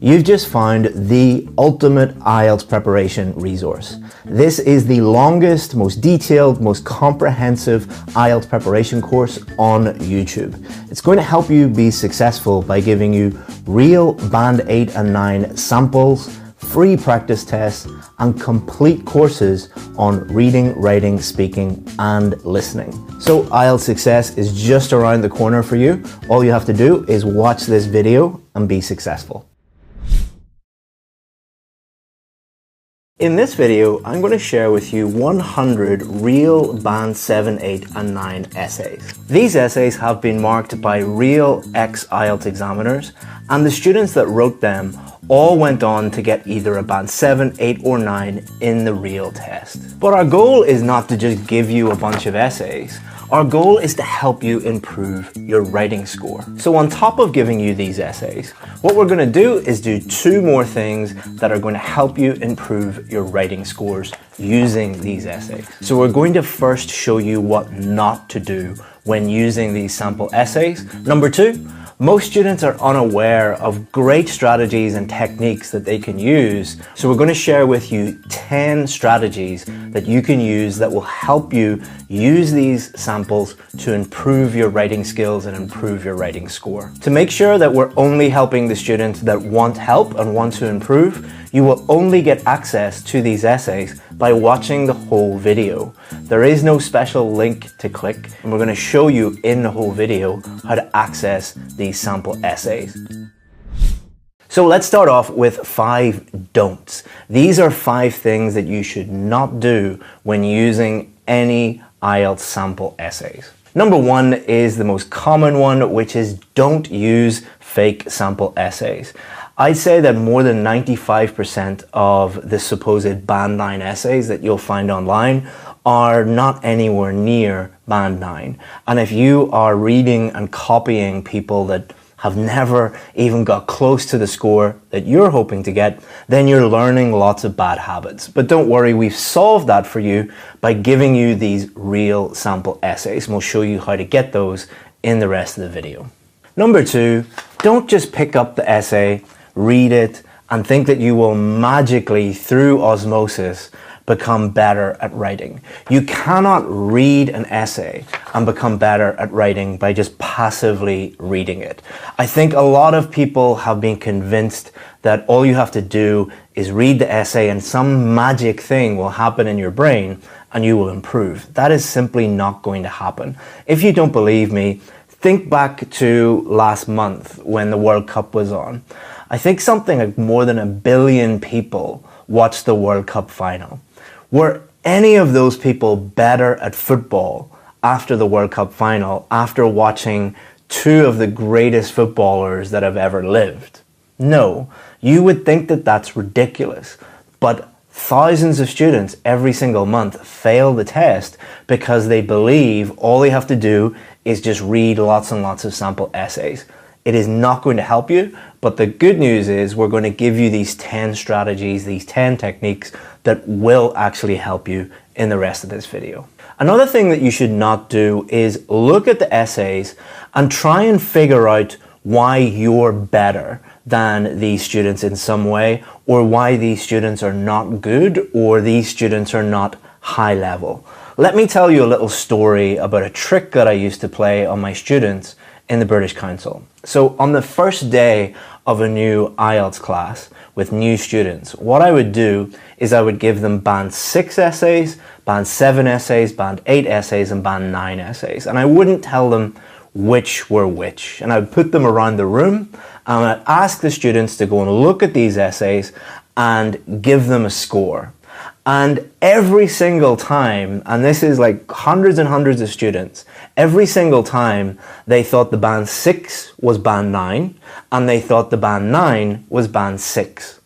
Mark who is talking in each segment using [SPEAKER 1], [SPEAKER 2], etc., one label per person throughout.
[SPEAKER 1] You've just found the ultimate IELTS preparation resource. This is the longest, most detailed, most comprehensive IELTS preparation course on YouTube. It's going to help you be successful by giving you real Band 8 and 9 samples, free practice tests, and complete courses on reading, writing, speaking, and listening. So IELTS success is just around the corner for you. All you have to do is watch this video and be successful. In this video, I'm going to share with you 100 real Band 7, 8, and 9 essays. These essays have been marked by real ex-IELTS examiners, and the students that wrote them all went on to get either a Band 7, 8, or 9 in the real test. But our goal is not to just give you a bunch of essays. Our goal is to help you improve your writing score. So on top of giving you these essays, what we're going to do is do two more things that are going to help you improve your writing scores using these essays. So we're going to first show you what not to do when using these sample essays. Number two, most students are unaware of great strategies and techniques that they can use. So we're going to share with you 10 strategies that you can use that will help you use these samples to improve your writing skills and improve your writing score. To make sure that we're only helping the students that want help and want to improve, you will only get access to these essays by watching the whole video. There is no special link to click, and we're going to show you in the whole video how to access these sample essays. So let's start off with 5 don'ts. These are 5 things that you should not do when using any IELTS sample essays. Number 1 is the most common one, which is don't use fake sample essays. I'd say that more than 95% of the supposed Band 9 essays that you'll find online are not anywhere near Band 9. And if you are reading and copying people that have never even got close to the score that you're hoping to get, then you're learning lots of bad habits. But don't worry, we've solved that for you by giving you these real sample essays, and we'll show you how to get those in the rest of the video. Number 2, don't just pick up the essay, read it, and think that you will magically, through osmosis, become better at writing. You cannot read an essay and become better at writing by just passively reading it. I think a lot of people have been convinced that all you have to do is read the essay and some magic thing will happen in your brain and you will improve. That is simply not going to happen. If you don't believe me, think back to last month when the World Cup was on. I think something like more than 1 billion people watched the World Cup final. Were any of those people better at football after the World Cup final, after watching 2 of the greatest footballers that have ever lived? No. You would think that that's ridiculous. But thousands of students every single month fail the test because they believe all they have to do is just read lots and lots of sample essays. It is not going to help you, but the good news is we're going to give you these 10 strategies, these 10 techniques that will actually help you in the rest of this video. Another thing that you should not do is look at the essays and try and figure out why you're better than these students in some way, or why these students are not good, or these students are not high level. Let me tell you a little story about a trick that I used to play on my students in the British Council. So on the first day of a new IELTS class with new students, what I would do is I would give them Band 6 essays, Band 7 essays, Band 8 essays, and Band 9 essays. And I wouldn't tell them which were which. And I would put them around the room and I'd ask the students to go and look at these essays and give them a score. And every single time, and this is like hundreds and hundreds of students, every single time they thought the Band 6 was Band 9 and they thought the Band 9 was Band 6.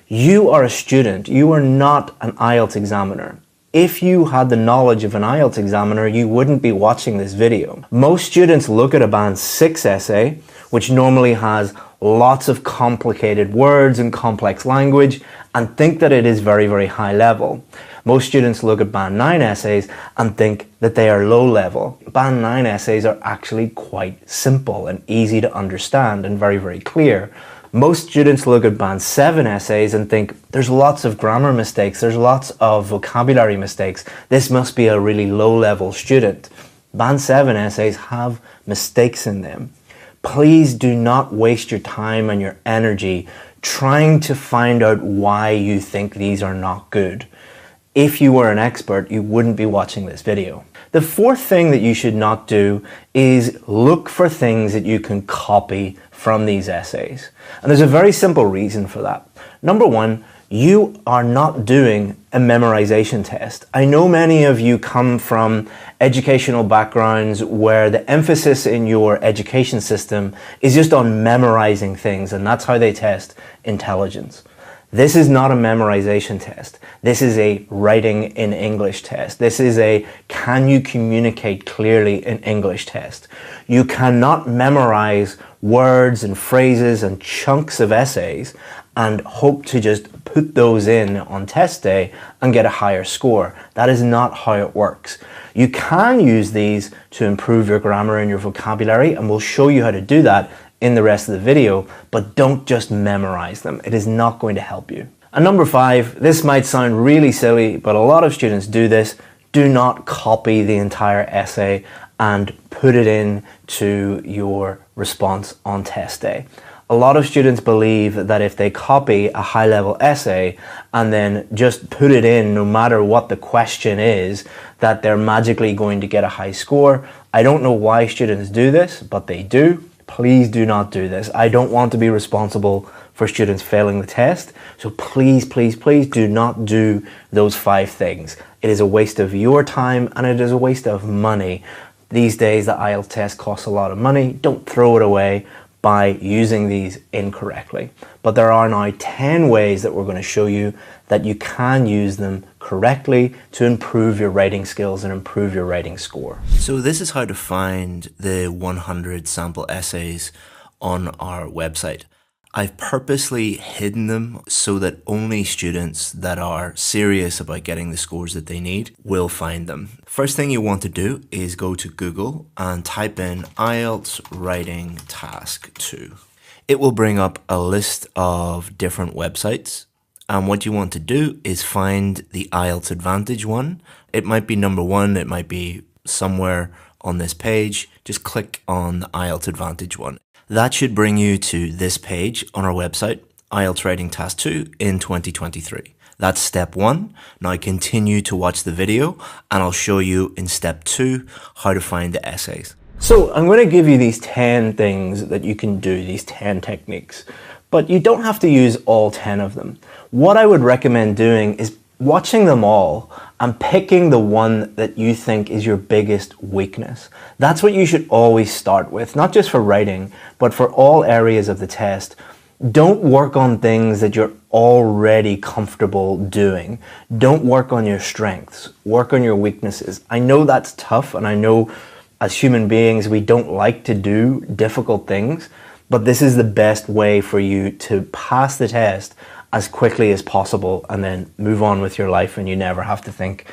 [SPEAKER 1] You are a student, you are not an IELTS examiner. If you had the knowledge of an IELTS examiner, you wouldn't be watching this video. Most students look at a Band 6 essay, which normally has lots of complicated words and complex language, and think that it is very, very high level. Most students look at Band 9 essays and think that they are low level. Band 9 essays are actually quite simple and easy to understand and very, very clear. Most students look at Band 7 essays and think there's lots of grammar mistakes, there's lots of vocabulary mistakes. This must be a really low-level student. Band 7 essays have mistakes in them. Please do not waste your time and your energy trying to find out why you think these are not good. If you were an expert, you wouldn't be watching this video. The fourth thing that you should not do is look for things that you can copy from these essays. And there's a very simple reason for that. Number one, you are not doing a memorization test. I know many of you come from educational backgrounds where the emphasis in your education system is just on memorizing things, and that's how they test intelligence. This is not a memorization test. This is a writing in English test. This is a can you communicate clearly in English test. You cannot memorize words and phrases and chunks of essays and hope to just put those in on test day and get a higher score. That is not how it works. You can use these to improve your grammar and your vocabulary, and we'll show you how to do that in the rest of the video, but don't just memorize them. It is not going to help you. And number five, this might sound really silly, but a lot of students do this. Do not copy the entire essay and put it into your response on test day. A lot of students believe that if they copy a high-level essay and then just put it in no matter what the question is, that they're magically going to get a high score. I don't know why students do this, but they do. Please do not do this. I don't want to be responsible for students failing the test. So please, please, please do not do those 5 things. It is a waste of your time and it is a waste of money. These days, the IELTS test costs a lot of money. Don't throw it away by using these incorrectly. But there are now 10 ways that we're going to show you that you can use them correctly to improve your writing skills and improve your writing score. So this is how to find the 100 sample essays on our website. I've purposely hidden them so that only students that are serious about getting the scores that they need will find them. First thing you want to do is go to Google and type in IELTS Writing Task 2. It will bring up a list of different websites. And what you want to do is find the IELTS Advantage one. It might be number 1, it might be somewhere on this page. Just click on the IELTS Advantage one. That should bring you to this page on our website, IELTS Writing Task 2 in 2023. That's step 1. Now continue to watch the video and I'll show you in step 2 how to find the essays. So I'm going to give you these 10 things that you can do, these 10 techniques, but you don't have to use all 10 of them. What I would recommend doing is watching them all and picking the one that you think is your biggest weakness. That's what you should always start with, not just for writing, but for all areas of the test. Don't work on things that you're already comfortable doing. Don't work on your strengths. Work on your weaknesses. I know that's tough, and I know as human beings we don't like to do difficult things, but this is the best way for you to pass the test as quickly as possible and then move on with your life and you never have to think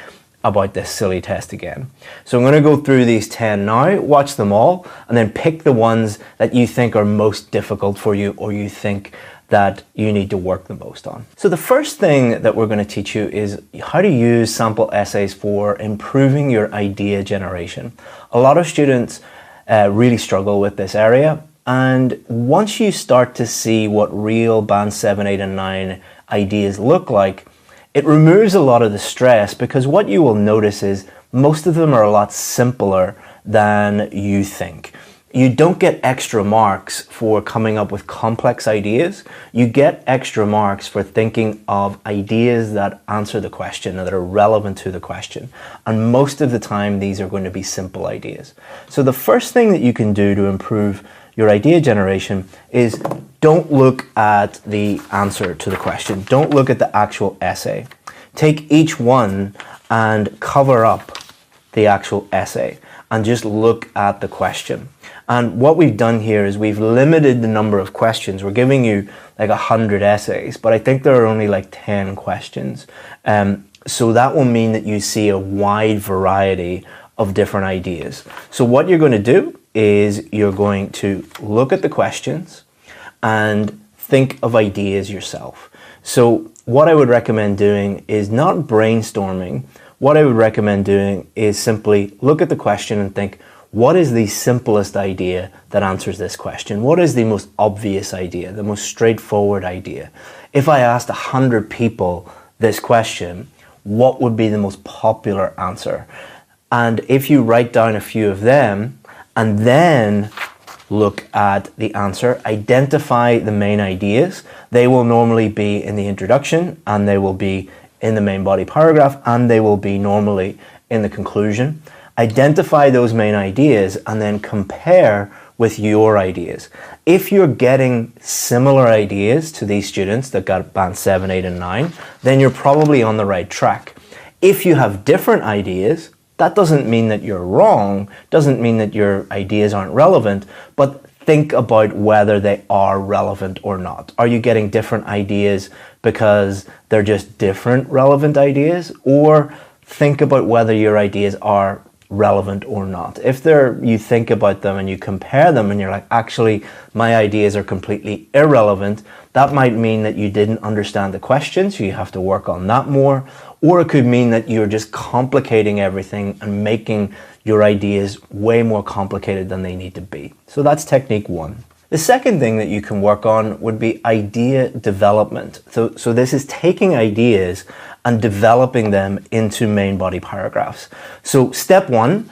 [SPEAKER 1] about this silly test again. So I'm going to go through these 10 now, watch them all, and then pick the ones that you think are most difficult for you or you think that you need to work the most on. So the first thing that we're going to teach you is how to use sample essays for improving your idea generation. A lot of students really struggle with this area. And once you start to see what real Band 7, 8, and 9 ideas look like, it removes a lot of the stress because what you will notice is most of them are a lot simpler than you think. You don't get extra marks for coming up with complex ideas. You get extra marks for thinking of ideas that answer the question and that are relevant to the question. And most of the time, these are going to be simple ideas. So the first thing that you can do to improve your idea generation is don't look at the answer to the question. Don't look at the actual essay. Take each one and cover up the actual essay and just look at the question. And what we've done here is we've limited the number of questions. We're giving you like 100 essays, but I think there are only like 10 questions. So that will mean that you see a wide variety of different ideas. So what you're going to do is you're going to look at the questions and think of ideas yourself. So what I would recommend doing is not brainstorming. What I would recommend doing is simply look at the question and think, what is the simplest idea that answers this question? What is the most obvious idea, the most straightforward idea? If I asked 100 people this question, what would be the most popular answer? And if you write down a few of them and then look at the answer, identify the main ideas. They will normally be in the introduction, and they will be in the main body paragraph, and they will be normally in the conclusion. Identify those main ideas and then compare with your ideas. If you're getting similar ideas to these students that got band 7, 8, and 9, then you're probably on the right track. If you have different ideas, that doesn't mean that you're wrong, doesn't mean that your ideas aren't relevant, but think about whether they are relevant or not. Are you getting different ideas because they're just different relevant ideas? Or think about whether your ideas are relevant or not. If you think about them and you compare them and you're like, actually, my ideas are completely irrelevant, that might mean that you didn't understand the question, so you have to work on that more. Or it could mean that you're just complicating everything and making your ideas way more complicated than they need to be. So that's technique one. The second thing that you can work on would be idea development. So this is taking ideas and developing them into main body paragraphs. So step one,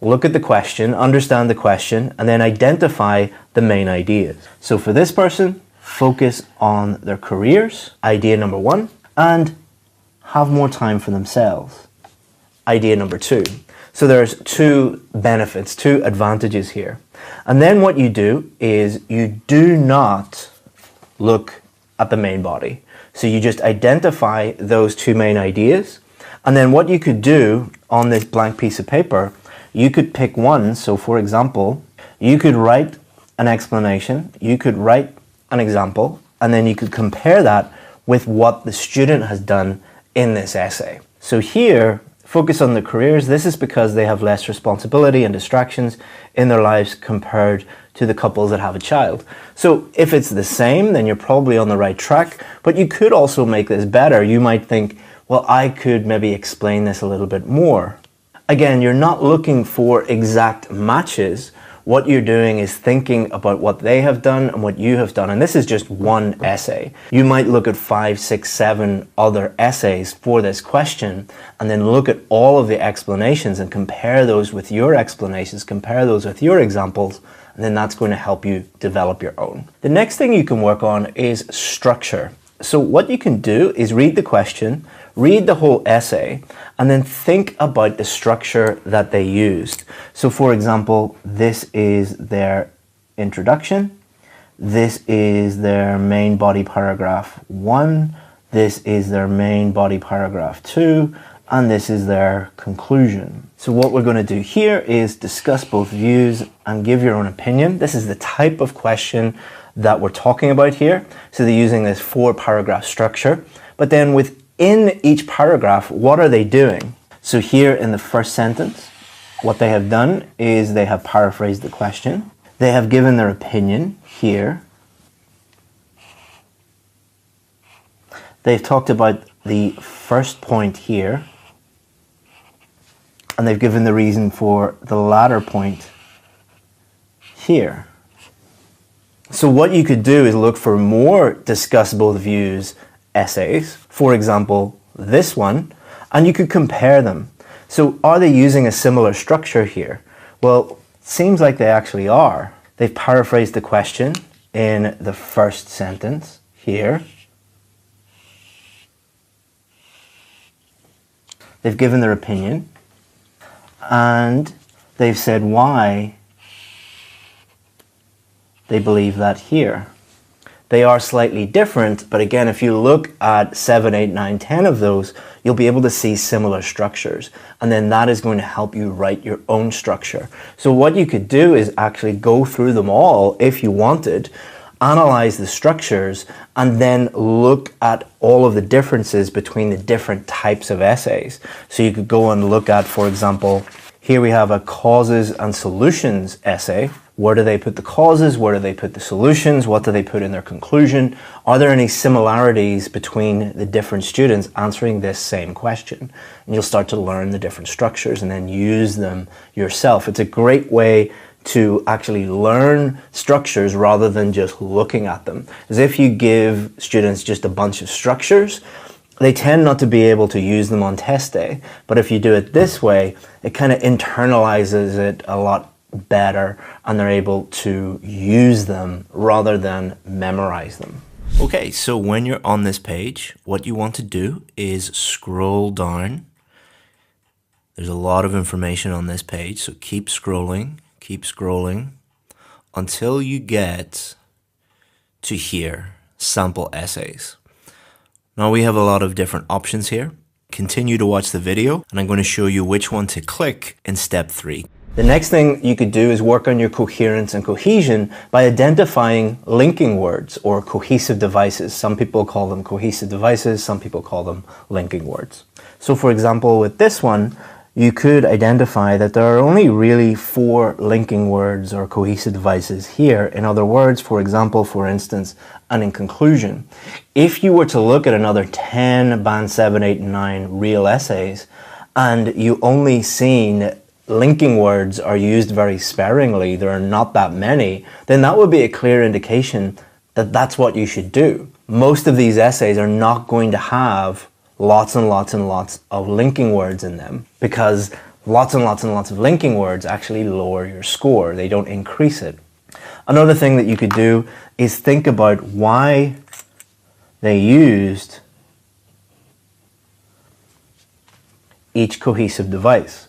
[SPEAKER 1] look at the question, understand the question, and then identify the main ideas. So for this person, focus on their careers, idea number one, and have more time for themselves, idea number two. So there's two benefits, two advantages here. And then what you do is you do not look at the main body. So you just identify those two main ideas. And then what you could do on this blank piece of paper, you could pick one. So for example, you could write an explanation, you could write an example, and then you could compare that with what the student has done in this essay. So here, focus on the careers. This is because they have less responsibility and distractions in their lives compared to the couples that have a child. So if it's the same, then you're probably on the right track, but you could also make this better. You might think, well, I could maybe explain this a little bit more. Again, you're not looking for exact matches. What you're doing is thinking about what they have done and what you have done. And this is just one essay. You might look at 5, 6, 7 other essays for this question and then look at all of the explanations and compare those with your explanations, compare those with your examples, and then that's going to help you develop your own. The next thing you can work on is structure. So what you can do is read the question, read the whole essay, and then think about the structure that they used. So for example, this is their introduction, this is their main body paragraph 1, this is their main body paragraph 2, and this is their conclusion. So what we're going to do here is discuss both views and give your own opinion. This is the type of question that we're talking about here. So they're using this 4-paragraph structure. But then within each paragraph, what are they doing? So here in the first sentence, what they have done is they have paraphrased the question. They have given their opinion here. They've talked about the first point here. And they've given the reason for the latter point here. So what you could do is look for more discuss both views essays, for example, this one, and you could compare them. So are they using a similar structure here? Well, it seems like they actually are. They've paraphrased the question in the first sentence here. They've given their opinion, and they've said why they believe that here. They are slightly different, but again, if you look at 7, 8, 9, 10 of those, you'll be able to see similar structures. And then that is going to help you write your own structure. So what you could do is actually go through them all if you wanted, analyze the structures, and then look at all of the differences between the different types of essays. So you could go and look at, for example, here we have a causes and solutions essay. Where do they put the causes? Where do they put the solutions? What do they put in their conclusion? Are there any similarities between the different students answering this same question? And you'll start to learn the different structures and then use them yourself. It's a great way to actually learn structures rather than just looking at them. As if you give students just a bunch of structures, they tend not to be able to use them on test day. But if you do it this way, it kind of internalizes it a lot better and they're able to use them rather than memorize them. Okay, so when you're on this page, what you want to do is scroll down. There's a lot of information on this page, so keep scrolling until you get to here, sample essays. Now we have a lot of different options here. Continue to watch the video and I'm going to show you which one to click in step 3. The next thing you could do is work on your coherence and cohesion by identifying linking words or cohesive devices. Some people call them cohesive devices, some people call them linking words. So for example, with this one, you could identify that there are only really 4 linking words or cohesive devices here. In other words, for example, for instance, and in conclusion. If you were to look at another 10 Band 7, 8, and 9 real essays, and you only seen linking words are used very sparingly, there are not that many, then that would be a clear indication that that's what you should do. Most of these essays are not going to have lots and lots and lots of linking words in them because lots and lots and lots of linking words actually lower your score. They don't increase it. Another thing that you could do is think about why they used each cohesive device.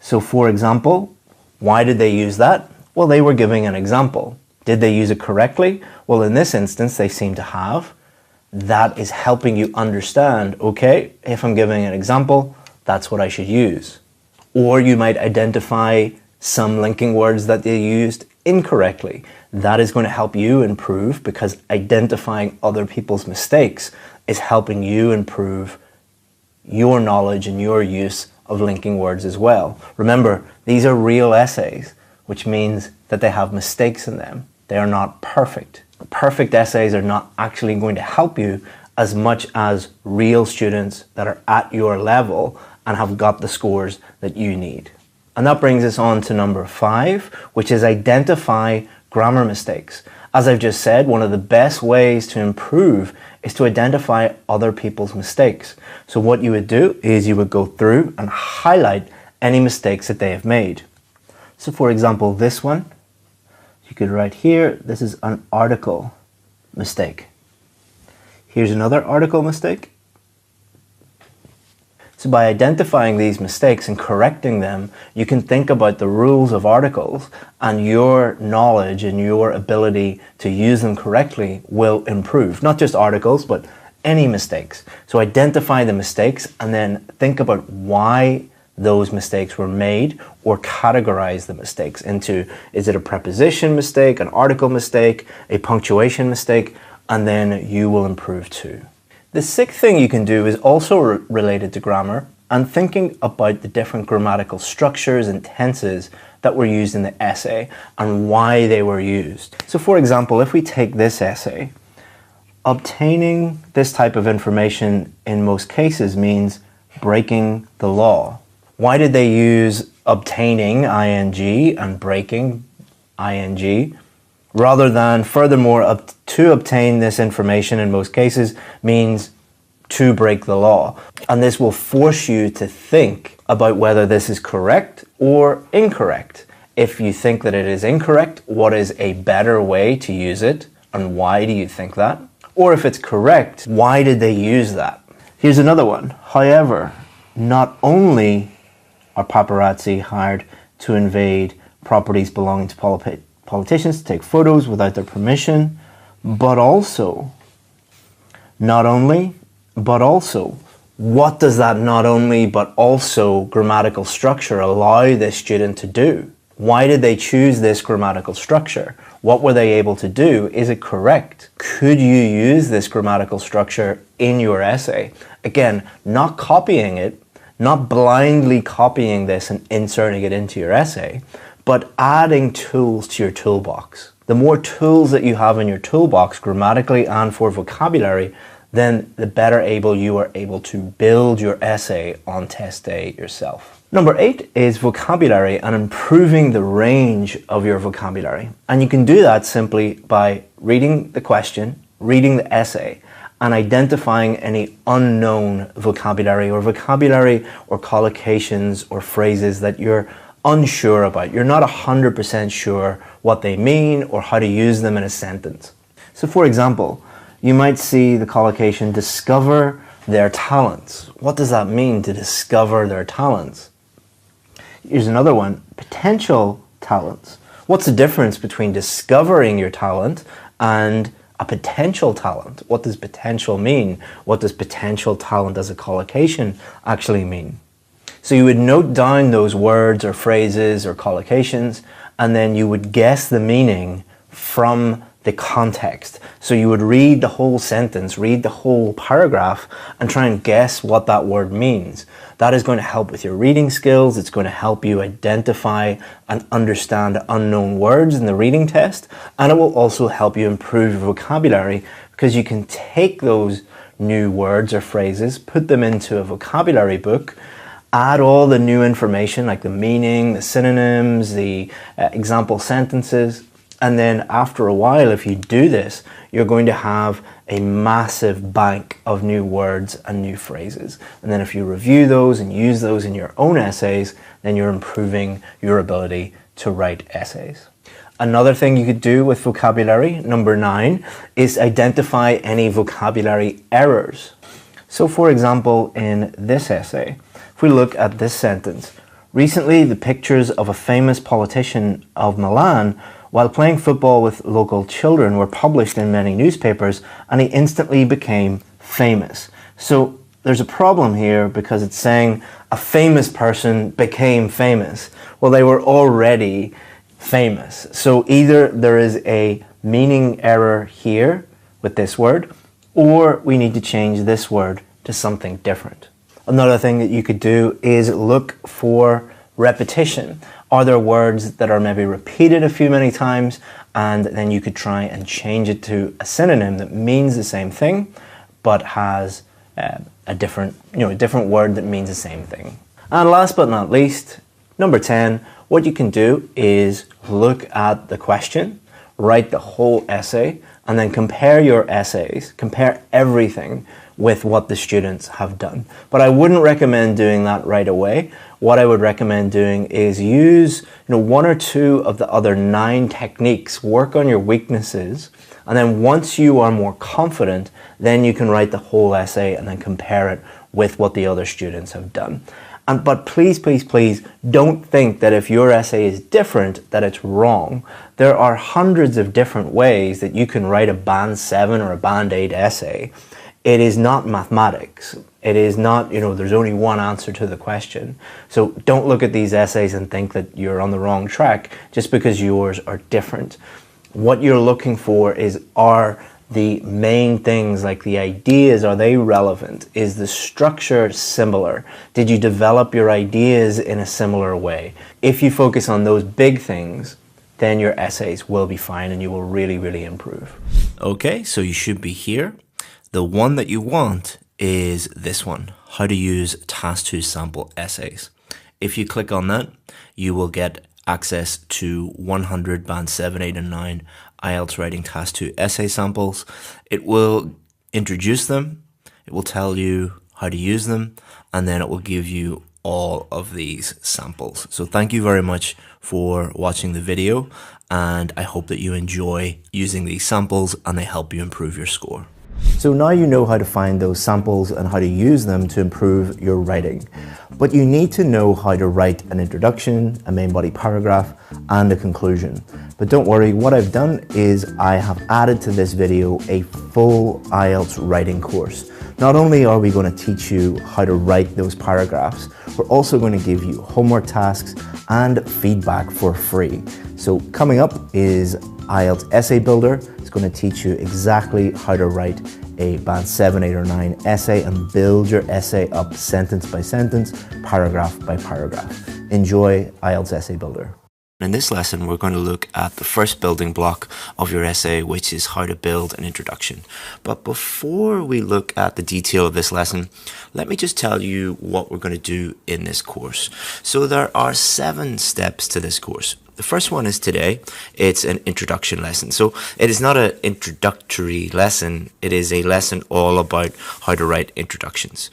[SPEAKER 1] So for example, why did they use that? Well, they were giving an example. Did they use it correctly? Well, in this instance, they seem to have. That is helping you understand, okay, if I'm giving an example, that's what I should use. Or you might identify some linking words that they used incorrectly. That is going to help you improve because identifying other people's mistakes is helping you improve your knowledge and your use of linking words as well. Remember, these are real essays, which means that they have mistakes in them. They are not perfect. Perfect essays are not actually going to help you as much as real students that are at your level and have got the scores that you need. And that brings us on to number 5, which is identify grammar mistakes. As I've just said, one of the best ways to improve is to identify other people's mistakes. So what you would do is you would go through and highlight any mistakes that they have made. So for example, this one, you could write here, this is an article mistake. Here's another article mistake. So by identifying these mistakes and correcting them, you can think about the rules of articles and your knowledge and your ability to use them correctly will improve. Not just articles, but any mistakes. So identify the mistakes and then think about why those mistakes were made or categorize the mistakes into, is it a preposition mistake, an article mistake, a punctuation mistake, and then you will improve too. The 6th thing you can do is also related to grammar and thinking about the different grammatical structures and tenses that were used in the essay and why they were used. So for example, if we take this essay, obtaining this type of information in most cases means breaking the law. Why did they use obtaining, ing, and breaking, ing? Rather than, furthermore, to obtain this information in most cases means to break the law. And this will force you to think about whether this is correct or incorrect. If you think that it is incorrect, what is a better way to use it and why do you think that? Or if it's correct, why did they use that? Here's another one. However, not only are paparazzi hired to invade properties belonging to politicians to take photos without their permission, but also, not only, but also. What does that not only, but also grammatical structure allow this student to do? Why did they choose this grammatical structure? What were they able to do? Is it correct? Could you use this grammatical structure in your essay? Again, not copying it, not blindly copying this and inserting it into your essay, but adding tools to your toolbox. The more tools that you have in your toolbox, grammatically and for vocabulary, then the better able you are able to build your essay on test day yourself. Number 8 is vocabulary and improving the range of your vocabulary. And you can do that simply by reading the question, reading the essay, and identifying any unknown vocabulary or collocations or phrases that you're unsure about. You're not 100% sure what they mean or how to use them in a sentence. So for example, you might see the collocation discover their talents. What does that mean, to discover their talents? Here's another one, potential talents. What's the difference between discovering your talent and a potential talent? What does potential mean? What does potential talent as a collocation actually mean? So you would note down those words or phrases or collocations, and then you would guess the meaning from the context. So you would read the whole sentence, read the whole paragraph, and try and guess what that word means. That is going to help with your reading skills. It's going to help you identify and understand unknown words in the reading test, and it will also help you improve your vocabulary, because you can take those new words or phrases, put them into a vocabulary book, add all the new information like the meaning, the synonyms, the example sentences, and then after a while, if you do this, you're going to have a massive bank of new words and new phrases. And then if you review those and use those in your own essays, then you're improving your ability to write essays. Another thing you could do with vocabulary, number 9, is identify any vocabulary errors. So for example, in this essay, if we look at this sentence, recently the pictures of a famous politician of Milan while playing football with local children were published in many newspapers, and he instantly became famous. So there's a problem here because it's saying a famous person became famous. Well, they were already famous. So either there is a meaning error here with this word, or we need to change this word to something different. Another thing that you could do is look for repetition. Are there words that are maybe repeated a few many times, and then you could try and change it to a synonym that means the same thing but has a different word that means the same thing. And last but not least, number 10, what you can do is look at the question, write the whole essay, and then compare your essays, compare everything with what the students have done. But I wouldn't recommend doing that right away. What I would recommend doing is use 1 or 2 of the other 9 techniques, work on your weaknesses, and then once you are more confident, then you can write the whole essay and then compare it with what the other students have done. But please, please, please don't think that if your essay is different, that it's wrong. There are hundreds of different ways that you can write a Band 7 or a Band 8 essay. It is not mathematics. It is not, there's only one answer to the question. So don't look at these essays and think that you're on the wrong track just because yours are different. What you're looking for are the main things, like the ideas, are they relevant? Is the structure similar? Did you develop your ideas in a similar way? If you focus on those big things, then your essays will be fine and you will really, really improve. Okay, so you should be here. The one that you want is this one, how to use Task 2 sample essays. If you click on that, you will get access to 100 Band 7, 8 and 9 IELTS Writing Task 2 essay samples. It will introduce them, it will tell you how to use them, and then it will give you all of these samples. So thank you very much for watching the video, and I hope that you enjoy using these samples and they help you improve your score. So now you know how to find those samples and how to use them to improve your writing. But you need to know how to write an introduction, a main body paragraph, and a conclusion. But don't worry, what I've done is I have added to this video a full IELTS writing course. Not only are we going to teach you how to write those paragraphs, we're also going to give you homework tasks and feedback for free. So coming up is IELTS Essay Builder. It's going to teach you exactly how to write a Band 7, 8 or 9 essay and build your essay up sentence by sentence, paragraph by paragraph. Enjoy IELTS Essay Builder. In this lesson, we're going to look at the first building block of your essay, which is how to build an introduction. But before we look at the detail of this lesson, let me just tell you what we're going to do in this course. So there are 7 steps to this course. The first one is today. It's an introduction lesson. So it is not an introductory lesson. It is a lesson all about how to write introductions.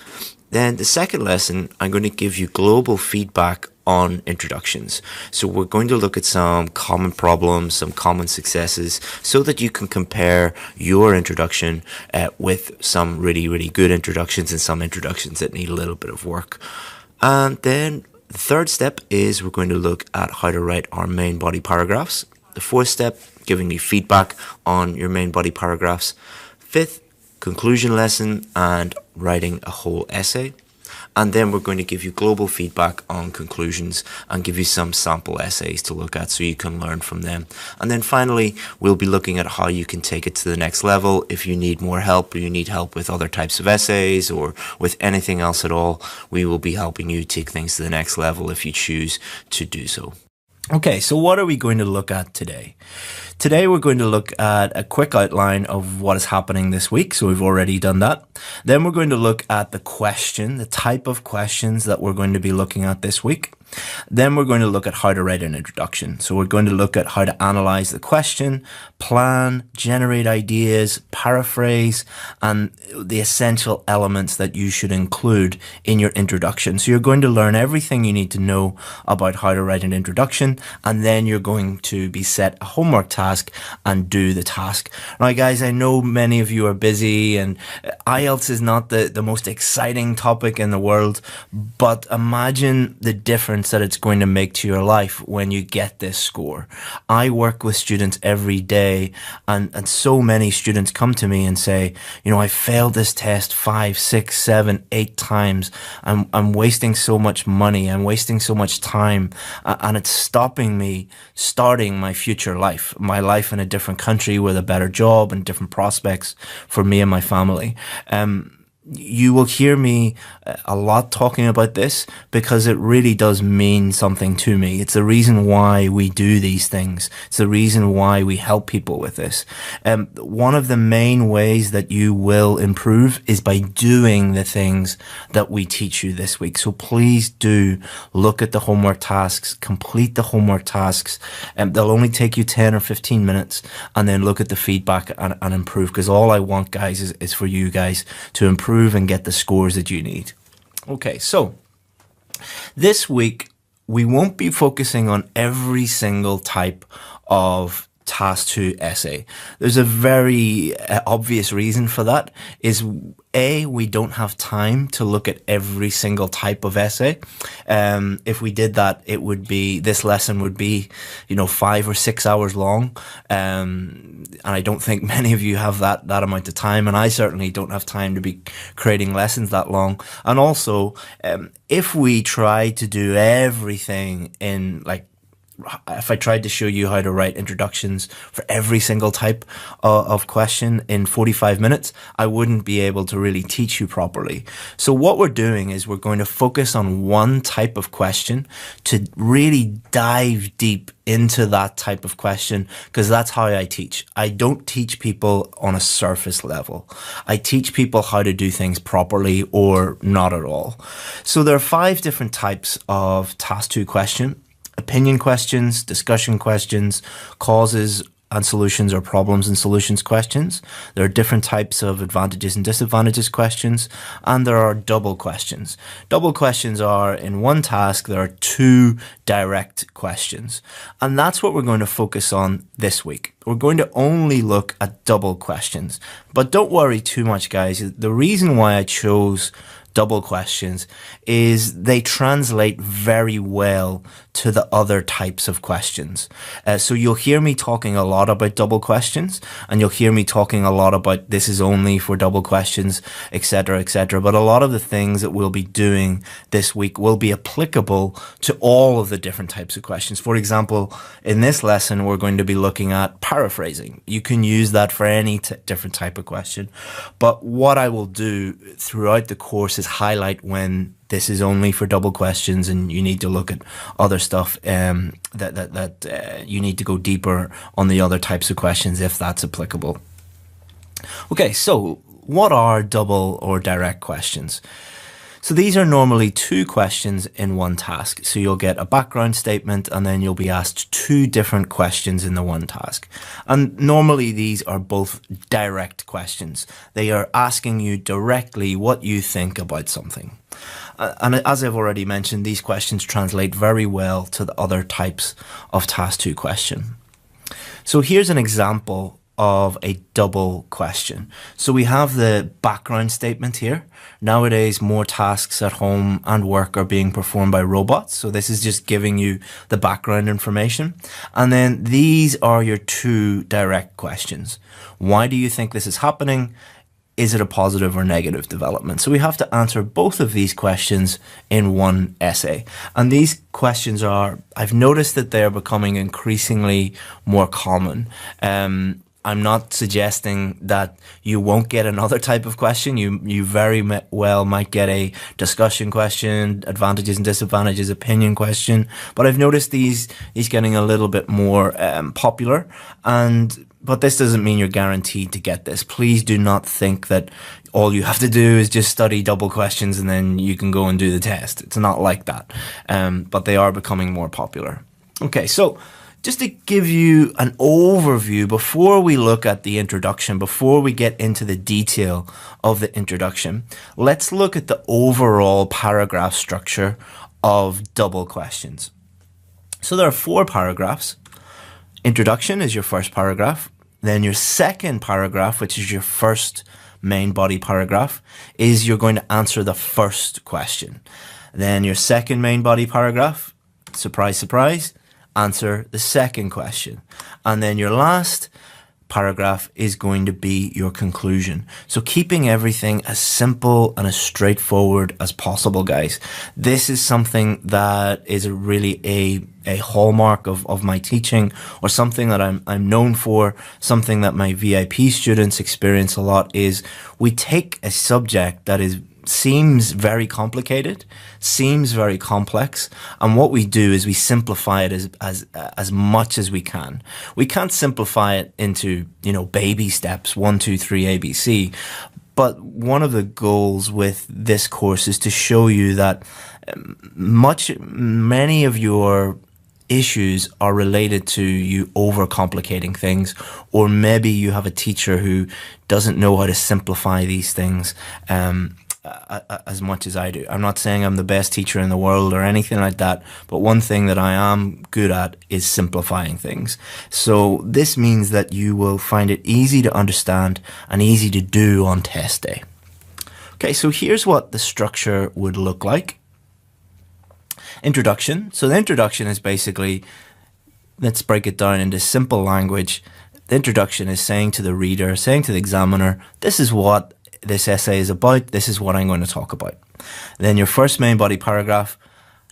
[SPEAKER 1] Then the second lesson, I'm going to give you global feedback on introductions. So we're going to look at some common problems, some common successes, so that you can compare your introduction with some really, really good introductions and some introductions that need a little bit of work. And then the third step is we're going to look at how to write our main body paragraphs. The fourth step, giving you feedback on your main body paragraphs. Fifth, conclusion lesson and writing a whole essay. And then we're going to give you global feedback on conclusions and give you some sample essays to look at so you can learn from them. And then finally, we'll be looking at how you can take it to the next level. If you need more help or you need help with other types of essays or with anything else at all, we will be helping you take things to the next level if you choose to do so. Okay, so what are we going to look at today? Today we're going to look at a quick outline of what is happening this week, so we've already done that. Then we're going to look at the question, the type of questions that we're going to be looking at this week. Then we're going to look at how to write an introduction. So we're going to look at how to analyze the question, plan, generate ideas, paraphrase, and the essential elements that you should include in your introduction. So you're going to learn everything you need to know about how to write an introduction, and then you're going to be set a homework task and do the task. Now guys, I know many of you are busy and IELTS is not the most exciting topic in the world, but imagine the difference that it's going to make to your life when you get this score. I work with students every day, and so many students come to me and say, you know, I failed this test 5, 6, 7, 8 times. I'm wasting so much money. I'm wasting so much time, and it's stopping me starting my future life, my life in a different country with a better job and different prospects for me and my family. You will hear me a lot talking about this because it really does mean something to me. It's the reason why we do these things. It's the reason why we help people with this. One of the main ways that you will improve is by doing the things that we teach you this week. So please do look at the homework tasks, complete the homework tasks. They'll only take you 10 or 15 minutes, and then look at the feedback and improve, because all I want, guys, is for you guys to improve and get the scores that you need. Okay, so this week we won't be focusing on every single type of Task 2 essay. There's a very obvious reason for that. Is A, we don't have time to look at every single type of essay. If we did that, this lesson would be, 5 or 6 hours long. And I don't think many of you have that amount of time, and I certainly don't have time to be creating lessons that long. And also, if we try to do everything if I tried to show you how to write introductions for every single type of question in 45 minutes, I wouldn't be able to really teach you properly. So what we're doing is we're going to focus on one type of question to really dive deep into that type of question, because that's how I teach. I don't teach people on a surface level. I teach people how to do things properly or not at all. So there are 5 different types of Task 2 question. Opinion questions, discussion questions, causes and solutions or problems and solutions questions. There are different types of advantages and disadvantages questions, and there are double questions. Double questions are, in one task, there are 2 direct questions. And that's what we're going to focus on this week. We're going to only look at double questions. But don't worry too much, guys. The reason why I chose double questions is they translate very well to the other types of questions. So you'll hear me talking a lot about double questions, and you'll hear me talking a lot about this is only for double questions, etc., etc. But a lot of the things that we'll be doing this week will be applicable to all of the different types of questions. For example, in this lesson, we're going to be looking at paraphrasing. You can use that for any different type of question. But what I will do throughout the course is highlight when this is only for double questions, and you need to look at other stuff that you need to go deeper on the other types of questions if that's applicable. Okay, so what are double or direct questions? So these are normally two questions in one task. So you'll get a background statement and then you'll be asked two different questions in the one task. And normally these are both direct questions. They are asking you directly what you think about something. And as I've already mentioned, these questions translate very well to the other types of task 2 question. So here's an example of a double question. So we have the background statement here. Nowadays, more tasks at home and work are being performed by robots. So this is just giving you the background information. And then these are your two direct questions. Why do you think this is happening? Is it a positive or negative development? So we have to answer both of these questions in one essay. And these questions are, I've noticed that they're becoming increasingly more common. I'm not suggesting that you won't get another type of question. You very well might get a discussion question, advantages and disadvantages, opinion question. But I've noticed these getting a little bit more popular. But this doesn't mean you're guaranteed to get this. Please do not think that all you have to do is just study double questions and then you can go and do the test. It's not like that. But they are becoming more popular. Okay, so just to give you an overview before we look at the introduction, before we get into the detail of the introduction, let's look at the overall paragraph structure of double questions. So there are 4 paragraphs. Introduction is your first paragraph. Then your second paragraph, which is your first main body paragraph, is you're going to answer the first question. Then your second main body paragraph, surprise, surprise, answer the second question. And then your last paragraph is going to be your conclusion. So keeping everything as simple and as straightforward as possible, guys. This is something that is really a hallmark of my teaching, or something that I'm known for, something that my VIP students experience a lot, is we take a subject that seems very complicated, seems very complex, and what we do is we simplify it as much as we can. We can't simplify it into, baby steps, 1, 2, 3, ABC. But one of the goals with this course is to show you that many of your issues are related to you overcomplicating things, or maybe you have a teacher who doesn't know how to simplify these things as much as I do. I'm not saying I'm the best teacher in the world or anything like that, but one thing that I am good at is simplifying things. So this means that you will find it easy to understand and easy to do on test day. Okay, so here's what the structure would look like. Introduction. So the introduction is basically, let's break it down into simple language. The introduction is saying to the reader, saying to the examiner, this is what this essay is about, this is what I'm going to talk about. Then your first main body paragraph,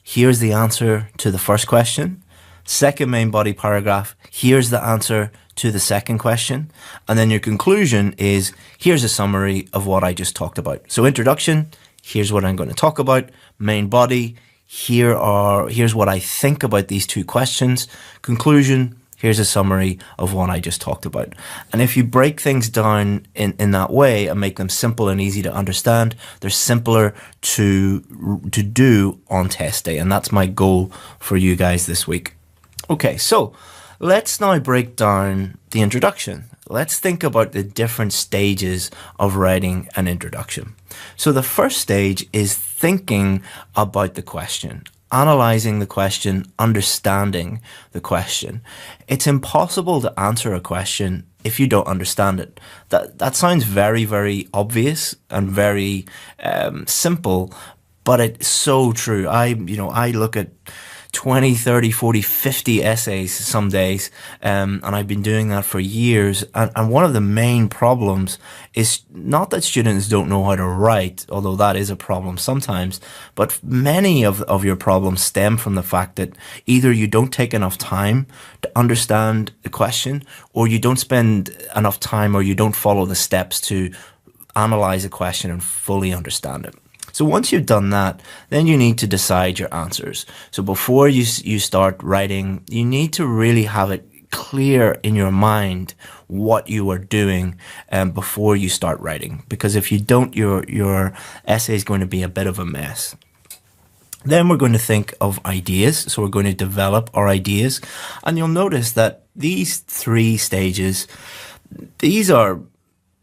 [SPEAKER 1] here's the answer to the first question. Second main body paragraph, here's the answer to the second question. And then your conclusion is, here's a summary of what I just talked about. So introduction, here's what I'm going to talk about. Main body, here's what I think about these two questions. Conclusion, here's a summary of what I just talked about. And if you break things down in that way and make them simple and easy to understand, they're simpler to do on test day. And that's my goal for you guys this week. Okay, so let's now break down the introduction. Let's think about the different stages of writing an introduction. So the first stage is thinking about the question, analyzing the question, understanding the question. It's impossible to answer a question if you don't understand it. That sounds very, very obvious and very simple, but it's so true. I look at 20, 30, 40, 50 essays some days, and I've been doing that for years. And one of the main problems is not that students don't know how to write, although that is a problem sometimes, but many of your problems stem from the fact that either you don't take enough time to understand the question, or you don't spend enough time, or you don't follow the steps to analyze a question and fully understand it. So once you've done that, then you need to decide your answers. So before you start writing, you need to really have it clear in your mind what you are doing before you start writing. Because if you don't, your essay is going to be a bit of a mess. Then we're going to think of ideas. So we're going to develop our ideas. And you'll notice that these 3 stages, these are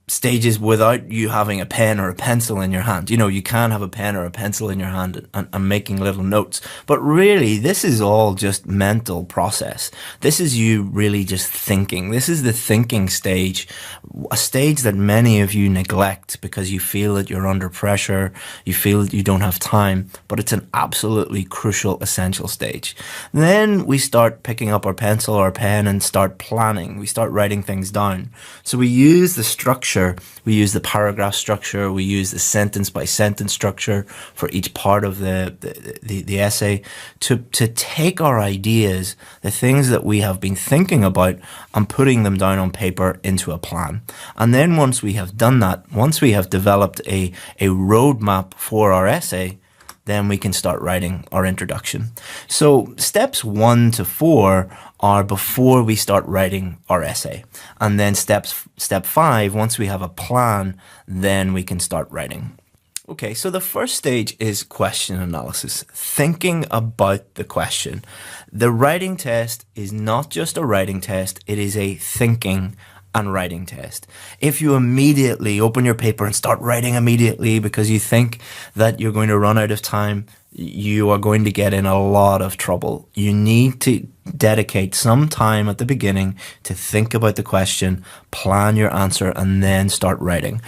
[SPEAKER 1] stages without you having a pen or a pencil in your hand. You know, you can have a pen or a pencil in your hand and making little notes, but really this is all just mental process. This is you really just thinking. This is the thinking stage, a stage that many of you neglect because you feel that you're under pressure, you feel that you don't have time, but it's an absolutely crucial, essential stage. Then we start picking up our pencil or pen and start planning. We start writing things down. So we use the structure. We use the paragraph structure. We use the sentence by sentence structure for each part of the essay to take our ideas, the things that we have been thinking about, and putting them down on paper into a plan. And then once we have done that, once we have developed a roadmap for our essay, then we can start writing our introduction. So steps 1 to 4 are before we start writing our essay. And then step 5, once we have a plan, then we can start writing. Okay, so the first stage is question analysis, thinking about the question. The writing test is not just a writing test, it is a thinking and writing test. If you immediately open your paper and start writing immediately because you think that you're going to run out of time, you are going to get in a lot of trouble. You need to dedicate some time at the beginning to think about the question, plan your answer, and then start writing.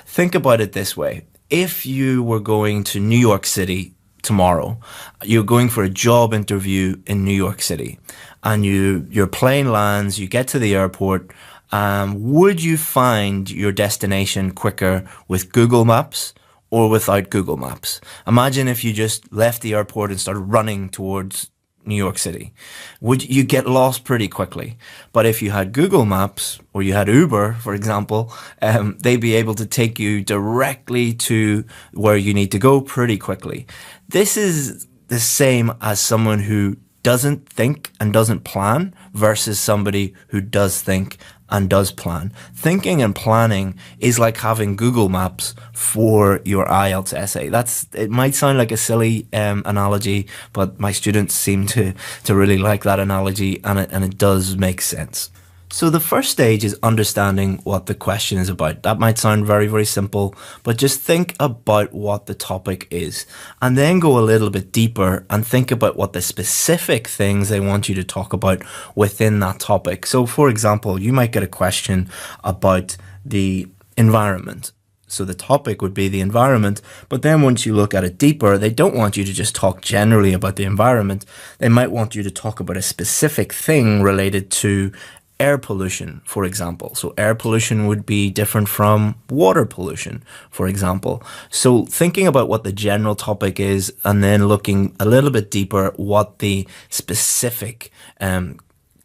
[SPEAKER 1] Think about it this way. If you were going to New York City tomorrow, you're going for a job interview in New York City, and your plane lands, you get to the airport. Would you find your destination quicker with Google Maps or without Google Maps? Imagine if you just left the airport and started running towards New York City. Would you get lost pretty quickly? But if you had Google Maps or you had Uber, for example, they'd be able to take you directly to where you need to go pretty quickly. This is the same as someone who doesn't think and doesn't plan versus somebody who does think and does plan. Thinking and planning is like having Google Maps for your IELTS essay. It might sound like a silly analogy, but my students seem to really like that analogy, and it does make sense. So the first stage is understanding what the question is about. That might sound very, very simple, but just think about what the topic is, and then go a little bit deeper and think about what the specific things they want you to talk about within that topic. So for example, you might get a question about the environment. So the topic would be the environment, but then once you look at it deeper, they don't want you to just talk generally about the environment. They might want you to talk about a specific thing related to air pollution, for example. So air pollution would be different from water pollution, for example. So thinking about what the general topic is and then looking a little bit deeper what the specific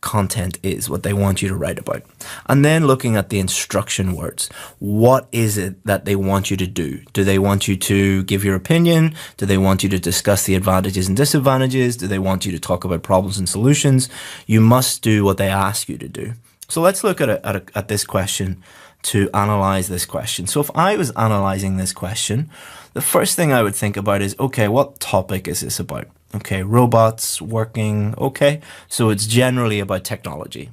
[SPEAKER 1] content is, what they want you to write about. And then looking at the instruction words. What is it that they want you to do? Do they want you to give your opinion? Do they want you to discuss the advantages and disadvantages? Do they want you to talk about problems and solutions? You must do what they ask you to do. So let's look at this question to analyze this question. So if I was analyzing this question, the first thing I would think about is, okay, what topic is this about? Okay, robots working, okay. So it's generally about technology.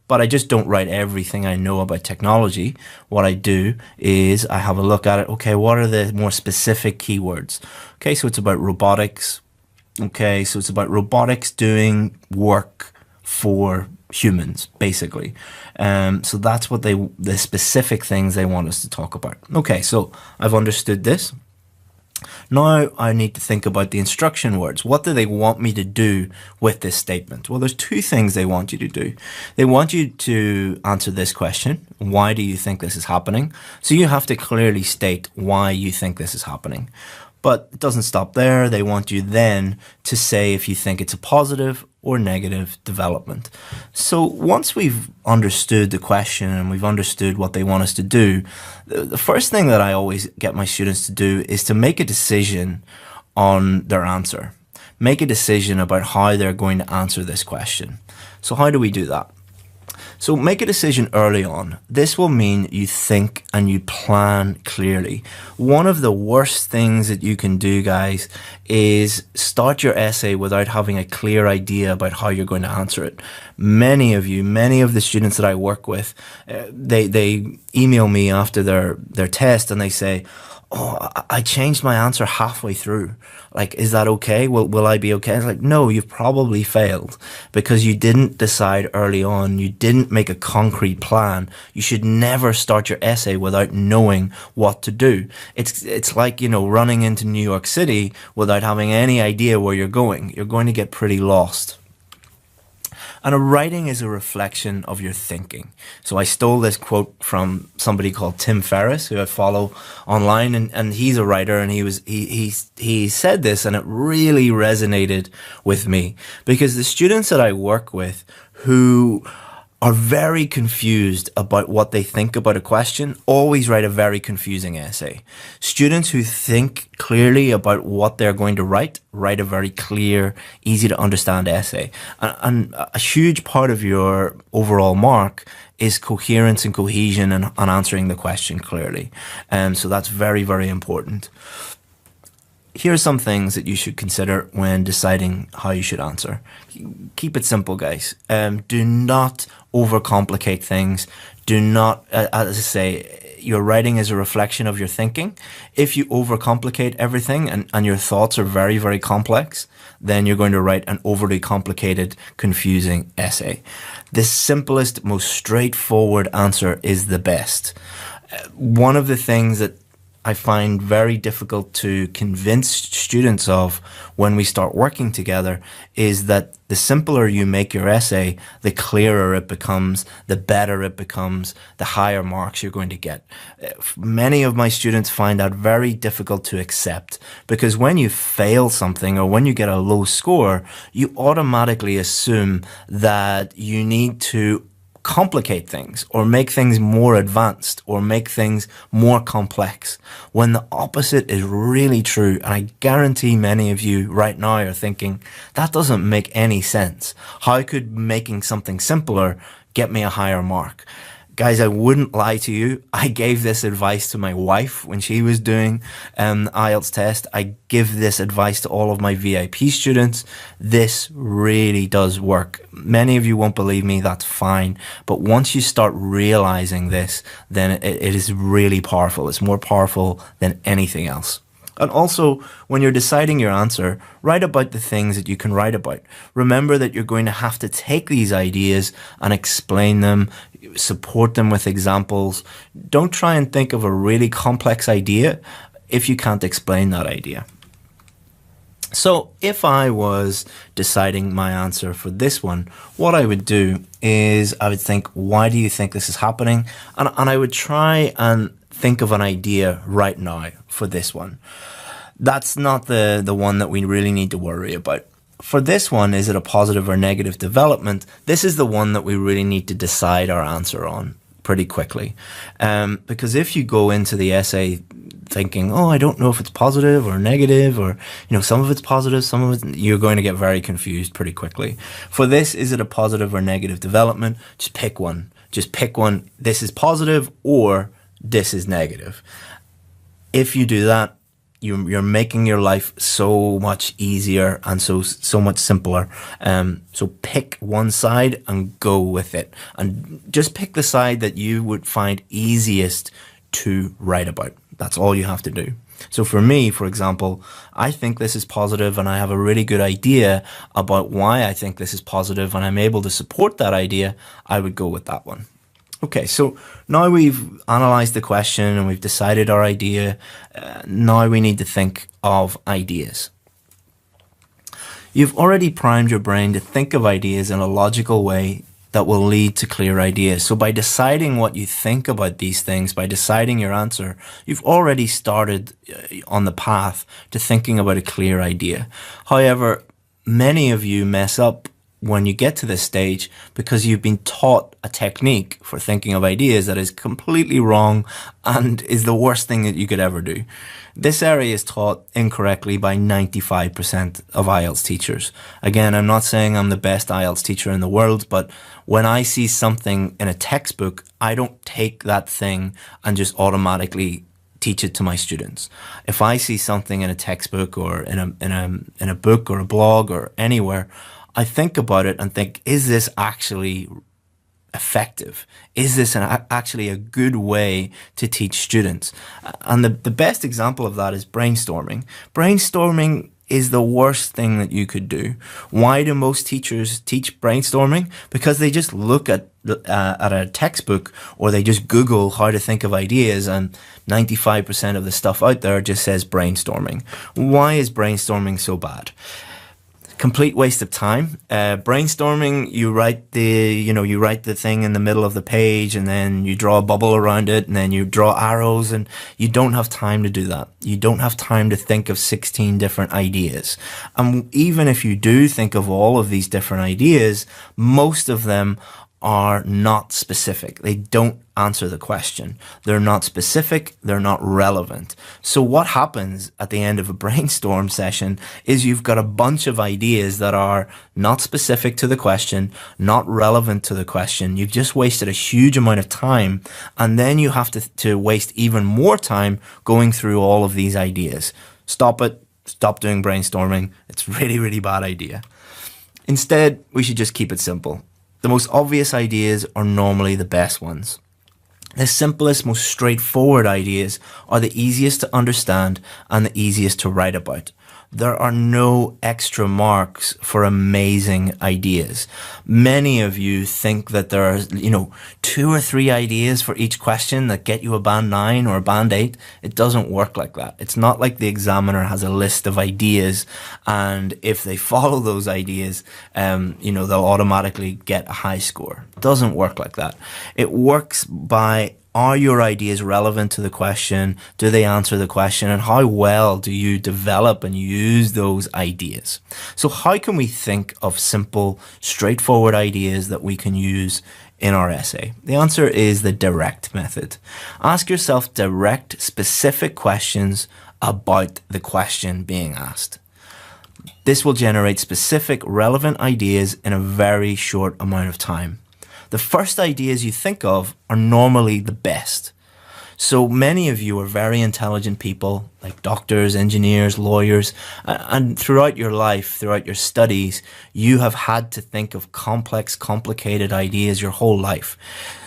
[SPEAKER 1] But I just don't write everything I know about technology. What I do is I have a look at it. Okay, what are the more specific keywords? Okay, so it's about robotics. Okay, so it's about robotics doing work for humans, basically. So that's what the specific things they want us to talk about. Okay, so I've understood this. Now I need to think about the instruction words. What do they want me to do with this statement? Well, there's two things they want you to do. They want you to answer this question. Why do you think this is happening? So you have to clearly state why you think this is happening. But it doesn't stop there. They want you then to say if you think it's a positive or negative development. So once we've understood the question and we've understood what they want us to do, the first thing that I always get my students to do is to make a decision on their answer. Make a decision about how they're going to answer this question. So how do we do that? So make a decision early on. This will mean you think and you plan clearly. One of the worst things that you can do, guys, is start your essay without having a clear idea about how you're going to answer it. Many of the students that I work with, they email me after their test and they say, "Oh, I changed my answer halfway through. Like, is that okay? Will I be okay?" It's like, no, you've probably failed because you didn't decide early on. You didn't make a concrete plan. You should never start your essay without knowing what to do. It's like, running into New York City without having any idea where you're going. You're going to get pretty lost. And a writing is a reflection of your thinking. So I stole this quote from somebody called Tim Ferriss, who I follow online, and he's a writer, and he said this, and it really resonated with me because the students that I work with who are very confused about what they think about a question always write a very confusing essay. Students who think clearly about what they're going to write a very clear, easy to understand essay. And a huge part of your overall mark is coherence and cohesion and answering the question clearly. So that's very, very important. Here are some things that you should consider when deciding how you should answer. Keep it simple, guys. Do not overcomplicate things. Do not, as I say, your writing is a reflection of your thinking. If you overcomplicate everything and your thoughts are very, very complex, then you're going to write an overly complicated, confusing essay. The simplest, most straightforward answer is the best. One of the things that I find very difficult to convince students of when we start working together is that the simpler you make your essay, the clearer it becomes, the better it becomes, the higher marks you're going to get. Many of my students find that very difficult to accept because when you fail something or when you get a low score, you automatically assume that you need to complicate things or make things more advanced or make things more complex when the opposite is really true. And I guarantee many of you right now are thinking, that doesn't make any sense. How could making something simpler get me a higher mark? Guys, I wouldn't lie to you. I gave this advice to my wife when she was doing the IELTS test. I give this advice to all of my VIP students. This really does work. Many of you won't believe me. That's fine. But once you start realizing this, then it is really powerful. It's more powerful than anything else. And also, when you're deciding your answer, write about the things that you can write about. Remember that you're going to have to take these ideas and explain them, support them with examples. Don't try and think of a really complex idea if you can't explain that idea. So if I was deciding my answer for this one, what I would do is I would think, why do you think this is happening? And I would try and think of an idea right now for this one. That's not the one that we really need to worry about. For this one, is it a positive or negative development? This is the one that we really need to decide our answer on pretty quickly. Because if you go into the essay thinking, oh, I don't know if it's positive or negative, or, some of it's positive, some of it, you're going to get very confused pretty quickly. For this, is it a positive or negative development? Just pick one. Just pick one. This is positive or this is negative. If you do that, you're making your life so much easier and so much simpler. So pick one side and go with it. And just pick the side that you would find easiest to write about. That's all you have to do. So for me, for example, I think this is positive and I have a really good idea about why I think this is positive and I'm able to support that idea, I would go with that one. Okay, so now we've analyzed the question and we've decided our idea. Now we need to think of ideas. You've already primed your brain to think of ideas in a logical way that will lead to clear ideas. So by deciding what you think about these things, by deciding your answer, you've already started on the path to thinking about a clear idea. However, many of you mess up when you get to this stage because you've been taught a technique for thinking of ideas that is completely wrong and is the worst thing that you could ever do. This area is taught incorrectly by 95% of IELTS teachers. Again, I'm not saying I'm the best IELTS teacher in the world, but when I see something in a textbook, I don't take that thing and just automatically teach it to my students. If I see something in a textbook or in a book or a blog or anywhere, I think about it and think, is this actually effective? Is this actually a good way to teach students? And the best example of that is brainstorming. Brainstorming is the worst thing that you could do. Why do most teachers teach brainstorming? Because they just look at a textbook or they just Google how to think of ideas, and 95% of the stuff out there just says brainstorming. Why is brainstorming so bad? Complete waste of time. Brainstorming, you write the thing in the middle of the page and then you draw a bubble around it and then you draw arrows, and you don't have time to do that. You don't have time to think of 16 different ideas. And even if you do think of all of these different ideas, most of them are not specific. They don't answer the question. They're not specific. They're not relevant. So what happens at the end of a brainstorm session is you've got a bunch of ideas that are not specific to the question, not relevant to the question. You've just wasted a huge amount of time, and then you have to waste even more time going through all of these ideas. Stop it. Stop doing brainstorming. It's really, really bad idea. Instead, we should just keep it simple. The most obvious ideas are normally the best ones. The simplest, most straightforward ideas are the easiest to understand and the easiest to write about. There are no extra marks for amazing ideas. Many of you think that there are, 2 or 3 ideas for each question that get you a band 9 or a band 8. It doesn't work like that. It's not like the examiner has a list of ideas, and if they follow those ideas, they'll automatically get a high score. It doesn't work like that. It works by, are your ideas relevant to the question? Do they answer the question? And how well do you develop and use those ideas? So how can we think of simple, straightforward ideas that we can use in our essay? The answer is the direct method. Ask yourself direct, specific questions about the question being asked. This will generate specific, relevant ideas in a very short amount of time. The first ideas you think of are normally the best. So many of you are very intelligent people, like doctors, engineers, lawyers, and throughout your life, throughout your studies, you have had to think of complex, complicated ideas your whole life.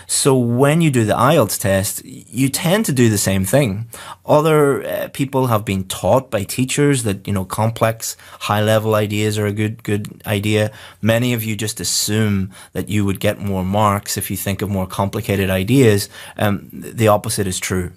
[SPEAKER 1] So when you do the IELTS test, you tend to do the same thing. Other people have been taught by teachers that, complex, high-level ideas are a good idea. Many of you just assume that you would get more marks if you think of more complicated ideas. The opposite is true.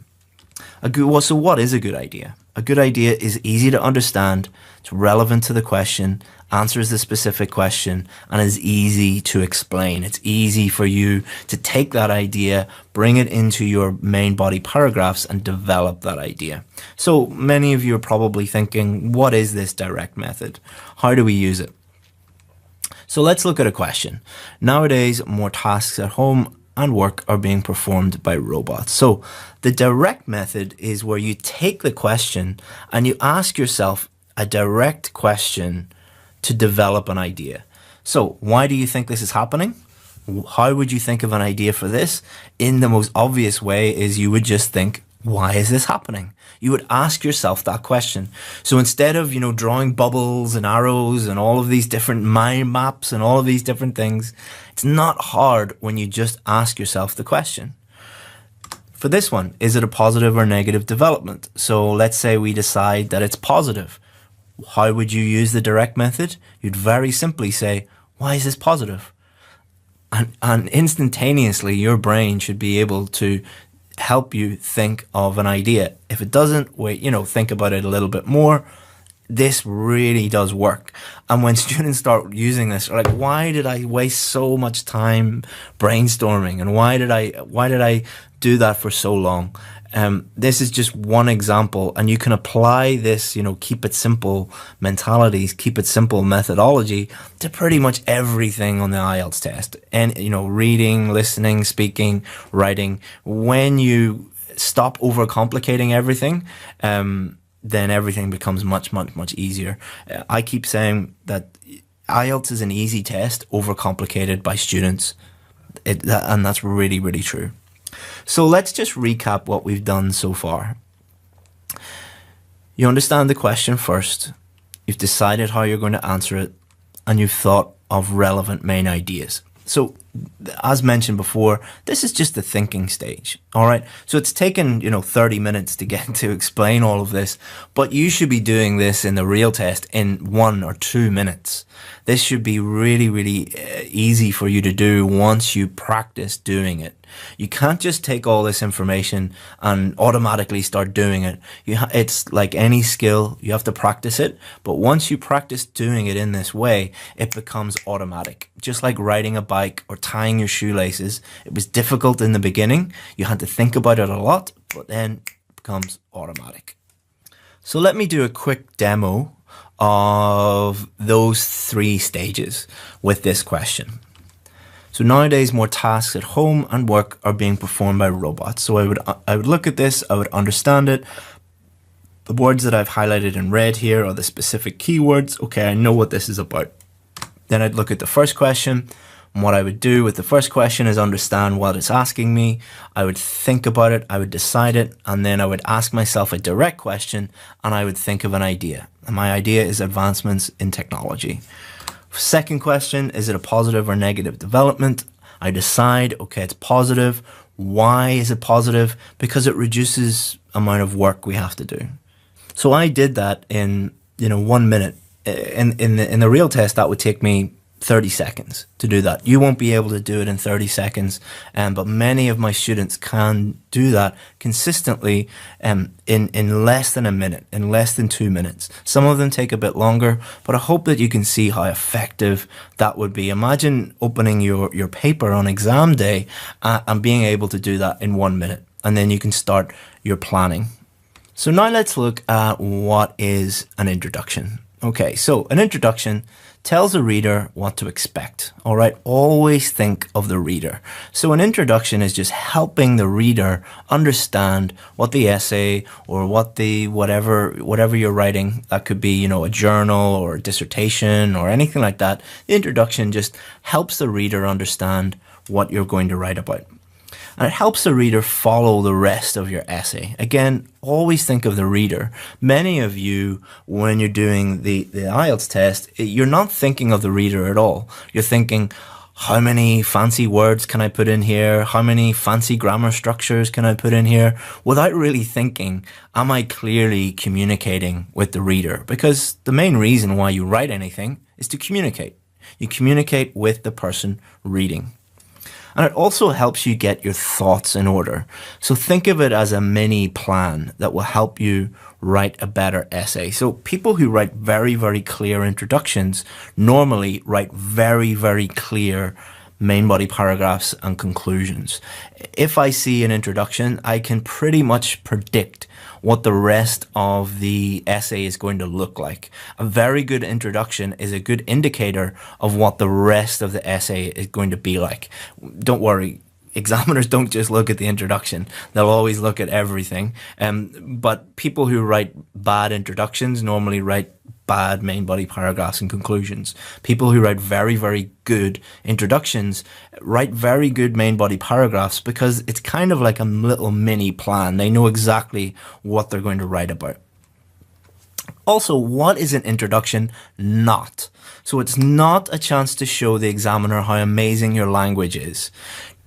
[SPEAKER 1] So what is a good idea? A good idea is easy to understand, it's relevant to the question, answers the specific question, and is easy to explain. It's easy for you to take that idea, bring it into your main body paragraphs, and develop that idea. So many of you are probably thinking, what is this direct method? How do we use it? So let's look at a question. Nowadays, more tasks at home and work are being performed by robots. So the direct method is where you take the question and you ask yourself a direct question to develop an idea. So why do you think this is happening? How would you think of an idea for this? In the most obvious way is you would just think, why is this happening? You would ask yourself that question. So instead of, drawing bubbles and arrows and all of these different mind maps and all of these different things, it's not hard when you just ask yourself the question. For this one, is it a positive or negative development? So let's say we decide that it's positive. How would you use the direct method? You'd very simply say, why is this positive? And instantaneously, your brain should be able to help you think of an idea. If it doesn't, wait, think about it a little bit more. this really does work. And when students start using this, they're like, why did I waste so much time brainstorming? And why did I do that for so long? This is just one example, and you can apply this, keep it simple mentalities, keep it simple methodology to pretty much everything on the IELTS test. And, reading, listening, speaking, writing. When you stop overcomplicating everything, then everything becomes much, much, much easier. I keep saying that IELTS is an easy test, overcomplicated by students. And that's really, really true. So let's just recap what we've done so far. You understand the question first, you've decided how you're going to answer it, and you've thought of relevant main ideas. So as mentioned before, this is just the thinking stage, all right? So it's taken, 30 minutes to get to explain all of this, but you should be doing this in the real test in 1 or 2 minutes. This should be really, really easy for you to do once you practice doing it. You can't just take all this information and automatically start doing it. It's like any skill, you have to practice it. But once you practice doing it in this way, it becomes automatic. Just like riding a bike or tying your shoelaces. It was difficult in the beginning. You had to think about it a lot, but then it becomes automatic. So let me do a quick demo of those 3 stages with this question. So nowadays, more tasks at home and work are being performed by robots. So I would look at this, I would understand it. The words that I've highlighted in red here are the specific keywords. Okay, I know what this is about. Then I'd look at the first question. And what I would do with the first question is understand what it's asking me. I would think about it, I would decide it, and then I would ask myself a direct question, and I would think of an idea. And my idea is advancements in technology. Second question, is it a positive or negative development? I decide, okay, it's positive. Why is it positive? Because it reduces amount of work we have to do. So I did that in 1 minute. In the real test, that would take me 30 seconds to do that. You won't be able to do it in 30 seconds, but many of my students can do that consistently in less than a minute, in less than 2 minutes. Some of them take a bit longer, but I hope that you can see how effective that would be. Imagine opening your paper on exam day and being able to do that in 1 minute, and then you can start your planning. So now let's look at what is an introduction. Okay, so an introduction tells the reader what to expect. All right, always think of the reader. So an introduction is just helping the reader understand what the essay or whatever you're writing, that could be, a journal or a dissertation or anything like that. The introduction just helps the reader understand what you're going to write about. And it helps the reader follow the rest of your essay. Again, always think of the reader. Many of you, when you're doing the IELTS test, you're not thinking of the reader at all. You're thinking, how many fancy words can I put in here? How many fancy grammar structures can I put in here? Without really thinking, am I clearly communicating with the reader? Because the main reason why you write anything is to communicate. You communicate with the person reading. And it also helps you get your thoughts in order. So think of it as a mini plan that will help you write a better essay. So people who write very, very clear introductions normally write very, very clear main body paragraphs and conclusions. If I see an introduction, I can pretty much predict what the rest of the essay is going to look like. A very good introduction is a good indicator of what the rest of the essay is going to be like. Don't worry, examiners don't just look at the introduction. They'll always look at everything. But people who write bad introductions normally write bad main body paragraphs and conclusions. People who write very, very good introductions write very good main body paragraphs because it's kind of like a little mini plan. They know exactly what they're going to write about. Also, what is an introduction not? So it's not a chance to show the examiner how amazing your language is.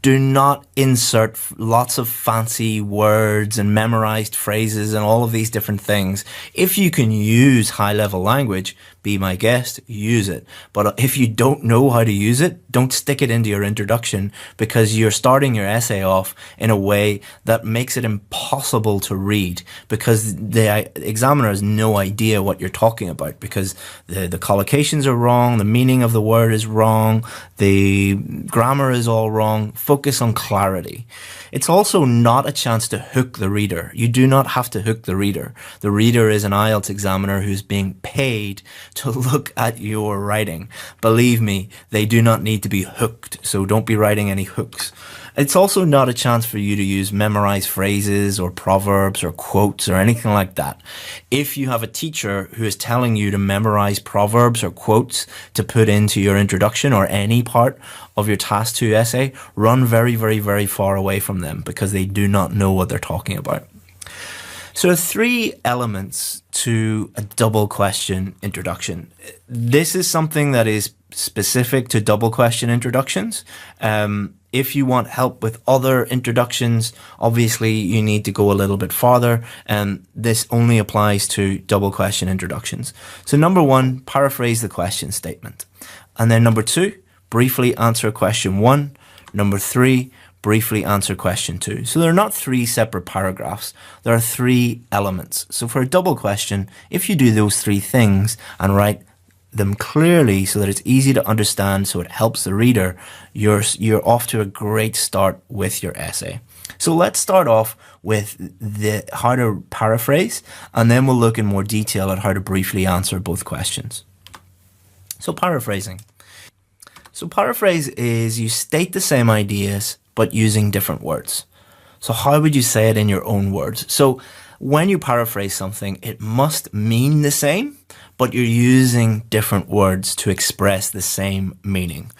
[SPEAKER 1] Do not insert lots of fancy words and memorized phrases and all of these different things. If you can use high-level language, be my guest, use it. But if you don't know how to use it, don't stick it into your introduction, because you're starting your essay off in a way that makes it impossible to read, because the examiner has no idea what you're talking about, because the collocations are wrong, the meaning of the word is wrong, the grammar is all wrong. Focus on clarity. It's also not a chance to hook the reader. You do not have to hook the reader. The reader is an IELTS examiner who's being paid to look at your writing. Believe me, they do not need to be hooked, so don't be writing any hooks. It's also not a chance for you to use memorized phrases or proverbs or quotes or anything like that. If you have a teacher who is telling you to memorize proverbs or quotes to put into your introduction or any part of your Task 2 essay, run very, very, very far away from them, because they do not know what they're talking about. So there are 3 elements to a double question introduction. This is something that is specific to double question introductions. If you want help with other introductions, obviously you need to go a little bit farther, and this only applies to double question introductions. So number 1, paraphrase the question statement. And then number 2, briefly answer question 1. Number 3, briefly answer question 2. So they're not 3 separate paragraphs. There are 3 elements. So for a double question, if you do those 3 things and write them clearly so that it's easy to understand, so it helps the reader, you're off to a great start with your essay. So let's start off with how to paraphrase, and then we'll look in more detail at how to briefly answer both questions. So paraphrasing. So paraphrase is you state the same ideas but using different words. So how would you say it in your own words? So when you paraphrase something, it must mean the same, but you're using different words to express the same meaning.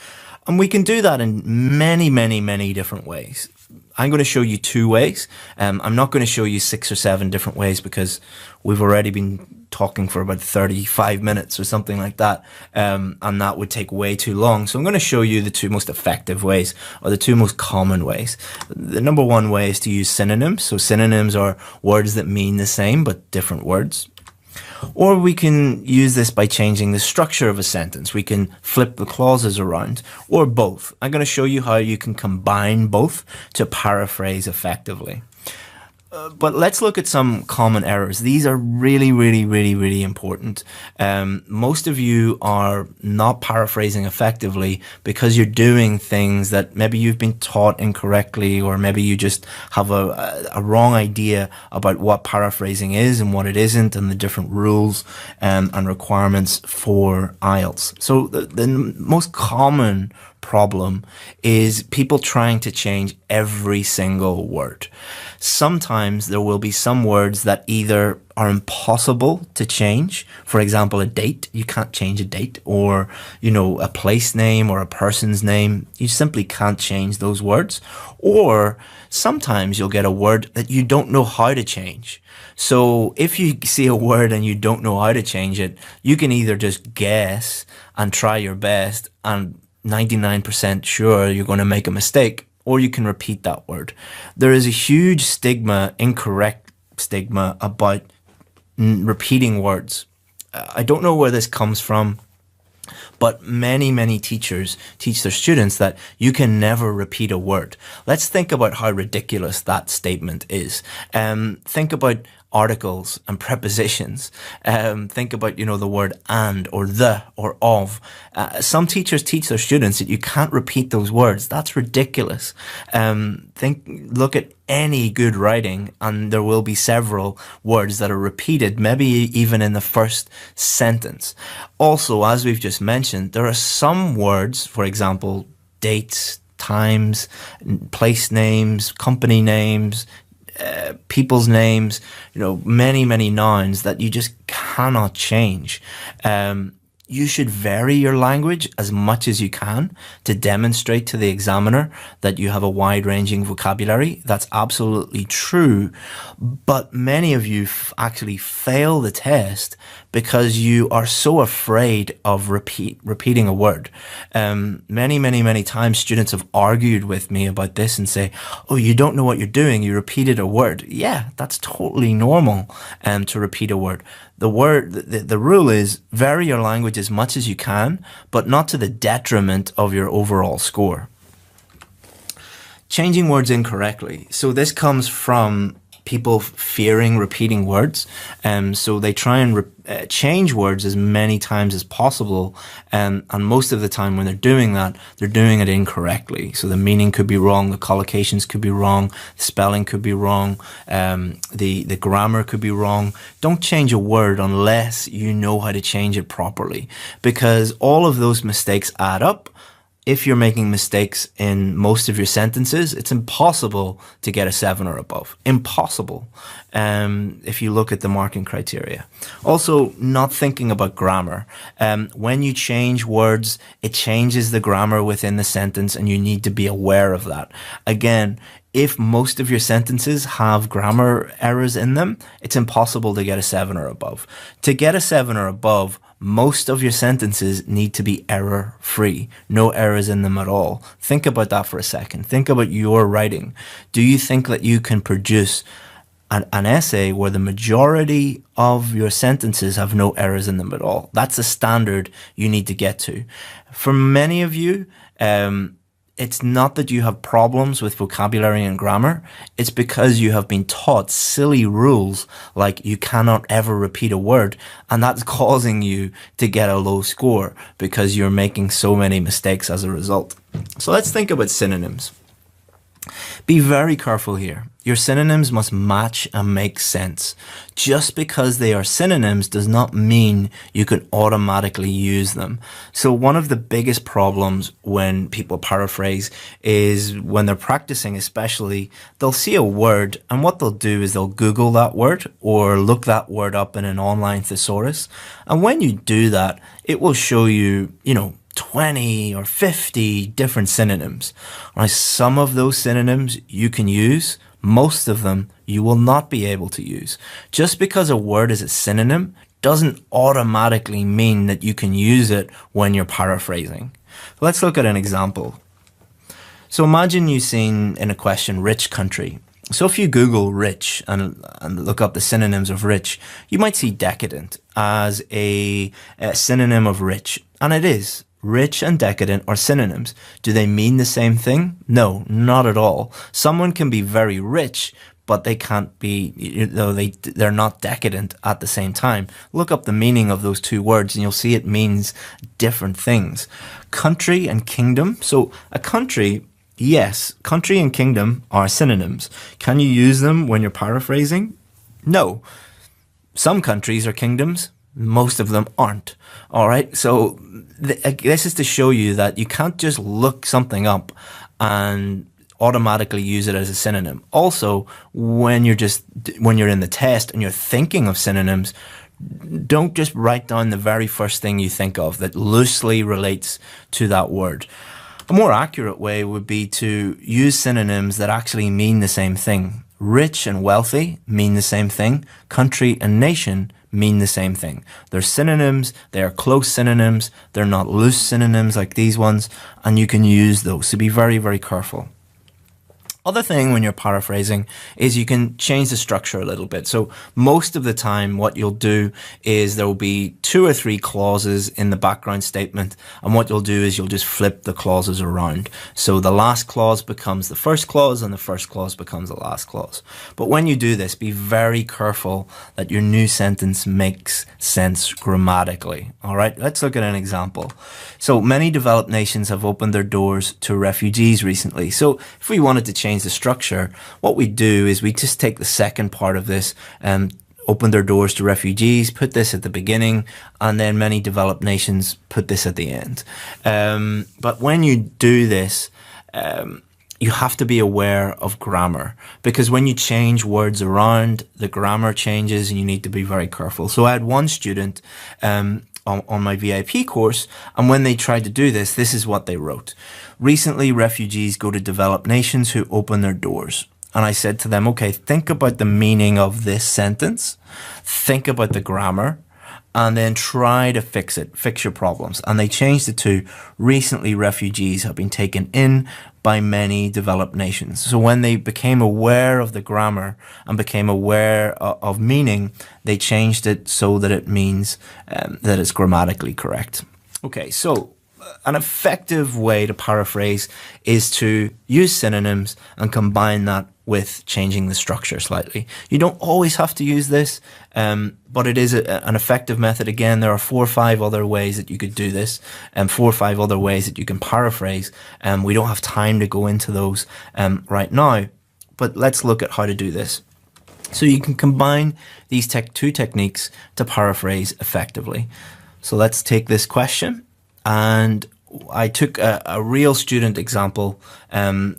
[SPEAKER 1] And we can do that in many, many, many different ways. I'm going to show you 2 ways. I'm not going to show you 6 or 7 different ways, because we've already been talking for about 35 minutes or something like that, and that would take way too long. So I'm going to show you the 2 most effective ways, or the 2 most common ways. The number 1 way is to use synonyms. So synonyms are words that mean the same but different words. Or we can use this by changing the structure of a sentence. We can flip the clauses around, or both. I'm going to show you how you can combine both to paraphrase effectively. But let's look at some common errors. These are really, really, really, really important. Most of you are not paraphrasing effectively because you're doing things that maybe you've been taught incorrectly, or maybe you just have a wrong idea about what paraphrasing is and what it isn't, and the different rules and requirements for IELTS. So the most common problem is people trying to change every single word. Sometimes there will be some words that either are impossible to change. For example, a date, you can't change a date, or, a place name or a person's name. You simply can't change those words. Or sometimes you'll get a word that you don't know how to change. So if you see a word and you don't know how to change it, you can either just guess and try your best and 99% sure you're going to make a mistake, or you can repeat that word. There is a huge stigma, incorrect stigma, about repeating words. I don't know where this comes from, but many, many teachers teach their students that you can never repeat a word. Let's think about how ridiculous that statement is. Think about articles and prepositions. Think about, the word and, or the, or of. Some teachers teach their students that you can't repeat those words. That's ridiculous. Look at any good writing, and there will be several words that are repeated, maybe even in the first sentence. Also, as we've just mentioned, there are some words, for example, dates, times, place names, company names, people's names, many, many nouns that you just cannot change. You should vary your language as much as you can to demonstrate to the examiner that you have a wide-ranging vocabulary. That's absolutely true. But many of you actually fail the test because you are so afraid of repeating a word. Many, many, many times students have argued with me about this and say, oh, you don't know what you're doing. You repeated a word. Yeah, that's totally normal to repeat a word. The rule is vary your language as much as you can, but not to the detriment of your overall score. Changing words incorrectly. So this comes from people fearing repeating words. So they try and change words as many times as possible. And most of the time when they're doing that, they're doing it incorrectly. So the meaning could be wrong, the collocations could be wrong, the spelling could be wrong, the grammar could be wrong. Don't change a word unless you know how to change it properly, because all of those mistakes add up. If you're making mistakes in most of your sentences, it's impossible to get a 7 or above. Impossible, if you look at the marking criteria. Also, not thinking about grammar. When you change words, it changes the grammar within the sentence, and you need to be aware of that. Again, if most of your sentences have grammar errors in them, it's impossible to get a 7 or above. To get a 7 or above, most of your sentences need to be error-free. No errors in them at all. Think about that for a second. Think about your writing. Do you think that you can produce an essay where the majority of your sentences have no errors in them at all? That's a standard you need to get to. For many of you, it's not that you have problems with vocabulary and grammar. It's because you have been taught silly rules like you cannot ever repeat a word, and that's causing you to get a low score because you're making so many mistakes as a result. So let's think about synonyms. Be very careful here. Your synonyms must match and make sense. Just because they are synonyms does not mean you can automatically use them. So one of the biggest problems when people paraphrase is when they're practicing, especially, they'll see a word, and what they'll do is they'll Google that word or look that word up in an online thesaurus. And when you do that, it will show you, 20 or 50 different synonyms. Now, some of those synonyms you can use, most of them you will not be able to use. Just because a word is a synonym doesn't automatically mean that you can use it when you're paraphrasing. Let's look at an example. So imagine you've seen in a question, rich country. So if you Google rich and look up the synonyms of rich, you might see decadent as a synonym of rich, and it is. Rich and decadent are synonyms. Do they mean the same thing? No, not at all. Someone can be very rich, but they can't be, they're not decadent at the same time. Look up the meaning of those two words and you'll see it means different things. Country and kingdom. So a country, yes, country and kingdom are synonyms. Can you use them when you're paraphrasing? No. Some countries are kingdoms. Most of them aren't. All right. So this is to show you that you can't just look something up and automatically use it as a synonym. Also, when you're in the test and you're thinking of synonyms, don't just write down the very first thing you think of that loosely relates to that word. A more accurate way would be to use synonyms that actually mean the same thing. Rich and wealthy mean the same thing. Country and nation mean the same thing. They're synonyms, they are close synonyms, they're not loose synonyms like these ones, and you can use those. So be very, very careful. Other thing when you're paraphrasing is you can change the structure a little bit. So most of the time what you'll do is there will be 2 or 3 clauses in the background statement, and what you'll do is you'll just flip the clauses around. So the last clause becomes the first clause and the first clause becomes the last clause. But when you do this, be very careful that your new sentence makes sense grammatically. All right, let's look at an example. So many developed nations have opened their doors to refugees recently. So if we wanted to change the structure, what we do is we just take the second part of this and open their doors to refugees, put this at the beginning, and then many developed nations put this at the end. But when you do this, you have to be aware of grammar, because when you change words around, the grammar changes and you need to be very careful. So I had one student on my VIP course, and when they tried to do this, this is what they wrote. Recently, refugees go to developed nations who open their doors. And I said to them, okay, think about the meaning of this sentence, think about the grammar, and then try to fix it, fix your problems. And they changed it to, recently refugees have been taken in by many developed nations. So when they became aware of the grammar and became aware of meaning, they changed it so that it means that it's grammatically correct. Okay, so an effective way to paraphrase is to use synonyms and combine that with changing the structure slightly. You don't always have to use this, but it is an effective method. Again, there are 4 or 5 other ways that you could do this, and 4 or 5 other ways that you can paraphrase. We don't have time to go into those right now, but let's look at how to do this. So you can combine these two techniques to paraphrase effectively. So let's take this question, and I took a real student example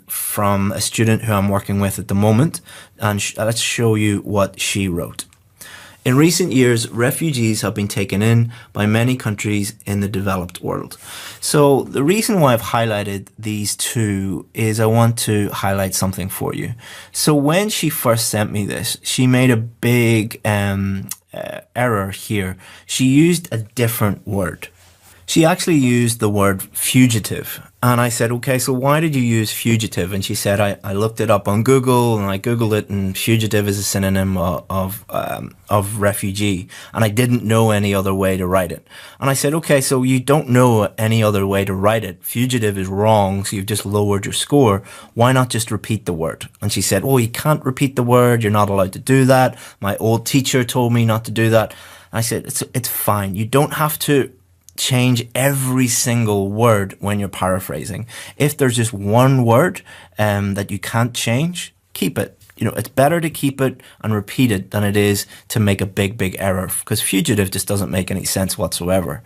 [SPEAKER 1] from a student who I'm working with at the moment, and let's show you what she wrote. In recent years, refugees have been taken in by many countries in the developed world. So the reason why I've highlighted these two is I want to highlight something for you. So when she first sent me this, she made a big error here. She used a different word. She actually used the word fugitive. And I said, okay, so why did you use fugitive? And she said, I looked it up on Google, and I Googled it, and fugitive is a synonym of refugee. And I didn't know any other way to write it. And I said, okay, so you don't know any other way to write it. Fugitive is wrong, so you've just lowered your score. Why not just repeat the word? And she said, oh, you can't repeat the word. You're not allowed to do that. My old teacher told me not to do that. And I said, it's fine. You don't have to change every single word when you're paraphrasing. If there's just one word that you can't change, keep it. You know, it's better to keep it and repeat it than it is to make a big error, because fugitive just doesn't make any sense whatsoever.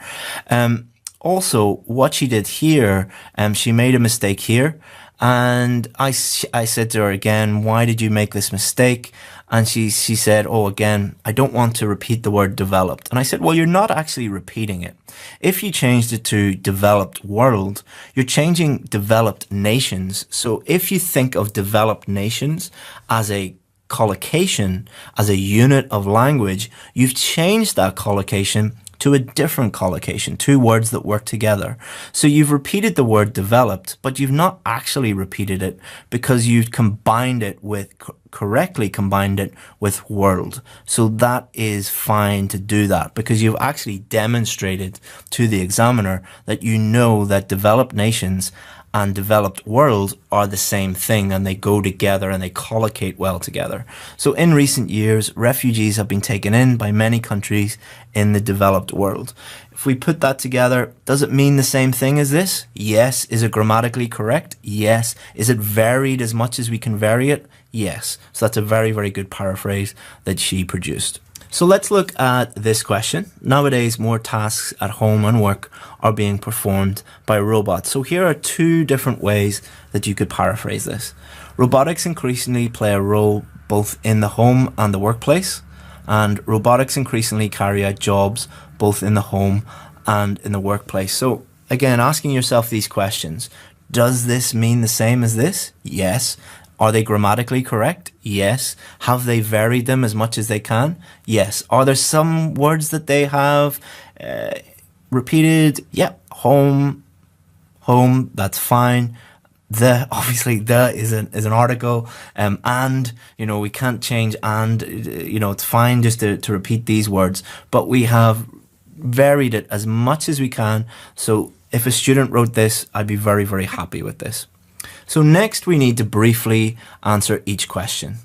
[SPEAKER 1] Also, what she did here, she made a mistake here. And I said to her again, why did you make this mistake? And she said, oh, again, I don't want to repeat the word developed. And I said, well, you're not actually repeating it. If you changed it to developed world, you're changing developed nations. So if you think of developed nations as a collocation, as a unit of language, you've changed that collocation to a different collocation, 2 words that work together. So you've repeated the word developed, but you've not actually repeated it because you've combined it with, correctly combined it with world. So that is fine to do that because you've actually demonstrated to the examiner that you know that developed nations and developed world are the same thing, and they go together and they collocate well together. So in recent years, refugees have been taken in by many countries in the developed world. If we put that together, does it mean the same thing as this? Yes. Is it grammatically correct? Yes. Is it varied as much as we can vary it? Yes. So that's a very good paraphrase that she produced. So let's look at this question. Nowadays, more tasks at home and work are being performed by robots. So here are 2 different ways that you could paraphrase this. Robotics increasingly play a role both in the home and the workplace, and robotics increasingly carry out jobs both in the home and in the workplace. So again, asking yourself these questions. Does this mean the same as this? Yes. Are they grammatically correct? Yes. Have they varied them as much as they can? Yes. Are there some words that they have repeated? Yeah. Home, that's fine. Obviously the is an article. And, you know, we can't change and, you know, it's fine just to repeat these words, but we have varied it as much as we can. So if a student wrote this, I'd be very happy with this. So next we need to briefly answer each question.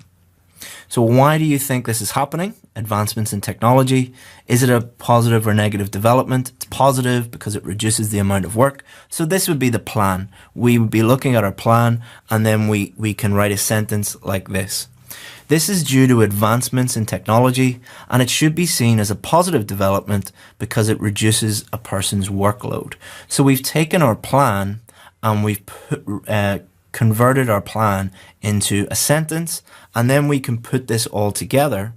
[SPEAKER 1] So why do you think this is happening? Advancements in technology. Is it a positive or negative development? It's positive because it reduces the amount of work. So this would be the plan. We would be looking at our plan, and then we can write a sentence like this. This is due to advancements in technology, and it should be seen as a positive development because it reduces a person's workload. So we've taken our plan and we've converted our plan into a sentence, and then we can put this all together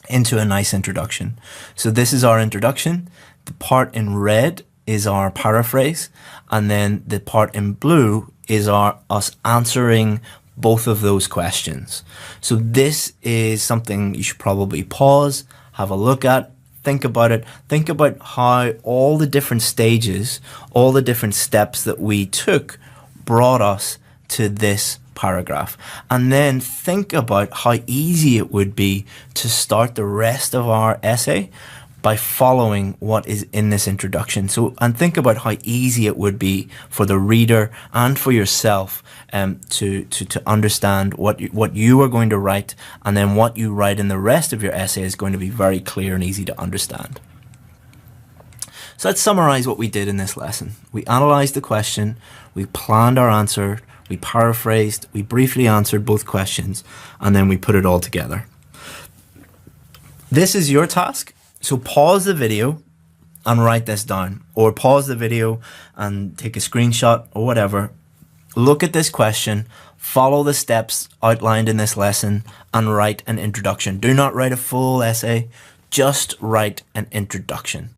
[SPEAKER 1] into a nice introduction. So this is our introduction. The part in red is our paraphrase, and then the part in blue is us answering both of those questions. So this is something you should probably pause, have a look at, think about it. Think about how all the different stages, all the different steps that we took brought us to this paragraph. And then think about how easy it would be to start the rest of our essay by following what is in this introduction. And think about how easy it would be for the reader and for yourself to understand what you are going to write, and then what you write in the rest of your essay is going to be very clear and easy to understand. So let's summarize what we did in this lesson. We analyzed the question, we planned our answer, we paraphrased, we briefly answered both questions, and then we put it all together. This is your task. So pause the video and write this down, or pause the video and take a screenshot or whatever. Look at this question, follow the steps outlined in this lesson, and write an introduction. Do not write a full essay, just write an introduction.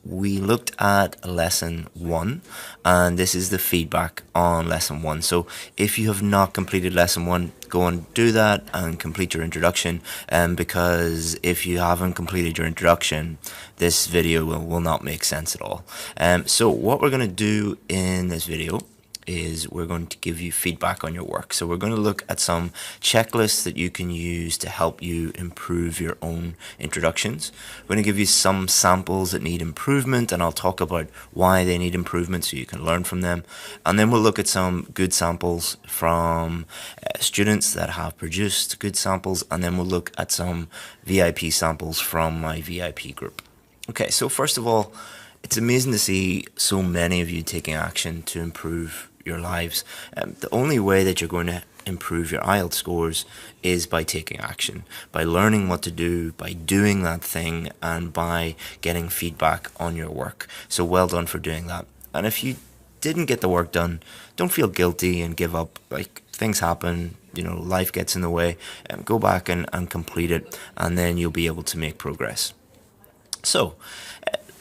[SPEAKER 1] We looked at lesson 1, and this is the feedback on lesson 1. So if you have not completed lesson 1, go and do that and complete your introduction, because if you haven't completed your introduction, this video will not make sense at all. So what we're going to do in this video is we're going to give you feedback on your work. So we're going to look at some checklists that you can use to help you improve your own introductions. We're going to give you some samples that need improvement, and I'll talk about why they need improvement so you can learn from them. And then we'll look at some good samples from students that have produced good samples, and then we'll look at some VIP samples from my VIP group. Okay, so first of all, it's amazing to see so many of you taking action to improve your lives. The only way that you're going to improve your IELTS scores is by taking action, by learning what to do, by doing that thing, and by getting feedback on your work. So well done for doing that. And if you didn't get the work done, don't feel guilty and give up. Like, things happen, you know, life gets in the way. Go back and complete it, and then you'll be able to make progress. So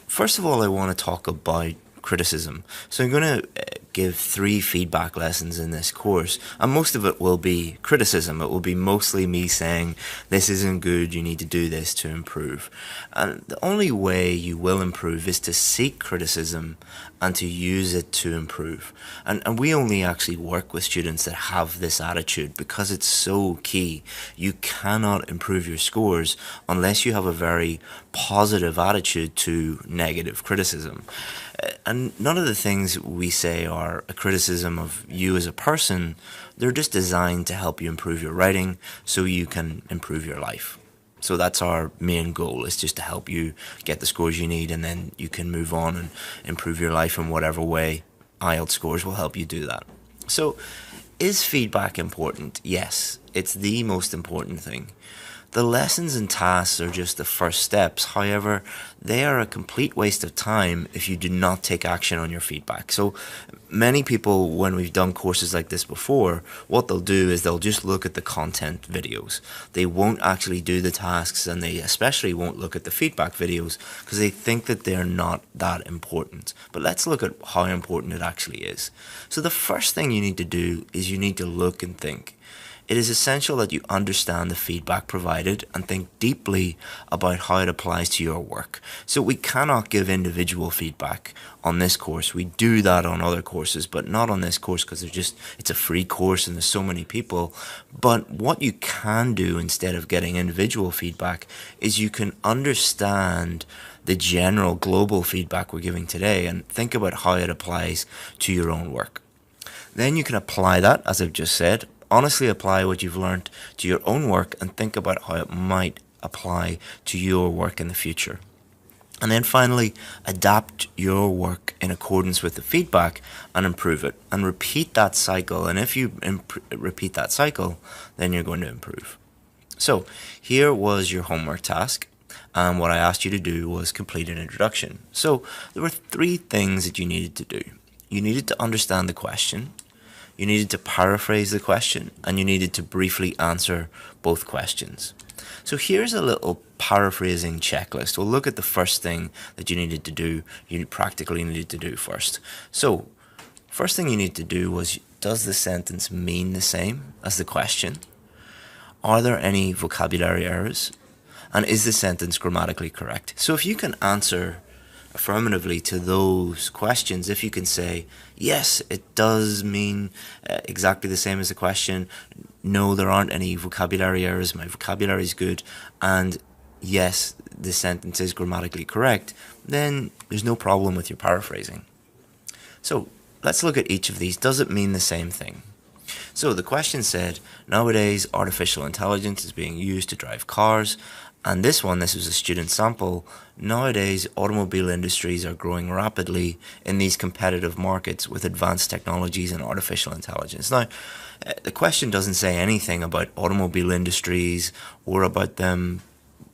[SPEAKER 1] first of all, I want to talk about criticism. So I'm going to give 3 feedback lessons in this course, and most of it will be criticism. It will be mostly me saying, this isn't good, you need to do this to improve. And the only way you will improve is to seek criticism and to use it to improve. And we only actually work with students that have this attitude, because it's so key. You cannot improve your scores unless you have a very positive attitude to negative criticism. And none of the things we say are a criticism of you as a person. They're just designed to help you improve your writing so you can improve your life. So that's our main goal, is just to help you get the scores you need, and then you can move on and improve your life in whatever way. IELTS scores will help you do that. So is feedback important? Yes, it's the most important thing. The lessons and tasks are just the first steps. However, they are a complete waste of time if you do not take action on your feedback. So many people, when we've done courses like this before, what they'll do is they'll just look at the content videos. They won't actually do the tasks, and they especially won't look at the feedback videos because they think that they're not that important. But let's look at how important it actually is. So the first thing you need to do is you need to look and think. It is essential that you understand the feedback provided and think deeply about how it applies to your work. So we cannot give individual feedback on this course. We do that on other courses, but not on this course, because it's a free course and there's so many people. But what you can do instead of getting individual feedback is you can understand the general global feedback we're giving today and think about how it applies to your own work. Then you can apply that, as I've just said. Honestly apply what you've learned to your own work and think about how it might apply to your work in the future. And then finally, adapt your work in accordance with the feedback and improve it. And repeat that cycle. And if you repeat that cycle, then you're going to improve. So here was your homework task. And what I asked you to do was complete an introduction. So there were 3 things that you needed to do. You needed to understand the question. You needed to paraphrase the question, and you needed to briefly answer both questions. So here's a little paraphrasing checklist. We'll look at the first thing that you needed to do, you practically needed to do first. So first thing you need to do was, does the sentence mean the same as the question? Are there any vocabulary errors? And is the sentence grammatically correct? So if you can answer
[SPEAKER 2] affirmatively to those questions, if you can say, yes, it does mean exactly the same as the question, no, there aren't any vocabulary errors, my vocabulary is good, and yes, the sentence is grammatically correct, then there's no problem with your paraphrasing. So let's look at each of these. Does it mean the same thing? So the question said, nowadays artificial intelligence is being used to drive cars. And this was a student sample. Nowadays, automobile industries are growing rapidly in these competitive markets with advanced technologies and artificial intelligence. Now, the question doesn't say anything about automobile industries or about them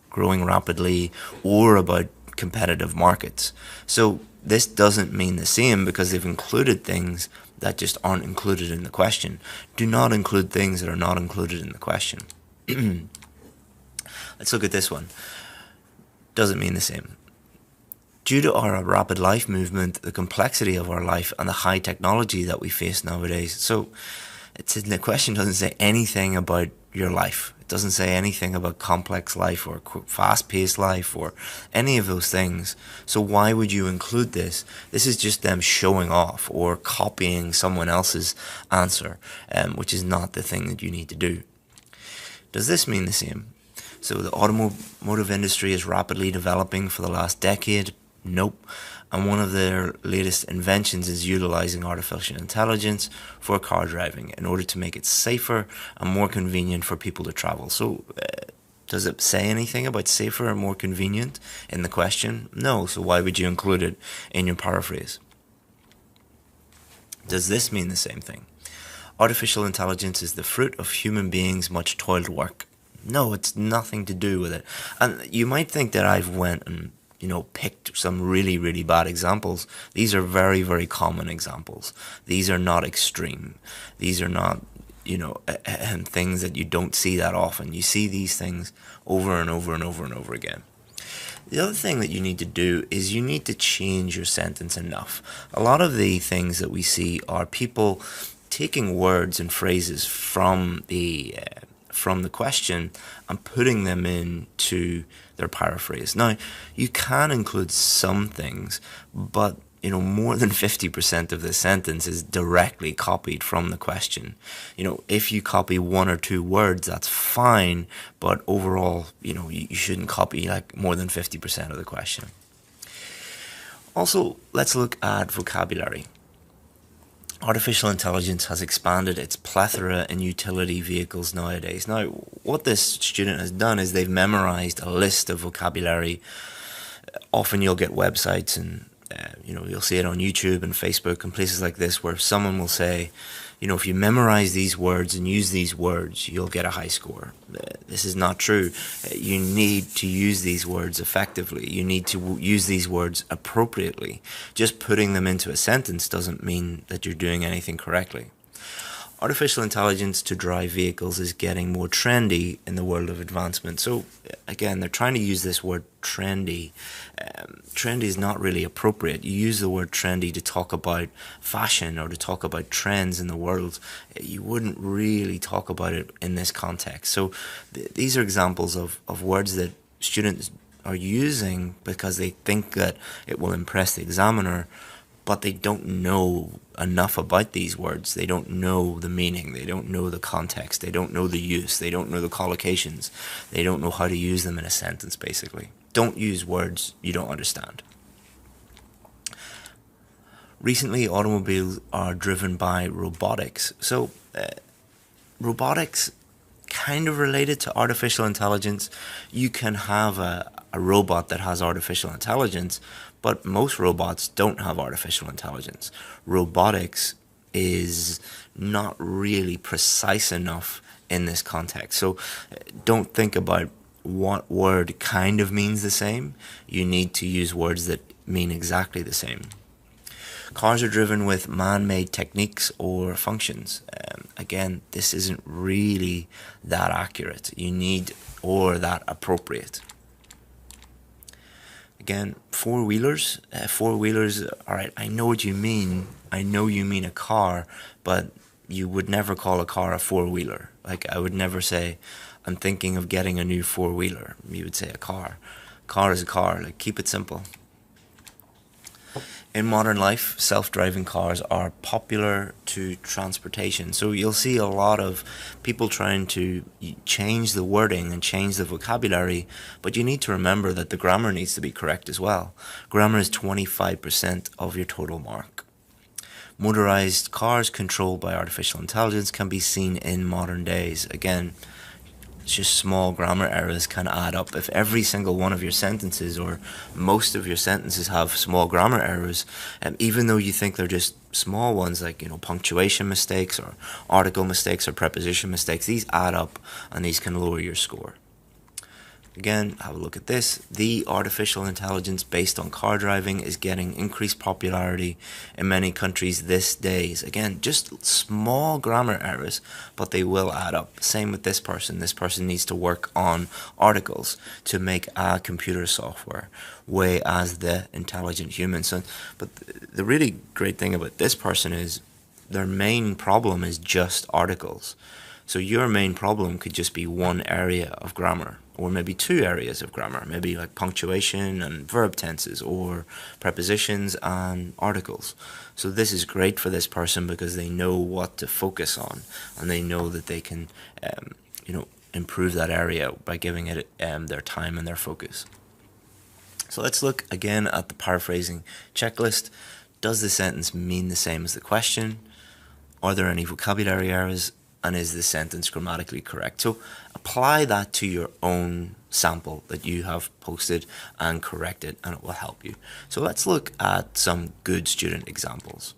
[SPEAKER 2] growing rapidly or about competitive markets. So this doesn't mean the same because they've included things that just aren't included in the question. Do not include things that are not included in the question. Let's look at this one. Doesn't mean the same. Due to our rapid life movement, the complexity of our life, and the high technology that we face nowadays. So the question doesn't say anything about your life. It doesn't say anything about complex life or fast-paced life or any of those things. So why would you include this? This is just them showing off or copying someone else's answer, which is not the thing that you need to do. Does this mean the same? So the automotive industry is rapidly developing for the last decade. Nope. And one of their latest inventions is utilizing artificial intelligence for car driving in order to make it safer and more convenient for people to travel. So does it say anything about safer and more convenient in the question? No. So why would you include it in your paraphrase? Does this mean the same thing? Artificial intelligence is the fruit of human beings' much toiled work. No, it's nothing to do with it. And you might think that I've went and picked some really, really bad examples. These are very, very common examples. These are not extreme. These are not, things that you don't see that often. You see these things over and over and over and over again. The other thing that you need to do is you need to change your sentence enough. A lot of the things that we see are people taking words and phrases from the question and putting them into their paraphrase. Now, you can include some things, but more than 50% of the sentence is directly copied from the question. If you copy one or two words, that's fine, but overall, you shouldn't copy like more than 50% of the question. Also, let's look at vocabulary. Artificial intelligence has expanded its plethora in utility vehicles nowadays. Now, what this student has done is they've memorized a list of vocabulary. Often you'll get websites and you'll see it on YouTube and Facebook and places like this where someone will say, if you memorize these words and use these words, you'll get a high score. This is not true. You need to use these words effectively. You need to use these words appropriately. Just putting them into a sentence doesn't mean that you're doing anything correctly. Artificial intelligence to drive vehicles is getting more trendy in the world of advancement. So again, they're trying to use this word trendy. Trendy is not really appropriate. You use the word trendy to talk about fashion or to talk about trends in the world. You wouldn't really talk about it in this context. So these are examples of words that students are using because they think that it will impress the examiner, but they don't know enough about these words. They don't know the meaning. They don't know the context. They don't know the use. They don't know the collocations. They don't know how to use them in a sentence, basically. Don't use words you don't understand. Recently, automobiles are driven by robotics. So, robotics kind of related to artificial intelligence. You can have a robot that has artificial intelligence, but most robots don't have artificial intelligence. Robotics is not really precise enough in this context. So don't think about what word kind of means the same. You need to use words that mean exactly the same. Cars are driven with man-made techniques or functions. Again, this isn't really that accurate. You need or that appropriate. Again, four-wheelers. Four-wheelers, all right, I know what you mean. I know you mean a car, but you would never call a car a four-wheeler. Like, I would never say, I'm thinking of getting a new four-wheeler. You would say a car. Car is a car. Like, keep it simple. In modern life, self-driving cars are popular to transportation. So you'll see a lot of people trying to change the wording and change the vocabulary, but you need to remember that the grammar needs to be correct as well. Grammar is 25% of your total mark. Motorized cars controlled by artificial intelligence can be seen in modern days. Again, it's just small grammar errors can add up. If every single one of your sentences or most of your sentences have small grammar errors, even though you think they're just small ones like, punctuation mistakes or article mistakes or preposition mistakes, these add up and these can lower your score. Again, have a look at this. The artificial intelligence based on car driving is getting increased popularity in many countries these days. Again, just small grammar errors, but they will add up. Same with this person. This person needs to work on articles to make a computer software, whereas the intelligent human. But the really great thing about this person is their main problem is just articles. So your main problem could just be one area of grammar, or maybe two areas of grammar, maybe like punctuation and verb tenses, or prepositions and articles. So this is great for this person because they know what to focus on, and they know that they can, improve that area by giving it their time and their focus. So let's look again at the paraphrasing checklist. Does the sentence mean the same as the question? Are there any vocabulary errors? And is the sentence grammatically correct? So apply that to your own sample that you have posted and correct it, and it will help you. So let's look at some good student examples.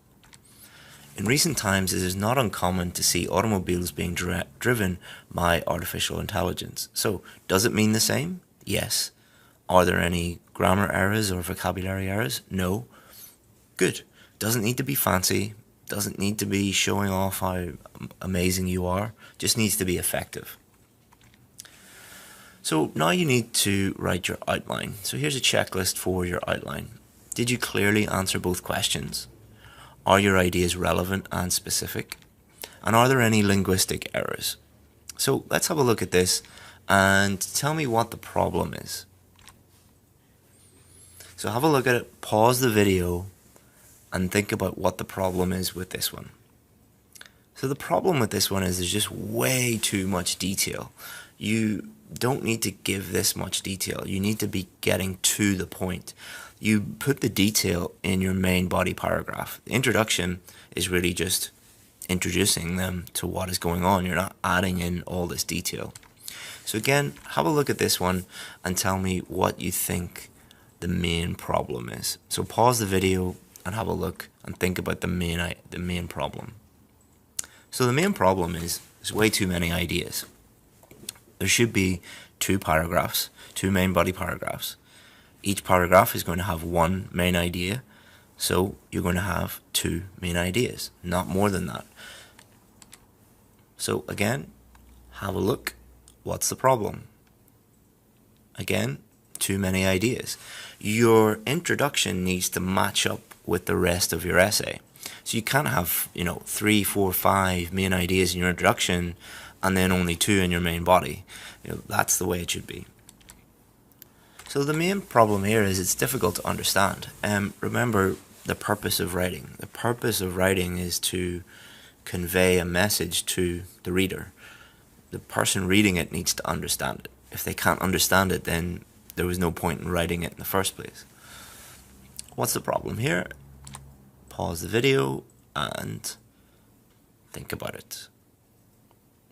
[SPEAKER 2] In recent times, it is not uncommon to see automobiles being driven by artificial intelligence. So does it mean the same? Yes. Are there any grammar errors or vocabulary errors? No. Good. Doesn't need to be fancy. Doesn't need to be showing off how amazing you are, just needs to be effective. So now you need to write your outline. So here's a checklist for your outline. Did you clearly answer both questions? Are your ideas relevant and specific? And are there any linguistic errors? So let's have a look at this and tell me what the problem is. So have a look at it, pause the video, and think about what the problem is with this one. So the problem with this one is there's just way too much detail. You don't need to give this much detail. You need to be getting to the point. You put the detail in your main body paragraph. The introduction is really just introducing them to what is going on. You're not adding in all this detail. So again, have a look at this one and tell me what you think the main problem is. So pause the video and have a look and think about the main problem. So the main problem is there's way too many ideas. There should be two paragraphs, two main body paragraphs. Each paragraph is going to have one main idea, so you're going to have two main ideas, not more than that. So again, have a look. What's the problem? Again, too many ideas. Your introduction needs to match up with the rest of your essay. So you can't have, 3, 4, 5 main ideas in your introduction and then only 2 in your main body. That's the way it should be. So the main problem here is it's difficult to understand. Remember the purpose of writing. The purpose of writing is to convey a message to the reader. The person reading it needs to understand it. If they can't understand it, then there was no point in writing it in the first place. What's the problem here? Pause the video and think about it.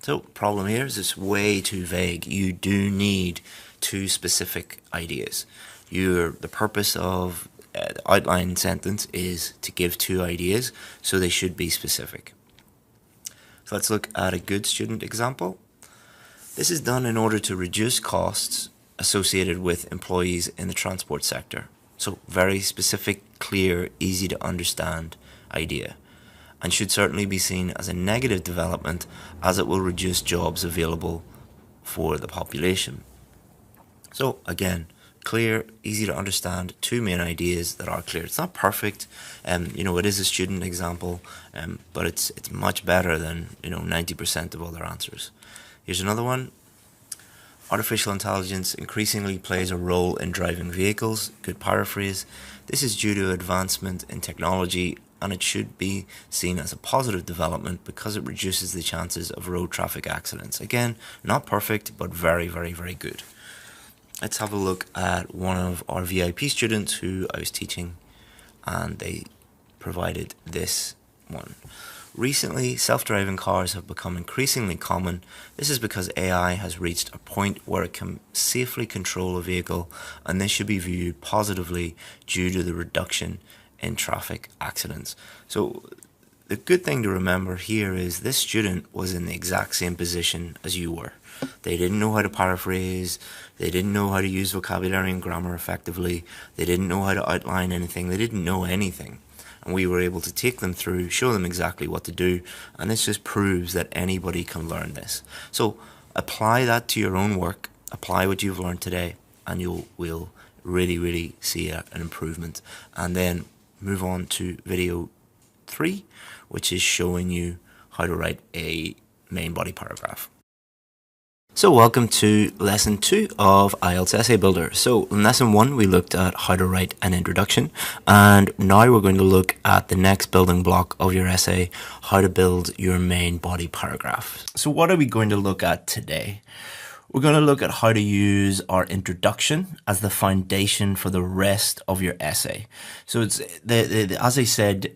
[SPEAKER 2] So, problem here is it's way too vague. You do need two specific ideas. The purpose of the outline sentence is to give two ideas, so they should be specific. So let's look at a good student example. This is done in order to reduce costs associated with employees in the transport sector. So very specific, clear, easy to understand idea, and should certainly be seen as a negative development as it will reduce jobs available for the population. So again, clear, easy to understand, two main ideas that are clear. It's not perfect, it is a student example, but it's much better than 90% of other answers. Here's another one. Artificial intelligence increasingly plays a role in driving vehicles. Good paraphrase. This is due to advancement in technology, and it should be seen as a positive development because it reduces the chances of road traffic accidents. Again, not perfect, but very, very, very good. Let's have a look at one of our VIP students who I was teaching, and they provided this one. Recently, self-driving cars have become increasingly common. This is because AI has reached a point where it can safely control a vehicle, and this should be viewed positively due to the reduction in traffic accidents. So the good thing to remember here is this student was in the exact same position as you were. They didn't know how to paraphrase, they didn't know how to use vocabulary and grammar effectively, they didn't know how to outline anything, they didn't know anything. And we were able to take them through, show them exactly what to do, and this just proves that anybody can learn this. So apply that to your own work, apply what you've learned today, and you will really see an improvement. And then move on to video 3, which is showing you how to write a main body paragraph. So welcome to lesson 2 of IELTS Essay Builder. So in lesson 1 we looked at how to write an introduction, and now we're going to look at the next building block of your essay, how to build your main body paragraph. So what are we going to look at today? We're going to look at how to use our introduction as the foundation for the rest of your essay. So it's as I said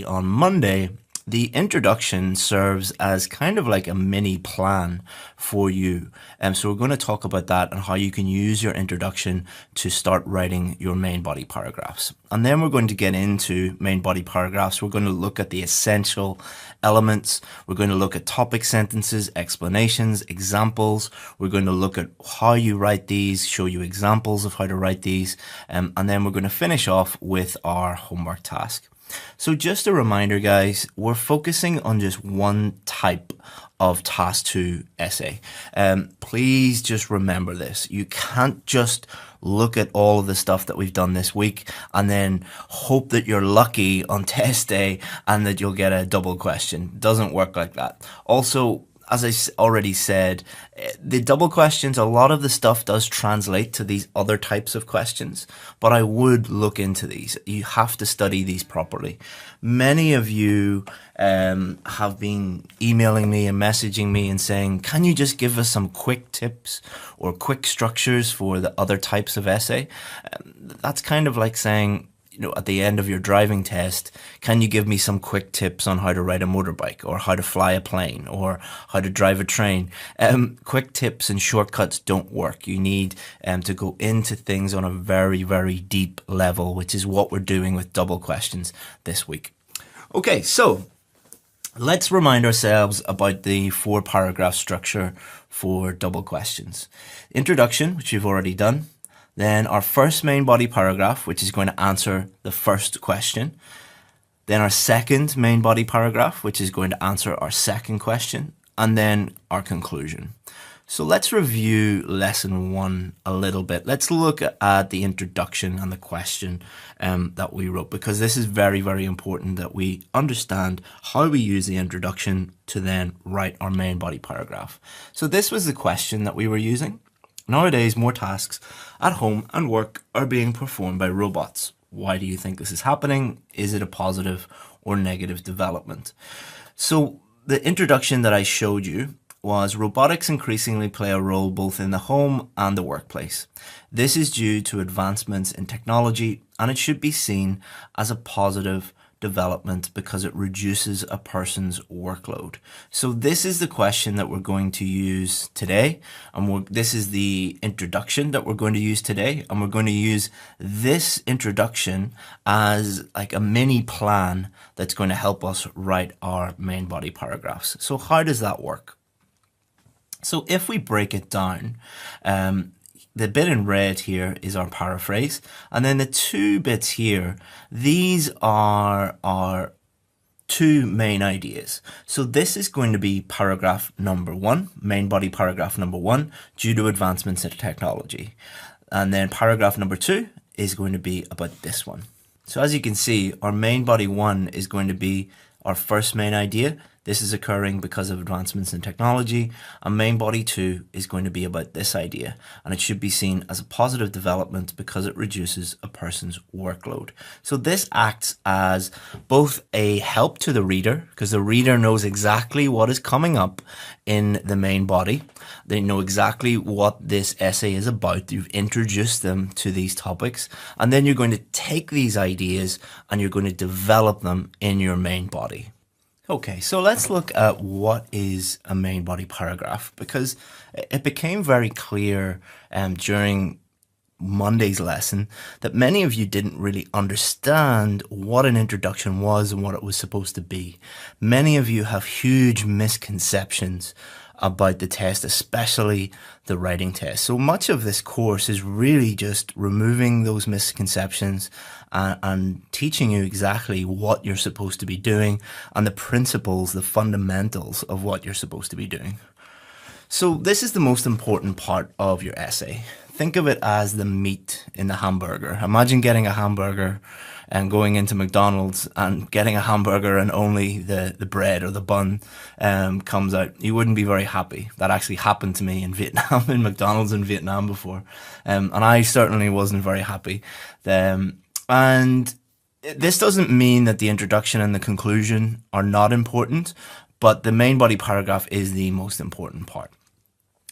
[SPEAKER 2] on Monday, the introduction serves as kind of like a mini plan for you. So we're going to talk about that and how you can use your introduction to start writing your main body paragraphs. And then we're going to get into main body paragraphs. We're going to look at the essential elements. We're going to look at topic sentences, explanations, examples. We're going to look at how you write these, show you examples of how to write these. And then we're going to finish off with our homework task. So just a reminder, guys, we're focusing on just one type of task 2 essay. Please just remember this. You can't just look at all of the stuff that we've done this week and then hope that you're lucky on test day and that you'll get a double question. It doesn't work like that. Also, as I already said, the double questions, a lot of the stuff does translate to these other types of questions, but I would look into these. You have to study these properly. Many of you have been emailing me and messaging me and saying, can you just give us some quick tips or quick structures for the other types of essay? That's kind of like saying, at the end of your driving test, can you give me some quick tips on how to ride a motorbike or how to fly a plane or how to drive a train? Quick tips and shortcuts don't work. You need to go into things on a very, very deep level, which is what we're doing with double questions this week. Okay, so let's remind ourselves about the 4-paragraph structure for double questions. Introduction, which you've already done. Then our first main body paragraph, which is going to answer the first question. Then our second main body paragraph, which is going to answer our second question. And then our conclusion. So let's review lesson 1 a little bit. Let's look at the introduction and the question that we wrote, because this is very, very important that we understand how we use the introduction to then write our main body paragraph. So this was the question that we were using. Nowadays, more tasks at home and work are being performed by robots. Why do you think this is happening? Is it a positive or negative development? So the introduction that I showed you was robotics increasingly play a role both in the home and the workplace. This is due to advancements in technology, and it should be seen as a positive development because it reduces a person's workload. So this is the question that we're going to use today, and this is the introduction that we're going to use today, and we're going to use this introduction as like a mini plan that's going to help us write our main body paragraphs. So how does that work? So if we break it down, the bit in red here is our paraphrase, and then the 2 bits here, these are our 2 main ideas. So this is going to be paragraph number 1, main body paragraph number 1, due to advancements in technology. And then paragraph number 2 is going to be about this one. So as you can see, our main body 1 is going to be our first main idea. This is occurring because of advancements in technology. And main body 2 is going to be about this idea. And it should be seen as a positive development because it reduces a person's workload. So this acts as both a help to the reader, because the reader knows exactly what is coming up in the main body. They know exactly what this essay is about. You've introduced them to these topics, and then you're going to take these ideas and you're going to develop them in your main body. Okay, so let's look at what is a main body paragraph, because it became very clear during Monday's lesson that many of you didn't really understand what an introduction was and what it was supposed to be. Many of you have huge misconceptions about the test, especially the writing test. So much of this course is really just removing those misconceptions and teaching you exactly what you're supposed to be doing and the principles, the fundamentals of what you're supposed to be doing. So this is the most important part of your essay. Think of it as the meat in the hamburger. Imagine getting a hamburger and going into McDonald's and getting a hamburger and only the bread or the bun comes out. You wouldn't be very happy. That actually happened to me in Vietnam, in McDonald's in Vietnam before. And I certainly wasn't very happy. And this doesn't mean that the introduction and the conclusion are not important, but the main body paragraph is the most important part.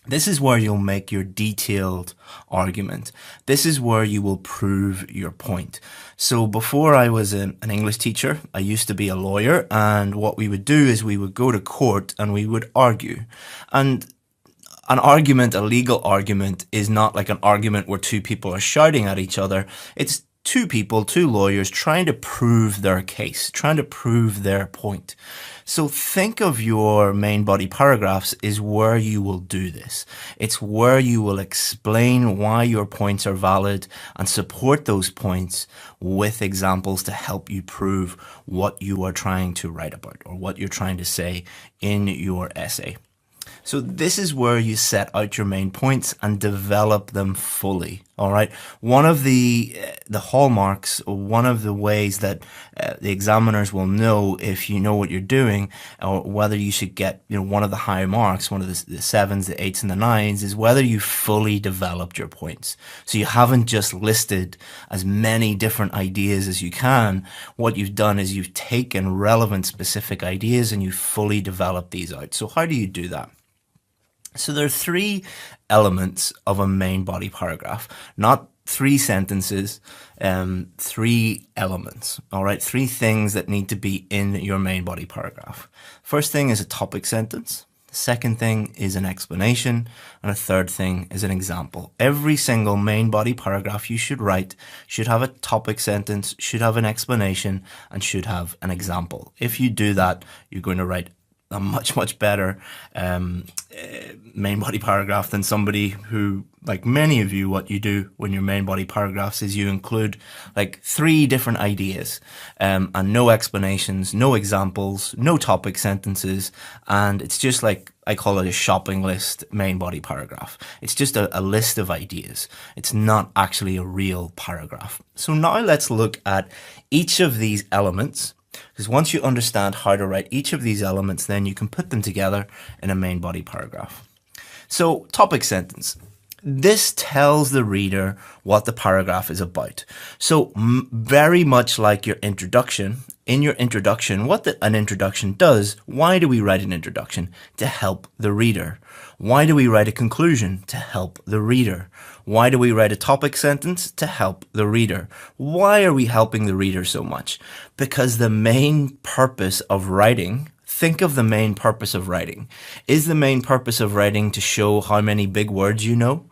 [SPEAKER 2] This is where you'll make your detailed argument. This is where you will prove your point. So before I was an English teacher, I used to be a lawyer, and what we would do is we would go to court and we would argue. And an argument, a legal argument, is not like an argument where two people are shouting at each other. It's two people, two lawyers, trying to prove their case, trying to prove their point. So think of your main body paragraphs is where you will do this. It's where you will explain why your points are valid and support those points with examples to help you prove what you are trying to write about or what you're trying to say in your essay. So this is where you set out your main points and develop them fully. All right. One of the hallmarks, one of the ways that the examiners will know if you know what you're doing, or whether you should get, one of the high marks, one of the 7s, the 8s, and the 9s, is whether you fully developed your points. So you haven't just listed as many different ideas as you can. What you've done is you've taken relevant, specific ideas and you've fully developed these out. So how do you do that? So there are 3 elements of a main body paragraph, not 3 sentences, 3 elements, all right? 3 things that need to be in your main body paragraph. First thing is a topic sentence. The second thing is an explanation. And a third thing is an example. Every single main body paragraph you should write should have a topic sentence, should have an explanation, and should have an example. If you do that, you're going to write a much better main body paragraph than somebody who, like many of you, what you do when your main body paragraphs is you include like 3 different ideas and no explanations, no examples, no topic sentences, and it's just like, I call it a shopping list main body paragraph. It's just a list of ideas. It's not actually a real paragraph. So now let's look at each of these elements. Because once you understand how to write each of these elements, then you can put them together in a main body paragraph. So, topic sentence. This tells the reader what the paragraph is about. So, very much like your introduction, in your introduction, what an introduction does, why do we write an introduction? To help the reader. Why do we write a conclusion? To help the reader. Why do we write a topic sentence? To help the reader. Why are we helping the reader so much? Because the main purpose of writing, think of the main purpose of writing. Is the main purpose of writing to show how many big words you know?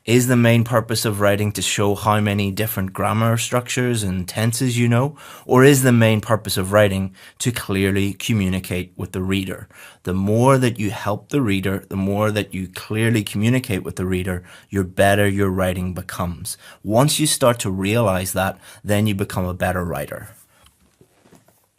[SPEAKER 2] Is the main purpose of writing to show how many different grammar structures and tenses you know? Or is the main purpose of writing to clearly communicate with the reader? The more that you help the reader, the more that you clearly communicate with the reader, your better your writing becomes. Once you start to realize that, then you become a better writer.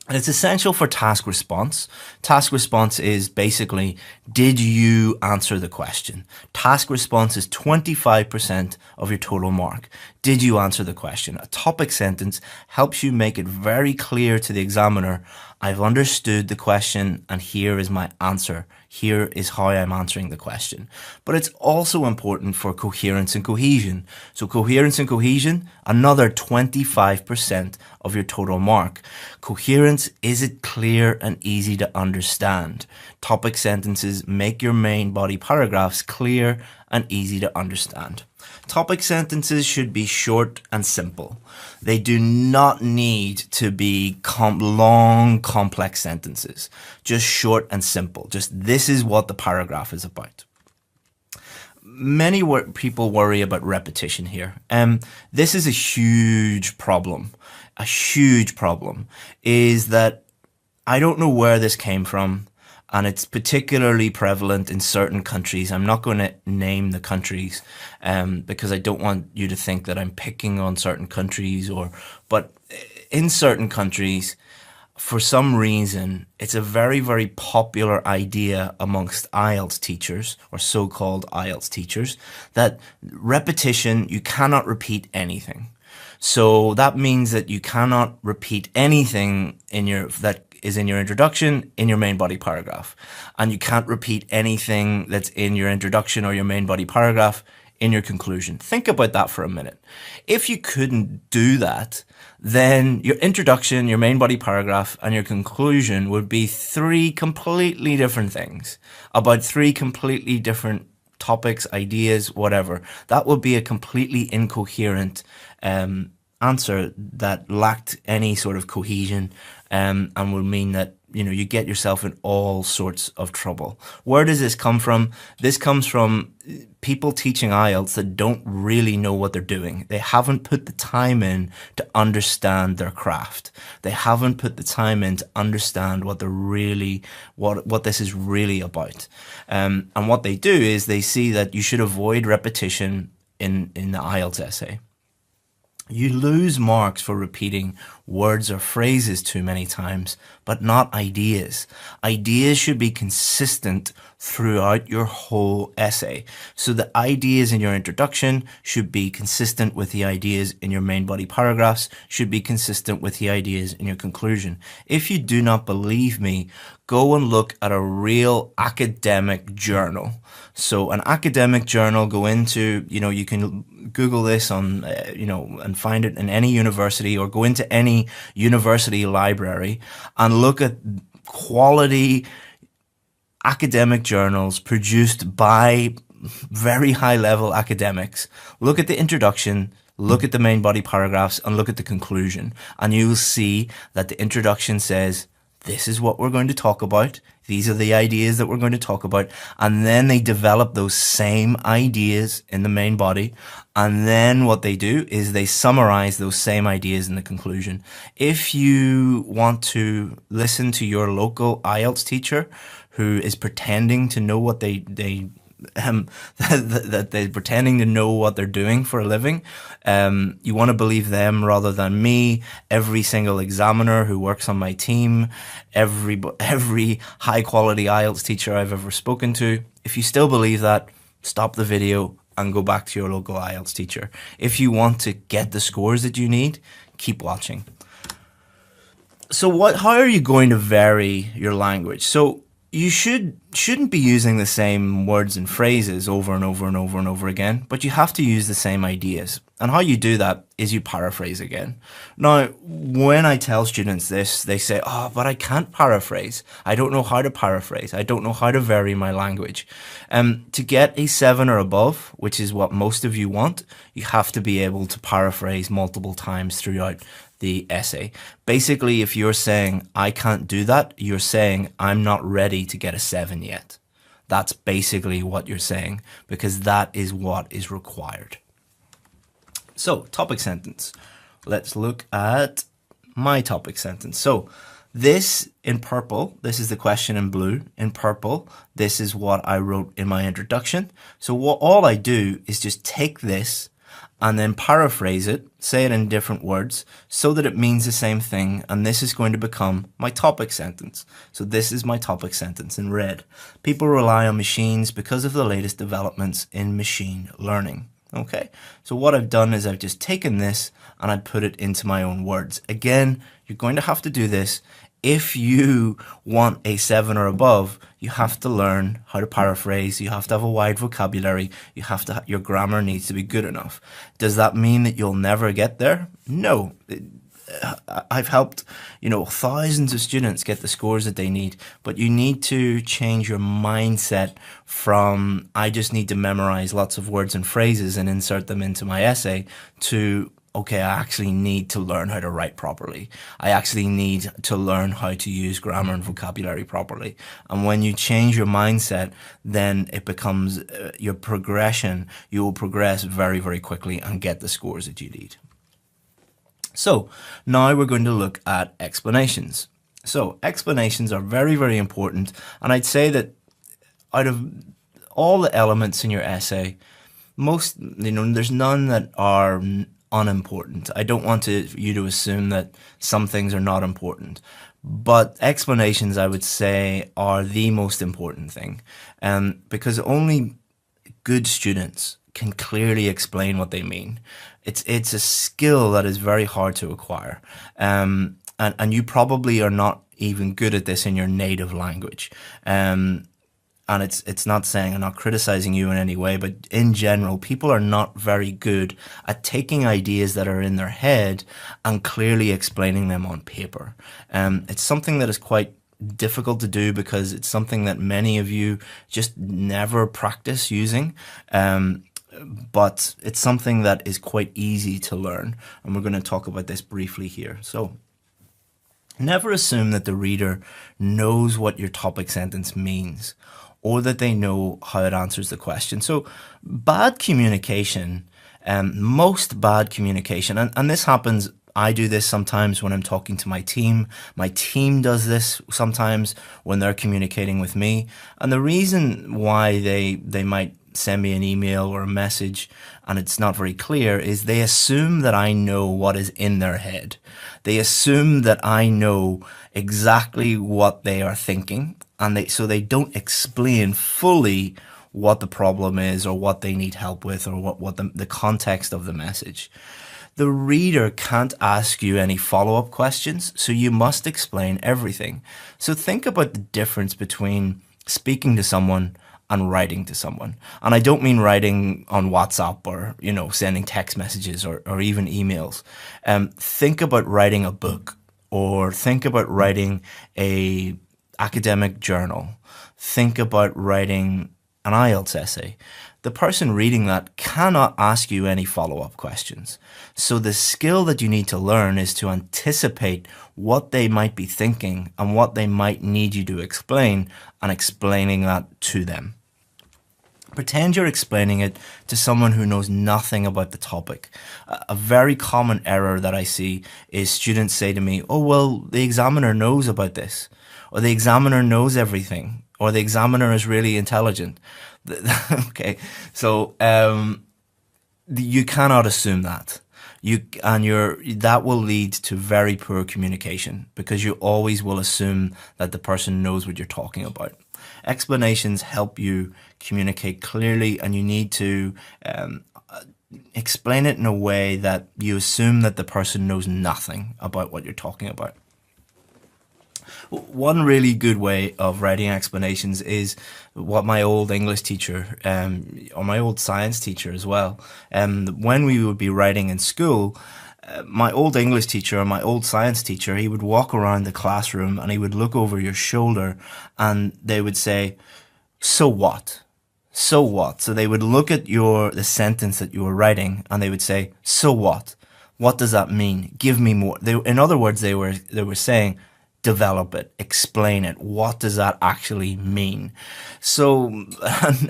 [SPEAKER 2] And it's essential for task response. Task response is basically, did you answer the question? Task response is 25% of your total mark. Did you answer the question? A topic sentence helps you make it very clear to the examiner, I've understood the question and here is my answer. Here is how I'm answering the question. But it's also important for coherence and cohesion. So coherence and cohesion, another 25% of your total mark. Coherence, is it clear and easy to understand? Topic sentences make your main body paragraphs clear and easy to understand. Topic sentences should be short and simple. They do not need to be long, complex sentences. Just short and simple. Just this is what the paragraph is about. Many people worry about repetition here. This is a huge problem. A huge problem is that I don't know where this came from, and it's particularly prevalent in certain countries. I'm not going to name the countries because I don't want you to think that I'm picking on certain countries, but in certain countries, for some reason, it's a very, very popular idea amongst IELTS teachers, or so-called IELTS teachers, that repetition, you cannot repeat anything. So that means that you cannot repeat anything that is in your introduction in your main body paragraph. And you can't repeat anything that's in your introduction or your main body paragraph in your conclusion. Think about that for a minute. If you couldn't do that, then your introduction, your main body paragraph, and your conclusion would be three completely different things about three completely different topics, ideas, whatever. That would be a completely incoherent answer that lacked any sort of cohesion and would mean that you get yourself in all sorts of trouble. Where does this come from? This comes from people teaching IELTS that don't really know what they're doing. They haven't put the time in to understand their craft. They haven't put the time in to understand what this is really about. And what they do is they see that you should avoid repetition in the IELTS essay. You lose marks for repeating words or phrases too many times, but not ideas. Ideas should be consistent throughout your whole essay. So the ideas in your introduction should be consistent with the ideas in your main body paragraphs, should be consistent with the ideas in your conclusion. If you do not believe me, go and look at a real academic journal. So an academic journal, go into, you can Google this on, and find it in any university, or go into any university library and look at quality academic journals produced by very high level academics. Look at the introduction, look at the main body paragraphs, and look at the conclusion. And you will see that the introduction says, this is what we're going to talk about. These are the ideas that we're going to talk about. And then they develop those same ideas in the main body. And then what they do is they summarize those same ideas in the conclusion. If you want to listen to your local IELTS teacher who is pretending to know what that they're pretending to know what they're doing for a living, you want to believe them rather than me. Every single examiner who works on my team, every high quality IELTS teacher I've ever spoken to. If you still believe that, stop the video and go back to your local IELTS teacher. If you want to get the scores that you need, keep watching. So how are you going to vary your language? So you shouldn't be using the same words and phrases over and over and over and over again, but you have to use the same ideas. And how you do that is you paraphrase again. Now, when I tell students this, they say, oh, but I can't paraphrase. I don't know how to paraphrase. I don't know how to vary my language. To get a 7 or above, which is what most of you want, you have to be able to paraphrase multiple times throughout the essay. Basically, if you're saying, I can't do that, you're saying, I'm not ready to get a 7 yet. That's basically what you're saying, because that is what is required. So, topic sentence. Let's look at my topic sentence. So, this in purple, this is the question in blue. In purple, this is what I wrote in my introduction. So all I do is just take this and then paraphrase it, say it in different words so that it means the same thing, and this is going to become my topic sentence. So this is my topic sentence in red. People rely on machines because of the latest developments in machine learning. Okay, so what I've done is I've just taken this and I put it into my own words. Again, you're going to have to do this. If you want a 7 or above, you have to learn how to paraphrase. You have to have a wide vocabulary. You have to. Your grammar needs to be good enough. Does that mean that you'll never get there? No. I've helped, thousands of students get the scores that they need, but you need to change your mindset from I just need to memorize lots of words and phrases and insert them into my essay to okay, I actually need to learn how to write properly. I actually need to learn how to use grammar and vocabulary properly. And when you change your mindset, then it becomes your progression. You will progress very, very quickly and get the scores that you need. So now we're going to look at explanations. So explanations are very, very important. And I'd say that out of all the elements in your essay, there's none that are unimportant. I don't want you to assume that some things are not important, but explanations, I would say, are the most important thing, because only good students can clearly explain what they mean. It's a skill that is very hard to acquire, and you probably are not even good at this in your native language. And it's not saying, I'm not criticizing you in any way, but in general, people are not very good at taking ideas that are in their head and clearly explaining them on paper. It's something that is quite difficult to do because it's something that many of you just never practice using. But it's something that is quite easy to learn. And we're going to talk about this briefly here. So never assume that the reader knows what your topic sentence means, or that they know how it answers the question. So bad communication, most bad communication, and this happens, I do this sometimes when I'm talking to my team. My team does this sometimes when they're communicating with me. And the reason why they might send me an email or a message and it's not very clear is they assume that I know what is in their head. They assume that I know exactly what they are thinking, and so they don't explain fully what the problem is or what they need help with or what the context of the message. The reader can't ask you any follow-up questions, so you must explain everything. So think about the difference between speaking to someone and writing to someone. And I don't mean writing on WhatsApp or, sending text messages or even emails. Think about writing a book, or think about writing a academic journal. Think about writing an IELTS essay. The person reading that cannot ask you any follow-up questions. So the skill that you need to learn is to anticipate what they might be thinking and what they might need you to explain, and explaining that to them. Pretend you're explaining it to someone who knows nothing about the topic. A very common error that I see is students say to me, oh, well, the examiner knows about this, or the examiner knows everything, or the examiner is really intelligent. Okay, so you cannot assume that. That will lead to very poor communication, because you always will assume that the person knows what you're talking about. Explanations help you communicate clearly, and you need to explain it in a way that you assume that the person knows nothing about what you're talking about. One really good way of writing explanations is what my old English teacher, or my old science teacher as well, when we would be writing in school, my old English teacher and my old science teacher, he would walk around the classroom and he would look over your shoulder and they would say, so what? So what? So they would look at the sentence that you were writing and they would say, so what? What does that mean? Give me more. In other words, they were saying, develop it, explain it. What does that actually mean? So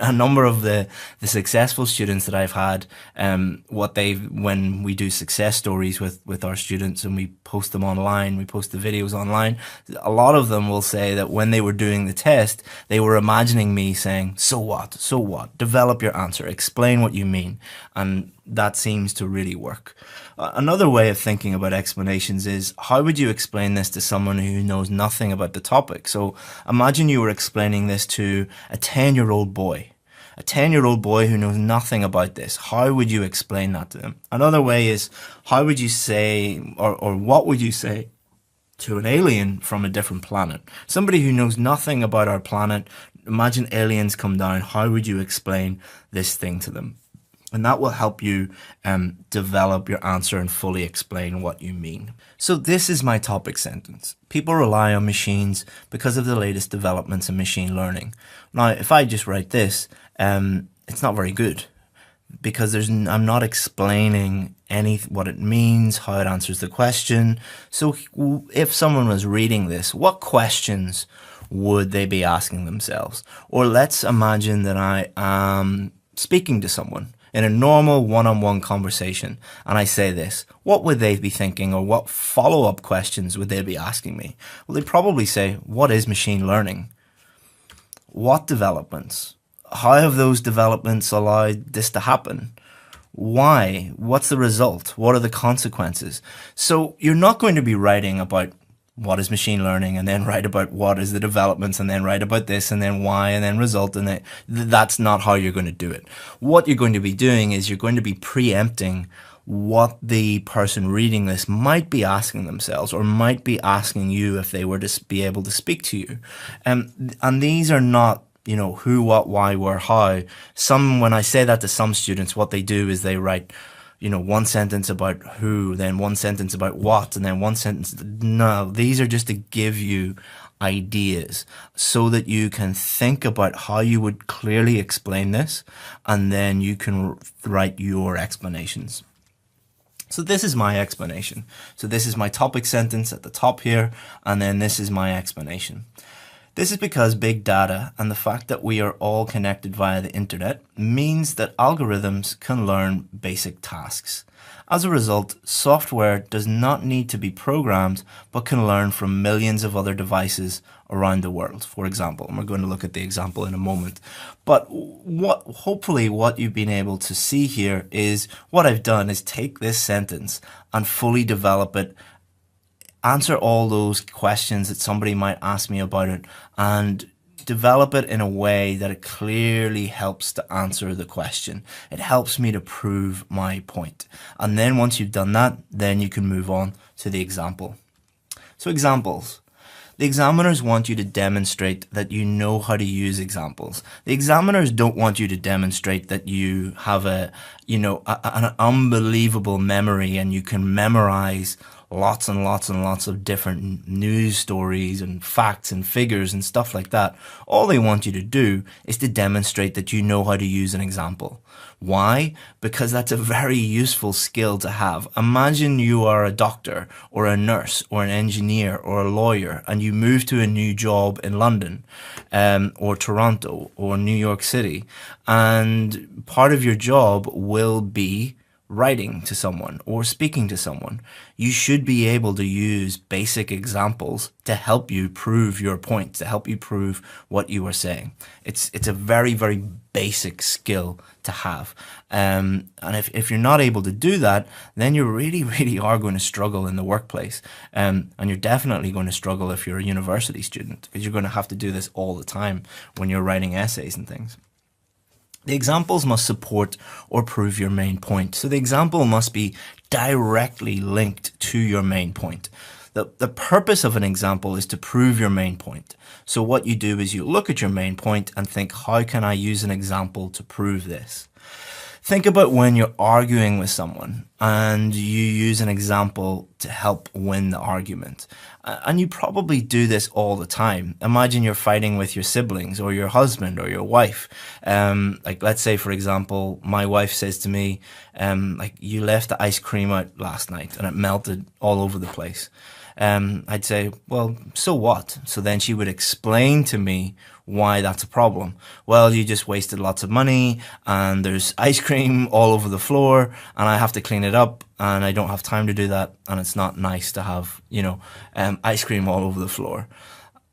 [SPEAKER 2] a number of the successful students that I've had, when we do success stories with our students and we post them online, we post the videos online, a lot of them will say that when they were doing the test, they were imagining me saying, so what? So what? Develop your answer, explain what you mean. And that seems to really work. Another way of thinking about explanations is, how would you explain this to someone who knows nothing about the topic? So imagine you were explaining this to a 10-year-old boy. A 10-year-old boy who knows nothing about this. How would you explain that to them? Another way is, how would you say, or what would you say to an alien from a different planet? Somebody who knows nothing about our planet. Imagine aliens come down. How would you explain this thing to them? And that will help you develop your answer and fully explain what you mean. So this is my topic sentence. People rely on machines because of the latest developments in machine learning. Now, if I just write this, it's not very good, because I'm not explaining what it means, how it answers the question. So if someone was reading this, what questions would they be asking themselves? Or let's imagine that I am speaking to someone in a normal one-on-one conversation, and I say this, what would they be thinking, or what follow-up questions would they be asking me? Well, they'd probably say, what is machine learning? What developments? How have those developments allowed this to happen? Why? What's the result? What are the consequences? So you're not going to be writing about what is machine learning, and then write about what is the developments, and then write about this, and then why, and then result, and that's not how you're going to do it. What you're going to be doing is you're going to be preempting what the person reading this might be asking themselves, or might be asking you if they were to be able to speak to you. And these are not, who, what, why, where, how. When I say that to some students, what they do is they write, one sentence about who, then one sentence about what, and then one sentence. No, these are just to give you ideas so that you can think about how you would clearly explain this, and then you can write your explanations. So this is my explanation. So this is my topic sentence at the top here, and then this is my explanation. This is because big data and the fact that we are all connected via the internet means that algorithms can learn basic tasks. As a result, software does not need to be programmed, but can learn from millions of other devices around the world, for example. And we're going to look at the example in a moment. But hopefully what you've been able to see here is what I've done is take this sentence and fully develop it, answer all those questions that somebody might ask me about it, and develop it in a way that it clearly helps to answer the question. It helps me to prove my point. And then once you've done that, then you can move on to the example. So examples. The examiners want you to demonstrate that you know how to use examples. The examiners don't want you to demonstrate that you have an unbelievable memory and you can memorize lots and lots and lots of different news stories and facts and figures and stuff like that. All they want you to do is to demonstrate that you know how to use an example. Why? Because that's a very useful skill to have. Imagine you are a doctor or a nurse or an engineer or a lawyer, and you move to a new job in London or Toronto or New York City, and part of your job will be writing to someone or speaking to someone. You should be able to use basic examples to help you prove your point, to help you prove what you are saying. It's a very, very basic skill to have. And if you're not able to do that, then you really, really are going to struggle in the workplace. And you're definitely going to struggle if you're a university student, because you're going to have to do this all the time when you're writing essays and things. The examples must support or prove your main point. So the example must be directly linked to your main point. The purpose of an example is to prove your main point. So what you do is you look at your main point and think, how can I use an example to prove this? Think about when you're arguing with someone and you use an example to help win the argument. And you probably do this all the time. Imagine you're fighting with your siblings or your husband or your wife. Like, let's say, for example, my wife says to me, like, you left the ice cream out last night and it melted all over the place. I'd say, well, so what? So then she would explain to me why that's a problem. Well, you just wasted lots of money and there's ice cream all over the floor and I have to clean it up and I don't have time to do that and it's not nice to have, ice cream all over the floor.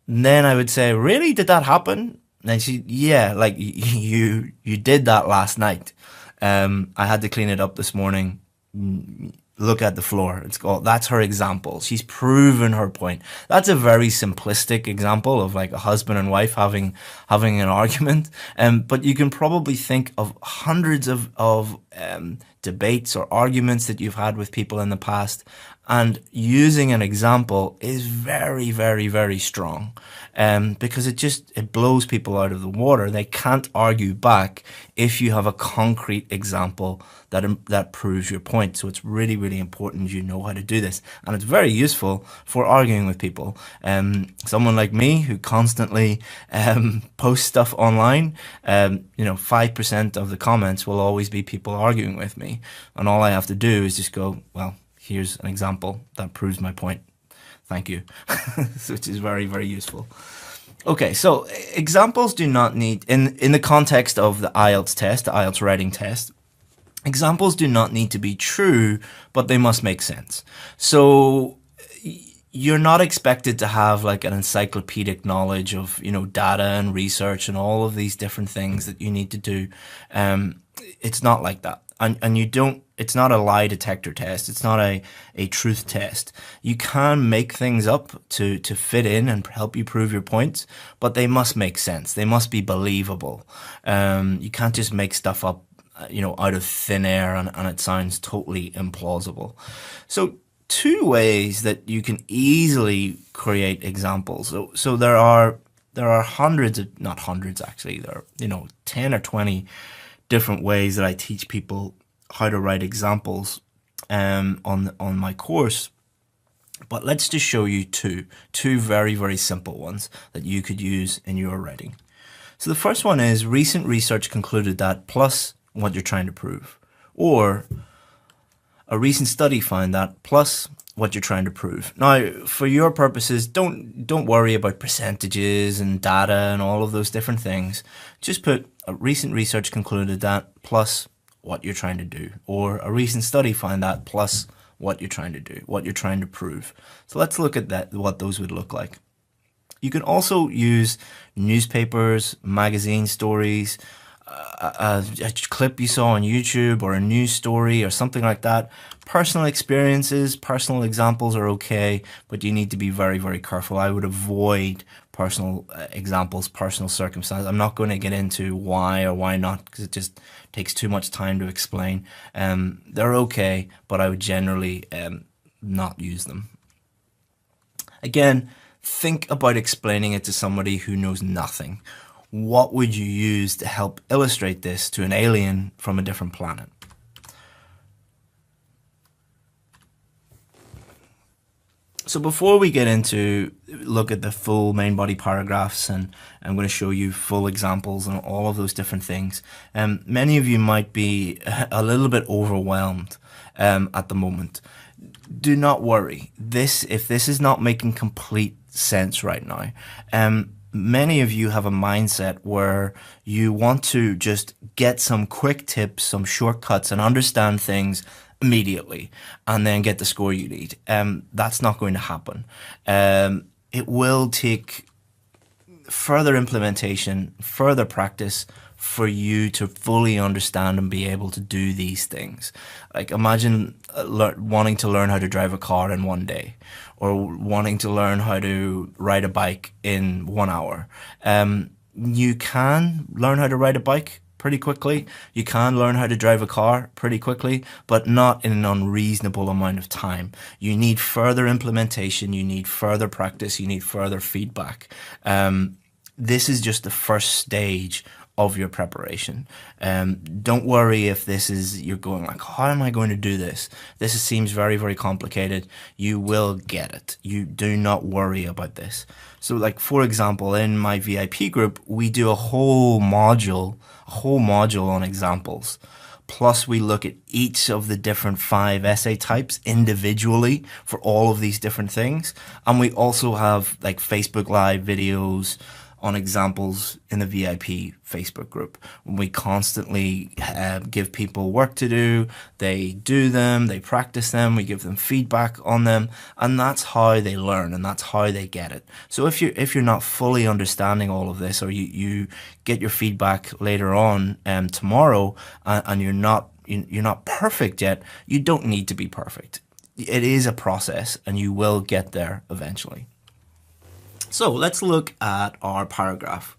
[SPEAKER 2] And then I would say, really? Did that happen? And she, yeah, like you did that last night. I had to clean it up this morning. Look at the floor. That's her example. She's proven her point. That's a very simplistic example of like a husband and wife having an argument. But you can probably think of hundreds of debates or arguments that you've had with people in the past. And using an example is very, very, very strong. Because it blows people out of the water. They can't argue back if you have a concrete example that proves your point. So it's really, really important you know how to do this. And it's very useful for arguing with people. Someone like me who constantly posts stuff online, 5% of the comments will always be people arguing with me. And all I have to do is just go, well, here's an example that proves my point. Thank you. Which is very, very useful. Okay, so examples do not need, in the context of the IELTS test, the IELTS writing test, examples do not need to be true, but they must make sense. So you're not expected to have like an encyclopedic knowledge of, data and research and all of these different things that you need to do. It's not like that. And you don't, it's not a lie detector test. It's not a truth test. You can make things up to fit in and help you prove your points, but they must make sense. They must be believable. You can't just make stuff up, out of thin air and it sounds totally implausible. So two ways that you can easily create examples. So there are hundreds of, not hundreds actually, there are, 10 or 20 different ways that I teach people how to write examples on my course. But let's just show you two very, very simple ones that you could use in your writing. So the first one is recent research concluded that plus what you're trying to prove, or a recent study found that plus what you're trying to prove. Now, for your purposes, don't worry about percentages and data and all of those different things. Just put a recent research concluded that plus what you're trying to do, or a recent study found that plus what you're trying to do, what you're trying to prove. So let's look at that, what those would look like. You can also use newspapers, magazine stories, a clip you saw on YouTube or a news story or something like that. Personal experiences, personal examples are okay, but you need to be very, very careful. I would avoid personal examples, personal circumstances. I'm not going to get into why or why not because it just takes too much time to explain. They're okay, but I would generally not use them. Again, think about explaining it to somebody who knows nothing. What would you use to help illustrate this to an alien from a different planet? So before we get into look at the full main body paragraphs, and I'm going to show you full examples and all of those different things, many of you might be a little bit overwhelmed at the moment. Do not worry. If this is not making complete sense right now, many of you have a mindset where you want to just get some quick tips, some shortcuts, and understand things immediately, and then get the score you need. That's not going to happen. It will take further implementation, further practice for you to fully understand and be able to do these things. Like imagine wanting to learn how to drive a car in one day, or wanting to learn how to ride a bike in 1 hour. You can learn how to ride a bike pretty quickly. You can learn how to drive a car pretty quickly, but not in an unreasonable amount of time. You need further implementation, you need further practice, you need further feedback. This is just the first stage of your preparation. Don't worry if you're going like, how am I going to do this? This seems very, very complicated. You will get it. You do not worry about this. So like, for example, in my VIP group, we do a whole module on examples. Plus we look at each of the different 5 essay types individually for all of these different things. And we also have like Facebook Live videos on examples in the VIP Facebook group. We constantly give people work to do. They do them, they practice them, we give them feedback on them, and that's how they learn and that's how they get it. So if you're not fully understanding all of this, or you get your feedback later on tomorrow, and you're not perfect yet, you don't need to be perfect. It is a process and you will get there eventually. So let's look at our paragraph.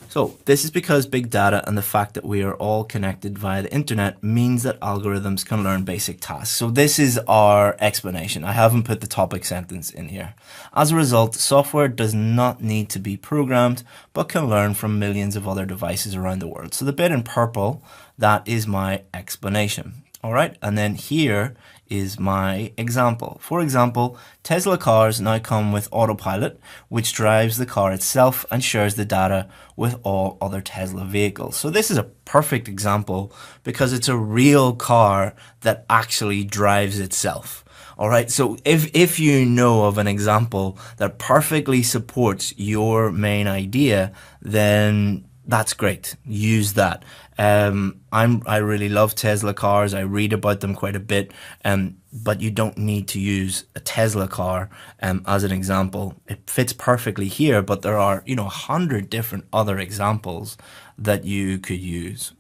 [SPEAKER 2] So this is because big data and the fact that we are all connected via the internet means that algorithms can learn basic tasks. So this is our explanation. I haven't put the topic sentence in here. As a result, software does not need to be programmed, but can learn from millions of other devices around the world. So the bit in purple, that is my explanation. All right, and then here is my example. For example, Tesla cars now come with autopilot, which drives the car itself and shares the data with all other Tesla vehicles. So this is a perfect example because it's a real car that actually drives itself. All right, so if you know of an example that perfectly supports your main idea, then that's great. Use that. I really love Tesla cars. I read about them quite a bit. But you don't need to use a Tesla car as an example. It fits perfectly here, but there are 100 different other examples that you could use.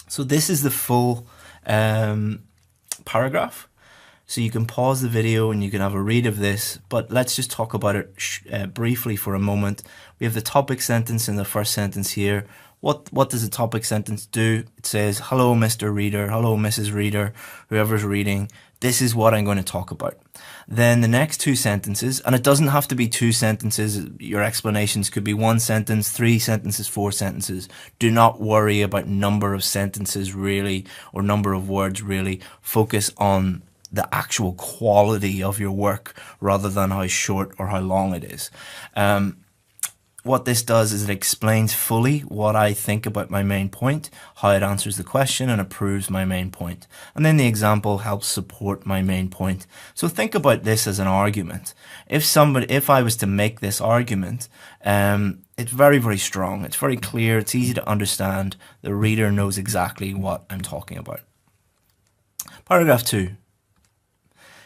[SPEAKER 2] So this is the full paragraph. So you can pause the video and you can have a read of this, but let's just talk about it briefly for a moment. We have the topic sentence in the first sentence here. What does the topic sentence do? It says, hello, Mr. Reader, hello, Mrs. Reader, whoever's reading. This is what I'm going to talk about. Then the next 2 sentences, and it doesn't have to be 2 sentences. Your explanations could be 1 sentence, 3 sentences, 4 sentences. Do not worry about number of sentences really, or number of words really. Focus on the actual quality of your work rather than how short or how long it is. What this does is it explains fully what I think about my main point, how it answers the question and approves my main point. And then the example helps support my main point. So think about this as an argument. If I was to make this argument, it's very, very strong. It's very clear. It's easy to understand. The reader knows exactly what I'm talking about. Paragraph 2.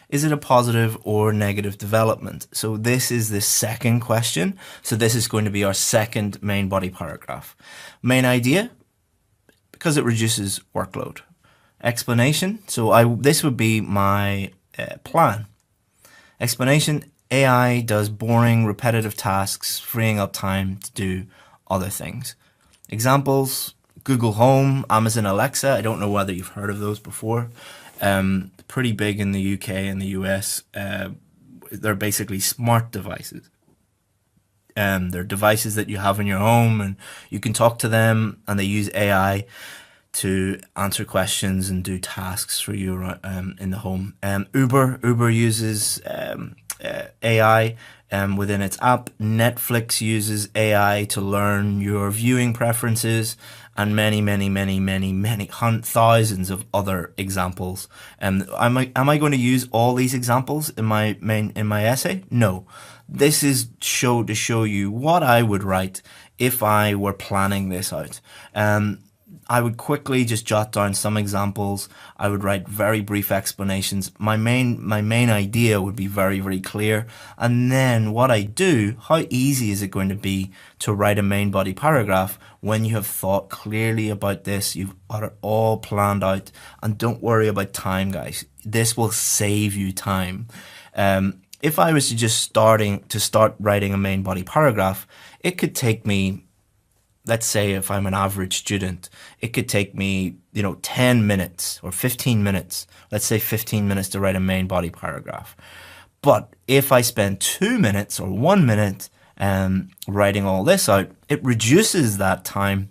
[SPEAKER 2] Is it a positive or negative development? So this is the second question. So this is going to be our second main body paragraph. Main idea, because it reduces workload. Explanation, so this would be my plan. Explanation, AI does boring, repetitive tasks, freeing up time to do other things. Examples, Google Home, Amazon Alexa. I don't know whether you've heard of those before. Pretty big in the UK and the US. They're basically smart devices. They're devices that you have in your home and you can talk to them, and they use AI to answer questions and do tasks for you in the home. Uber uses AI within its app. Netflix uses AI to learn your viewing preferences, and many thousands of other examples. Am I going to use all these examples in my essay? No. This is to show you what I would write if I were planning this out. I would quickly just jot down some examples. I would write very brief explanations. My main idea would be very, very clear. And then what I do, how easy is it going to be to write a main body paragraph when you have thought clearly about this, you've got it all planned out, and don't worry about time, guys. This will save you time. If I was to just start writing a main body paragraph, it could take me, let's say if I'm an average student, it could take me, 10 minutes or 15 minutes. Let's say 15 minutes to write a main body paragraph. But if I spend 2 minutes or 1 minute writing all this out, it reduces that time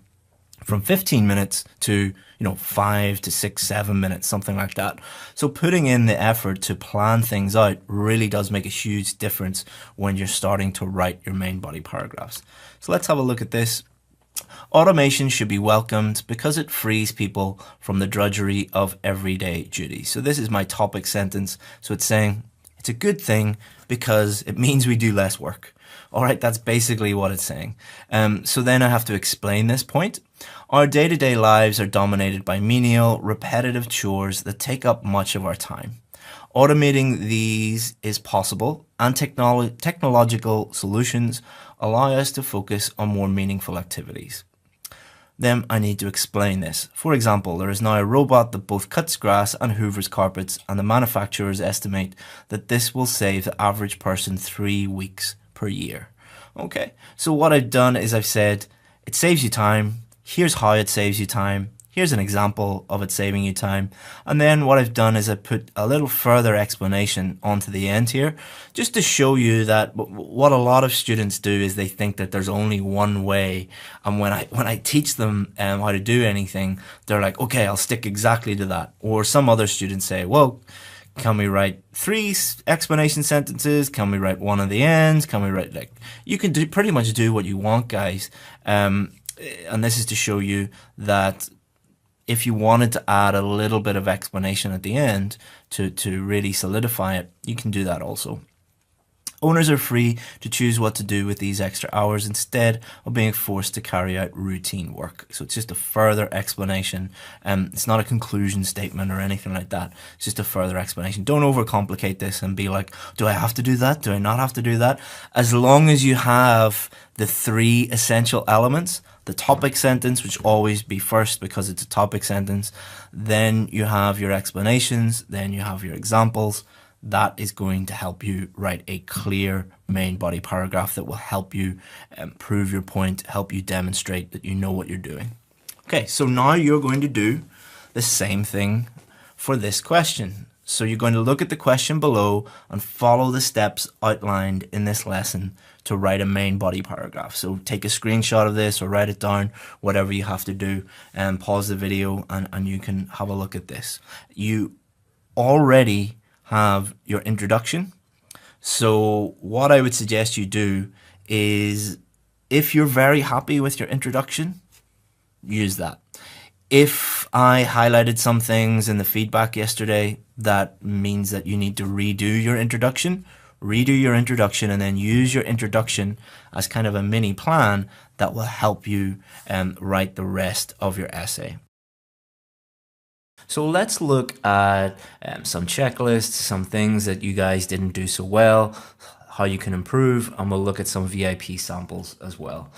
[SPEAKER 2] from 15 minutes to 5 to 6, 7 minutes, something like that. So putting in the effort to plan things out really does make a huge difference when you're starting to write your main body paragraphs. So let's have a look at this. Automation should be welcomed because it frees people from the drudgery of everyday duties. So this is my topic sentence. So it's saying it's a good thing because it means we do less work. All right, that's basically what it's saying. So then I have to explain this point. Our day-to-day lives are dominated by menial, repetitive chores that take up much of our time. Automating these is possible, and technological solutions allow us to focus on more meaningful activities. Then I need to explain this. For example, there is now a robot that both cuts grass and hoovers carpets, and the manufacturers estimate that this will save the average person 3 weeks per year. Okay, so what I've done is I've said it saves you time. Here's how it saves you time. Here's an example of it saving you time. And then what I've done is I put a little further explanation onto the end here, just to show you that what a lot of students do is they think that there's only one way. And when I teach them how to do anything, they're like, okay, I'll stick exactly to that. Or some other students say, well, can we write 3 explanation sentences? Can we write 1 at the end? Can we write, like, you can pretty much do what you want, guys. And this is to show you that if you wanted to add a little bit of explanation at the end to really solidify it, you can do that also. Owners are free to choose what to do with these extra hours instead of being forced to carry out routine work. So it's just a further explanation. It's not a conclusion statement or anything like that. It's just a further explanation. Don't overcomplicate this and be like, do I have to do that? Do I not have to do that? As long as you have the 3 essential elements, the topic sentence, which always be first because it's a topic sentence, then you have your explanations, then you have your examples. That is going to help you write a clear main body paragraph that will help you prove your point, help you demonstrate that you know what you're doing. Okay, so now you're going to do the same thing for this question. So you're going to look at the question below and follow the steps outlined in this lesson to write a main body paragraph. So take a screenshot of this or write it down, whatever you have to do, and pause the video and you can have a look at this. You already have your introduction. So what I would suggest you do is, if you're very happy with your introduction, use that. If I highlighted some things in the feedback yesterday, that means that you need to redo your introduction and then use your introduction as kind of a mini plan that will help you write the rest of your essay. So let's look at some checklists, some things that you guys didn't do so well, how you can improve, and we'll look at some VIP samples as well.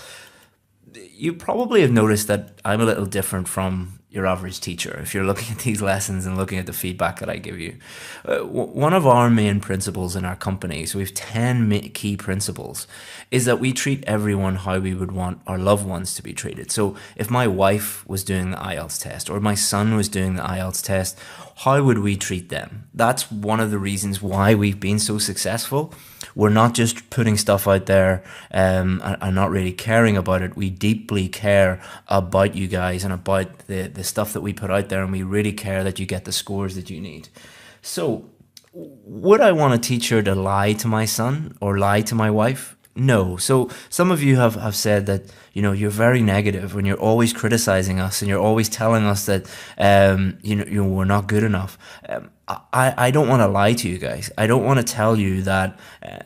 [SPEAKER 2] You probably have noticed that I'm a little different from your average teacher if you're looking at these lessons and looking at the feedback that I give you. One of our main principles in our company, so we have 10 key principles, is that we treat everyone how we would want our loved ones to be treated. So if my wife was doing the IELTS test or my son was doing the IELTS test, how would we treat them? That's one of the reasons why we've been so successful. We're not just putting stuff out there and not really caring about it. We deeply care about you guys and about the stuff that we put out there, and we really care that you get the scores that you need. So would I want a teacher to lie to my son or lie to my wife? No. So some of you have said that, you know, you're very negative when you're always criticizing us and you're always telling us that, we're not good enough. I don't want to lie to you guys. I don't want to tell you that,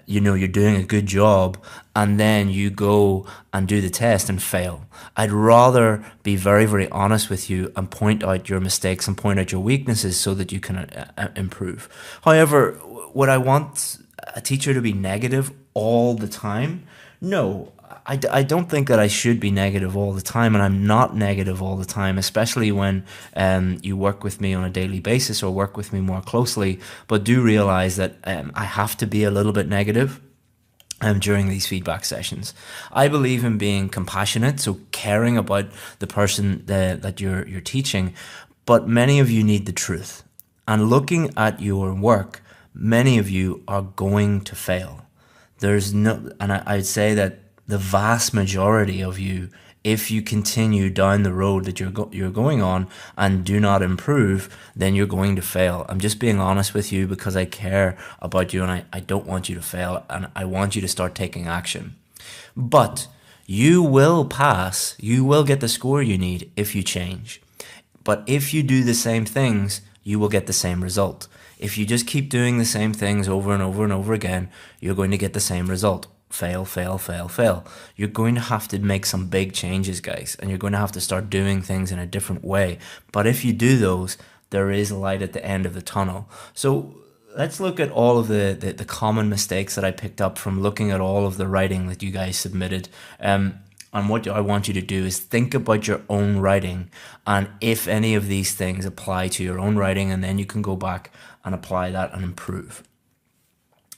[SPEAKER 2] you're doing a good job and then you go and do the test and fail. I'd rather be very, very honest with you and point out your mistakes and point out your weaknesses so that you can improve. However, would I want a teacher to be negative all the time? No, I don't think that I should be negative all the time, and I'm not negative all the time, especially when you work with me on a daily basis or work with me more closely. But do realize that I have to be a little bit negative during these feedback sessions. I believe in being compassionate, so caring about the person that you're teaching, but many of you need the truth. And looking at your work, many of you are going to fail. There's no, and I'd say that the vast majority of you, if you continue down the road that you're going on and do not improve, then you're going to fail. I'm just being honest with you because I care about you, and I don't want you to fail, and I want you to start taking action. But you will pass, you will get the score you need if you change. But if you do the same things, you will get the same result. If you just keep doing the same things over and over and over again, you're going to get the same result. Fail, fail, fail, fail. You're going to have to make some big changes, guys, and you're going to have to start doing things in a different way. But if you do those, there is light at the end of the tunnel. So let's look at all of the common mistakes that I picked up from looking at all of the writing that you guys submitted. And what I want you to do is think about your own writing and if any of these things apply to your own writing, and then you can go back and apply that and improve.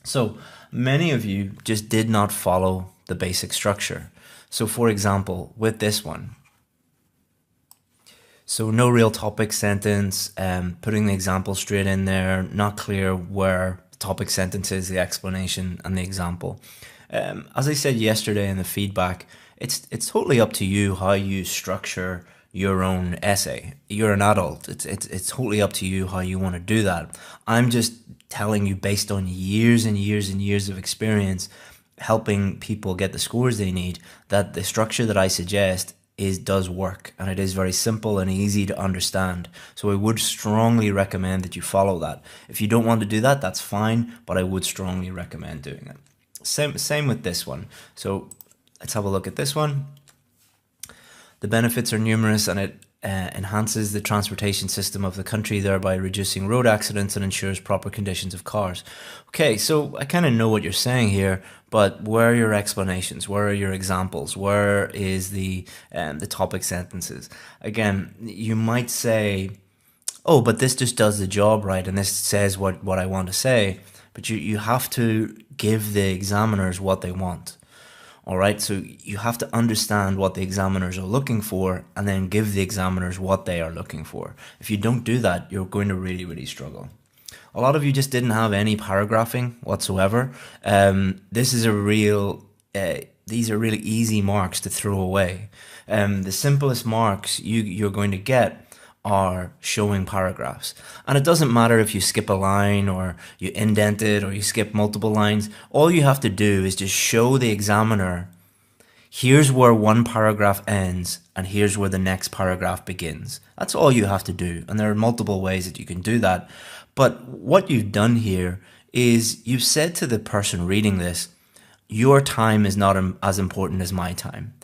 [SPEAKER 2] So many of you just did not follow the basic structure. So for example, with this one, so no real topic sentence, putting the example straight in there, not clear where the topic sentence is, the explanation and the example. As I said yesterday in the feedback, it's totally up to you how you structure your own essay. You're an adult. It's totally up to you how you want to do that. I'm just telling you based on years and years and years of experience helping people get the scores they need, that the structure that I suggest does work, and it is very simple and easy to understand. So I would strongly recommend that you follow that. If you don't want to do that, that's fine, but I would strongly recommend doing it. Same with this one. So let's have a look at this one. The benefits are numerous, and it enhances the transportation system of the country, thereby reducing road accidents and ensures proper conditions of cars. Okay, so I kind of know what you're saying here, but where are your explanations? Where are your examples? Where is the topic sentences? Again, you might say, oh, but this just does the job right, and this says what I want to say, but you have to give the examiners what they want. All right, so you have to understand what the examiners are looking for and then give the examiners what they are looking for. If you don't do that, you're going to really, really struggle. A lot of you just didn't have any paragraphing whatsoever. These are really easy marks to throw away. The simplest marks you're going to get are showing paragraphs. And it doesn't matter if you skip a line or you indent it or you skip multiple lines. All you have to do is just show the examiner, here's where one paragraph ends and here's where the next paragraph begins. That's all you have to do. And there are multiple ways that you can do that. But what you've done here is you've said to the person reading this, your time is not as important as my time.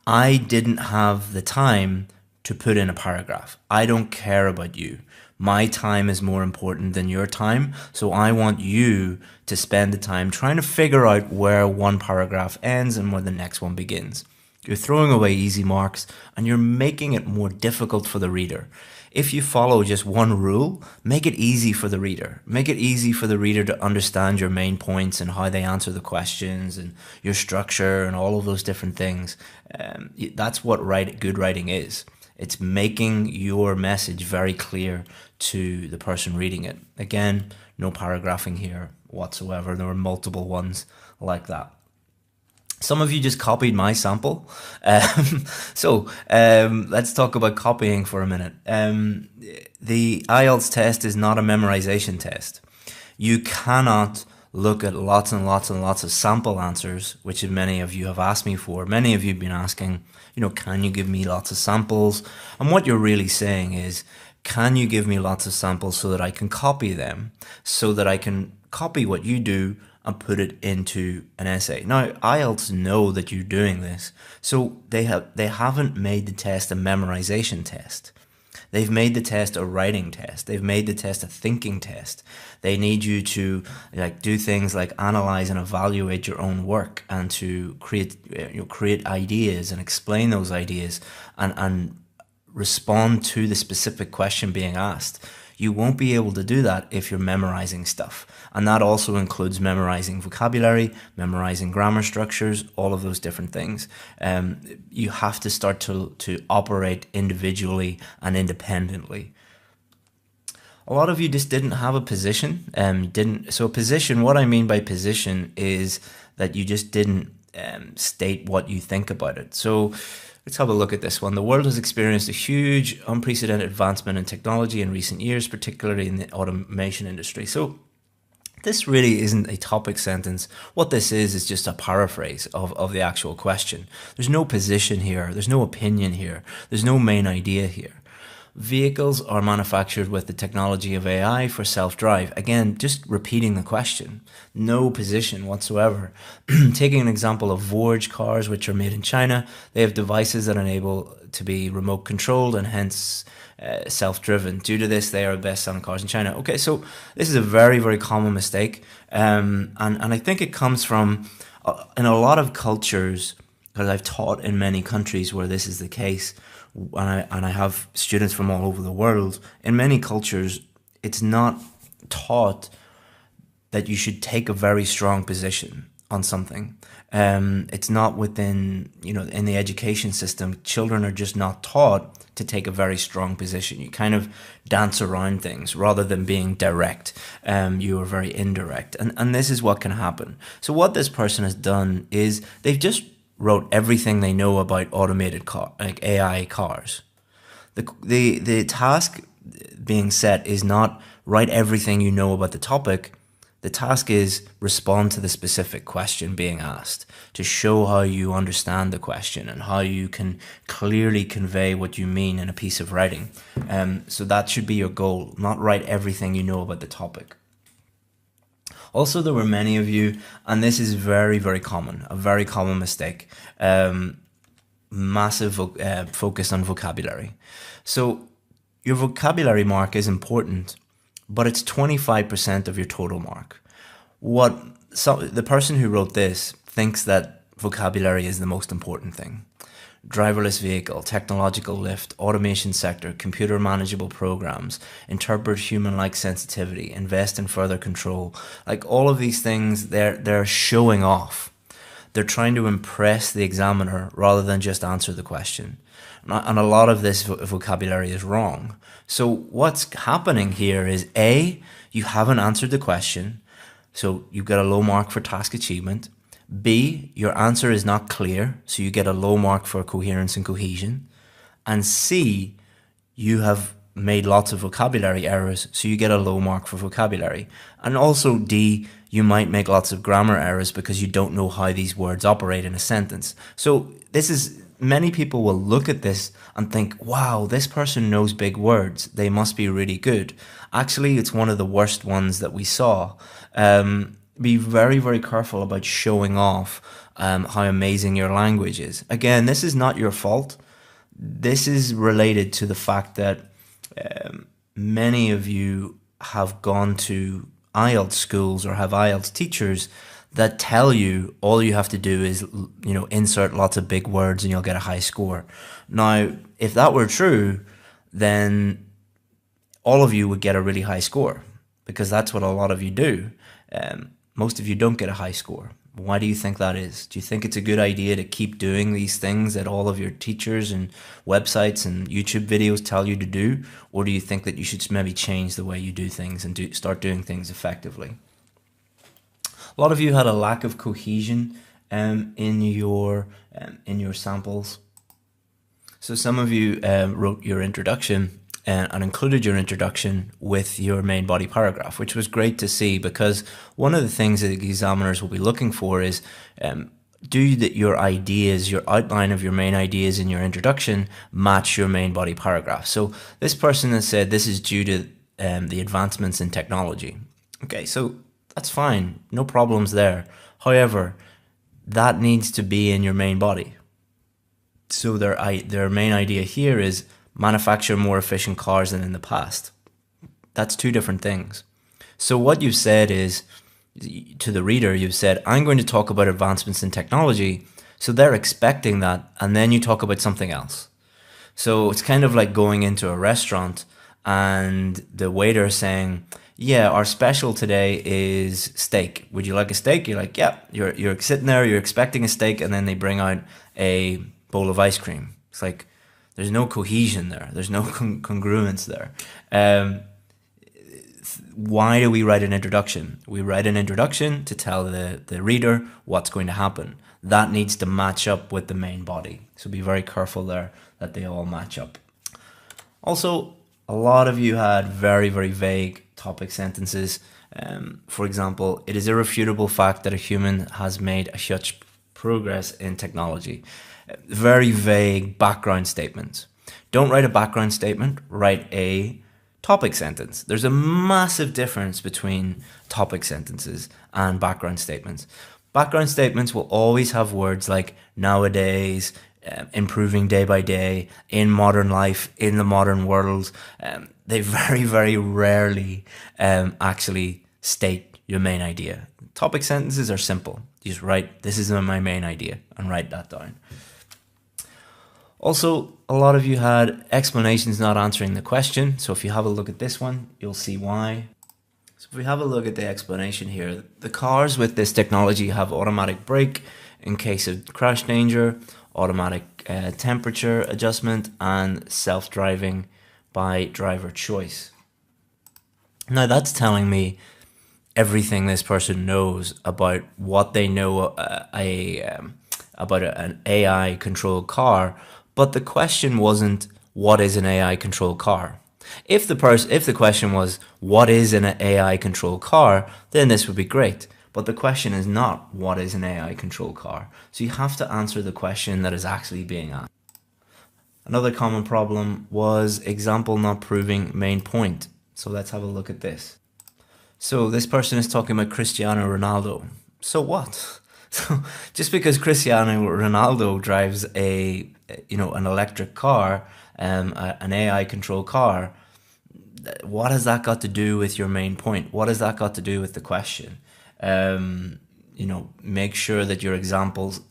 [SPEAKER 2] I didn't have the time to put in a paragraph. I don't care about you. My time is more important than your time. So I want you to spend the time trying to figure out where one paragraph ends and where the next one begins. You're throwing away easy marks and you're making it more difficult for the reader. If you follow just one rule, make it easy for the reader. Make it easy for the reader to understand your main points and how they answer the questions and your structure and all of those different things. That's what good writing is. It's making your message very clear to the person reading it. Again, no paragraphing here whatsoever. There were multiple ones like that. Some of you just copied my sample. Let's talk about copying for a minute. The IELTS test is not a memorization test. You cannot look at lots and lots and lots of sample answers, which many of you have asked me for. Many of you have been asking, can you give me lots of samples? And what you're really saying is, can you give me lots of samples so that I can copy them, so that I can copy what you do and put it into an essay? Now, IELTS know that you're doing this, so they haven't made the test a memorization test. They've made the test a writing test. They've made the test a thinking test. They need you to do things like analyze and evaluate your own work and to create ideas and explain those ideas and respond to the specific question being asked. You won't be able to do that if you're memorizing stuff. And that also includes memorizing vocabulary, memorizing grammar structures, all of those different things. You have to start to operate individually and independently. a lot of you just didn't have a position. So position, what I mean by position is that you just didn't state what you think about it. So let's have a look at this one. The world has experienced a huge, unprecedented advancement in technology in recent years, particularly in the automation industry. So this really isn't a topic sentence. What this is just a paraphrase of the actual question. There's no position here. There's no opinion here. There's no main idea here. Vehicles are manufactured with the technology of AI for self-drive. Again, just repeating the question. No position whatsoever. Taking an example of Vorge cars, which are made in China, they have devices that enable to be remote controlled and hence self-driven. Due to this, they are the best-selling cars in China. Okay, so this is a very, very common mistake. And I think it comes from, in a lot of cultures, because I've taught in many countries where this is the case, and I have students from all over the world. In many cultures, it's not taught that you should take a very strong position on something. It's not within, in the education system, children are just not taught to take a very strong position. You kind of dance around things rather than being direct. You are very indirect. And this is what can happen. So what this person has done is they've just wrote everything they know about automated like AI cars. The task being set is not write everything you know about the topic. The task is respond to the specific question being asked to show how you understand the question and how you can clearly convey what you mean in a piece of writing. So that should be your goal, not write everything you know about the topic. Also, there were many of you, and this is very, very common, a very common mistake, massive focus on vocabulary. So your vocabulary mark is important, but it's 25% of your total mark. The person who wrote this thinks that vocabulary is the most important thing. Driverless vehicle, technological lift, automation sector, computer manageable programs, interpret human-like sensitivity, invest in further control. Like all of these things, they're showing off. They're trying to impress the examiner rather than just answer the question. And a lot of this vocabulary is wrong. So what's happening here is A, you haven't answered the question, so you get a low mark for task achievement. B, your answer is not clear, so you get a low mark for coherence and cohesion. And C, you have made lots of vocabulary errors, so you get a low mark for vocabulary. And also D, you might make lots of grammar errors because you don't know how these words operate in a sentence. So many people will look at this and think, wow, this person knows big words. They must be really good. Actually, it's one of the worst ones that we saw. Be very, very careful about showing off how amazing your language is. Again, this is not your fault. This is related to the fact that many of you have gone to IELTS schools or have IELTS teachers that tell you all you have to do is, insert lots of big words and you'll get a high score. Now, if that were true, then all of you would get a really high score because that's what a lot of you do. Most of you don't get a high score. Why do you think that is? Do you think it's a good idea to keep doing these things that all of your teachers and websites and YouTube videos tell you to do? Or do you think that you should maybe change the way you do things and start doing things effectively? A lot of you had a lack of cohesion in your samples. So some of you wrote your introduction and included your introduction with your main body paragraph, which was great to see because one of the things that the examiners will be looking for is your ideas, your outline of your main ideas in your introduction match your main body paragraph. So this person has said this is due to the advancements in technology. Okay, so that's fine, no problems there. However, that needs to be in your main body. So their main idea here is manufacture more efficient cars than in the past. That's two different things. So what you've said is, to the reader, you've said, I'm going to talk about advancements in technology. So they're expecting that, and then you talk about something else. So it's kind of like going into a restaurant and the waiter is saying, yeah, our special today is steak. Would you like a steak? You're like, yeah. You're sitting there, you're expecting a steak, and then they bring out a bowl of ice cream. It's like, there's no cohesion there. There's no congruence there. why do we write an introduction? We write an introduction to tell the reader what's going to happen. That needs to match up with the main body. So be very careful there that they all match up. Also, a lot of you had very, very vague topic sentences. For example, it is a irrefutable fact that a human has made a huge progress in technology. Very vague background statements. Don't write a background statement, write a topic sentence. There's a massive difference between topic sentences and background statements. Background statements will always have words like nowadays, improving day by day, in modern life, in the modern world. They very, very rarely actually state your main idea. Topic sentences are simple. You just write, this is my main idea, and write that down. Also, a lot of you had explanations not answering the question. So if you have a look at this one, you'll see why. So if we have a look at the explanation here, the cars with this technology have automatic brake in case of crash danger, automatic temperature adjustment, and self-driving by driver choice. Now that's telling me everything this person knows about what they know about an AI controlled car. But the question wasn't, what is an AI controlled car? If the question was, what is an AI controlled car, then this would be great. But the question is not, what is an AI controlled car? So you have to answer the question that is actually being asked. Another common problem was example not proving main point. So let's have a look at this. So this person is talking about Cristiano Ronaldo. So what? So just because Cristiano Ronaldo drives an electric car, an AI controlled car, what has that got to do with your main point? What has that got to do with the question? Make sure that your examples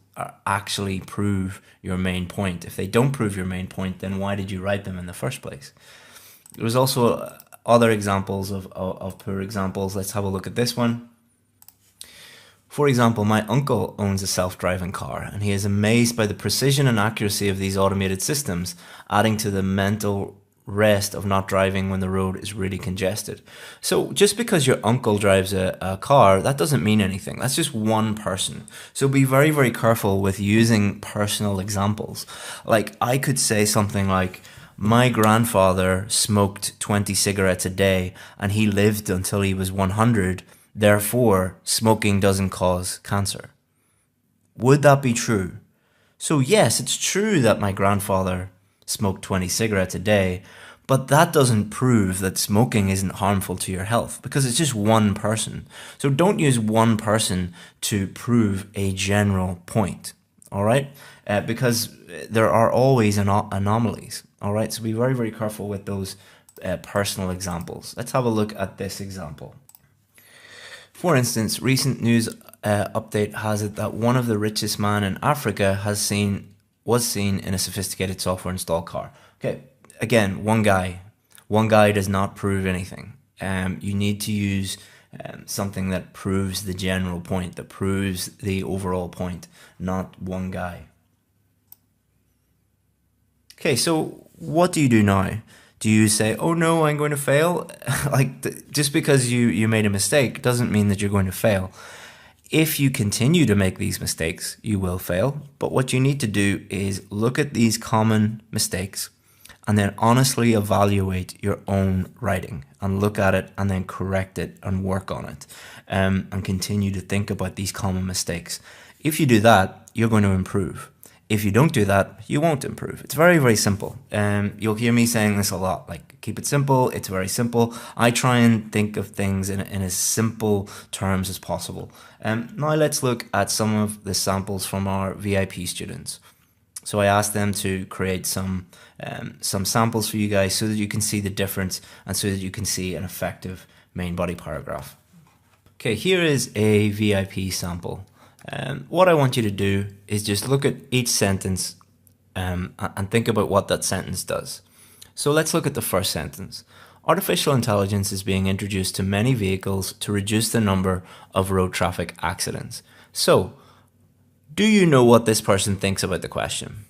[SPEAKER 2] actually prove your main point. If they don't prove your main point, then why did you write them in the first place? There was also other examples of poor examples. Let's have a look at this one. For example, my uncle owns a self-driving car and he is amazed by the precision and accuracy of these automated systems, adding to the mental rest of not driving when the road is really congested. So just because your uncle drives a car, that doesn't mean anything. That's just one person. So be very, very careful with using personal examples. Like I could say something like, my grandfather smoked 20 cigarettes a day and he lived until he was 100. Therefore, smoking doesn't cause cancer. Would that be true? So yes, it's true that my grandfather smoked 20 cigarettes a day, but that doesn't prove that smoking isn't harmful to your health because it's just one person. So don't use one person to prove a general point, all right? Because there are always anomalies, all right? So be very, very careful with those personal examples. Let's have a look at this example. For instance, recent news update has it that one of the richest men in Africa was seen in a sophisticated software installed car. Okay, again, one guy does not prove anything. You need to use something that proves the general point, that proves the overall point, not one guy. Okay, so what do you do now? Do you say, oh no, I'm going to fail? Just because you made a mistake doesn't mean that you're going to fail. If you continue to make these mistakes, you will fail. But what you need to do is look at these common mistakes and then honestly evaluate your own writing and look at it and then correct it and work on it and continue to think about these common mistakes. If you do that, you're going to improve. If you don't do that, you won't improve. It's very, very simple. You'll hear me saying this a lot, like keep it simple. It's very simple. I try and think of things in as simple terms as possible. Now let's look at some of the samples from our VIP students. So I asked them to create some samples for you guys so that you can see the difference and so that you can see an effective main body paragraph. Okay, here is a VIP sample. What I want you to do is just look at each sentence and think about what that sentence does. So let's look at the first sentence. Artificial intelligence is being introduced to many vehicles to reduce the number of road traffic accidents. So, do you know what this person thinks about the question?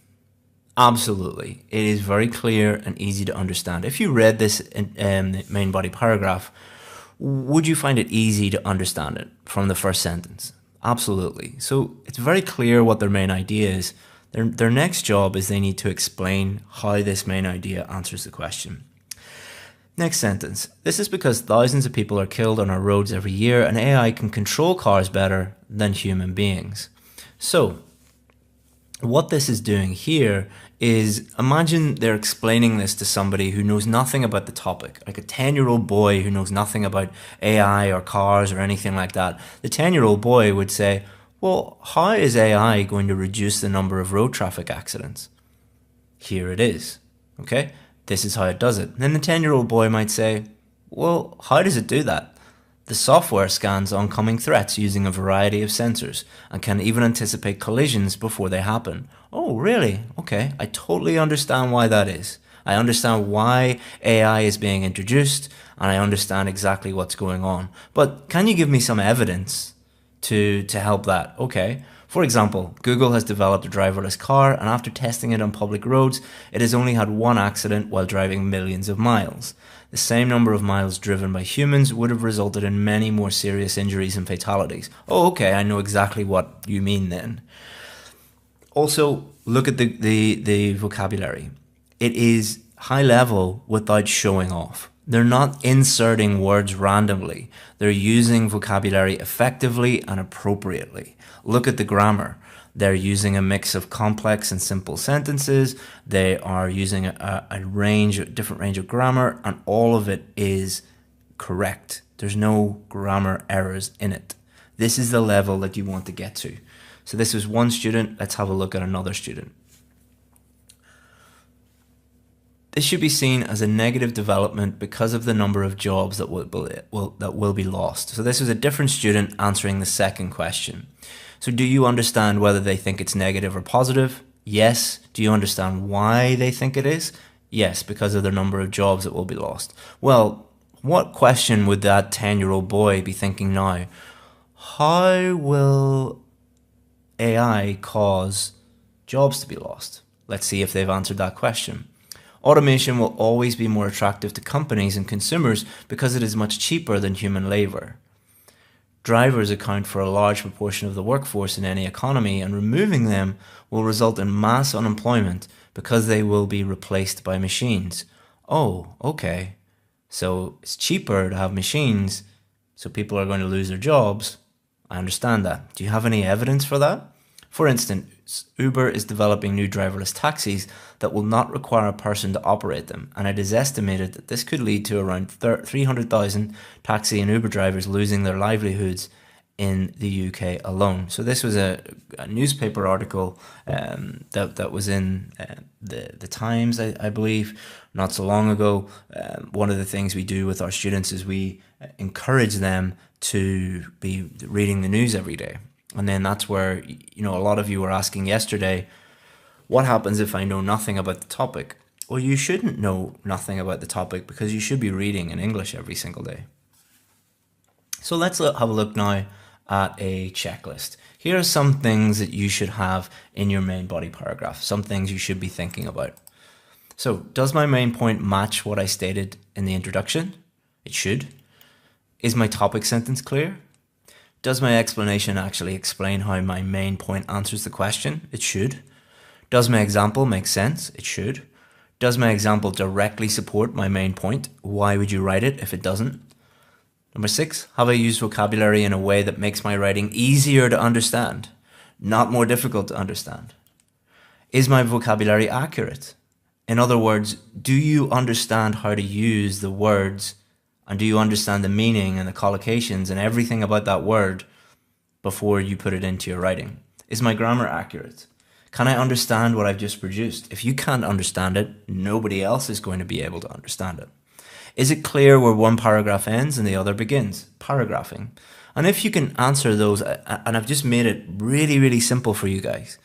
[SPEAKER 2] Absolutely. It is very clear and easy to understand. If you read this main body paragraph, Would you find it easy to understand it from the first sentence? Absolutely. So it's very clear what their main idea is. Their next job is they need to explain how this main idea answers the question. Next sentence. This is because thousands of people are killed on our roads every year and AI can control cars better than human beings. So what this is doing here is, imagine they're explaining this to somebody who knows nothing about the topic, like a 10-year-old boy who knows nothing about AI or cars or anything like that. The 10-year-old boy would say, well, how is AI going to reduce the number of road traffic accidents? Here it is. Okay, this is how it does it. And then the 10-year-old boy might say, well, how does it do that? The software scans oncoming threats using a variety of sensors and can even anticipate collisions before they happen. Oh, really? Okay, I totally understand why that is. I understand why AI is being introduced, and I understand exactly what's going on. But can you give me some evidence to help that? Okay. For example, Google has developed a driverless car, and after testing it on public roads, it has only had one accident while driving millions of miles. The same number of miles driven by humans would have resulted in many more serious injuries and fatalities. Oh, okay, I know exactly what you mean then. Also, look at the vocabulary. It is high level without showing off. They're not inserting words randomly. They're using vocabulary effectively and appropriately. Look at the grammar. They're using a mix of complex and simple sentences. They are using a different range of grammar, and all of it is correct. There's no grammar errors in it. This is the level that you want to get to. So this is one student. Let's have a look at another student. This should be seen as a negative development because of the number of jobs that will be lost. So this was a different student answering the second question. So do you understand whether they think it's negative or positive? Yes. Do you understand why they think it is? Yes, because of the number of jobs that will be lost. Well, what question would that 10-year-old boy be thinking now? How will AI cause jobs to be lost? Let's see if they've answered that question. Automation will always be more attractive to companies and consumers because it is much cheaper than human labor. Drivers account for a large proportion of the workforce in any economy, and removing them will result in mass unemployment because they will be replaced by machines. Oh, okay. So it's cheaper to have machines, so people are going to lose their jobs. I understand that. Do you have any evidence for that? For instance, Uber is developing new driverless taxis that will not require a person to operate them, and it is estimated that this could lead to around 300,000 taxi and Uber drivers losing their livelihoods in the UK alone. So this was a newspaper article that was in the Times, I believe, not so long ago. One of the things we do with our students is we encourage them to be reading the news every day. And then that's where, a lot of you were asking yesterday, what happens if I know nothing about the topic? Well, you shouldn't know nothing about the topic because you should be reading in English every single day. So let's have a look now at a checklist. Here are some things that you should have in your main body paragraph, some things you should be thinking about. So, does my main point match what I stated in the introduction? It should. Is my topic sentence clear? Does my explanation actually explain how my main point answers the question? It should. Does my example make sense? It should. Does my example directly support my main point? Why would you write it if it doesn't? Number 6, have I used vocabulary in a way that makes my writing easier to understand, not more difficult to understand? Is my vocabulary accurate? In other words, do you understand how to use the words, and do you understand the meaning and the collocations and everything about that word before you put it into your writing? Is my grammar accurate? Can I understand what I've just produced? If you can't understand it, nobody else is going to be able to understand it. Is it clear where one paragraph ends and the other begins? Paragraphing. And if you can answer those, and I've just made it really, really simple for you guys.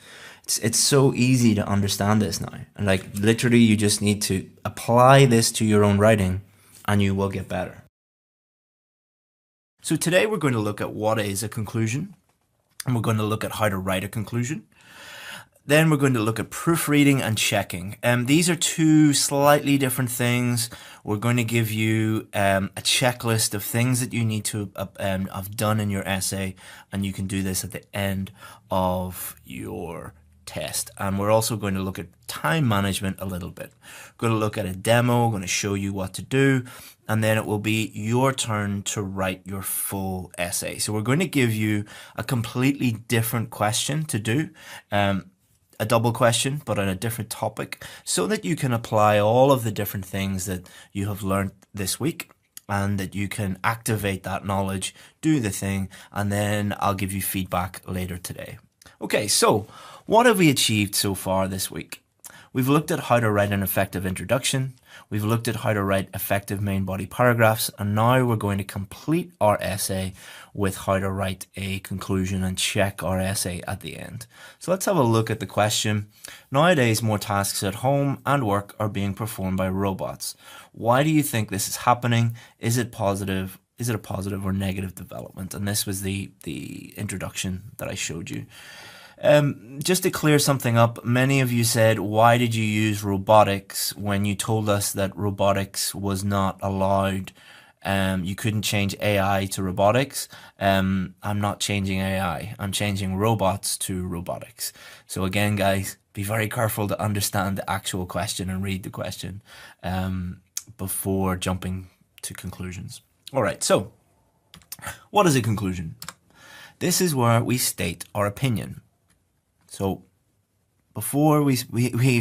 [SPEAKER 2] It's so easy to understand this now. And literally you just need to apply this to your own writing and you will get better. So today we're going to look at what is a conclusion, and we're going to look at how to write a conclusion. Then we're going to look at proofreading and checking. These are two slightly different things. We're going to give you a checklist of things that you need to have done in your essay, and you can do this at the end of your test. And we're also going to look at time management a little bit. We're going to look at a demo, going to show you what to do, and then it will be your turn to write your full essay. So we're going to give you a completely different question to do. A double question, but on a different topic, so that you can apply all of the different things that you have learned this week, and that you can activate that knowledge, do the thing, and then I'll give you feedback later today. Okay, so what have we achieved so far this week? We've looked at how to write an effective introduction. We've looked at how to write effective main body paragraphs, and now we're going to complete our essay with how to write a conclusion and check our essay at the end. So let's have a look at the question. Nowadays, more tasks at home and work are being performed by robots. Why do you think this is happening? Is it positive? Is it a positive or negative development? And this was the introduction that I showed you. Just to clear something up, many of you said, why did you use robotics when you told us that robotics was not allowed? You couldn't change AI to robotics. I'm not changing AI. I'm changing robots to robotics. So again, guys, be very careful to understand the actual question and read the question before jumping to conclusions. All right, so what is a conclusion? This is where we state our opinion. So before we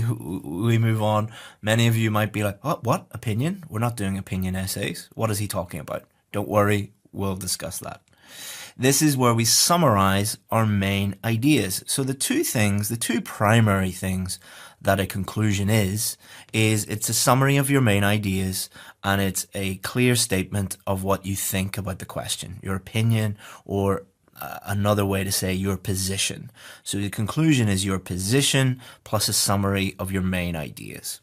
[SPEAKER 2] move on, many of you might be like, what? Opinion? We're not doing opinion essays. What is he talking about? Don't worry, we'll discuss that. This is where we summarize our main ideas. So the two primary things that a conclusion is it's a summary of your main ideas, and it's a clear statement of what you think about the question, your opinion, or another way to say your position. So the conclusion is your position plus a summary of your main ideas.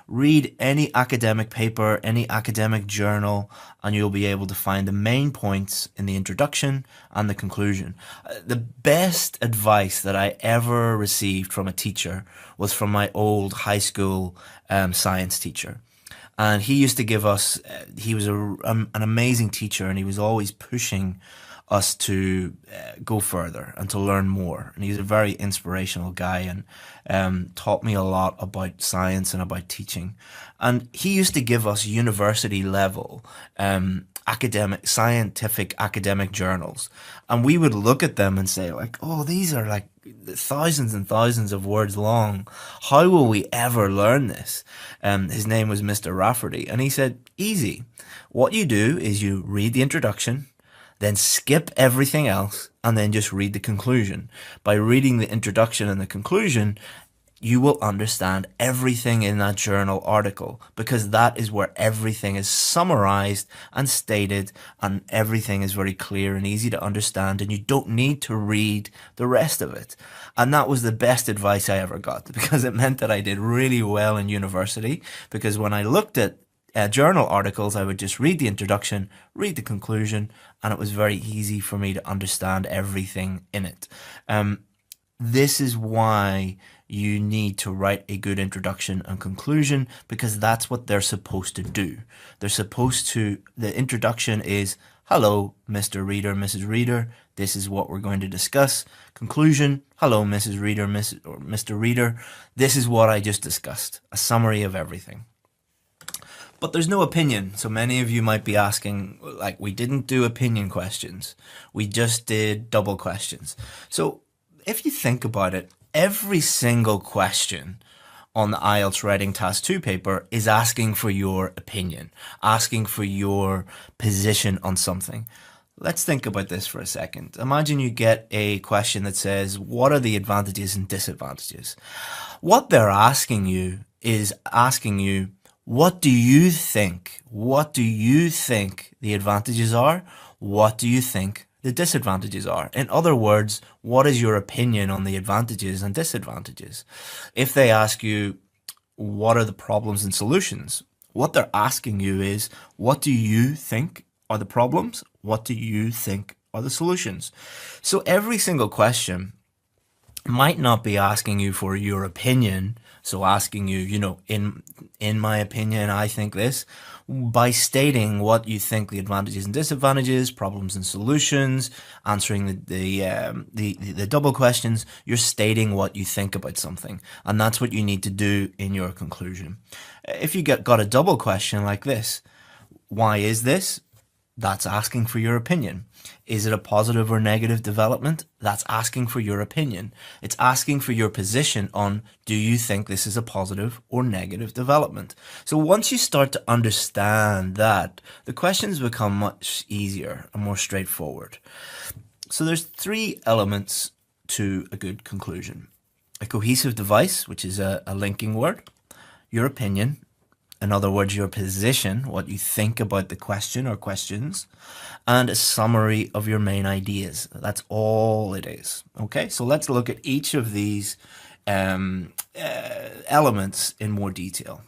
[SPEAKER 2] Read any academic paper, any academic journal, and you'll be able to find the main points in the introduction and the conclusion. The best advice that I ever received from a teacher was from my old high school science teacher. And he used to give us, he was an amazing teacher, and he was always pushing us to go further and to learn more. And he's a very inspirational guy, and taught me a lot about science and about teaching. And he used to give us university level scientific academic journals, and we would look at them and say like, oh, these are like thousands and thousands of words long. How will we ever learn this? His name was Mr. Rafferty, and he said, easy. What you do is you read the introduction, then skip everything else, and then just read the conclusion. By reading the introduction and the conclusion, you will understand everything in that journal article, because that is where everything is summarized and stated, and everything is very clear and easy to understand, and you don't need to read the rest of it. And that was the best advice I ever got, because it meant that I did really well in university, because when I looked at journal articles, I would just read the introduction, read the conclusion, and it was very easy for me to understand everything in it. This is why you need to write a good introduction and conclusion, because that's what they're supposed to do. They're supposed to, the introduction is, hello, Mr. Reader, Mrs. Reader, this is what we're going to discuss. Conclusion, hello, Mrs. Reader, Mr. Reader, this is what I just discussed. A summary of everything. But there's no opinion. So many of you might be asking, like, we didn't do opinion questions. We just did double questions. So if you think about it, every single question on the IELTS Writing Task 2 paper is asking for your opinion, asking for your position on something. Let's think about this for a second. Imagine you get a question that says, what are the advantages and disadvantages? What they're asking you is asking you, what do you think? What do you think the advantages are? What do you think the disadvantages are? In other words, what is your opinion on the advantages and disadvantages? If they ask you, what are the problems and solutions? What they're asking you is, what do you think are the problems? What do you think are the solutions? So every single question might not be asking you for your opinion, so asking you, in my opinion, I think this, by stating what you think the advantages and disadvantages, problems and solutions, answering the double questions. You're stating what you think about something, and that's what you need to do in your conclusion. If you got a double question like this, why is this? That's asking for your opinion. Is it a positive or negative development? That's asking for your opinion. It's asking for your position on, do you think this is a positive or negative development? So once you start to understand that, the questions become much easier and more straightforward. So there's 3 elements to a good conclusion. A cohesive device, which is a linking word, your opinion, in other words, your position, what you think about the question or questions, and a summary of your main ideas. That's all it is. Okay, so let's look at each of these elements in more detail.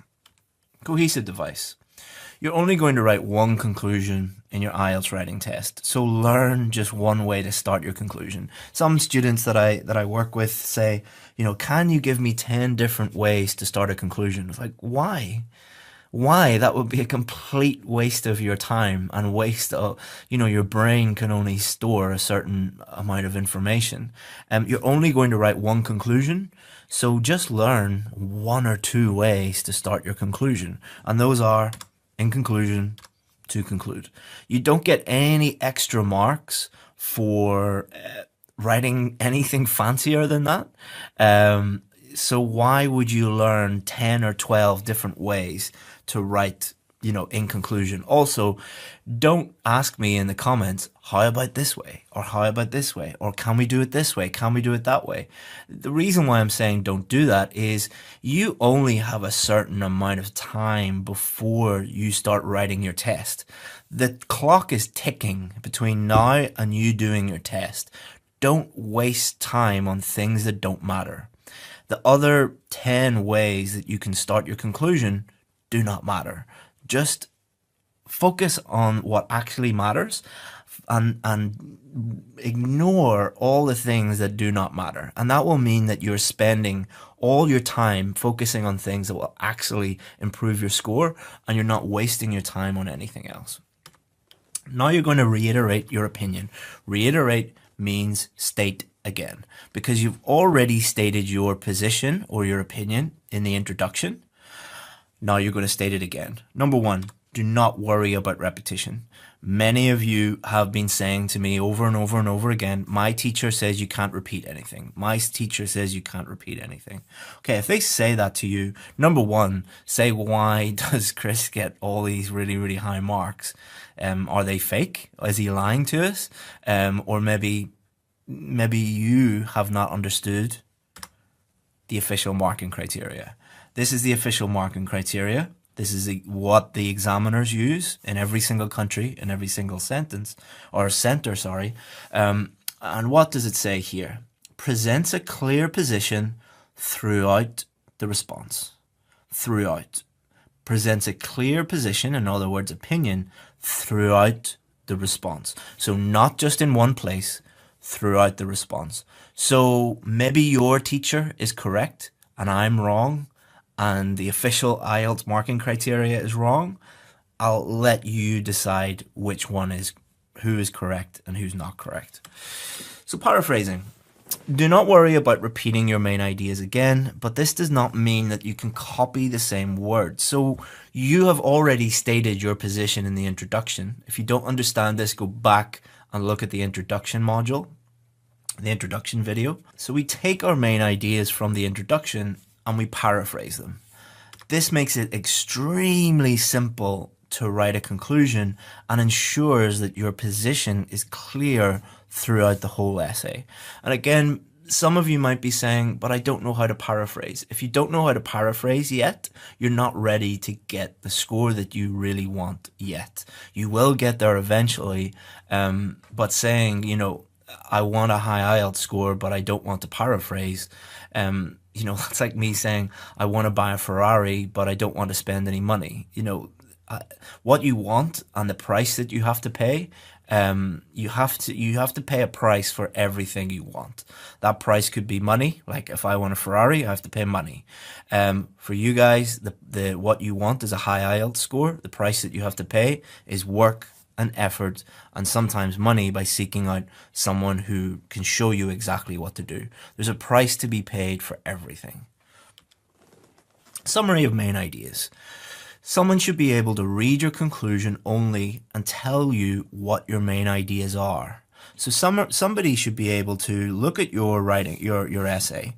[SPEAKER 2] Cohesive device. You're only going to write one conclusion in your IELTS writing test, so learn just one way to start your conclusion. Some students that I work with say, can you give me 10 different ways to start a conclusion? It's like, why? Why? That would be a complete waste of your time and waste of, your brain can only store a certain amount of information. You're only going to write one conclusion, so just learn 1 or 2 ways to start your conclusion. And those are, in conclusion, to conclude. You don't get any extra marks for writing anything fancier than that. So why would you learn 10 or 12 different ways to write, in conclusion? Also, don't ask me in the comments, how about this way? Or how about this way? Or can we do it this way? Can we do it that way? The reason why I'm saying don't do that is you only have a certain amount of time before you start writing your test. The clock is ticking between now and you doing your test. Don't waste time on things that don't matter. The other 10 ways that you can start your conclusion do not matter. Just focus on what actually matters and ignore all the things that do not matter. And that will mean that you're spending all your time focusing on things that will actually improve your score, and you're not wasting your time on anything else. Now you're going to reiterate your opinion. Reiterate means state again, because you've already stated your position or your opinion in the introduction. Now you're going to state it again. Number 1, do not worry about repetition. Many of you have been saying to me over and over and over again, my teacher says you can't repeat anything. My teacher says you can't repeat anything. Okay, if they say that to you, number 1, say, why does Chris get all these really, really high marks? Are they fake? Is he lying to us? Or maybe you have not understood the official marking criteria. This is the official marking criteria. This is what the examiners use in every single country, in every single sentence, or center, sorry. And what does it say here? Presents a clear position throughout the response. Throughout. Presents a clear position, in other words, opinion, throughout the response. So not just in one place, throughout the response. So maybe your teacher is correct and I'm wrong, and the official IELTS marking criteria is wrong. I'll let you decide which one is, who is correct and who's not correct. So paraphrasing. Do not worry about repeating your main ideas again, but this does not mean that you can copy the same words. So you have already stated your position in the introduction. If you don't understand this, go back and look at the introduction module, the introduction video. So we take our main ideas from the introduction and we paraphrase them. This makes it extremely simple to write a conclusion and ensures that your position is clear throughout the whole essay. And again, some of you might be saying, but I don't know how to paraphrase. If you don't know how to paraphrase yet, you're not ready to get the score that you really want yet. You will get there eventually, but saying, I want a high IELTS score, but I don't want to paraphrase, that's like me saying, I want to buy a Ferrari, but I don't want to spend any money. What you want and the price that you have to pay You have to pay a price for everything you want. That price could be money. Like if I want a Ferrari, I have to pay money. For you guys, the what you want is a high IELTS score. The price that you have to pay is work and effort and sometimes money by seeking out someone who can show you exactly what to do. There's a price to be paid for everything. Summary of main ideas. Someone should be able to read your conclusion only and tell you what your main ideas are. So somebody should be able to look at your writing, your essay,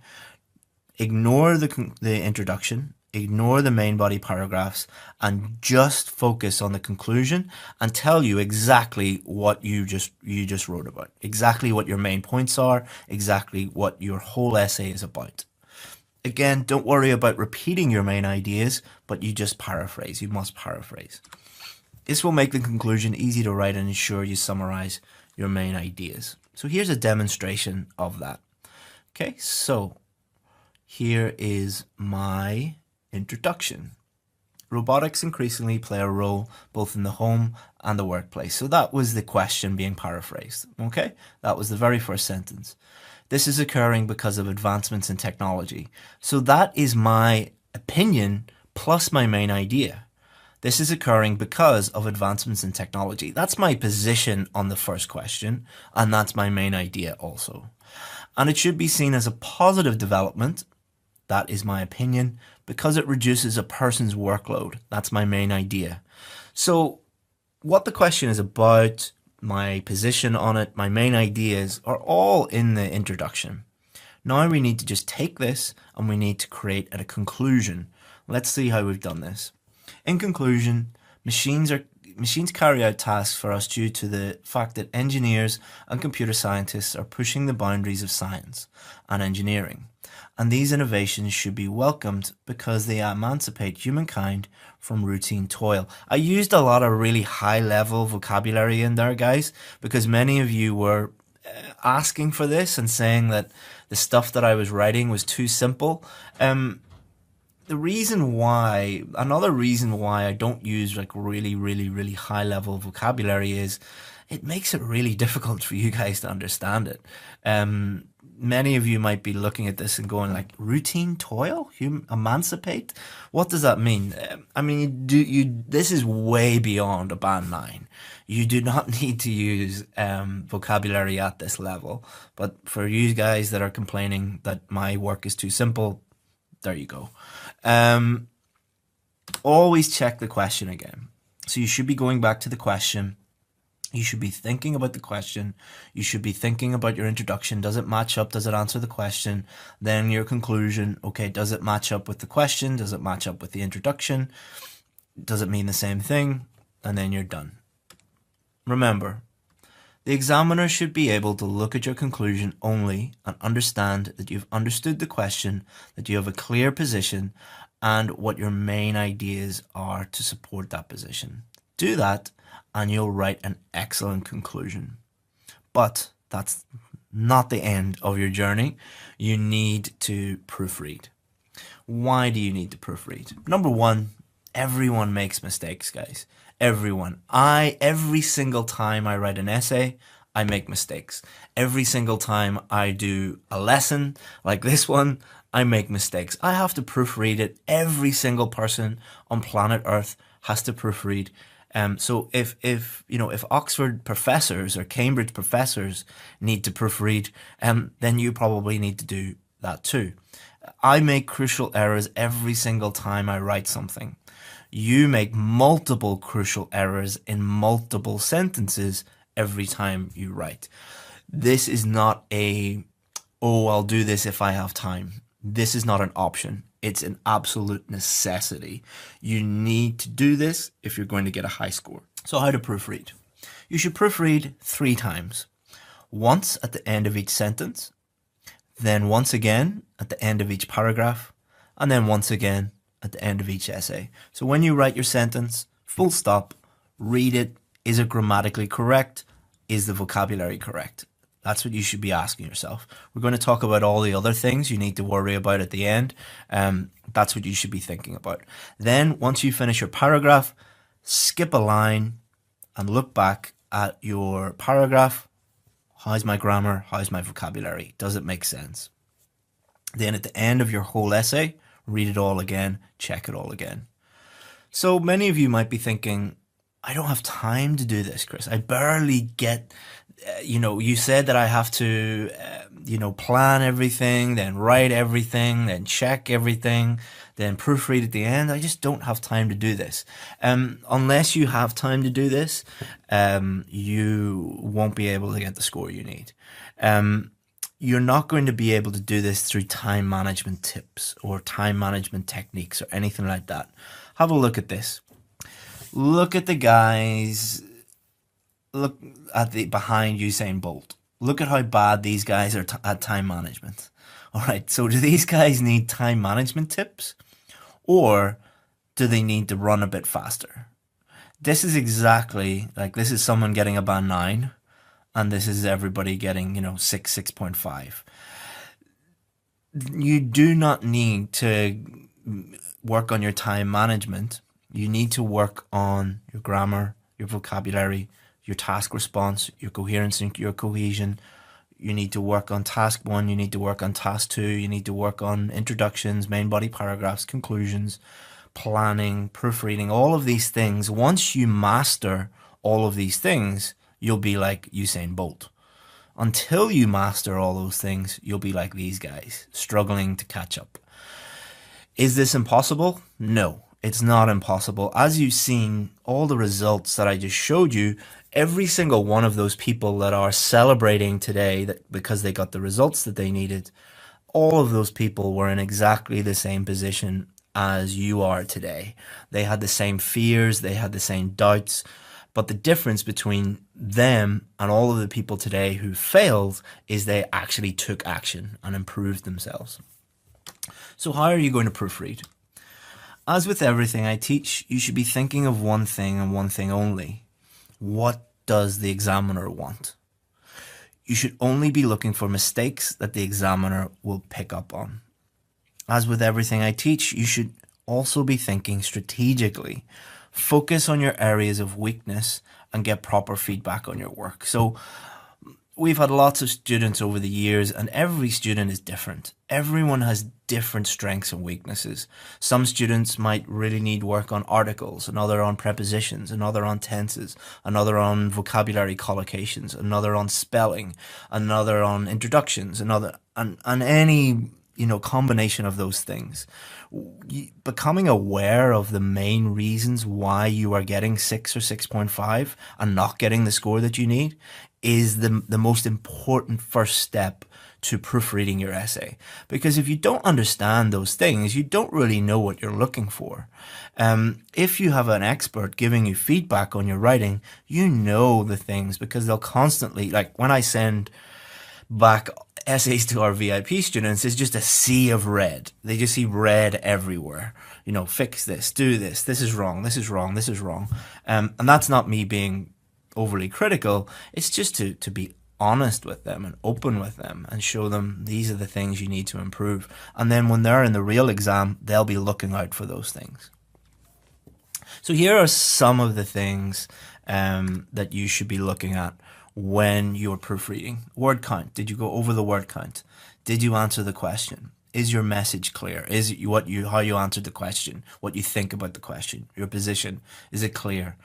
[SPEAKER 2] ignore the introduction, ignore the main body paragraphs, and just focus on the conclusion and tell you exactly what you just wrote about, exactly what your main points are, exactly what your whole essay is about. Again, don't worry about repeating your main ideas, but you just paraphrase. You must paraphrase. This will make the conclusion easy to write and ensure you summarize your main ideas. So here's a demonstration of that. Okay, so here is my introduction. Robotics increasingly play a role both in the home and the workplace. So that was the question being paraphrased. Okay, that was the very first sentence. This is occurring because of advancements in technology. So that is my opinion plus my main idea. This is occurring because of advancements in technology. That's my position on the first question, and that's my main idea also. And it should be seen as a positive development. That is my opinion, because it reduces a person's workload. That's my main idea. So what the question is about, my position on it, my main ideas are all in the introduction. Now we need to just take this and we need to create a conclusion. Let's see how we've done this. In conclusion, machines carry out tasks for us due to the fact that engineers and computer scientists are pushing the boundaries of science and engineering. And these innovations should be welcomed because they emancipate humankind from routine toil. I used a lot of really high-level vocabulary in there, guys, because many of you were asking for this and saying that the stuff that I was writing was too simple. Another reason why I don't use like really high-level vocabulary is it makes it really difficult for you guys to understand it. Many of you might be looking at this and going like, routine toil? Emancipate? What does that mean? I mean, this is way beyond a band 9. You do not need to use vocabulary at this level. But for you guys that are complaining that my work is too simple, there you go. Always check the question again. So you should be going back to the question. You should be thinking about the question. You should be thinking about your introduction. Does it match up? Does it answer the question? Then your conclusion. Okay, does it match up with the question? Does it match up with the introduction? Does it mean the same thing? And then you're done. Remember, the examiner should be able to look at your conclusion only and understand that you've understood the question, that you have a clear position, and what your main ideas are to support that position. Do that, and you'll write an excellent conclusion. But that's not the end of your journey. You need to proofread. Why do you need to proofread? Number one, everyone makes mistakes, guys. Everyone. Every single time I write an essay, I make mistakes. Every single time I do a lesson like this one, I make mistakes. I have to proofread it. Every single person on planet Earth has to proofread. So if Oxford professors or Cambridge professors need to proofread, then you probably need to do that too. I make crucial errors every single time I write something. You make multiple crucial errors in multiple sentences every time you write. This is not I'll do this if I have time. This is not an option. It's an absolute necessity. You need to do this if you're going to get a high score. So how to proofread? You should proofread 3 times. Once at the end of each sentence, then once again at the end of each paragraph, and then once again at the end of each essay. So when you write your sentence, full stop, read it. Is it grammatically correct? Is the vocabulary correct? That's what you should be asking yourself. We're going to talk about all the other things you need to worry about at the end. That's what you should be thinking about. Then once you finish your paragraph, skip a line and look back at your paragraph. How's my grammar? How's my vocabulary? Does it make sense? Then at the end of your whole essay, read it all again, check it all again. So many of you might be thinking, I don't have time to do this, Chris. I barely get, you said that I have to, plan everything, then write everything, then check everything, then proofread at the end. I just don't have time to do this. Unless you have time to do this, you won't be able to get the score you need. You're not going to be able to do this through time management tips or time management techniques or anything like that. Have a look at this. Look at the guys. Look at the behind Usain Bolt. Look at how bad these guys are at time management. All right, so do these guys need time management tips, or do they need to run a bit faster? This is exactly like, this is someone getting a band 9, and this is everybody getting, 6, 6.5. You do not need to work on your time management. You need to work on your grammar, your vocabulary, your task response, your coherence and your cohesion. You need to work on task 1, you need to work on task 2, you need to work on introductions, main body paragraphs, conclusions, planning, proofreading, all of these things. Once you master all of these things, you'll be like Usain Bolt. Until you master all those things, you'll be like these guys, struggling to catch up. Is this impossible? No, it's not impossible. As you've seen, all the results that I just showed you, every single one of those people that are celebrating today that because they got the results that they needed, all of those people were in exactly the same position as you are today. They had the same fears, they had the same doubts, but the difference between them and all of the people today who failed is they actually took action and improved themselves. So how are you going to proofread? As with everything I teach, you should be thinking of one thing and one thing only. What does the examiner want? You should only be looking for mistakes that the examiner will pick up on. As with everything I teach, you should also be thinking strategically. Focus on your areas of weakness and get proper feedback on your work. So we've had lots of students over the years, and every student is different. Everyone has different strengths and weaknesses. Some students might really need work on articles, another on prepositions, another on tenses, another on vocabulary collocations, another on spelling, another on introductions, another and any combination of those things. Becoming aware of the main reasons why you are getting 6 or 6.5 and not getting the score that you need is the most important first step to proofreading your essay. Because if you don't understand those things, you don't really know what you're looking for. If you have an expert giving you feedback on your writing, you know the things, because they'll constantly, like when I send back essays to our VIP students, it's just a sea of red. They just see red everywhere. Fix this, do this, this is wrong, this is wrong, this is wrong. And that's not me being overly critical. It's just to be honest with them and open with them and show them these are the things you need to improve. And then when they're in the real exam, they'll be looking out for those things. So here are some of the things that you should be looking at when you're proofreading. Word count. Did you go over the word count? Did you answer the question? Is your message clear? Is it how you answered the question? What you think about the question? Your position? Is it clear?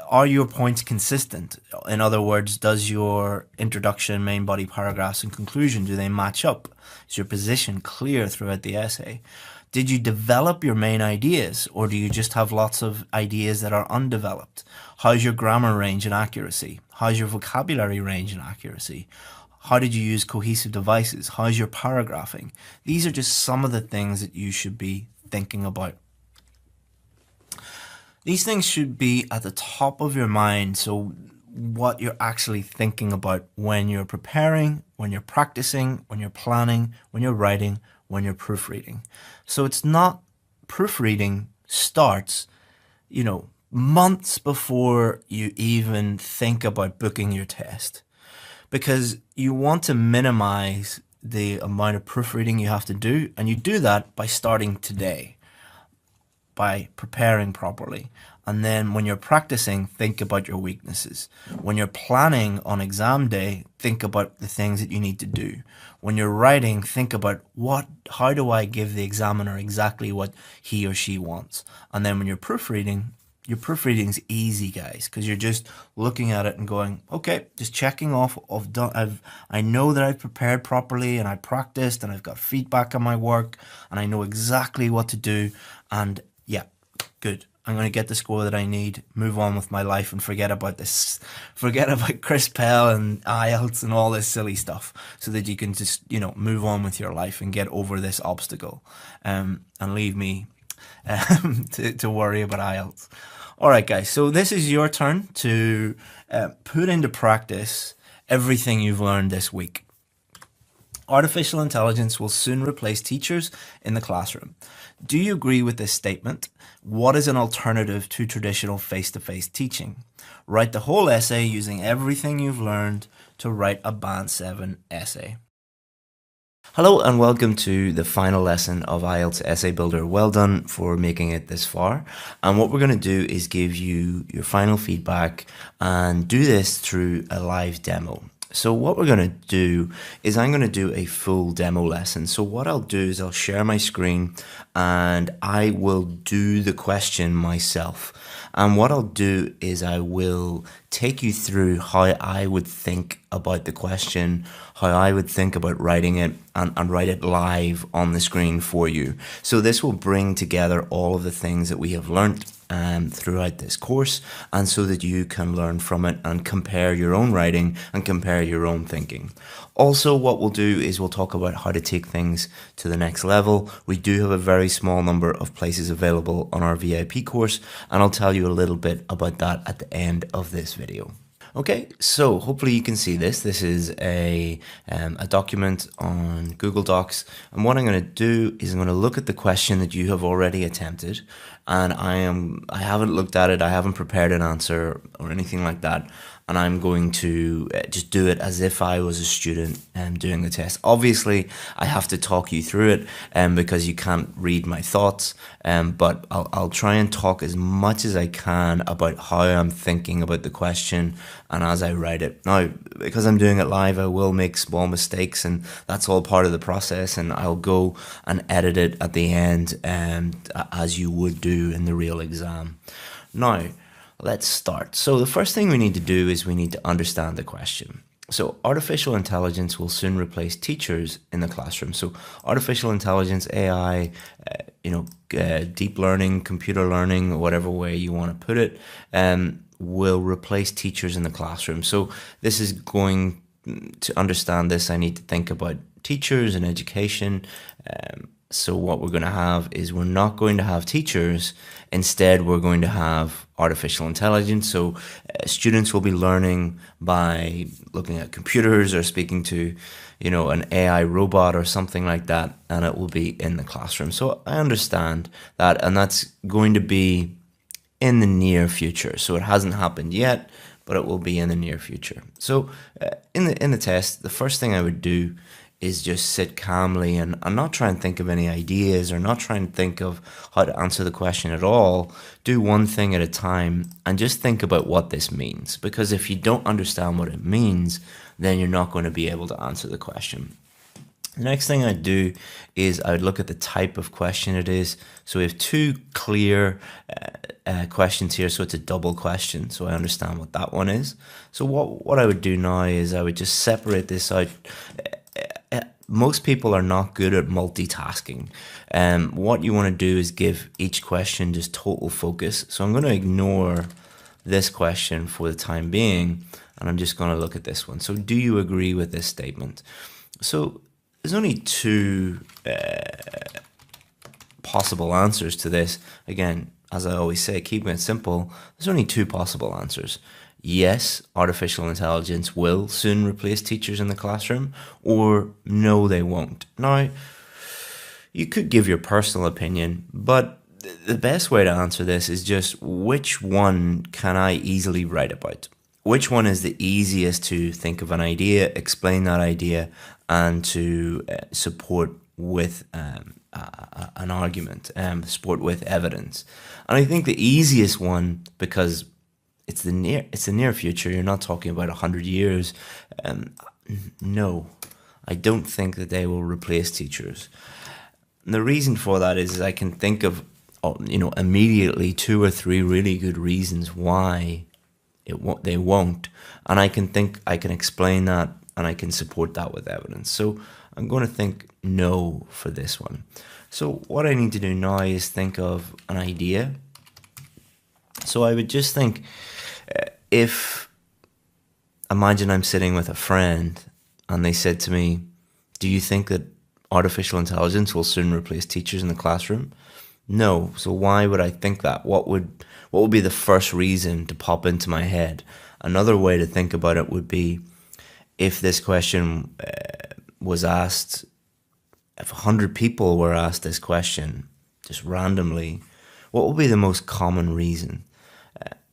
[SPEAKER 2] Are your points consistent? In other words, does your introduction, main body paragraphs, and conclusion, do they match up? Is your position clear throughout the essay? Did you develop your main ideas, or do you just have lots of ideas that are undeveloped? How's your grammar range and accuracy? How's your vocabulary range and accuracy? How did you use cohesive devices? How's your paragraphing? These are just some of the things that you should be thinking about. These things should be at the top of your mind, so what you're actually thinking about when you're preparing, when you're practicing, when you're planning, when you're writing, when you're proofreading. So it's not proofreading starts, months before you even think about booking your test, because you want to minimize the amount of proofreading you have to do, and you do that by starting today, by preparing properly. And then when you're practicing, think about your weaknesses. When you're planning on exam day, think about the things that you need to do. When you're writing, think about how do I give the examiner exactly what he or she wants. And then when you're proofreading, your proofreading's easy, guys, because you're just looking at it and going, okay, just checking off. I know that I've prepared properly and I practiced and I've got feedback on my work and I know exactly what to do. And yeah, good. I'm going to get the score that I need, move on with my life and forget about Chris Pell and IELTS and all this silly stuff, so that you can just, move on with your life and get over this obstacle, and leave me to worry about IELTS. All right, guys, so this is your turn to put into practice everything you've learned this week. Artificial intelligence will soon replace teachers in the classroom. Do you agree with this statement? What is an alternative to traditional face-to-face teaching? Write the whole essay using everything you've learned to write a Band 7 essay. Hello and welcome to the final lesson of IELTS Essay Builder. Well done for making it this far. And what we're going to do is give you your final feedback and do this through a live demo. So what we're going to do is I'm going to do a full demo lesson. So what I'll do is I'll share my screen and I will do the question myself. And what I'll do is I will take you through how I would think about the question, how I would think about writing it, and write it live on the screen for you. So this will bring together all of the things that we have learned throughout this course, and so that you can learn from it and compare your own writing and compare your own thinking. Also, what we'll do is we'll talk about how to take things to the next level. We do have a very small number of places available on our VIP course, and I'll tell you a little bit about that at the end of this video. Okay, so hopefully you can see this. This is a document on Google Docs, and what I'm going to do is I'm going to look at the question that you have already attempted, and I haven't looked at it, I haven't prepared an answer or anything like that, and I'm going to just do it as if I was a student doing the test. Obviously, I have to talk you through it because you can't read my thoughts, but I'll try and talk as much as I can about how I'm thinking about the question and as I write it. Now, because I'm doing it live, I will make small mistakes, and that's all part of the process, and I'll go and edit it at the end as you would do in the real exam. Now, let's start. So the first thing we need to do is we need to understand the question. So artificial intelligence will soon replace teachers in the classroom. So artificial intelligence, AI, deep learning, computer learning, whatever way you want to put it, will replace teachers in the classroom. So this is going to understand this. I need to think about teachers and education. So what we're going to have is we're not going to have teachers. Instead, we're going to have artificial intelligence. So students will be learning by looking at computers or speaking to, an AI robot or something like that, and it will be in the classroom. So I understand that, and that's going to be in the near future. So it hasn't happened yet, but it will be in the near future. So in the test, the first thing I would do is just sit calmly and not try and think of any ideas or not try and think of how to answer the question at all. Do one thing at a time and just think about what this means. Because if you don't understand what it means, then you're not going to be able to answer the question. The next thing I'd do is I would look at the type of question it is. So we have two clear questions here, so it's a double question. So I understand what that one is. So what I would do now is I would just separate this out. Most people are not good at multitasking. What you want to do is give each question just total focus. So I'm going to ignore this question for the time being, and I'm just going to look at this one. So do you agree with this statement? So there's only two possible answers to this. Again, as I always say, keeping it simple, there's only two possible answers. Yes, artificial intelligence will soon replace teachers in the classroom, or no, they won't. Now, you could give your personal opinion, but the best way to answer this is just which one can I easily write about? Which one is the easiest to think of an idea, explain that idea, and to support with an argument, support with evidence. And I think the easiest one, because it's the near future, you're not talking about 100 years. No, I don't think that they will replace teachers. And the reason for that is I can think of, immediately 2 or 3 really good reasons why they won't, and I can explain that, and I can support that with evidence. So I'm going to think no for this one. So what I need to do now is think of an idea. So I would just think, imagine I'm sitting with a friend and they said to me, do you think that artificial intelligence will soon replace teachers in the classroom? No. So why would I think that? What would be the first reason to pop into my head? Another way to think about it would be, if this question was asked, if 100 people were asked this question just randomly, what would be the most common reason?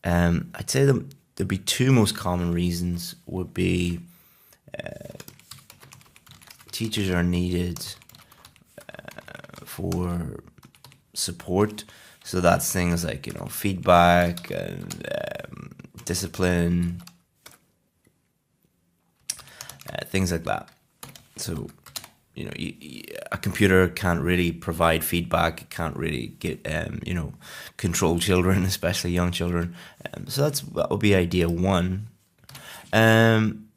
[SPEAKER 2] I'd say there'd be 2 most common reasons would be teachers are needed for support. So that's things like, feedback and discipline, things like that. So, a computer can't really provide feedback. It can't really get, control children, especially young children. So that would be idea 1. An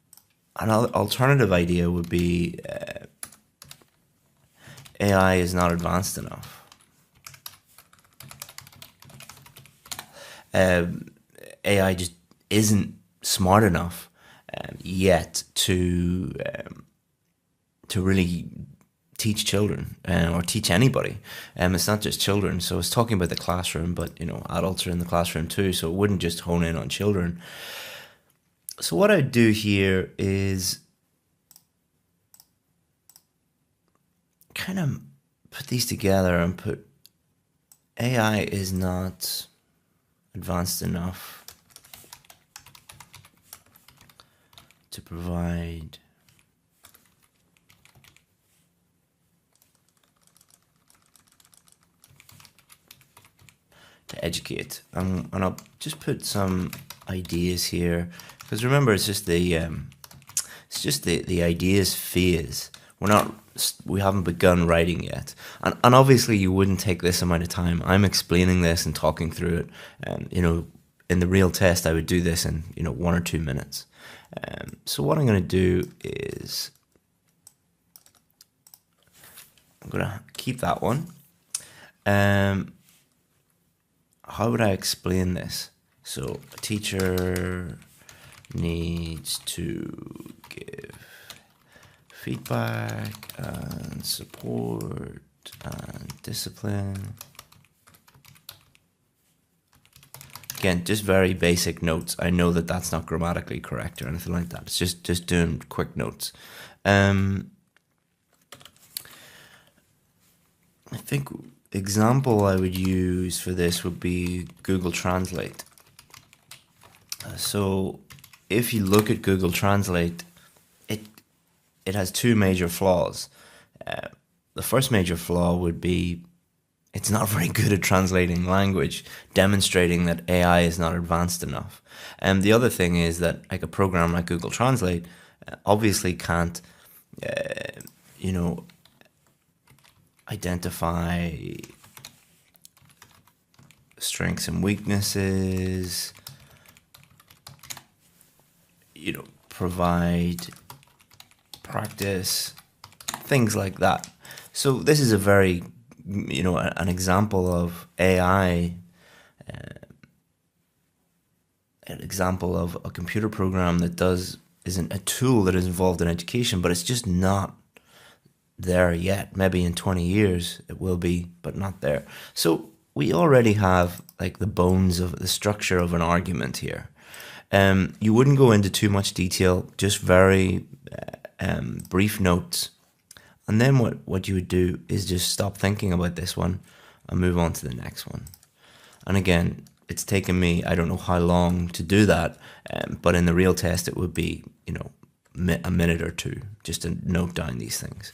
[SPEAKER 2] alternative idea would be AI is not advanced enough. AI just isn't smart enough yet to really teach children or teach anybody. It's not just children. So it's talking about the classroom, but adults are in the classroom too. So it wouldn't just hone in on children. So what I do here is kind of put these together and put AI is not advanced enough to provide to educate. And I'll just put some ideas here, because remember, it's just the ideas phase. We haven't begun writing yet, and obviously you wouldn't take this amount of time. I'm explaining this and talking through it, and in the real test I would do this in 1 or 2 minutes. So what I'm going to do is I'm going to keep that one. How would I explain this? So a teacher needs to give feedback and support and discipline. Again, just very basic notes. I know that that's not grammatically correct or anything like that. It's just doing quick notes. I think example I would use for this would be Google Translate. So if you look at Google Translate, it has 2 major flaws. The first major flaw would be it's not very good at translating language, demonstrating that AI is not advanced enough. And the other thing is that like a program like Google Translate obviously can't, identify strengths and weaknesses, provide practice, things like that. So this is a very, an example of AI, an example of a computer program that isn't a tool that is involved in education, but it's just not there yet. Maybe in 20 years it will be, but not there. So we already have like the bones of the structure of an argument here. You wouldn't go into too much detail, just very brief notes. And then what you would do is just stop thinking about this one and move on to the next one. And again, it's taken me, I don't know how long to do that, but in the real test it would be, a minute or two just to note down these things.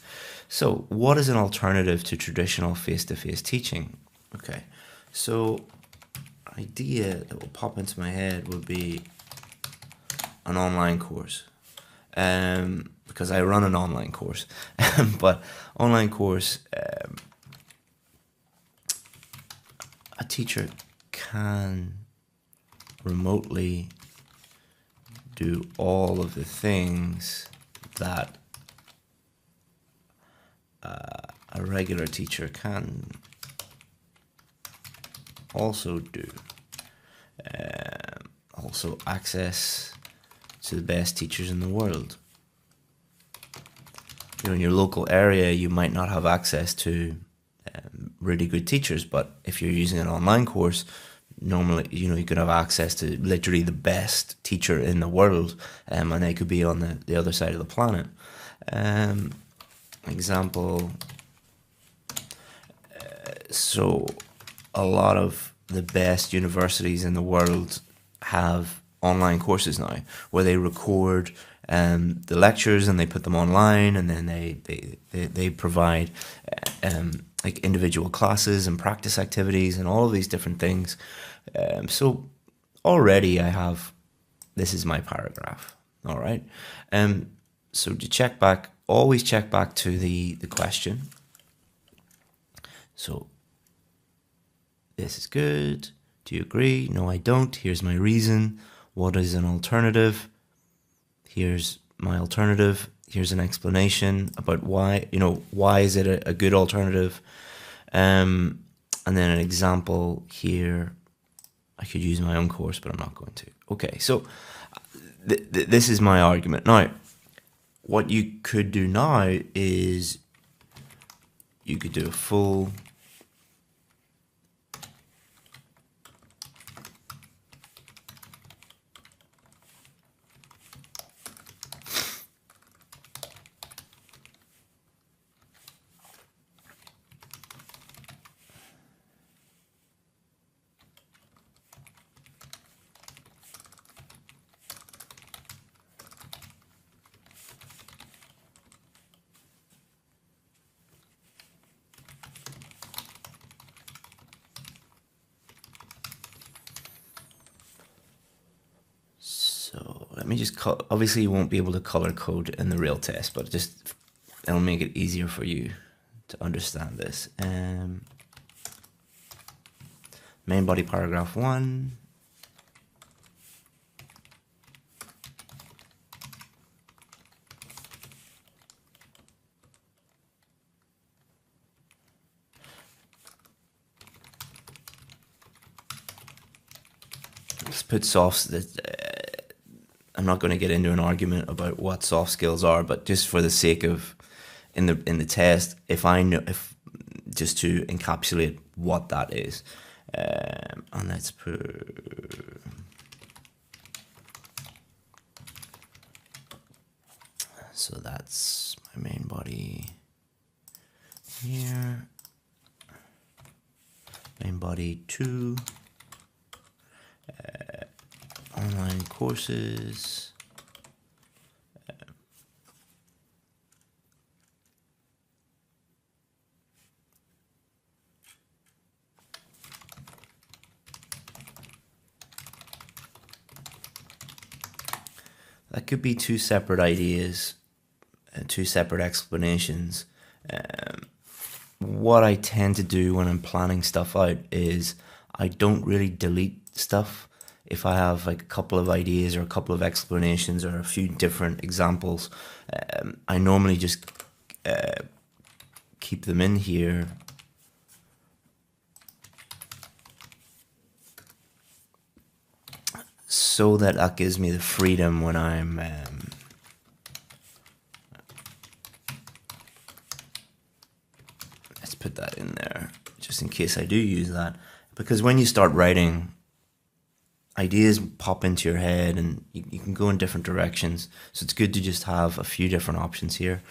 [SPEAKER 2] So what is an alternative to traditional face-to-face teaching? Okay, so idea that will pop into my head would be an online course, because I run an online course. But online course, a teacher can remotely do all of the things that a regular teacher can also do. Also access to the best teachers in the world. You know, in your local area, you might not have access to really good teachers, but if you're using an online course, normally, you know, you could have access to literally the best teacher in the world, and they could be on the other side of the planet. Example, so a lot of the best universities in the world have online courses now where they record the lectures and they put them online, and then they provide like individual classes and practice activities and all of these different things. So already I have, this is my paragraph, all right? So to check back, always check back to the question. So this is good. Do you agree? No, I don't. Here's my reason. What is an alternative? Here's my alternative. Here's an explanation about why, you know, why is it a good alternative? And then an example here. I could use my own course, but I'm not going to. Okay, so this is my argument. Now, what you could do now is you could do a full let me just obviously you won't be able to color code in the real test, but just it'll make it easier for you to understand this. Main body paragraph 1. Let's put softs that I'm not going to get into an argument about what soft skills are, but just for the sake of in the test, if I know, if just to encapsulate what that is, and let's put so that's my main body here, main body 2. Online courses, that could be two separate ideas and two separate explanations. What I tend to do when I'm planning stuff out is I don't really delete stuff. If I have like a couple of ideas or a couple of explanations or a few different examples, I normally just keep them in here. So that gives me the freedom when I'm let's put that in there just in case I do use that, because when you start writing, ideas pop into your head and you can go in different directions. So it's good to just have a few different options here.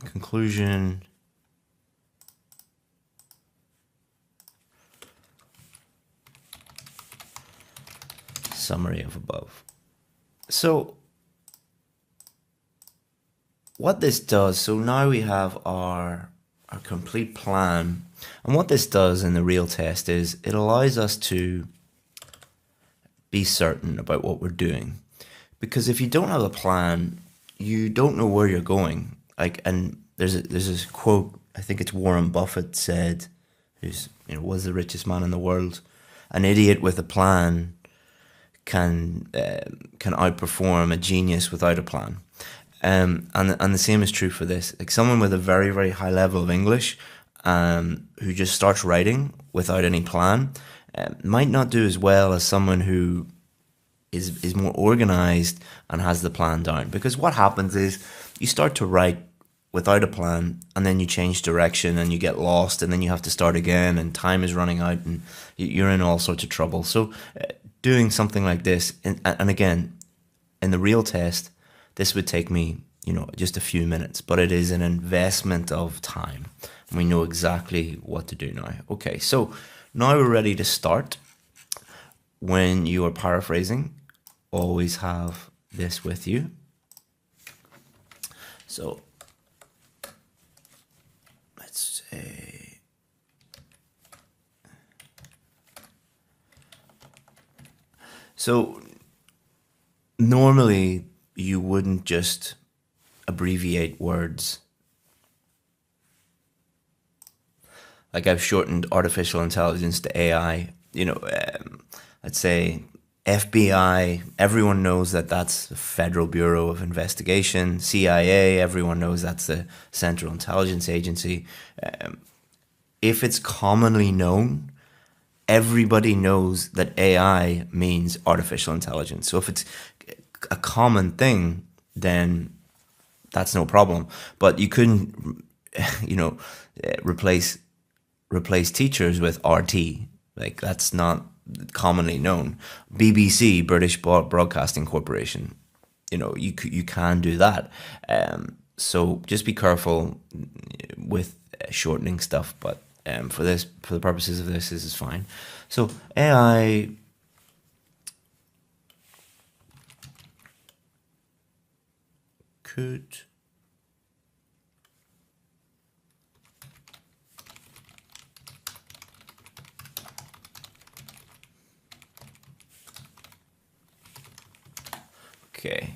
[SPEAKER 2] Conclusion. Summary of above. So what this does, so now we have our complete plan. And what this does in the real test is it allows us to be certain about what we're doing. Because if you don't have a plan, you don't know where you're going. Like, and there's this quote, I think it's Warren Buffett said, who's, you know, was the richest man in the world. An idiot with a plan can outperform a genius without a plan. And the same is true for this. Like someone with a very, very high level of English, who just starts writing without any plan, might not do as well as someone who is more organized and has the plan down. Because what happens is you start to write without a plan, and then you change direction and you get lost, and then you have to start again, and time is running out, and you're in all sorts of trouble. So doing something like this, and again, in the real test, this would take me, you know, just a few minutes, but it is an investment of time. And we know exactly what to do now. Okay, so now we're ready to start. When you are paraphrasing, always have this with you. So let's say, so normally you wouldn't just abbreviate words. Like I've shortened artificial intelligence to AI, you know, let's say FBI, everyone knows that that's the Federal Bureau of Investigation. CIA, everyone knows that's the Central Intelligence Agency. If it's commonly known, everybody knows that AI means artificial intelligence. So if it's a common thing, then that's no problem. But you couldn't, you know, replace teachers with RT. Like that's not commonly known. BBC, British Broadcasting Corporation, you know, you can do that. So just be careful with shortening stuff. But for the purposes of this is fine. So AI could okay.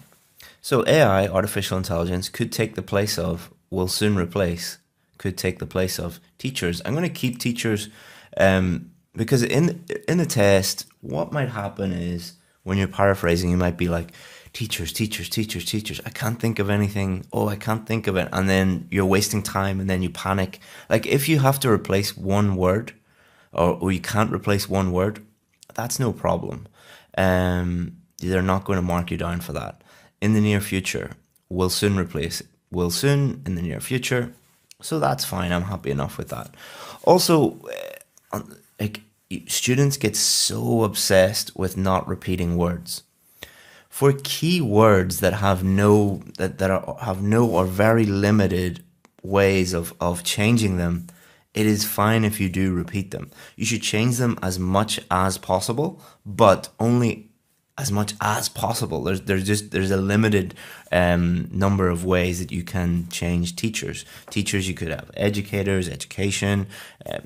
[SPEAKER 2] So AI, artificial intelligence, could take the place of, will soon replace, could take the place of teachers. I'm going to keep teachers because in the test, what might happen is when you're paraphrasing, you might be like, teachers, teachers, teachers, teachers. I can't think of anything. Oh, I can't think of it. And then you're wasting time and then you panic. Like if you have to replace one word or you can't replace one word, that's no problem. They're not going to mark you down for that. In the near future, will soon replace it. Will soon in the near future. So that's fine. I'm happy enough with that. Also, like students get so obsessed with not repeating words. For key words that have no or very limited ways of changing them, it is fine if you do repeat them. You should change them as much as possible, but only as much as possible. There's a limited number of ways that you can change teachers. Teachers, you could have educators, education,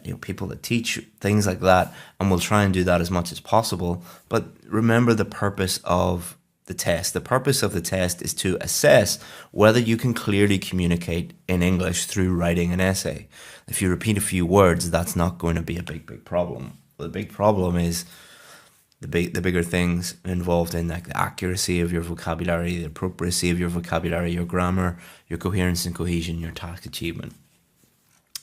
[SPEAKER 2] you know, people that teach, things like that, and we'll try and do that as much as possible. But remember the purpose of the test. The purpose of the test is to assess whether you can clearly communicate in English through writing an essay. If you repeat a few words, that's not going to be a big problem. The big problem is the bigger things involved in, like the accuracy of your vocabulary, the appropriacy of your vocabulary, your grammar, your coherence and cohesion, your task achievement.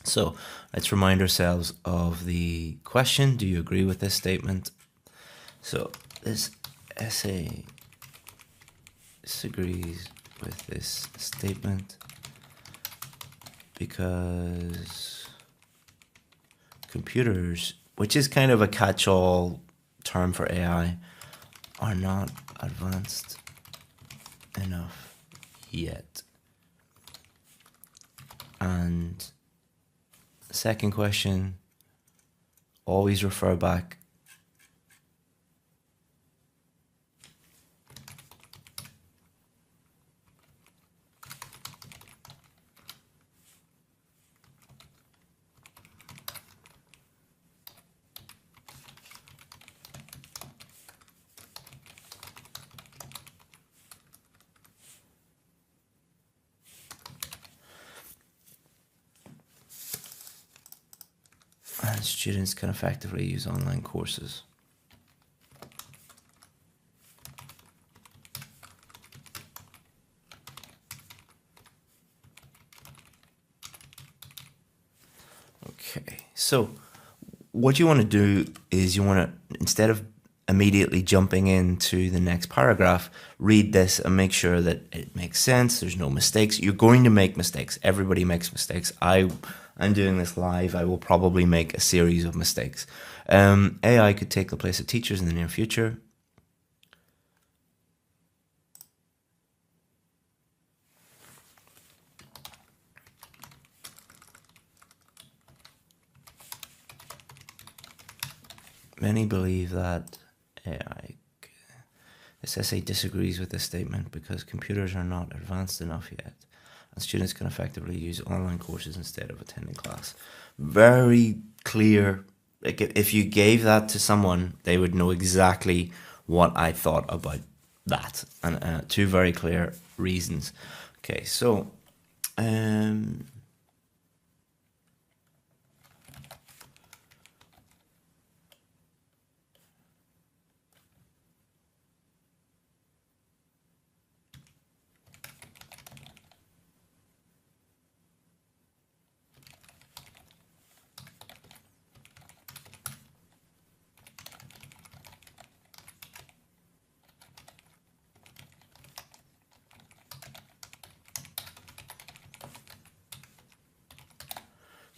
[SPEAKER 2] So let's remind ourselves of the question. Do you agree with this statement? So this essay disagrees with this statement because computers, which is kind of a catch-all term for AI, are not advanced enough yet. And second question, always refer back and students can effectively use online courses. Okay, so what you want to do is you want to, instead of immediately jumping into the next paragraph, read this and make sure that it makes sense, there's no mistakes. You're going to make mistakes. Everybody makes mistakes. I'm doing this live. I will probably make a series of mistakes. AI could take the place of teachers in the near future. Many believe that AI. This essay disagrees with this statement because computers are not advanced enough yet, and students can effectively use online courses instead of attending class. Very clear. Like if you gave that to someone, they would know exactly what I thought about that, and two very clear reasons. Okay, so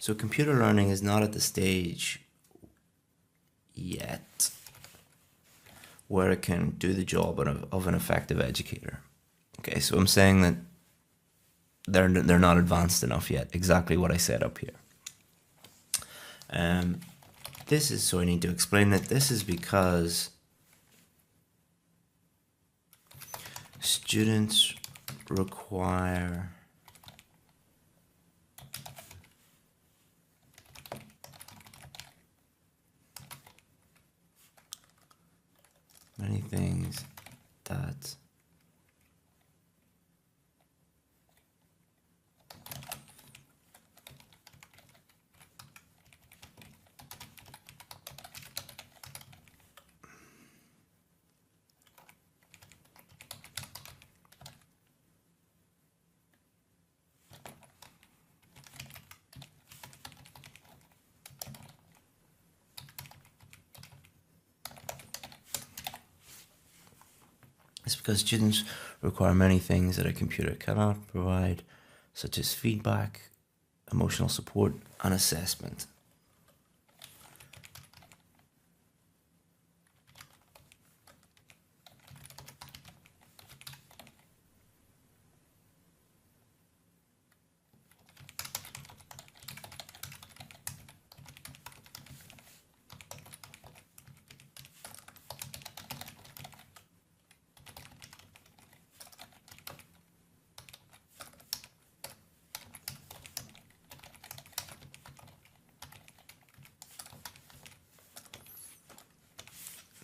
[SPEAKER 2] So computer learning is not at the stage yet where it can do the job of an effective educator. Okay, so I'm saying that they're not advanced enough yet. Exactly what I said up here. This is, so I need to explain that this is because students require many things that it's because students require many things that a computer cannot provide, such as feedback, emotional support, and assessment.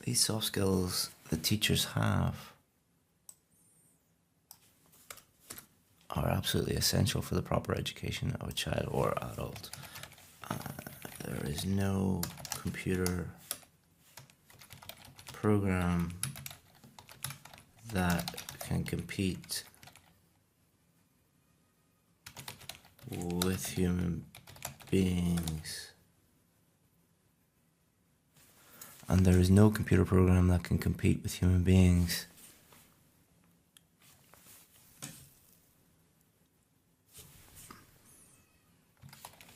[SPEAKER 2] These soft skills that teachers have are absolutely essential for the proper education of a child or adult. There is no computer program that can compete with human beings. And there is no computer program that can compete with human beings.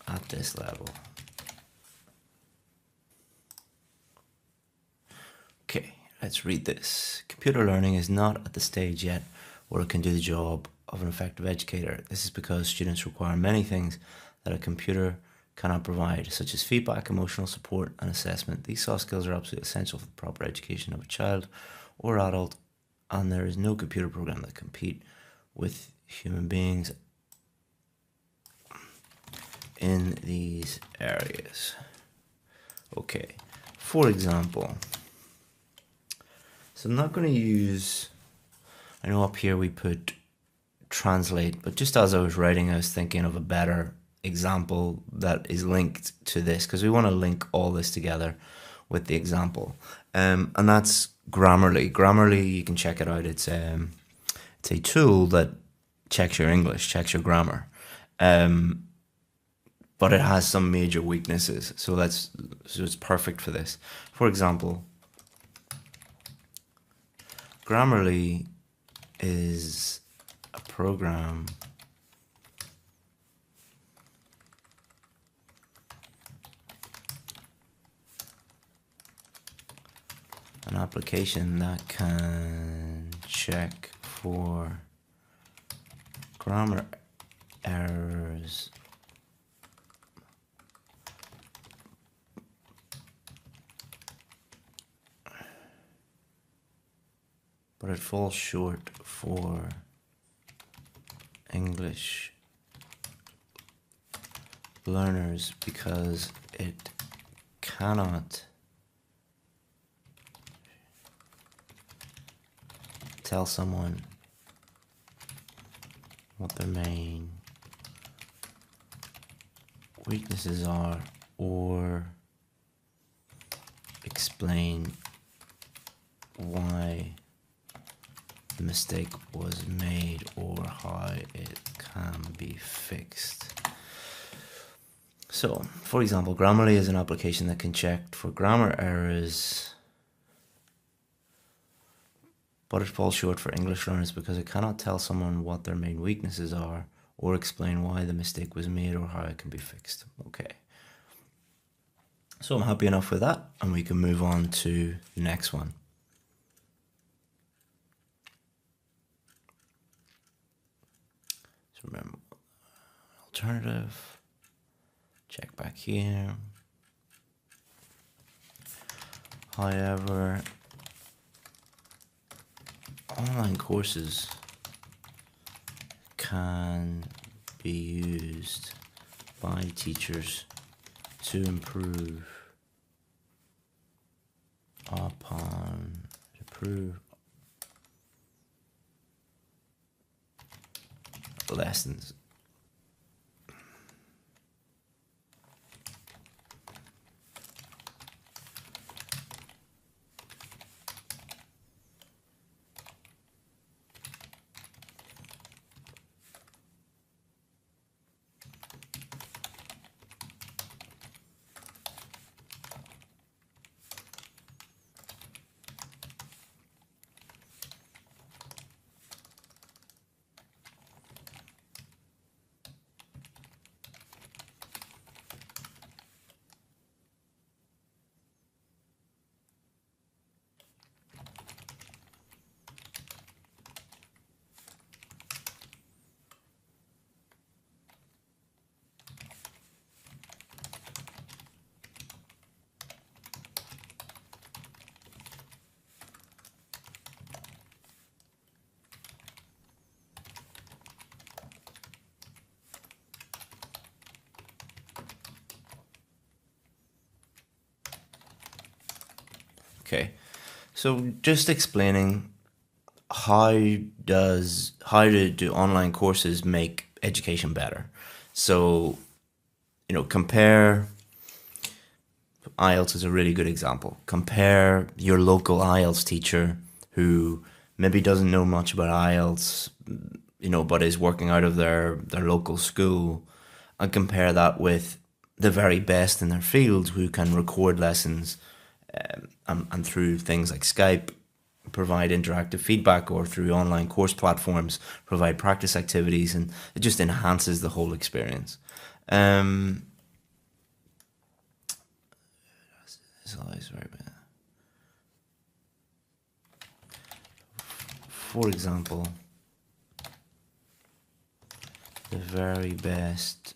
[SPEAKER 2] At this level. Okay, let's read this. Computer learning is not at the stage yet where it can do the job of an effective educator. This is because students require many things that a computer cannot provide, such as feedback, emotional support, and assessment. These soft skills are absolutely essential for the proper education of a child or adult, and there is no computer program that can compete with human beings in these areas. Okay, for example, so I'm not going to use, I know up here we put translate, but just as I was writing, I was thinking of a better example that is linked to this, because we want to link all this together with the example. And that's Grammarly. Grammarly, you can check it out. It's a tool that checks your English, checks your grammar. But it has some major weaknesses. So it's perfect for this. For example, Grammarly is a program an application that can check for grammar errors but it falls short for English learners because it cannot tell someone what their main weaknesses are or explain why the mistake was made or how it can be fixed. So, for example, Grammarly is an application that can check for grammar errors, but it falls short for English learners because it cannot tell someone what their main weaknesses are or explain why the mistake was made or how it can be fixed. Okay. So I'm happy enough with that, and we can move on to the next one. So remember, alternative, check back here. However, online courses can be used by teachers to improve lessons. Okay, so just explaining how do online courses make education better. So, compare IELTS is a really good example. Compare your local IELTS teacher who maybe doesn't know much about IELTS, but is working out of their local school, and compare that with the very best in their field who can record lessons and through things like Skype provide interactive feedback, or through online course platforms provide practice activities, and it just enhances the whole experience. For example, the very best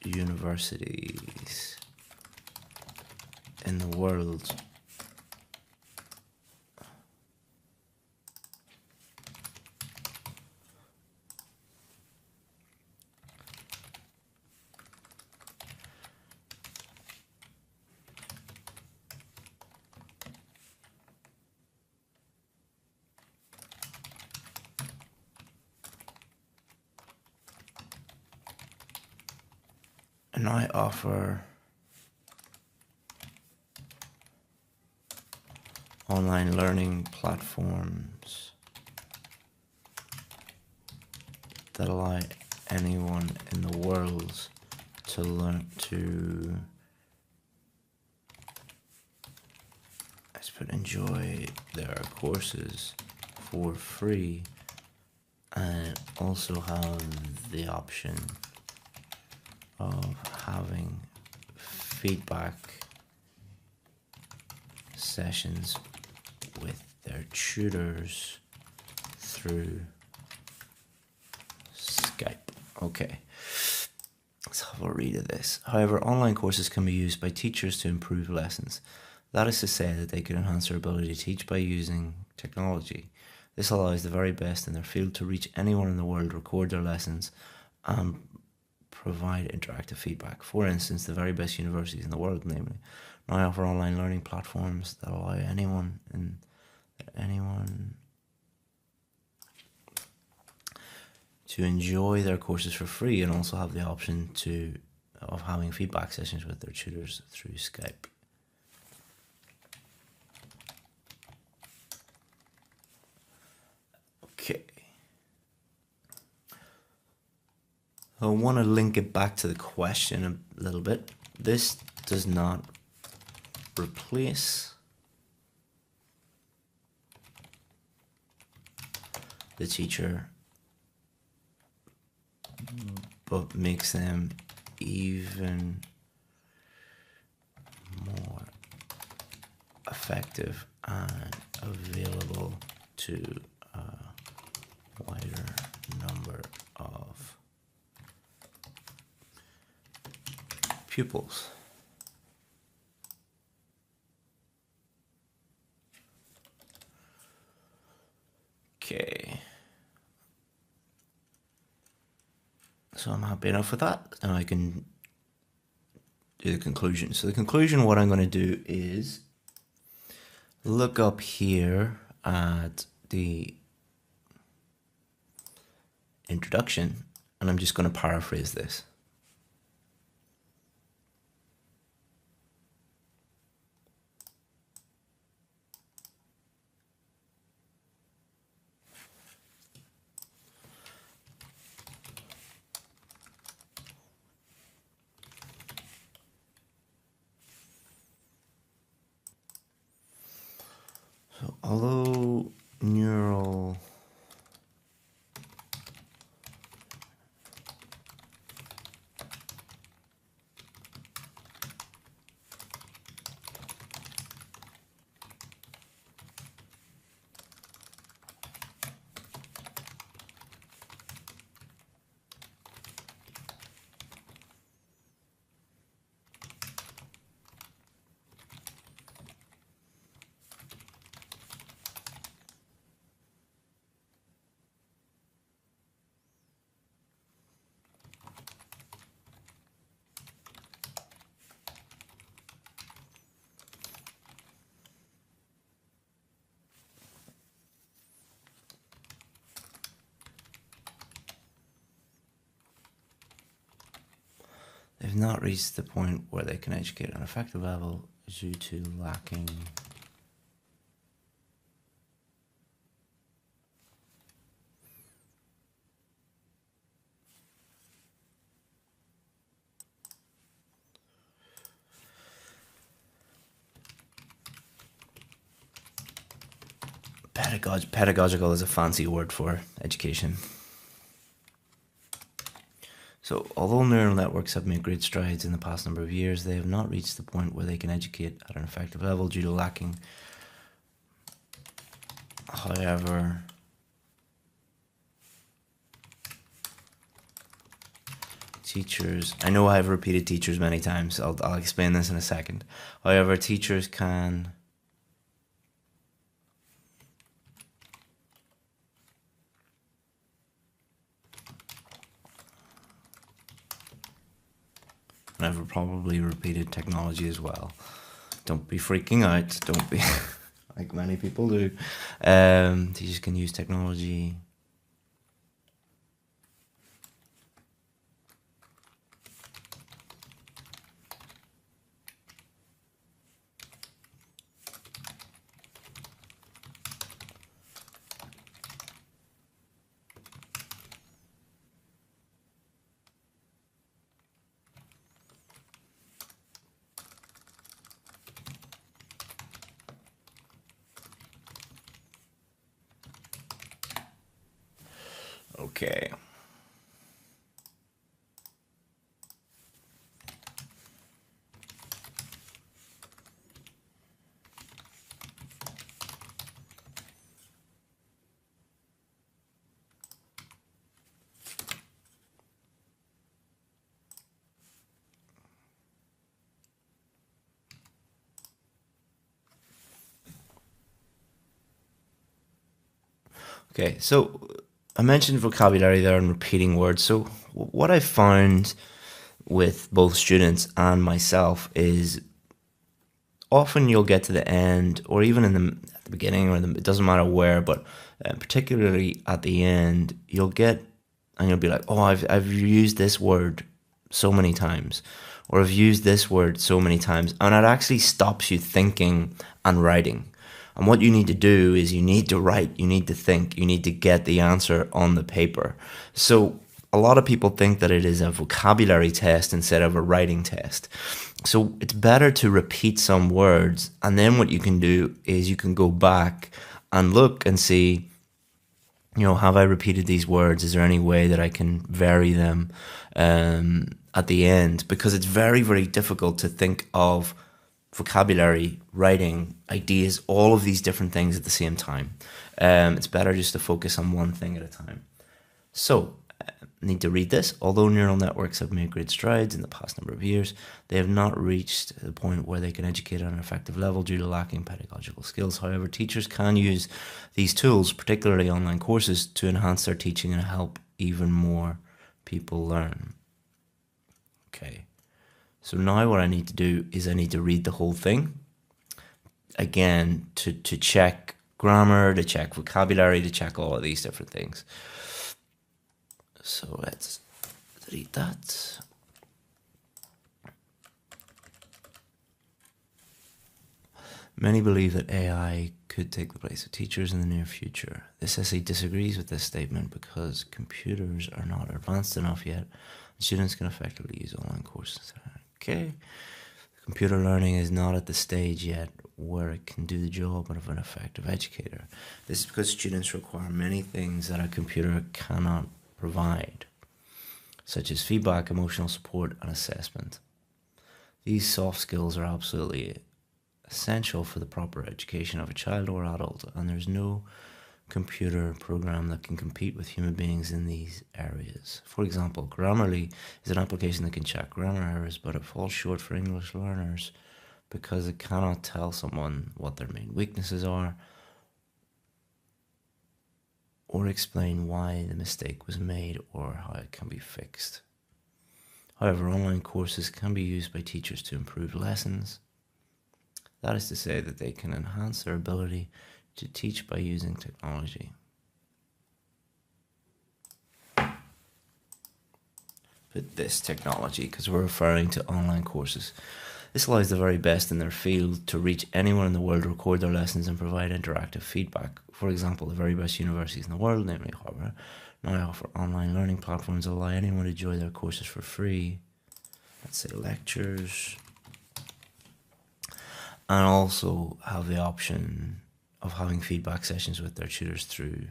[SPEAKER 2] universities in the world And I offer online learning platforms that allow anyone in the world to learn to, let's put, enjoy their courses for free, and also have the option of having feedback sessions with their tutors through Skype. Okay, let's have a read of this. However, online courses can be used by teachers to improve lessons. That is to say that they could enhance their ability to teach by using technology. This allows the very best in their field to reach anyone in the world, record their lessons, and provide interactive feedback. For instance, the very best universities in the world, namely, now offer online learning platforms that allow anyone to enjoy their courses for free, and also have the option of having feedback sessions with their tutors through Skype. Okay. I want to link it back to the question a little bit. This does not replace the teacher, but makes them even more effective and available to a wider number of pupils. Okay. So I'm happy enough with that, and I can do the conclusion. So the conclusion, what I'm going to do is look up here at the introduction, and I'm just going to paraphrase this. So although neural they've not reached the point where they can educate at an effective level due to lacking pedagogical is a fancy word for education. So, although neural networks have made great strides in the past number of years, they have not reached the point where they can educate at an effective level due to lacking. However, teachers, I know I've repeated teachers many times, I'll explain this in a second. However, teachers can I've probably repeated technology as well. Don't be freaking out. Don't be like many people do. Teachers can use technology Okay. Okay, so I mentioned vocabulary there and repeating words. So what I found with both students and myself is often you'll get to the end, or even at the beginning, it doesn't matter where, but particularly at the end, you'll get, and you'll be like, oh, I've used this word so many times, or I've used this word so many times, and it actually stops you thinking and writing. And what you need to do is you need to write, you need to think, you need to get the answer on the paper. So a lot of people think that it is a vocabulary test instead of a writing test. So it's better to repeat some words, and then what you can do is you can go back and look and see, have I repeated these words? Is there any way that I can vary them at the end? Because it's very, very difficult to think of vocabulary, writing, ideas, all of these different things at the same time. It's better just to focus on one thing at a time. So, need to read this. Although neural networks have made great strides in the past number of years, they have not reached the point where they can educate at an effective level due to lacking pedagogical skills. However, teachers can use these tools, particularly online courses, to enhance their teaching and help even more people learn. Okay. So now what I need to do is I need to read the whole thing. Again, to check grammar, to check vocabulary, to check all of these different things. So let's delete that. Many believe that AI could take the place of teachers in the near future. This essay disagrees with this statement because computers are not advanced enough yet. Students can effectively use online courses. Okay. Computer learning is not at the stage yet where it can do the job of an effective educator. This is because students require many things that a computer cannot provide, such as feedback, emotional support, and assessment. These soft skills are absolutely essential for the proper education of a child or adult, and there's no computer program that can compete with human beings in these areas. For example, Grammarly is an application that can check grammar errors, but it falls short for English learners because it cannot tell someone what their main weaknesses are or explain why the mistake was made or how it can be fixed. However, online courses can be used by teachers to improve lessons. That is to say that they can enhance their ability to teach by using technology. But this technology, because we're referring to online courses, this allows the very best in their field to reach anyone in the world, record their lessons, and provide interactive feedback. For example, the very best universities in the world, namely Harvard, now offer online learning platforms that allow anyone to join their courses for free. Let's say lectures. And also have the option of having feedback sessions with their tutors through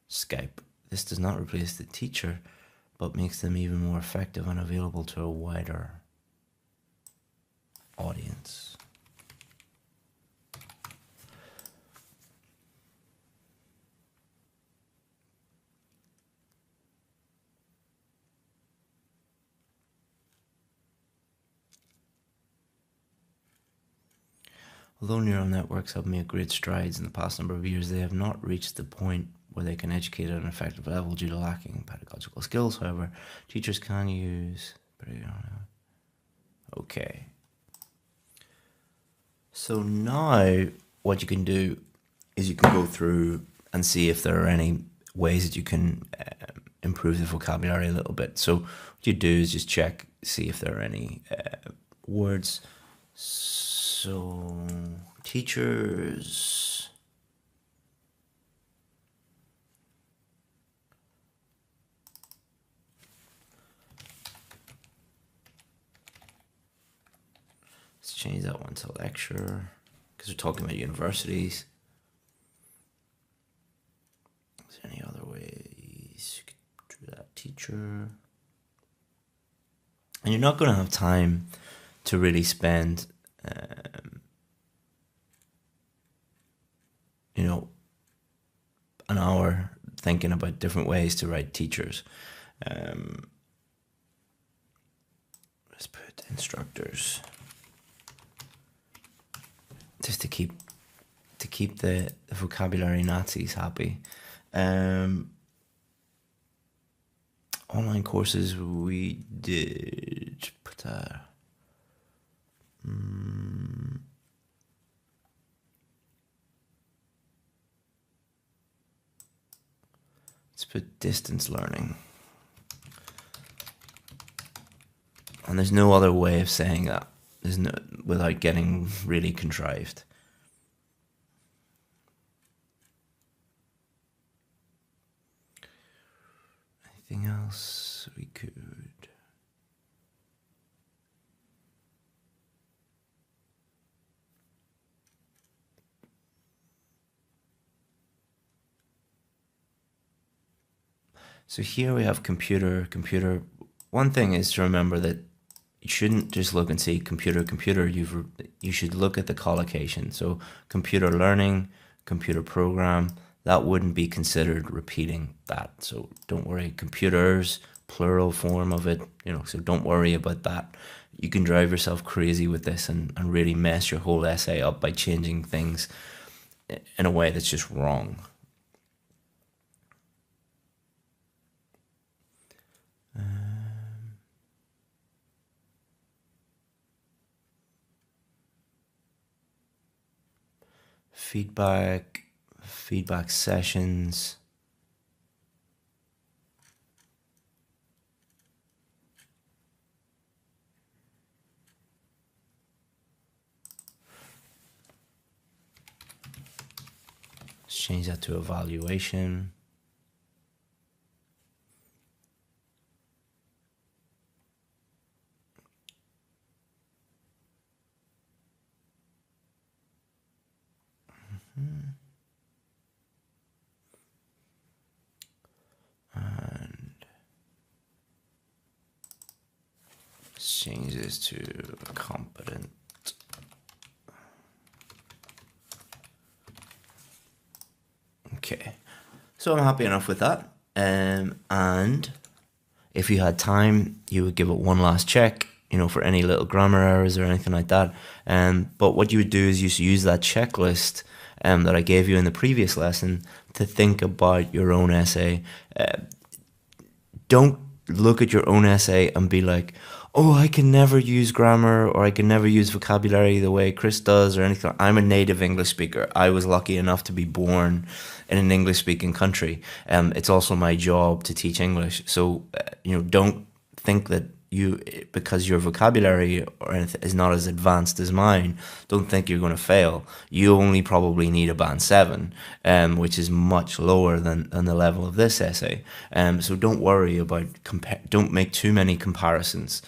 [SPEAKER 2] Skype. This does not replace the teacher, but makes them even more effective and available to a wider audience. Although neural networks have made great strides in the past number of years, they have not reached the point where they can educate at an effective level due to lacking pedagogical skills. However, teachers can use... Okay. So now what you can do is you can go through and see if there are any ways that you can improve the vocabulary a little bit. So what you do is just check, see if there are any words. So, teachers. Let's change that one to lecture, because we're talking about universities. Is there any other ways you could Sure. And you're not going to have time to really spend, an hour thinking about different ways to write teachers. Let's put instructors, just to keep the vocabulary Nazis happy. Online courses, we did put that. Let's put distance learning. And there's no other way of saying that. There's no, without getting really contrived. Anything else we could? So here we have computer. One thing is to remember that you shouldn't just look and see computer. You should look at the collocation. So computer learning, computer program, that wouldn't be considered repeating that. So don't worry. Computers, plural form of it, so don't worry about that. You can drive yourself crazy with this and really mess your whole essay up by changing things in a way that's just wrong. Feedback sessions. Let's change that to evaluation. And change this to competent. Okay, so I'm happy enough with that. And if you had time, you would give it one last check, for any little grammar errors or anything like that. But what you would do is you use that checklist that I gave you in the previous lesson to think about your own essay. Don't look at your own essay and be like, oh, I can never use grammar or I can never use vocabulary the way Chris does or anything. I'm a native English speaker. I was lucky enough to be born in an English-speaking country. It's also my job to teach English. So, don't think that because your vocabulary or anything is not as advanced as mine, don't think you're going to fail. You only probably need a band 7, which is much lower than the level of this essay. So don't worry about don't make too many comparisons.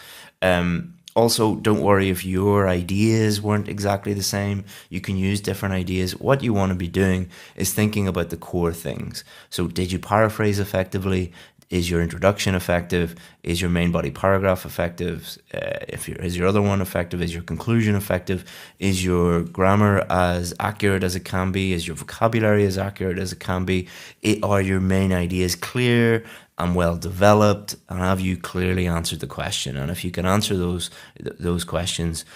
[SPEAKER 2] Also, don't worry if your ideas weren't exactly the same. You can use different ideas. What you want to be doing is thinking about the core things. So did you paraphrase effectively? Is your introduction effective? Is your main body paragraph effective? Is your other one effective? Is your conclusion effective? Is your grammar as accurate as it can be? Is your vocabulary as accurate as it can be? Are your main ideas clear and well developed? And have you clearly answered the question? And if you can answer those questions,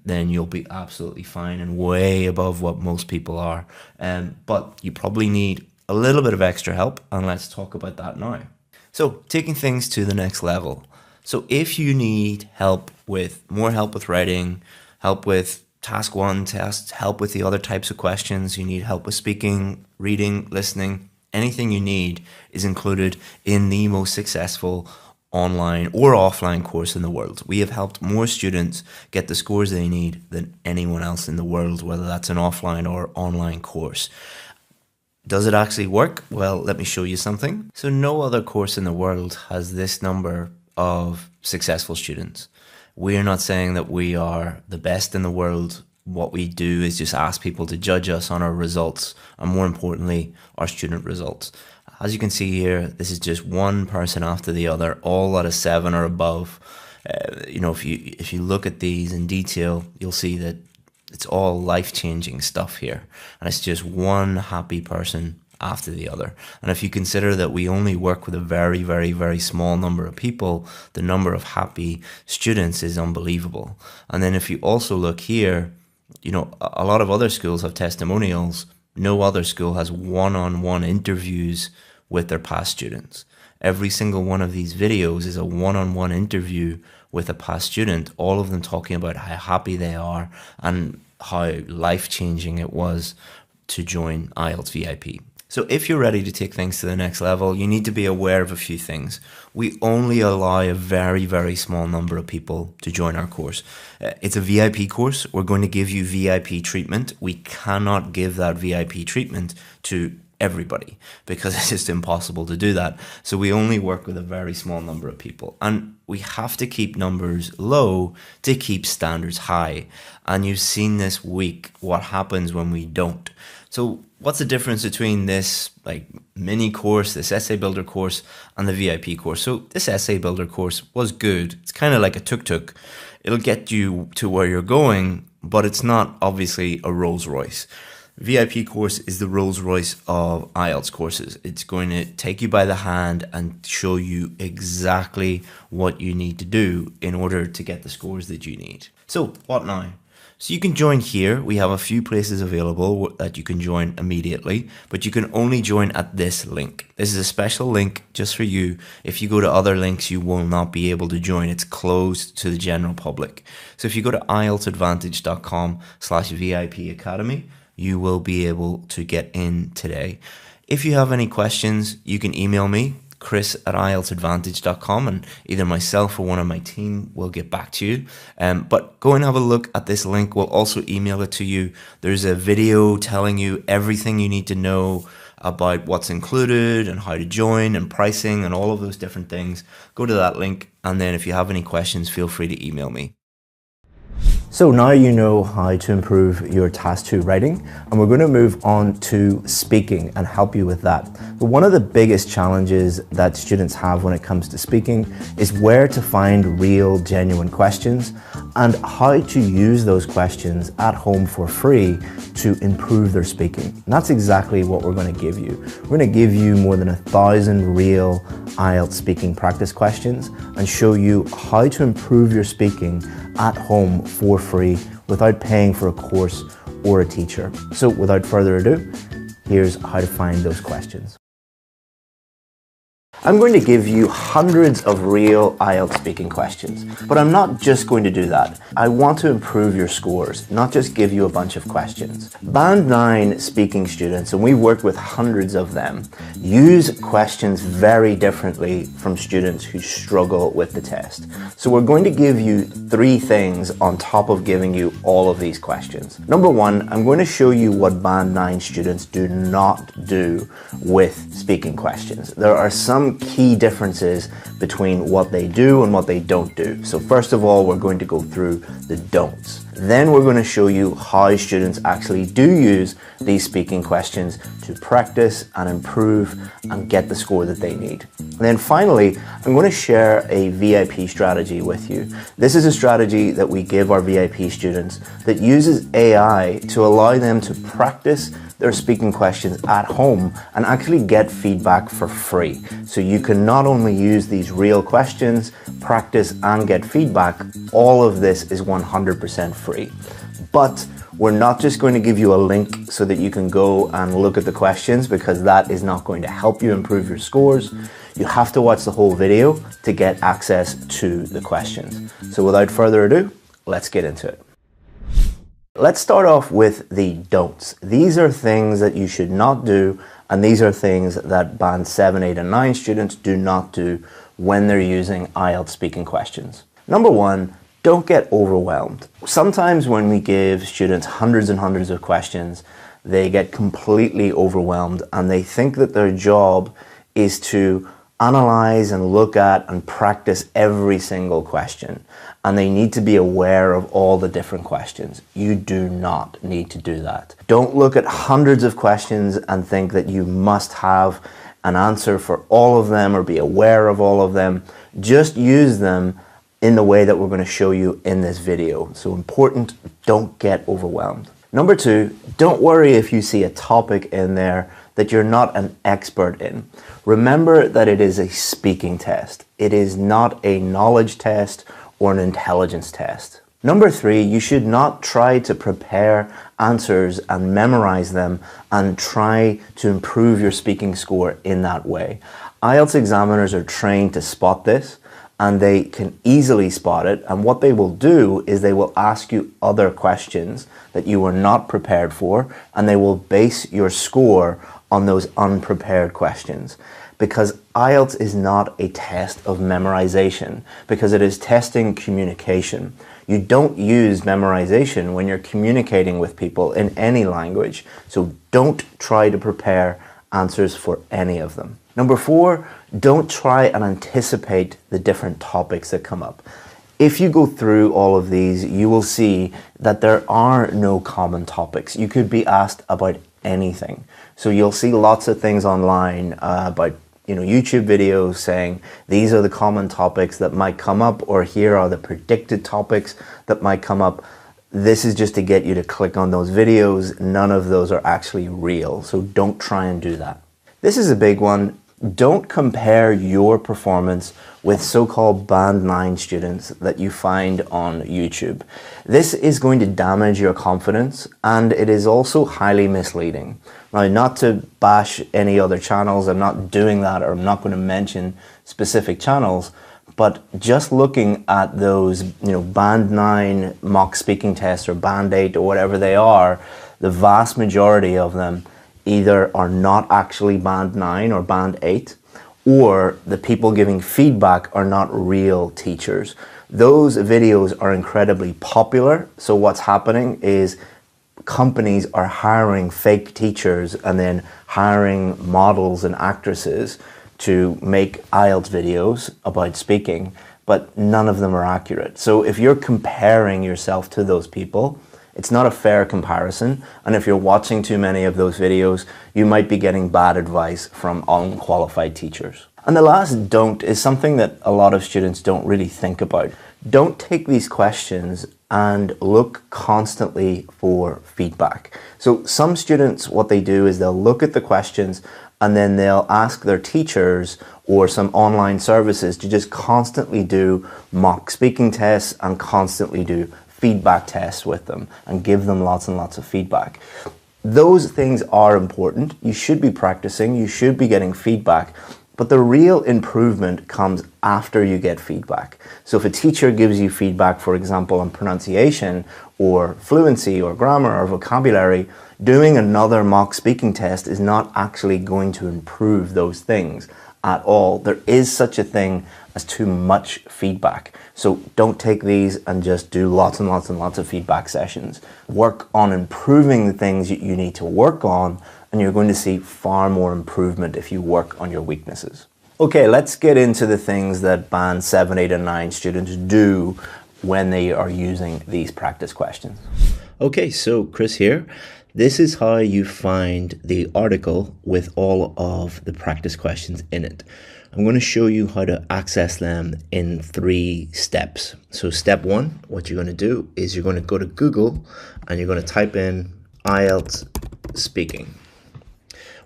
[SPEAKER 2] then you'll be absolutely fine and way above what most people are. But you probably need a little bit of extra help, and let's talk about that now. So, taking things to the next level. So if you need more help with writing, help with task 1 tests, help with the other types of questions, you need help with speaking, reading, listening, anything you need is included in the most successful online or offline course in the world. We have helped more students get the scores they need than anyone else in the world, whether that's an offline or online course. Does it actually work? Well, let me show you something. So no other course in the world has this number of successful students. We are not saying that we are the best in the world. What we do is just ask people to judge us on our results, and more importantly, our student results. As you can see here, this is just one person after the other, all at a 7 or above. You know, if you look at these in detail, you'll see that it's all life-changing stuff here. And it's just one happy person after the other. And if you consider that we only work with a very, very, very small number of people, the number of happy students is unbelievable. And then if you also look here, you know, a lot of other schools have testimonials. No other school has one-on-one interviews with their past students. Every single one of these videos is a one-on-one interview with a past student, all of them talking about how happy they are and how life-changing it was to join IELTS VIP. So if you're ready to take things to the next level, you need to be aware of a few things. We only allow a very, very small number of people to join our course. It's a VIP course. We're going to give you VIP treatment. We cannot give that VIP treatment to everybody because it's just impossible to do that. So we only work with a very small number of people, and we have to keep numbers low to keep standards high. And you've seen this week what happens when we don't. So what's the difference between this like mini course, this essay builder course, and the VIP course? So this essay builder course was good. It's kind of like a tuk-tuk. It'll get you to where you're going, but it's not obviously a Rolls Royce. VIP course is the Rolls Royce of IELTS courses. It's going to take you by the hand and show you exactly what you need to do in order to get the scores that you need. So what now? So you can join here. We have a few places available that you can join immediately, but you can only join at this link. This is a special link just for you. If you go to other links, you will not be able to join. It's closed to the general public. So if you go to IELTSadvantage.com/VIP Academy, you will be able to get in today. If you have any questions, you can email me, chris@IELTSadvantage.com, and either myself or one of my team will get back to you. But go and have a look at this link. We'll also email it to you. There's a video telling you everything you need to know about what's included and how to join and pricing and all of those different things. Go to that link, and then if you have any questions, feel free to email me.
[SPEAKER 1] So now you know how to improve your Task 2 writing, and we're going to move on to speaking and help you with that. But one of the biggest challenges that students have when it comes to speaking is where to find real, genuine questions and how to use those questions at home for free to improve their speaking. And that's exactly what we're going to give you. We're going to give you more than 1,000 real IELTS speaking practice questions and show you how to improve your speaking at home for free without paying for a course or a teacher. So without further ado, here's how to find those questions. I'm going to give you hundreds of real IELTS speaking questions, but I'm not just going to do that. I want to improve your scores, not just give you a bunch of questions. Band 9 speaking students, and we work with hundreds of them, use questions very differently from students who struggle with the test. So we're going to give you 3 things on top of giving you all of these questions. Number 1, I'm going to show you what Band 9 students do not do with speaking questions. There are some key differences between what they do and what they don't do. So first of all, we're going to go through the don'ts. Then we're going to show you how students actually do use these speaking questions to practice and improve and get the score that they need. And then finally, I'm going to share a VIP strategy with you. This is a strategy that we give our VIP students that uses AI to allow them to practice their speaking questions at home and actually get feedback for free. So you can not only use these real questions, practice and get feedback. All of this is 100% free. But we're not just going to give you a link so that you can go and look at the questions, because that is not going to help you improve your scores. You have to watch the whole video to get access to the questions. So without further ado, let's get into it. Let's start off with the don'ts. These are things that you should not do, and these are things that Band 7, 8, and 9 students do not do when they're using IELTS speaking questions. Number 1, don't get overwhelmed. Sometimes when we give students hundreds and hundreds of questions, they get completely overwhelmed and they think that their job is to analyze and look at and practice every single question, and they need to be aware of all the different questions. You do not need to do that. Don't look at hundreds of questions and think that you must have an answer for all of them or be aware of all of them. Just use them in the way that we're going to show you in this video. So important, don't get overwhelmed. Number two, don't worry if you see a topic in there that you're not an expert in. Remember that it is a speaking test. It is not a knowledge test or an intelligence test. Number three, you should not try to prepare answers and memorize them and try to improve your speaking score in that way. IELTS examiners are trained to spot this, and they can easily spot it, and what they will do is they will ask you other questions that you were not prepared for, and they will base your score on those unprepared questions. Because IELTS is not a test of memorization, because it is testing communication. You don't use memorization when you're communicating with people in any language, so don't try to prepare answers for any of them. Number four, don't try and anticipate the different topics that come up. If you go through all of these, you will see that there are no common topics. You could be asked about anything. So you'll see lots of things online about YouTube videos saying these are the common topics that might come up, or here are the predicted topics that might come up. This is just to get you to click on those videos. None of those are actually real, so don't try and do that. This is a big one. Don't compare your performance with so-called Band 9 students that you find on YouTube. This is going to damage your confidence, and it is also highly misleading. Now, not to bash any other channels, I'm not doing that, or I'm not going to mention specific channels, but just looking at those, Band 9 mock speaking tests or Band 8 or whatever they are, the vast majority of them either are not actually Band 9 or Band 8, or the people giving feedback are not real teachers. Those videos are incredibly popular, so what's happening is companies are hiring fake teachers and then hiring models and actresses to make IELTS videos about speaking, but none of them are accurate. So if you're comparing yourself to those people, it's not a fair comparison, and if you're watching too many of those videos, you might be getting bad advice from unqualified teachers. And the last don't is something that a lot of students don't really think about. Don't take these questions and look constantly for feedback. So some students, what they do is they'll look at the questions and then they'll ask their teachers or some online services to just constantly do mock speaking tests and constantly do feedback tests with them and give them lots and lots of feedback. Those things are important. You should be practicing, you should be getting feedback, but the real improvement comes after you get feedback. So if a teacher gives you feedback, for example, on pronunciation or fluency or grammar or vocabulary, doing another mock speaking test is not actually going to improve those things at all. There is such a thing as too much feedback. So don't take these and just do lots and lots and lots of feedback sessions. Work on improving the things that you need to work on, and you're going to see far more improvement if you work on your weaknesses. Okay, let's get into the things that Band 7, 8, and 9 students do when they are using these practice questions. Okay, so Chris here. This is how you find the article with all of the practice questions in it. I'm going to show you how to access them in 3 steps. So step 1, what you're going to do is you're going to go to Google and you're going to type in IELTS speaking.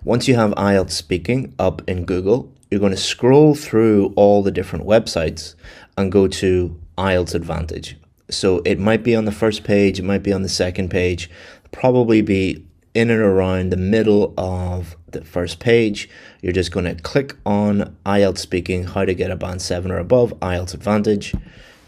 [SPEAKER 1] Once you have IELTS speaking up in Google, you're going to scroll through all the different websites and go to IELTS Advantage. So it might be on the first page, it might be on the second page, probably be in and around the middle of the first page. You're just going to click on IELTS speaking, how to get a Band 7 or above, IELTS Advantage.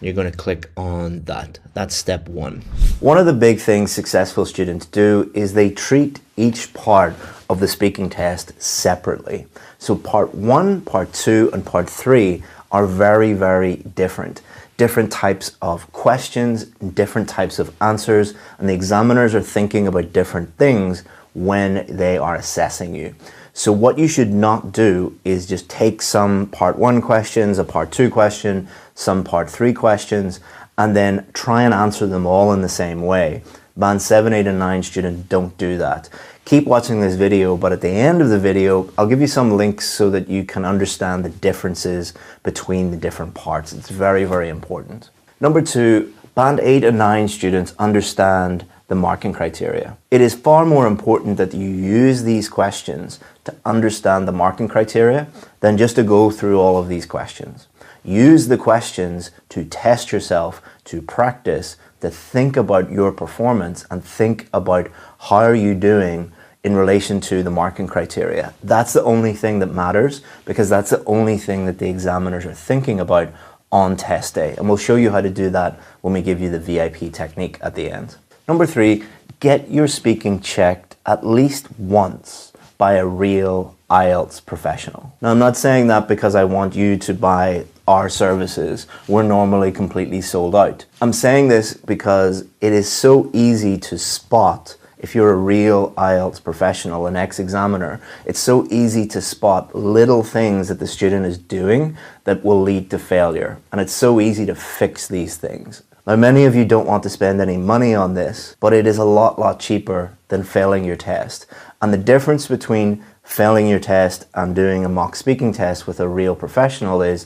[SPEAKER 1] You're going to click on that. That's step 1. One of the big things successful students do is they treat each part of the speaking test separately. So part 1, part 2, and part 3 are very, very different. Different types of questions, different types of answers, and the examiners are thinking about different things when they are assessing you. So what you should not do is just take some part 1 questions, a part 2 question, some part 3 questions, and then try and answer them all in the same way. Band 7, 8, and 9 students don't do that. Keep watching this video, but at the end of the video, I'll give you some links so that you can understand the differences between the different parts. It's very, very important. Number 2, Band 8 and 9 students understand the marking criteria. It is far more important that you use these questions to understand the marking criteria than just to go through all of these questions. Use the questions to test yourself, to practice, to think about your performance and think about how are you doing in relation to the marking criteria. That's the only thing that matters, because that's the only thing that the examiners are thinking about on test day. And we'll show you how to do that when we give you the VIP technique at the end. Number 3, get your speaking checked at least once by a real IELTS professional. Now, I'm not saying that because I want you to buy our services. We're normally completely sold out. I'm saying this because it is so easy to spot. If you're a real IELTS professional, an ex-examiner, it's so easy to spot little things that the student is doing that will lead to failure. And it's so easy to fix these things. Now, many of you don't want to spend any money on this, but it is a lot cheaper than failing your test. And the difference between failing your test and doing a mock speaking test with a real professional is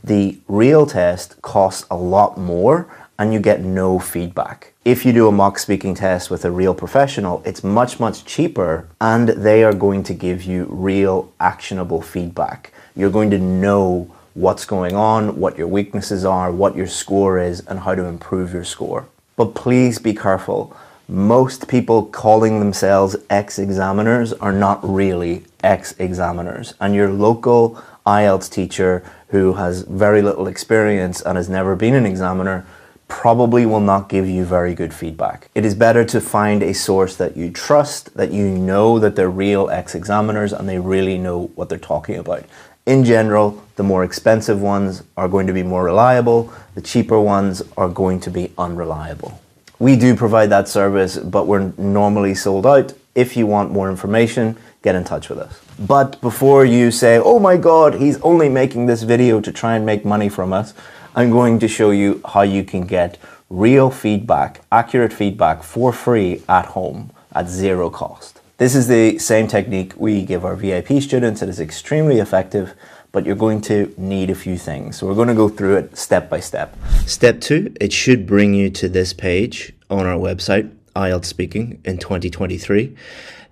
[SPEAKER 1] the real test costs a lot more and you get no feedback. If you do a mock speaking test with a real professional, it's much cheaper and they are going to give you real actionable feedback. You're going to know what's going on, what your weaknesses are, what your score is, and how to improve your score. But please be careful. Most people calling themselves ex-examiners are not really ex-examiners. And your local IELTS teacher who has very little experience and has never been an examiner probably will not give you very good feedback. It is better to find a source that you trust, that you know that they're real ex-examiners and they really know what they're talking about. In general, the more expensive ones are going to be more reliable, the cheaper ones are going to be unreliable. We do provide that service, but we're normally sold out. If you want more information, get in touch with us. But before you say, oh my God, he's only making this video to try and make money from us, I'm going to show you how you can get real feedback, accurate feedback for free at home at zero cost. This is the same technique we give our VIP students. It is extremely effective, but you're going to need a few things. So we're going to go through it step by step. Step 2, it should bring you to this page on our website, IELTS Speaking in 2023.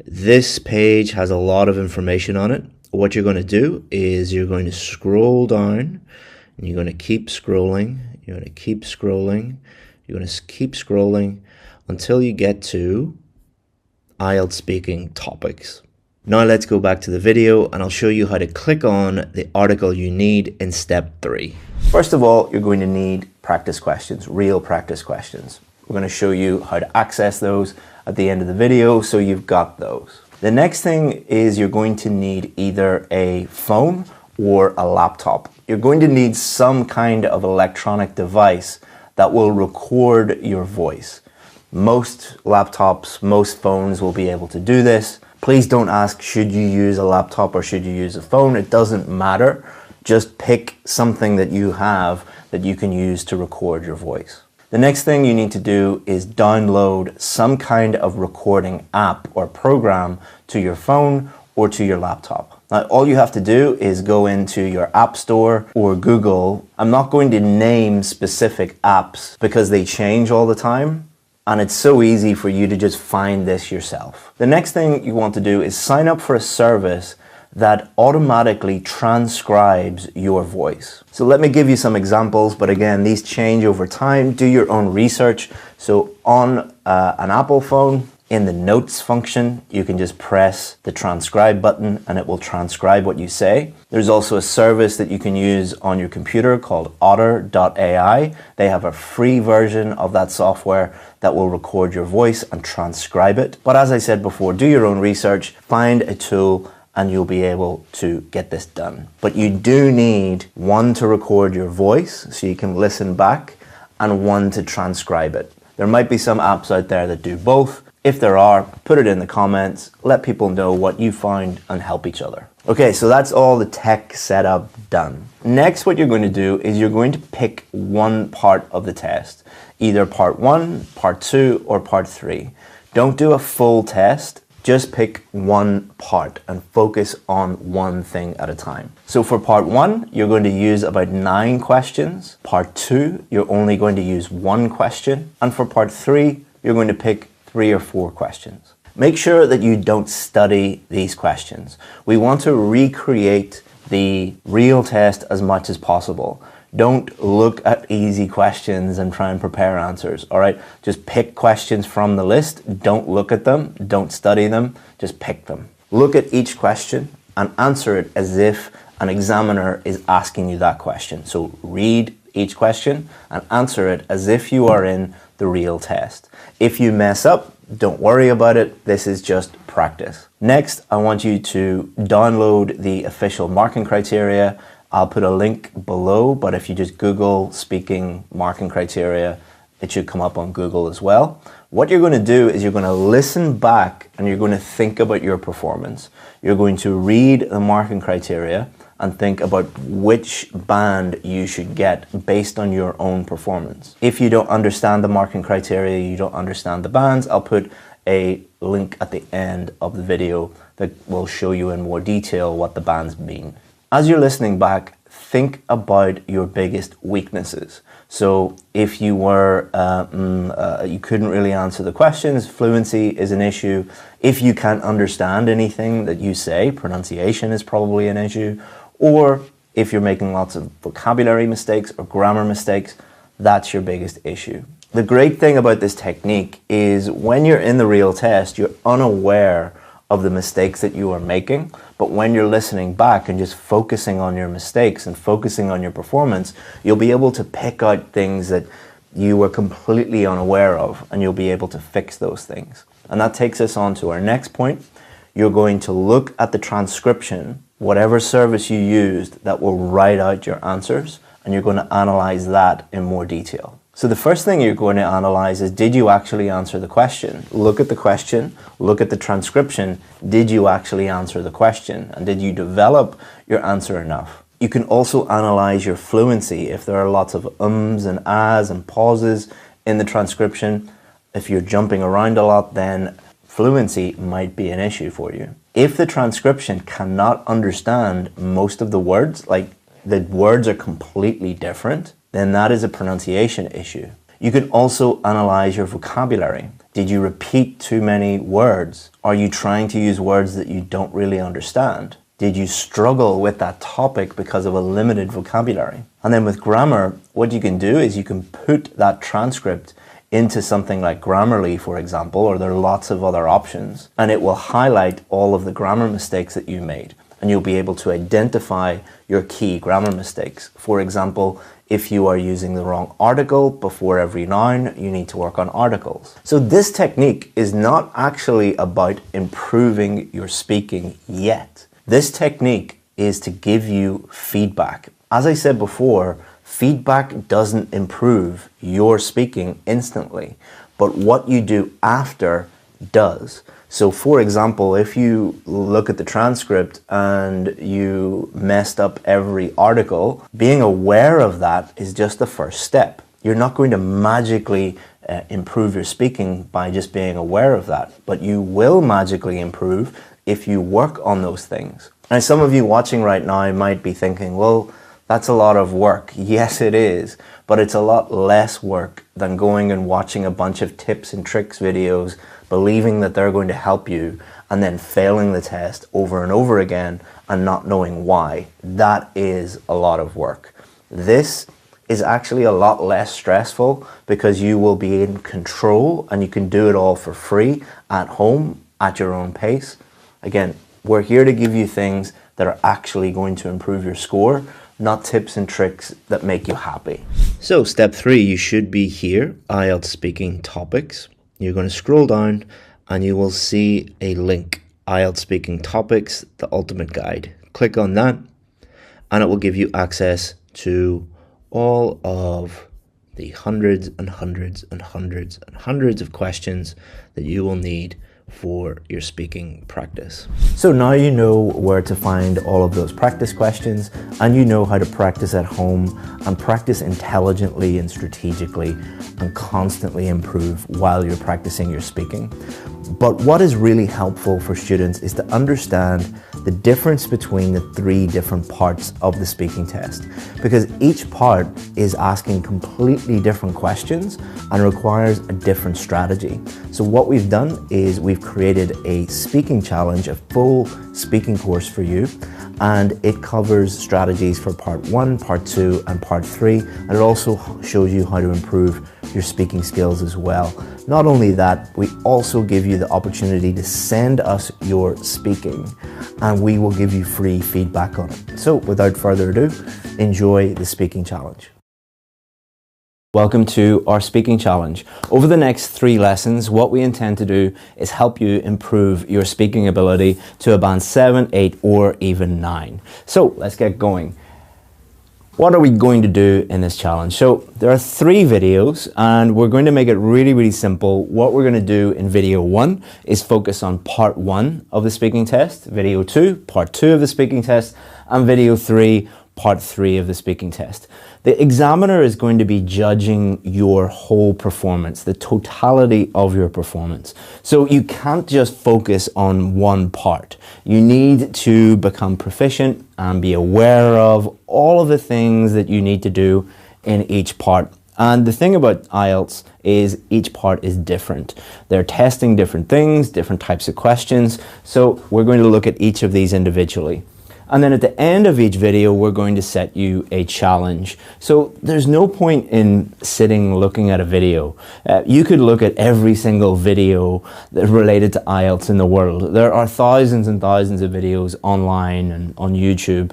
[SPEAKER 1] This page has a lot of information on it. What you're going to do is you're going to scroll down and you're going to keep scrolling. You're going to keep scrolling. You're going to keep scrolling until you get to IELTS Speaking topics. Now let's go back to the video and I'll show you how to click on the article you need in step 3. First of all, you're going to need practice questions, real practice questions. We're going to show you how to access those at the end of the video so you've got those. The next thing is you're going to need either a phone or a laptop. You're going to need some kind of electronic device that will record your voice. Most laptops, most phones will be able to do this. Please don't ask, should you use a laptop or should you use a phone? It doesn't matter. Just pick something that you have that you can use to record your voice. The next thing you need to do is download some kind of recording app or program to your phone or to your laptop. Now, all you have to do is go into your App Store or Google. I'm not going to name specific apps because they change all the time. And it's so easy for you to just find this yourself. The next thing you want to do is sign up for a service that automatically transcribes your voice. So let me give you some examples, but again, these change over time. Do your own research. So on an Apple phone, in the notes function, you can just press the transcribe button and it will transcribe what you say. There's also a service that you can use on your computer called otter.ai. They have a free version of that software that will record your voice and transcribe it. But as I said before, do your own research, find a tool and you'll be able to get this done. But you do need one to record your voice so you can listen back and one to transcribe it. There might be some apps out there that do both. If there are, put it in the comments, let people know what you find and help each other. Okay, so that's all the tech setup done. Next, what you're going to do is you're going to pick one part of the test, either part 1, part 2, or part 3. Don't do a full test, just pick one part and focus on one thing at a time. So for part 1, you're going to use about 9 questions. Part 2, you're only going to use 1 question. And for part 3, you're going to pick 3 or 4 questions. Make sure that you don't study these questions. We want to recreate the real test as much as possible. Don't look at easy questions and try and prepare answers, all right? Just pick questions from the list. Don't look at them. Don't study them. Just pick them. Look at each question and answer it as if an examiner is asking you that question. So read each question and answer it as if you are in the real test. If you mess up, don't worry about it. This is just practice. Next, I want you to download the official marking criteria. I'll put a link below, but if you just Google speaking marking criteria, it should come up on Google as well. What you're going to do is you're going to listen back and you're going to think about your performance. You're going to read the marking criteria and think about which band you should get based on your own performance. If you don't understand the marking criteria, you don't understand the bands, I'll put a link at the end of the video that will show you in more detail what the bands mean. As you're listening back, think about your biggest weaknesses. So if you were, you couldn't really answer the questions, fluency is an issue. If you can't understand anything that you say, pronunciation is probably an issue. Or if you're making lots of vocabulary mistakes or grammar mistakes, that's your biggest issue. The great thing about this technique is when you're in the real test, you're unaware of the mistakes that you are making. But when you're listening back and just focusing on your mistakes and focusing on your performance, you'll be able to pick out things that you were completely unaware of, and you'll be able to fix those things. And that takes us on to our next point. You're going to look at the transcription, whatever service you used that will write out your answers, and you're going to analyze that in more detail. So the first thing you're going to analyze is, did you actually answer the question? Look at the question, look at the transcription. Did you actually answer the question? And did you develop your answer enough? You can also analyze your fluency. If there are lots of ums and ahs and pauses in the transcription, if you're jumping around a lot, then fluency might be an issue for you. If the transcription cannot understand most of the words, like the words are completely different, then that is a pronunciation issue. You can also analyze your vocabulary. Did you repeat too many words? Are you trying to use words that you don't really understand? Did you struggle with that topic because of a limited vocabulary? And then with grammar, what you can do is you can put that transcript into something like Grammarly, for example, or there are lots of other options, and it will highlight all of the grammar mistakes that you made, and you'll be able to identify your key grammar mistakes. For example, if you are using the wrong article before every noun, you need to work on articles. So this technique is not actually about improving your speaking yet. This technique is to give you feedback. As I said before, feedback doesn't improve your speaking instantly, but what you do after does. So for example, if you look at the transcript and you messed up every article, being aware of that is just the first step. You're not going to magically improve your speaking by just being aware of that, but you will magically improve if you work on those things. And some of you watching right now might be thinking, well, that's a lot of work. Yes, it is, but it's a lot less work than going and watching a bunch of tips and tricks videos, believing that they're going to help you, and then failing the test over and over again and not knowing why. That is a lot of work. This is actually a lot less stressful because you will be in control and you can do it all for free at home at your own pace. Again, we're here to give you things that are actually going to improve your score, not tips and tricks that make you happy. So step 3, you should be here, IELTS speaking topics. You're going to scroll down and you will see a link, IELTS speaking topics, the ultimate guide. Click on that and it will give you access to all of the hundreds and hundreds and hundreds and hundreds of questions that you will need for your speaking practice. So now you know where to find all of those practice questions, and you know how to practice at home and practice intelligently and strategically and constantly improve while you're practicing your speaking. But what is really helpful for students is to understand the difference between the three different parts of the speaking test, because each part is asking completely different questions and requires a different strategy. So what we've done is we've created a speaking challenge, a full speaking course for you, and it covers strategies for part 1, part 2, and part 3, and it also shows you how to improve your speaking skills as well. Not only that, we also give you the opportunity to send us your speaking, and we will give you free feedback on it. So without further ado, enjoy the speaking challenge. Welcome to our speaking challenge. Over the next 3 lessons, what we intend to do is help you improve your speaking ability to a band 7, 8, or even 9. So let's get going. What are we going to do in this challenge? So there are 3 videos, and we're going to make it really simple. What we're going to do in video 1 is focus on part 1 of the speaking test, video 2, part 2 of the speaking test, and video 3, part 3 of the speaking test. The examiner is going to be judging your whole performance, the totality of your performance. So you can't just focus on one part. You need to become proficient and be aware of all of the things that you need to do in each part. And the thing about IELTS is each part is different. They're testing different things, different types of questions. So we're going to look at each of these individually. And then at the end of each video, we're going to set you a challenge. So there's no point in sitting looking at a video. You could look at every single video related to IELTS in the world. There are thousands and thousands of videos online and on YouTube.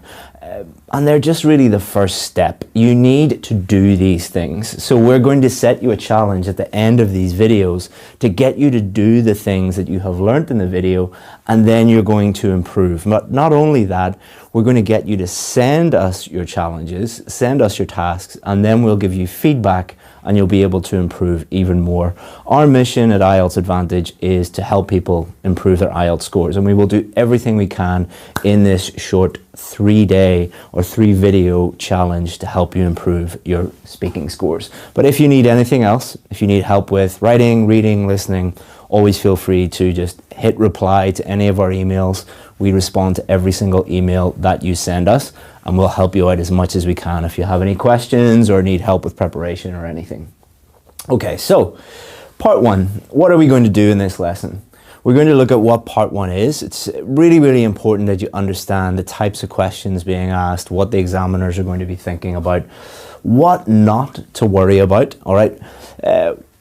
[SPEAKER 1] And they're just really the first step. You need to do these things. So we're going to set you a challenge at the end of these videos to get you to do the things that you have learned in the video, and then you're going to improve. But not only that, we're going to get you to send us your challenges, send us your tasks, and then we'll give you feedback and you'll be able to improve even more. Our mission at IELTS Advantage is to help people improve their IELTS scores, and we will do everything we can in this short 3-day or 3-video challenge to help you improve your speaking scores. But if you need anything else, if you need help with writing, reading, listening, always feel free to just hit reply to any of our emails. We respond to every single email that you send us, and we'll help you out as much as we can if you have any questions or need help with preparation or anything. Okay, so part 1, what are we going to do in this lesson? We're going to look at what part 1 is. It's really important that you understand the types of questions being asked, what the examiners are going to be thinking about, what not to worry about, all right?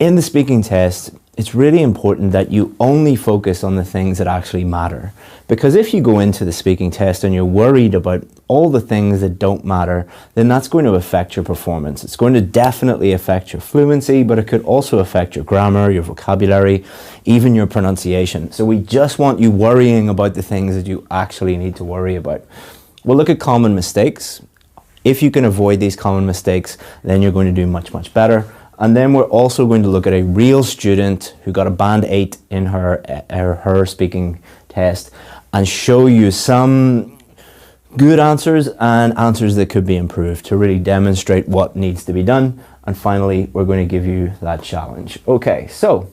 [SPEAKER 1] In the speaking test, it's really important that you only focus on the things that actually matter. Because if you go into the speaking test and you're worried about all the things that don't matter, then that's going to affect your performance. It's going to definitely affect your fluency, but it could also affect your grammar, your vocabulary, even your pronunciation. So we just want you worrying about the things that you actually need to worry about. We'll look at common mistakes. If you can avoid these common mistakes, then you're going to do much better. And then we're also going to look at a real student who got a band 8 in her speaking test and show you some good answers and answers that could be improved to really demonstrate what needs to be done. And finally, we're going to give you that challenge. Okay, so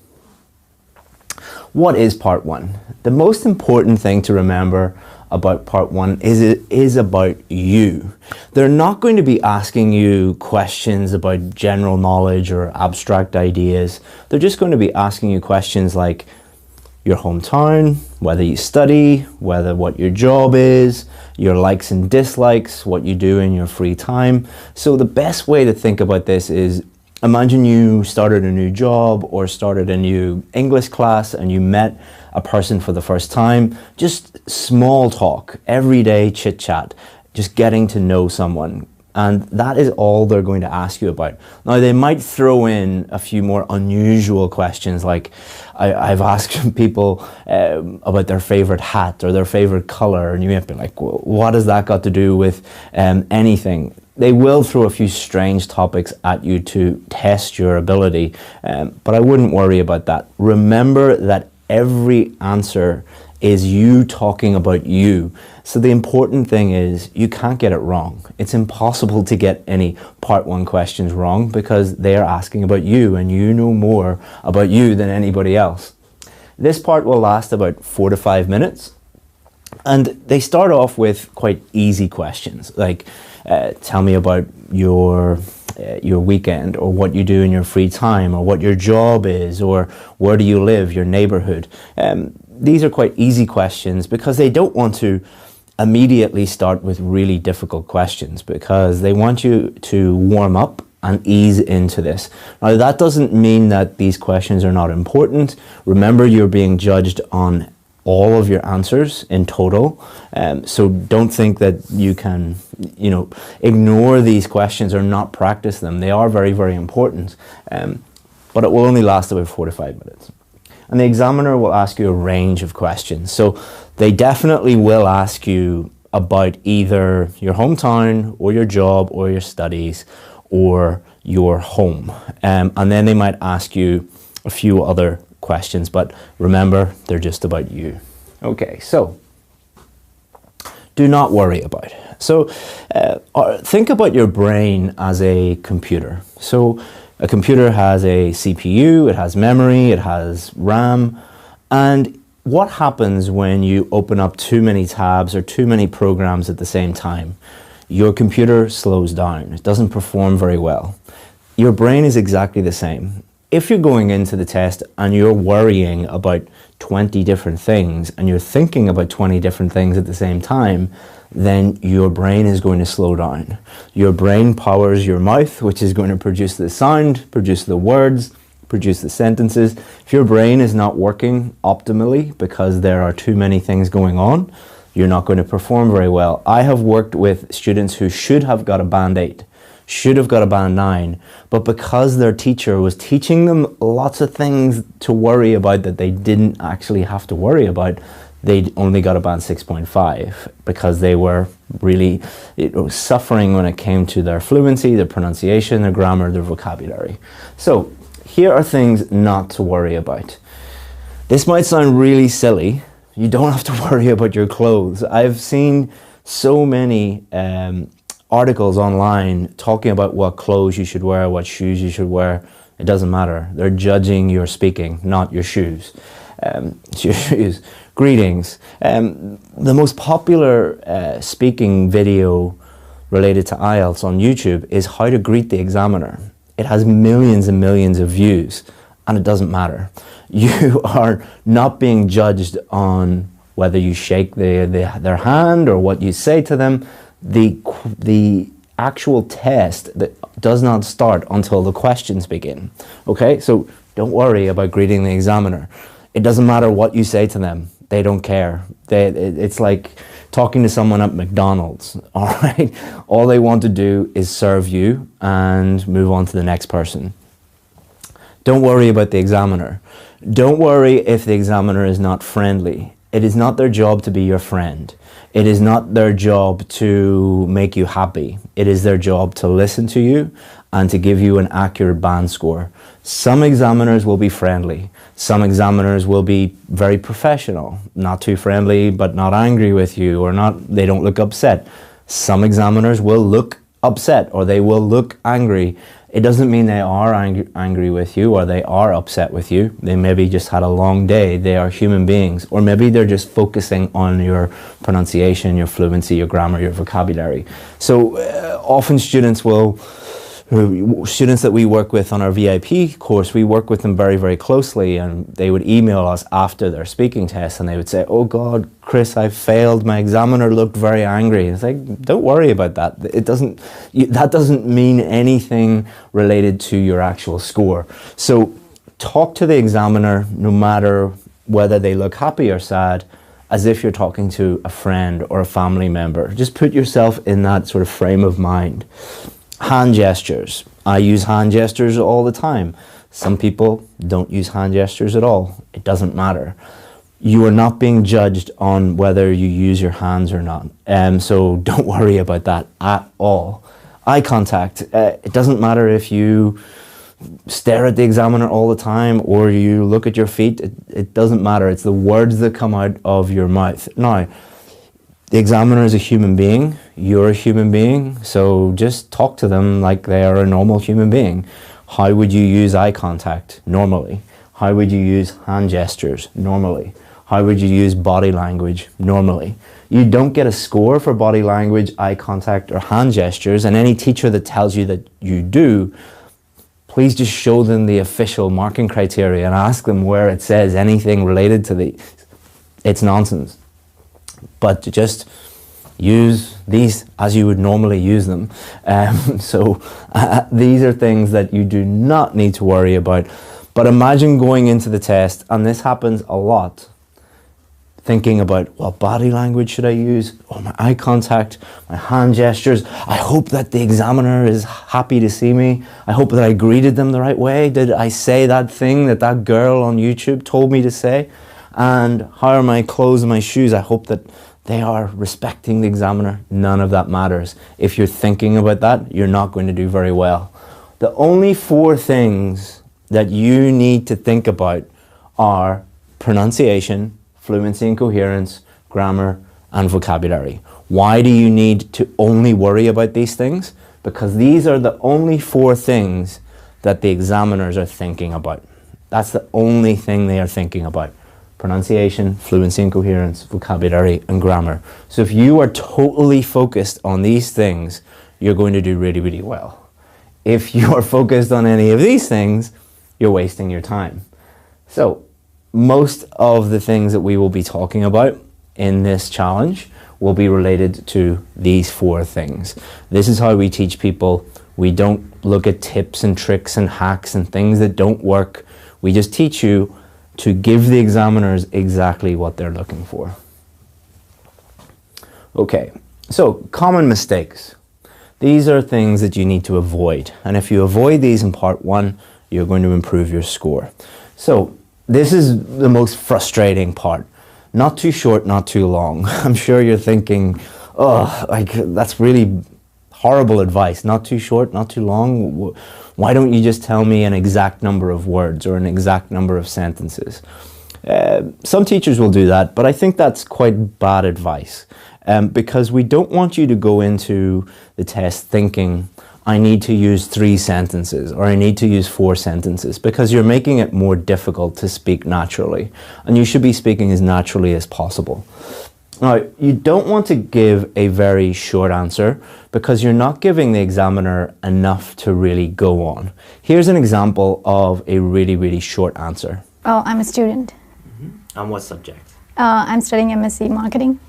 [SPEAKER 1] what is part 1? The most important thing to remember about part 1 is it is about you. They're not going to be asking you questions about general knowledge or abstract ideas. They're just going to be asking you questions like your hometown, whether you study, what your job is, your likes and dislikes, what you do in your free time. So the best way to think about this is, imagine you started a new job or started a new English class and you met a person for the first time. Just small talk, everyday chit chat, just getting to know someone. And that is all they're going to ask you about. Now, they might throw in a few more unusual questions, like I've asked people about their favorite hat or their favorite color, and you might be like, well, what has that got to do with anything? They will throw a few strange topics at you to test your ability, but I wouldn't worry about that. Remember that every answer is you talking about you. So the important thing is you can't get it wrong. It's impossible to get any part 1 questions wrong because they are asking about you and you know more about you than anybody else. This part will last about 4 to 5 minutes, and they start off with quite easy questions like tell me about your weekend, or what you do in your free time, or what your job is, or where do you live, your neighborhood. These are quite easy questions because they don't want to immediately start with really difficult questions, because they want you to warm up and ease into this. Now, that doesn't mean that these questions are not important. Remember, you're being judged on all of your answers in total. So don't think that you can, ignore these questions or not practice them. They are very, very important, but it will only last about 4 to 5 minutes. And the examiner will ask you a range of questions. So they definitely will ask you about either your hometown or your job or your studies or your home. And then they might ask you a few other questions, but remember, they're just about you. Okay, so do not worry about it. So think about your brain as a computer. So a computer has a CPU, it has memory, it has RAM, and what happens when you open up too many tabs or too many programs at the same time? Your computer slows down. It doesn't perform very well. Your brain is exactly the same. If you're going into the test and you're worrying about 20 different things and you're thinking about 20 different things at the same time, then your brain is going to slow down. Your brain powers your mouth, which is going to produce the sound, produce the words, produce the sentences. If your brain is not working optimally because there are too many things going on, you're not going to perform very well. I have worked with students who should have got a band 8, should have got a band 9, but because their teacher was teaching them lots of things to worry about that they didn't actually have to worry about, they only got a band 6.5 because they were really suffering when it came to their fluency, their pronunciation, their grammar, their vocabulary. So here are things not to worry about. This might sound really silly. You don't have to worry about your clothes. I've seen so many articles online talking about what clothes you should wear, what shoes you should wear. It doesn't matter. They're judging your speaking, not your shoes. Your shoes. Greetings. The most popular speaking video related to IELTS on YouTube is how to greet the examiner. It has millions and millions of views, and it doesn't matter. You are not being judged on whether you shake their hand or what you say to them. The actual test that does not start until the questions begin. Okay, so don't worry about greeting the examiner. It doesn't matter what you say to them. They don't care. It's like talking to someone at McDonald's, all right? All they want to do is serve you and move on to the next person. Don't worry about the examiner. Don't worry if the examiner is not friendly. It is not their job to be your friend. It is not their job to make you happy. It is their job to listen to you and to give you an accurate band score. Some examiners will be friendly. Some examiners will be very professional, not too friendly, but not angry with you, or they don't look upset. Some examiners will look upset, or they will look angry. It doesn't mean they are angry with you or they are upset with you. They maybe just had a long day. They are human beings. Or maybe they're just focusing on your pronunciation, your fluency, your grammar, your vocabulary. So often students that we work with on our VIP course, we work with them very, very closely, and they would email us after their speaking test and they would say, "Oh God, Chris, I failed. My examiner looked very angry." It's like, don't worry about that. That doesn't mean anything related to your actual score. So talk to the examiner, no matter whether they look happy or sad, as if you're talking to a friend or a family member. Just put yourself in that sort of frame of mind. Hand gestures. I use hand gestures all the time. Some people don't use hand gestures at all. It doesn't matter. You are not being judged on whether you use your hands or not. So don't worry about that at all. Eye contact. It doesn't matter if you stare at the examiner all the time or you look at your feet. It doesn't matter. It's the words that come out of your mouth. Now, the examiner is a human being. You're a human being. So just talk to them like they are a normal human being. How would you use eye contact normally? How would you use hand gestures normally? How would you use body language normally? You don't get a score for body language, eye contact, or hand gestures, and any teacher that tells you that you do, please just show them the official marking criteria and ask them where it says anything related to the... It's nonsense. But just use these as you would normally use them. These are things that you do not need to worry about. But imagine going into the test, and this happens a lot, thinking about, what body language should I use? Oh, my eye contact, my hand gestures. I hope that the examiner is happy to see me. I hope that I greeted them the right way. Did I say that thing that that girl on YouTube told me to say? And how are my clothes and my shoes? I hope that they are respecting the examiner. None of that matters. If you're thinking about that, you're not going to do very well. The only 4 things that you need to think about are pronunciation, fluency and coherence, grammar, and vocabulary. Why do you need to only worry about these things? Because these are the only 4 things that the examiners are thinking about. That's the only thing they are thinking about. Pronunciation, fluency and coherence, vocabulary, and grammar. So if you are totally focused on these things, you're going to do really, really well. If you are focused on any of these things, you're wasting your time. So most of the things that we will be talking about in this challenge will be related to these 4 things. This is how we teach people. We don't look at tips and tricks and hacks and things that don't work. We just teach you to give the examiners exactly what they're looking for. Okay, so common mistakes. These are things that you need to avoid. And if you avoid these in part 1, you're going to improve your score. So this is the most frustrating part. Not too short, not too long. I'm sure you're thinking, oh, that's really horrible advice. Not too short, not too long. Why don't you just tell me an exact number of words or an exact number of sentences? Some teachers will do that, but I think that's quite bad advice because we don't want you to go into the test thinking, I need to use 3 sentences or I need to use 4 sentences, because you're making it more difficult to speak naturally, and you should be speaking as naturally as possible. Now, you don't want to give a very short answer because you're not giving the examiner enough to really go on. Here's an example of a really, really short answer.
[SPEAKER 3] Oh, I'm a student.
[SPEAKER 2] And what subject?
[SPEAKER 3] I'm studying MSc Marketing.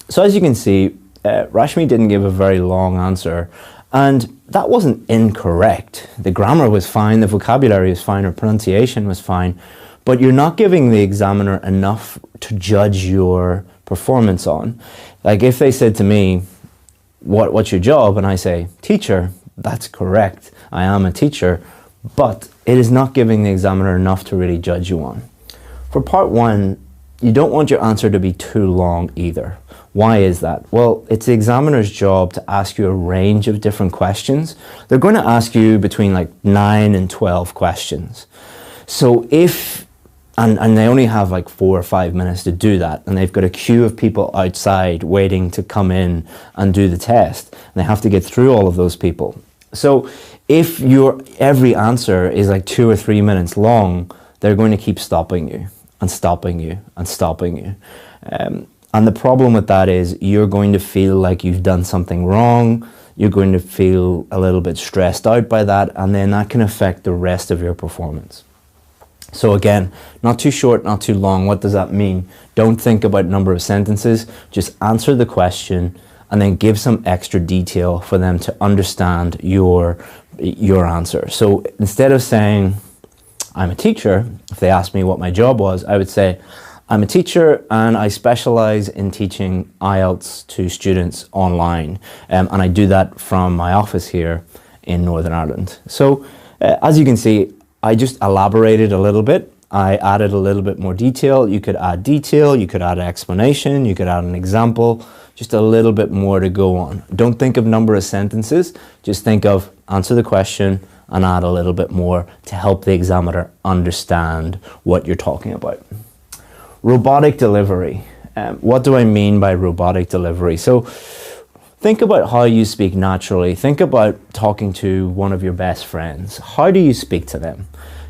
[SPEAKER 1] So as you can see, Rashmi didn't give a very long answer, and that wasn't incorrect. The grammar was fine, the vocabulary was fine, her pronunciation was fine, but you're not giving the examiner enough to judge your performance on. Like if they said to me, what's your job? And I say, teacher, that's correct. I am a teacher, but it is not giving the examiner enough to really judge you on. For part 1, you don't want your answer to be too long either. Why is that? Well, it's the examiner's job to ask you a range of different questions. They're going to ask you between like 9 and 12 questions. So if, and they only have like 4 or 5 minutes to do that, and they've got a queue of people outside waiting to come in and do the test, and they have to get through all of those people. So if your every answer is like 2 or 3 minutes long, they're going to keep stopping you and stopping you and stopping you. And the problem with that is you're going to feel like you've done something wrong, you're going to feel a little bit stressed out by that, and then that can affect the rest of your performance. So again, not too short, not too long. What does that mean? Don't think about number of sentences, just answer the question and then give some extra detail for them to understand your answer. So instead of saying, I'm a teacher, if they asked me what my job was, I would say, I'm a teacher and I specialize in teaching IELTS to students online. And I do that from my office here in Northern Ireland. So as you can see, I just elaborated a little bit I added a little bit more detail. You could add detail, you could add an explanation, you could add an example, just a little bit more to go on. Don't think of number of sentences, just think of answer the question and add a little bit more to help the examiner understand what you're talking about. Robotic delivery. What do I mean by robotic delivery? So think about how you speak naturally. Think about talking to one of your best friends. How do you speak to them?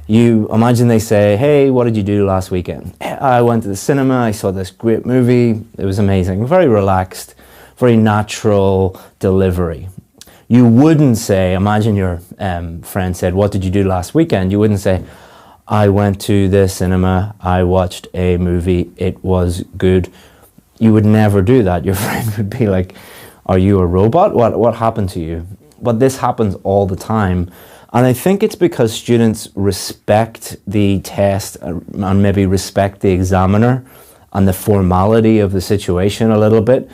[SPEAKER 1] You imagine they say, hey, what did you do last weekend? I went to the cinema, I saw this great movie, it was amazing. Very relaxed, very natural delivery. You wouldn't say, imagine your friend said, what did you do last weekend? You wouldn't say, I went to the cinema, I watched a movie, it was good. You would never do that. Your friend would be like, are you a robot? What happened to you? But this happens all the time. And I think it's because students respect the test and maybe respect the examiner and the formality of the situation a little bit,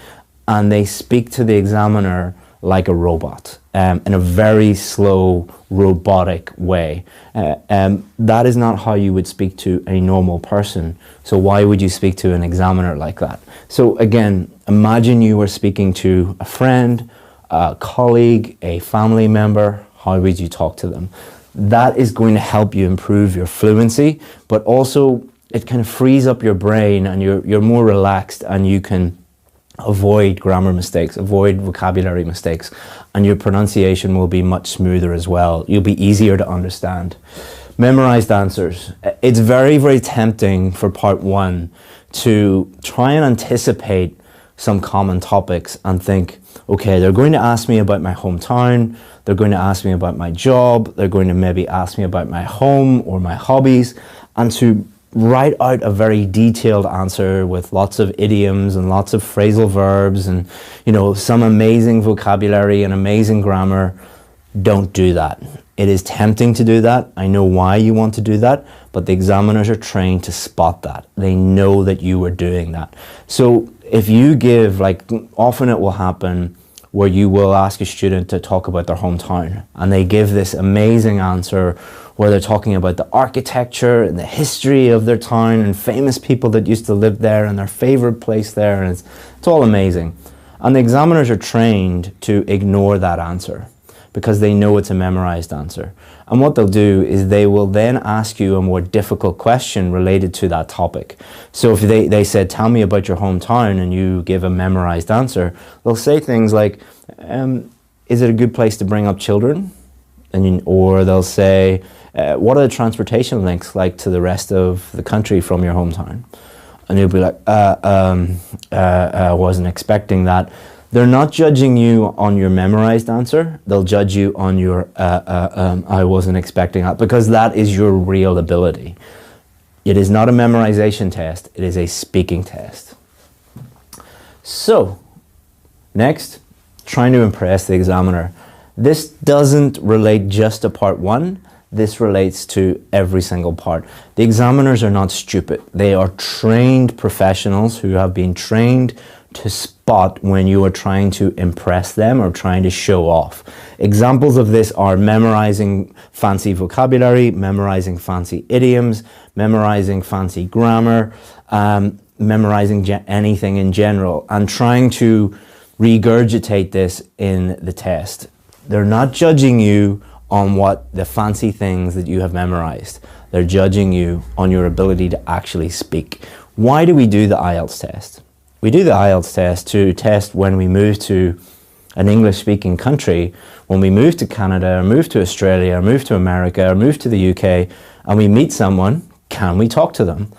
[SPEAKER 1] and they speak to the examiner like a robot in a very slow, robotic way. That is not how you would speak to a normal person. So why would you speak to an examiner like that? So again, imagine you were speaking to a friend, a colleague, a family member. How would you talk to them? That is going to help you improve your fluency, but also it kind of frees up your brain and you're more relaxed and you can avoid grammar mistakes, avoid vocabulary mistakes, and your pronunciation will be much smoother as well. You'll be easier to understand. Memorized answers. It's very, very tempting for part one to try and anticipate some common topics and think, okay, they're going to ask me about my hometown, they're going to ask me about my job, they're going to maybe ask me about my home or my hobbies, and to write out a very detailed answer with lots of idioms and lots of phrasal verbs and, you know, some amazing vocabulary and amazing grammar. Don't do that. It is tempting to do that. I know why you want to do that, but the examiners are trained to spot that. They know that you are doing that. So if you give, like, often it will happen where you will ask a student to talk about their hometown and they give this amazing answer where they're talking about the architecture and the history of their town and famous people that used to live there and their favorite place there, and it's all amazing. And the examiners are trained to ignore that answer because they know it's a memorized answer. And what they'll do is they will then ask you a more difficult question related to that topic. So if they said, tell me about your hometown, and you give a memorized answer, they'll say things like, is it a good place to bring up children? Or they'll say, what are the transportation links like to the rest of the country from your hometown? And you'll be like, I wasn't expecting that. They're not judging you on your memorized answer. They'll judge you on your, I wasn't expecting that, because that is your real ability. It is not a memorization test. It is a speaking test. So, next, trying to impress the examiner. This doesn't relate just to part one. This relates to every single part. The examiners are not stupid. They are trained professionals who have been trained to spot when you are trying to impress them or trying to show off. Examples of this are memorizing fancy vocabulary, memorizing fancy idioms, memorizing fancy grammar, memorizing anything in general, and trying to regurgitate this in the test. They're not judging you on what the fancy things that you have memorized. They're judging you on your ability to actually speak. Why do we do the IELTS test? We do the IELTS test to test when we move to an English-speaking country, when we move to Canada, or move to Australia, or move to America, or move to the UK, and we meet someone, can we talk to them?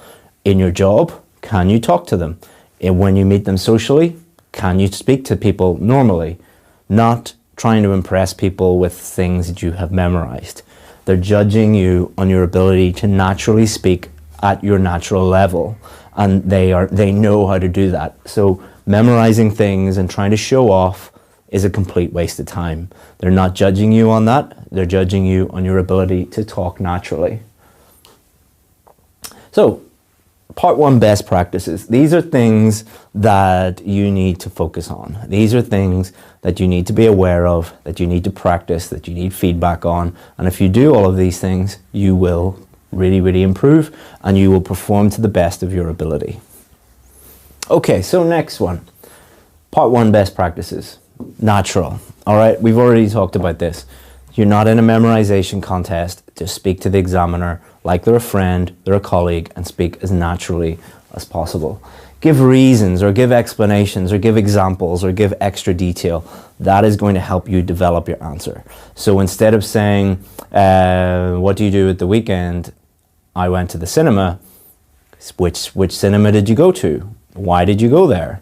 [SPEAKER 1] In your job, can you talk to them? And when you meet them socially, can you speak to people normally? Not trying to impress people with things that you have memorized. They're judging you on your ability to naturally speak at your natural level, and they know how to do that. So memorizing things and trying to show off is a complete waste of time. They're not judging you on that. They're judging you on your ability to talk naturally. So, part one, best practices. These are things that you need to focus on. These are things that you need to be aware of, that you need to practice, that you need feedback on. And if you do all of these things, you will really improve, and you will perform to the best of your ability. Okay, so next one. Part 1, best practices. Natural. All right, we've already talked about this. You're not in a memorization contest. Just speak to the examiner like they're a friend, they're a colleague, and speak as naturally as possible. Give reasons or give explanations or give examples or give extra detail. That is going to help you develop your answer. So instead of saying, what do you do at the weekend? I went to the cinema. Which cinema did you go to? Why did you go there?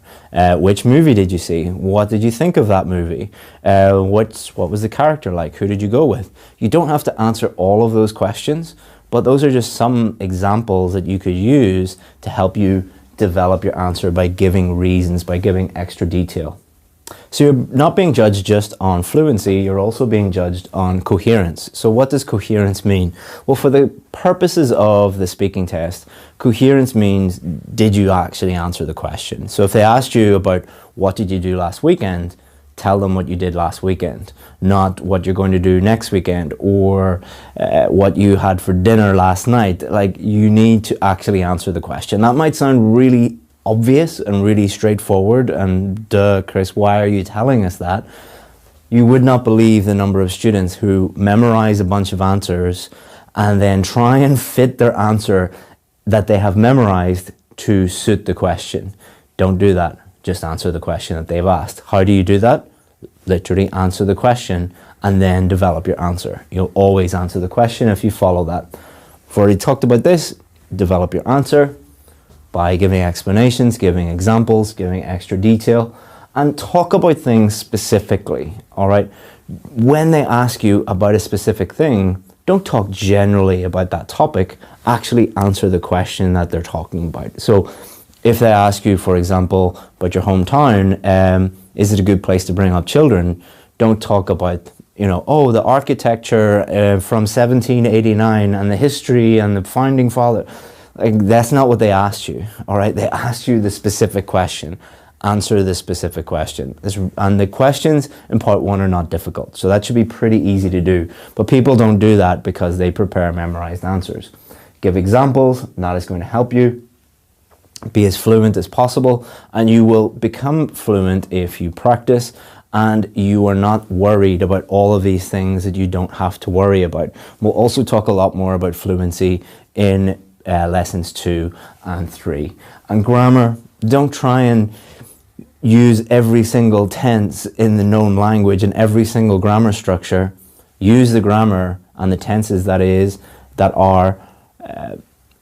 [SPEAKER 1] Which movie did you see? What did you think of that movie? What was the character like? Who did you go with? You don't have to answer all of those questions, but those are just some examples that you could use to help you develop your answer by giving reasons, by giving extra detail. So you're not being judged just on fluency, you're also being judged on coherence. So what does coherence mean? Well, for the purposes of the speaking test, coherence means, did you actually answer the question? So if they asked you about what did you do last weekend, tell them what you did last weekend, not what you're going to do next weekend or what you had for dinner last night. Like, you need to actually answer the question. That might sound really obvious and really straightforward, and duh, Chris, why are you telling us that? You would not believe the number of students who memorize a bunch of answers and then try and fit their answer that they have memorized to suit the question. Don't do that. Just answer the question that they've asked. How do you do that? Literally answer the question and then develop your answer. You'll always answer the question if you follow that. I've already talked about this. Develop your answer by giving explanations, giving examples, giving extra detail, and talk about things specifically, all right? When they ask you about a specific thing, don't talk generally about that topic. Actually answer the question that they're talking about. So if they ask you, for example, about your hometown, is it a good place to bring up children? Don't talk about, oh, the architecture from 1789 and the history and the founding father. Like, that's not what they asked you, all right? They asked you the specific question. Answer the specific question. And the questions in part 1 are not difficult, so that should be pretty easy to do. But people don't do that because they prepare memorized answers. Give examples, and that is going to help you be as fluent as possible, and you will become fluent if you practice and you are not worried about all of these things that you don't have to worry about. We'll also talk a lot more about fluency in lessons 2 and 3. And grammar, don't try and use every single tense in the known language and every single grammar structure. Use the grammar and the tenses that are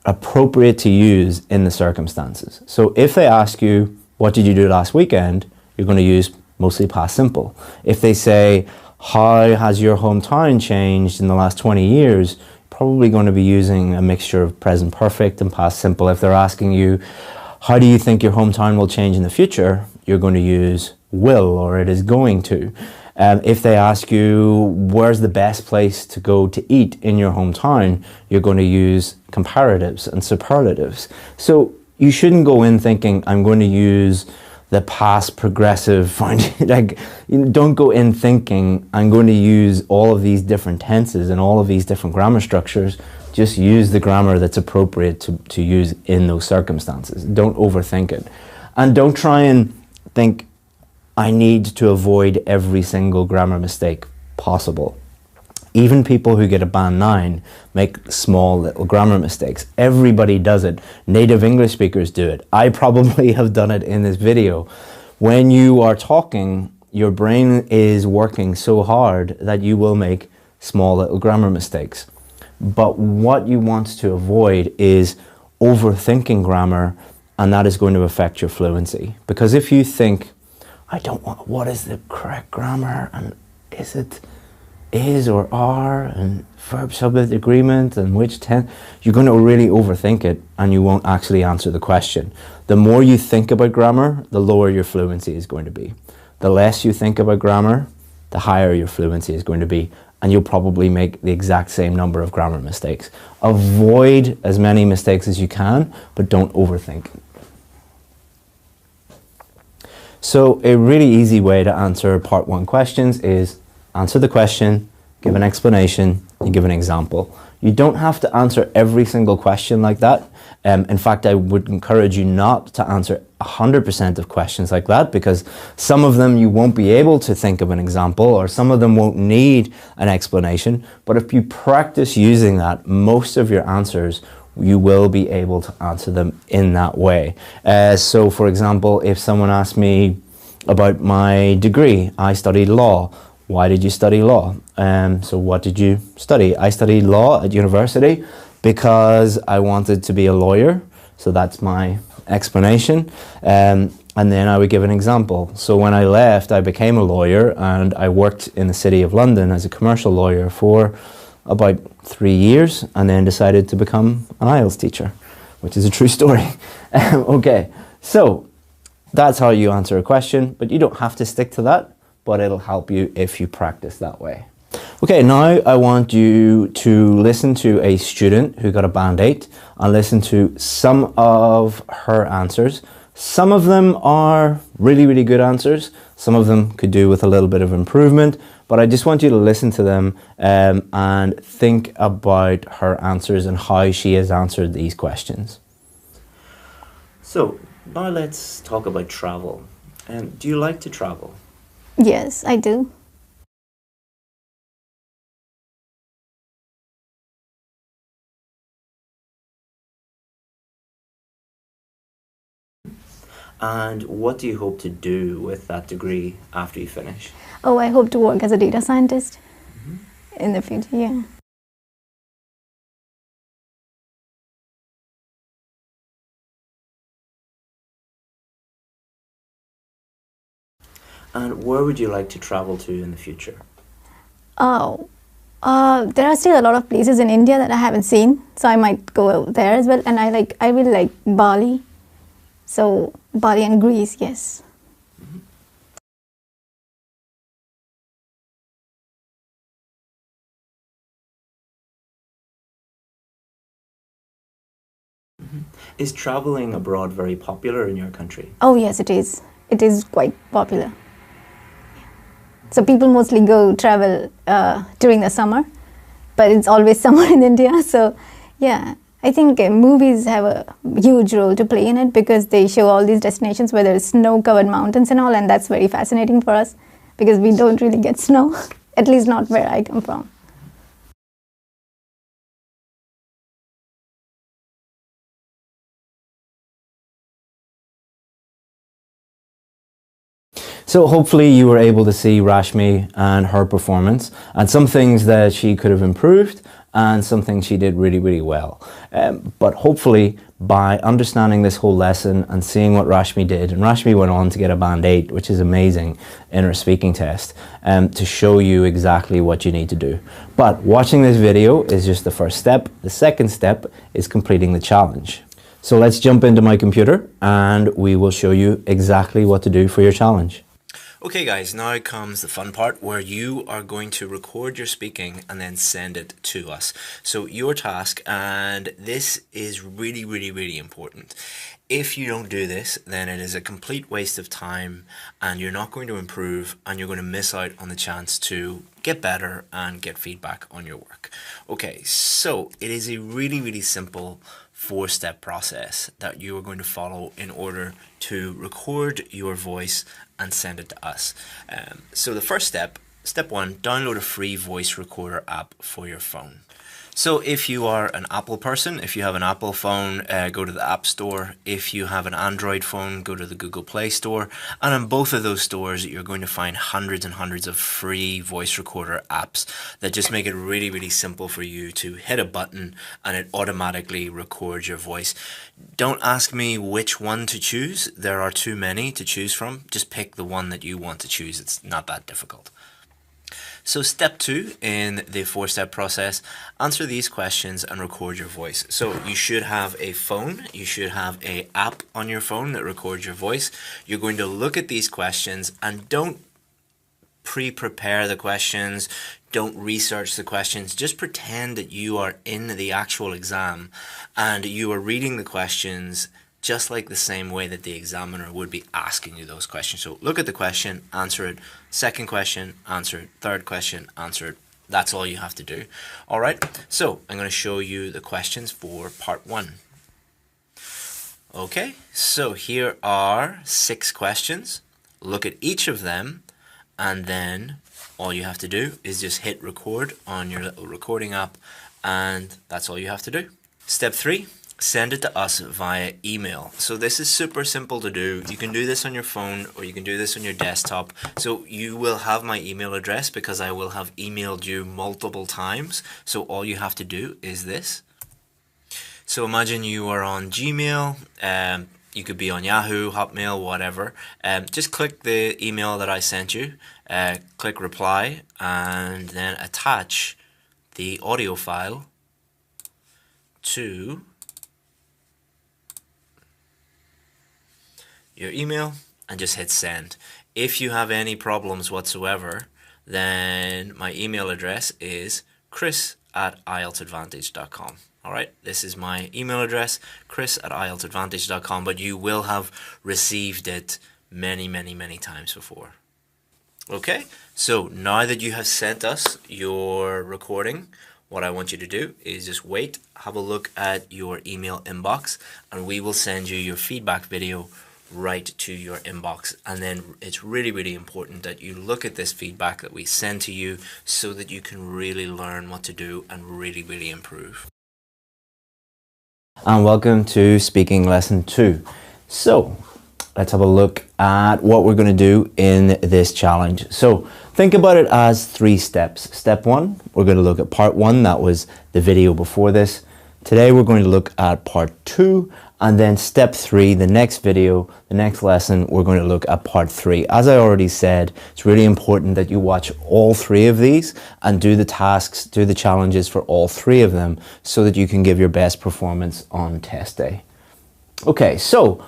[SPEAKER 1] appropriate to use in the circumstances. So if they ask you, what did you do last weekend? You're going to use mostly past simple. If they say, how has your hometown changed in the last 20 years? Probably going to be using a mixture of present perfect and past simple. If they're asking you, how do you think your hometown will change in the future? You're going to use will, or it is going to. If they ask you, where's the best place to go to eat in your hometown? You're going to use comparatives and superlatives. So you shouldn't go in thinking, I'm going to use the past progressive. Like, don't go in thinking, I'm going to use all of these different tenses and all of these different grammar structures. Just use the grammar that's appropriate to use in those circumstances. Don't overthink it. And don't try and think, I need to avoid every single grammar mistake possible. Even people who get a band 9 make small little grammar mistakes. Everybody does it. Native English speakers do it. I probably have done it in this video. When you are talking, your brain is working so hard that you will make small little grammar mistakes. But what you want to avoid is overthinking grammar, and that is going to affect your fluency. Because if you think, what is the correct grammar, and is it is or are, and verb subject agreement, and which tense, you're going to really overthink it and you won't actually answer the question. The more you think about grammar, the lower your fluency is going to be. The less you think about grammar, the higher your fluency is going to be, and you'll probably make the exact same number of grammar mistakes. Avoid as many mistakes as you can, but don't overthink it. So a really easy way to answer part 1 questions is answer the question, give an explanation, and give an example. You don't have to answer every single question like that. In fact, I would encourage you not to answer 100% of questions like that, because some of them you won't be able to think of an example, or some of them won't need an explanation. But if you practice using that, most of your answers, you will be able to answer them in that way. So for example, if someone asked me about my degree, I studied law. Why did you study law? So what did you study? I studied law at university because I wanted to be a lawyer. So that's my explanation. And then I would give an example. So when I left, I became a lawyer and I worked in the City of London as a commercial lawyer for about 3 years, and then decided to become an IELTS teacher, which is a true story. Okay, so that's how you answer a question, but you don't have to stick to that, but it'll help you if you practice that way. Okay, now I want you to listen to a student who got a band 8 and listen to some of her answers. Some of them are really, really good answers. Some of them could do with a little bit of improvement, but I just want you to listen to them and think about her answers and how she has answered these questions. So now let's talk about travel. Do you like to travel?
[SPEAKER 3] Yes, I do.
[SPEAKER 1] And what do you hope to do with that degree after you finish?
[SPEAKER 3] Oh, I hope to work as a data scientist in the future, yeah.
[SPEAKER 1] And where would you like to travel to in the future?
[SPEAKER 3] Oh, there are still a lot of places in India that I haven't seen, so I might go there as well. And I really like Bali. So Bali and Greece, yes.
[SPEAKER 1] Is traveling abroad very popular in your country?
[SPEAKER 3] Oh yes, it is. It is quite popular. So people mostly go travel during the summer, but it's always summer in India. So yeah, I think movies have a huge role to play in it, because they show all these destinations where there's snow-covered mountains and all, and that's very fascinating for us because we don't really get snow, at least not where I come from.
[SPEAKER 1] So hopefully you were able to see Rashmi and her performance, and some things that she could have improved and some things she did really, really well. But hopefully by understanding this whole lesson and seeing what Rashmi did, and Rashmi went on to get a band 8, which is amazing, in her speaking test, to show you exactly what you need to do. But watching this video is just the first step. The second step is completing the challenge. So let's jump into my computer and we will show you exactly what to do for your challenge.
[SPEAKER 2] Okay guys, now comes the fun part where you are going to record your speaking and then send it to us. So your task, and this is really, really, really important. If you don't do this, then it is a complete waste of time and you're not going to improve, and you're going to miss out on the chance to get better and get feedback on your work. Okay, so it is a really, really simple 4-step process that you are going to follow in order to record your voice and send it to us. So the first step, step 1, download a free voice recorder app for your phone. So if you are an Apple person, if you have an Apple phone, go to the App Store. If you have an Android phone, go to the Google Play Store. And in both of those stores, you're going to find hundreds and hundreds of free voice recorder apps that just make it really, really simple for you to hit a button and it automatically records your voice. Don't ask me which one to choose. There are too many to choose from. Just pick the one that you want to choose. It's not that difficult. So step 2 in the 4-step process, answer these questions and record your voice. So you should have a phone, you should have an app on your phone that records your voice. You're going to look at these questions and don't pre-prepare the questions, don't research the questions, just pretend that you are in the actual exam and you are reading the questions just like the same way that the examiner would be asking you those questions. So look at the question, answer it. Second question, answer it. Third question, answer it. That's all you have to do. All right, so I'm going to show you the questions for part 1. Okay, so here are 6 questions. Look at each of them, and then all you have to do is just hit record on your little recording app, and that's all you have to do. Step 3, send it to us via email. So this is super simple to do. You can do this on your phone or you can do this on your desktop. So you will have my email address because I will have emailed you multiple times. So all you have to do is this. So imagine you are on Gmail, you could be on Yahoo, Hotmail, whatever. Just click the email that I sent you, click reply, and then attach the audio file to your email and just hit send. If you have any problems whatsoever, then my email address is chris@ieltsadvantage.com. All right, this is my email address, chris@ieltsadvantage.com, but you will have received it many, many, many times before. Okay, so now that you have sent us your recording, what I want you to do is just wait, have a look at your email inbox, and we will send you your feedback video right to your inbox. And then it's really, really important that you look at this feedback that we send to you so that you can really learn what to do and really, really improve.
[SPEAKER 1] And welcome to speaking lesson 2. So let's have a look at what we're going to do in this challenge. So think about it as 3 steps. Step 1, we're going to look at part 1. That was the video before this. Today we're going to look at part 2, and then step 3, the next video, the next lesson, we're going to look at part 3. As I already said, it's really important that you watch all 3 of these and do the tasks, do the challenges for all 3 of them so that you can give your best performance on test day. Okay, so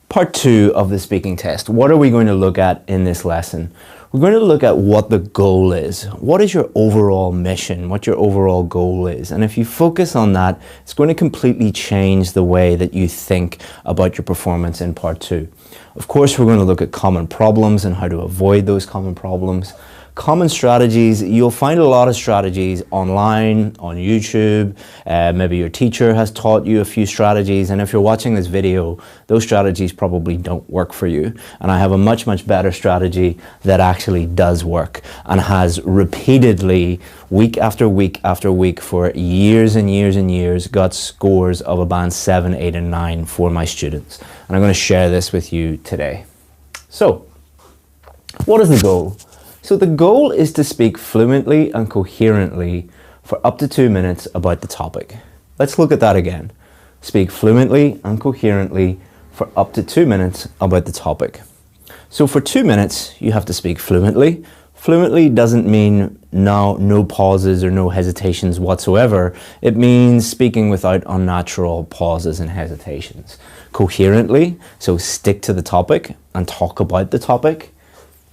[SPEAKER 1] part 2 of the speaking test. What are we going to look at in this lesson? We're going to look at what the goal is. What is your overall mission? What your overall goal is? And if you focus on that, it's going to completely change the way that you think about your performance in part 2. Of course, we're going to look at common problems and how to avoid those common problems. Common strategies, you'll find a lot of strategies online, on YouTube. Maybe your teacher has taught you a few strategies, and if you're watching this video, those strategies probably don't work for you. And I have a much, much better strategy that actually does work and has repeatedly, week after week after week, for years and years and years, got scores of a band 7, 8, and 9 for my students. And I'm going to share this with you today. So, what is the goal? So the goal is to speak fluently and coherently for up to 2 minutes about the topic. Let's look at that again. Speak fluently and coherently for up to 2 minutes about the topic. So for 2 minutes, you have to speak fluently. Fluently doesn't mean no pauses or no hesitations whatsoever. It means speaking without unnatural pauses and hesitations. Coherently, so stick to the topic and talk about the topic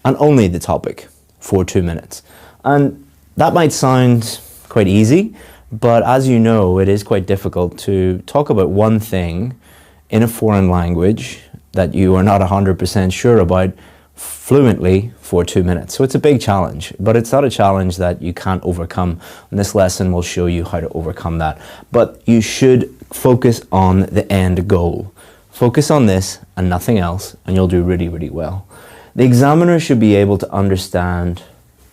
[SPEAKER 1] and only the topic for 2 minutes. And that might sound quite easy, but as you know, it is quite difficult to talk about one thing in a foreign language that you are not 100% sure about fluently for 2 minutes. So it's a big challenge, but it's not a challenge that you can't overcome. And this lesson will show you how to overcome that. But you should focus on the end goal. Focus on this and nothing else, and you'll do really, really well. The examiner should be able to understand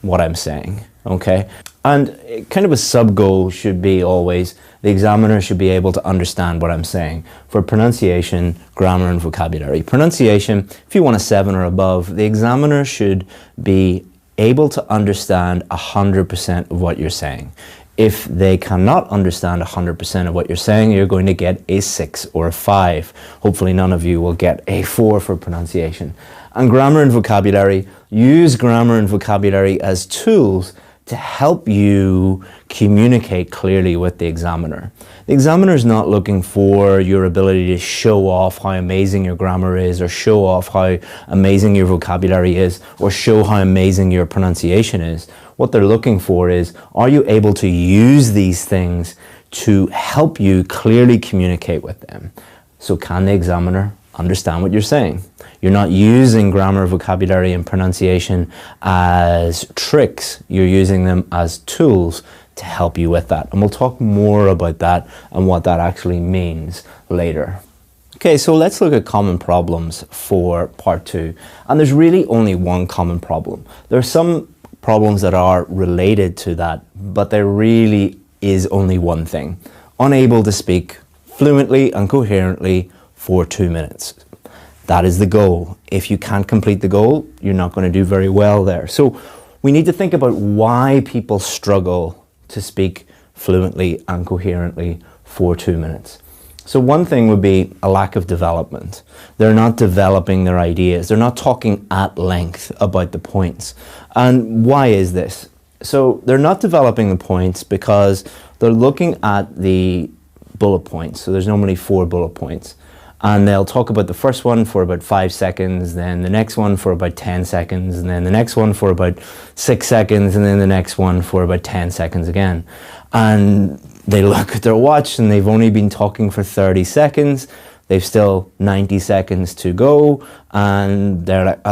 [SPEAKER 1] what I'm saying, okay? And kind of a sub-goal should be always, the examiner should be able to understand what I'm saying for pronunciation, grammar, and vocabulary. Pronunciation, if you want a 7 or above, the examiner should be able to understand 100% of what you're saying. If they cannot understand 100% of what you're saying, you're going to get a 6 or a 5. Hopefully none of you will get a 4 for pronunciation. And grammar and vocabulary, use grammar and vocabulary as tools to help you communicate clearly with the examiner. The examiner is not looking for your ability to show off how amazing your grammar is, or show off how amazing your vocabulary is, or show how amazing your pronunciation is. What they're looking for is, are you able to use these things to help you clearly communicate with them? So can the examiner understand what you're saying. You're not using grammar, vocabulary, and pronunciation as tricks. You're using them as tools to help you with that. And we'll talk more about that and what that actually means later. Okay, so let's look at common problems for part 2. And there's really only one common problem. There are some problems that are related to that, but there really is only one thing. Unable to speak fluently and coherently for 2 minutes. That is the goal. If you can't complete the goal, you're not going to do very well there. So we need to think about why people struggle to speak fluently and coherently for 2 minutes. So one thing would be a lack of development. They're not developing their ideas. They're not talking at length about the points. And why is this? So they're not developing the points because they're looking at the bullet points. So there's normally 4 bullet points. And they'll talk about the first one for about 5 seconds, then the next one for about 10 seconds, and then the next one for about 6 seconds, and then the next one for about 10 seconds again. And they look at their watch and they've only been talking for 30 seconds. They've still 90 seconds to go, and they're like,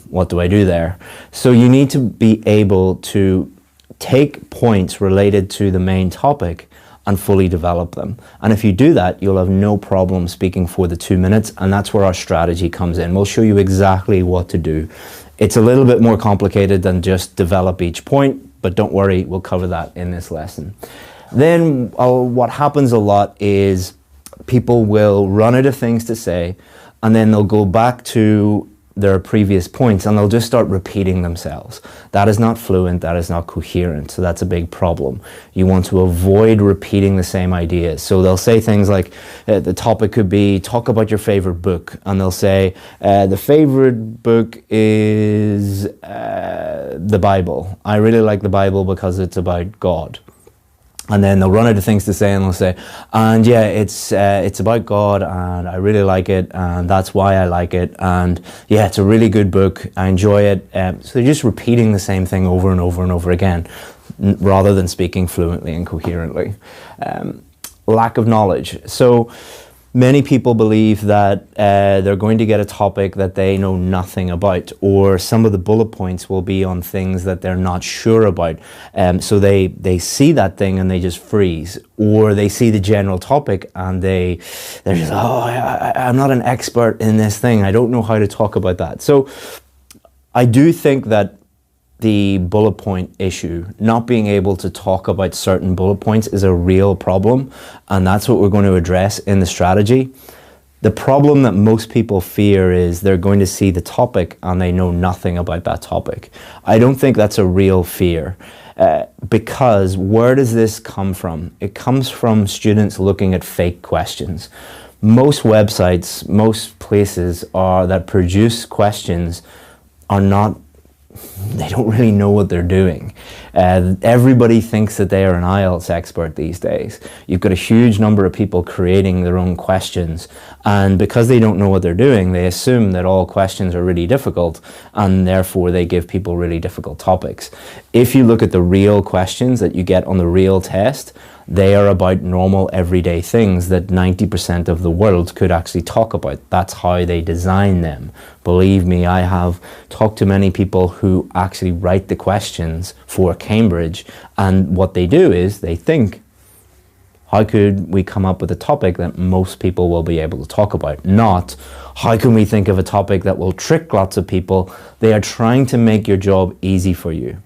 [SPEAKER 1] what do I do there? So you need to be able to take points related to the main topic and fully develop them. And if you do that, you'll have no problem speaking for the 2 minutes, and that's where our strategy comes in. We'll show you exactly what to do. It's a little bit more complicated than just develop each point, but don't worry, we'll cover that in this lesson. Then what happens a lot is people will run out of things to say, and then they'll go back to their previous points and they'll just start repeating themselves. That is not fluent, that is not coherent, so that's a big problem. You want to avoid repeating the same ideas. So they'll say things like, the topic could be, talk about your favorite book, and they'll say, the favorite book is the Bible. I really like the Bible because it's about God. And then they'll run out of things to say and they'll say, and yeah, it's about God and I really like it and that's why I like it, and yeah, it's a really good book, I enjoy it. So they're just repeating the same thing over and over and over again rather than speaking fluently and coherently. Lack of knowledge. So many people believe that they're going to get a topic that they know nothing about, or some of the bullet points will be on things that they're not sure about. So they see that thing and they just freeze, or they see the general topic and they're just, I'm not an expert in this thing. I don't know how to talk about that. So I do think that the bullet point issue, not being able to talk about certain bullet points, is a real problem, and that's what we're going to address in the strategy. The problem that most people fear is they're going to see the topic and they know nothing about that topic. I don't think that's a real fear, because where does this come from? It comes from students looking at fake questions. Most websites, most places that produce questions are not, they don't really know what they're doing. Everybody thinks that they are an IELTS expert these days. You've got a huge number of people creating their own questions, and because they don't know what they're doing, they assume that all questions are really difficult, and therefore they give people really difficult topics. If you look at the real questions that you get on the real test, they are about normal everyday things that 90% of the world could actually talk about. That's how they design them. Believe me, I have talked to many people who actually write the questions for Cambridge, and what they do is they think, how could we come up with a topic that most people will be able to talk about? Not, how can we think of a topic that will trick lots of people? They are trying to make your job easy for you,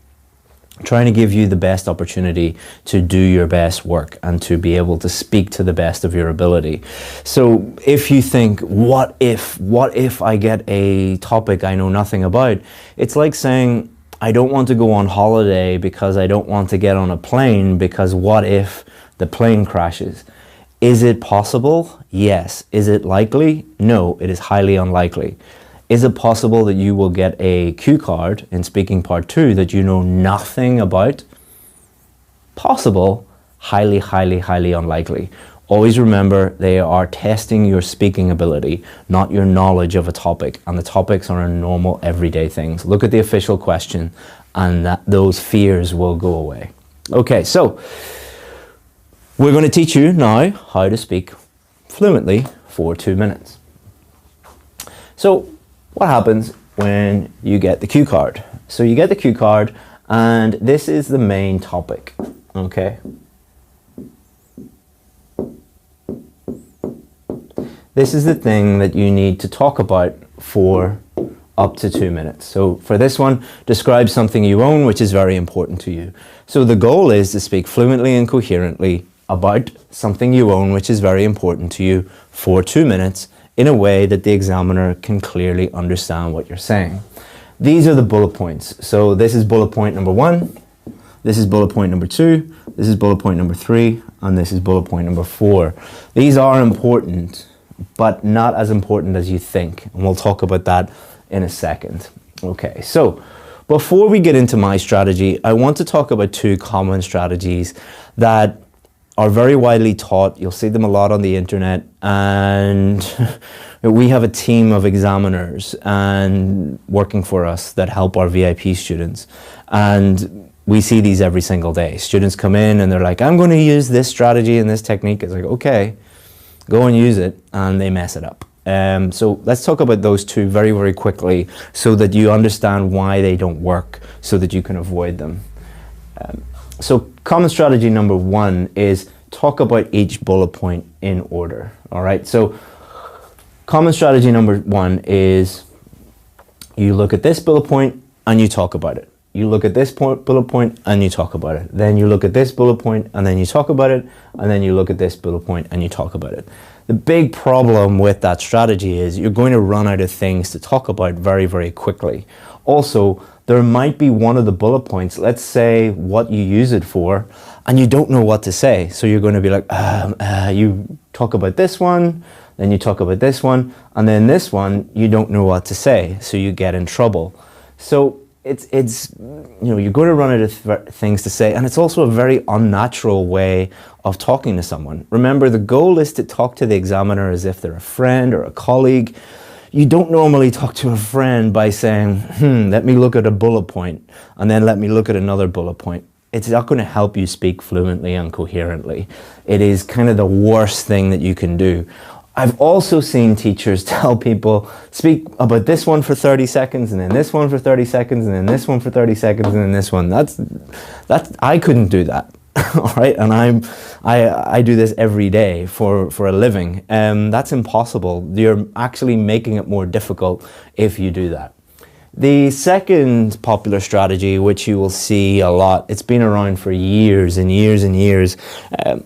[SPEAKER 1] trying to give you the best opportunity to do your best work and to be able to speak to the best of your ability. So if you think, what if I get a topic I know nothing about? It's like saying, I don't want to go on holiday because I don't want to get on a plane, because what if the plane crashes? Is it possible? Yes. Is it likely? No, it is highly unlikely. Is it possible that you will get a cue card in speaking part 2 that you know nothing about? Possible, highly, highly, highly unlikely. Always remember, they are testing your speaking ability, not your knowledge of a topic, and the topics are normal everyday things. Look at the official question and those fears will go away. Okay, so we're going to teach you now how to speak fluently for 2 minutes. So what happens when you get the cue card? So you get the cue card, and this is the main topic, okay? This is the thing that you need to talk about for up to 2 minutes. So for this one, describe something you own which is very important to you. So the goal is to speak fluently and coherently about something you own which is very important to you for 2 minutes in a way that the examiner can clearly understand what you're saying. These are the bullet points. So this is bullet point number 1, this is bullet point number 2, this is bullet point number 3, and this is bullet point number 4. These are important, but not as important as you think. And we'll talk about that in a second. Okay, so before we get into my strategy, I want to talk about 2 common strategies that are very widely taught. You'll see them a lot on the internet, and we have a team of examiners and working for us that help our VIP students, and we see these every single day. Students come in and they're like, I'm going to use this strategy and this technique. It's like, okay, go and use it, and they mess it up. So let's talk about those 2 very, very quickly so that you understand why they don't work, so that you can avoid them. So common strategy number 1 is talk about each bullet point in order. All right, so common strategy number 1 is you look at this bullet point and you talk about it. You look at this bullet point and you talk about it. Then you look at this bullet point and then you talk about it. And then you look at this bullet point and you talk about it. The big problem with that strategy is you're going to run out of things to talk about very, very quickly. Also, there might be one of the bullet points, let's say what you use it for, and you don't know what to say. So you're going to be like, you talk about this one, then you talk about this one, and then this one, you don't know what to say. So you get in trouble. So it's you know, you're going to run out of things to say, and it's also a very unnatural way of talking to someone. Remember, the goal is to talk to the examiner as if they're a friend or a colleague. You don't normally talk to a friend by saying, let me look at a bullet point, and then let me look at another bullet point. It's not going to help you speak fluently and coherently. It is kind of the worst thing that you can do. I've also seen teachers tell people, speak about this one for 30 seconds, and then this one for 30 seconds, and then this one for 30 seconds, and then this one. I couldn't do that. All right, and I do this every day for a living. That's impossible. You're actually making it more difficult if you do that. The second popular strategy, which you will see a lot, it's been around for years and years and years.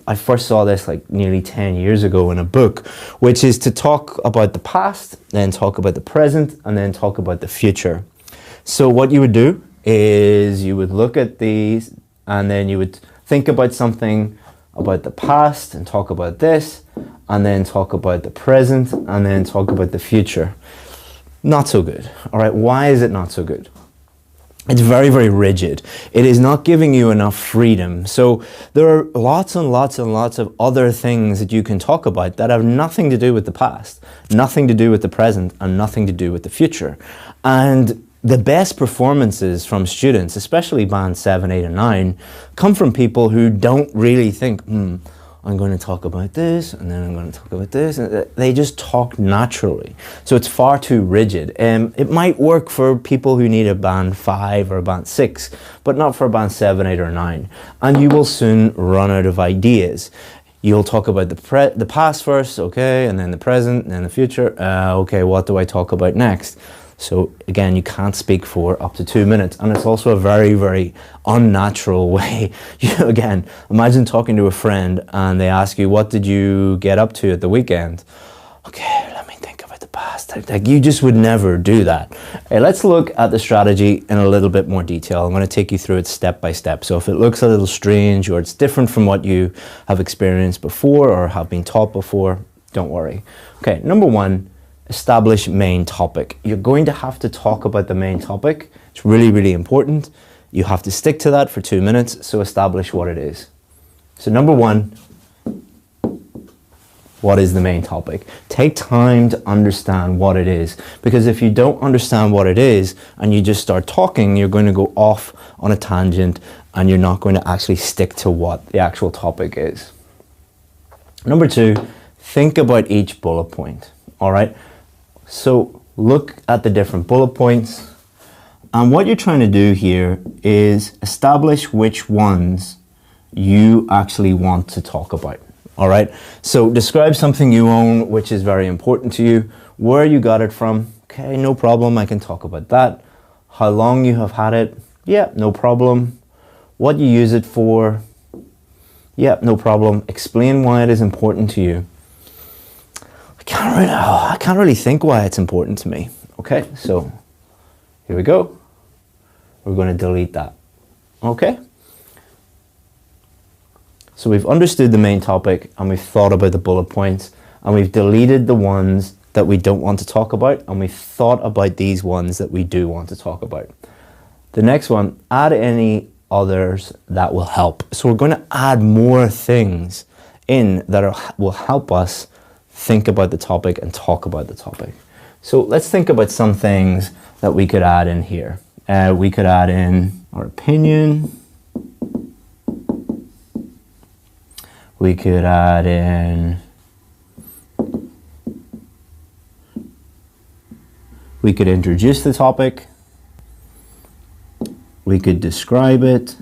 [SPEAKER 1] I first saw this like nearly 10 years ago in a book, which is to talk about the past, then talk about the present, and then talk about the future. So what you would do is you would look at these, and then you would think about something about the past and talk about this, and then talk about the present, and then talk about the future. Not so good. All right, why is it not so good? It's very, very rigid. It is not giving you enough freedom. So there are lots and lots and lots of other things that you can talk about that have nothing to do with the past, nothing to do with the present, and nothing to do with the future. And the best performances from students, especially band 7, 8, and 9, come from people who don't really think, I'm going to talk about this, and then I'm going to talk about this. And they just talk naturally. So it's far too rigid. It might work for people who need a band 5 or a band 6, but not for a band 7, 8, or 9. And you will soon run out of ideas. You'll talk about the past first, okay, and then the present, and then the future. Okay, what do I talk about next? So again, you can't speak for up to 2 minutes, and it's also a very, very unnatural way. Again, imagine talking to a friend and they ask you, what did you get up to at the weekend? Okay, let me think about the past. Like, you just would never do that. Hey, let's look at the strategy in a little bit more detail. I'm going to take you through it step by step. So if it looks a little strange or it's different from what you have experienced before or have been taught before, don't worry. Okay, number 1. Establish main topic. You're going to have to talk about the main topic. It's really, really important. You have to stick to that for 2 minutes, so establish what it is. So number 1, what is the main topic? Take time to understand what it is, because if you don't understand what it is and you just start talking, you're going to go off on a tangent and you're not going to actually stick to what the actual topic is. Number 2, think about each bullet point, all right? So look at the different bullet points, and what you're trying to do here is establish which ones you actually want to talk about, all right? So describe something you own which is very important to you, where you got it from. Okay, no problem, I can talk about that. How long you have had it. Yeah, no problem. What you use it for. Yeah, no problem. Explain why it is important to you. I can't really think why it's important to me. Okay, so here we go. We're going to delete that. Okay? So we've understood the main topic, and we've thought about the bullet points, and we've deleted the ones that we don't want to talk about, and we've thought about these ones that we do want to talk about. The next one, add any others that will help. So we're going to add more things in that will help us think about the topic and talk about the topic. So let's think about some things that we could add in here. We could add in our opinion. We could add in, we could introduce the topic. We could describe it.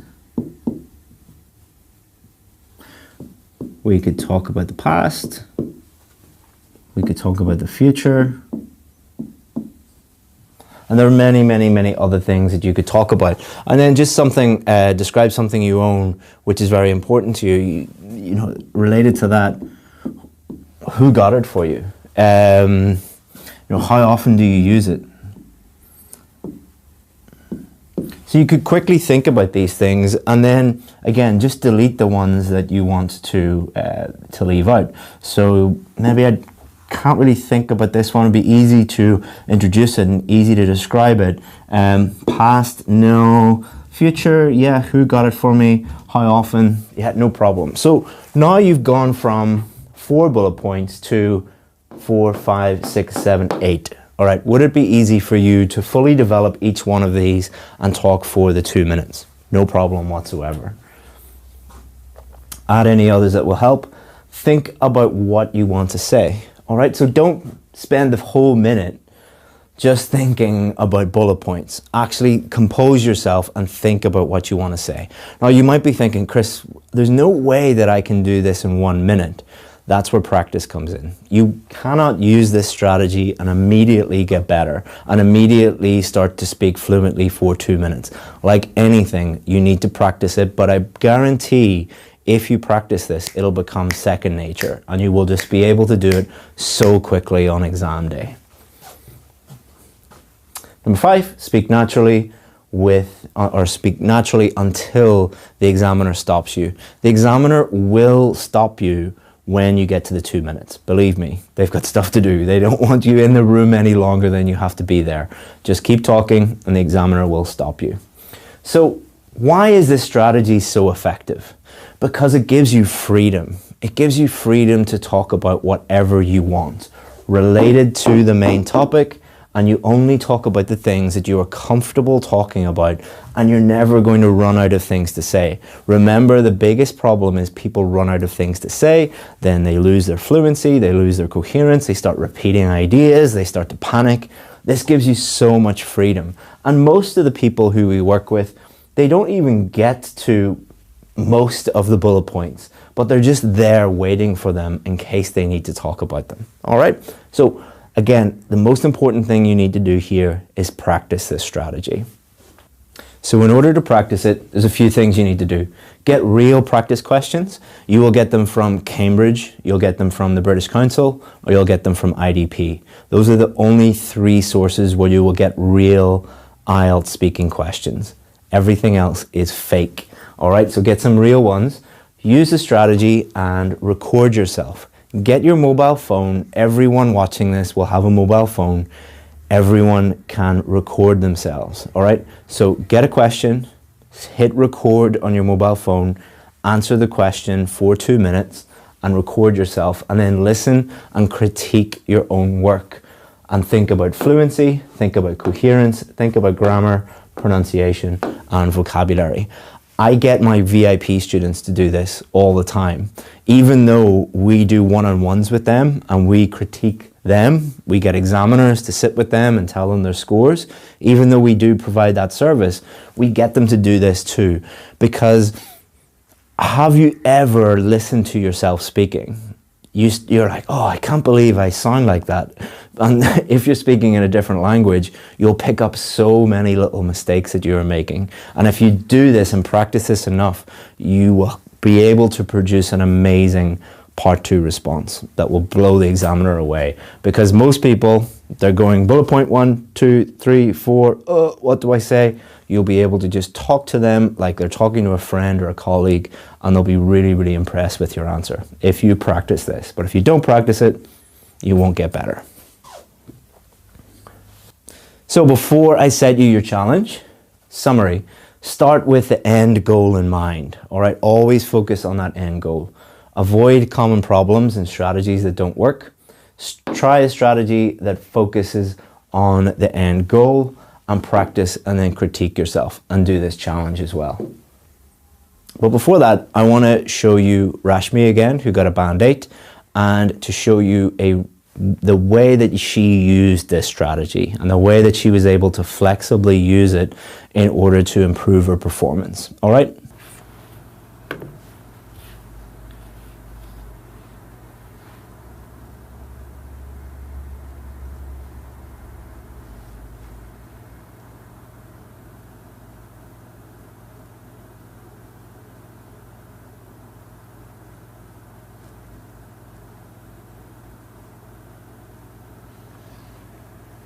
[SPEAKER 1] We could talk about the past. We could talk about the future. And there are many, many, many other things that you could talk about. And then just something, describe something you own, which is very important to you. You know, related to that, who got it for you? You know, how often do you use it? So you could quickly think about these things, and then again, just delete the ones that you want to leave out. So maybe I can't really think about this one. It'd be easy to introduce it and easy to describe it. Past, no. Future, yeah. Who got it for me? How often? Yeah, no problem. So now you've gone from 4 bullet points to 4, 5, 6, 7, 8. All right, would it be easy for you to fully develop each one of these and talk for the 2 minutes? No problem whatsoever. Add any others that will help. Think about what you want to say. All right, so don't spend the whole minute just thinking about bullet points. Actually compose yourself and think about what you want to say. Now you might be thinking, Chris, there's no way that I can do this in 1 minute. That's where practice comes in. You cannot use this strategy and immediately get better and immediately start to speak fluently for 2 minutes. Like anything, you need to practice it, but I guarantee if you practice this, it'll become second nature and you will just be able to do it so quickly on exam day. Number 5, speak naturally speak naturally until the examiner stops you. The examiner will stop you when you get to the 2 minutes. Believe me, they've got stuff to do. They don't want you in the room any longer than you have to be there. Just keep talking and the examiner will stop you. So why is this strategy so effective? Because it gives you freedom. It gives you freedom to talk about whatever you want related to the main topic, and you only talk about the things that you are comfortable talking about, and you're never going to run out of things to say. Remember, the biggest problem is people run out of things to say, then they lose their fluency, they lose their coherence, they start repeating ideas, they start to panic. This gives you so much freedom. And most of the people who we work with, they don't even get to most of the bullet points, but they're just there waiting for them in case they need to talk about them. All right? So again, the most important thing you need to do here is practice this strategy. So in order to practice it, there's a few things you need to do. Get real practice questions. You will get them from Cambridge, you'll get them from the British Council, or you'll get them from IDP. Those are the only 3 sources where you will get real IELTS speaking questions. Everything else is fake. All right, so get some real ones. Use the strategy and record yourself. Get your mobile phone. Everyone watching this will have a mobile phone. Everyone can record themselves, all right? So get a question, hit record on your mobile phone, answer the question for 2 minutes and record yourself, and then listen and critique your own work and think about fluency, think about coherence, think about grammar, pronunciation and vocabulary. I get my VIP students to do this all the time. Even though we do one-on-ones with them and we critique them, we get examiners to sit with them and tell them their scores. Even though we do provide that service, we get them to do this too. Because have you ever listened to yourself speaking? You're like, oh, I can't believe I sound like that. And if you're speaking in a different language, you'll pick up so many little mistakes that you're making. And if you do this and practice this enough, you will be able to produce an amazing part 2 response that will blow the examiner away. Because most people, they're going bullet point 1, 2, 3, 4, what do I say? You'll be able to just talk to them like they're talking to a friend or a colleague, and they'll be really, really impressed with your answer if you practice this. But if you don't practice it, you won't get better. So before I set you your challenge, summary, start with the end goal in mind, all right? Always focus on that end goal. Avoid common problems and strategies that don't work. Try a strategy that focuses on the end goal, and practice and then critique yourself and do this challenge as well. But before that, I want to show you Rashmi again, who got a band 8, and to show you the way that she used this strategy and the way that she was able to flexibly use it in order to improve her performance. All right?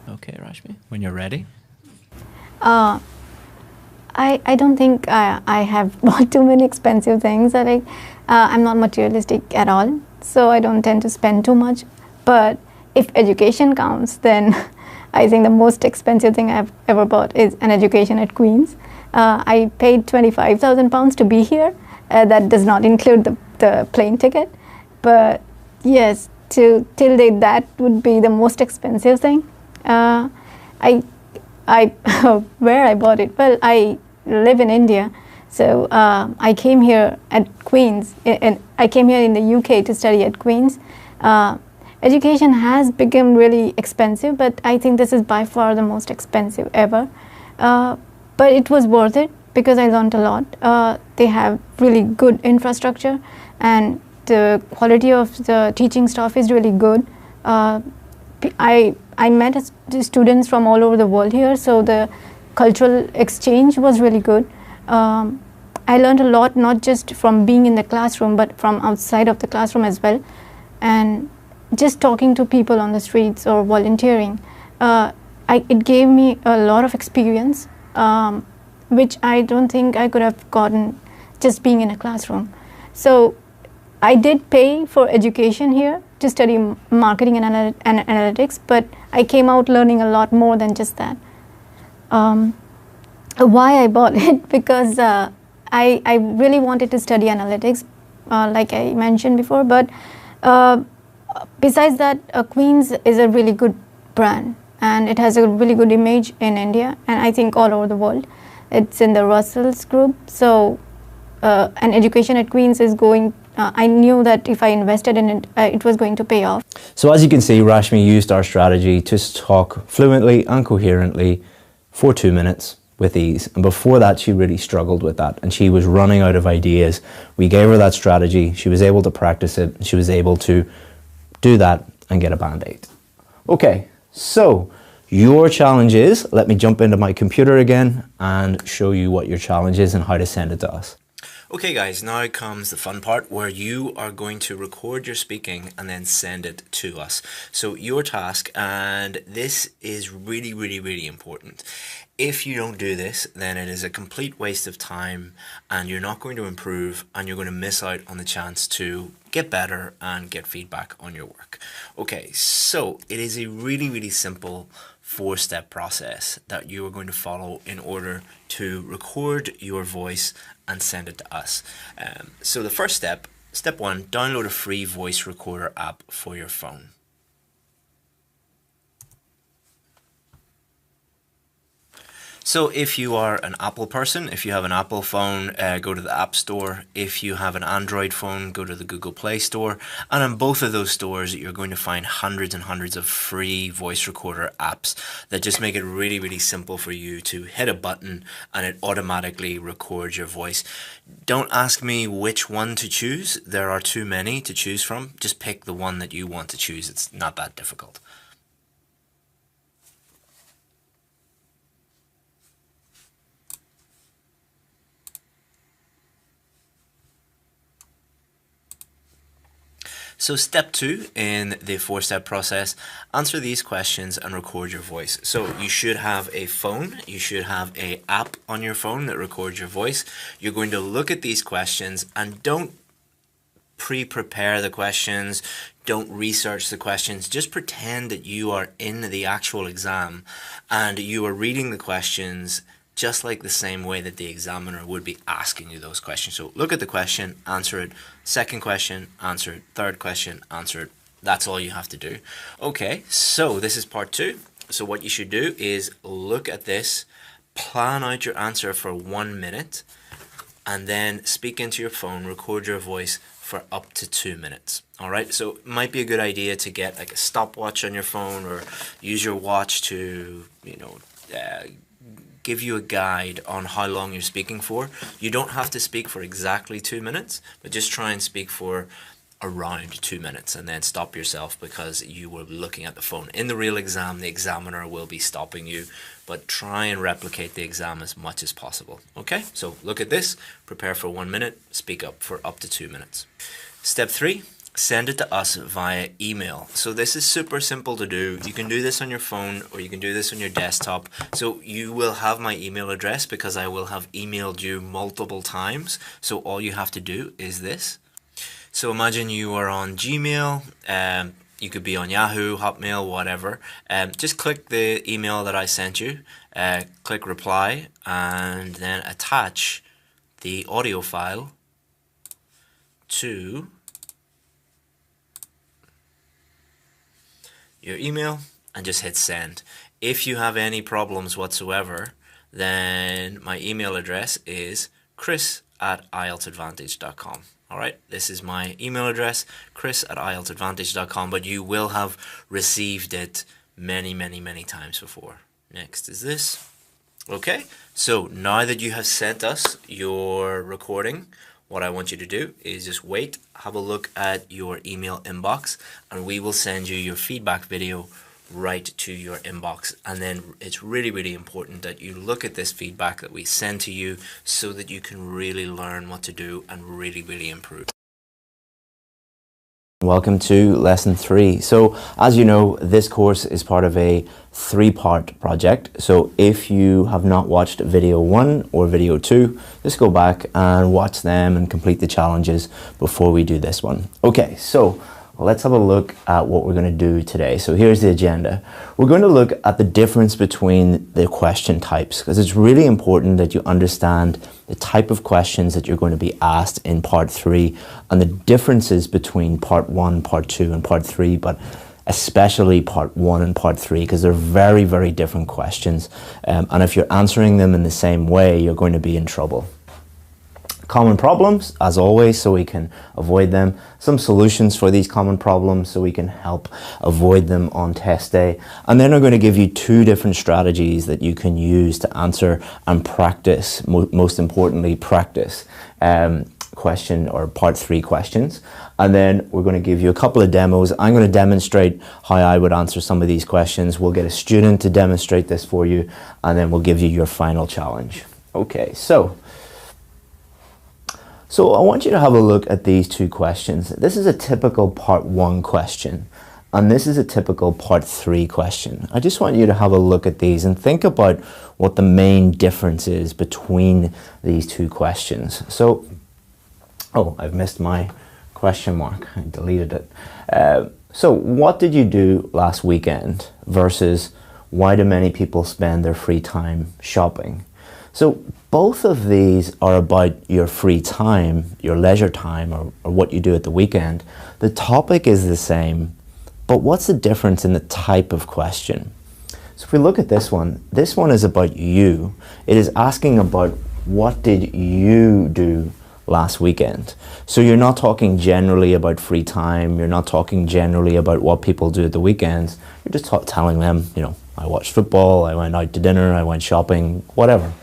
[SPEAKER 1] Okay, Rashmi, when you're ready.
[SPEAKER 3] I don't think I have bought too many expensive things. I'm not materialistic at all, so I don't tend to spend too much. But if education counts, then I think the most expensive thing I've ever bought is an education at Queen's. I paid £25,000 to be here. That does not include the plane ticket. But yes, till date, that would be the most expensive thing. Where I bought it? Well, I live in India, so I came here at Queen's, and I came here in the UK to study at Queen's. Education has become really expensive, but I think this is by far the most expensive ever. But it was worth it because I learned a lot. They have really good infrastructure, and the quality of the teaching staff is really good. I met students from all over the world here, so the cultural exchange was really good. I learned a lot, not just from being in the classroom, but from outside of the classroom as well. And just talking to people on the streets or volunteering, it gave me a lot of experience, which I don't think I could have gotten just being in a classroom. So I did pay for education here to study marketing and analytics, but I came out learning a lot more than just that. Why I bought it? Because I really wanted to study analytics, like I mentioned before, but besides that, Queen's is a really good brand, and it has a really good image in India, and I think all over the world. It's in the Russell's group, so an education at Queen's is going, I knew that if I invested in it, it was going to pay off.
[SPEAKER 1] So as you can see, Rashmi used our strategy to talk fluently and coherently for 2 minutes with ease. And before that, she really struggled with that, and she was running out of ideas. We gave her that strategy. She was able to practice it. And she was able to do that and get a band 8. Okay, so your challenge is, let me jump into my computer again and show you what your challenge is and how to send it to us.
[SPEAKER 2] Okay guys, now comes the fun part where you are going to record your speaking and then send it to us. So your task, and this is really important. If you don't do this, then it is a complete waste of time and you're not going to improve, and you're going to miss out on the chance to get better and get feedback on your work. Okay, so it is a really simple 4-step process that you are going to follow in order to record your voice and send it to us. So the first step, step 1, download a free voice recorder app for your phone. So if you are an Apple person, if you have an Apple phone, go to the App Store. If you have an Android phone, go to the Google Play Store. And in both of those stores, you're going to find hundreds and hundreds of free voice recorder apps that just make it really, really simple for you to hit a button and it automatically records your voice. Don't ask me which one to choose. There are too many to choose from. Just pick the one that you want to choose. It's not that difficult. So step 2 in the 4-step process, answer these questions and record your voice. So you should have a phone, you should have an app on your phone that records your voice. You're going to look at these questions and don't pre-prepare the questions, don't research the questions, just pretend that you are in the actual exam and you are reading the questions just like the same way that the examiner would be asking you those questions. So look at the question, answer it. Second question, answer it. Third question, answer it. That's all you have to do. Okay, so this is part 2. So what you should do is look at this, plan out your answer for 1 minute, and then speak into your phone, record your voice for up to 2 minutes. All right, so it might be a good idea to get like a stopwatch on your phone or use your watch to, give you a guide on how long you're speaking for. You don't have to speak for exactly 2 minutes, but just try and speak for around 2 minutes and then stop yourself because you were looking at the phone. In the real exam, the examiner will be stopping you, but try and replicate the exam as much as possible. Okay, so look at this, prepare for 1 minute, speak up for up to 2 minutes. Step 3. Send it to us via email. So this is super simple to do. You can do this on your phone or you can do this on your desktop. So you will have my email address because I will have emailed you multiple times. So all you have to do is this. So imagine you are on Gmail, you could be on Yahoo, Hotmail, whatever. Just click the email that I sent you, click reply, and then attach the audio file to your email and just hit send. If you have any problems whatsoever, then my email address is chris@ieltsadvantage.com. All right, this is my email address, chris@ieltsadvantage.com, but you will have received it many, many, many times before. Next is this. Okay, so now that you have sent us your recording, what I want you to do is just wait, have a look at your email inbox, and we will send you your feedback video right to your inbox. And then it's really, really important that you look at this feedback that we send to you so that you can really learn what to do and really, really improve.
[SPEAKER 1] Welcome to lesson 3. So as you know, this course is part of a 3-part project. So if you have not watched video 1 or video 2, just go back and watch them and complete the challenges before we do this one. Okay, so let's have a look at what we're going to do today. So here's the agenda. We're going to look at the difference between the question types because it's really important that you understand the type of questions that you're going to be asked in part 3 and the differences between part 1, part 2 and part 3, but especially part 1 and part 3 because they're very, very different questions. And if you're answering them in the same way, you're going to be in trouble. Common problems, as always, so we can avoid them. Some solutions for these common problems so we can help avoid them on test day. And then I'm going to give you 2 different strategies that you can use to answer and practice, most importantly, practice question or part 3 questions. And then we're going to give you a couple of demos. I'm going to demonstrate how I would answer some of these questions. We'll get a student to demonstrate this for you, and then we'll give you your final challenge. Okay, so I want you to have a look at these 2 questions. This is a typical part 1 question, and this is a typical part 3 question. I just want you to have a look at these and think about what the main difference is between these 2 questions. So, oh, I've missed my question mark. I deleted it. So what did you do last weekend versus why do many people spend their free time shopping? So both of these are about your free time, your leisure time, or what you do at the weekend. The topic is the same, but what's the difference in the type of question? So if we look at this one is about you. It is asking about what did you do last weekend. So you're not talking generally about free time, you're not talking generally about what people do at the weekends, you're just telling them, you know, I watched football, I went out to dinner, I went shopping, whatever.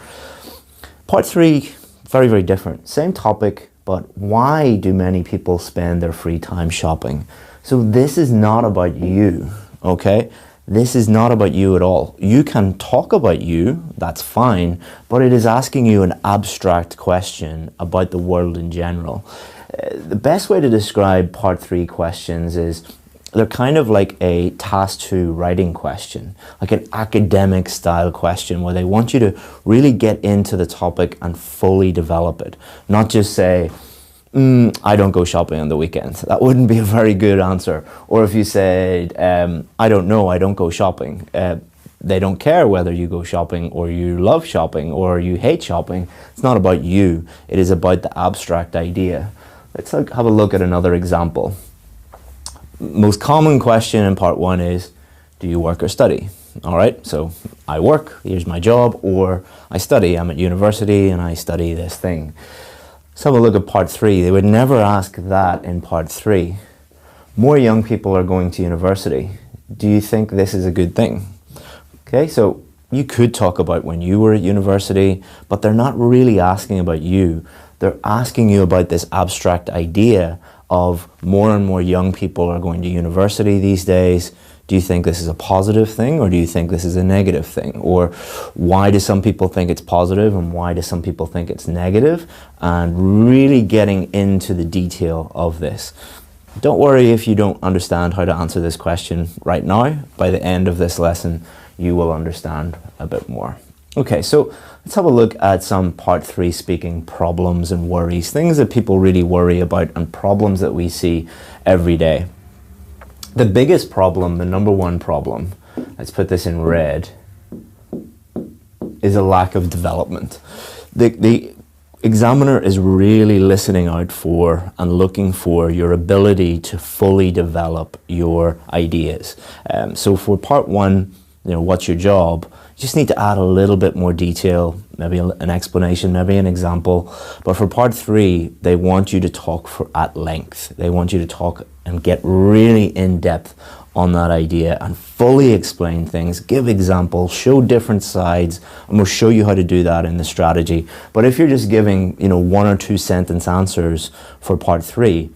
[SPEAKER 1] Part 3, very, very different. Same topic, but why do many people spend their free time shopping? So this is not about you, okay? This is not about you at all. You can talk about you, that's fine, but it is asking you an abstract question about the world in general. The best way to describe part 3 questions is they're kind of like a task 2 writing question, like an academic style question where they want you to really get into the topic and fully develop it. Not just say, I don't go shopping on the weekends. That wouldn't be a very good answer. Or if you said, I don't know, I don't go shopping. They don't care whether you go shopping or you love shopping or you hate shopping. It's not about you. It is about the abstract idea. Let's have a look at another example. Most common question in part 1 is, do you work or study? All right, so I work, here's my job, or I study, I'm at university and I study this thing. Let's have a look at part 3. They would never ask that in part 3. More young people are going to university. Do you think this is a good thing? Okay, so you could talk about when you were at university, but they're not really asking about you. They're asking you about this abstract idea of more and more young people are going to university these days. Do you think this is a positive thing or do you think this is a negative thing? Or why do some people think it's positive and why do some people think it's negative? And really getting into the detail of this. Don't worry if you don't understand how to answer this question right now. By the end of this lesson, you will understand a bit more. Okay, so let's have a look at some part 3 speaking problems and worries, things that people really worry about and problems that we see every day. The biggest problem, the number 1 problem, let's put this in red, is a lack of development. The examiner is really listening out for and looking for your ability to fully develop your ideas. So for part 1, you know, what's your job? You just need to add a little bit more detail, maybe an explanation, maybe an example. But for part 3, they want you to talk at length. They want you to talk and get really in depth on that idea and fully explain things, give examples, show different sides, and we'll show you how to do that in the strategy. But if you're just giving, you know, 1 or 2 sentence answers for part 3,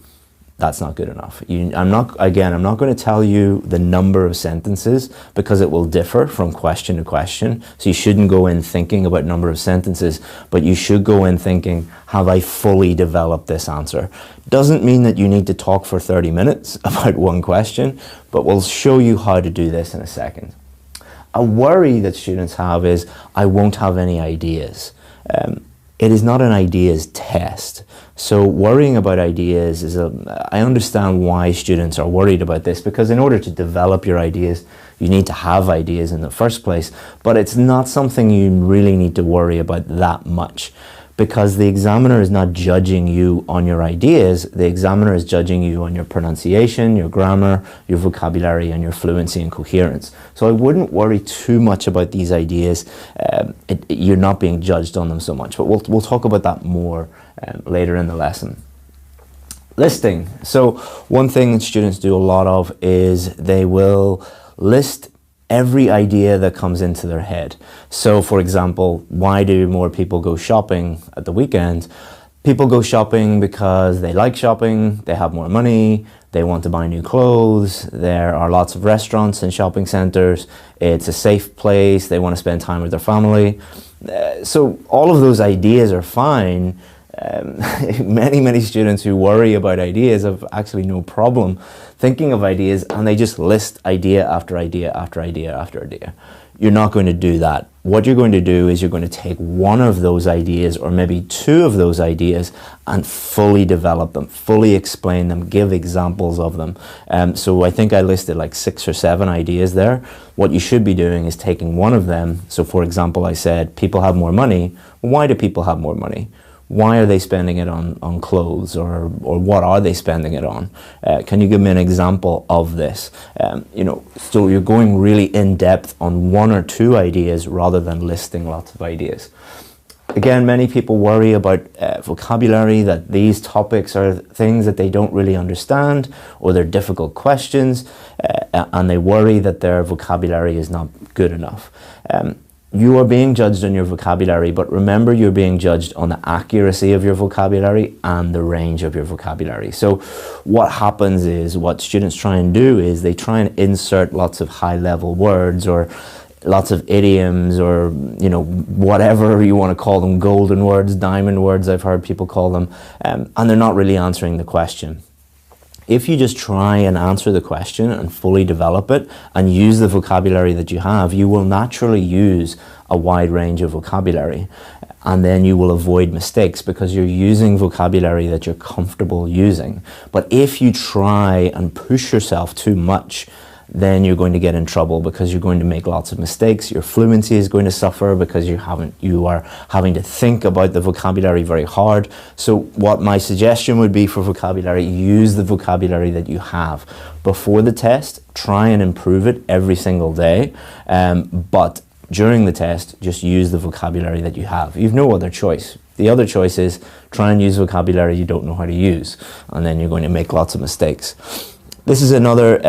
[SPEAKER 1] that's not good enough. I'm not going to tell you the number of sentences because it will differ from question to question. So you shouldn't go in thinking about number of sentences, but you should go in thinking, have I fully developed this answer? Doesn't mean that you need to talk for 30 minutes about one question, but we'll show you how to do this in a second. A worry that students have is, I won't have any ideas. It is not an ideas test. So worrying about ideas is I understand why students are worried about this, because in order to develop your ideas, you need to have ideas in the first place, but it's not something you really need to worry about that much, because the examiner is not judging you on your ideas, the examiner is judging you on your pronunciation, your grammar, your vocabulary, and your fluency and coherence. So I wouldn't worry too much about these ideas. You're not being judged on them so much, but we'll talk about that more later in the lesson. Listing. So one thing that students do a lot of is they will list every idea that comes into their head. So for example, why do more people go shopping at the weekend? People go shopping because they like shopping, they have more money, they want to buy new clothes, there are lots of restaurants and shopping centers, it's a safe place, they want to spend time with their family. So all of those ideas are fine. Many students who worry about ideas have actually no problem thinking of ideas, and they just list idea after idea after idea after idea. You're not going to do that. What you're going to do is you're going to take one of those ideas or maybe 2 of those ideas and fully develop them, fully explain them, give examples of them. So I think I listed like 6 or 7 ideas there. What you should be doing is taking one of them. So for example, I said people have more money. Why do people have more money? Why are they spending it on clothes, or what are they spending it on? Can you give me an example of this? So you're going really in depth on one or two ideas rather than listing lots of ideas. Again, many people worry about vocabulary, that these topics are things that they don't really understand, or they're difficult questions, and they worry that their vocabulary is not good enough. You are being judged on your vocabulary, but remember, you're being judged on the accuracy of your vocabulary and the range of your vocabulary. So what happens is, what students try and do is they try and insert lots of high-level words, or lots of idioms, or whatever you want to call them, golden words, diamond words, I've heard people call them, and they're not really answering the question. If you just try and answer the question and fully develop it and use the vocabulary that you have, you will naturally use a wide range of vocabulary, and then you will avoid mistakes because you're using vocabulary that you're comfortable using. But if you try and push yourself too much, then you're going to get in trouble because you're going to make lots of mistakes. Your fluency is going to suffer because you are having to think about the vocabulary very hard. So what my suggestion would be for vocabulary, use the vocabulary that you have. Before the test, try and improve it every single day, but during the test, just use the vocabulary that you have. You've no other choice. The other choice is try and use vocabulary you don't know how to use, and then you're going to make lots of mistakes. This is another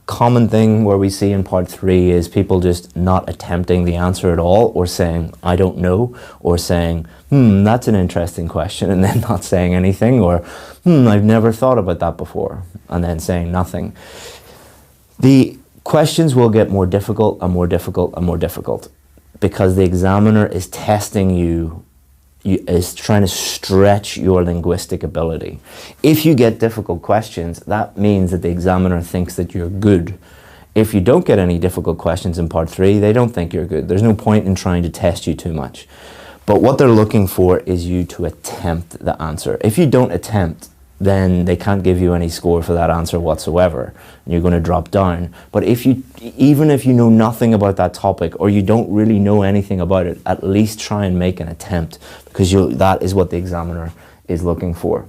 [SPEAKER 1] common thing where we see in part 3 is people just not attempting the answer at all, or saying, I don't know, or saying, that's an interesting question, and then not saying anything, or I've never thought about that before, and then saying nothing. The questions will get more difficult and more difficult and more difficult because the examiner is testing you, is trying to stretch your linguistic ability. If you get difficult questions, that means that the examiner thinks that you're good. If you don't get any difficult questions in part 3, they don't think you're good. There's no point in trying to test you too much. But what they're looking for is you to attempt the answer. If you don't attempt, then they can't give you any score for that answer whatsoever. You're going to drop down. But even if you know nothing about that topic, or you don't really know anything about it, at least try and make an attempt, because that is what the examiner is looking for.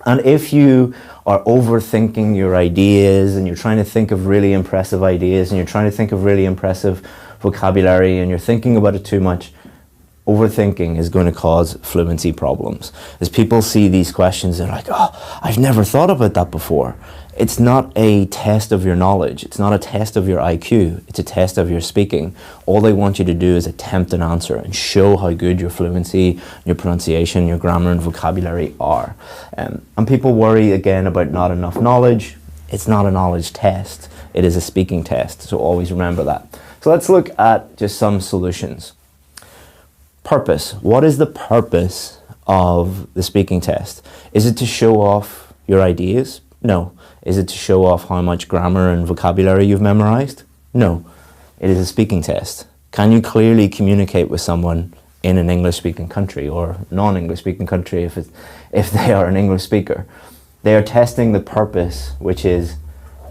[SPEAKER 1] And if you are overthinking your ideas, and you're trying to think of really impressive ideas, and you're trying to think of really impressive vocabulary, and you're thinking about it too much, overthinking is going to cause fluency problems. As people see these questions, they're like, oh, I've never thought about that before. It's not a test of your knowledge. It's not a test of your IQ. It's a test of your speaking. All they want you to do is attempt an answer and show how good your fluency, your pronunciation, your grammar and vocabulary are. And people worry again about not enough knowledge. It's not a knowledge test. It is a speaking test. So always remember that. So let's look at just some solutions. Purpose. What is the purpose of the speaking test? Is it to show off your ideas? No. Is it to show off how much grammar and vocabulary you've memorized? No. It is a speaking test. Can you clearly communicate with someone in an English-speaking country, or non-English-speaking country if they are an English speaker? They are testing the purpose, which is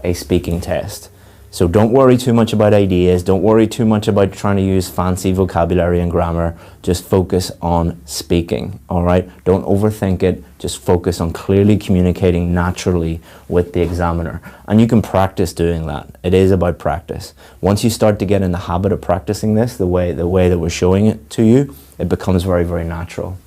[SPEAKER 1] a speaking test. So don't worry too much about ideas. Don't worry too much about trying to use fancy vocabulary and grammar. Just focus on speaking, all right? Don't overthink it. Just focus on clearly communicating naturally with the examiner. And you can practice doing that. It is about practice. Once you start to get in the habit of practicing this, the way that we're showing it to you, it becomes very, very natural.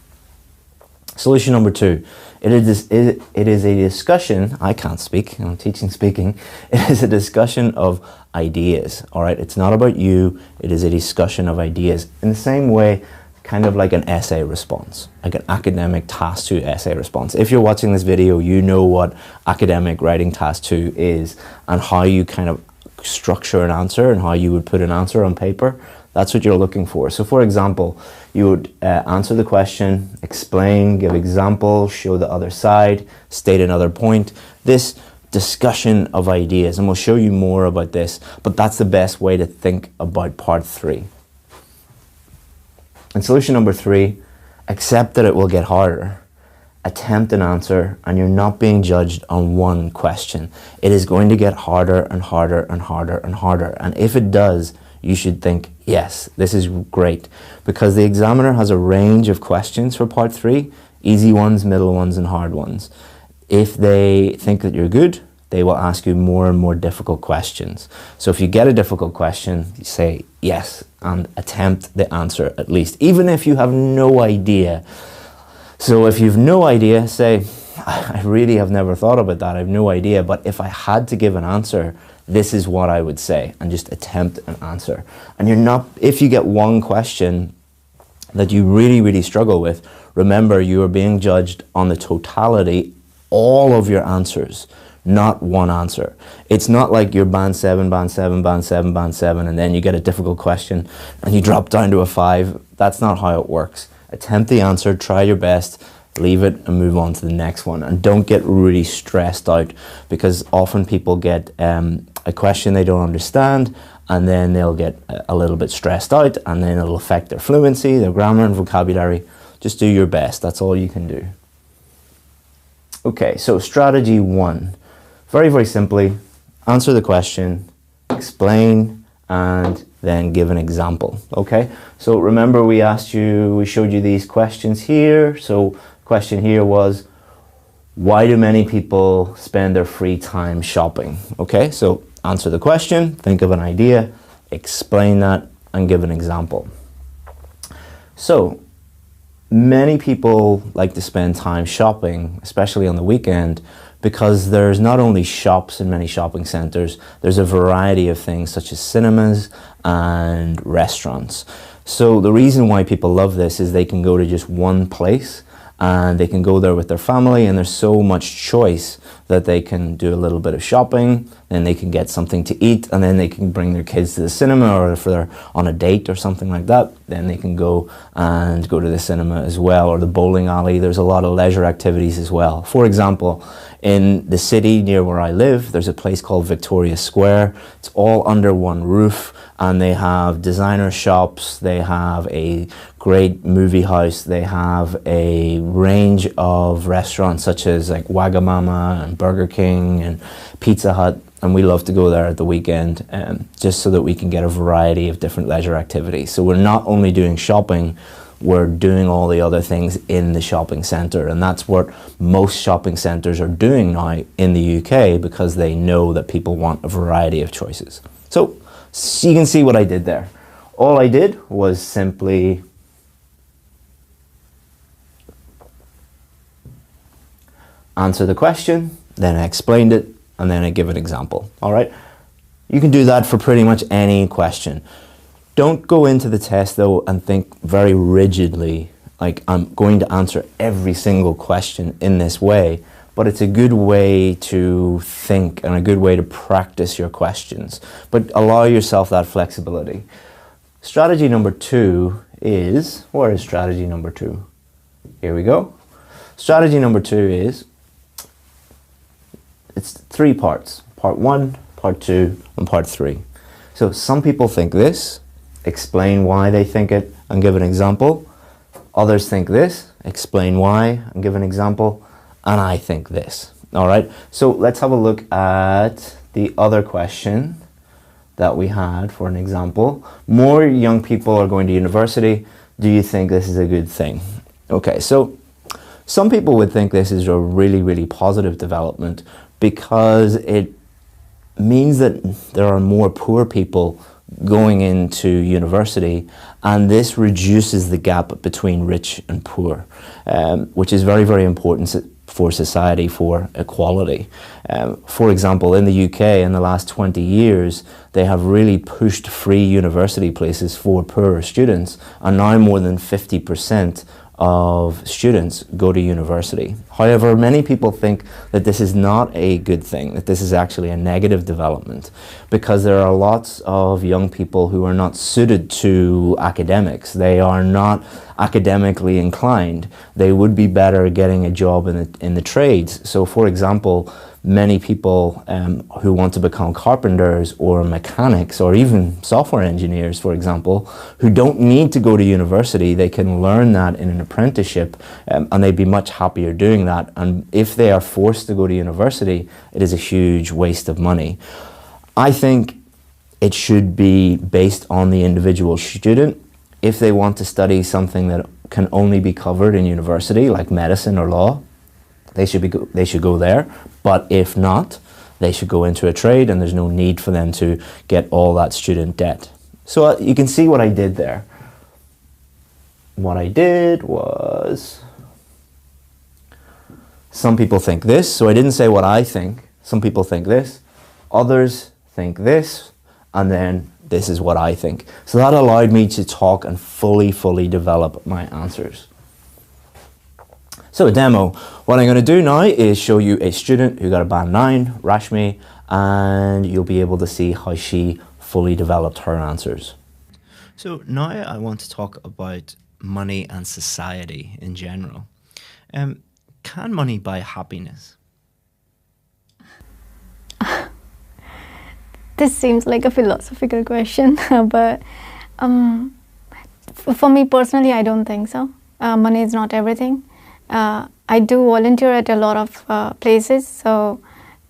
[SPEAKER 1] Solution number 2. It is a discussion. I can't speak. I'm teaching speaking. It is a discussion of ideas. All right. It's not about you. It is a discussion of ideas. In the same way, kind of like an essay response, like an academic task 2 essay response. If you're watching this video, you know what academic writing task 2 is and how you kind of structure an answer and how you would put an answer on paper. That's what you're looking for. So for example, you would answer the question, explain, give example, show the other side, state another point. This discussion of ideas, and we'll show you more about this, but that's the best way to think about part 3. And solution number 3, accept that it will get harder. Attempt an answer, and you're not being judged on one question. It is going to get harder and harder and harder and harder. And if it does, you should think, yes, this is great, because the examiner has a range of questions for part 3, easy ones, middle ones, and hard ones. If they think that you're good, they will ask you more and more difficult questions. So if you get a difficult question, you say yes and attempt the answer at least, even if you have no idea. So if you've no idea, say, I really have never thought about that, I have no idea, but if I had to give an answer, this is what I would say, and just attempt an answer. And you're not, if you get one question that you really, really struggle with, remember you are being judged on the totality, all of your answers, not one answer. It's not like you're band 7, band 7, band 7, band 7, and then you get a difficult question and you drop down to a 5. That's not how it works. Attempt the answer, try your best, leave it and move on to the next one. And don't get really stressed out, because often people get a question they don't understand, and then they'll get a little bit stressed out, and then it'll affect their fluency, their grammar and vocabulary. Just do your best. That's all you can do. Okay, so strategy 1. Very, very simply, answer the question, explain, and then give an example. Okay, so remember we showed you these questions here. So question here was, why do many people spend their free time shopping? Okay, so answer the question, think of an idea, explain that, and give an example. So many people like to spend time shopping, especially on the weekend, because there's not only shops in many shopping centres, there's a variety of things such as cinemas and restaurants. So the reason why people love this is they can go to just one place and they can go there with their family, and there's so much choice that they can do a little bit of shopping, then they can get something to eat, and then they can bring their kids to the cinema, or if they're on a date or something like that, then they can go to the cinema as well, or the bowling alley. There's a lot of leisure activities as well. For example, in the city near where I live, there's a place called Victoria Square. It's all under one roof, and they have designer shops, they have a great movie house, they have a range of restaurants such as like Wagamama and Burger King and Pizza Hut, and we love to go there at the weekend just so that we can get a variety of different leisure activities. So we're not only doing shopping, we're doing all the other things in the shopping centre, and that's what most shopping centres are doing now in the UK, because they know that people want a variety of choices. So you can see what I did there. All I did was simply answer the question, then I explained it, and then I give an example. All right? You can do that for pretty much any question. Don't go into the test though and think very rigidly, like I'm going to answer every single question in this way, but it's a good way to think and a good way to practice your questions. But allow yourself that flexibility. Strategy number 2 is, where is strategy number 2? Here we go. Strategy number 2 is, it's 3 parts. Part 1, part 2, and part 3. So some people think this, explain why they think it and give an example. Others think this, explain why and give an example. And I think this. All right, so let's have a look at the other question that we had for an example. More young people are going to university. Do you think this is a good thing? Okay, so some people would think this is a really, really positive development, because it means that there are more poor people going into university, and this reduces the gap between rich and poor, which is very, very important for society, for equality. For example, in the UK in the last 20 years, they have really pushed free university places for poorer students, and now more than 50% of students go to university. However, many people think that this is not a good thing, that this is actually a negative development, because there are lots of young people who are not suited to academics. They are not academically inclined. They would be better getting a job in the trades. So for example, many people who want to become carpenters or mechanics or even software engineers, for example, who don't need to go to university, they can learn that in an apprenticeship, and they'd be much happier doing that. And if they are forced to go to university, it is a huge waste of money. I think it should be based on the individual student. If they want to study something that can only be covered in university, like medicine or law, they should go there. But if not, they should go into a trade, and there's no need for them to get all that student debt. So you can see what I did there. What I did was, some people think this, so I didn't say what I think. Some people think this, others think this, and then this is what I think. So that allowed me to talk and fully develop my answers. So a demo, what I'm going to do now is show you a student who got a band 9, Rashmi, and you'll be able to see how she fully developed her answers. So now I want to talk about money and society in general. Can money buy happiness?
[SPEAKER 3] This seems like a philosophical question, but for me personally, I don't think so. Money is not everything. I do volunteer at a lot of places, so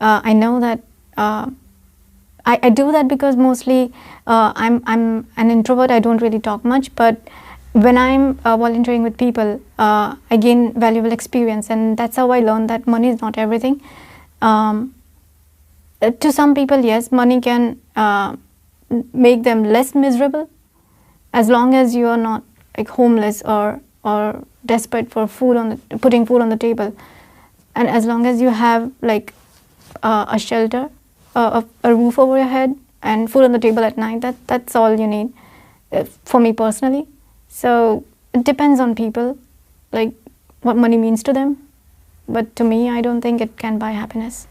[SPEAKER 3] I know that I do that because mostly I'm an introvert. I don't really talk much, but when I'm volunteering with people, I gain valuable experience, and that's how I learned that money is not everything. To some people, yes, money can make them less miserable, as long as you are not like homeless or desperate for food putting food on the table, and as long as you have like a shelter, a roof over your head, and food on the table at night. That's all you need, for me personally. So it depends on people, like what money means to them. But to me, I don't think it can buy happiness.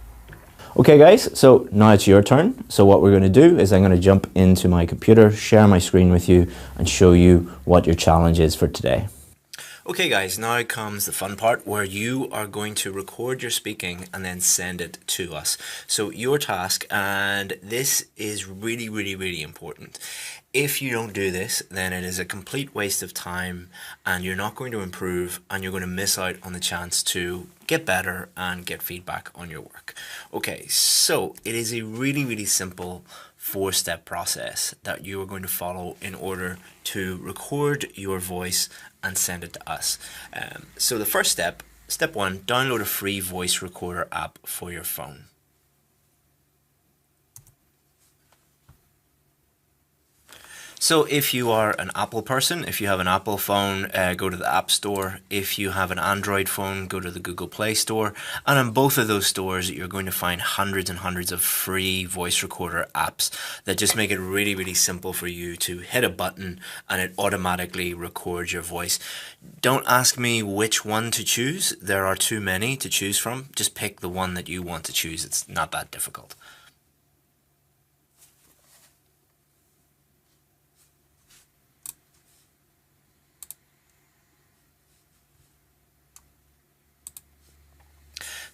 [SPEAKER 1] Okay guys, so now it's your turn. So what we're going to do is I'm going to jump into my computer, share my screen with you, and show you what your challenge is for today.
[SPEAKER 2] Okay guys, now comes the fun part where you are going to record your speaking and then send it to us. So your task, and this is really important. If you don't do this, then it is a complete waste of time and you're not going to improve, and you're going to miss out on the chance to get better and get feedback on your work. Okay, so it is a really simple 4-step process that you are going to follow in order to record your voice and send it to us. So the first step, step 1, download a free voice recorder app for your phone. So if you are an Apple person, if you have an Apple phone, go to the App Store. If you have an Android phone, go to the Google Play Store. And in both of those stores, you're going to find hundreds and hundreds of free voice recorder apps that just make it really simple for you to hit a button and it automatically records your voice. Don't ask me which one to choose. There are too many to choose from. Just pick the one that you want to choose. It's not that difficult.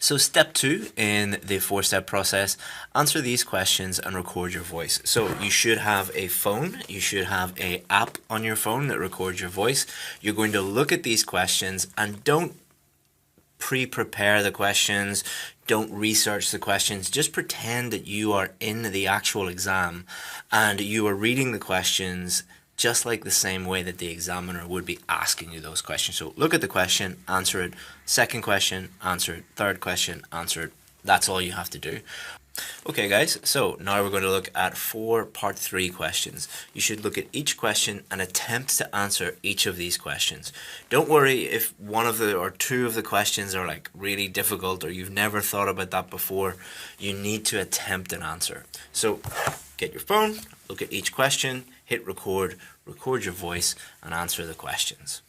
[SPEAKER 2] So step 2 in the 4-step process, answer these questions and record your voice. So you should have a phone, you should have an app on your phone that records your voice. You're going to look at these questions and don't pre-prepare the questions, don't research the questions, just pretend that you are in the actual exam and you are reading the questions just like the same way that the examiner would be asking you those questions. So look at the question, answer it. Second question, answer it. Third question, answer it. That's all you have to do. Okay guys, so now we're going to look at 4 part 3 questions. You should look at each question and attempt to answer each of these questions. Don't worry if one of the or 2 of the questions are like really difficult or you've never thought about that before. You need to attempt an answer. So get your phone, look at each question, hit record, record your voice and answer the questions.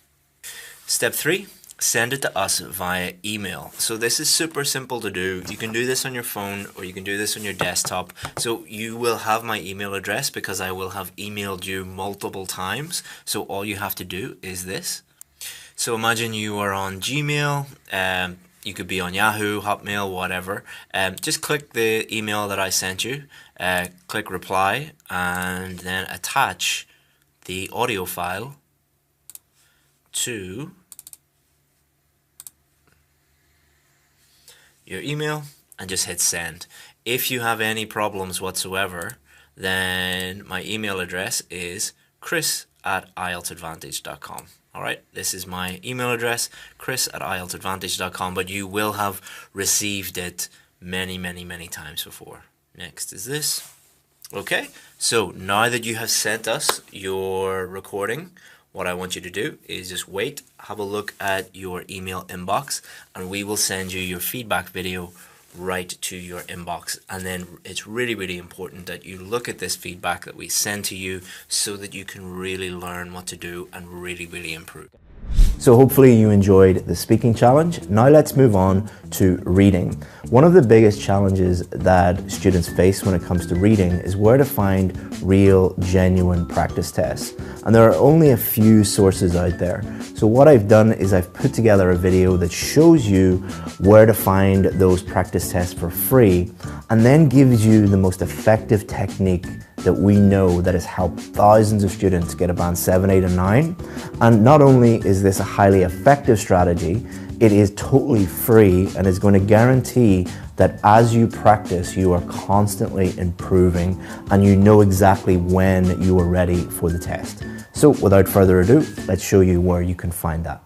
[SPEAKER 2] Step 3. Send it to us via email. So this is super simple to do. You can do this on your phone or you can do this on your desktop. So you will have my email address because I will have emailed you multiple times. So all you have to do is this. So imagine you are on Gmail, you could be on Yahoo, Hotmail, whatever. Just click the email that I sent you, click reply and then attach the audio file to your email and just hit send. If you have any problems whatsoever, then my email address is chris@ieltsadvantage.com. All right, this is my email address, chris@ieltsadvantage.com, but you will have received it many, many, many times before. Next is this. Okay, so now that you have sent us your recording, what I want you to do is just wait, have a look at your email inbox, and we will send you your feedback video right to your inbox. And then it's really, really important that you look at this feedback that we send to you so that you can really learn what to do and really, really improve.
[SPEAKER 1] So hopefully you enjoyed the speaking challenge. Now let's move on to reading. One of the biggest challenges that students face when it comes to reading is where to find real, genuine practice tests. And there are only a few sources out there. So what I've done is I've put together a video that shows you where to find those practice tests for free, and then gives you the most effective technique that we know that has helped thousands of students get a band 7, 8, and 9. And not only is this a highly effective strategy, it is totally free and is going to guarantee that as you practice, you are constantly improving and you know exactly when you are ready for the test. So without further ado, let's show you where you can find that.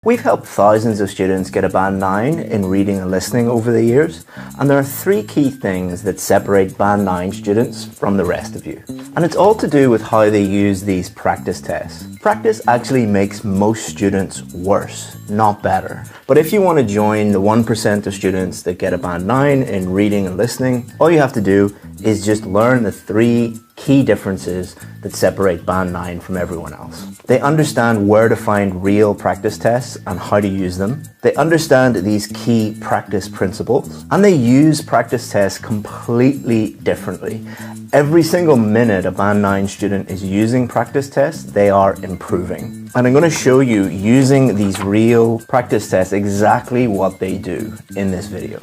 [SPEAKER 1] We've helped thousands of students get a band 9 in reading and listening over the years, and there are 3 key things that separate band 9 students from the rest of you. And it's all to do with how they use these practice tests. Practice actually makes most students worse, not better. But if you want to join the 1% of students that get a band 9 in reading and listening, all you have to do is just learn the 3 key differences that separate band 9 from everyone else. They understand where to find real practice tests and how to use them. They understand these key practice principles, and they use practice tests completely differently. Every single minute a band 9 student is using practice tests, they are improving. And I'm going to show you using these real practice tests exactly what they do in this video.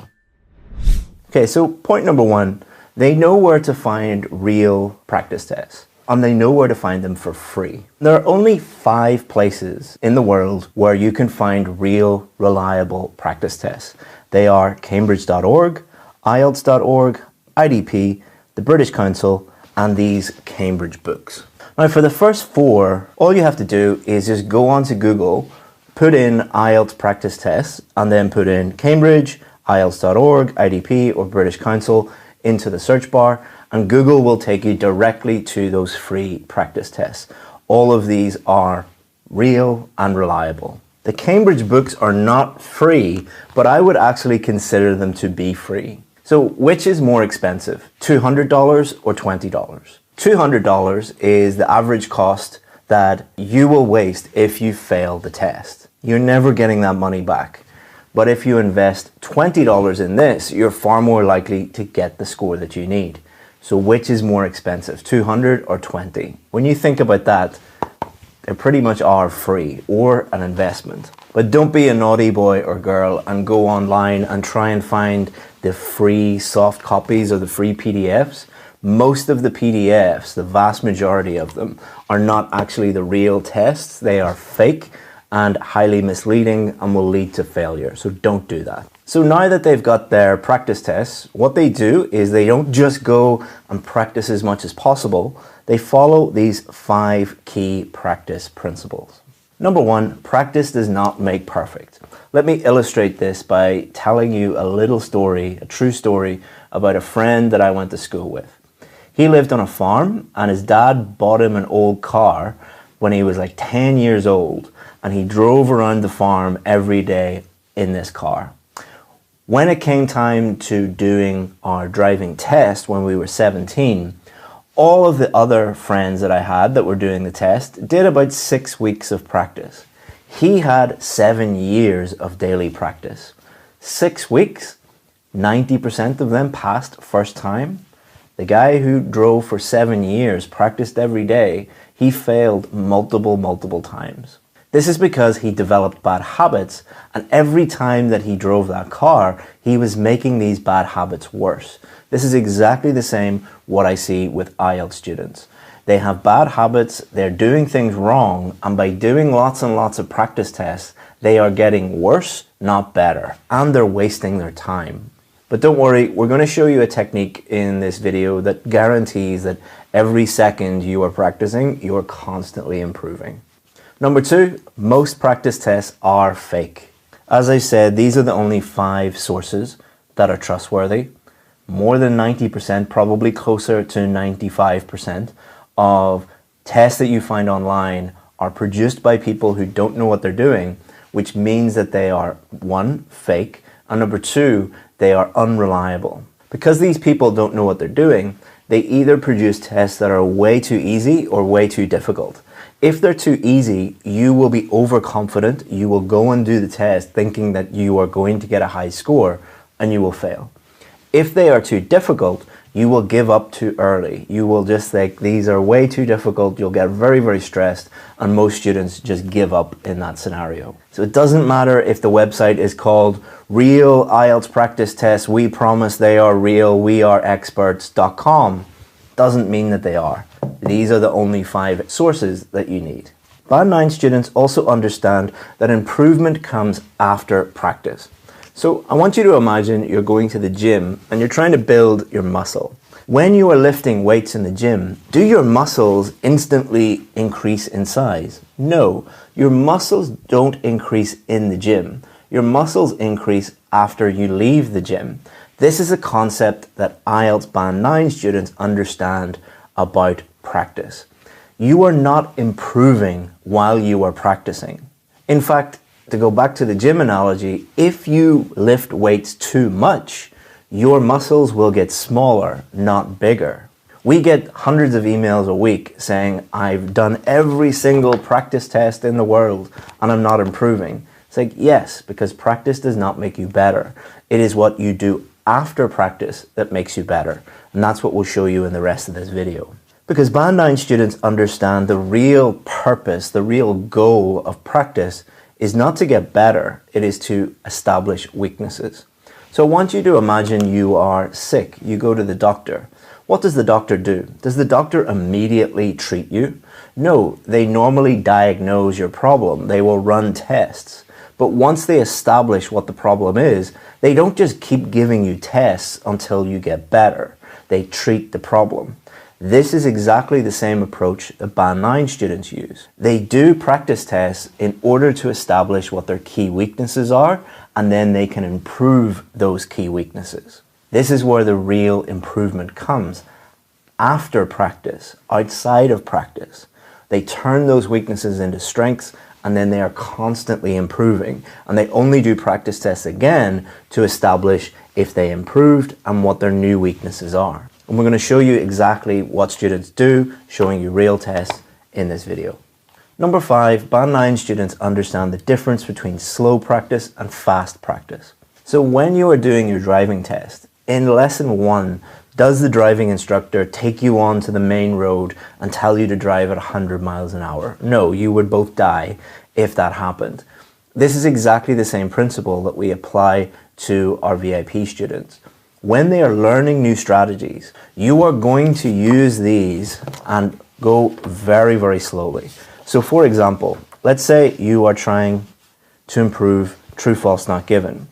[SPEAKER 1] Okay, so point number 1. They know where to find real practice tests, and they know where to find them for free. There are only 5 places in the world where you can find real, reliable practice tests. They are Cambridge.org, IELTS.org, IDP, the British Council, and these Cambridge books. Now for the first 4, all you have to do is just go onto Google, put in IELTS practice tests, and then put in Cambridge, IELTS.org, IDP, or British Council into the search bar, and Google will take you directly to those free practice tests. All of these are real and reliable. The Cambridge books are not free, but I would actually consider them to be free. So which is more expensive, $200 or $20? $200 is the average cost that you will waste if you fail the test. You're never getting that money back. But if you invest $20 in this, you're far more likely to get the score that you need. So which is more expensive, 200 or 20? When you think about that, they pretty much are free or an investment. But don't be a naughty boy or girl and go online and try and find the free soft copies or the free PDFs. Most of the PDFs, the vast majority of them, are not actually the real tests. They are fake and highly misleading and will lead to failure. So don't do that. So now that they've got their practice tests, what they do is they don't just go and practice as much as possible. They follow these 5 key practice principles. Number 1, practice does not make perfect. Let me illustrate this by telling you a little story, a true story about a friend that I went to school with. He lived on a farm and his dad bought him an old car when he was like 10 years old, and he drove around the farm every day in this car. When it came time to doing our driving test when we were 17, all of the other friends that I had that were doing the test did about 6 weeks of practice. He had 7 years of daily practice. 6 weeks, 90% of them passed first time. The guy who drove for 7 years, practiced every day, he failed multiple times. This is because he developed bad habits, and every time that he drove that car, he was making these bad habits worse. This is exactly the same what I see with IELTS students. They have bad habits, they're doing things wrong, and by doing lots and lots of practice tests, they are getting worse, not better, and they're wasting their time. But don't worry, we're going to show you a technique in this video that guarantees that every second you are practicing, you are constantly improving. Number 2, most practice tests are fake. As I said, these are the only 5 sources that are trustworthy. More than 90%, probably closer to 95% of tests that you find online are produced by people who don't know what they're doing, which means that they are 1, fake, and number 2, they are unreliable. Because these people don't know what they're doing, they either produce tests that are way too easy or way too difficult. If they're too easy, you will be overconfident, you will go and do the test thinking that you are going to get a high score, and you will fail. If they are too difficult, you will give up too early. You will just think these are way too difficult, you'll get very, very stressed, and most students just give up in that scenario. So it doesn't matter if the website is called Real IELTS Practice Tests, we promise they are real, we are experts.com. Doesn't mean that they are. These are the only 5 sources that you need. Band 9 students also understand that improvement comes after practice. So I want you to imagine you're going to the gym and you're trying to build your muscle. When you are lifting weights in the gym, do your muscles instantly increase in size? No, your muscles don't increase in the gym. Your muscles increase after you leave the gym. This is a concept that IELTS Band 9 students understand about practice. You are not improving while you are practicing. In fact, to go back to the gym analogy, if you lift weights too much, your muscles will get smaller, not bigger. We get hundreds of emails a week saying, I've done every single practice test in the world and I'm not improving. It's like, yes, because practice does not make you better. It is what you do after practice that makes you better. And that's what we'll show you in the rest of this video. Because Band 9 students understand the real purpose, the real goal of practice is not to get better, it is to establish weaknesses. So I want you to imagine you are sick, you go to the doctor. What does the doctor do? Does the doctor immediately treat you? No, they normally diagnose your problem, they will run tests. But once they establish what the problem is, they don't just keep giving you tests until you get better. They treat the problem. This is exactly the same approach that Band 9 students use. They do practice tests in order to establish what their key weaknesses are, and then they can improve those key weaknesses. This is where the real improvement comes. After practice, outside of practice, they turn those weaknesses into strengths, and then they are constantly improving. And they only do practice tests again to establish if they improved and what their new weaknesses are. And we're going to show you exactly what students do, showing you real tests in this video. Number 5, Band 9 students understand the difference between slow practice and fast practice. So when you are doing your driving test, in lesson 1, does the driving instructor take you onto the main road and tell you to drive at 100 miles an hour? No, you would both die if that happened. This is exactly the same principle that we apply to our VIP students. When they are learning new strategies, you are going to use these and go very, very slowly. So for example, let's say you are trying to improve true, false, not given.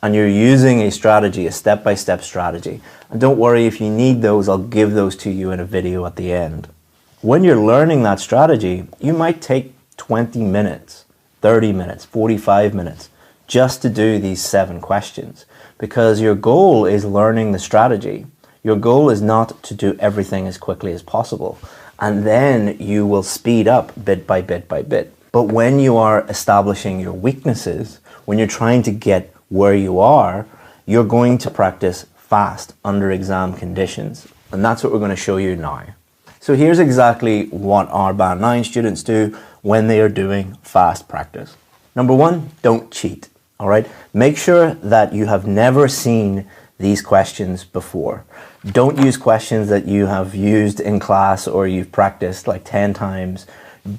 [SPEAKER 1] And you're using a strategy, a step-by-step strategy. And don't worry, if you need those, I'll give those to you in a video at the end. When you're learning that strategy, you might take 20 minutes, 30 minutes, 45 minutes just to do these 7 questions. Because your goal is learning the strategy. Your goal is not to do everything as quickly as possible. And then you will speed up bit by bit by bit. But when you are establishing your weaknesses, when you're trying to get where you are, you're going to practice fast under exam conditions. And that's what we're going to show you now. So here's exactly what our Band 9 students do when they are doing fast practice. Number 1, don't cheat. All right, make sure that you have never seen these questions before. Don't use questions that you have used in class or you've practiced like 10 times.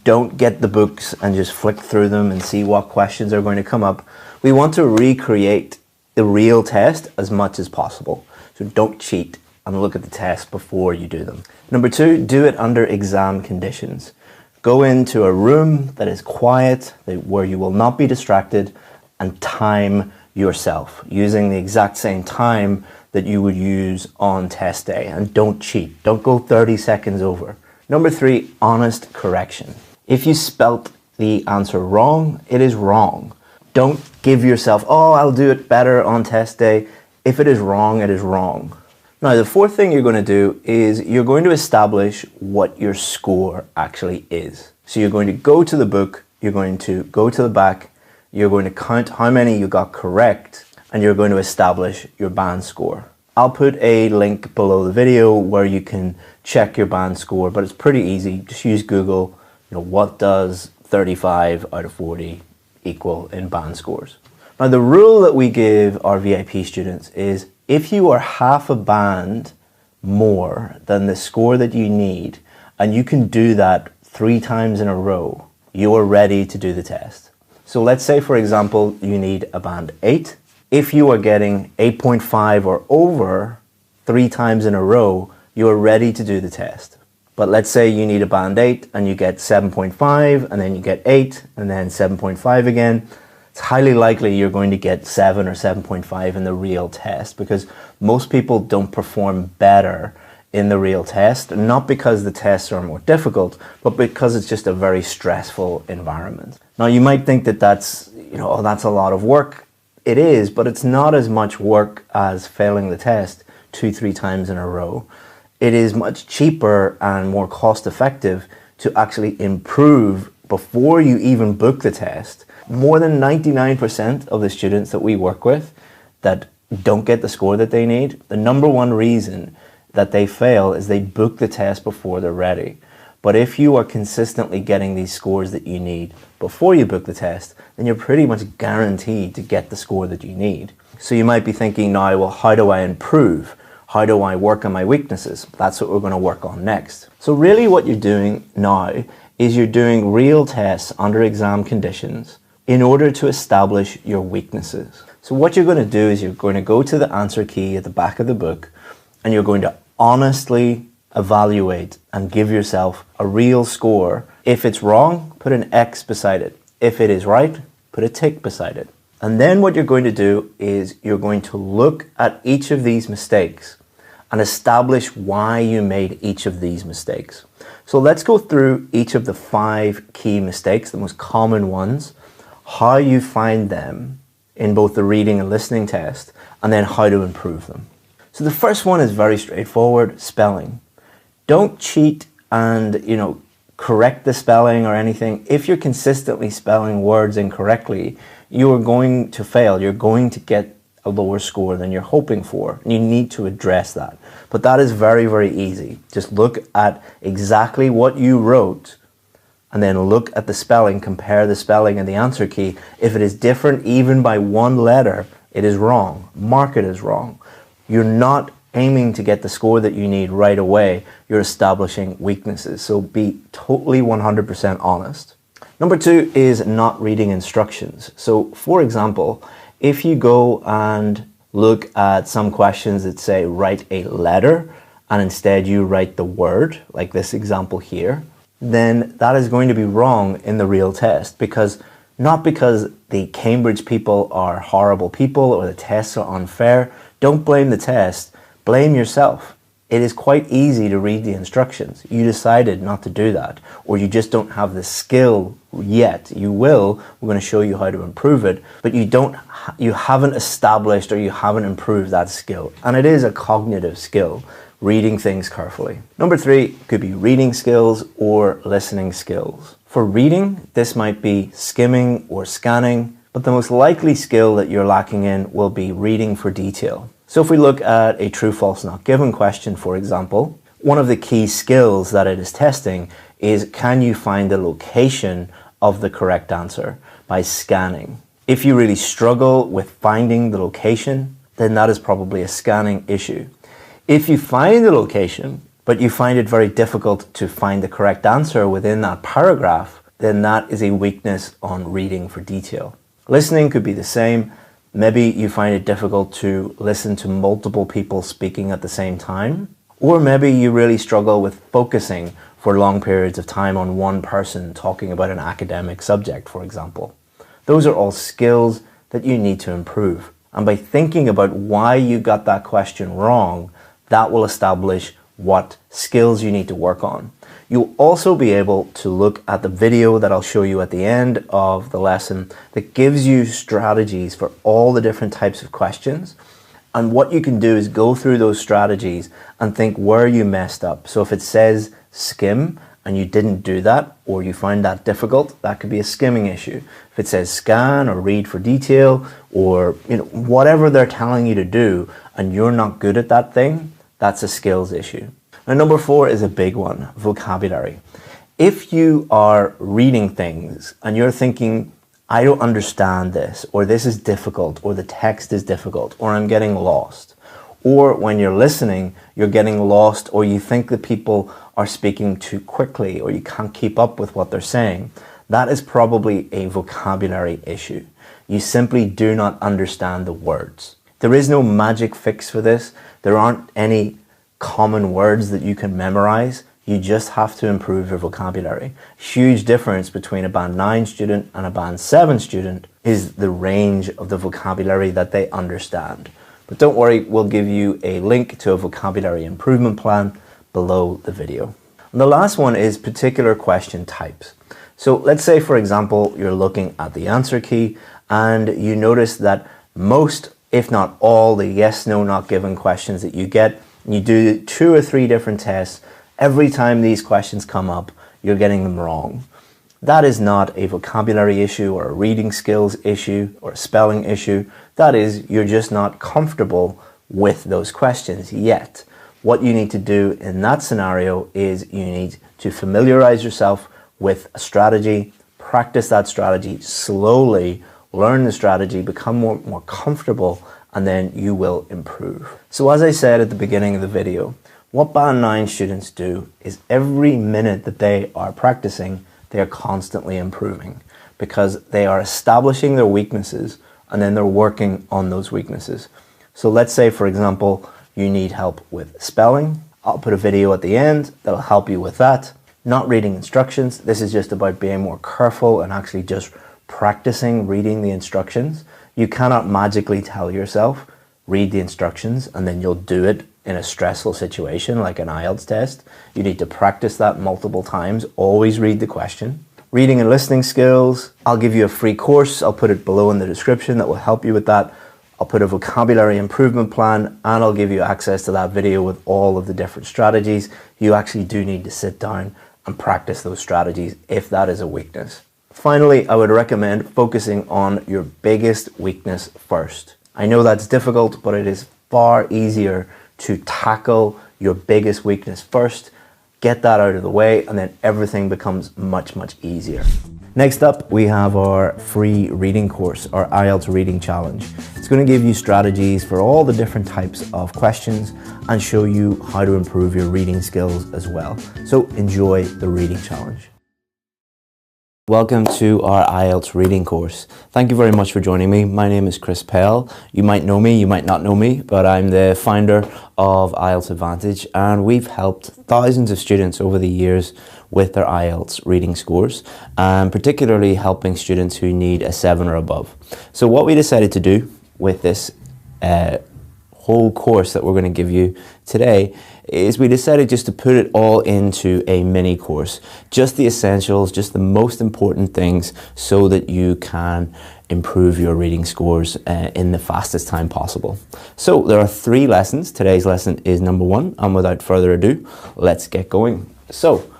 [SPEAKER 1] Don't get the books and just flick through them and see what questions are going to come up. We want to recreate the real test as much as possible. So don't cheat and look at the test before you do them. Number 2, do it under exam conditions. Go into a room that is quiet, where you will not be distracted, and time yourself using the exact same time that you would use on test day, and don't cheat. Don't go 30 seconds over. Number 3, honest correction. If you spelt the answer wrong, it is wrong. Don't give yourself, oh, I'll do it better on test day. If it is wrong, it is wrong. Now, the 4th thing you're going to do is you're going to establish what your score actually is. So you're going to go to the book, you're going to go to the back, you're going to count how many you got correct, and you're going to establish your band score. I'll put a link below the video where you can check your band score, but it's pretty easy. Just use Google, what does 35 out of 40 equal in band scores? Now, the rule that we give our VIP students is if you are half a band more than the score that you need, and you can do that 3 times in a row, you are ready to do the test. So let's say, for example, you need a band 8. If you are getting 8.5 or over 3 times in a row, you are ready to do the test. But let's say you need a band 8 and you get 7.5 and then you get 8 and then 7.5 again. It's highly likely you're going to get 7 or 7.5 in the real test, because most people don't perform better in the real test, not because the tests are more difficult, but because it's just a very stressful environment. Now, you might think that that's a lot of work. It is, but it's not as much work as failing the test 2-3 times in a row. It is much cheaper and more cost effective to actually improve before you even book the test. More than 99% of the students that we work with that don't get the score that they need, the number one reason that they fail is they book the test before they're ready. But if you are consistently getting these scores that you need before you book the test, then you're pretty much guaranteed to get the score that you need. So you might be thinking now, well, how do I improve? How do I work on my weaknesses? That's what we're going to work on next. So really what you're doing now is you're doing real tests under exam conditions in order to establish your weaknesses. So what you're going to do is you're going to go to the answer key at the back of the book, and you're going to honestly evaluate and give yourself a real score. If it's wrong, put an X beside it. If it is right, put a tick beside it. And then what you're going to do is you're going to look at each of these mistakes and establish why you made each of these mistakes. So let's go through each of the 5 key mistakes, the most common ones, how you find them in both the reading and listening test, and then how to improve them. So the first one is very straightforward, spelling. Don't cheat and, correct the spelling or anything. If you're consistently spelling words incorrectly, you are going to fail. You're going to get a lower score than you're hoping for. And you need to address that. But that is very, very easy. Just look at exactly what you wrote and then look at the spelling, compare the spelling and the answer key. If it is different even by 1 letter, it is wrong. Mark it as wrong. You're not aiming to get the score that you need right away. You're establishing weaknesses. So be totally 100% honest. Number 2 is not reading instructions. So for example, if you go and look at some questions that say write a letter and instead you write the word, like this example here, then that is going to be wrong in the real test, not because the Cambridge people are horrible people or the tests are unfair. Don't blame the test. Blame yourself. It is quite easy to read the instructions. You decided not to do that, or you just don't have the skill yet. You will. We're going to show you how to improve it, but you haven't established or you haven't improved that skill. And it is a cognitive skill, reading things carefully. Number 3 could be reading skills or listening skills. For reading, this might be skimming or scanning, but the most likely skill that you're lacking in will be reading for detail. So if we look at a true, false, not given question, for example, one of the key skills that it is testing is, can you find the location of the correct answer by scanning? If you really struggle with finding the location, then that is probably a scanning issue. If you find the location, but you find it very difficult to find the correct answer within that paragraph, then that is a weakness on reading for detail. Listening could be the same. Maybe you find it difficult to listen to multiple people speaking at the same time. Or maybe you really struggle with focusing for long periods of time on one person talking about an academic subject, for example. Those are all skills that you need to improve. And by thinking about why you got that question wrong, that will establish what skills you need to work on. You'll also be able to look at the video that I'll show you at the end of the lesson that gives you strategies for all the different types of questions. And what you can do is go through those strategies and think where you messed up. So if it says skim and you didn't do that, or you find that difficult, that could be a skimming issue. If it says scan or read for detail, or whatever they're telling you to do and you're not good at that thing, that's a skills issue. Now, number 4 is a big one, vocabulary. If you are reading things and you're thinking, I don't understand this, or this is difficult, or the text is difficult, or I'm getting lost, or when you're listening, you're getting lost, or you think that people are speaking too quickly, or you can't keep up with what they're saying, that is probably a vocabulary issue. You simply do not understand the words. There is no magic fix for this. There aren't any common words that you can memorize. You just have to improve your vocabulary. Huge difference between a Band 9 student and a Band 7 student is the range of the vocabulary that they understand. But don't worry, we'll give you a link to a vocabulary improvement plan below the video. And the last one is particular question types. So let's say, for example, you're looking at the answer key and you notice that most, if not all, the yes, no, not given questions that you get, you do 2 or 3 different tests. Every time these questions come up, you're getting them wrong. That is not a vocabulary issue or a reading skills issue or a spelling issue. That is, you're just not comfortable with those questions yet. What you need to do in that scenario is you need to familiarize yourself with a strategy, practice that strategy slowly, learn the strategy, become more comfortable, and then you will improve. So as I said at the beginning of the video, what Band 9 students do is every minute that they are practicing, they are constantly improving because they are establishing their weaknesses and then they're working on those weaknesses. So let's say, for example, you need help with spelling. I'll put a video at the end that'll help you with that. Not reading instructions. This is just about being more careful and actually just practicing reading the instructions. You cannot magically tell yourself, read the instructions, and then you'll do it in a stressful situation like an IELTS test. You need to practice that multiple times. Always read the question. Reading and listening skills. I'll give you a free course. I'll put it below in the description that will help you with that. I'll put a vocabulary improvement plan and I'll give you access to that video with all of the different strategies. You actually do need to sit down and practice those strategies if that is a weakness. Finally, I would recommend focusing on your biggest weakness first. I know that's difficult, but it is far easier to tackle your biggest weakness first, get that out of the way, and then everything becomes much, much easier. Next up, we have our free reading course, our IELTS reading challenge. It's going to give you strategies for all the different types of questions and show you how to improve your reading skills as well. So enjoy the reading challenge. Welcome to our IELTS reading course. Thank you very much for joining me. My name is Chris Pell. You might know me, you might not know me, but I'm the founder of IELTS Advantage, and we've helped thousands of students over the years with their IELTS reading scores, and particularly helping students who need a 7 or above. So what we decided to do with this whole course that we're going to give you today is we decided just to put it all into a mini course, just the essentials, just the most important things so that you can improve your reading scores in the fastest time possible. So there are 3 lessons. Today's lesson is number 1, and without further ado, let's get going. So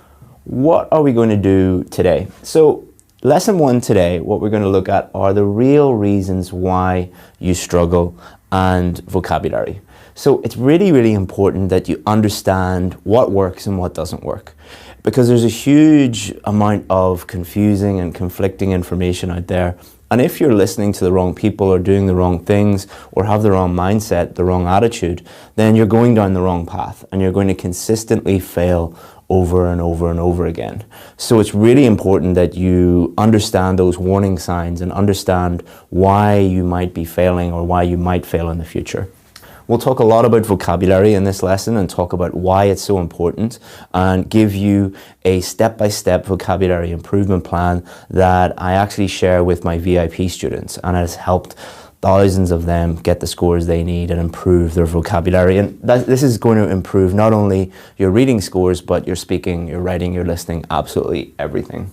[SPEAKER 1] what are we going to do today? So lesson 1 today, what we're going to look at are the real reasons why you struggle and vocabulary. So it's really, really important that you understand what works and what doesn't work, because there's a huge amount of confusing and conflicting information out there. And if you're listening to the wrong people or doing the wrong things or have the wrong mindset, the wrong attitude, then you're going down the wrong path and you're going to consistently fail over and over and over again. So it's really important that you understand those warning signs and understand why you might be failing or why you might fail in the future.
[SPEAKER 2] We'll talk a lot about vocabulary in this lesson and talk about why it's so important and give you a step-by-step vocabulary improvement plan that I actually share with my VIP students, and it has helped thousands of them get the scores they need and improve their vocabulary. And this is going to improve not only your reading scores, but your speaking, your writing, your listening, absolutely everything.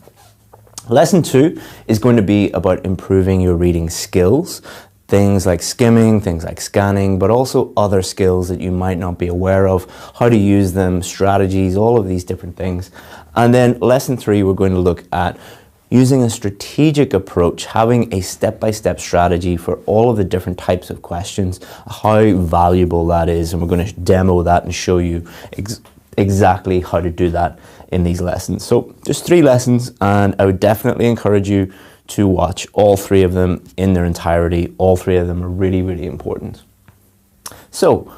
[SPEAKER 2] Lesson 2 is going to be about improving your reading skills. Things like skimming, things like scanning, but also other skills that you might not be aware of, how to use them, strategies, all of these different things. And then lesson 3, we're going to look at using a strategic approach, having a step-by-step strategy for all of the different types of questions, how valuable that is. And we're going to demo that and show you exactly how to do that in these lessons. So just 3 lessons, and I would definitely encourage you to watch all 3 of them in their entirety. All 3 of them are really, really important. So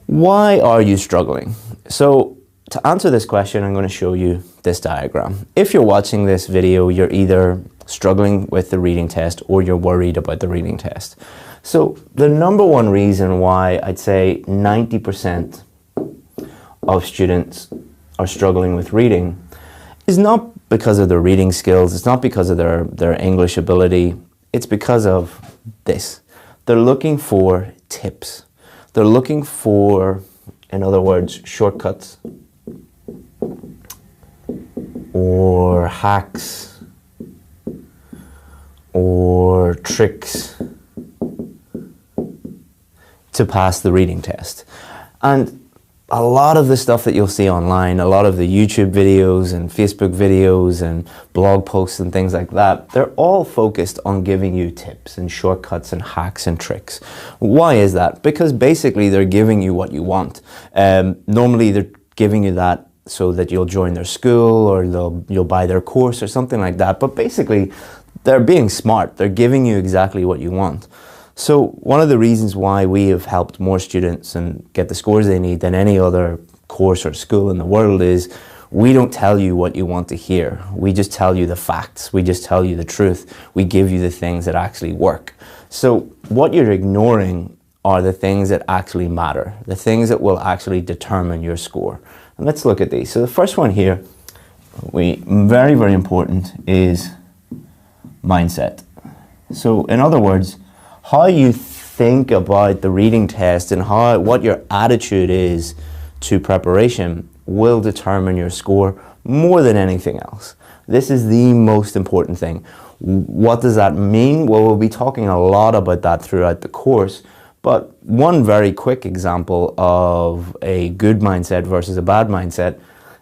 [SPEAKER 2] why are you struggling? So to answer this question, I'm going to show you this diagram. If you're watching this video, you're either struggling with the reading test or you're worried about the reading test. So the number one reason why I'd say 90% of students are struggling with reading is not because of their reading skills, it's not because of their English ability, it's because of this. They're looking for tips. They're looking for, in other words, shortcuts or hacks or tricks to pass the reading test. And a lot of the stuff that you'll see online, a lot of the YouTube videos and Facebook videos and blog posts and things like that, they're all focused on giving you tips and shortcuts and hacks and tricks. Why is that? Because basically they're giving you what you want. Normally they're giving you that so that you'll join their school or you'll buy their course or something like that. But basically they're being smart. They're giving you exactly what you want. So one of the reasons why we have helped more students and get the scores they need than any other course or school in the world is we don't tell you what you want to hear. We just tell you the facts. We just tell you the truth. We give you the things that actually work. So what you're ignoring are the things that actually matter, the things that will actually determine your score. And let's look at these. So the first one here, very, very important, is mindset. So in other words, how you think about the reading test and what your attitude is to preparation will determine your score more than anything else. This is the most important thing. What does that mean? Well, we'll be talking a lot about that throughout the course, but one very quick example of a good mindset versus a bad mindset.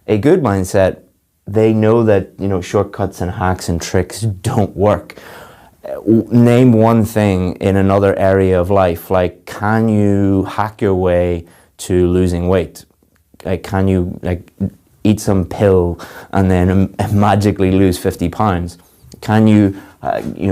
[SPEAKER 2] A good mindset, they know that, shortcuts and hacks and tricks don't work. Name one thing in another area of life, like can you hack your way to losing weight? Like can you eat some pill and then magically lose 50 pounds? Can you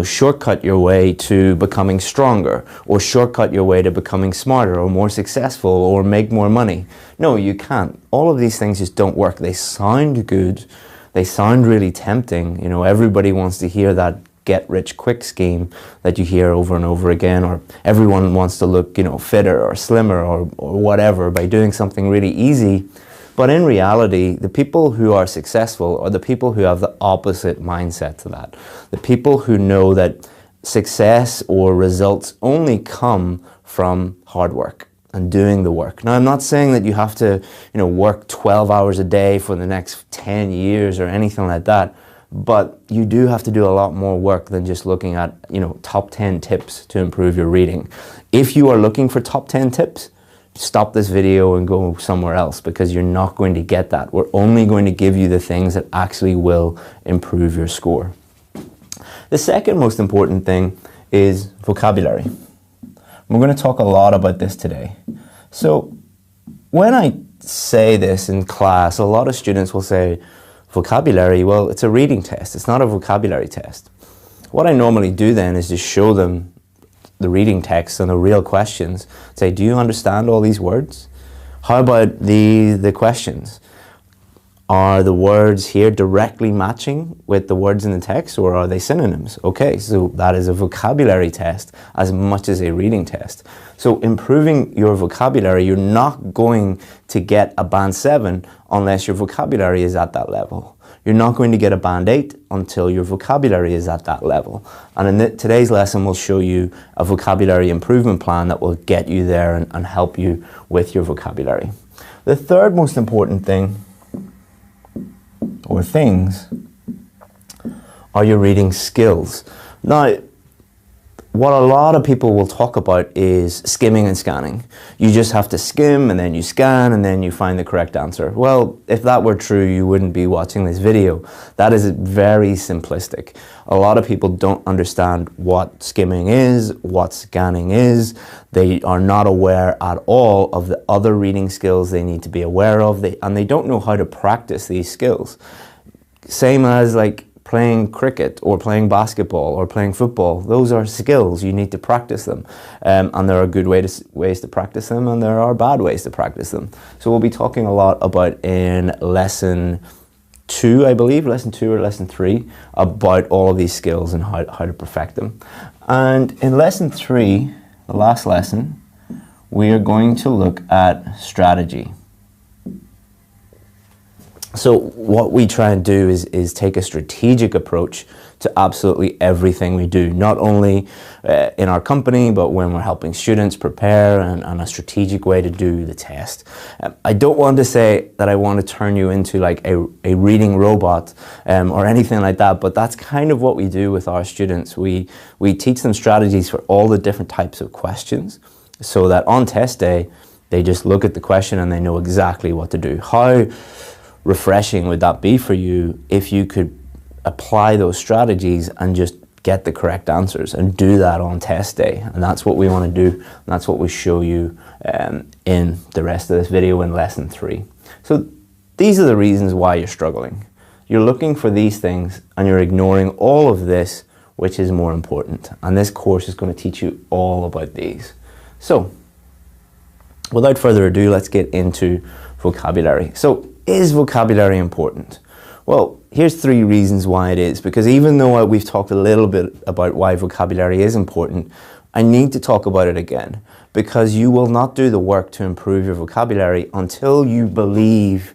[SPEAKER 2] shortcut your way to becoming stronger, or shortcut your way to becoming smarter or more successful or make more money? No, you can't. All of these things just don't work. They sound good. They sound really tempting. Everybody wants to hear that get-rich-quick scheme that you hear over and over again, or everyone wants to look, fitter or slimmer or whatever by doing something really easy. But in reality, the people who are successful are the people who have the opposite mindset to that. The people who know that success or results only come from hard work and doing the work. Now, I'm not saying that you have to, work 12 hours a day for the next 10 years or anything like that. But you do have to do a lot more work than just looking at, top 10 tips to improve your reading. If you are looking for top 10 tips, stop this video and go somewhere else, because you're not going to get that. We're only going to give you the things that actually will improve your score. The second most important thing is vocabulary. We're going to talk a lot about this today. So when I say this in class, a lot of students will say, vocabulary, well, it's a reading test. It's not a vocabulary test. What I normally do then is just show them the reading text and the real questions. Say, do you understand all these words? How about the questions?
[SPEAKER 1] Are the words here directly matching with the words in the text, or are they synonyms? Okay, so that is a vocabulary test as much as a reading test. So improving your vocabulary, you're not going to get a band 7 unless your vocabulary is at that level. You're not going to get a band 8 until your vocabulary is at that level. And in today's lesson, we'll show you a vocabulary improvement plan that will get you there and help you with your vocabulary. The third most important thing, or things, are your reading skills. Now, what a lot of people will talk about is skimming and scanning. You just have to skim and then you scan and then you find the correct answer. Well, if that were true, you wouldn't be watching this video. That is very simplistic. A lot of people don't understand what skimming is, what scanning is. They are not aware at all of the other reading skills they need to be aware of, and they don't know how to practice these skills. Same as like playing cricket or playing basketball or playing football. Those are skills. You need to practice them. And there are good ways to practice them, and there are bad ways to practice them. So we'll be talking a lot about in lesson 2, I believe, lesson 2 or lesson 3, about all of these skills and how to perfect them. And in lesson 3, the last lesson, we are going to look at strategy. So what we try and do is take a strategic approach to absolutely everything we do, not only in our company, but when we're helping students prepare and a strategic way to do the test. I don't want to say that I want to turn you into like a reading robot or anything like that, but that's kind of what we do with our students. We teach them strategies for all the different types of questions, so that on test day, they just look at the question and they know exactly what to do. How refreshing would that be for you if you could apply those strategies and just get the correct answers and do that on test day? And that's what we want to do, and that's what we show you in the rest of this video in lesson 3. So these are the reasons why you're struggling. You're looking for these things and you're ignoring all of this, which is more important. And this course is going to teach you all about these. So without further ado, let's get into vocabulary. So is vocabulary important? Well, here's 3 reasons why it is, because even though we've talked a little bit about why vocabulary is important, I need to talk about it again, because you will not do the work to improve your vocabulary until you believe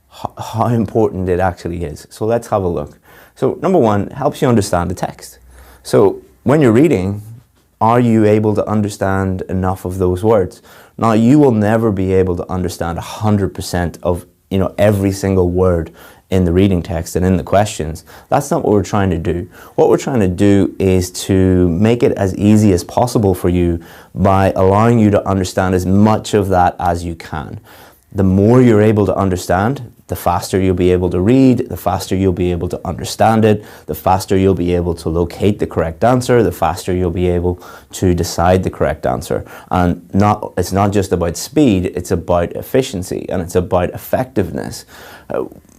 [SPEAKER 1] how important it actually is. So let's have a look. So number 1, helps you understand the text. So when you're reading, are you able to understand enough of those words? Now, you will never be able to understand 100% of every single word in the reading text and in the questions. That's not what we're trying to do. What we're trying to do is to make it as easy as possible for you by allowing you to understand as much of that as you can. The more you're able to understand, the faster you'll be able to read, the faster you'll be able to understand it, the faster you'll be able to locate the correct answer, the faster you'll be able to decide the correct answer. And it's not just about speed, it's about efficiency, and it's about effectiveness.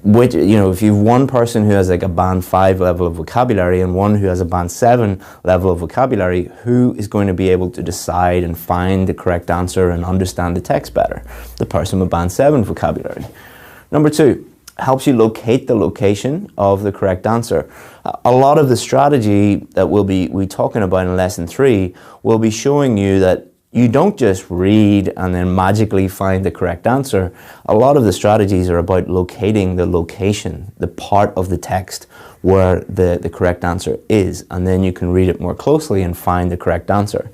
[SPEAKER 1] Which, if you've one person who has like a band 5 level of vocabulary and one who has a band 7 level of vocabulary, who is going to be able to decide and find the correct answer and understand the text better? The person with band 7 vocabulary. Number 2, helps you locate the location of the correct answer. A lot of the strategy that we'll be talking about in lesson 3 will be showing you that you don't just read and then magically find the correct answer. A lot of the strategies are about locating the location, the part of the text where the correct answer is, and then you can read it more closely and find the correct answer.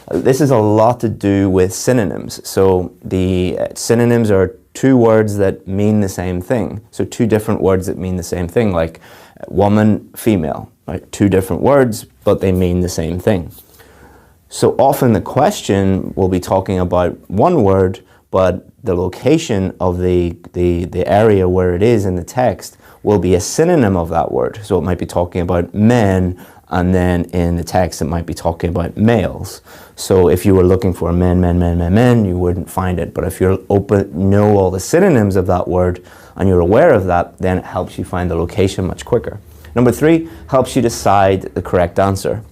[SPEAKER 1] This is a lot to do with synonyms. So the synonyms are 2 words that mean the same thing. So 2 different words that mean the same thing, like woman, female, right? 2 different words, but they mean the same thing. So often the question will be talking about 1 word, but the location of the area where it is in the text will be a synonym of that word. So it might be talking about men, and then in the text it might be talking about males. So if you were looking for men, you wouldn't find it. But if you're know all the synonyms of that word and you're aware of that, then it helps you find the location much quicker. Number 3, helps you decide the correct answer.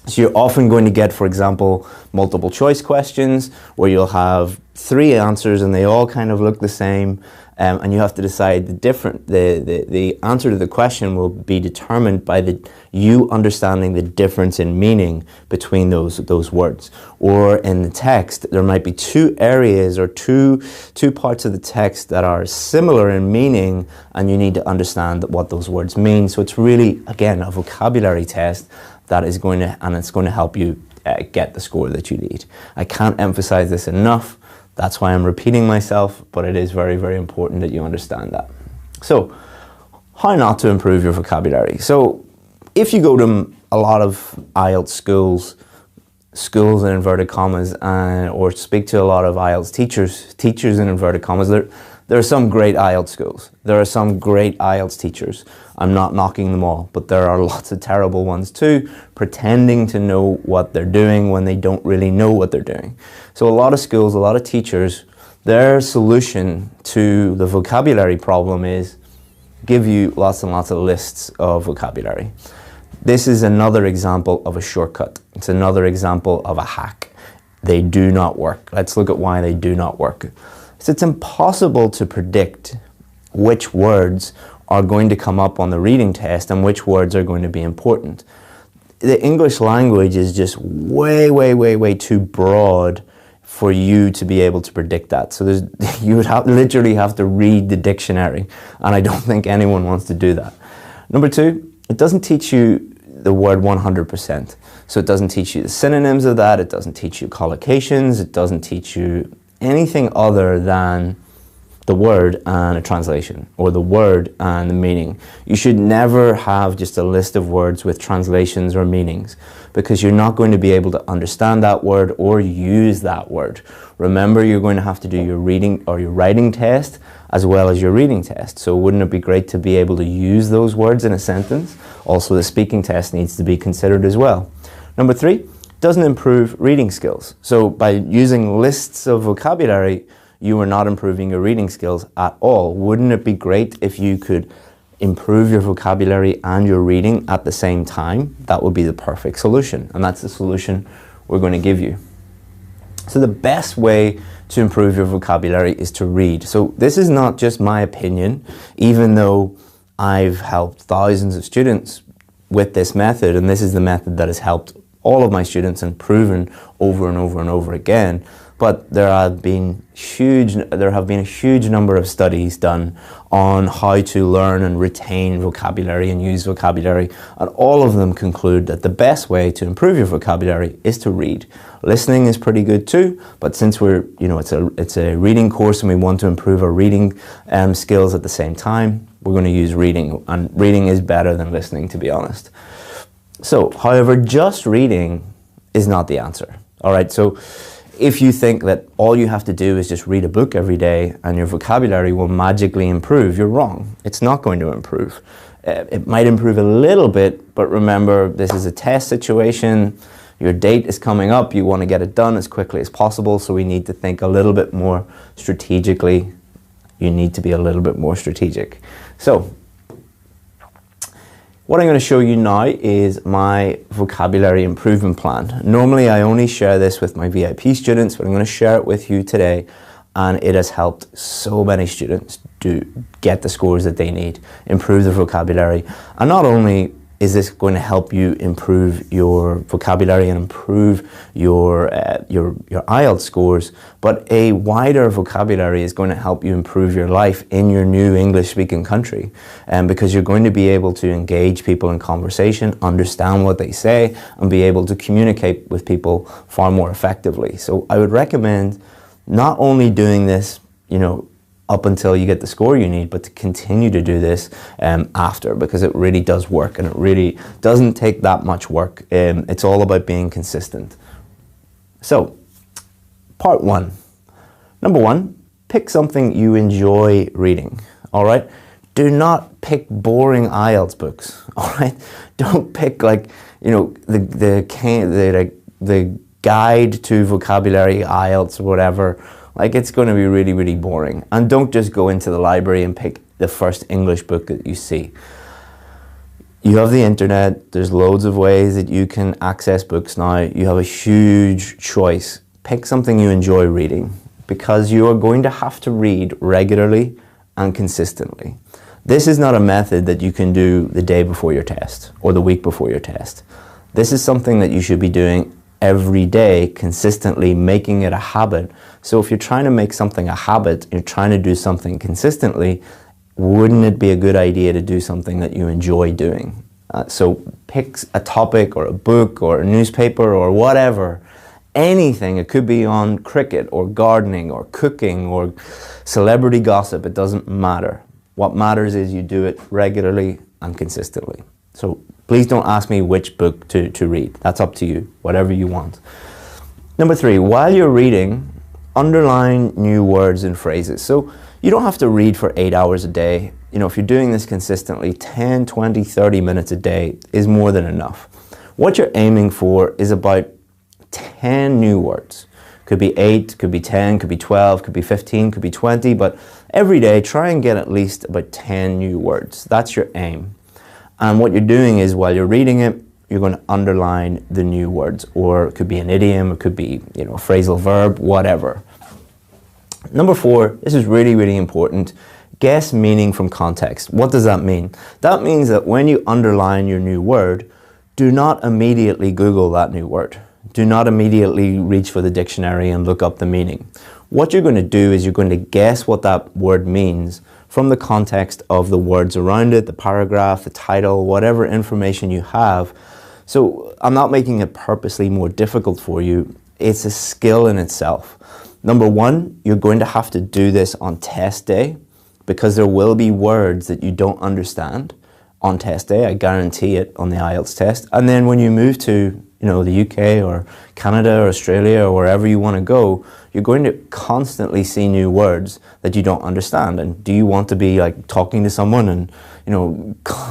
[SPEAKER 1] So you're often going to get, for example, multiple choice questions where you'll have 3 answers and they all kind of look the same, and you have to decide the answer to the question will be determined by you understanding the difference in meaning between those words. Or in the text, there might be two areas or two parts of the text that are similar in meaning, and you need to understand what those words mean. So it's really, again, a vocabulary test that is going to help you get the score that you need. I can't emphasize this enough. That's why I'm repeating myself, but it is very, very important that you understand that. So, how not to improve your vocabulary? So, if you go to a lot of IELTS schools in inverted commas, or speak to a lot of IELTS teachers in inverted commas, there are some great IELTS schools. There are some great IELTS teachers. I'm not knocking them all, but there are lots of terrible ones too, pretending to know what they're doing when they don't really know what they're doing. So a lot of schools, a lot of teachers, their solution to the vocabulary problem is give you lots and lots of lists of vocabulary. This is another example of a shortcut. It's another example of a hack. They do not work. Let's look at why they do not work. So it's impossible to predict which words are going to come up on the reading test and which words are going to be important. The English language is just way, way, way, way too broad for you to be able to predict that. So you would literally have to read the dictionary, and I don't think anyone wants to do that. Number two, it doesn't teach you the word 100%. So it doesn't teach you the synonyms of that, it doesn't teach you collocations, it doesn't teach you anything other than the word and a translation, or the word and the meaning. You should never have just a list of words with translations or meanings, because you're not going to be able to understand that word or use that word. Remember, you're going to have to do your reading or your writing test as well as your reading test. So wouldn't it be great to be able to use those words in a sentence? Also, the speaking test needs to be considered as well. Number three, doesn't improve reading skills. So by using lists of vocabulary, you are not improving your reading skills at all. Wouldn't it be great if you could improve your vocabulary and your reading at the same time? That would be the perfect solution, and that's the solution we're going to give you. So the best way to improve your vocabulary is to read. So this is not just my opinion, even though I've helped thousands of students with this method, and this is the method that has helped all of my students and proven over and over and over again. But there have been a huge number of studies done on how to learn and retain vocabulary and use vocabulary, and all of them conclude that the best way to improve your vocabulary is to read. Listening is pretty good too, but since it's a reading course and we want to improve our reading skills at the same time, we're going to use reading, and reading is better than listening, to be honest. So, however, just reading is not the answer. All right, so if you think that all you have to do is just read a book every day and your vocabulary will magically improve, you're wrong. It's not going to improve. It might improve a little bit, but remember, this is a test situation. Your date is coming up. You want to get it done as quickly as possible, so we need to think a little bit more strategically. You need to be a little bit more strategic. So, what I'm going to show you now is my vocabulary improvement plan. Normally I only share this with my VIP students, but I'm going to share it with you today, and it has helped so many students to get the scores that they need, improve their vocabulary. And not only is this going to help you improve your vocabulary and improve your IELTS scores, but a wider vocabulary is going to help you improve your life in your new English-speaking country, because you're going to be able to engage people in conversation, understand what they say, and be able to communicate with people far more effectively. So I would recommend not only doing this, up until you get the score you need, but to continue to do this after, because it really does work, and it really doesn't take that much work. It's all about being consistent. So, part one. Number one, pick something you enjoy reading, all right? Do not pick boring IELTS books, all right? Don't pick the guide to vocabulary IELTS or whatever. It's going to be really, really boring. And don't just go into the library and pick the first English book that you see. You have the internet. There's loads of ways that you can access books now. You have a huge choice. Pick something you enjoy reading, because you are going to have to read regularly and consistently. This is not a method that you can do the day before your test or the week before your test. This is something that you should be doing every day, consistently, making it a habit. So if you're trying to make something a habit, you're trying to do something consistently, wouldn't it be a good idea to do something that you enjoy doing? So pick a topic or a book or a newspaper or whatever, anything. It could be on cricket or gardening or cooking or celebrity gossip. It doesn't matter. What matters is you do it regularly and consistently. So please don't ask me which book to read. That's up to you, whatever you want. Number 3, while you're reading, underline new words and phrases. So you don't have to read for 8 hours a day. You know, if you're doing this consistently, 10, 20, 30 minutes a day is more than enough. What you're aiming for is about 10 new words. Could be 8, could be 10, could be 12, could be 15, could be 20, but every day try and get at least about 10 new words. That's your aim. And what you're doing is while you're reading it, you're going to underline the new words, or it could be an idiom, it could be, you know, a phrasal verb, whatever. Number 4, this is really, really important. Guess meaning from context. What does that mean? That means that when you underline your new word, do not immediately Google that new word. Do not immediately reach for the dictionary and look up the meaning. What you're going to do is you're going to guess what that word means from the context of the words around it, the paragraph, the title, whatever information you have. So I'm not making it purposely more difficult for you. It's a skill in itself. Number 1, you're going to have to do this on test day because there will be words that you don't understand on test day. I guarantee it on the IELTS test. And then when you move to the UK or Canada or Australia or wherever you want to go, you're going to constantly see new words that you don't understand. And do you want to be like talking to someone and,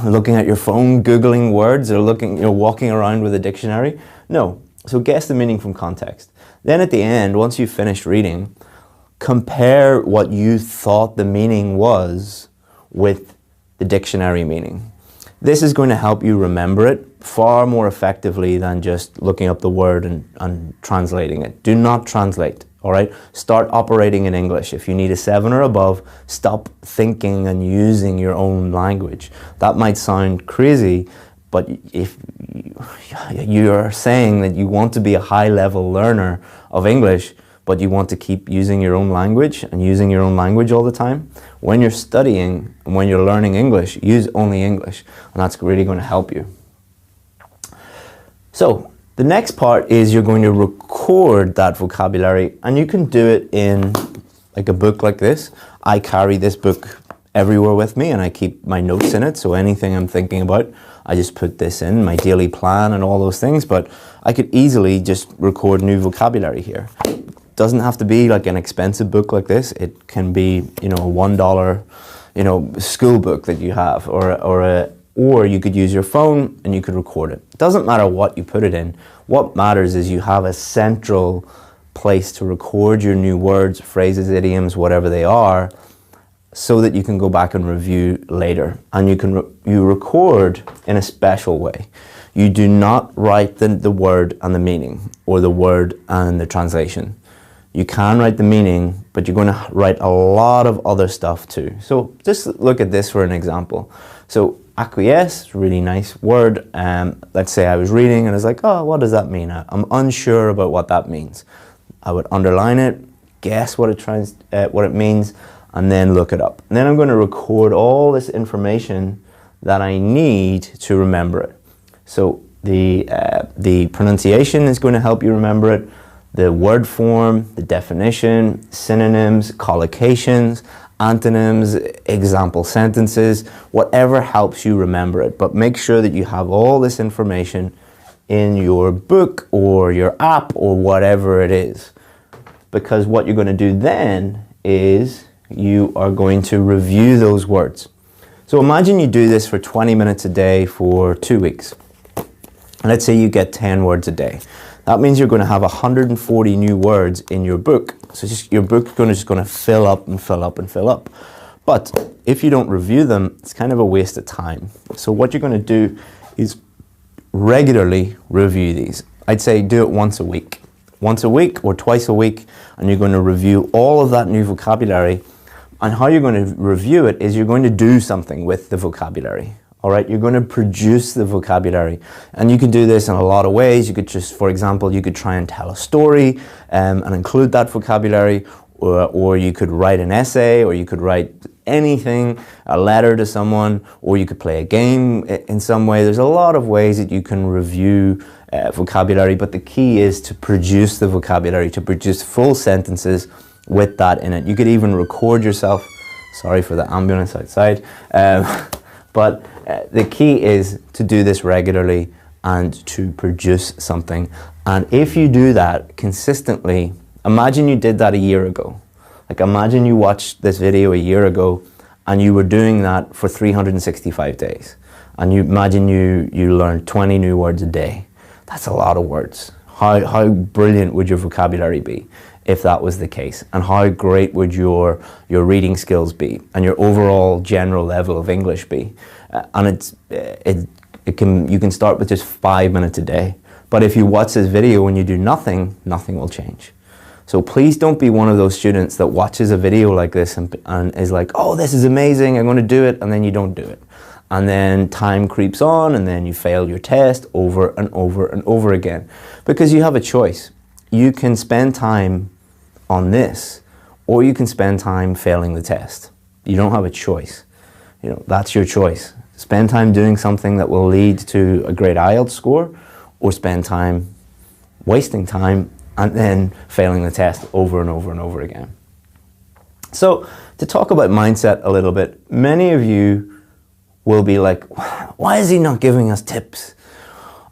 [SPEAKER 1] looking at your phone, Googling words or walking around with a dictionary? No. So guess the meaning from context. Then at the end, once you've finished reading, compare what you thought the meaning was with the dictionary meaning. This is going to help you remember it far more effectively than just looking up the word and translating it. Do not translate, all right? Start operating in English. If you need a 7 or above, stop thinking and using your own language. That might sound crazy, but if you're saying that you want to be a high-level learner of English, but you want to keep using your own language and using your own language all the time, when you're studying and when you're learning English, use only English, and that's really going to help you. So the next part is you're going to record that vocabulary, and you can do it in like a book like this. I carry this book everywhere with me and I keep my notes in it, so anything I'm thinking about, I just put this in, my daily plan and all those things, but I could easily just record new vocabulary here. Doesn't have to be like an expensive book like this. It can be, a $1, school book that you have, or you could use your phone and you could record it. It doesn't matter what you put it in. What matters is you have a central place to record your new words, phrases, idioms, whatever they are, so that you can go back and review later. And you record in a special way. You do not write the word and the meaning, or the word and the translation. You can write the meaning, but you're going to write a lot of other stuff too. So just look at this for an example. So acquiesce, really nice word. Let's say I was reading and I was like, oh, what does that mean? I'm unsure about what that means. I would underline it, guess what it means, and then look it up. And then I'm going to record all this information that I need to remember it. So the pronunciation is going to help you remember it. The word form, the definition, synonyms, collocations, antonyms, example sentences, whatever helps you remember it. But make sure that you have all this information in your book or your app or whatever it is. Because what you're going to do then is you are going to review those words. So imagine you do this for 20 minutes a day for 2 weeks. Let's say you get 10 words a day. That means you're going to have 140 new words in your book. So your book's just going to fill up and fill up and fill up. But if you don't review them, it's kind of a waste of time. So what you're going to do is regularly review these. I'd say do it once a week. Once a week or twice a week, and you're going to review all of that new vocabulary. And how you're going to review it is you're going to do something with the vocabulary. All right, you're going to produce the vocabulary, and you can do this in a lot of ways. You could just, for example, you could try and tell a story and include that vocabulary, or you could write an essay, or you could write anything, a letter to someone, or you could play a game in some way. There's a lot of ways that you can review vocabulary, but the key is to produce the vocabulary, to produce full sentences with that in it. You could even record yourself. Sorry for the ambulance outside. But the key is to do this regularly and to produce something. And if you do that consistently, imagine you did that a year ago. Like, imagine you watched this video a year ago and you were doing that for 365 days. And you imagine you learned 20 new words a day. That's a lot of words. How brilliant would your vocabulary be if that was the case? And how great would your reading skills be, and your overall general level of English be? And you can start with just 5 minutes a day. But if you watch this video and you do nothing, nothing will change. So please don't be one of those students that watches a video like this and is like, oh, this is amazing, I'm going to do it, and then you don't do it. And then time creeps on, and then you fail your test over and over and over again. Because you have a choice. You can spend time on this, or you can spend time failing the test. You don't have a choice. You know, that's your choice. Spend time doing something that will lead to a great IELTS score, or spend time wasting time and then failing the test over and over and over again. So, to talk about mindset a little bit, many of you will be like, why is he not giving us tips?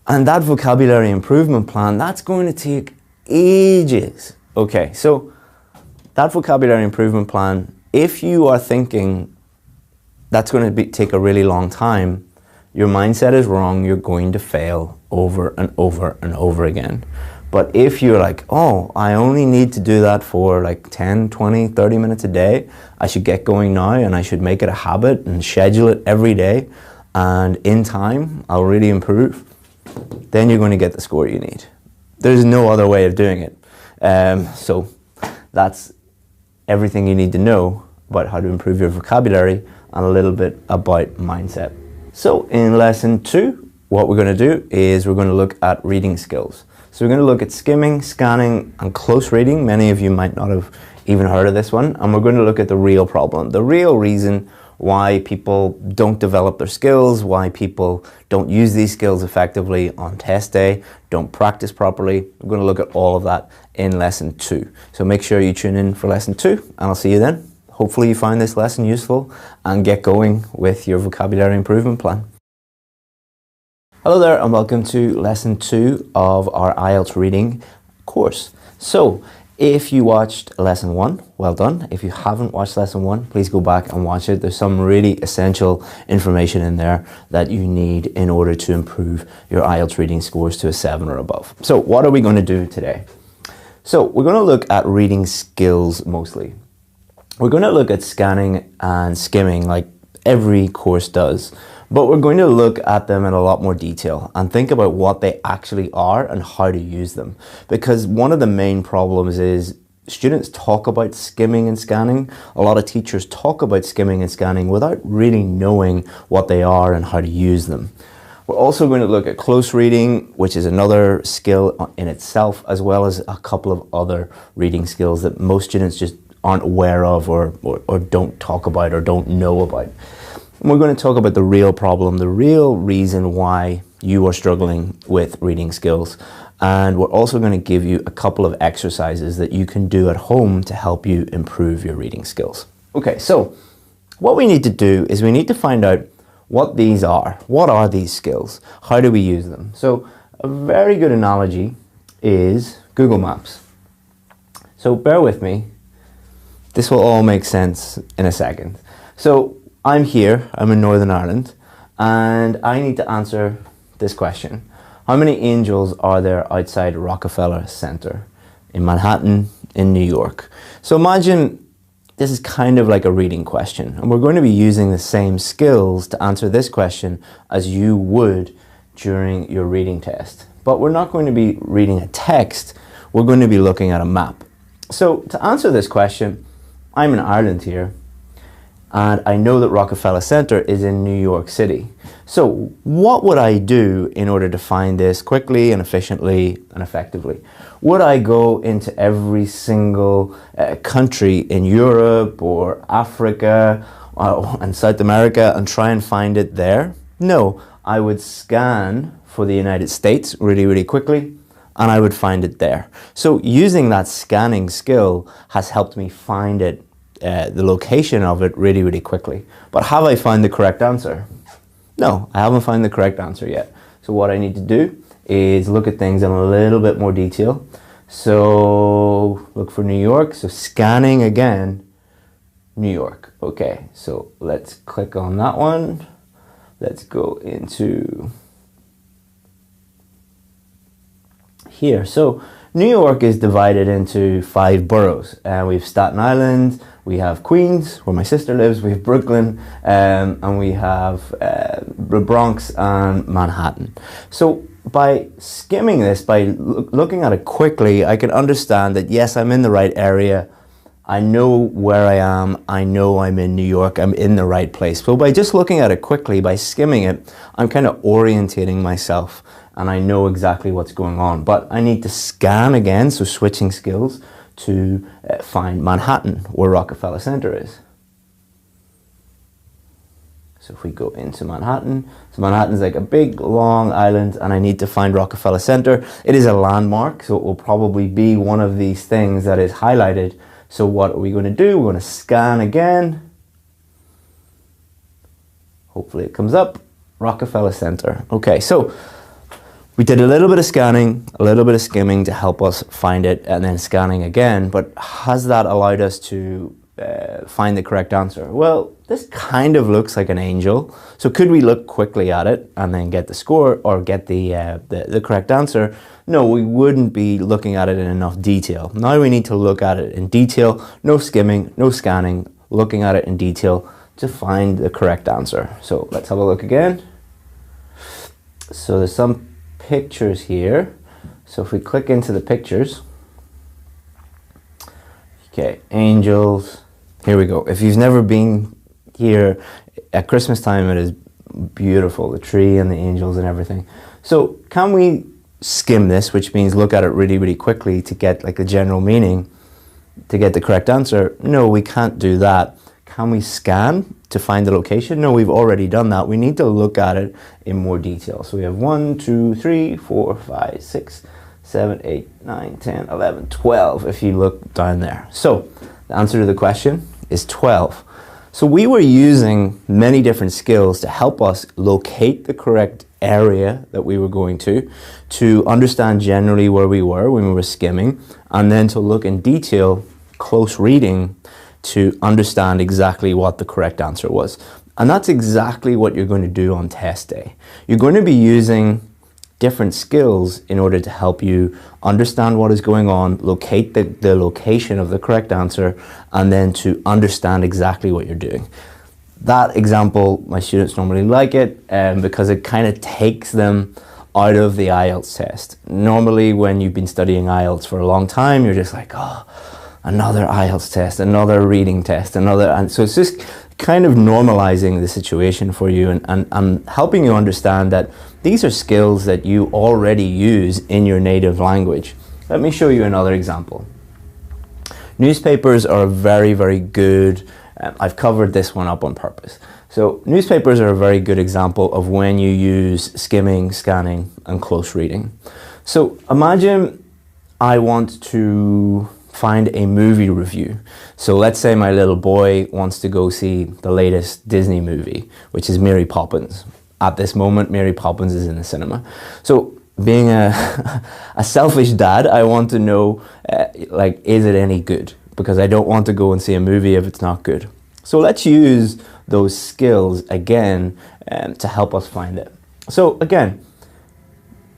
[SPEAKER 1] And that vocabulary improvement plan, that's going to take ages. Okay, so that vocabulary improvement plan, if you are thinking that's going to take a really long time, your mindset is wrong. You're going to fail over and over and over again. But if you're like, oh, I only need to do that for like 10, 20, 30 minutes a day, I should get going now and I should make it a habit and schedule it every day, and in time I'll really improve, then you're going to get the score you need. There's no other way of doing it. So that's everything you need to know about how to improve your vocabulary and a little bit about mindset. So in lesson 2, what we're going to do is we're going to look at reading skills. So we're going to look at skimming, scanning, and close reading. Many of you might not have even heard of this one. And we're going to look at the real problem, the real reason why people don't develop their skills, why people don't use these skills effectively on test day, don't practice properly. We're going to look at all of that in lesson 2. So make sure you tune in for lesson 2, and I'll see you then. Hopefully you find this lesson useful and get going with your vocabulary improvement plan. Hello there, and welcome to lesson 2 of our IELTS reading course. So, if you watched lesson 1, well done. If you haven't watched lesson 1, please go back and watch it. There's some really essential information in there that you need in order to improve your IELTS reading scores to a 7 or above. So, what are we going to do today? So, we're going to look at reading skills mostly. We're going to look at scanning and skimming like every course does. But we're going to look at them in a lot more detail and think about what they actually are and how to use them. Because one of the main problems is students talk about skimming and scanning. A lot of teachers talk about skimming and scanning without really knowing what they are and how to use them. We're also going to look at close reading, which is another skill in itself, as well as a couple of other reading skills that most students just aren't aware of or don't talk about or don't know about. And we're going to talk about the real problem, the real reason why you are struggling with reading skills. And we're also going to give you a couple of exercises that you can do at home to help you improve your reading skills. Okay, so what we need to do is we need to find out what these are. What are these skills? How do we use them? So a very good analogy is Google Maps. So bear with me. This will all make sense in a second. So I'm here, I'm in Northern Ireland, and I need to answer this question. How many angels are there outside Rockefeller Center in Manhattan, in New York? So imagine this is kind of like a reading question, and we're going to be using the same skills to answer this question as you would during your reading test. But we're not going to be reading a text, we're going to be looking at a map. So to answer this question, I'm in Ireland here, and I know that Rockefeller Center is in New York City. So what would I do in order to find this quickly and efficiently and effectively? Would I go into every single country in Europe or Africa and South America and try and find it there? No, I would scan for the United States really, really quickly, and I would find it there. So using that scanning skill has helped me find it, the location of it really, really quickly. But have I found the correct answer? No, I haven't found the correct answer yet. So what I need to do is look at things in a little bit more detail. So look for New York. So scanning again, New York. Okay, so let's click on that one. Let's go into here. So New York is divided into 5 boroughs. We have Staten Island, we have Queens, where my sister lives, we have Brooklyn, and we have the Bronx and Manhattan. So by skimming this, by looking at it quickly, I can understand that yes, I'm in the right area. I know where I am. I know I'm in New York. I'm in the right place. So by just looking at it quickly, by skimming it, I'm kind of orientating myself and I know exactly what's going on. But I need to scan again, so switching skills, to find Manhattan, where Rockefeller Center is. So if we go into Manhattan, so Manhattan's like a big long island and I need to find Rockefeller Center. It is a landmark, so it will probably be one of these things that is highlighted. So what are we going to do? We're going to scan again. Hopefully it comes up. Rockefeller Center. Okay, so we did a little bit of scanning, a little bit of skimming to help us find it, and then scanning again. But has that allowed us to find the correct answer? Well, this kind of looks like an angel. So could we look quickly at it and then get the score or get the correct answer? No, we wouldn't be looking at it in enough detail. Now we need to look at it in detail, no skimming, no scanning, looking at it in detail to find the correct answer. So let's have a look again. So there's some pictures here. So if we click into the pictures, okay, angels, here we go. If you've never been here at Christmas time, it is beautiful, the tree and the angels and everything. So can we skim this, which means look at it really, really quickly to get like the general meaning, to get the correct answer? No, we can't do that. Can we scan to find the location? No, we've already done that. We need to look at it in more detail. So we have 1, 2, 3, 4, 5, 6, 7, 8, 9, 10, 11, 12 if you look down there. So the answer to the question is 12. So we were using many different skills to help us locate the correct area that we were going to understand generally where we were when we were skimming, and then to look in detail, close reading, to understand exactly what the correct answer was. And that's exactly what you're going to do on test day. You're going to be using different skills in order to help you understand what is going on, locate the location of the correct answer, and then to understand exactly what you're doing. That example, my students normally like it because it kind of takes them out of the IELTS test. Normally when you've been studying IELTS for a long time, you're just like, oh, another IELTS test, another reading test, and so it's just kind of normalizing the situation for you and helping you understand that these are skills that you already use in your native language. Let me show you another example. Newspapers are very, very good. I've covered this one up on purpose. So newspapers are a very good example of when you use skimming, scanning, and close reading. So imagine I want to find a movie review. So let's say my little boy wants to go see the latest Disney movie, which is Mary Poppins. At this moment, Mary Poppins is in the cinema. So being a selfish dad, I want to know, is it any good? Because I don't want to go and see a movie if it's not good. So let's use those skills again to help us find it. So again,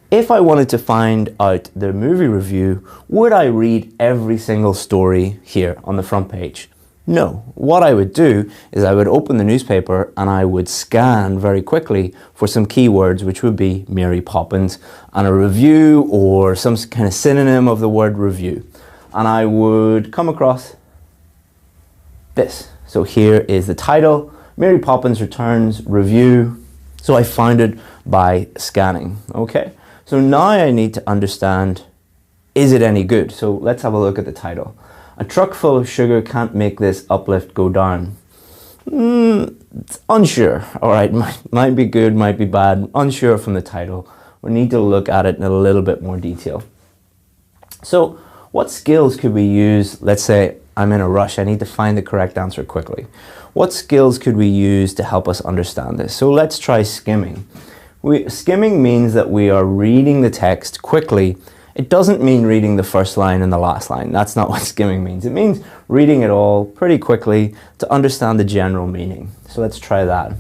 [SPEAKER 1] if I wanted to find out the movie review, would I read every single story here on the front page? No. What I would do is I would open the newspaper and I would scan very quickly for some keywords, which would be Mary Poppins and a review or some kind of synonym of the word review. And I would come across this. So here is the title, Mary Poppins Returns Review. So I found it by scanning, okay? So now I need to understand, is it any good? So let's have a look at the title. A truck full of sugar can't make this uplift go down. It's unsure, all right, might be good, might be bad, unsure from the title. We need to look at it in a little bit more detail. So what skills could we use? Let's say I'm in a rush, I need to find the correct answer quickly. What skills could we use to help us understand this? So let's try skimming. Skimming means that we are reading the text quickly. It doesn't mean reading the first line and the last line. That's not what skimming means. It means reading it all pretty quickly to understand the general meaning. So let's try that.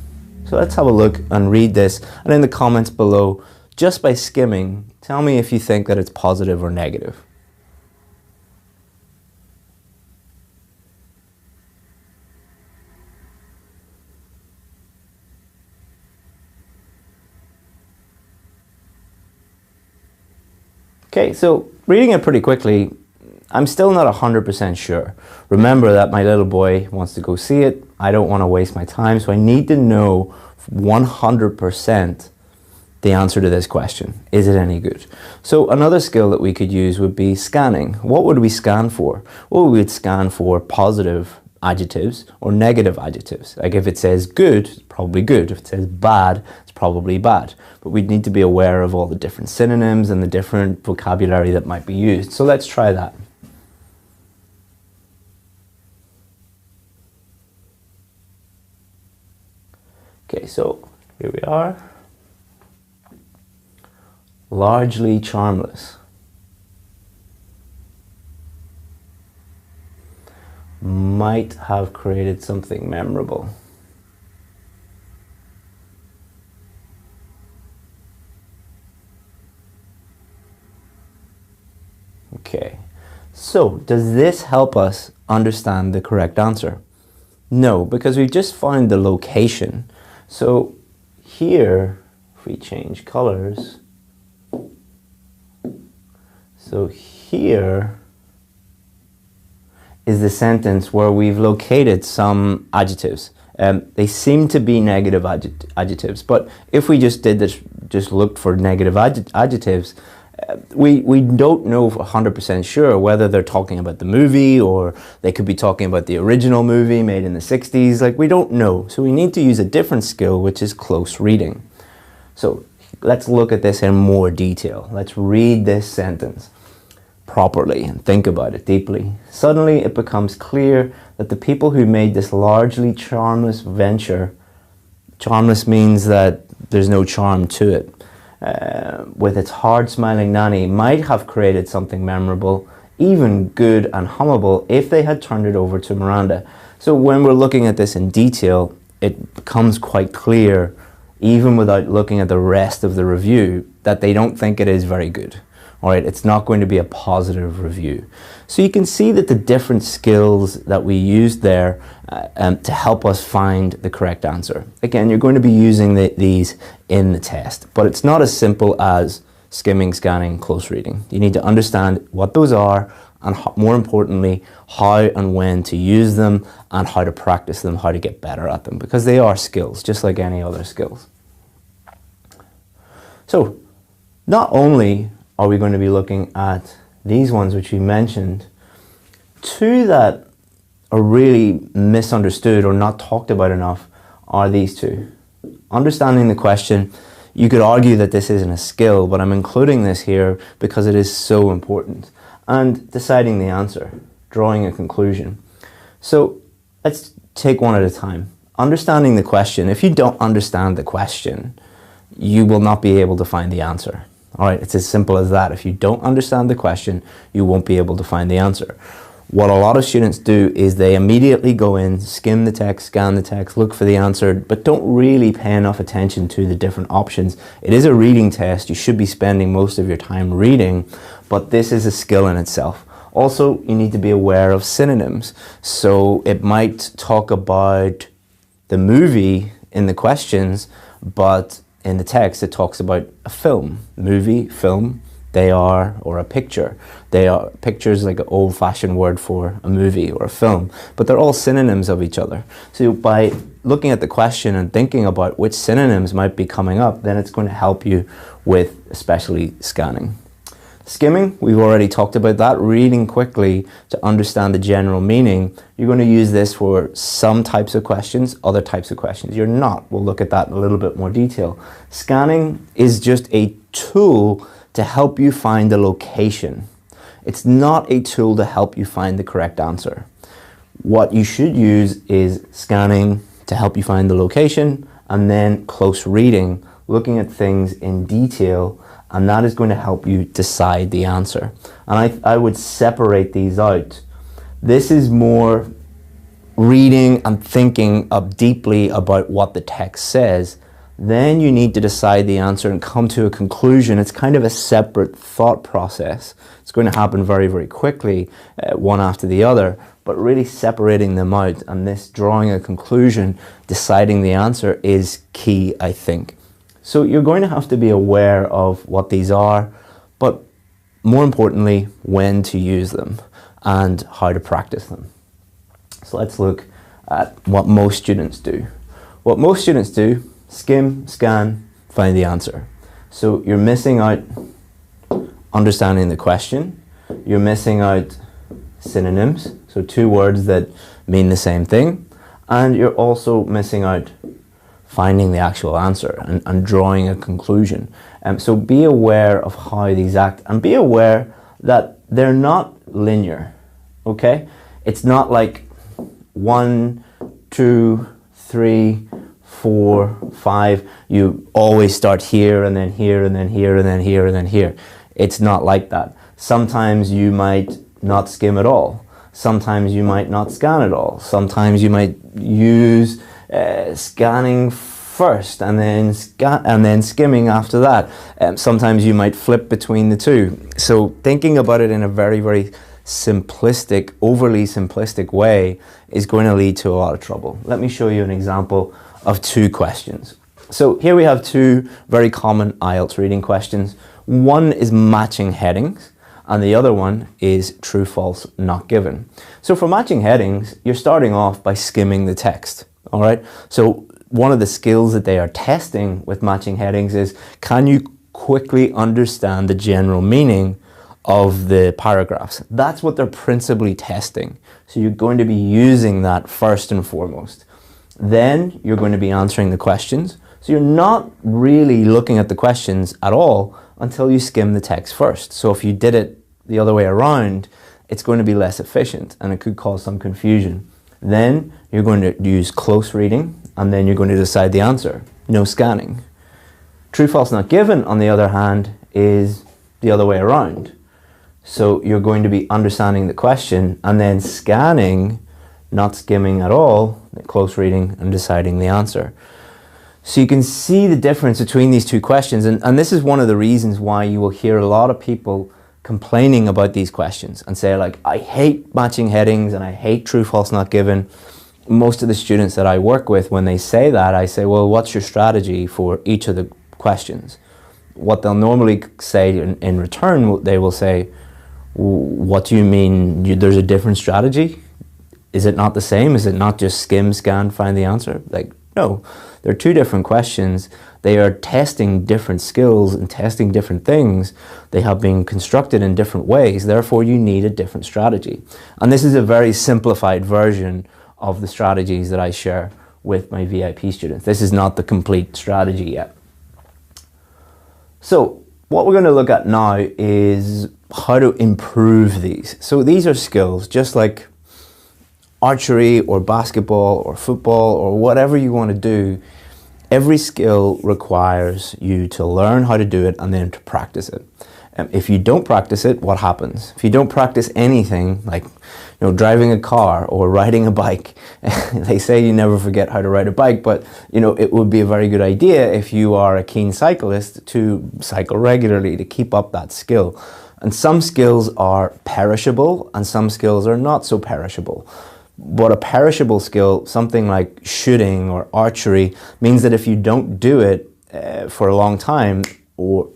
[SPEAKER 1] So let's have a look and read this. And in the comments below, just by skimming, tell me if you think that it's positive or negative. Okay, so reading it pretty quickly, I'm still not 100% sure. Remember that my little boy wants to go see it. I don't want to waste my time, so I need to know 100% the answer to this question. Is it any good? So another skill that we could use would be scanning. What would we scan for? Well, we would scan for positive adjectives or negative adjectives. Like if it says good, it's probably good. If it says bad, it's probably bad. But we'd need to be aware of all the different synonyms and the different vocabulary that might be used. So let's try that. Okay, so here we are. Largely charmless. Might have created something memorable. Okay, so does this help us understand the correct answer? No, because we just found the location. So here, if we change colors, so here is the sentence where we've located some adjectives. They seem to be negative adjectives, but if we just did this, just looked for negative adjectives, we don't know 100% sure whether they're talking about the movie or they could be talking about the original movie made in the 60s. Like, we don't know. So we need to use a different skill, which is close reading. So let's look at this in more detail. Let's read this sentence properly and think about it deeply. Suddenly it becomes clear that the people who made this largely charmless venture, charmless means that there's no charm to it, with its hard smiling nanny, might have created something memorable, even good and hummable, if they had turned it over to Miranda. So when we're looking at this in detail, it becomes quite clear, even without looking at the rest of the review, that they don't think it is very good. All right, it's not going to be a positive review. So you can see that the different skills that we used there to help us find the correct answer. Again, you're going to be using these in the test, but it's not as simple as skimming, scanning, close reading. You need to understand what those are and more importantly, how and when to use them and how to practice them, how to get better at them, because they are skills, just like any other skills. So not only are we going to be looking at these ones which we mentioned, two that are really misunderstood or not talked about enough are these two. Understanding the question. You could argue that this isn't a skill, but I'm including this here because it is so important. And deciding the answer, drawing a conclusion. So let's take one at a time. Understanding the question. If you don't understand the question, you will not be able to find the answer. All right, it's as simple as that. If you don't understand the question, you won't be able to find the answer. What a lot of students do is they immediately go in, skim the text, scan the text, look for the answer, but don't really pay enough attention to the different options. It is a reading test. You should be spending most of your time reading, but this is a skill in itself. Also, you need to be aware of synonyms. So it might talk about the movie in the questions, but in the text it talks about a film, movie, film, they are, or a picture. They are, pictures like an old-fashioned word for a movie or a film, but they're all synonyms of each other. So by looking at the question and thinking about which synonyms might be coming up, then it's going to help you with especially scanning. Skimming, we've already talked about that. Reading quickly to understand the general meaning. You're going to use this for some types of questions, other types of questions you're not. We'll look at that in a little bit more detail. Scanning is just a tool to help you find the location. It's not a tool to help you find the correct answer. What you should use is scanning to help you find the location, and then close reading, looking at things in detail, and that is going to help you decide the answer. And I would separate these out. This is more reading and thinking up deeply about what the text says. Then you need to decide the answer and come to a conclusion. It's kind of a separate thought process. It's going to happen very, very quickly, one after the other, but really separating them out and this drawing a conclusion, deciding the answer is key, I think. So you're going to have to be aware of what these are, but more importantly, when to use them and how to practice them. So let's look at what most students do. What most students do: skim, scan, find the answer. So you're missing out understanding the question. You're missing out synonyms, so two words that mean the same thing. And you're also missing out finding the actual answer and drawing a conclusion. So be aware of how these act, and be aware that they're not linear, okay? It's not like 1, 2, 3, 4, 5, you always start here and then here and then here and then here and then here. It's not like that. Sometimes you might not skim at all. Sometimes you might not scan at all. Sometimes you might use scanning first and then skimming after that. Sometimes you might flip between the two. So thinking about it in a very, very simplistic, overly simplistic way is going to lead to a lot of trouble. Let me show you an example of two questions. So here we have two very common IELTS reading questions. One is matching headings, and the other one is true, false, not given. So for matching headings, you're starting off by skimming the text, all right? So one of the skills that they are testing with matching headings is, can you quickly understand the general meaning of the paragraphs? That's what they're principally testing. So you're going to be using that first and foremost. Then you're going to be answering the questions. So you're not really looking at the questions at all until you skim the text first. So if you did it the other way around, it's going to be less efficient and it could cause some confusion. Then you're going to use close reading, and then you're going to decide the answer. No scanning. True, false, not given, on the other hand, is the other way around. So you're going to be understanding the question and then scanning, not skimming at all, close reading and deciding the answer. So you can see the difference between these two questions, and this is one of the reasons why you will hear a lot of people complaining about these questions and say, like, I hate matching headings and I hate true, false, not given. Most of the students that I work with, when they say that, I say, well, what's your strategy for each of the questions? What they'll normally say in return, they will say, what do you mean there's a different strategy? Is it not the same? Is it not just skim, scan, find the answer? Like, no, they're two different questions. They are testing different skills and testing different things. They have been constructed in different ways. Therefore, you need a different strategy. And this is a very simplified version of the strategies that I share with my VIP students. This is not the complete strategy yet. So what we're going to look at now is how to improve these. So these are skills, just like archery or basketball or football or whatever you want to do. Every skill requires you to learn how to do it and then to practice it. If you don't practice it, what happens? If you don't practice anything, like driving a car or riding a bike, they say you never forget how to ride a bike, but it would be a very good idea if you are a keen cyclist to cycle regularly to keep up that skill. And some skills are perishable and some skills are not so perishable. But a perishable skill, something like shooting or archery, means that if you don't do it for a long time, or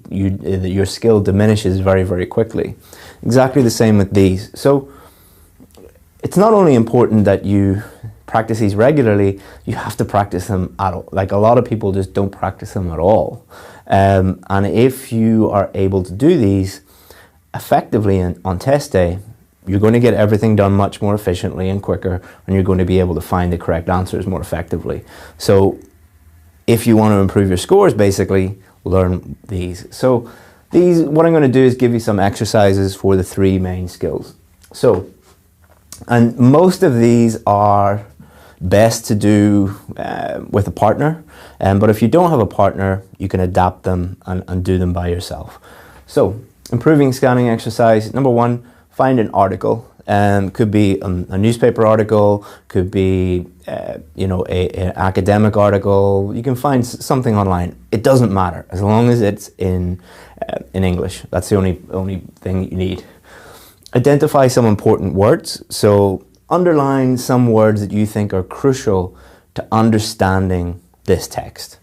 [SPEAKER 1] your skill diminishes very, very quickly. Exactly the same with these. So it's not only important that you practice these regularly, you have to practice them at all. Like, a lot of people just don't practice them at all. And if you are able to do these effectively on test day, you're going to get everything done much more efficiently and quicker, and you're going to be able to find the correct answers more effectively. So if you want to improve your scores, basically learn these. So these, what I'm going to do is give you some exercises for the 3 main skills. So, and most of these are best to do with a partner, but if you don't have a partner, you can adapt them and do them by yourself. So, improving scanning exercise, number 1, find an article. Could be a newspaper article, could be an academic article. You can find something online. It doesn't matter as long as it's in English. That's the only thing you need. Identify some important words. So underline some words that you think are crucial to understanding this text.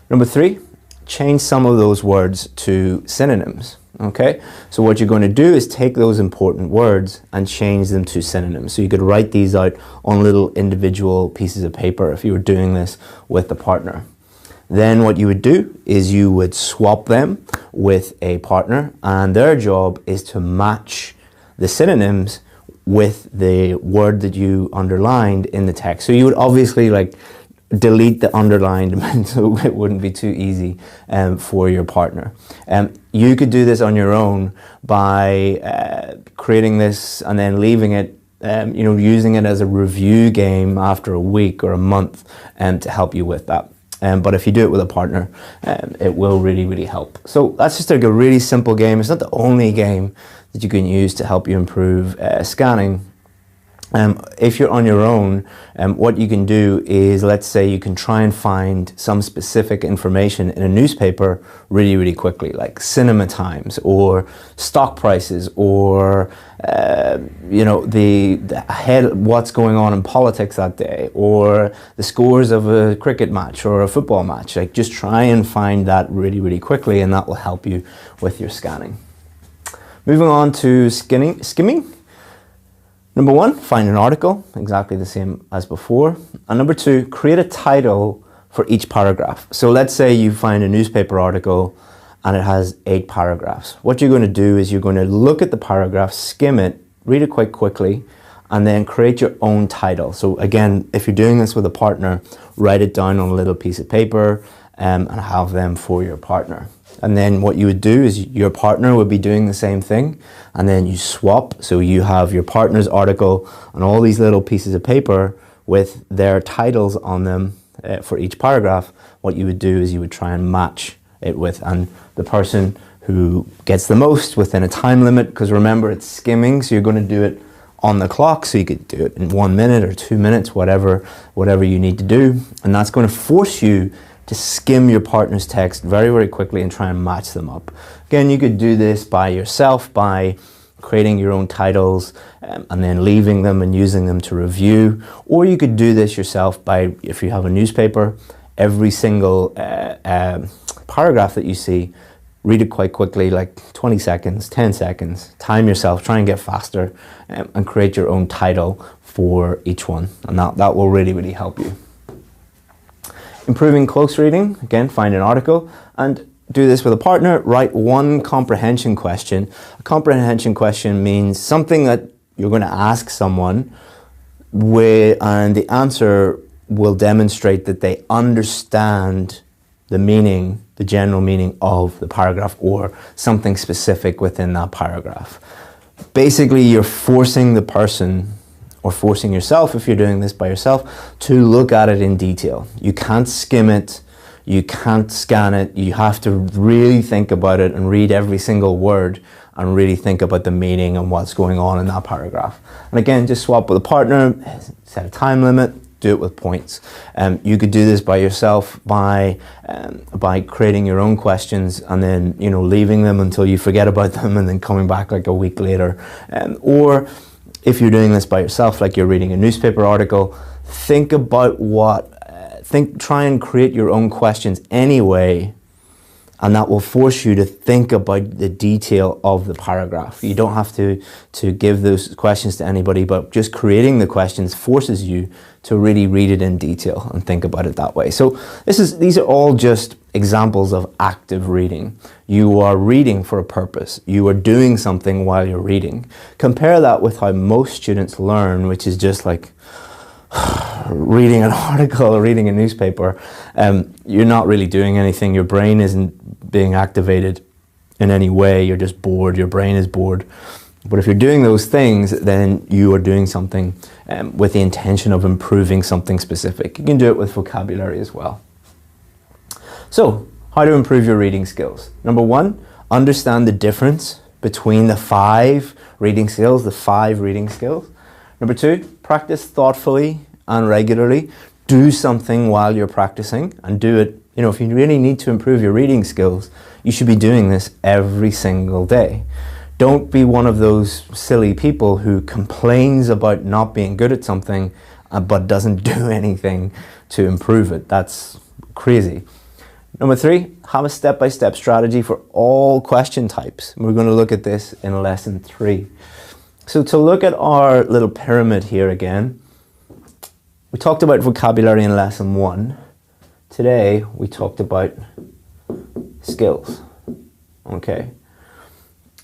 [SPEAKER 1] Number 3, change some of those words to synonyms. Okay, so what you're going to do is take those important words and change them to synonyms. So you could write these out on little individual pieces of paper if you were doing this with a partner. Then what you would do is you would swap them with a partner, and their job is to match the synonyms with the word that you underlined in the text. So you would obviously delete the underlined so it wouldn't be too easy for your partner. You could do this on your own by creating this and then leaving it, using it as a review game after a week or a month to help you with that. But if you do it with a partner, it will really, really help. So that's just a really simple game. It's not the only game that you can use to help you improve scanning. If you're on your own, what you can do is, let's say you can try and find some specific information in a newspaper really, really quickly, like cinema times or stock prices or, what's going on in politics that day, or the scores of a cricket match or a football match. Like, just try and find that really, really quickly, and that will help you with your scanning. Moving on to skimming. Number 1, find an article, exactly the same as before. And number 2, create a title for each paragraph. So let's say you find a newspaper article and it has 8 paragraphs. What you're going to do is you're going to look at the paragraph, skim it, read it quite quickly, and then create your own title. So again, if you're doing this with a partner, write it down on a little piece of paper and have them for your partner. And then what you would do is your partner would be doing the same thing, and then you swap. So you have your partner's article on all these little pieces of paper with their titles on them for each paragraph. What you would do is you would try and match it with, and the person who gets the most within a time limit, because remember it's skimming, so you're going to do it on the clock, so you could do it in 1 minute or 2 minutes, whatever you need to do. And that's going to force you to skim your partner's text very, very quickly and try and match them up. Again, you could do this by yourself, by creating your own titles and then leaving them and using them to review. Or you could do this yourself by, if you have a newspaper, every single paragraph that you see, read it quite quickly, like 20 seconds, 10 seconds, time yourself, try and get faster and create your own title for each one. And that will really, really help you. Improving close reading, again, find an article and do this with a partner. Write 1 comprehension question. A comprehension question means something that you're going to ask someone and the answer will demonstrate that they understand the meaning, the general meaning of the paragraph or something specific within that paragraph. Basically, you're forcing the person, or forcing yourself if you're doing this by yourself, to look at it in detail. You can't skim it, you can't scan it, you have to really think about it and read every single word and really think about the meaning and what's going on in that paragraph. And again, just swap with a partner, set a time limit, do it with points. You could do this by yourself by creating your own questions and then leaving them until you forget about them and then coming back like a week later. Or if you're doing this by yourself, like you're reading a newspaper article, think about try and create your own questions anyway, and that will force you to think about the detail of the paragraph. You don't have to give those questions to anybody, but just creating the questions forces you to really read it in detail and think about it that way. So these are all just examples of active reading. You are reading for a purpose. You are doing something while you're reading. Compare that with how most students learn, which is just like reading an article or reading a newspaper. You're not really doing anything. Your brain isn't being activated in any way. You're just bored. Your brain is bored. But if you're doing those things, then you are doing something with the intention of improving something specific. You can do it with vocabulary as well. So, how to improve your reading skills? Number one, understand the difference between the 5 reading skills, Number two, practice thoughtfully and regularly. Do something while you're practicing, and do it. You know, if you really need to improve your reading skills, you should be doing this every single day. Don't be one of those silly people who complains about not being good at something but doesn't do anything to improve it. That's crazy. Number 3, have a step-by-step strategy for all question types. We're going to look at this in lesson 3. So to look at our little pyramid here again, we talked about vocabulary in lesson 1. Today we talked about skills. Okay.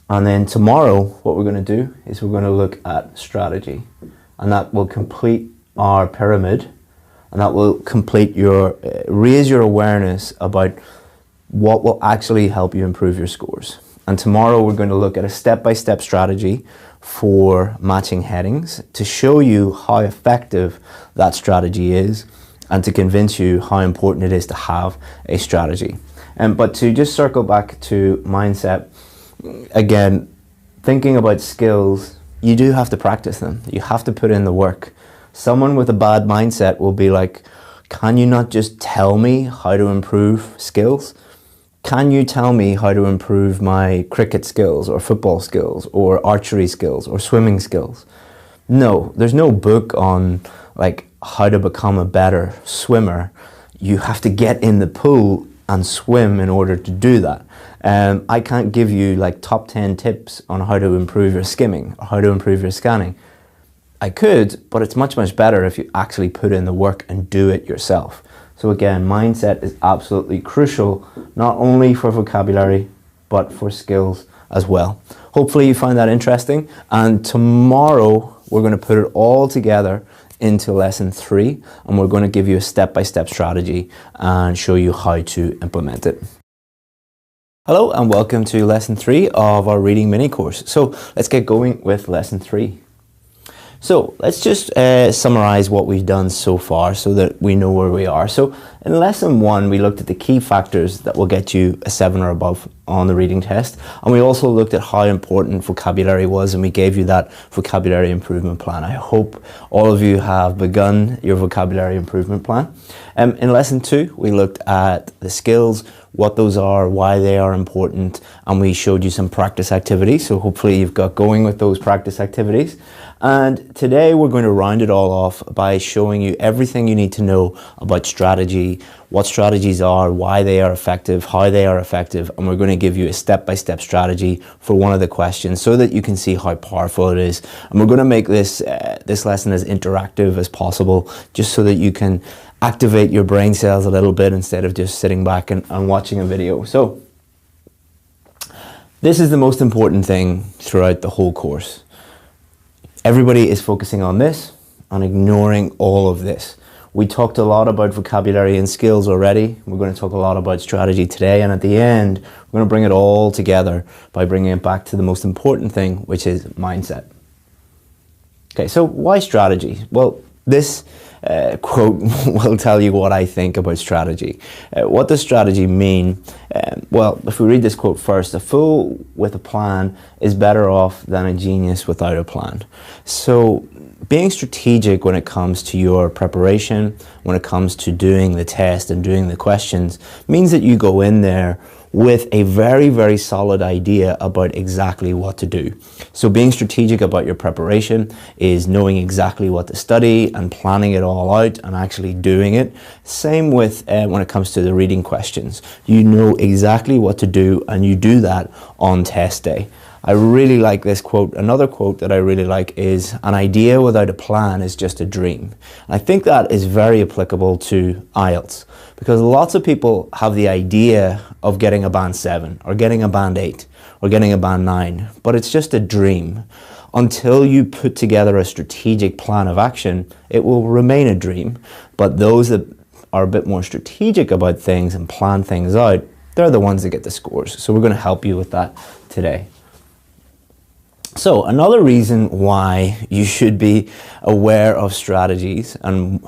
[SPEAKER 1] And then tomorrow what we're going to do is we're going to look at strategy. And that will complete our pyramid, and that will complete raise your awareness about what will actually help you improve your scores. And tomorrow we're going to look at a step-by-step strategy for matching headings to show you how effective that strategy is and to convince you how important it is to have a strategy. But to just circle back to mindset, again, thinking about skills, you do have to practice them. You have to put in the work. Someone with a bad mindset will be like, can you not just tell me how to improve skills? Can you tell me how to improve my cricket skills or football skills or archery skills or swimming skills? No, there's no book on like how to become a better swimmer. You have to get in the pool and swim in order to do that. I can't give you like top 10 tips on how to improve your skimming or how to improve your scanning. I could, but it's much, much better if you actually put in the work and do it yourself. So again, mindset is absolutely crucial, not only for vocabulary, but for skills as well. Hopefully you find that interesting. And tomorrow we're going to put it all together into lesson 3, and we're going to give you a step-by-step strategy and show you how to implement it. Hello and welcome to lesson 3 of our reading mini course. So let's get going with lesson 3. So let's just summarize what we've done so far so that we know where we are. So in lesson 1, we looked at the key factors that will get you a 7 or above on the reading test. And we also looked at how important vocabulary was, and we gave you that vocabulary improvement plan. I hope all of you have begun your vocabulary improvement plan. In lesson 2, we looked at the skills, what those are, why they are important, and we showed you some practice activities. So hopefully you've got going with those practice activities. And today we're going to round it all off by showing you everything you need to know about strategy, what strategies are, why they are effective, how they are effective, and we're going to give you a step-by-step strategy for one of the questions so that you can see how powerful it is. And we're going to make this lesson as interactive as possible, just so that you can activate your brain cells a little bit instead of just sitting back and watching a video. So this is the most important thing throughout the whole course. Everybody is focusing on this and ignoring all of this. We talked a lot about vocabulary and skills already. We're going to talk a lot about strategy today, and at the end we're going to bring it all together by bringing it back to the most important thing, which is mindset. Okay, so why strategy? Well, this quote will tell you what I think about strategy. What does strategy mean? Well, if we read this quote first, a fool with a plan is better off than a genius without a plan. So being strategic when it comes to your preparation, when it comes to doing the test and doing the questions, means that you go in there with a very, very solid idea about exactly what to do. So being strategic about your preparation is knowing exactly what to study and planning it all out and actually doing it. Same with when it comes to the reading questions. You know exactly what to do and you do that on test day. I really like this quote. Another quote that I really like is, "An idea without a plan is just a dream." And I think that is very applicable to IELTS, because lots of people have the idea of getting a band 7 or getting a band 8 or getting a band 9, but it's just a dream. Until you put together a strategic plan of action, it will remain a dream. But those that are a bit more strategic about things and plan things out, they're the ones that get the scores. So we're going to help you with that today. So another reason why you should be aware of strategies and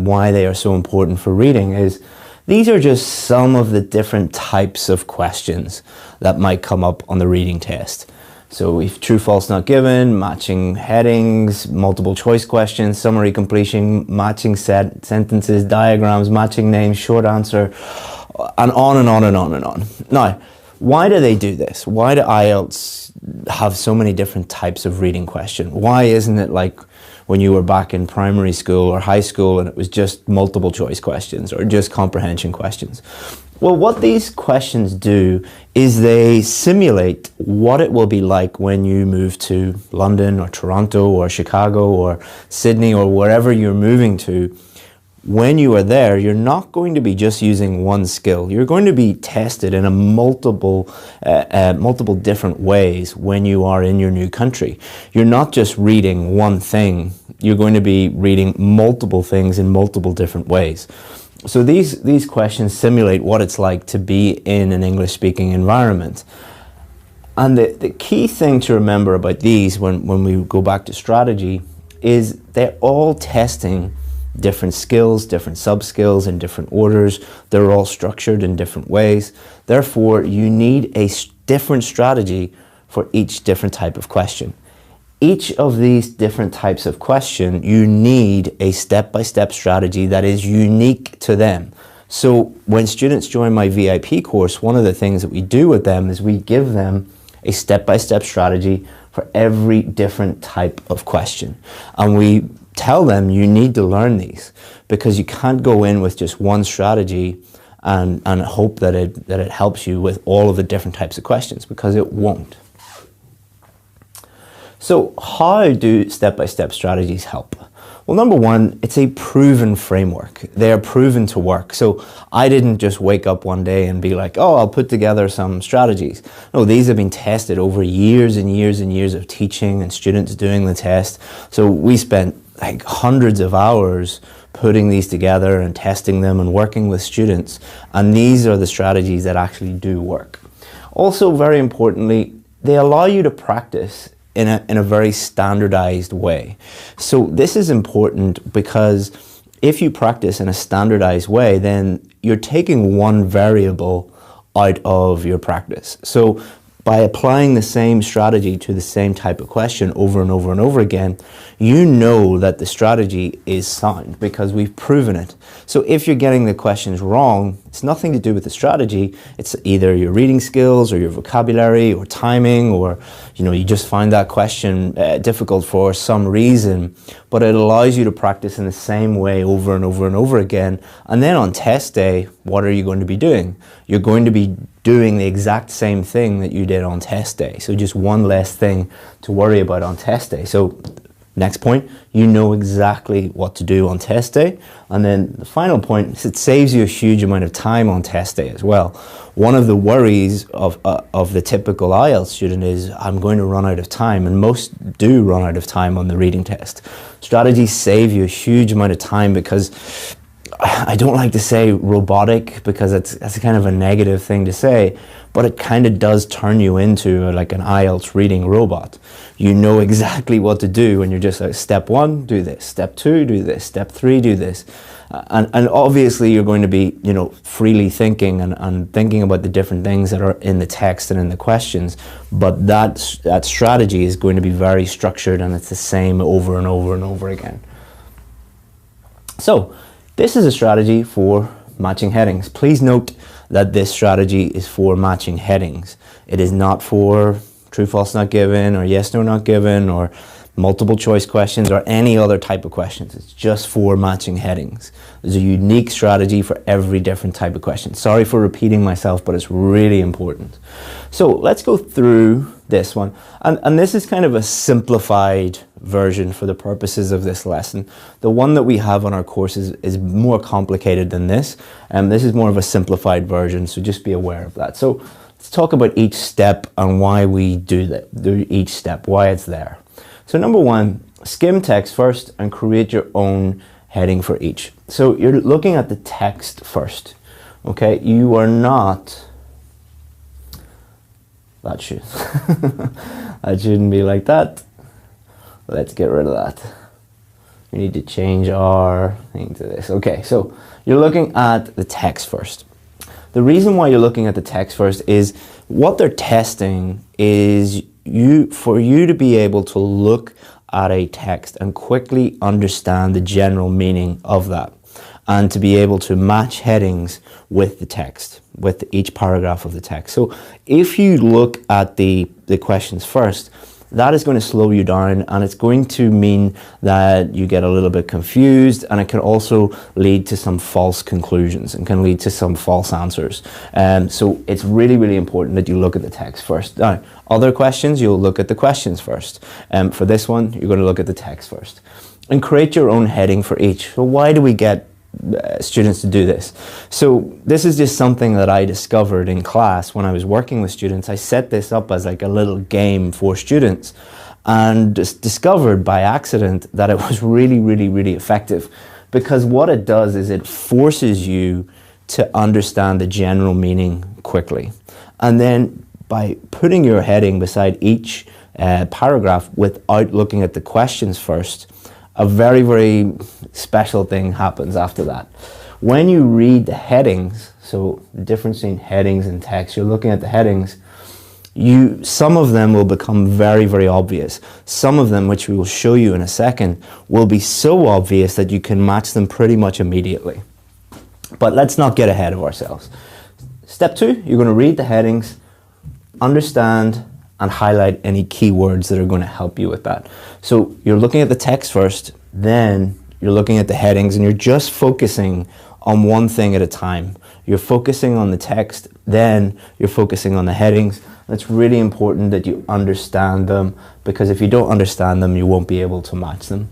[SPEAKER 1] why they are so important for reading is these are just some of the different types of questions that might come up on the reading test. So if true, false, not given, matching headings, multiple choice questions, summary completion, matching sentences, diagrams, matching names, short answer, and on and on and on and on. Now, why do they do this? Why do IELTS have so many different types of reading question? Why isn't it like when you were back in primary school or high school and it was just multiple choice questions or just comprehension questions? Well, what these questions do is they simulate what it will be like when you move to London or Toronto or Chicago or Sydney or wherever you're moving to. When you are there, you're not going to be just using one skill. You're going to be tested in a multiple different ways when you are in your new country. You're not just reading one thing. You're going to be reading multiple things in multiple different ways. So these questions simulate what it's like to be in an English-speaking environment. And the key thing to remember about these when we go back to strategy is they're all testing different skills, different sub-skills in different orders. They're all structured in different ways. Therefore, you need a different strategy for each different type of question. Each of these different types of question, you need a step-by-step strategy that is unique to them. So when students join my VIP course, one of the things that we do with them is we give them a step-by-step strategy for every different type of question. And we tell them you need to learn these because you can't go in with just one strategy and hope that it helps you with all of the different types of questions, because it won't. So how do step-by-step strategies help? Well, number one, it's a proven framework. They are proven to work. So I didn't just wake up one day and be like, oh, I'll put together some strategies. No, these have been tested over years and years and years of teaching and students doing the test. So we spent like hundreds of hours putting these together and testing them and working with students. And these are the strategies that actually do work. Also, very importantly, they allow you to practice in a very standardized way. So this is important because if you practice in a standardized way, then you're taking one variable out of your practice. So by applying the same strategy to the same type of question over and over and over again, you know that the strategy is sound because we've proven it. So if you're getting the questions wrong, it's nothing to do with the strategy. It's either your reading skills or your vocabulary or timing, or you just find that question difficult for some reason, but it allows you to practice in the same way over and over and over again. And then on test day, what are you going to be doing? You're going to be doing the exact same thing that you did on test day. So just one less thing to worry about on test day. So next point, you know exactly what to do on test day. And then the final point is it saves you a huge amount of time on test day as well. One of the worries of the typical IELTS student is I'm going to run out of time, and most do run out of time on the reading test. Strategies save you a huge amount of time because I don't like to say robotic because that's kind of a negative thing to say, but it kind of does turn you into like an IELTS reading robot. You know exactly what to do when you're just like, step 1, do this, step 2, do this, step 3, do this. And obviously you're going to be, freely thinking and thinking about the different things that are in the text and in the questions, but that strategy is going to be very structured and it's the same over and over and over again. So, this is a strategy for matching headings. Please note that this strategy is for matching headings. It is not for true, false, not given, or yes, no, not given, or multiple choice questions, or any other type of questions. It's just for matching headings. There's a unique strategy for every different type of question. Sorry for repeating myself, but it's really important. So let's go through this one. And this is kind of a simplified version for the purposes of this lesson. The one that we have on our course is more complicated than this. And this is more of a simplified version, so just be aware of that. So let's talk about each step and why we do each step, why it's there. So number one, skim text first and create your own heading for each. So you're looking at the text first, okay? You are not, that shouldn't be like that. Let's get rid of that. We need to change our thing to this. Okay, so you're looking at the text first. The reason why you're looking at the text first is what they're testing is for you to be able to look at a text and quickly understand the general meaning of that, and to be able to match headings with the text, with each paragraph of the text. So if you look at the questions first, that is going to slow you down, and it's going to mean that you get a little bit confused, and it can also lead to some false conclusions and can lead to some false answers. So it's really, really important that you look at the text first. Now, other questions, you'll look at the questions first. For this one, you're going to look at the text first. And create your own heading for each. So why do we get students to do this? So this is just something that I discovered in class when I was working with students. I set this up as like a little game for students, and just discovered by accident that it was really, really, really effective, because what it does is it forces you to understand the general meaning quickly. And then by putting your heading beside each paragraph without looking at the questions first, a very, very special thing happens after that. When you read the headings, so the difference between headings and text, you're looking at the headings, some of them will become very, very obvious. Some of them, which we will show you in a second, will be so obvious that you can match them pretty much immediately. But let's not get ahead of ourselves. Step two, you're going to read the headings, understand and highlight any keywords that are going to help you with that. So you're looking at the text first, then you're looking at the headings, and you're just focusing on one thing at a time. You're focusing on the text, then you're focusing on the headings. It's really important that you understand them, because if you don't understand them, you won't be able to match them.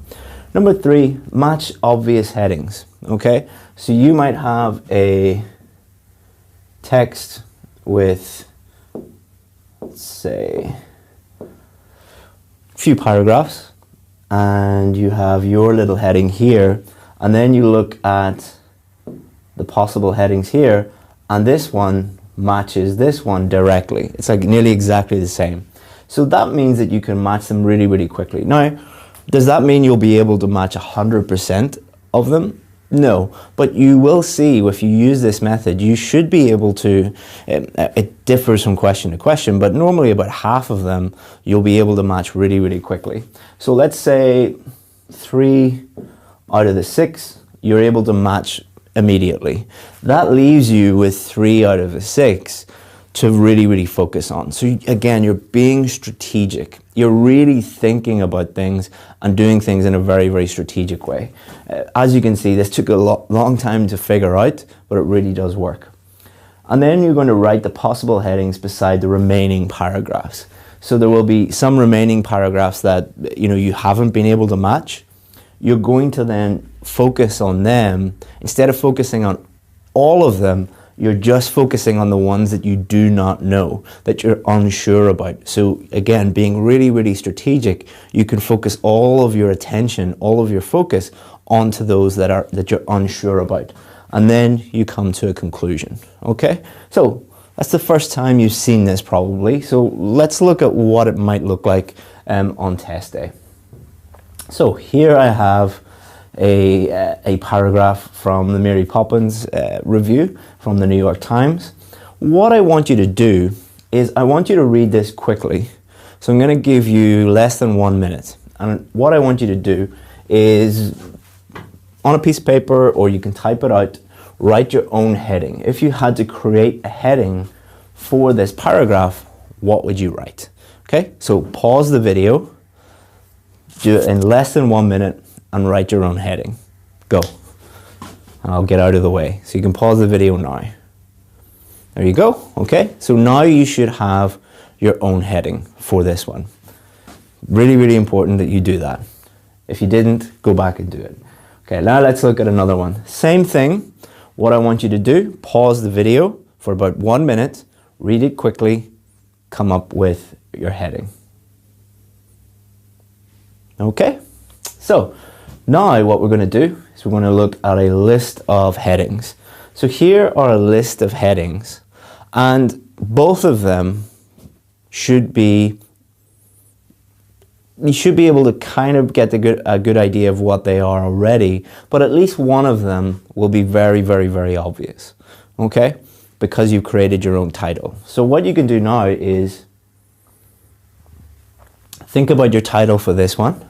[SPEAKER 1] Number three, match obvious headings, okay? So you might have a text with, let's say, a few paragraphs, and you have your little heading here, and then you look at the possible headings here, and this one matches this one directly. It's like nearly exactly the same. So that means that you can match them really, really quickly. Now, does that mean you'll be able to match 100% of them? No, but you will see if you use this method, you should be able to, it differs from question to question, but normally about half of them you'll be able to match really, really quickly. So let's say 3 out of the 6 you're able to match immediately. That leaves you with 3 out of the 6 to really, really focus on. So again, you're being strategic. You're really thinking about things and doing things in a very, very strategic way. As you can see, this took a long time to figure out, but it really does work. And then you're going to write the possible headings beside the remaining paragraphs. So there will be some remaining paragraphs that you haven't been able to match. You're going to then focus on them. Instead of focusing on all of them, you're just focusing on the ones that you do not know, that you're unsure about. So again, being really, really strategic, you can focus all of your attention, all of your focus onto those that you're unsure about. And then you come to a conclusion, okay? So that's the first time you've seen this probably. So let's look at what it might look like on test day. So here I have a paragraph from the Mary Poppins review from the New York Times. What I want you to do is I want you to read this quickly. So I'm going to give you less than 1 minute. And what I want you to do is, on a piece of paper, or you can type it out, write your own heading. If you had to create a heading for this paragraph, what would you write? Okay, so pause the video, do it in less than 1 minute, and write your own heading. Go. And I'll get out of the way. So you can pause the video now. There you go. Okay, so now you should have your own heading for this one. Really, really important that you do that. If you didn't, go back and do it. Okay, now let's look at another one. Same thing. What I want you to do, pause the video for about 1 minute, read it quickly, come up with your heading. Okay, so now what we're going to do is we're going to look at a list of headings. So here are a list of headings, and both of them should be, you should be able to kind of get a good idea of what they are already, but at least one of them will be very, very, very obvious, okay? Because you've created your own title. So what you can do now is think about your title for this one.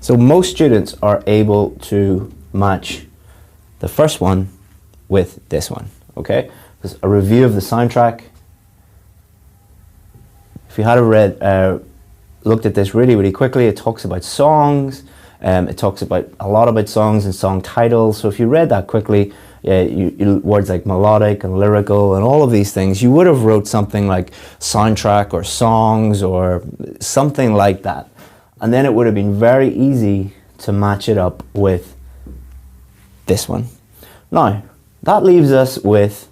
[SPEAKER 1] So most students are able to match the first one with this one, okay? There's a review of the soundtrack. If you had looked at this really, really quickly, it talks about songs. It talks about a lot about songs and song titles. So if you read that quickly, words like melodic and lyrical and all of these things, you would have wrote something like soundtrack or songs or something like that. And then it would have been very easy to match it up with this one. Now, that leaves us with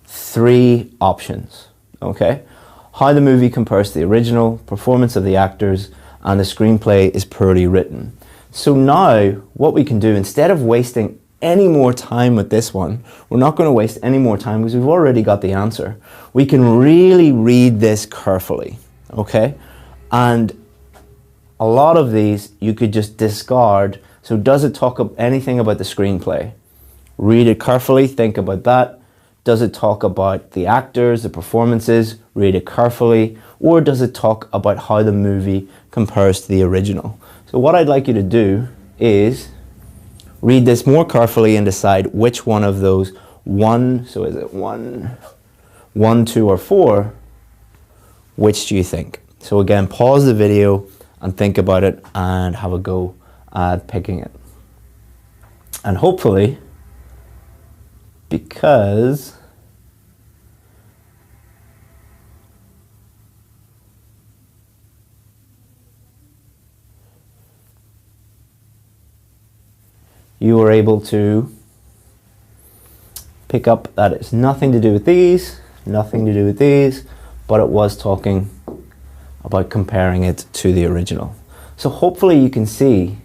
[SPEAKER 1] 3 options, okay? How the movie compares to the original, performance of the actors, and the screenplay is poorly written. So now, what we can do, instead of wasting any more time with this one, we're not going to waste any more time because we've already got the answer. We can really read this carefully, okay? And a lot of these you could just discard. So does it talk anything about the screenplay? Read it carefully, think about that. Does it talk about the actors, the performances? Read it carefully. Or does it talk about how the movie compares to the original? So what I'd like you to do is read this more carefully and decide which one of those so is it 1, 2, or 4, which do you think? So again, pause the video and think about it and have a go at picking it. And hopefully, because you were able to pick up that it's nothing to do with these, nothing to do with these, but it was talking about comparing it to the original. So hopefully you can see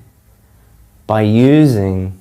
[SPEAKER 1] by using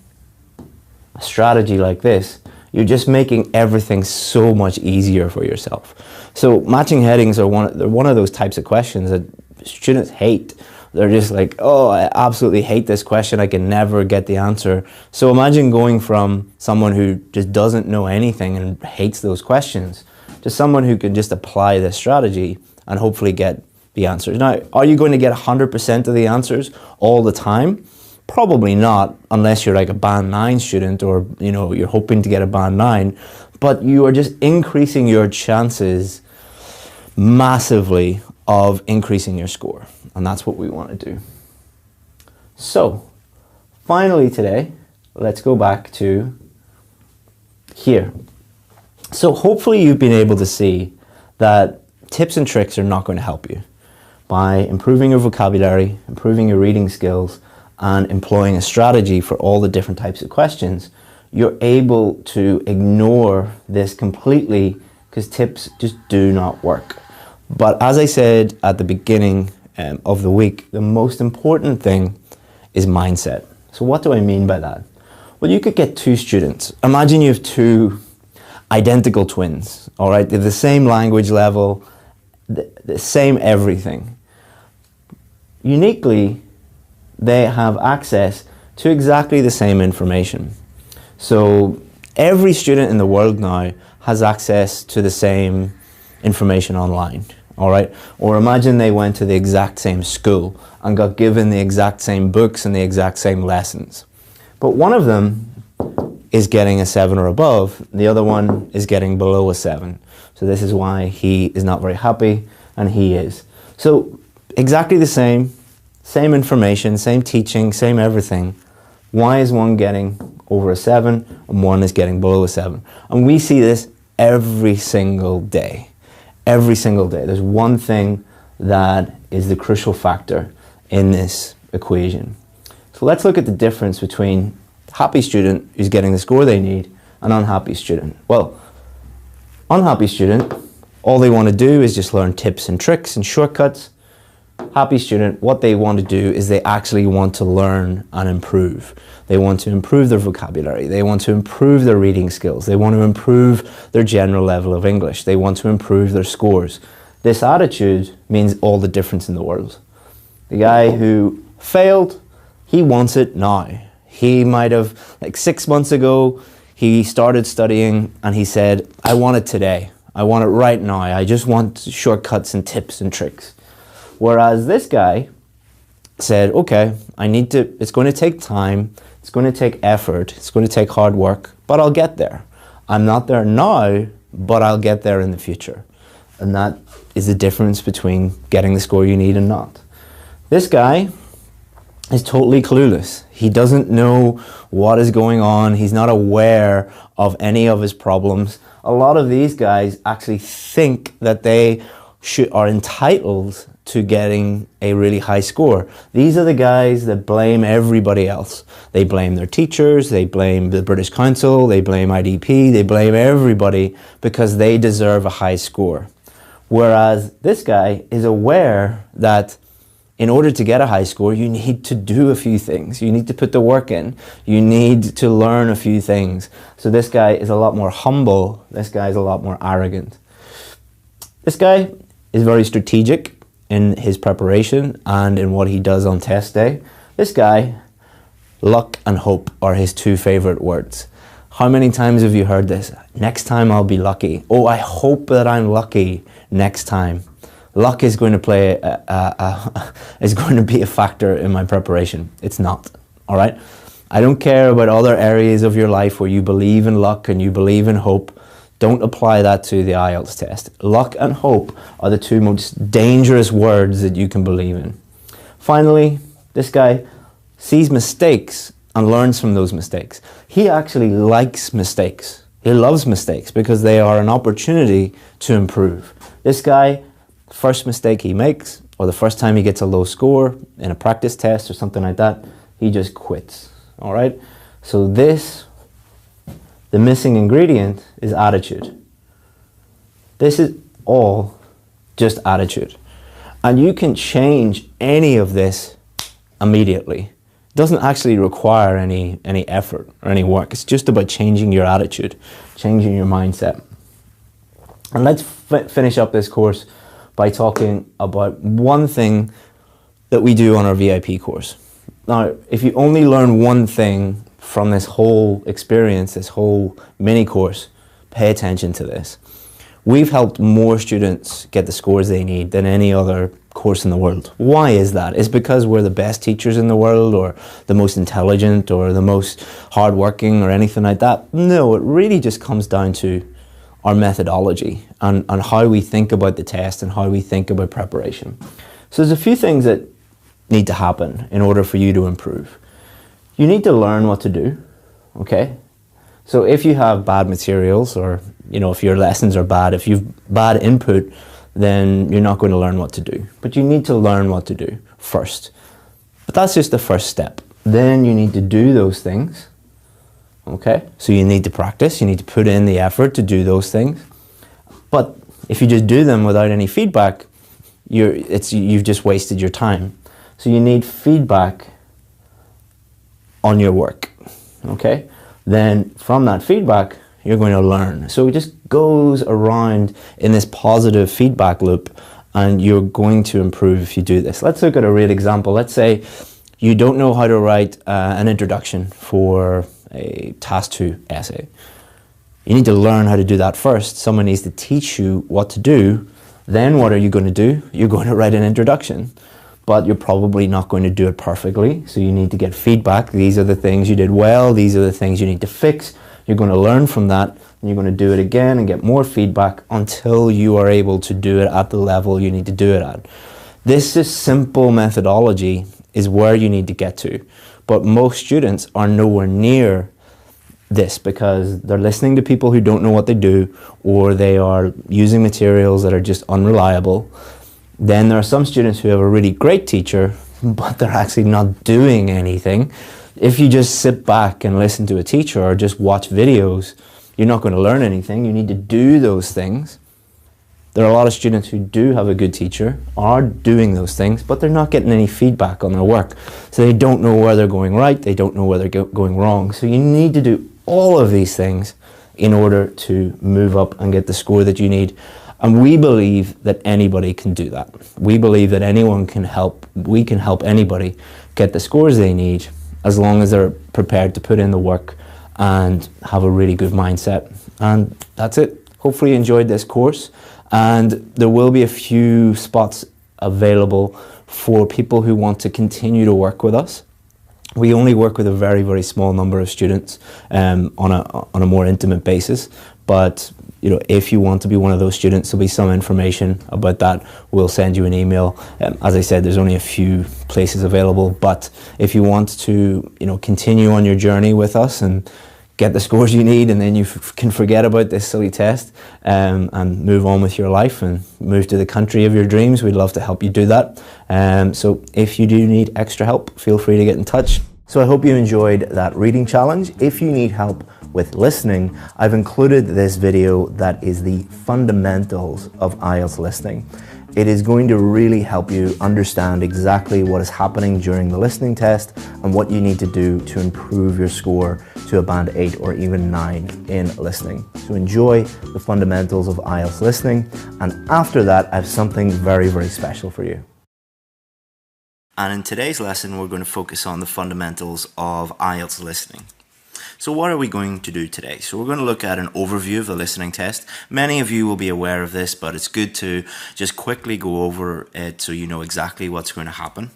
[SPEAKER 1] a strategy like this, you're just making everything so much easier for yourself. So matching headings are one of those types of questions that students hate. They're just like, oh, I absolutely hate this question. I can never get the answer. So imagine going from someone who just doesn't know anything and hates those questions to someone who can just apply this strategy and hopefully get the answers. Now, are you going to get 100% of the answers all the time? Probably not, unless you're like a band 9 student or you're hoping to get a band 9, but you are just increasing your chances massively of increasing your score, and that's what we want to do. So, finally today, let's go back to here. So hopefully you've been able to see that tips and tricks are not going to help you. By improving your vocabulary, improving your reading skills, and employing a strategy for all the different types of questions, you're able to ignore this completely because tips just do not work. But as I said at the beginning of the week, the most important thing is mindset. So what do I mean by that? Well, you could get 2 students. Imagine you have 2 identical twins, all right? They're the same language level, the same everything. Uniquely, they have access to exactly the same information. So every student in the world now has access to the same information online. all right? Or imagine they went to the exact same school and got given the exact same books and the exact same lessons. But one of them is getting a 7 or above, the other one is getting below a 7. So this is why he is not very happy, and he is. So exactly the same information, same teaching, same everything. Why is one getting over a 7 and one is getting below a 7? And we see this every single day. Every single day. There's one thing that is the crucial factor in this equation. So let's look at the difference between happy student who's getting the score they need and unhappy student. Well, unhappy student, all they want to do is just learn tips and tricks and shortcuts. Happy student, what they want to do is they actually want to learn and improve. They want to improve their vocabulary. They want to improve their reading skills. They want to improve their general level of English. They want to improve their scores. This attitude means all the difference in the world. The guy who failed, he wants it now. He might have, like 6 months ago, he started studying and he said, I want it today. I want it right now. I just want shortcuts and tips and tricks. Whereas this guy said, okay, it's going to take time, it's going to take effort, it's going to take hard work, but I'll get there. I'm not there now, but I'll get there in the future. And that is the difference between getting the score you need and not. This guy is totally clueless. He doesn't know what is going on. He's not aware of any of his problems. A lot of these guys actually think that they are entitled to getting a really high score. These are the guys that blame everybody else. They blame their teachers, they blame the British Council, they blame IDP, they blame everybody because they deserve a high score. Whereas this guy is aware that in order to get a high score, you need to do a few things. You need to put the work in. You need to learn a few things. So this guy is a lot more humble. This guy is a lot more arrogant. This guy is very strategic in his preparation and in what he does on test day. This guy, luck and hope are his two favorite words. How many times have you heard this? Next time I'll be lucky. Oh, I hope that I'm lucky next time. Luck is going to play is going to be a factor in my preparation. It's not, all right? I don't care about other areas of your life where you believe in luck and you believe in hope. Don't apply that to the IELTS test. Luck and hope are the two most dangerous words that you can believe in. Finally, this guy sees mistakes and learns from those mistakes. He actually likes mistakes. He loves mistakes because they are an opportunity to improve. This guy, first mistake he makes, or the first time he gets a low score in a practice test or something like that, he just quits, all right? So the missing ingredient is attitude. This is all just attitude. And you can change any of this immediately. It doesn't actually require any effort or any work. It's just about changing your attitude, changing your mindset. And let's finish up this course by talking about one thing that we do on our VIP course. Now, if you only learn one thing from this whole experience, this whole mini course, pay attention to this. We've helped more students get the scores they need than any other course in the world. Why is that? Is it because we're the best teachers in the world, or the most intelligent, or the most hardworking, or anything like that? No, it really just comes down to our methodology and how we think about the test and how we think about preparation. So there's a few things that need to happen in order for you to improve. You need to learn what to do, okay? So if you have bad materials, or if your lessons are bad, if you've bad input, then you're not going to learn what to do. But you need to learn what to do first. But that's just the first step. Then you need to do those things. Okay, so you need to practice, you need to put in the effort to do those things. But if you just do them without any feedback, you've just wasted your time. So you need feedback on your work, okay? Then from that feedback, you're going to learn. So it just goes around in this positive feedback loop, and you're going to improve if you do this. Let's look at a real example. Let's say you don't know how to write an introduction for a Task 2 essay. You need to learn how to do that first. Someone needs to teach you what to do, Then what are you going to do? You're going to write an introduction, but you're probably not going to do it perfectly. So you need to get feedback. These are the things you did well. These are the things you need to fix. You're going to learn from that, and you're going to do it again and get more feedback until you are able to do it at the level you need to do it at. This is simple methodology is where you need to get to. But most students are nowhere near this because they're listening to people who don't know what they do, or they are using materials that are just unreliable. Then there are some students who have a really great teacher, but they're actually not doing anything. If you just sit back and listen to a teacher or just watch videos, you're not going to learn anything. You need to do those things. There are a lot of students who do have a good teacher, are doing those things, but they're not getting any feedback on their work. So they don't know where they're going right, they don't know where they're going wrong. So you need to do all of these things in order to move up and get the score that you need. And we believe that anybody can do that. We believe that anyone can help, we can help anybody get the scores they need as long as they're prepared to put in the work and have a really good mindset. And that's it. Hopefully you enjoyed this course. And there will be a few spots available for people who want to continue to work with us. We only work with a very, very small number of students on a more intimate basis. But you know, if you want to be one of those students, there'll be some information about that. We'll send you an email. As I said, there's only a few places available. But if you want to, you know, continue on your journey with us and get the scores you need, and then you can forget about this silly test and move on with your life and move to the country of your dreams, we'd love to help you do that. So if you do need extra help, feel free to get in touch. So I hope you enjoyed that reading challenge. If you need help with listening, I've included this video that is the fundamentals of IELTS listening. It is going to really help you understand exactly what is happening during the listening test and what you need to do to improve your score to a band 8 or even 9 in listening. So enjoy the fundamentals of IELTS listening, and after that I have something very, very special for you.
[SPEAKER 2] And in today's lesson, we're going to focus on the fundamentals of IELTS listening. So what are we going to do today? So we're going to look at an overview of the listening test. Many of you will be aware of this, but it's good to just quickly go over it so you know exactly what's going to happen.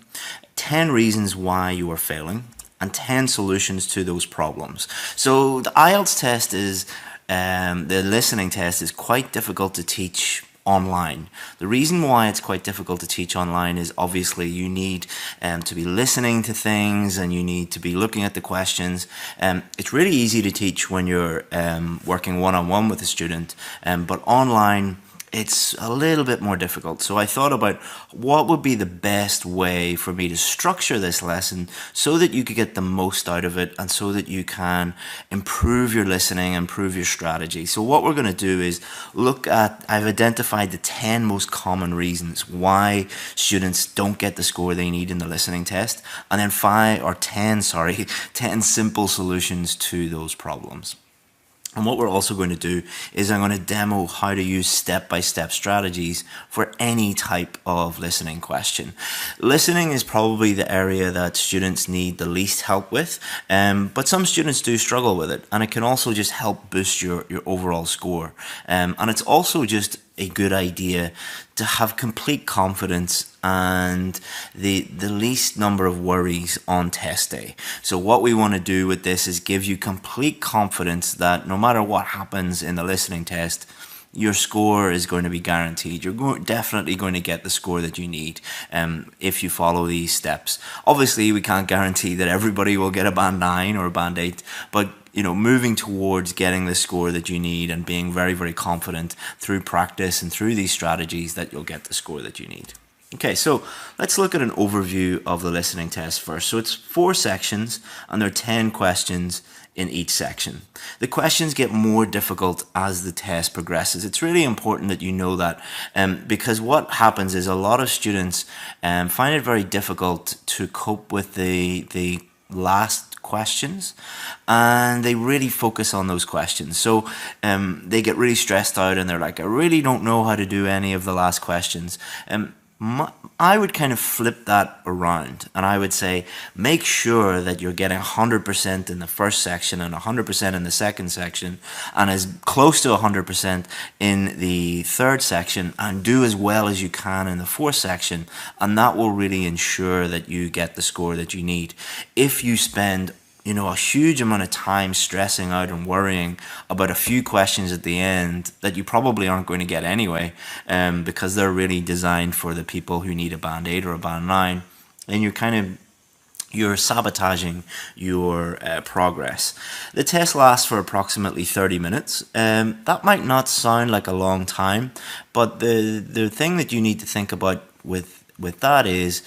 [SPEAKER 2] 10 reasons why you are failing and 10 solutions to those problems. So the IELTS test is, the listening test is quite difficult to teach online. The reason why it's quite difficult to teach online is obviously you need to be listening to things and you need to be looking at the questions. It's really easy to teach when you're working one-on-one with a student, but online it's a little bit more difficult. So I thought about what would be the best way for me to structure this lesson so that you could get the most out of it and so that you can improve your listening, improve your strategy. So what we're going to do is look at, I've identified the 10 most common reasons why students don't get the score they need in the listening test, and then 10 simple solutions to those problems. And what we're also going to do is I'm going to demo how to use step-by-step strategies for any type of listening question. Listening is probably the area that students need the least help with, but some students do struggle with it, and it can also just help boost your overall score. And it's also just a good idea to have complete confidence and the least number of worries on test day. So what we want to do with this is give you complete confidence that no matter what happens in the listening test, your score is going to be guaranteed. You're definitely going to get the score that you need if you follow these steps. Obviously, we can't guarantee that everybody will get a band 9 or a band 8, but you know, moving towards getting the score that you need and being very, very confident through practice and through these strategies that you'll get the score that you need. Okay, so let's look at an overview of the listening test first. So it's 4 sections and there are 10 questions in each section. The questions get more difficult as the test progresses. It's really important that you know that because what happens is a lot of students find it very difficult to cope with the last questions, and they really focus on those questions. So they get really stressed out and they're like, I really don't know how to do any of the last questions. I would kind of flip that around, and I would say make sure that you're getting 100% in the first section and 100% in the second section and as close to 100% in the third section, and do as well as you can in the fourth section, and that will really ensure that you get the score that you need. If you spend a huge amount of time stressing out and worrying about a few questions at the end that you probably aren't going to get anyway, because they're really designed for the people who need a band 8 or a band 9, then you're sabotaging your progress. The test lasts for approximately 30 minutes. That might not sound like a long time, but the thing that you need to think about with that is,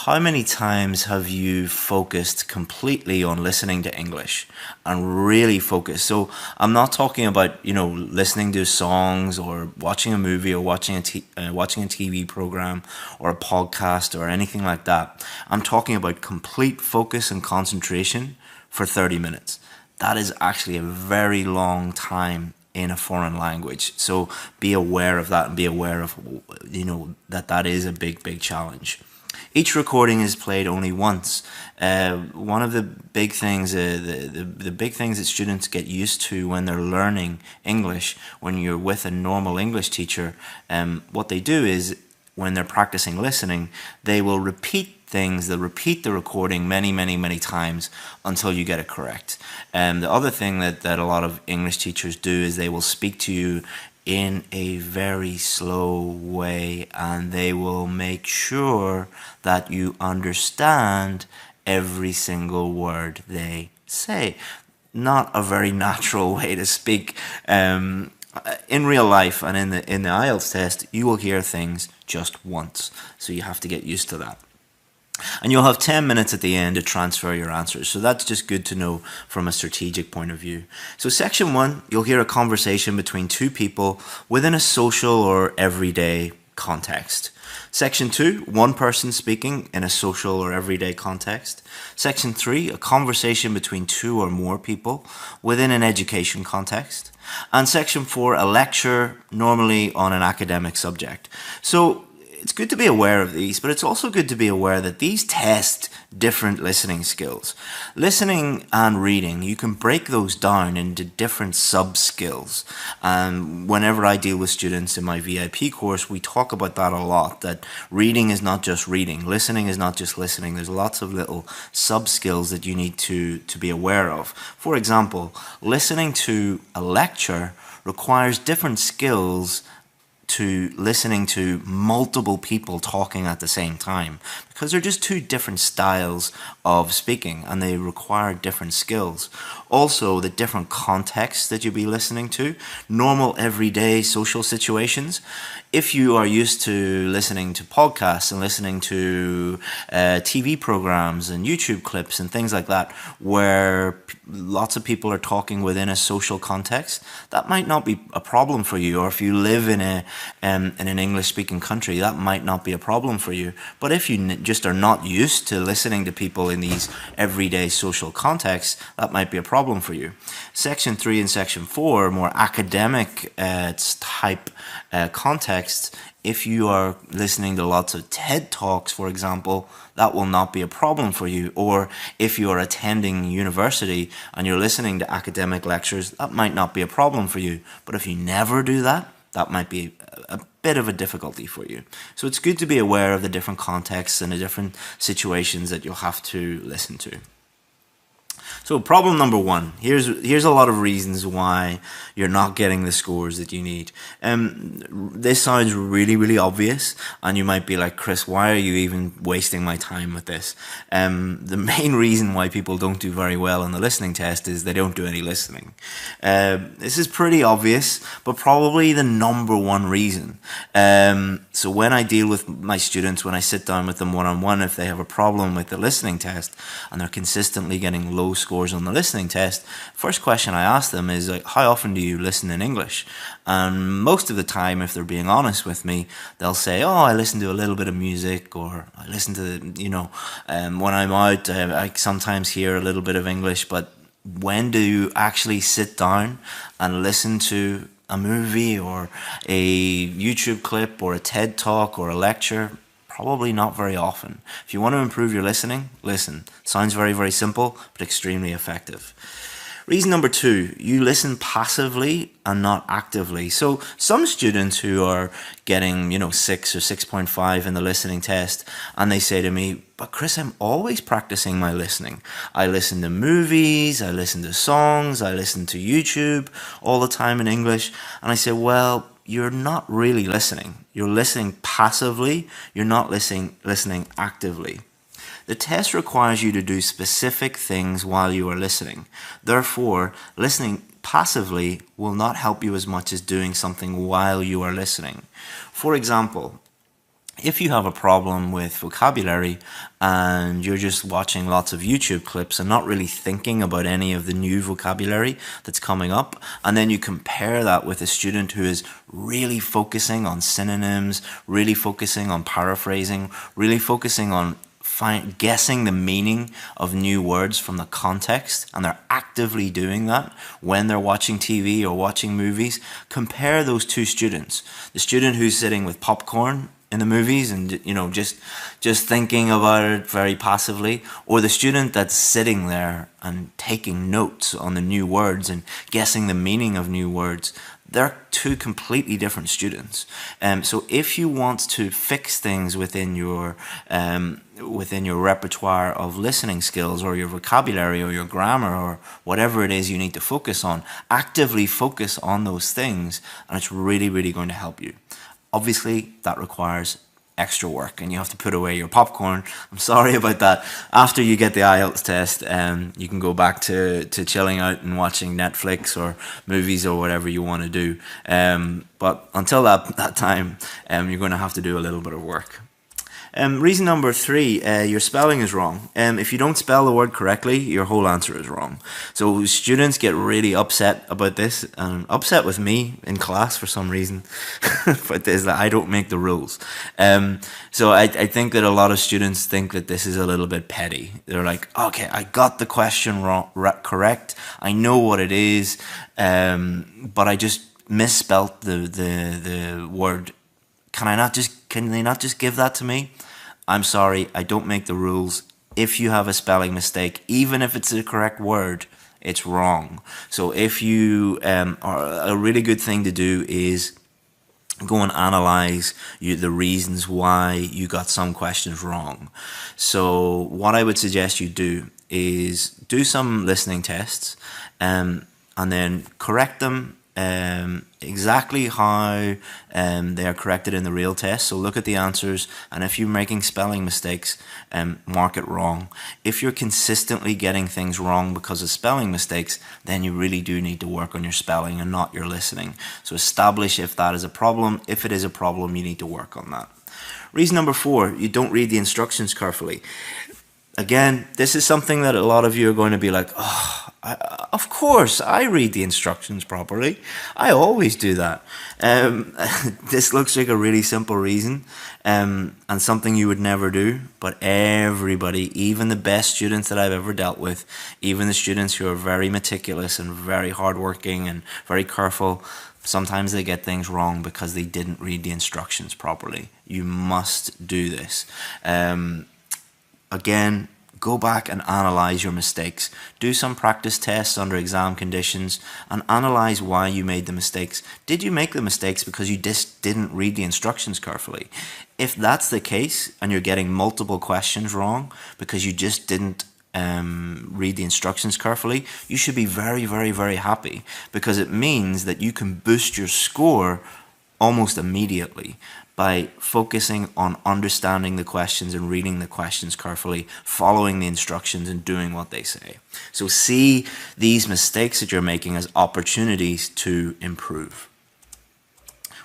[SPEAKER 2] how many times have you focused completely on listening to English and really focused? So I'm not talking about, listening to songs or watching a movie or watching a TV program or a podcast or anything like that. I'm talking about complete focus and concentration for 30 minutes. That is actually a very long time in a foreign language. So be aware of that and be aware of, that is a big challenge. Each recording is played only once. One of the big things, the big things that students get used to when they're learning English, when you're with a normal English teacher, what they do is, when they're practicing listening, they will repeat things. They'll repeat the recording many times until you get it correct. The other thing that a lot of English teachers do is they will speak to you in a very slow way, and they will make sure that you understand every single word they say. Not a very natural way to speak. In real life and in the IELTS test, you will hear things just once, so you have to get used to that. And you'll have 10 minutes at the end to transfer your answers. So that's just good to know from a strategic point of view. So section 1, you'll hear a conversation between two people within a social or everyday context. Section 2, one person speaking in a social or everyday context. Section 3, a conversation between two or more people within an education context. And section 4, a lecture, normally on an academic subject. So it's good to be aware of these, but it's also good to be aware that these test different listening skills. Listening and reading, you can break those down into different sub-skills. And whenever I deal with students in my VIP course, we talk about that a lot, that reading is not just reading, listening is not just listening. There's lots of little sub-skills that you need to be aware of. For example, listening to a lecture requires different skills to listening to multiple people talking at the same time, because they're just two different styles of speaking and they require different skills. Also, the different contexts that you'll be listening to, normal everyday social situations. If you are used to listening to podcasts and listening to TV programs and YouTube clips and things like that, where lots of people are talking within a social context, that might not be a problem for you. Or if you live in an English-speaking country, that might not be a problem for you. But if you just are not used to listening to people in these everyday social contexts, that might be a problem for you. Section 3 and Section 4, more academic type contexts. If you are listening to lots of TED Talks, for example, that will not be a problem for you. Or if you are attending university and you're listening to academic lectures, that might not be a problem for you. But if you never do that, that might be a bit of a difficulty for you. So it's good to be aware of the different contexts and the different situations that you'll have to listen to. So problem number 1, here's a lot of reasons why you're not getting the scores that you need. This sounds really obvious, and you might be like, Chris, why are you even wasting my time with this? The main reason why people don't do very well on the listening test is they don't do any listening. This is pretty obvious, but probably the number 1 reason. So when I deal with my students, when I sit down with them one-on-one, if they have a problem with the listening test and they're consistently getting low scores on the listening test, first question I ask them is, like, how often do you listen in English? And most of the time, if they're being honest with me, they'll say, oh, I listen to a little bit of music, or I listen to, when I'm out, I sometimes hear a little bit of English. But when do you actually sit down and listen to a movie or a YouTube clip or a TED Talk or a lecture? Probably not very often. If you want to improve your listening, listen. Sounds very, very simple, but extremely effective. Reason number 2, you listen passively and not actively. So some students who are getting, 6 or 6.5 in the listening test, and they say to me, but Chris, I'm always practicing my listening. I listen to movies, I listen to songs, I listen to YouTube all the time in English. And I say, well, you're not really listening. You're listening passively, you're not listening actively. The test requires you to do specific things while you are listening. Therefore, listening passively will not help you as much as doing something while you are listening. For example, if you have a problem with vocabulary and you're just watching lots of YouTube clips and not really thinking about any of the new vocabulary that's coming up, and then you compare that with a student who is really focusing on synonyms, really focusing on paraphrasing, really focusing on guessing the meaning of new words from the context, and they're actively doing that when they're watching TV or watching movies, compare those two students. The student who's sitting with popcorn in the movies and just thinking about it very passively, or the student that's sitting there and taking notes on the new words and guessing the meaning of new words. They're two completely different students. So if you want to fix things within your repertoire of listening skills, or your vocabulary, or your grammar, or whatever it is you need to focus on, actively focus on those things, and it's really, really going to help you. Obviously, that requires extra work, and you have to put away your popcorn. I'm sorry about that. After you get the IELTS test, you can go back to chilling out and watching Netflix or movies or whatever you want to do. But until that time, you're going to have to do a little bit of work. Reason number 3, your spelling is wrong. If you don't spell the word correctly, your whole answer is wrong. So students get really upset about this, and upset with me in class for some reason, but is that I don't make the rules. So I think that a lot of students think that this is a little bit petty. They're like, okay, I got the question correct, I know what it is, but I just misspelt the word. Can they not just give that to me? I'm sorry, I don't make the rules. If you have a spelling mistake, even if it's the correct word, it's wrong. So if you a really good thing to do is go and analyze the reasons why you got some questions wrong. So what I would suggest you do is do some listening tests, and then correct them exactly how they are corrected in the real test. So look at the answers, and if you're making spelling mistakes, mark it wrong. If you're consistently getting things wrong because of spelling mistakes, then you really do need to work on your spelling and not your listening. So establish if that is a problem. If it is a problem, you need to work on that. Reason number 4, you don't read the instructions carefully. Again, this is something that a lot of you are going to be like, oh, of course, I read the instructions properly. I always do that. This looks like a really simple reason, and something you would never do, but everybody, even the best students that I've ever dealt with, even the students who are very meticulous and very hardworking and very careful, sometimes they get things wrong because they didn't read the instructions properly. You must do this. Again, go back and analyze your mistakes. Do some practice tests under exam conditions and analyze why you made the mistakes. Did you make the mistakes because you just didn't read the instructions carefully? If that's the case and you're getting multiple questions wrong because you just didn't read the instructions carefully, you should be very, very, very happy, because it means that you can boost your score almost immediately by focusing on understanding the questions and reading the questions carefully, following the instructions and doing what they say. So see these mistakes that you're making as opportunities to improve.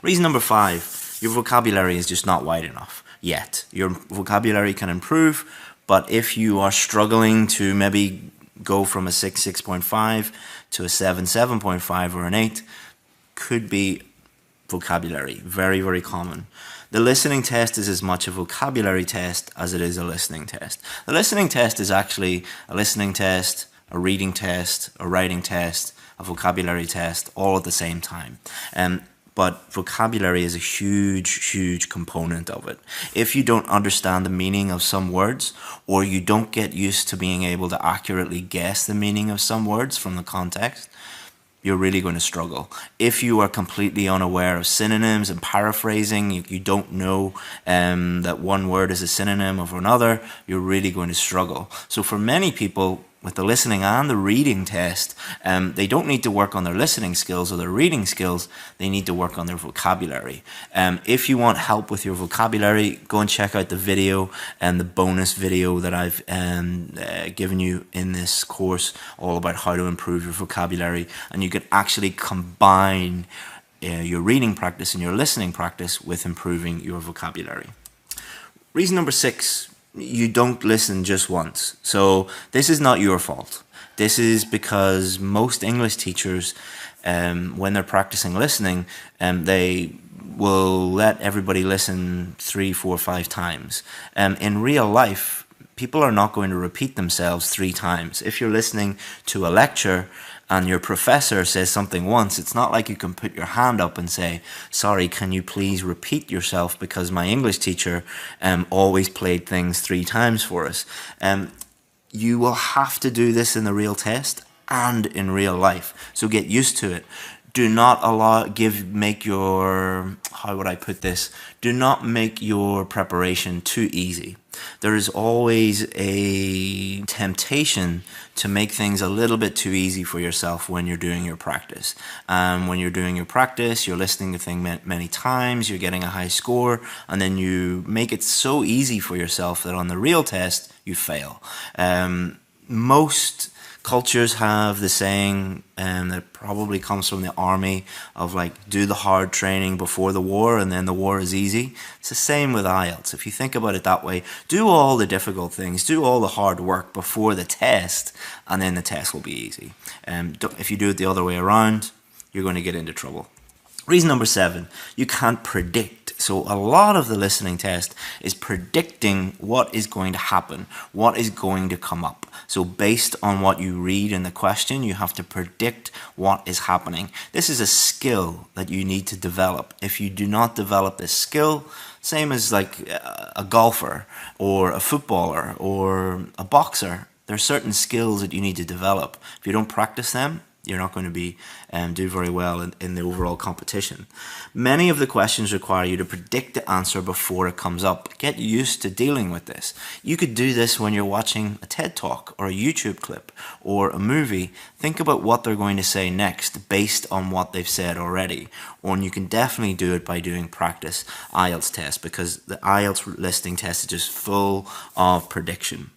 [SPEAKER 2] Reason number 5, your vocabulary is just not wide enough yet. Your vocabulary can improve, but if you are struggling to maybe go from a 6, 6.5 to a 7, 7.5 or an 8, could be vocabulary. Very, very common. The listening test is as much a vocabulary test as it is a listening test. The listening test is actually a listening test, a reading test, a writing test, a vocabulary test, all at the same time. but vocabulary is a huge component of it. If you don't understand the meaning of some words, or you don't get used to being able to accurately guess the meaning of some words from the context, you're really going to struggle. If you are completely unaware of synonyms and paraphrasing, you don't know that one word is a synonym of another, you're really going to struggle. So for many people, with the listening and the reading test, they don't need to work on their listening skills or their reading skills, they need to work on their vocabulary. If you want help with your vocabulary, go and check out the video and the bonus video that I've given you in this course, all about how to improve your vocabulary, and you can actually combine your reading practice and your listening practice with improving your vocabulary. Reason number 6, you don't listen just once. So this is not your fault. This is because most English teachers, when they're practicing listening, they will let everybody listen 3, 4, 5 times. In real life, people are not going to repeat themselves 3 times. If you're listening to a lecture and your professor says something once, it's not like you can put your hand up and say, sorry, can you please repeat yourself, because my English teacher always played things 3 times for us. You will have to do this in the real test and in real life, so get used to it. Do not make your, how would I put this? Do not make your preparation too easy. There is always a temptation to make things a little bit too easy for yourself when you're doing your practice. When you're doing your practice, you're listening to things many times, you're getting a high score, and then you make it so easy for yourself that on the real test, you fail. Most cultures have the saying that probably comes from the army of like, do the hard training before the war and then the war is easy. It's the same with IELTS. If you think about it that way, do all the difficult things, do all the hard work before the test, and then the test will be easy. If you do it the other way around, you're going to get into trouble. Reason number 7, you can't predict. So a lot of the listening test is predicting what is going to happen, what is going to come up. So based on what you read in the question, you have to predict what is happening. This is a skill that you need to develop. If you do not develop this skill, same as like a golfer or a footballer or a boxer, there are certain skills that you need to develop. If you don't practice them, you're not going to do very well in the overall competition. Many of the questions require you to predict the answer before it comes up. Get used to dealing with this. You could do this when you're watching a TED Talk or a YouTube clip or a movie. Think about what they're going to say next based on what they've said already. Or you can definitely do it by doing practice IELTS tests, because the IELTS listening test is just full of prediction.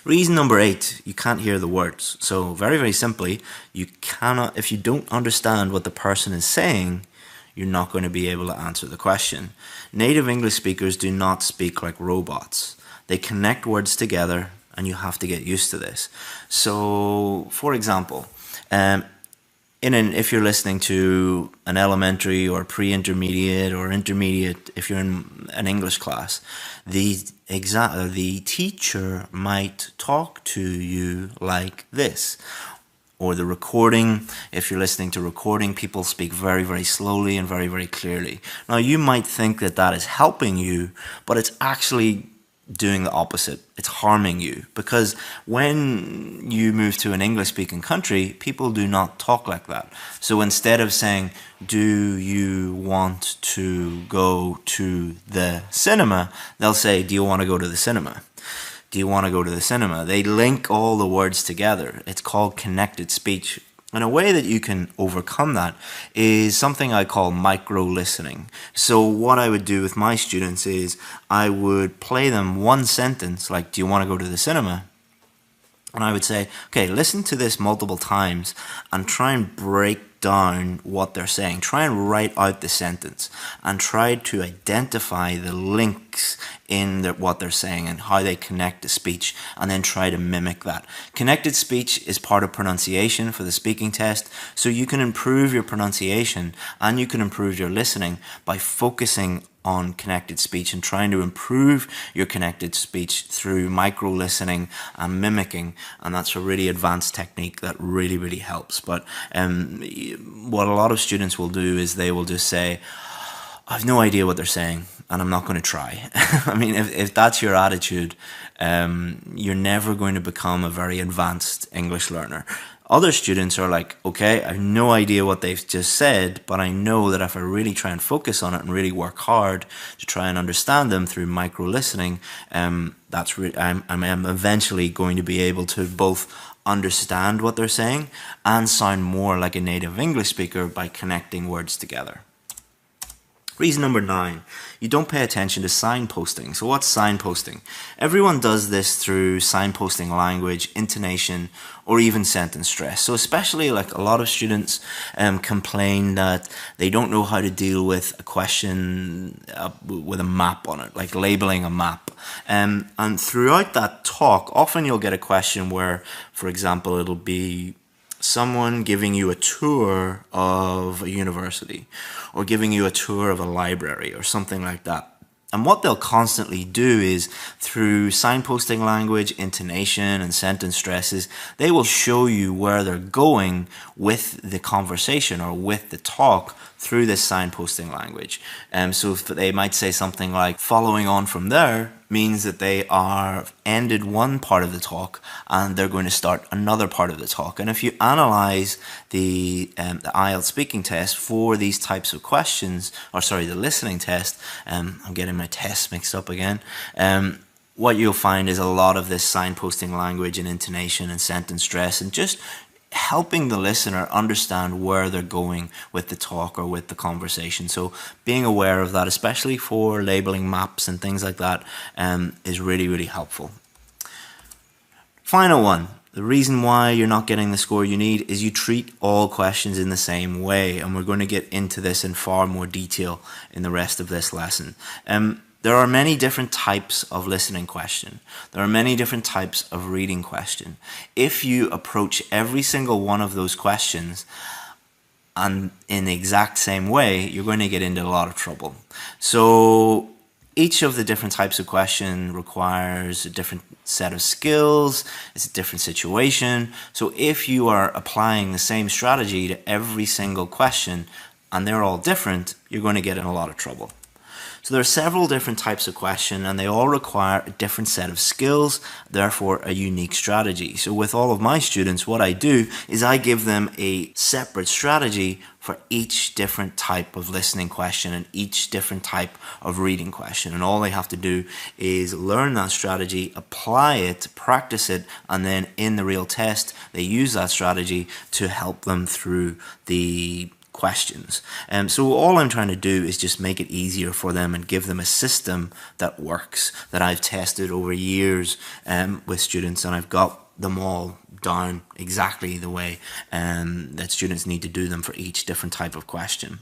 [SPEAKER 2] Reason number 8, you can't hear the words. So very simply, you cannot, if you don't understand what the person is saying, you're not going to be able to answer the question. Native English speakers do not speak like robots. They connect words together, and you have to get used to this. So, for example, if you're listening to an elementary or pre-intermediate or intermediate, if you're in an English class, the teacher might talk to you like this. Or the recording, if you're listening to recording, people speak very slowly and very clearly. Now, you might think that that is helping you, but it's actually doing the opposite. It's harming you, because when you move to an English-speaking country, people do not talk like that. So instead of saying, do you want to go to the cinema, they'll say, do you want to go to the cinema? Do you want to go to the cinema? They link all the words together. It's called connected speech. And a way that you can overcome that is something I call micro-listening. So what I would do with my students is I would play them one sentence, like, do you want to go to the cinema? And I would say, okay, listen to this multiple times and try and break down what they're saying. Try and write out the sentence and try to identify the links in what they're saying and how they connect to speech, and then try to mimic that. Connected speech is part of pronunciation for the speaking test, so you can improve your pronunciation and you can improve your listening by focusing on connected speech and trying to improve your connected speech through micro listening and mimicking, and that's a really advanced technique that really helps. But what a lot of students will do is they will just say, I've no idea what they're saying and I'm not going to try. I mean, if that's your attitude, you're never going to become a very advanced English learner. Other students are like, okay, I have no idea what they've just said, but I know that if I really try and focus on it and really work hard to try and understand them through micro listening, I'm eventually going to be able to both understand what they're saying and sound more like a native English speaker by connecting words together. Reason number 9, you don't pay attention to signposting. So what's signposting? Everyone does this through signposting language, intonation, or even sentence stress. So especially like a lot of students complain that they don't know how to deal with a question with a map on it, like labeling a map. And throughout that talk, often you'll get a question where, for example, it'll be someone giving you a tour of a university or giving you a tour of a library or something like that. And what they'll constantly do is, through signposting language, intonation, and sentence stresses, they will show you where they're going with the conversation or with the talk through this signposting language. So if they might say something like, following on from there, means that they are ended one part of the talk and they're going to start another part of the talk. And if you analyze the IELTS speaking test for these types of questions, or sorry, the listening test, I'm getting my tests mixed up again, what you'll find is a lot of this signposting language and intonation and sentence stress, and just helping the listener understand where they're going with the talk or with the conversation. So being aware of that, especially for labeling maps and things like that, is really helpful. Final one. The reason why you're not getting the score you need is you treat all questions in the same way, and we're going to get into this in far more detail in the rest of this lesson. There are many different types of listening question. There are many different types of reading question. If you approach every single one of those questions and in the exact same way, you're going to get into a lot of trouble. So each of the different types of question requires a different set of skills. It's a different situation. So if you are applying the same strategy to every single question and they're all different, you're going to get in a lot of trouble. So there are several different types of question and they all require a different set of skills, therefore a unique strategy. So with all of my students, what I do is I give them a separate strategy for each different type of listening question and each different type of reading question. And all they have to do is learn that strategy, apply it, practice it, and then in the real test, they use that strategy to help them through the questions. So all I'm trying to do is just make it easier for them and give them a system that works, that I've tested over years with students, and I've got them all down exactly the way that students need to do them for each different type of question.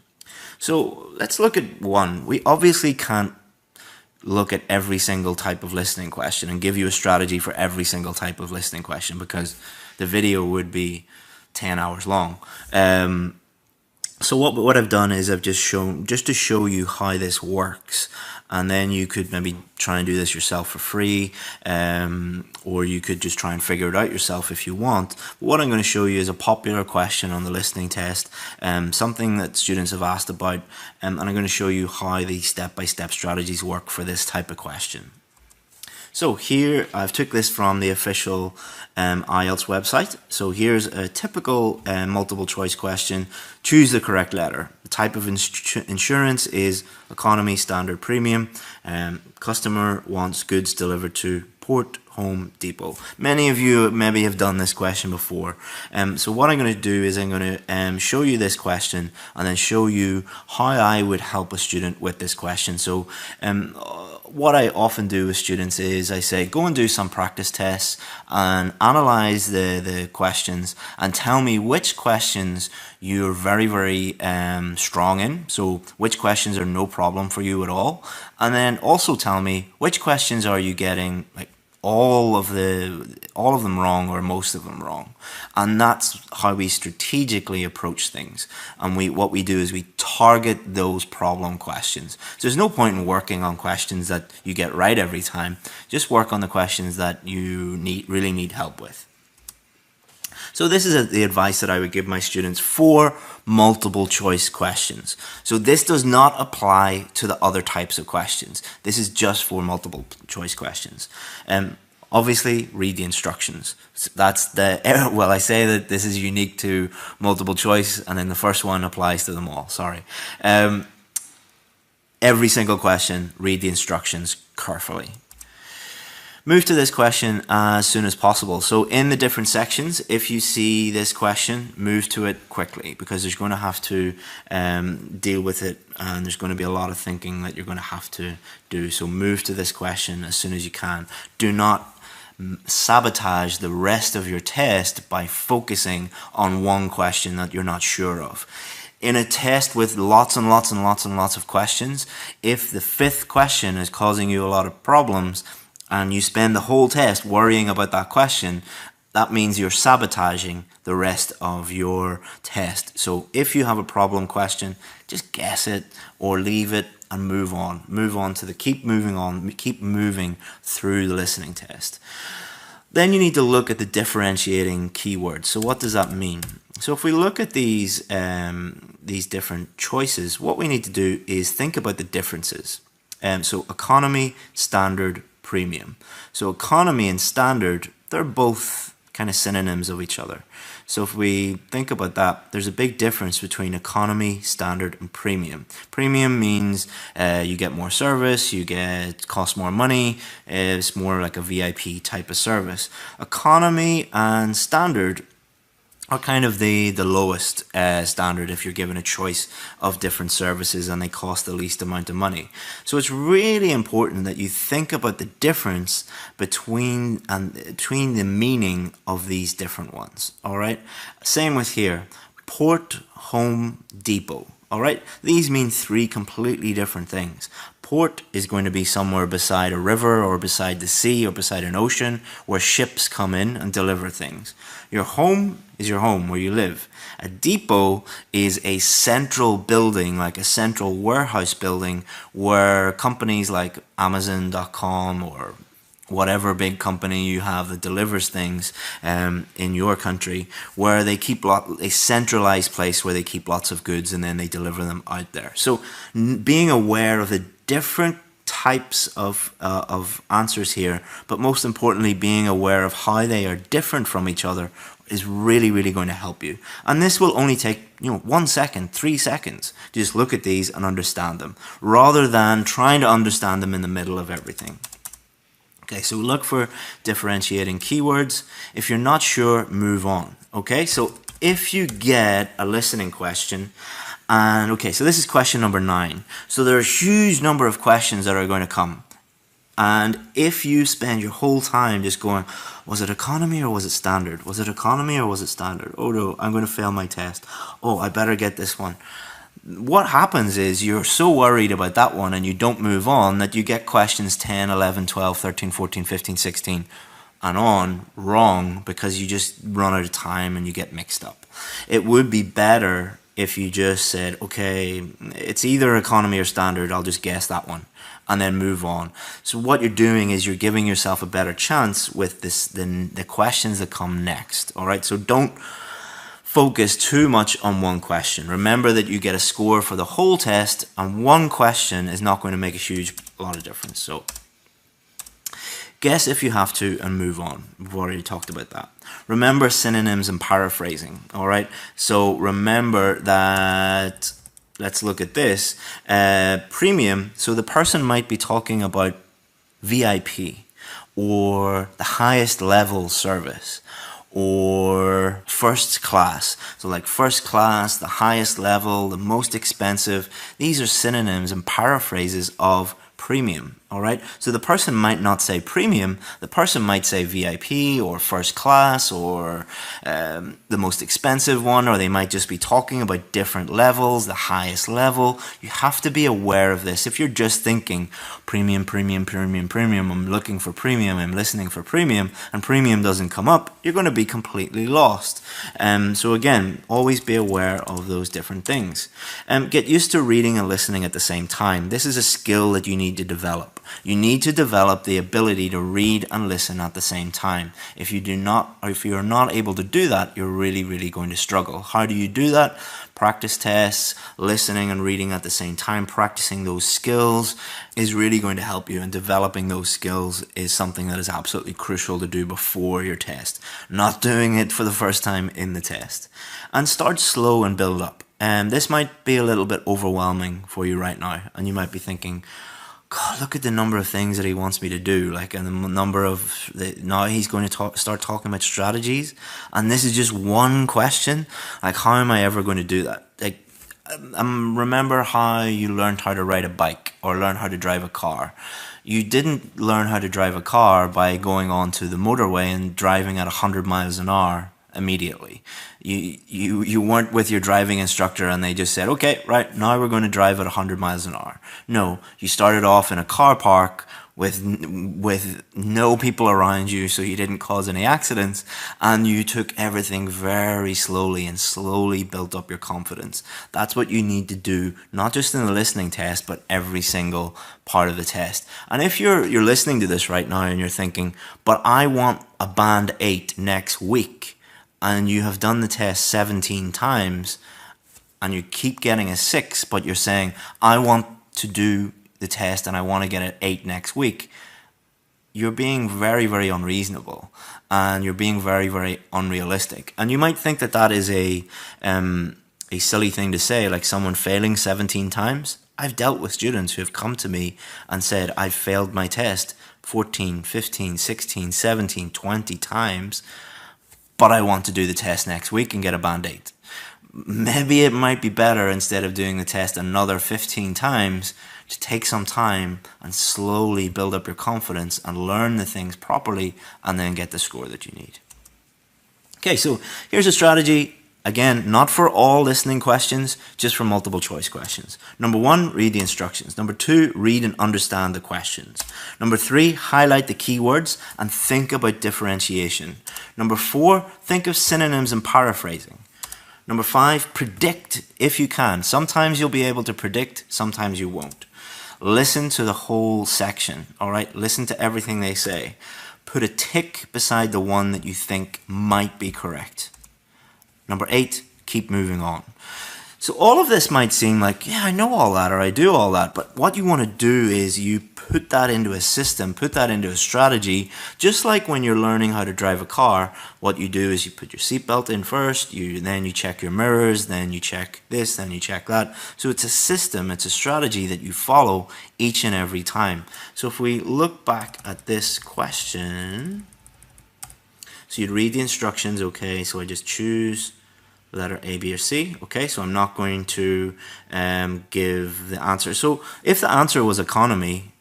[SPEAKER 2] So let's look at one. We obviously can't look at every single type of listening question and give you a strategy for every single type of listening question because the video would be 10 hours long. So what I've done is I've just shown, just to show you how this works, and then you could maybe try and do this yourself for free, or you could just try and figure it out yourself if you want. But what I'm going to show you is a popular question on the listening test, something that students have asked about, and I'm going to show you how the step-by-step strategies work for this type of question. So here, I've took this from the official IELTS website. So here's a typical multiple choice question. Choose the correct letter. The type of insurance is economy, standard, premium. Customer wants goods delivered to Port, Home Depot. Many of you maybe have done this question before. So what I'm going to do is I'm going to show you this question and then show you how I would help a student with this question. So what I often do with students is I say, go and do some practice tests and analyze the questions and tell me which questions you're very strong in. So which questions are no problem for you at all. And then also tell me which questions are you getting like all of them wrong or most of them wrong. And that's how we strategically approach things. And what we do is we target those problem questions. So there's no point in working on questions that you get right every time. Just work on the questions that you really need help with. So this is the advice that I would give my students for multiple choice questions. So this does not apply to the other types of questions. This is just for multiple choice questions. Obviously, read the instructions. That's well, I say that this is unique to multiple choice, and then the first one applies to them all. Sorry. Every single question, read the instructions carefully. Move to this question as soon as possible. So in the different sections, if you see this question, move to it quickly, because there's going to have to deal with it, and there's going to be a lot of thinking that you're going to have to do. So move to this question as soon as you can. Do not sabotage the rest of your test by focusing on one question that you're not sure of. In a test with lots and lots and lots and lots of questions, if the fifth question is causing you a lot of problems, and you spend the whole test worrying about that question, that means you're sabotaging the rest of your test. So if you have a problem question, just guess it or leave it and move on. Move on to keep moving through the listening test. Then you need to look at the differentiating keywords. So what does that mean? So if we look at these different choices, what we need to do is think about the differences. So economy, standard, premium. So economy and standard, they're both kind of synonyms of each other. So if we think about that, there's a big difference between economy, standard, and premium. Premium means you get more service, cost more money, it's more like a VIP type of service. Economy and standard are kind of the lowest standard if you're given a choice of different services and they cost the least amount of money. So it's really important that you think about the difference between the meaning of these different ones. All right. Same with here. Port, home, depot. All right. These mean three completely different things. Port is going to be somewhere beside a river or beside the sea or beside an ocean where ships come in and deliver things. Your home is your home, where you live. A depot is a central building, like a central warehouse building, where companies like Amazon.com or whatever big company you have that delivers things in your country, where they keep a centralized place where they keep lots of goods and then they deliver them out there. So being aware of the different types of answers here, but most importantly being aware of how they are different from each other is really, really going to help you. And this will only take 1 second, 3 seconds to just look at these and understand them, rather than trying to understand them in the middle of everything. Okay, so look for differentiating keywords. If you're not sure, move on. Okay, so if you get a listening question, and okay, so this is question number 9. So there are a huge number of questions that are going to come. And if you spend your whole time just going, was it economy or was it standard? Was it economy or was it standard? Oh no, I'm going to fail my test. Oh, I better get this one. What happens is you're so worried about that one and you don't move on that you get questions 10, 11, 12, 13, 14, 15, 16 and on wrong because you just run out of time and you get mixed up. It would be better if you just said, okay, it's either economy or standard, I'll just guess that one, and then move on. So what you're doing is you're giving yourself a better chance with the questions that come next. All right, so don't focus too much on one question. Remember that you get a score for the whole test, and one question is not going to make a lot of difference. So guess if you have to and move on. We've already talked about that. Remember synonyms and paraphrasing. All right. So remember that. Let's look at this. Premium. So the person might be talking about VIP or the highest level service or first class. So like first class, the highest level, the most expensive. These are synonyms and paraphrases of premium. All right, so the person might not say premium, the person might say VIP or first class or the most expensive one, or they might just be talking about different levels, the highest level. You have to be aware of this. If you're just thinking premium, premium, premium, premium, I'm looking for premium, I'm listening for premium, and premium doesn't come up, you're going to be completely lost. So again, always be aware of those different things. Get used to reading and listening at the same time. This is a skill that you need to develop. You need to develop the ability to read and listen at the same time. If you do not, or if you are not able to do that, you're really, really going to struggle. How do you do that? Practice tests, listening and reading at the same time, practicing those skills is really going to help you, and developing those skills is something that is absolutely crucial to do before your test, not doing it for the first time in the test. And start slow and build up. And this might be a little bit overwhelming for you right now, and you might be thinking, God, look at the number of things that he wants me to do, like, and the number of, now he's going to start talking about strategies, and this is just one question. Like, how am I ever going to do that? Like, remember how you learned how to ride a bike or learn how to drive a car. You didn't learn how to drive a car by going onto the motorway and driving at 100 miles an hour immediately. You weren't with your driving instructor and they just said, okay, right, now we're going to drive at 100 miles an hour. No, you started off in a car park with no people around you, so you didn't cause any accidents, and you took everything very slowly and slowly built up your confidence. That's what you need to do, not just in the listening test, but every single part of the test. And if you're listening to this right now and you're thinking, but I want a band 8 next week, and you have done the test 17 times and you keep getting a 6, but you're saying, I want to do the test and I want to get an 8 next week, you're being very, very unreasonable, and you're being very, very unrealistic. And you might think that that is a silly thing to say, like someone failing 17 times. I've dealt with students who have come to me and said, I failed my test 14, 15, 16, 17, 20 times, but I want to do the test next week and get a band 8. Maybe it might be better, instead of doing the test another 15 times, to take some time and slowly build up your confidence and learn the things properly, and then get the score that you need. Okay, so here's a strategy. Again, not for all listening questions, just for multiple choice questions. Number 1, read the instructions. Number 2, read and understand the questions. Number 3, highlight the keywords and think about differentiation. Number 4, think of synonyms and paraphrasing. Number 5, predict if you can. Sometimes you'll be able to predict, sometimes you won't. Listen to the whole section, all right? Listen to everything they say. Put a tick beside the one that you think might be correct. Number 8, keep moving on. So all of this might seem like, yeah, I know all that, or I do all that, but what you want to do is you put that into a system, put that into a strategy. Just like when you're learning how to drive a car, what you do is you put your seatbelt in first, then you check your mirrors, then you check this, then you check that. So it's a system, it's a strategy that you follow each and every time. So if we look back at this question, so you'd read the instructions, okay, so I just choose letter A, B, or C. Okay, so I'm not going to give the answer. So if the answer was economy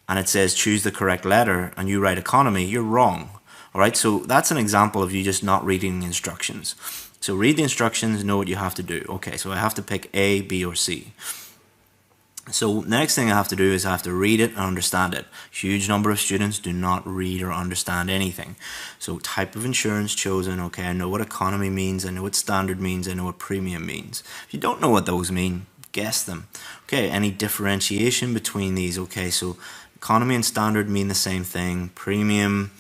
[SPEAKER 2] and it says choose the correct letter and you write economy, you're wrong. All right, so that's an example of you just not reading the instructions. So read the instructions, know what you have to do. Okay, so I have to pick A, B, or C. So next thing I have to do is I have to read it and understand it. Huge number of students do not read or understand anything. So type of insurance chosen, okay, I know what economy means, I know what standard means, I know what premium means. If you don't know what those mean, guess them. Okay, any differentiation between these, okay, so economy and standard mean the same thing, premium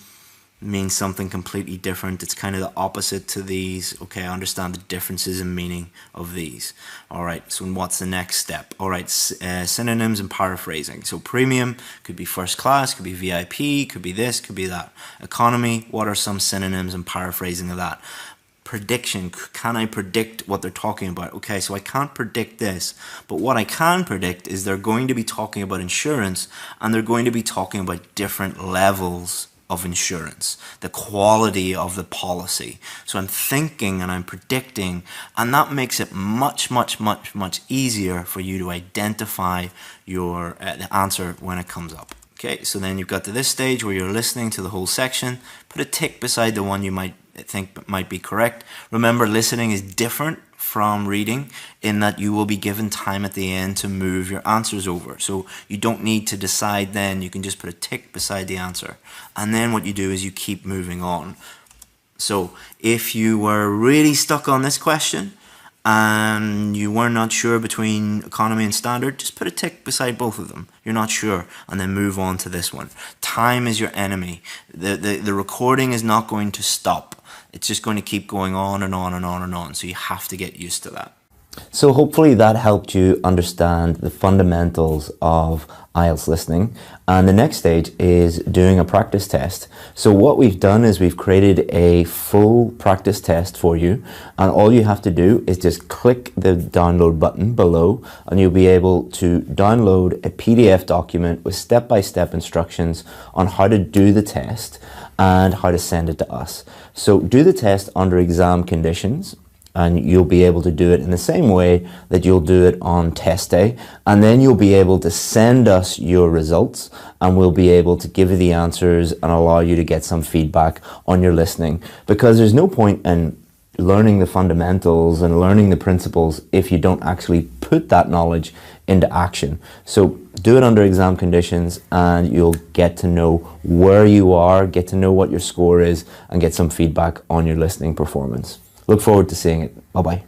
[SPEAKER 2] means something completely different. It's kind of the opposite to these. Okay, I understand the differences in meaning of these. All right, so what's the next step? All right, synonyms and paraphrasing. So premium could be first class, could be VIP, could be this, could be that. Economy, what are some synonyms and paraphrasing of that? Prediction, can I predict what they're talking about? Okay, so I can't predict this, but what I can predict is they're going to be talking about insurance, and they're going to be talking about different levels of insurance, the quality of the policy. So I'm thinking and I'm predicting, and that makes it much, much, much, much easier for you to identify your the answer when it comes up. Okay, so then you've got to this stage where you're listening to the whole section. Put a tick beside the one you might think might be correct. Remember, listening is different from reading in that you will be given time at the end to move your answers over. So you don't need to decide then, you can just put a tick beside the answer. And then what you do is you keep moving on. So if you were really stuck on this question and you were not sure between economy and standard, just put a tick beside both of them. You're not sure, and then move on to this one. Time is your enemy. The recording is not going to stop. It's just going to keep going on and on and on and on. So you have to get used to that.
[SPEAKER 1] So hopefully that helped you understand the fundamentals of IELTS listening. And the next stage is doing a practice test. So what we've done is we've created a full practice test for you. And all you have to do is just click the download button below and you'll be able to download a PDF document with step-by-step instructions on how to do the test and how to send it to us. So do the test under exam conditions, and you'll be able to do it in the same way that you'll do it on test day. And then you'll be able to send us your results and we'll be able to give you the answers and allow you to get some feedback on your listening. Because there's no point in learning the fundamentals and learning the principles if you don't actually put that knowledge into action. So do it under exam conditions and you'll get to know where you are, get to know what your score is, and get some feedback on your listening performance. Look forward to seeing it. Bye-bye.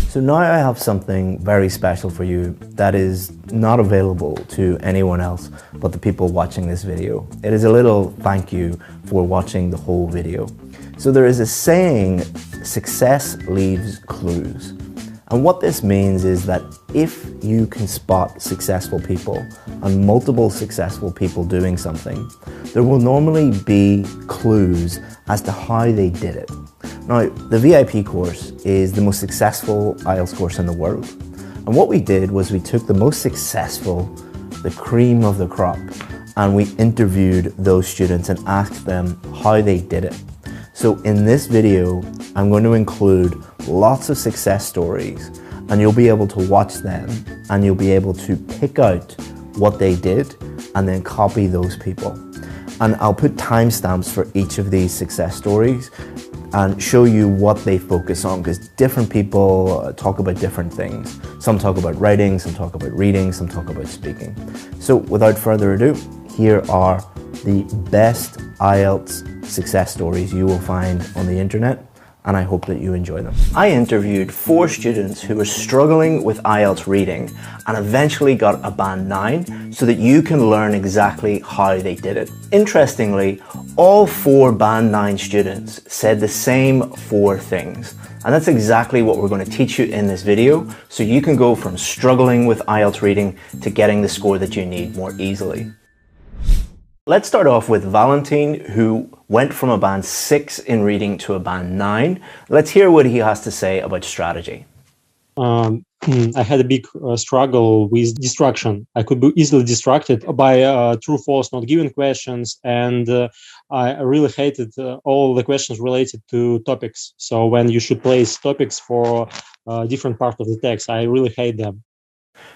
[SPEAKER 1] So now I have something very special for you that is not available to anyone else but the people watching this video. It is a little thank you for watching the whole video. So there is a saying, success leaves clues. And what this means is that if you can spot successful people and multiple successful people doing something, there will normally be clues as to how they did it. Now, the VIP course is the most successful IELTS course in the world. And what we did was we took the most successful, the cream of the crop, and we interviewed those students and asked them how they did it. So in this video, I'm going to include lots of success stories, and you'll be able to watch them and you'll be able to pick out what they did and then copy those people. And I'll put timestamps for each of these success stories and show you what they focus on, because different people talk about different things. Some talk about writing, some talk about reading, some talk about speaking. So without further ado, here are the best IELTS success stories you will find on the internet, and I hope that you enjoy them. I interviewed 4 students who were struggling with IELTS reading and eventually got a band 9 so that you can learn exactly how they did it. Interestingly, all 4 band 9 students said the same 4 things. And that's exactly what we're going to teach you in this video, so you can go from struggling with IELTS reading to getting the score that you need more easily. Let's start off with Valentin, who went from a band 6 in reading to a band 9. Let's hear what he has to say about strategy.
[SPEAKER 4] I had a big struggle with distraction. I could be easily distracted by true, false, not given questions, and I really hated all the questions related to topics. So when you should place topics for different part of the text, I really hate them.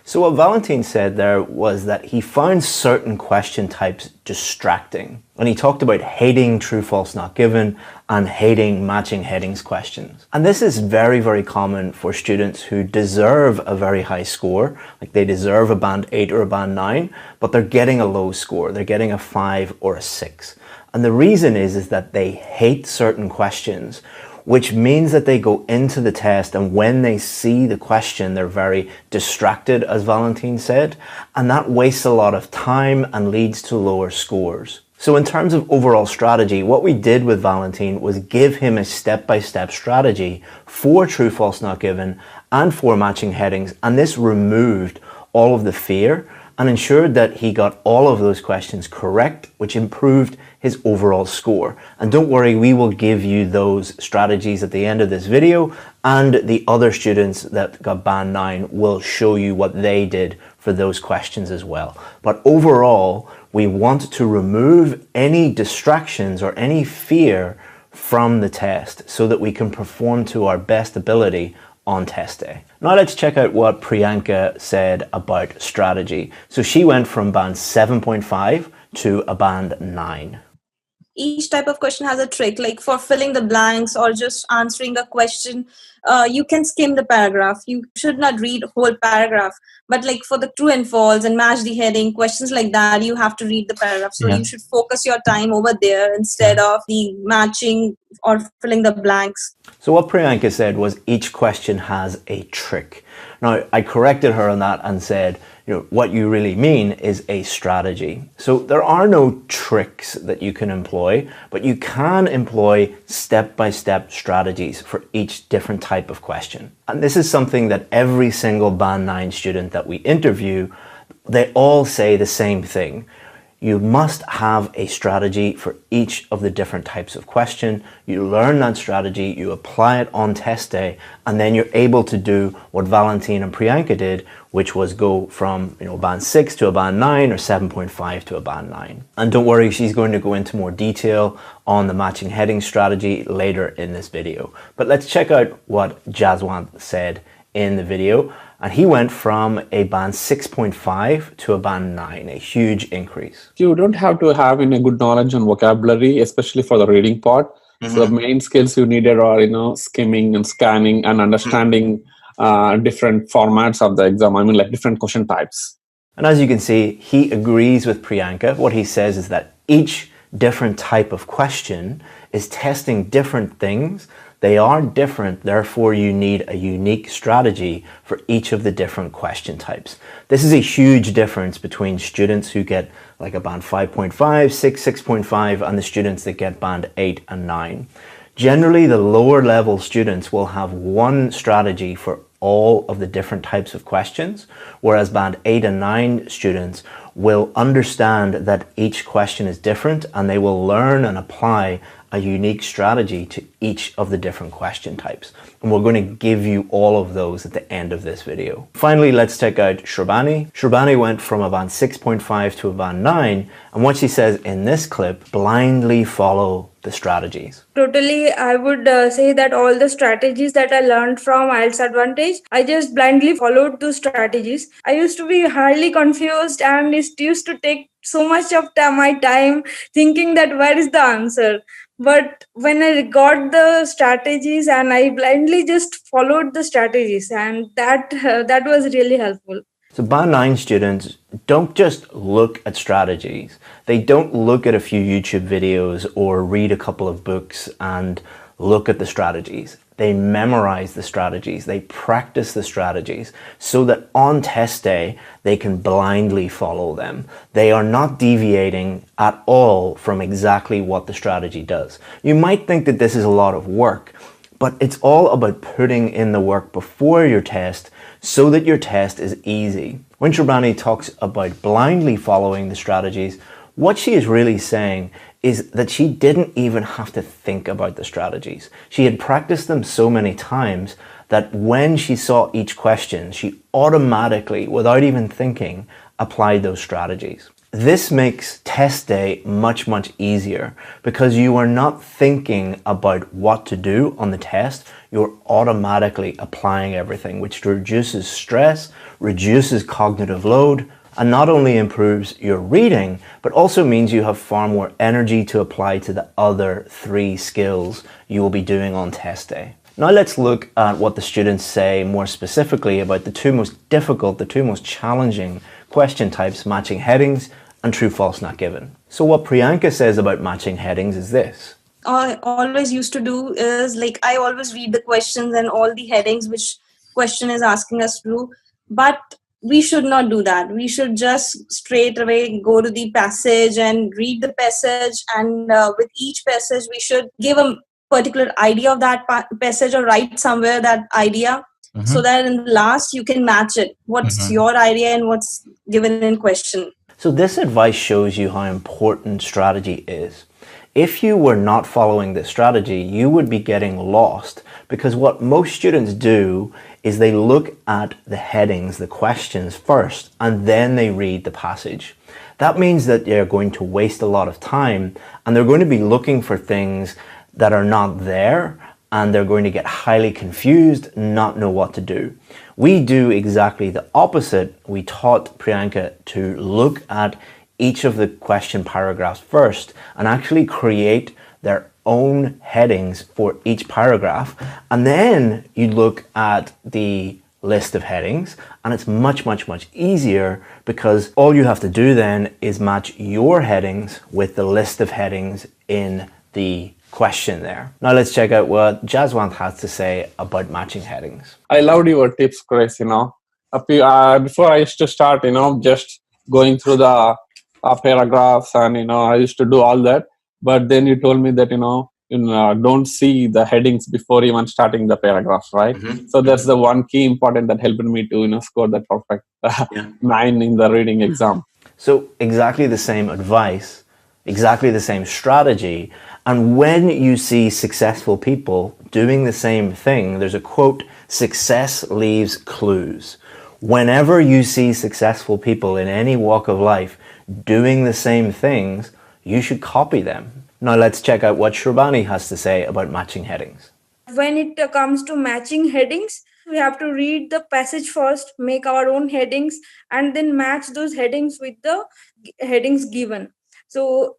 [SPEAKER 1] So what Valentin said there was that he found certain question types distracting. And he talked about hating true, false, not given and hating matching headings questions. And this is very, very common for students who deserve a very high score, like they deserve a band 8 or a band 9, but they're getting a low score. They're getting a 5 or a 6. And the reason is that they hate certain questions, which means that they go into the test and when they see the question, they're very distracted, as Valentin said, and that wastes a lot of time and leads to lower scores. So in terms of overall strategy, what we did with Valentin was give him a step-by-step strategy for true, false, not given and for matching headings, and this removed all of the fear and ensured that he got all of those questions correct, which improved his overall score. And don't worry, we will give you those strategies at the end of this video, and the other students that got band 9 will show you what they did for those questions as well. But overall, we want to remove any distractions or any fear from the test so that we can perform to our best ability on test day. Now let's check out what Priyanka said about strategy. So she went from band 7.5 to a band 9.
[SPEAKER 5] Each type of question has a trick, like for filling the blanks or just answering a question. You can skim the paragraph. You should not read whole paragraph. But like for the true and false and match the heading, questions like that, you have to read the paragraph. So you should focus your time over there instead of the matching or filling the blanks.
[SPEAKER 1] So what Priyanka said was each question has a trick. Now, I corrected her on that and said, what you really mean is a strategy. So there are no tricks that you can employ, but you can employ step-by-step strategies for each different type of question. And this is something that every single Band 9 student that we interview, they all say the same thing. You must have a strategy for each of the different types of question. You learn that strategy, you apply it on test day, and then you're able to do what Valentine and Priyanka did, which was go from band 6 to a band 9 or 7.5 to a band 9. And don't worry, she's going to go into more detail on the matching heading strategy later in this video. But let's check out what Jaswant said in the video. And he went from a band 6.5 to a band 9, a huge increase.
[SPEAKER 6] You don't have to have a good knowledge on vocabulary, especially for the reading part. So the main skills you needed are, skimming and scanning and understanding different formats of the exam. I mean, like different question types.
[SPEAKER 1] And as you can see, he agrees with Priyanka. What he says is that each different type of question is testing different things. They are different, therefore you need a unique strategy for each of the different question types. This is a huge difference between students who get like a band 5.5, 6, 6.5 and the students that get band 8 and 9. Generally, the lower level students will have one strategy for all of the different types of questions, whereas band 8 and 9 students will understand that each question is different and they will learn and apply a unique strategy to each of the different question types. And we're going to give you all of those at the end of this video. Finally, let's check out Shrabani. Shrabani went from a band 6.5 to a band 9, and what she says in this clip, blindly follow the strategies.
[SPEAKER 7] Totally, I would say that all the strategies that I learned from IELTS Advantage, I just blindly followed those strategies. I used to be highly confused and it used to take so much of my time thinking that where is the answer. But when I got the strategies and I blindly just followed the strategies, and that was really helpful.
[SPEAKER 1] So band 9 students don't just look at strategies. They don't look at a few YouTube videos or read a couple of books and look at the strategies. They memorize the strategies. They practice the strategies so that on test day, they can blindly follow them. They are not deviating at all from exactly what the strategy does. You might think that this is a lot of work, but it's all about putting in the work before your test so that your test is easy. When Shrabani talks about blindly following the strategies, what she is really saying is that she didn't even have to think about the strategies. She had practiced them so many times that when she saw each question, she automatically, without even thinking, applied those strategies. This makes test day much, much easier because you are not thinking about what to do on the test. You're automatically applying everything, which reduces stress, reduces cognitive load, and not only improves your reading, but also means you have far more energy to apply to the other 3 skills you will be doing on test day. Now let's look at what the students say more specifically about the 2 most difficult, the 2 most challenging question types, matching headings and true false not given. So what Priyanka says about matching headings is this.
[SPEAKER 5] I always used to do is I always read the questions and all the headings which question is asking us to do, but we should not do that. We should just straight away go to the passage and read the passage, and with each passage we should give a particular idea of that passage or write somewhere that idea, so that in the last you can match it. What's your idea and what's given in question.
[SPEAKER 1] So this advice shows you how important strategy is. If you were not following this strategy, you would be getting lost, because what most students do is they look at the headings, the questions first, and then they read the passage. That means that they're going to waste a lot of time and they're going to be looking for things that are not there, and they're going to get highly confused, not know what to do. We do exactly the opposite. We taught Priyanka to look at each of the question paragraphs first and actually create their own headings for each paragraph. And then you look at the list of headings, and it's much easier, because all you have to do then is match your headings with the list of headings in the question there. Now let's check out what Jaswant has to say about matching headings.
[SPEAKER 6] I loved your tips, Chris. Before I used to start, just going through the paragraphs, and I used to do all that. But then you told me that don't see the headings before even starting the paragraph, right?
[SPEAKER 2] Mm-hmm.
[SPEAKER 6] So that's the one key important that helped me to score that perfect 9 in the reading exam.
[SPEAKER 1] So exactly the same advice, exactly the same strategy. And when you see successful people doing the same thing, there's a quote, "Success leaves clues." Whenever you see successful people in any walk of life doing the same things, you should copy them. Now let's check out what Shravani has to say about matching headings.
[SPEAKER 7] When it comes to matching headings, we have to read the passage first, make our own headings, and then match those headings with the headings given. So,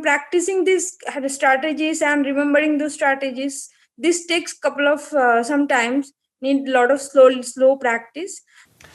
[SPEAKER 7] practicing these strategies and remembering those strategies, this takes couple of sometimes need a lot of slow practice.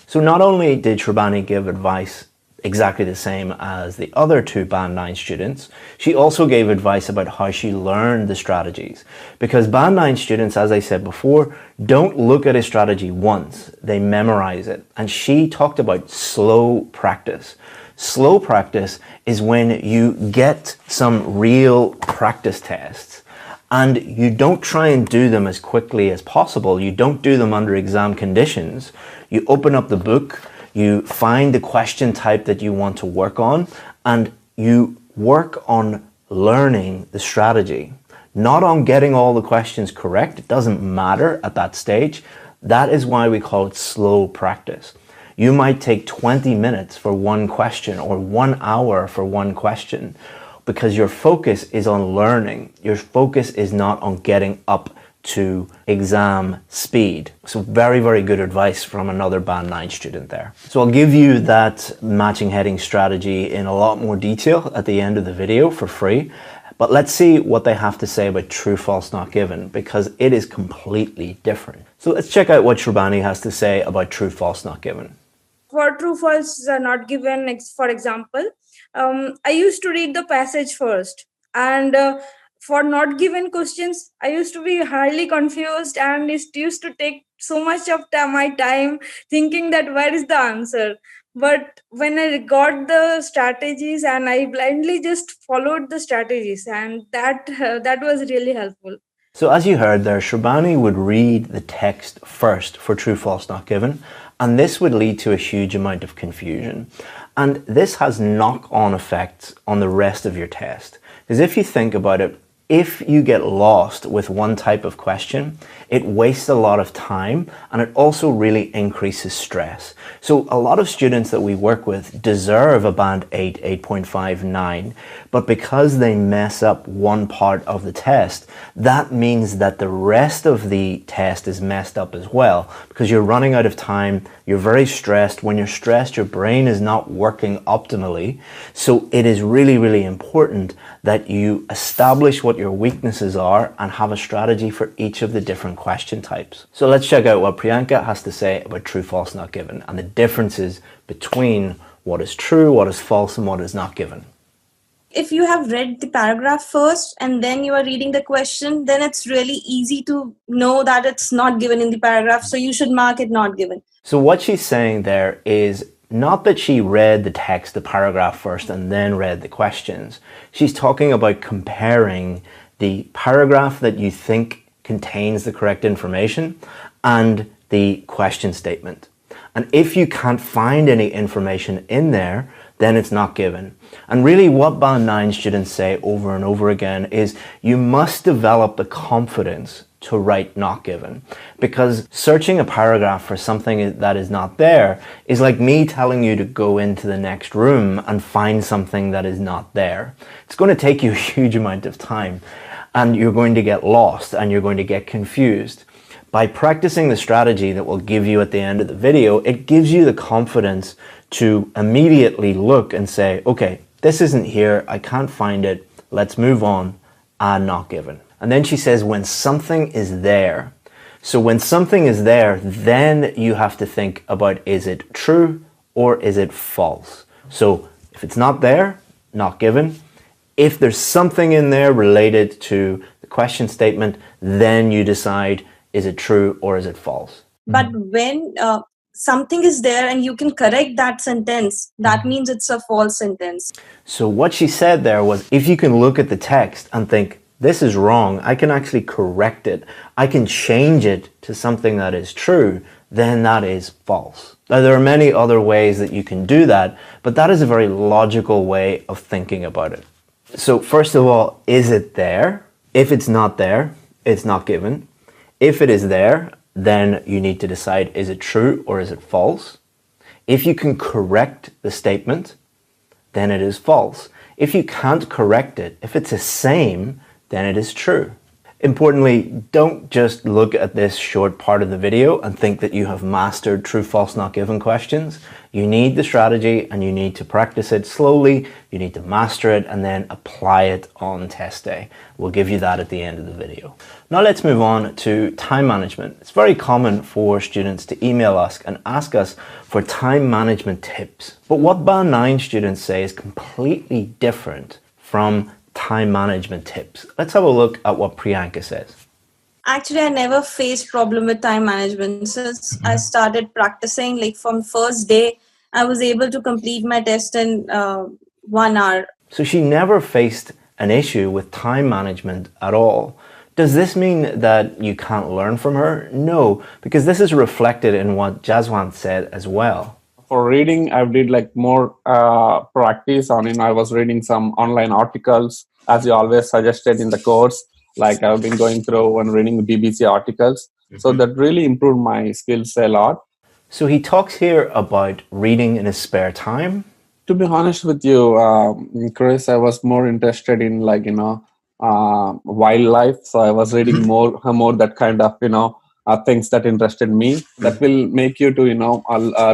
[SPEAKER 1] So not only did Shravani give advice exactly the same as the other two Band 9 students, she also gave advice about how she learned the strategies. Because Band 9 students, as I said before, don't look at a strategy once, they memorize it. And she talked about slow practice. Slow practice is when you get some real practice tests and you don't try and do them as quickly as possible. You don't do them under exam conditions. You open up the book, you find the question type that you want to work on, and you work on learning the strategy, not on getting all the questions correct. It doesn't matter at that stage. That is why we call it slow practice. You might take 20 minutes for one question or 1 hour for one question, because your focus is on learning. Your focus is not on getting up to exam speed. So very good advice from another Band 9 student there. So I'll give you that matching heading strategy in a lot more detail at the end of the video for free. But let's see what they have to say about true, false, not given, because it is completely different. So let's check out what Shravani has to say about true, false, not given.
[SPEAKER 7] For true, false, not given, for example, I used to read the passage first, and for not given questions, I used to be highly confused, and it used to take so much of my time thinking that where is the answer. But when I got the strategies and I blindly just followed the strategies, and that was really helpful.
[SPEAKER 1] So as you heard there, Shravani would read the text first for true, false, not given, and this would lead to a huge amount of confusion. And this has knock-on effects on the rest of your test. Because if you think about it, if you get lost with one type of question, it wastes a lot of time and it also really increases stress. So a lot of students that we work with deserve a band 8, 8.5, 9, but because they mess up one part of the test, that means that the rest of the test is messed up as well, because you're running out of time, you're very stressed. When you're stressed, your brain is not working optimally. So it is really important that you establish what your weaknesses are and have a strategy for each of the different question types. So let's check out what Priyanka has to say about true, false, not given, and the differences between what is true, what is false, and what is not given.
[SPEAKER 5] If you have read the paragraph first and then you are reading the question, then it's really easy to know that it's not given in the paragraph. So you should mark it not given.
[SPEAKER 1] So what she's saying there is not that she read the text, the paragraph first, and then read the questions. She's talking about comparing the paragraph that you think contains the correct information and the question statement. And if you can't find any information in there, then it's not given. And really what Band 9 students say over and over again is you must develop the confidence to write not given, because searching a paragraph for something that is not there is like me telling you to go into the next room and find something that is not there. It's going to take you a huge amount of time and you're going to get lost and you're going to get confused. By practicing the strategy that we'll give you at the end of the video, it gives you the confidence to immediately look and say, okay, this isn't here, I can't find it, let's move on, and not given. And then she says, when something is there. So when something is there, then you have to think about, is it true or is it false? So if it's not there, not given. If there's something in there related to the question statement, then you decide, is it true or is it false?
[SPEAKER 5] But when something is there and you can correct that sentence, that means it's a false sentence.
[SPEAKER 1] So what she said there was, if you can look at the text and think, this is wrong, I can actually correct it, I can change it to something that is true, then that is false. Now, there are many other ways that you can do that, but that is a very logical way of thinking about it. So first of all, is it there? If it's not there, it's not given. If it is there, then you need to decide, is it true or is it false? If you can correct the statement, then it is false. If you can't correct it, if it's the same, then it is true. Importantly, don't just look at this short part of the video and think that you have mastered true, false, not given questions. You need the strategy and you need to practice it slowly. You need to master it and then apply it on test day. We'll give you that at the end of the video. Now let's move on to time management. It's very common for students to email us and ask us for time management tips. But what Band 9 students say is completely different from time management tips. Let's have a look at what Priyanka says.
[SPEAKER 5] Actually, I never faced problem with time management. Since I started practicing, like from first day, I was able to complete my test in 1 hour.
[SPEAKER 1] So she never faced an issue with time management at all. Does this mean that you can't learn from her? No, because this is reflected in what Jaswant said as well.
[SPEAKER 6] For reading, I did like more practice on it. I was reading some online articles, as you always suggested in the course. Like I've been going through and reading BBC articles. So that really improved my skills a lot.
[SPEAKER 1] So he talks here about reading in his spare time.
[SPEAKER 6] To be honest with you, Chris, I was more interested in wildlife. So I was reading more that kind of, things that interested me. That will make you to,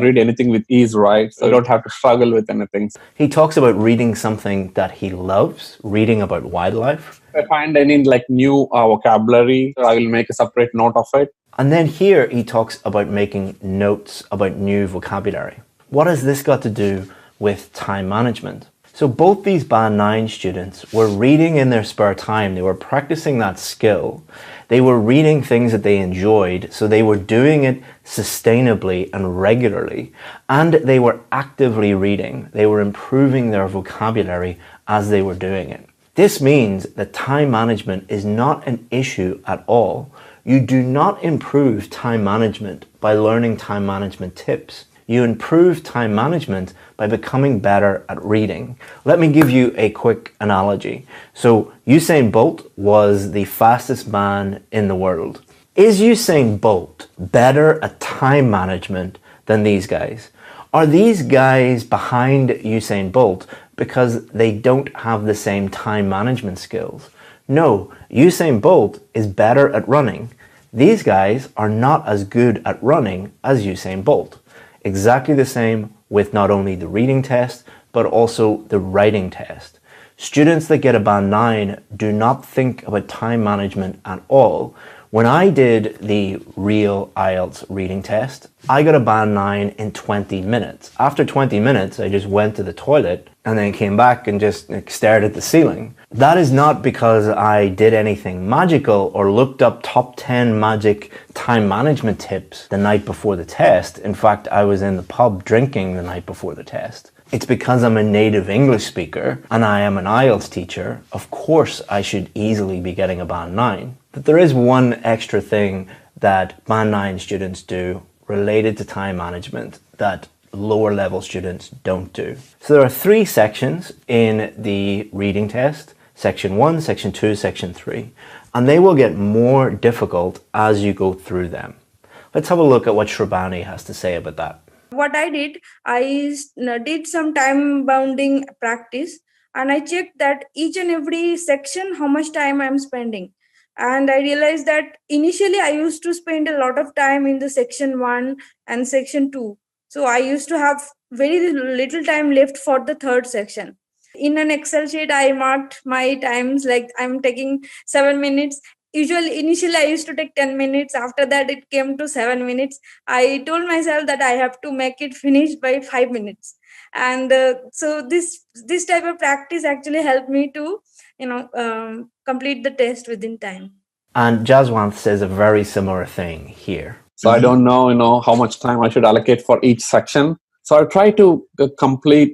[SPEAKER 6] read anything with ease, right? So you don't have to struggle with anything.
[SPEAKER 1] He talks about reading something that he loves, reading about wildlife.
[SPEAKER 6] If I find any like new vocabulary, I will make a separate note of it.
[SPEAKER 1] And then here he talks about making notes about new vocabulary. What has this got to do with time management? So both these Band 9 students were reading in their spare time. They were practicing that skill. They were reading things that they enjoyed, so they were doing it sustainably and regularly. And they were actively reading. They were improving their vocabulary as they were doing it. This means that time management is not an issue at all. You do not improve time management by learning time management tips. You improve time management by becoming better at reading. Let me give you a quick analogy. So Usain Bolt was the fastest man in the world. Is Usain Bolt better at time management than these guys? Are these guys behind Usain Bolt because they don't have the same time management skills? No, Usain Bolt is better at running. These guys are not as good at running as Usain Bolt. Exactly the same with not only the reading test, but also the writing test. Students that get a Band 9 do not think about time management at all. When I did the real IELTS reading test, I got a Band 9 in 20 minutes. After 20 minutes, I just went to the toilet and then came back and just stared at the ceiling. That is not because I did anything magical or looked up top 10 magic time management tips the night before the test. In fact, I was in the pub drinking the night before the test. It's because I'm a native English speaker and I am an IELTS teacher. Of course, I should easily be getting a Band 9. But there is one extra thing that Band 9 students do related to time management that lower level students don't do. So there are 3 sections in the reading test. Section 1, Section 2, Section 3. And they will get more difficult as you go through them. Let's have a look at what Shrabani has to say about that.
[SPEAKER 7] What I did some time bounding practice, and I checked that each and every section, how much time I'm spending. And I realized that initially I used to spend a lot of time in the section 1 and section 2. So I used to have very little time left for the third section. In an Excel sheet, I marked my times, like I'm taking 7 minutes. Initially, I used to take 10 minutes. After that, it came to 7 minutes. I told myself that I have to make it finished by 5 minutes. And so this type of practice actually helped me to, complete the test within time.
[SPEAKER 1] And Jaswant says a very similar thing here.
[SPEAKER 6] So I don't know, how much time I should allocate for each section. So I try to complete,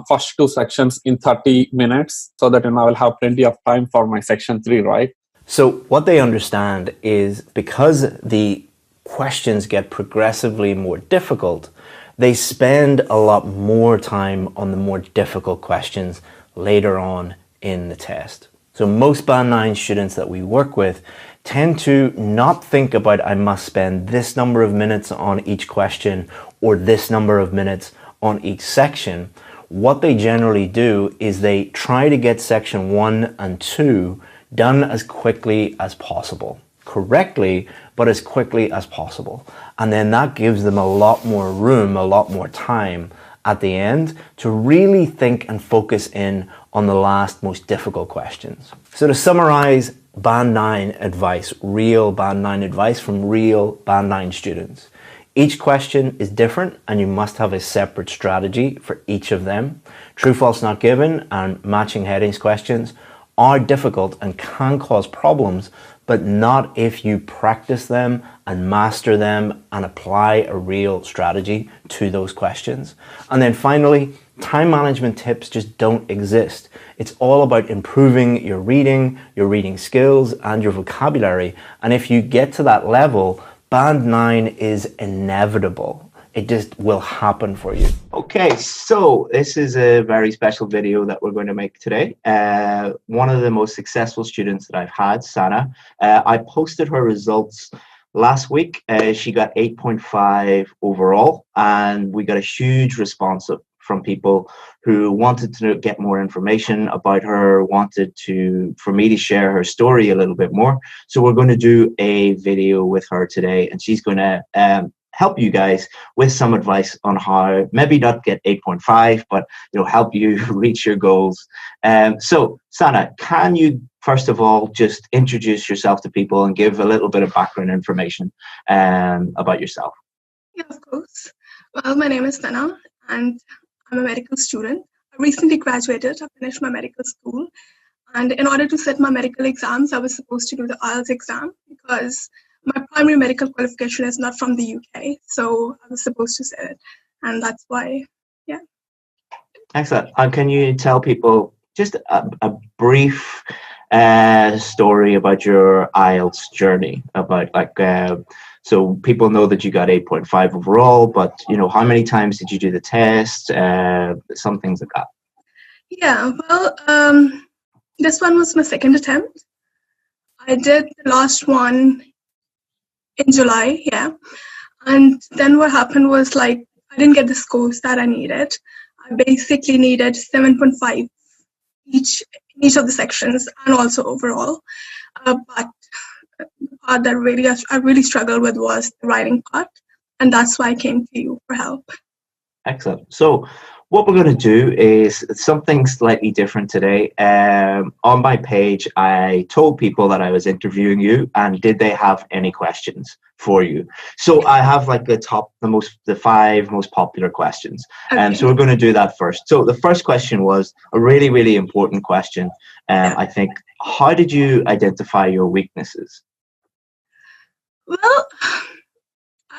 [SPEAKER 6] first two sections in 30 minutes so that I will have plenty of time for my section 3, right?
[SPEAKER 1] So what they understand is because the questions get progressively more difficult, they spend a lot more time on the more difficult questions later on in the test. So most Band 9 students that we work with tend to not think about I must spend this number of minutes on each question or this number of minutes on each section. What they generally do is they try to get section 1 and 2 done as quickly as possible. Correctly, but as quickly as possible. And then that gives them a lot more room, a lot more time at the end to really think and focus in on the last most difficult questions. So to summarize Band 9 advice, real Band 9 advice from real Band 9 students. Each question is different and you must have a separate strategy for each of them. True, false, not given and matching headings questions are difficult and can cause problems, but not if you practice them and master them and apply a real strategy to those questions. And then finally, time management tips just don't exist. It's all about improving your reading skills and your vocabulary. And if you get to that level, Band 9 is inevitable. It just will happen for you. Okay, so this is a very special video that we're going to make today. One of the most successful students that I've had, Sana, I posted her results last week. She got 8.5 overall, and we got a huge response from people who wanted to get more information about her, wanted for me to share her story a little bit more. So we're going to do a video with her today, and she's going to help you guys with some advice on how maybe not get 8.5, but help you reach your goals. So Sana, can you first of all just introduce yourself to people and give a little bit of background information about yourself?
[SPEAKER 8] Yeah, of course. Well, my name is Sana and I'm a medical student. I recently graduated. I finished my medical school, and in order to set my medical exams, I was supposed to do the IELTS exam because my primary medical qualification is not from the UK, so I was supposed to set it, and that's why, yeah.
[SPEAKER 1] Excellent. And can you tell people just a brief story about your IELTS journey, about so people know that you got 8.5 overall, but how many times did you do the test? Some things like that.
[SPEAKER 8] Yeah, well, this one was my second attempt. I did the last one in July, yeah. And then what happened was I didn't get the scores that I needed. I basically needed 7.5 each of the sections and also overall. But the part that I really struggled with was the writing part, and that's why I came to you for help.
[SPEAKER 1] Excellent. So what we're going to do is something slightly different today. On my page, I told people that I was interviewing you, and did they have any questions for you? So I have the 5 most popular questions.
[SPEAKER 8] Okay.
[SPEAKER 1] So we're going to do that first. So the first question was a really, really important question. I think, how did you identify your weaknesses?
[SPEAKER 8] Well,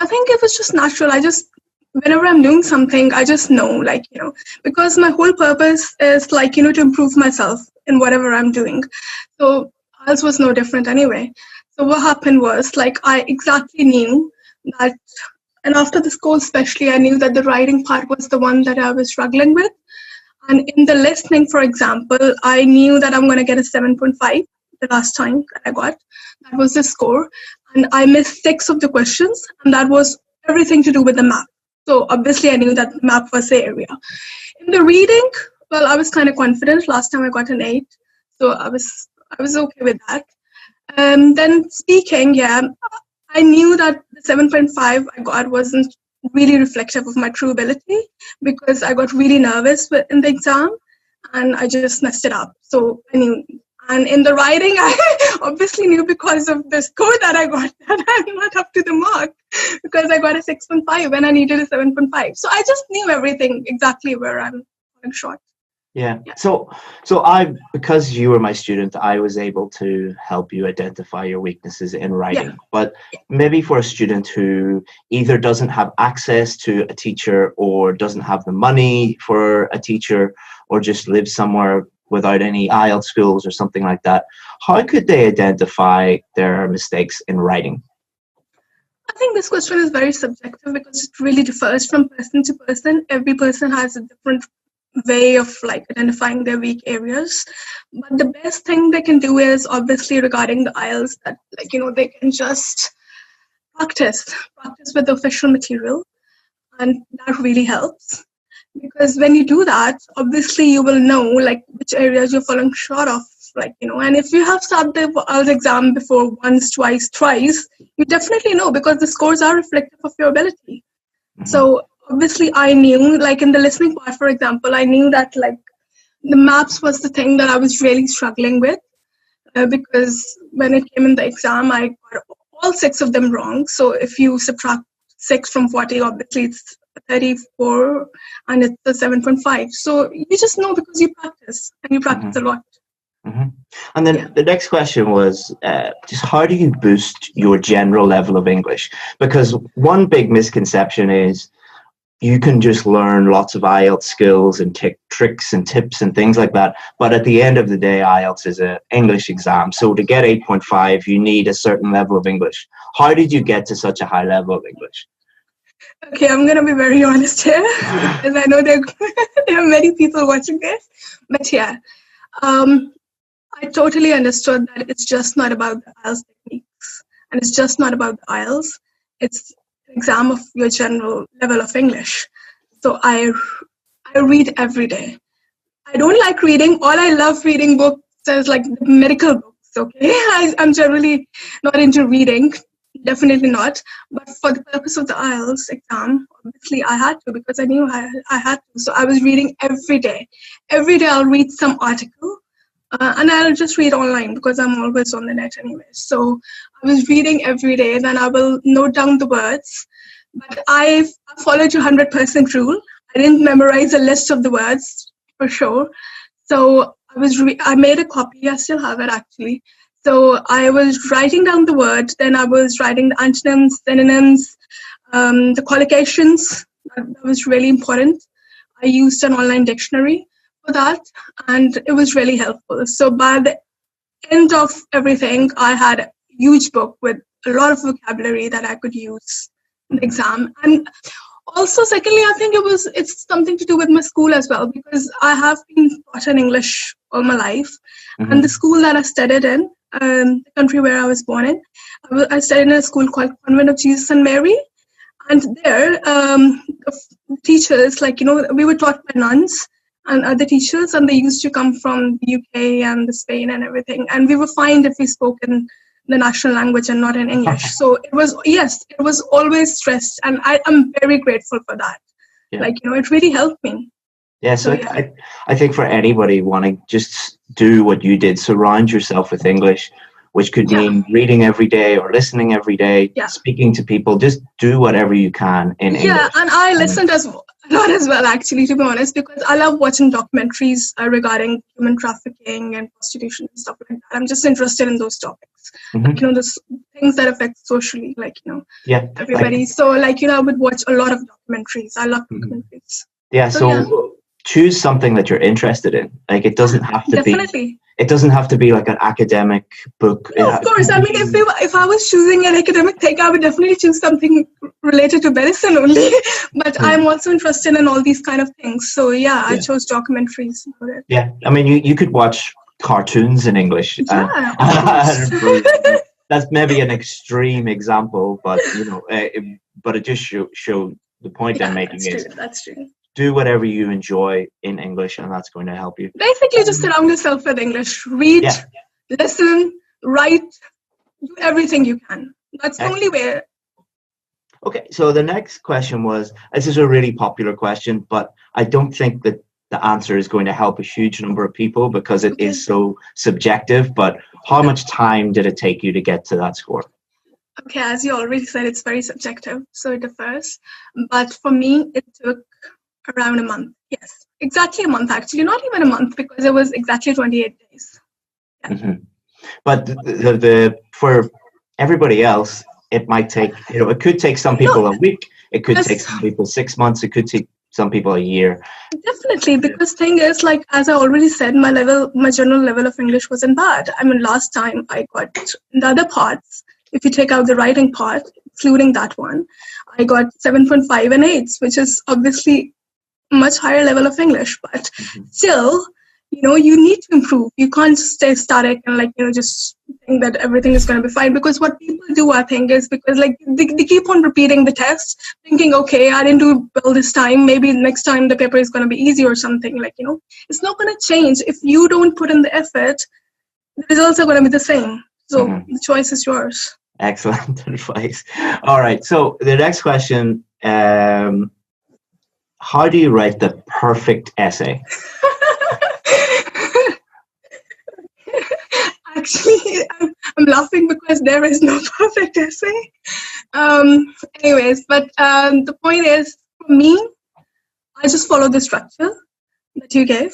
[SPEAKER 8] I think it was just natural. Whenever I'm doing something, I just know, because my whole purpose is to improve myself in whatever I'm doing. So IELTS was no different anyway. So what happened was I exactly knew that, and after the score especially, I knew that the writing part was the one that I was struggling with. And in the listening, for example, I knew that I'm going to get a 7.5 the last time that I got. That was the score. And I missed 6 of the questions, and that was everything to do with the map. So obviously I knew that the map was the area. In the reading, well, I was kind of confident. Last time I got an 8. So I was okay with that. Then speaking, yeah, I knew that the 7.5 I got wasn't really reflective of my true ability, because I got really nervous in the exam and I just messed it up. So I knew. And in the writing, I obviously knew because of the score that I got that I'm not up to the mark, because I got a 6.5 when I needed a 7.5. So I just knew everything exactly where I'm falling short.
[SPEAKER 1] Yeah. So because you were my student, I was able to help you identify your weaknesses in writing.
[SPEAKER 8] Yeah.
[SPEAKER 1] But maybe for a student who either doesn't have access to a teacher or doesn't have the money for a teacher or just lives somewhere without any IELTS schools or something like that, how could they identify their mistakes in writing?
[SPEAKER 8] I think this question is very subjective because it really differs from person to person. Every person has a different way of like identifying their weak areas. But the best thing they can do is obviously regarding the IELTS that they can just practice with the official material, and that really helps. Because when you do that, obviously you will know like which areas you're falling short of, and if you have sat the IELTS exam before once, twice, thrice, you definitely know because the scores are reflective of your ability. So obviously I knew, like in the listening part, for example, I knew that like the maps was the thing that I was really struggling with because when it came in the exam, I got all 6 of them wrong. So if you subtract 6 from 40, obviously it's 34 and it's a 7.5. So you just know because you practice and you practice a lot.
[SPEAKER 1] And then the next question was just how do you boost your general level of English? Because one big misconception is you can just learn lots of IELTS skills and tricks and tips and things like that. But at the end of the day, IELTS is an English exam. So to get 8.5, you need a certain level of English. How did you get to such a high level of English?
[SPEAKER 8] Okay, I'm going to be very honest here because I know there are many people watching this. But yeah, I totally understood that it's just not about the IELTS techniques and it's just not about the IELTS. It's an exam of your general level of English. So I read every day. I don't like reading. All I love reading books is like medical books, okay? I'm generally not into reading. Definitely not. But for the purpose of the IELTS exam, obviously I had to because I knew I had to. So I was reading every day. Every day I'll read some article. And I'll just read online because I'm always on the net anyway. So I was reading every day, then I will note down the words. But I followed your 100% rule. I didn't memorize a list of the words for sure. So I made a copy. I still have it actually. So I was writing down the word. Then I was writing the antonyms, synonyms, the collocations. That was really important. I used an online dictionary for that, and it was really helpful. So by the end of everything, I had a huge book with a lot of vocabulary that I could use in the exam. And also, secondly, I think it's something to do with my school as well, because I have been taught in English all my life. And the school that I studied in, the country where I was born in, I studied in a school called Convent of Jesus and Mary. And there, teachers, we were taught by nuns and other teachers, and they used to come from the UK and the Spain and everything. And we were fine if we spoke in the national language and not in English. So it was always stressed, and I am very grateful for that. Yeah. It really helped me.
[SPEAKER 1] Yeah, so I think for anybody wanting, just do what you did, surround yourself with English, which could mean reading every day or listening every day, speaking to people. Just do whatever you can in English.
[SPEAKER 8] Yeah, and I listened a lot as well, actually, to be honest, because I love watching documentaries regarding human trafficking and prostitution and stuff like that. I'm just interested in those topics, those things that affect socially, everybody. So, I would watch a lot of documentaries. I love documentaries.
[SPEAKER 1] Yeah, so choose something that you're interested in. It doesn't have to be. It doesn't have to be like an academic book.
[SPEAKER 8] No, of course. I mean, if I was choosing an academic thing, I would definitely choose something related to medicine only. But I'm also interested in all these kind of things. So I chose documentaries.
[SPEAKER 1] Yeah, I mean, you could watch cartoons in English.
[SPEAKER 8] Yeah,
[SPEAKER 1] that's maybe an extreme example, but but it just show the point I'm making is
[SPEAKER 8] that's true.
[SPEAKER 1] Do whatever you enjoy in English, and that's going to help you.
[SPEAKER 8] Basically, just surround yourself with English. Read, listen, write, do everything you can. That's the only way.
[SPEAKER 1] Okay, so the next question was, this is a really popular question, but I don't think that the answer is going to help a huge number of people because it is so subjective. But how much time did it take you to get to that score?
[SPEAKER 8] Okay, as you already said, it's very subjective, so it differs. But for me, it took around a month. Yes, exactly a month, actually. Not even a month, because it was exactly 28 days. Yeah.
[SPEAKER 1] Mm-hmm. But for everybody else, it might take, it could take some people a week. It could take some people 6 months. It could take some people a year.
[SPEAKER 8] Definitely, because thing is, like, as I already said, my general level of English wasn't bad. I mean, last time I got the other parts, if you take out the writing part, including that one, I got 7.5 and 8, which is obviously much higher level of English, but still, you need to improve. You can't just stay static and just think that everything is going to be fine, because what people do, I think, is because they keep on repeating the test, thinking, okay, I didn't do well this time, maybe next time the paper is going to be easy or something. It's not going to change. If you don't put in the effort, the results are going to be the same. So the choice is yours.
[SPEAKER 1] Excellent advice. All right, so the next question, how do you write the perfect essay?
[SPEAKER 8] Actually, I'm laughing because there is no perfect essay. Anyways, but the point is, for me, I just follow the structure that you gave.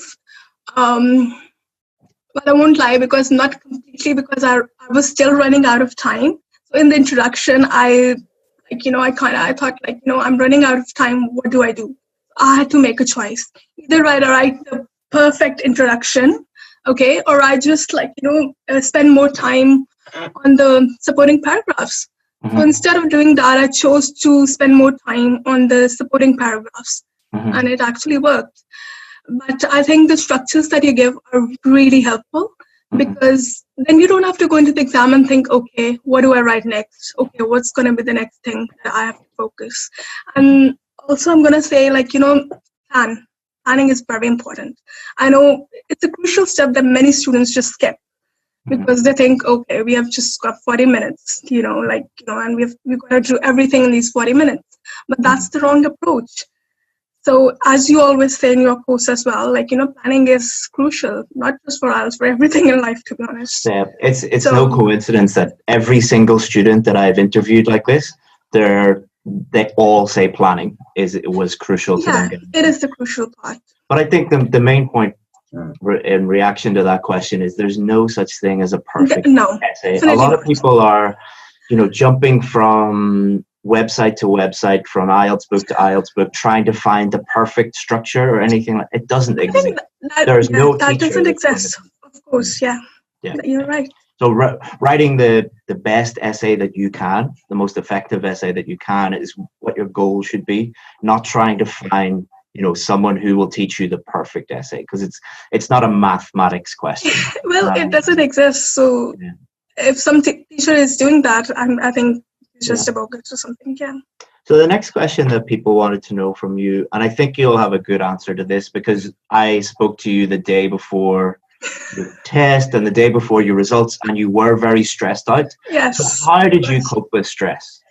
[SPEAKER 8] But I won't lie, because not completely, because I was still running out of time. So in the introduction, I thought, I'm running out of time. What do I do? I had to make a choice. Either I write the perfect introduction, okay, or I just spend more time on the supporting paragraphs. So instead of doing that, I chose to spend more time on the supporting paragraphs, and it actually worked. But I think the structures that you give are really helpful, because then you don't have to go into the exam and think, okay, what do I write next? Okay, what's going to be the next thing that I have to focus? And also, I'm going to say, planning is very important. I know it's a crucial step that many students just skip, because they think, okay, we have just got 40 minutes, and we've got to do everything in these 40 minutes. But that's the wrong approach. So as you always say in your course as well, planning is crucial, not just for IELTS, for everything in life, to be honest.
[SPEAKER 1] Yeah, it's no coincidence that every single student that I've interviewed like this, they all say planning was crucial to them.
[SPEAKER 8] It is the crucial part.
[SPEAKER 1] But I think the main point in reaction to that question is there's no such thing as a perfect essay. A lot of people are, jumping from website to website, from IELTS book to IELTS book, trying to find the perfect structure or anything. It doesn't exist. There's no
[SPEAKER 8] that
[SPEAKER 1] teacher
[SPEAKER 8] doesn't exist. Of course, yeah. You're right.
[SPEAKER 1] So writing the best essay that you can, the most effective essay that you can, is what your goal should be. Not trying to find someone who will teach you the perfect essay, because it's not a mathematics question.
[SPEAKER 8] Well, it doesn't exist. So if some teacher is doing that, I think it's just a bogus or something. Yeah.
[SPEAKER 1] So the next question that people wanted to know from you, and I think you'll have a good answer to this, because I spoke to you the day before your test and the day before your results, and you were very stressed out.
[SPEAKER 8] Yes.
[SPEAKER 1] So how did you cope with stress?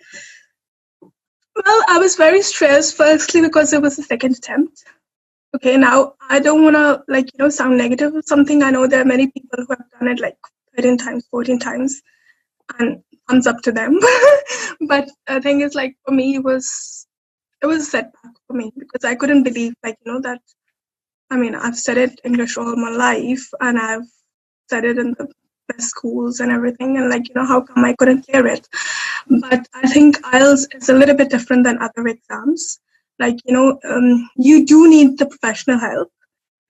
[SPEAKER 8] Well, I was very stressed, firstly, because it was the second attempt. Okay, now I don't want to sound negative or something. I know there are many people who have done it 13 times, 14 times, and thumbs up to them. But the thing is, for me, it was a setback for me, because I couldn't believe that. I mean, I've studied English all my life, and I've studied in the best schools and everything, and how come I couldn't clear it? But I think IELTS is a little bit different than other exams. You do need the professional help,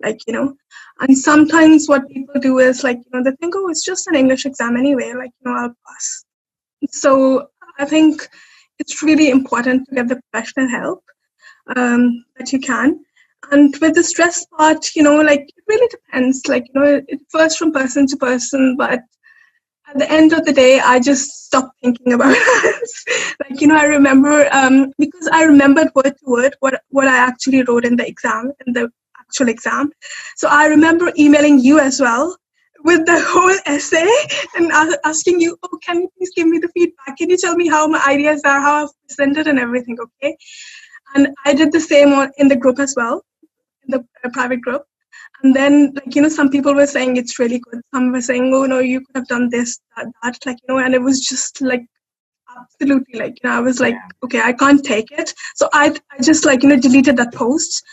[SPEAKER 8] and sometimes what people do is they think, oh, it's just an English exam anyway, I'll pass. So I think it's really important to get the professional help that you can. And with the stress part, it really depends. It differs from person to person, but at the end of the day, I just stopped thinking about it. I remember, because I remembered word to word what I actually wrote in the exam, in the actual exam. So I remember emailing you as well with the whole essay and asking you, oh, can you please give me the feedback? Can you tell me how my ideas are, how I've presented and everything, okay? And I did the same in the group as well, in the private group. And then, some people were saying it's really good. Some were saying, oh, no, you could have done this, that, and it was just absolutely, I was like, okay, I can't take it. So I just, deleted that post.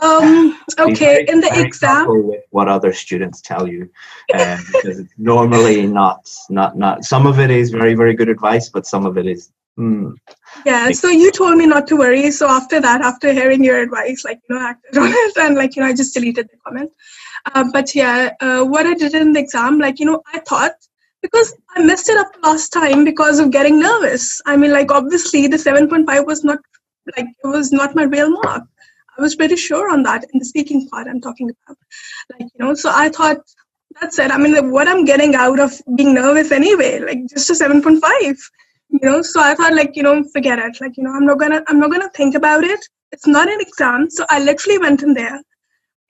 [SPEAKER 8] Okay, in the exam.
[SPEAKER 1] With what other students tell you, because it's normally not. Some of it is very, very good advice, but some of it is.
[SPEAKER 8] Yeah, so you told me not to worry. So after that, after hearing your advice, I acted on it, and I just deleted the comment. But yeah, what I did in the exam, I thought, because I messed it up last time because of getting nervous. I mean, obviously the 7.5 was not it was not my real mark. I was pretty sure on that in the speaking part I'm talking about, so I thought that's it. I mean, what I'm getting out of being nervous anyway, just a 7.5, so I thought forget it. I'm not gonna think about it. It's not an exam. So I literally went in there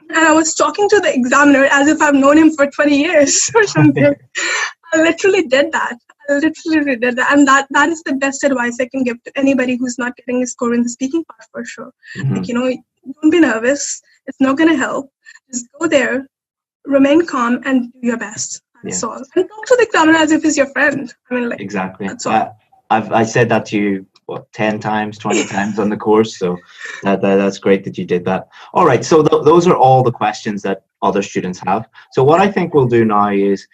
[SPEAKER 8] and I was talking to the examiner as if I've known him for 20 years or something. I literally did that. And that is the best advice I can give to anybody who's not getting a score in the speaking part for sure.
[SPEAKER 1] Mm-hmm.
[SPEAKER 8] Don't be nervous. It's not going to help. Just go there, remain calm, and do your best. That's all. And talk to the examiner as if he's your friend. I mean,
[SPEAKER 1] exactly.
[SPEAKER 8] That's all.
[SPEAKER 1] I said that to you, 10 times, 20 times on the course. So that's great that you did that. All right. So those are all the questions that other students have. So what I think we'll do now is,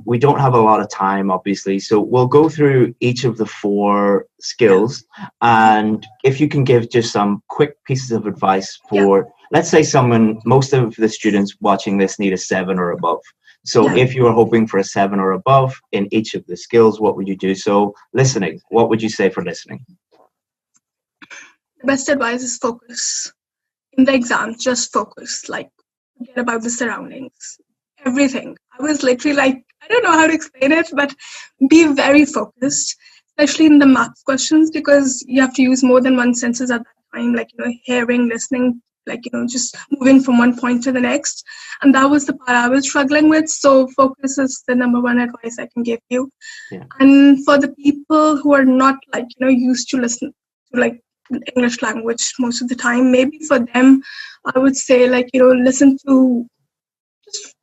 [SPEAKER 1] we don't have a lot of time, obviously, so we'll go through each of the 4 skills, and if you can give just some quick pieces of advice for, let's say most of the students watching this need a 7 or above. So if you were hoping for a 7 or above in each of the skills, what would you do? So listening, what would you say for listening?
[SPEAKER 8] The best advice is focus. In the exam, just focus, forget about the surroundings. Everything. I was literally I don't know how to explain it, but be very focused, especially in the maths questions, because you have to use more than one senses at that time, hearing, listening, just moving from one point to the next. And that was the part I was struggling with. So focus is the number one advice I can give you. Yeah. And for the people who are not used to listen to English language most of the time, maybe for them, I would say listen to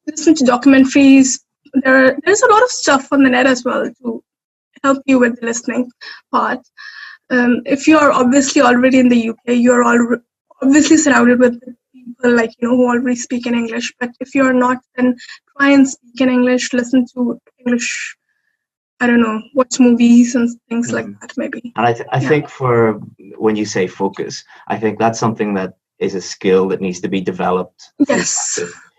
[SPEAKER 8] documentaries. There's a lot of stuff on the net as well to help you with the listening part. If you are obviously already in the UK, you're obviously surrounded with people who already speak in English. But if you're not, then try and speak in English. Listen to English. I don't know, watch movies and things like that, maybe.
[SPEAKER 1] And I think for when you say focus, I think that's something that is a skill that needs to be developed.
[SPEAKER 8] Yes.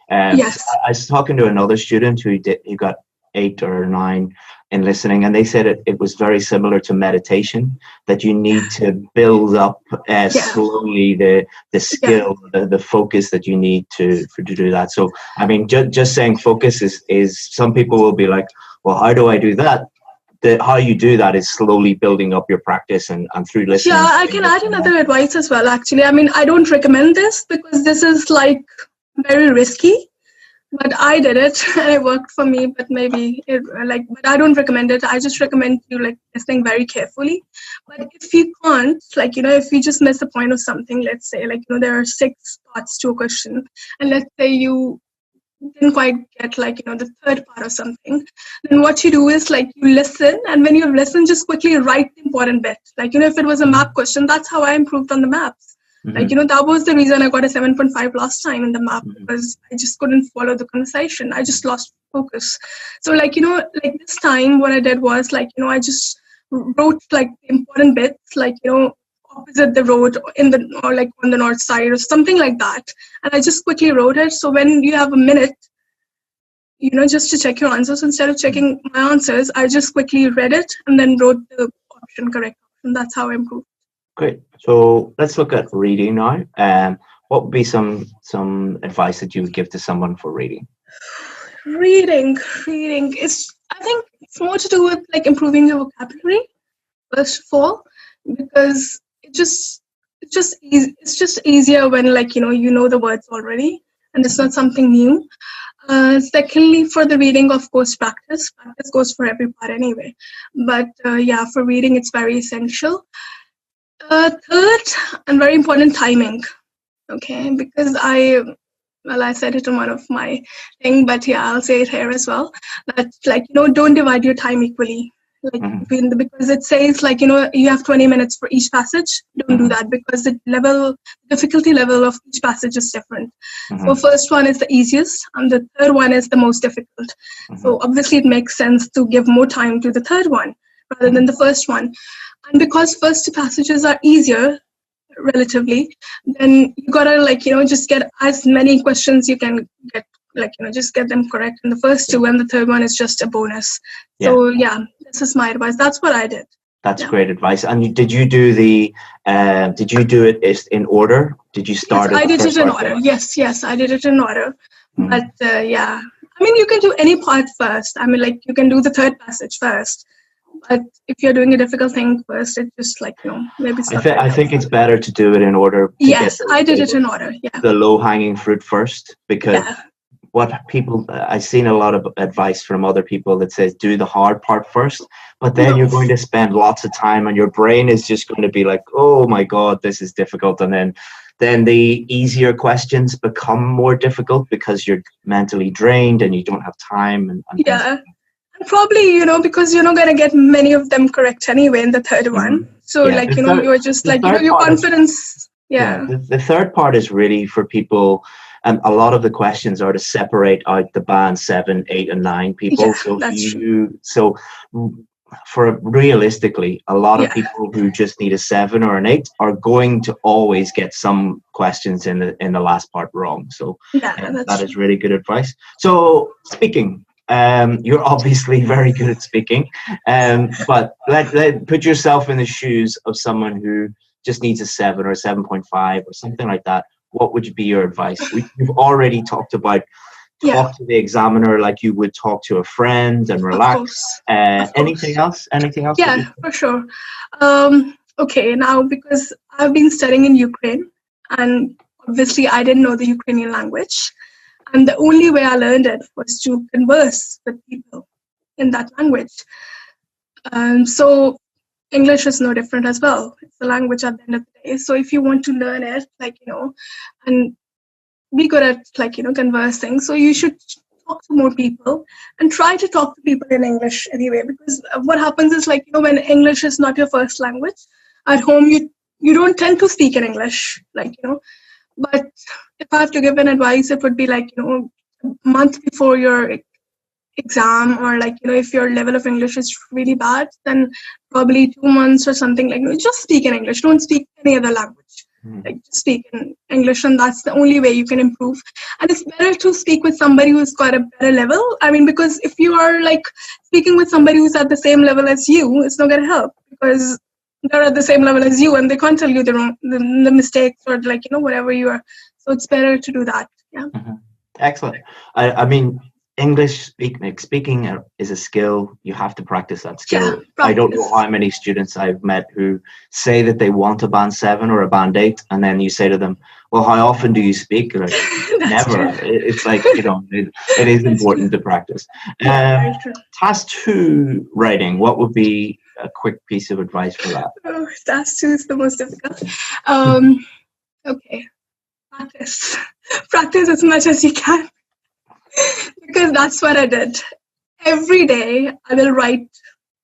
[SPEAKER 1] Yes. I was talking to another student who got 8 or 9 in listening, and they said it was very similar to meditation, that you need to build up slowly the skill, the focus that you need to do that. So I mean, just saying focus is some people will be like, well, how do I do that? How you do that is slowly building up your practice and through listening.
[SPEAKER 8] Yeah, I can add another advice as well, actually. I mean, I don't recommend this because this is very risky, but I did it and it worked for me. But maybe but I don't recommend it. I just recommend you listening very carefully. But if you can't, if you just miss the point of something, let's say there are 6 parts to a question, and let's say you didn't quite get the third part or something, then what you do is you listen, and when you listen, just quickly write the important bit. If it was a map question, that's how I improved on the maps. Mm-hmm. That was the reason I got a 7.5 last time in the map, because I just couldn't follow the conversation. I just lost focus. So this time what I did was I just wrote the important bits, opposite the road or on the north side or something like that. And I just quickly wrote it. So when you have a minute, just to check your answers, instead of checking my answers, I just quickly read it and then wrote the correct option. That's how I improved.
[SPEAKER 1] Great. So let's look at reading now. What would be some advice that you would give to someone for reading?
[SPEAKER 8] Reading is, I think it's more to do with improving your vocabulary, first of all, because it's just easier when you know the words already and it's not something new. Secondly, for the reading, of course, practice. Practice goes for every part anyway. But yeah, for reading, it's very essential. Third, and very important, timing. Okay, because I said it in one of my thing, but yeah, I'll say it here as well. That don't divide your time equally. Because it says you have 20 minutes for each passage. Don't do that, because the difficulty level of each passage is different. So first one is the easiest, and the third one is the most difficult. So obviously it makes sense to give more time to the third one rather than the first one. And because first two passages are easier relatively, then you gotta just get as many questions you can get, just get them correct in the first two, and the third one is just a bonus. So yeah, this is my advice. That's what I did.
[SPEAKER 1] That's great advice. And did you do it in order? Did you start?
[SPEAKER 8] Yes, I did it in order. Yes, I did it in order. But yeah, I mean, you can do any part first. I mean, you can do the third passage first. But if you're doing a difficult thing first, it's just maybe.
[SPEAKER 1] I think it's better to do it in order.
[SPEAKER 8] Yes, I did it in order. Yeah.
[SPEAKER 1] The low-hanging fruit first, because what people, I've seen a lot of advice from other people that says do the hard part first, but then you're going to spend lots of time, and your brain is just going to be like, oh my God, this is difficult, and then the easier questions become more difficult because you're mentally drained and you don't have time. And
[SPEAKER 8] probably, because you're not going to get many of them correct anyway in the third one. So, you're just your confidence.
[SPEAKER 1] The third part is really for people, and a lot of the questions are to separate out the band 7, 8, and 9 people. So for realistically, a lot of people who just need a 7 or an 8 are going to always get some questions in the last part wrong. So that is really good advice. So speaking. You're obviously very good at speaking, but put yourself in the shoes of someone who just needs a 7 or a 7.5 or something like that. What would be your advice? You've already talked about talk to the examiner like you would talk to a friend and relax. Anything else?
[SPEAKER 8] Yeah, for sure. Okay, now because I've been studying in Ukraine, and obviously I didn't know the Ukrainian language. And the only way I learned it was to converse with people in that language. So English is no different as well. It's a language at the end of the day. So if you want to learn it, and be good at, conversing, so you should talk to more people and try to talk to people in English anyway. Because what happens is, when English is not your first language, at home you don't tend to speak in English, But if I have to give an advice, it would be a month before your exam, or if your level of English is really bad, then probably 2 months or something, just speak in English. Don't speak any other language. Just speak in English, and that's the only way you can improve. And it's better to speak with somebody who's got a better level. I mean, because if you are speaking with somebody who's at the same level as you, it's not going to help, because they're at the same level as you and they can't tell you the mistakes or whatever you are. So it's better to do that.
[SPEAKER 1] Excellent. I mean, English speaking is a skill. You have to practice that skill. I don't know how many students I've met who say that they want a band 7 or a band 8, and then you say to them, well, how often do you speak? Never. It's it is important to practice. Task 2 writing, what would be a quick piece of advice for that?
[SPEAKER 8] Task 2 is the most difficult. Okay. Practice as much as you can. Because that's what I did. Every day I will write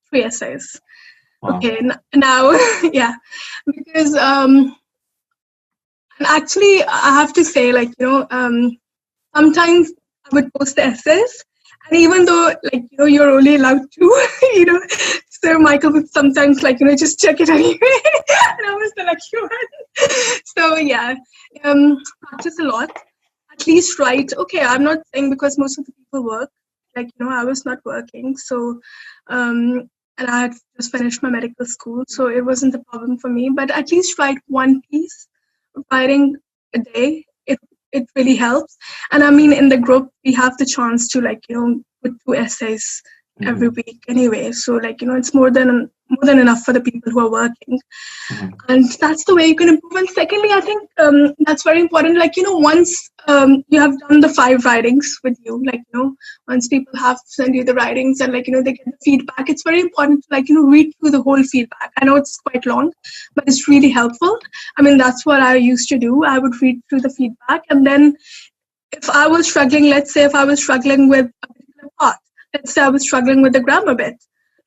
[SPEAKER 8] 3 essays. Wow. Okay, now, because and actually I have to say, sometimes I would post the essays, and even though you're only allowed to, Sir Michael would sometimes just check it anyway. And I was the lucky one. So practice a lot. At least write. Okay, I'm not saying, because most of the people work. I was not working, so and I had just finished my medical school, so it wasn't a problem for me. But at least write 1 piece of writing a day. It really helps. And I mean, in the group we have the chance to put 2 essays every week anyway. So it's more than enough for the people who are working. And that's the way you can improve. And secondly, I think that's very important. Once you have done the 5 writings with you, like, once people have sent you the writings and, like, they get the feedback, it's very important to, like, read through the whole feedback. I know it's quite long, but it's really helpful. I mean, that's what I used to do. I would read through the feedback, and then if I was struggling, let's say if I was struggling with a particular part, let's say I was struggling with the grammar bit.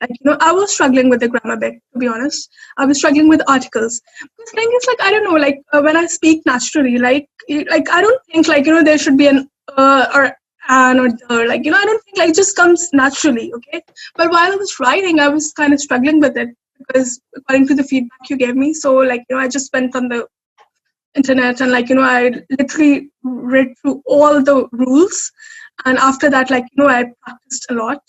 [SPEAKER 8] Like, I was struggling with the grammar bit, to be honest. I was struggling with articles. The thing is, like, I don't know, like, when I speak naturally, like I don't think, like, there should be an or an or the, like, I don't think, like, it just comes naturally, okay? But while I was writing, I was kind of struggling with it because according to the feedback you gave me, so, like, I just went on the internet and, like, I literally read through all the rules. And after that, like, I practiced a lot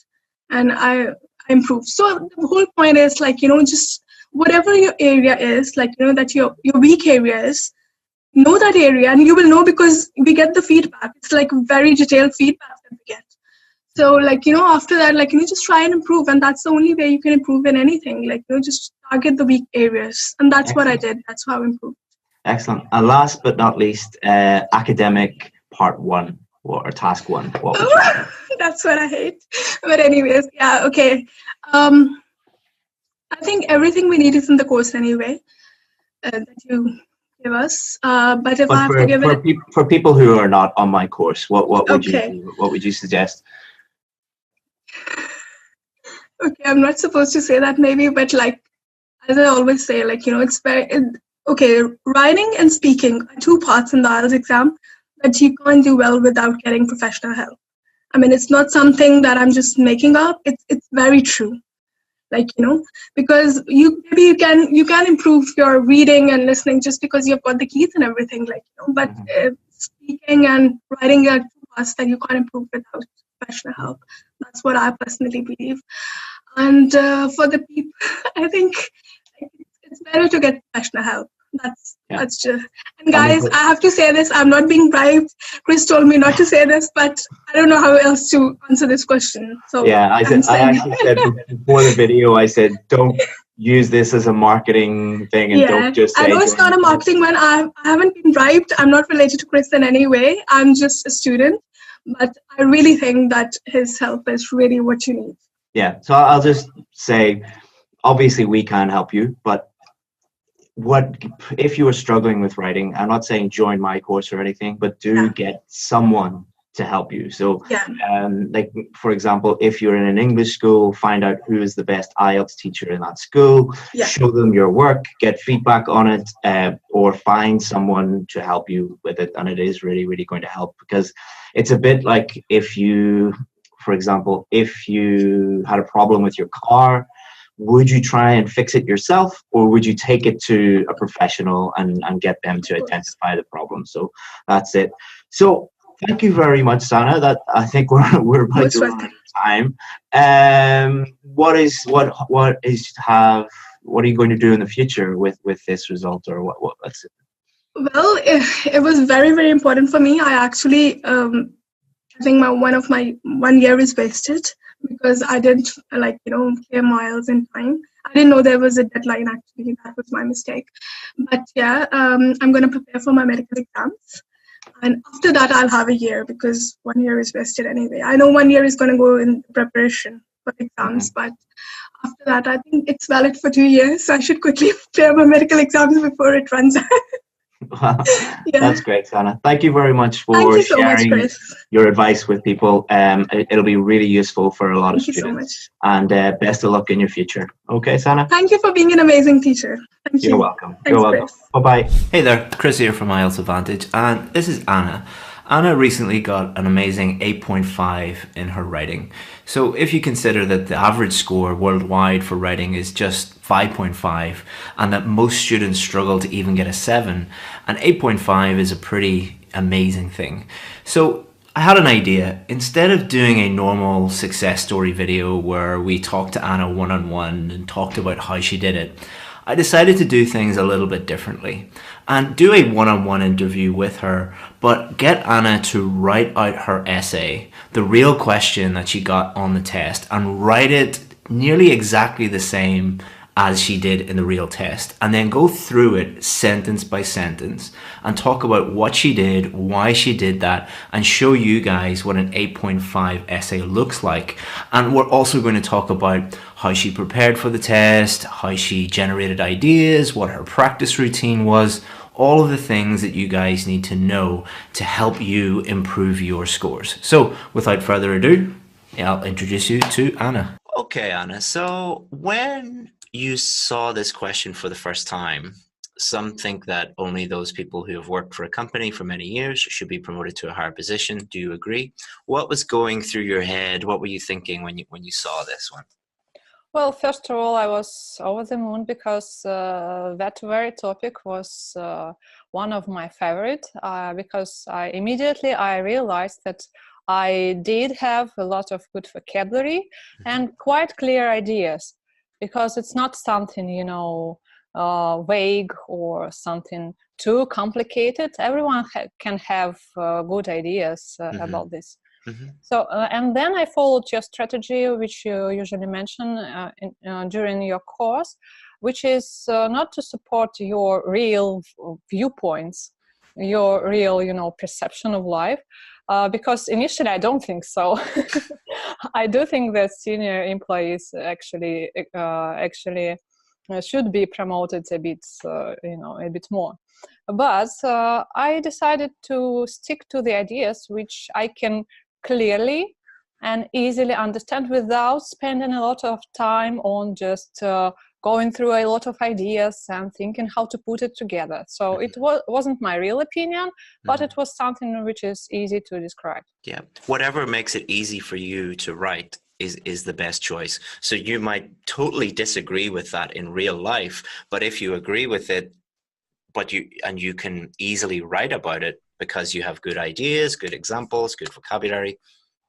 [SPEAKER 8] and I improved. So the whole point is, like, just whatever your area is, like, that your weak area is, know that area, and you will know because we get the feedback. It's like very detailed feedback that we get. So, like, after that, like, just try and improve, and that's the only way you can improve in anything. Like, just target the weak areas, and that's what I did. That's how I improved.
[SPEAKER 2] Excellent. And last but not least, academic part 1 or task 1. What would you
[SPEAKER 8] That's what I hate. But anyways, yeah, okay. I think everything we need is in the course anyway that you give us. But if I have to give it
[SPEAKER 2] for people who are not on my course, what would you suggest?
[SPEAKER 8] Okay, I'm not supposed to say that maybe, but, like, as I always say, like, it's very okay. Writing and speaking are 2 parts in the IELTS exam that you can't do well without getting professional help. I mean, it's not something that I'm just making up. It's very true. Like, because you can improve your reading and listening just because you've got the keys and everything, like, but speaking and writing are 2 parts that you can't improve without professional help. That's what I personally believe. And for the people, I think it's better to get professional help. That's just. And guys, I have to say this. I'm not being bribed. Chris told me not to say this, but I don't know how else to answer this question. So
[SPEAKER 2] yeah, I actually said before the video, I said, don't use this as a marketing thing, and don't just say.
[SPEAKER 8] I know it's not a marketing one. I haven't been bribed. I'm not related to Chris in any way. I'm just a student, but I really think that his help is really what you need.
[SPEAKER 2] Yeah. So I'll just say, obviously we can help you, but if you are struggling with writing, I'm not saying join my course or anything, but do get someone to help you. So, like, for example, if you're in an English school, find out who is the best IELTS teacher in that school, show them your work, get feedback on it, or find someone to help you with it. And it is really, really going to help, because it's a bit like if you, for example, if you had a problem with your car, would you try and fix it yourself, or would you take it to a professional and get them to identify the problem? So that's it. So thank you very much, Sana. That I think we're about to run out of time. What are you going to do in the future with this result, or what's it?
[SPEAKER 8] Well, it was very, very important for me. I actually I think my 1 year is wasted, because I didn't, like, clear my IELTS in time. I didn't know there was a deadline, actually. That was my mistake. But yeah, I'm going to prepare for my medical exams. And after that, I'll have a year, because 1 year is wasted anyway. I know 1 year is going to go in preparation for exams, but after that, I think it's valid for 2 years. So I should quickly clear my medical exams before it runs out.
[SPEAKER 2] Wow. That's great, Sana. Thank you very much for sharing your advice with people. It'll be really useful for a lot of students. Thank you so much. And best of luck in your future. Okay, Sana?
[SPEAKER 8] Thank you for being an amazing teacher. Thank you.
[SPEAKER 2] You're welcome.
[SPEAKER 8] Thanks,
[SPEAKER 2] You're welcome.
[SPEAKER 8] Chris.
[SPEAKER 2] Bye-bye.
[SPEAKER 9] Hey there, Chris here from IELTS Advantage, and this is Anna. Anna recently got an amazing 8.5 in her writing. So if you consider that the average score worldwide for writing is just 5.5, and that most students struggle to even get a 7, an 8.5 is a pretty amazing thing. So I had an idea. Instead of doing a normal success story video where we talked to Anna one-on-one and talked about how she did it, I decided to do things a little bit differently and do a one-on-one interview with her, but get Anna to write out her essay, the real question that she got on the test, and write it nearly exactly the same as she did in the real test, and then go through it sentence by sentence and talk about what she did, why she did that, and show you guys what an 8.5 essay looks like. And we're also going to talk about how she prepared for the test, how she generated ideas, what her practice routine was, all of the things that you guys need to know to help you improve your scores. So without further ado, I'll introduce you to Anna.
[SPEAKER 2] Okay, Anna. So when you saw this question for the first time, some think that only those people who have worked for a company for many years should be promoted to a higher position. Do you agree? What was going through your head? What were you thinking when you saw this one?
[SPEAKER 10] Well, first of all, I was over the moon because that very topic was one of my favorite, because I realized that I did have a lot of good vocabulary and quite clear ideas, because it's not something, vague or something too complicated. Everyone can have good ideas about this. So, and then I followed your strategy, which you usually mention during your course, which is not to support your real viewpoints, your real, perception of life, because initially I don't think so. I do think that senior employees actually should be promoted a bit, a bit more. But I decided to stick to the ideas which I can clearly and easily understand without spending a lot of time on just going through a lot of ideas and thinking how to put it together. So it wasn't my real opinion, but it was something which is easy to describe.
[SPEAKER 2] Yeah, whatever makes it easy for you to write is the best choice. So you might totally disagree with that in real life, but if you agree with it, you can easily write about it because you have good ideas, good examples, good vocabulary,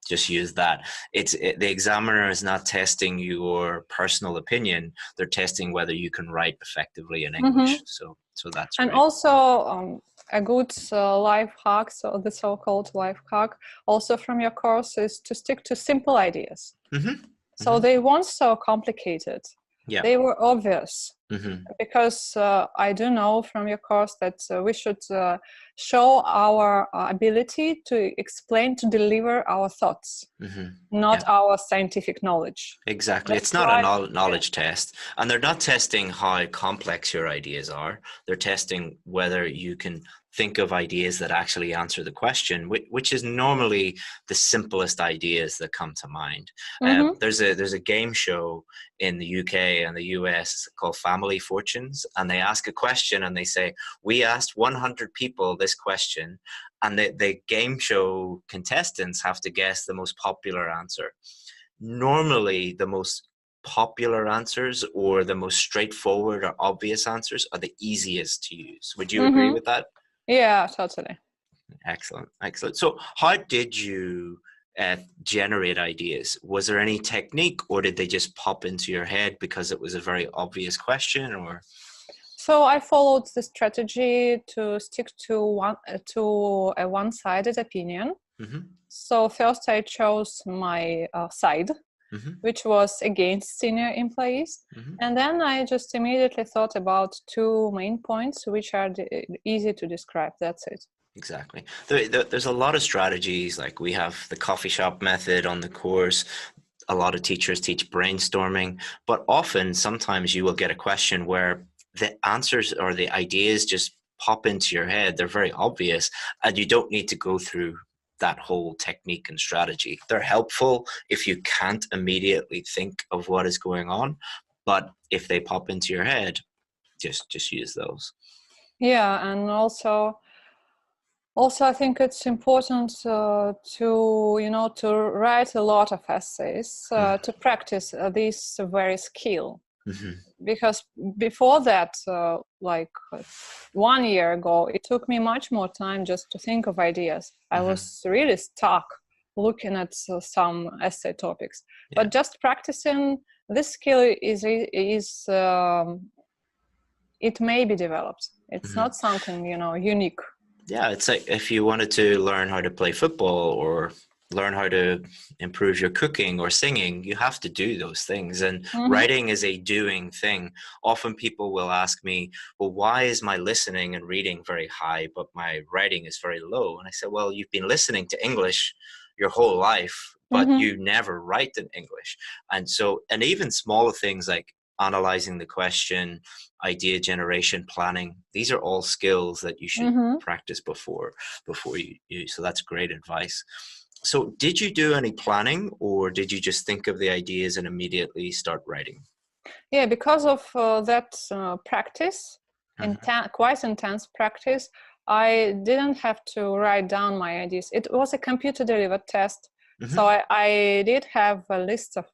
[SPEAKER 2] just use that. The examiner is not testing your personal opinion. They're testing whether you can write effectively in English. So that's
[SPEAKER 10] and
[SPEAKER 2] great.
[SPEAKER 10] Also a good life hack, so the so-called life hack, also from your course, is to stick to simple ideas. So they weren't so complicated.
[SPEAKER 2] Yeah.
[SPEAKER 10] They were obvious. Because I do know from your course that we should show our ability to explain, to deliver our thoughts, not our scientific knowledge.
[SPEAKER 2] Exactly. It's not a knowledge test. And they're not testing how complex your ideas are. They're testing whether you can think of ideas that actually answer the question, which is normally the simplest ideas that come to mind. There's a game show in the UK and the US called Family Fortunes, and they ask a question and they say, we asked 100 people this question, and the game show contestants have to guess the most popular answer. Normally, the most popular answers or the most straightforward or obvious answers are the easiest to use. Would you agree with that?
[SPEAKER 10] Yeah, totally.
[SPEAKER 2] Excellent. So how did you generate ideas? Was there any technique, or did they just pop into your head because it was a very obvious question? Or
[SPEAKER 10] so I followed the strategy to stick to a one-sided opinion. So first I chose my side, which was against senior employees. And then I just immediately thought about two main points, which are easy to describe. That's it.
[SPEAKER 2] Exactly. There's a lot of strategies. Like we have the coffee shop method on the course. A lot of teachers teach brainstorming, but sometimes you will get a question where the answers or the ideas just pop into your head. They're very obvious, and you don't need to go through that whole technique and strategy. They're helpful if you can't immediately think of what is going on, but if they pop into your head, just use those.
[SPEAKER 10] Yeah, and also I think it's important to write a lot of essays to practice this very skill. Because before that, like 1 year ago, it took me much more time just to think of ideas. I was really stuck looking at some essay topics. But just practicing this skill it may be developed. It's not something unique.
[SPEAKER 2] Yeah, it's like if you wanted to learn how to play football or learn how to improve your cooking or singing, you have to do those things. And writing is a doing thing. Often people will ask me, well, why is my listening and reading very high, but my writing is very low? And I said, well, you've been listening to English your whole life, but you never write in English. And so, and even smaller things like analyzing the question, idea generation, planning, these are all skills that you should practice before you. So that's great advice. So did you do any planning, or did you just think of the ideas and immediately start writing?
[SPEAKER 10] Yeah, because of that practice, quite intense practice, I didn't have to write down my ideas. It was a computer-delivered test. So I did have a list of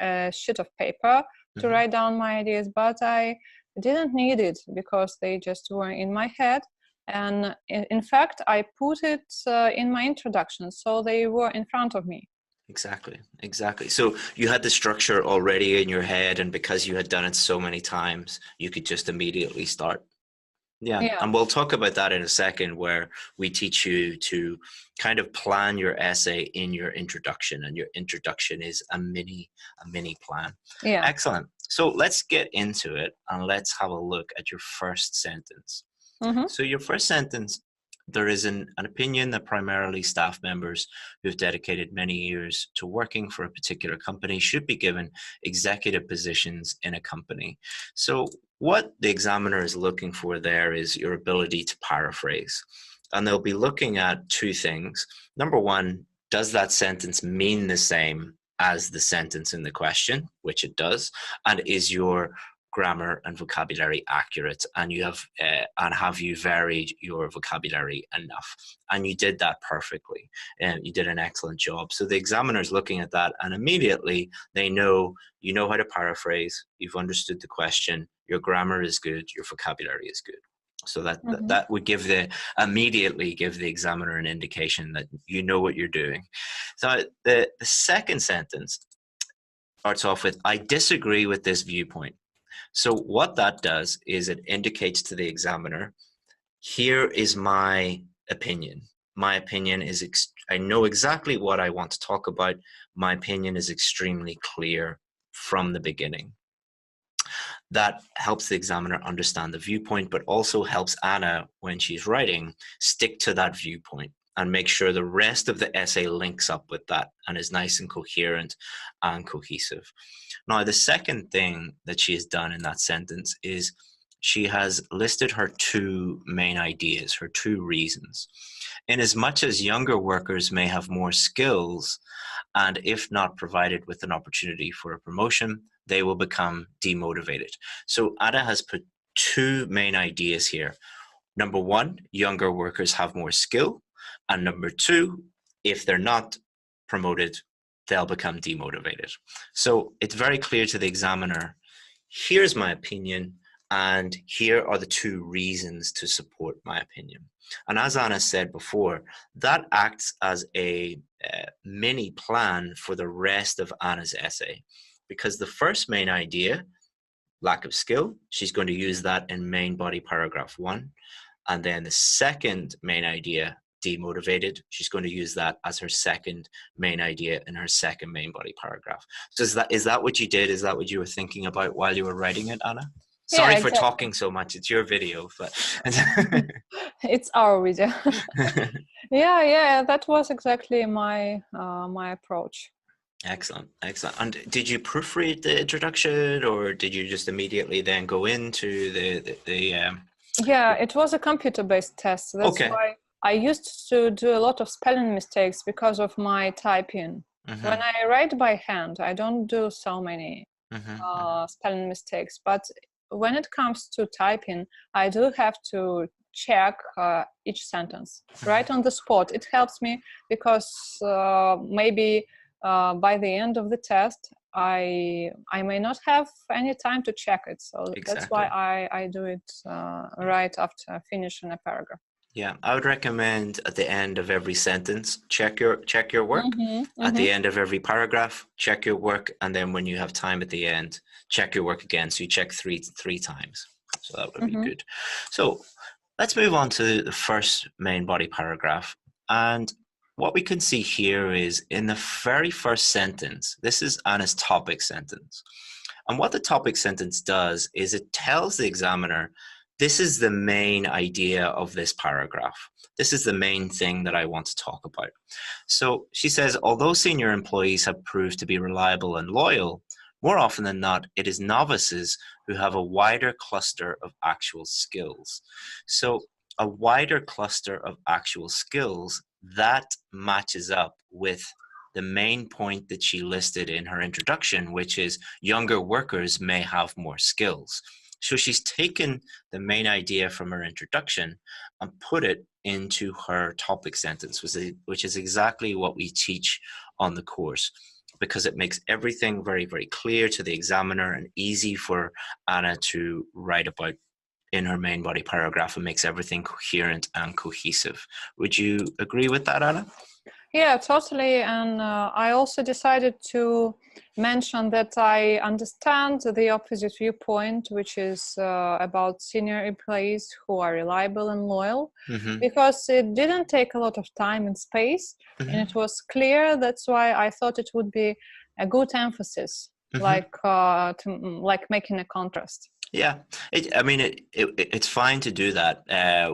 [SPEAKER 10] a sheet of paper to write down my ideas, but I didn't need it because they just were in my head. And in fact, I put it in my introduction, so they were in front of me.
[SPEAKER 2] Exactly. So you had the structure already in your head, and because you had done it so many times, you could just immediately start. Yeah. And we'll talk about that in a second, where we teach you to kind of plan your essay in your introduction, and your introduction is a mini plan.
[SPEAKER 10] Yeah.
[SPEAKER 2] Excellent. So let's get into it, and let's have a look at your first sentence. So your first sentence, there is an opinion that primarily staff members who've dedicated many years to working for a particular company should be given executive positions in a company. So what the examiner is looking for there is your ability to paraphrase. And they'll be looking at two things. Number one, does that sentence mean the same as the sentence in the question, which it does, and is your grammar and vocabulary accurate, and have you varied your vocabulary enough? And you did that perfectly, and you did an excellent job. So the examiner is looking at that, and immediately they know you know how to paraphrase, you've understood the question, your grammar is good, your vocabulary is good. So that would immediately give the examiner an indication that you know what you're doing. So the second sentence starts off with, I disagree with this viewpoint. So what that does is it indicates to the examiner, here is my opinion. My opinion is, I know exactly what I want to talk about. My opinion is extremely clear from the beginning. That helps the examiner understand the viewpoint, but also helps Anna, when she's writing, stick to that viewpoint and make sure the rest of the essay links up with that and is nice and coherent and cohesive. Now, the second thing that she has done in that sentence is she has listed her two main ideas, her two reasons. In as much as younger workers may have more skills, and if not provided with an opportunity for a promotion, they will become demotivated. So Anna has put two main ideas here. Number one, younger workers have more skill. And number two, if they're not promoted, they'll become demotivated. So it's very clear to the examiner, here's my opinion, and here are the two reasons to support my opinion. And as Anna said before, that acts as a mini plan for the rest of Anna's essay, because the first main idea, lack of skill, she's going to use that in main body paragraph 1. And then the second main idea, demotivated, she's going to use that as her second main idea in her second main body paragraph. So is that what you did? Is that what you were thinking about while you were writing it, Anna? Sorry for talking so much. It's your video, but
[SPEAKER 10] it's our video. yeah, that was exactly my my approach.
[SPEAKER 2] Excellent. And did you proofread the introduction, or did you just immediately then go into the
[SPEAKER 10] Yeah, it was a computer-based test. That's why I used to do a lot of spelling mistakes because of my typing. When I write by hand, I don't do so many spelling mistakes. But when it comes to typing, I do have to check each sentence right on the spot. It helps me because maybe by the end of the test, I may not have any time to check it. So that's why I do it right after finishing a paragraph.
[SPEAKER 2] Yeah, I would recommend at the end of every sentence, check your work. At the end of every paragraph, check your work. And then when you have time at the end, check your work again. So you check three times. So that would be good. So let's move on to the first main body paragraph. And what we can see here is in the very first sentence, this is Anna's topic sentence. And what the topic sentence does is it tells the examiner, this is the main idea of this paragraph. This is the main thing that I want to talk about. So she says, although senior employees have proved to be reliable and loyal, more often than not, it is novices who have a wider cluster of actual skills. So a wider cluster of actual skills, that matches up with the main point that she listed in her introduction, which is younger workers may have more skills. So she's taken the main idea from her introduction and put it into her topic sentence, which is exactly what we teach on the course, because it makes everything very, very clear to the examiner and easy for Anna to write about in her main body paragraph, and makes everything coherent and cohesive. Would you agree with that, Anna?
[SPEAKER 10] Yeah, totally. And I also decided to mention that I understand the opposite viewpoint, which is about senior employees who are reliable and loyal, because it didn't take a lot of time and space, and it was clear. That's why I thought it would be a good emphasis, like making a contrast.
[SPEAKER 2] Yeah, it's fine to do that.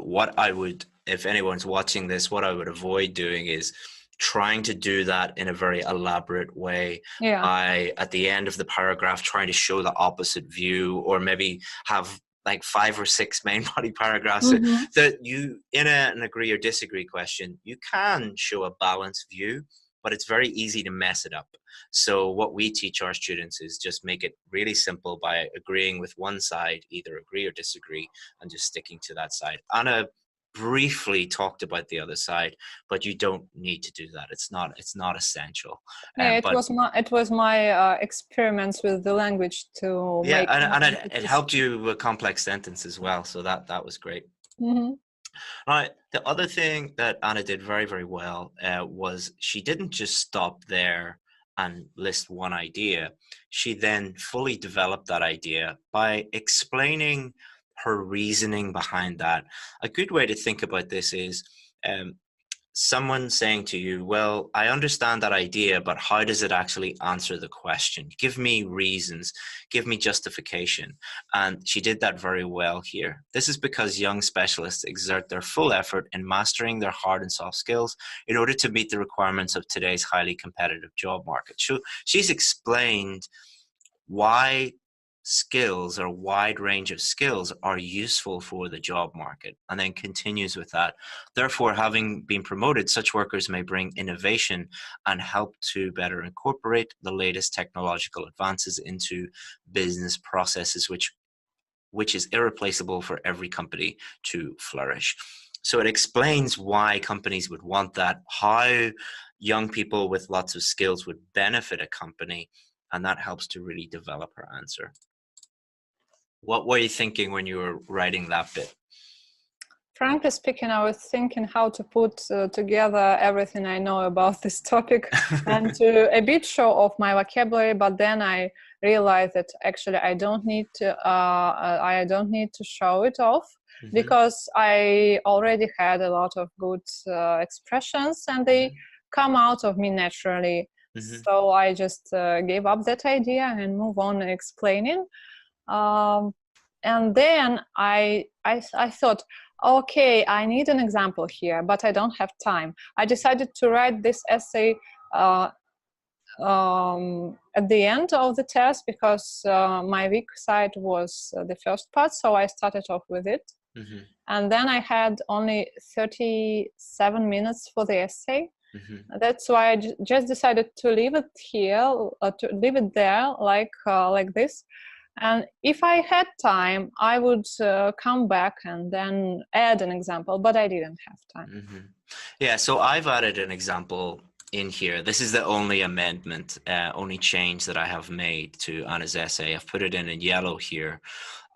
[SPEAKER 2] What I would, if anyone's watching this, what I would avoid doing is trying to do that in a very elaborate way. By at the end of the paragraph trying to show the opposite view, or maybe have like 5 or 6 main body paragraphs that you, in an agree or disagree question, you can show a balanced view, but it's very easy to mess it up. So what we teach our students is just make it really simple by agreeing with one side, either agree or disagree, and just sticking to that side. Anna briefly talked about the other side, but you don't need to do that. It's not essential.
[SPEAKER 10] Yeah, it was my experiments with the language to make.
[SPEAKER 2] And it helped you with complex sentence as well. So that was great. Right. The other thing that Anna did very, very well was she didn't just stop there and list one idea. She then fully developed that idea by explaining her reasoning behind that. A good way to think about this is someone saying to you, well, I understand that idea, but how does it actually answer the question? Give me reasons, give me justification. And she did that very well here. This is because young specialists exert their full effort in mastering their hard and soft skills in order to meet the requirements of today's highly competitive job market. So she's explained why skills, or a wide range of skills, are useful for the job market, and then continues with that. Therefore, having been promoted, such workers may bring innovation and help to better incorporate the latest technological advances into business processes, which is irreplaceable for every company to flourish. So it explains why companies would want that, how young people with lots of skills would benefit a company, and that helps to really develop her answer. What were you thinking when you were writing that bit?
[SPEAKER 10] Frankly speaking, I was thinking how to put together everything I know about this topic and to a bit show off my vocabulary. But then I realized that actually I don't need to show it off, because I already had a lot of good expressions, and they come out of me naturally. So I just gave up that idea and move on explaining. And then I thought, okay, I need an example here, but I don't have time. I decided to write this essay at the end of the test, because my weak side was the first part, so I started off with it. And then I had only 37 minutes for the essay. That's why I just decided to leave it here, to leave it there, like this. And if I had time, I would come back and then add an example, but I didn't have time.
[SPEAKER 2] Yeah, so I've added an example in here. This is the only amendment, only change that I have made to Anna's essay. I've put it in yellow here.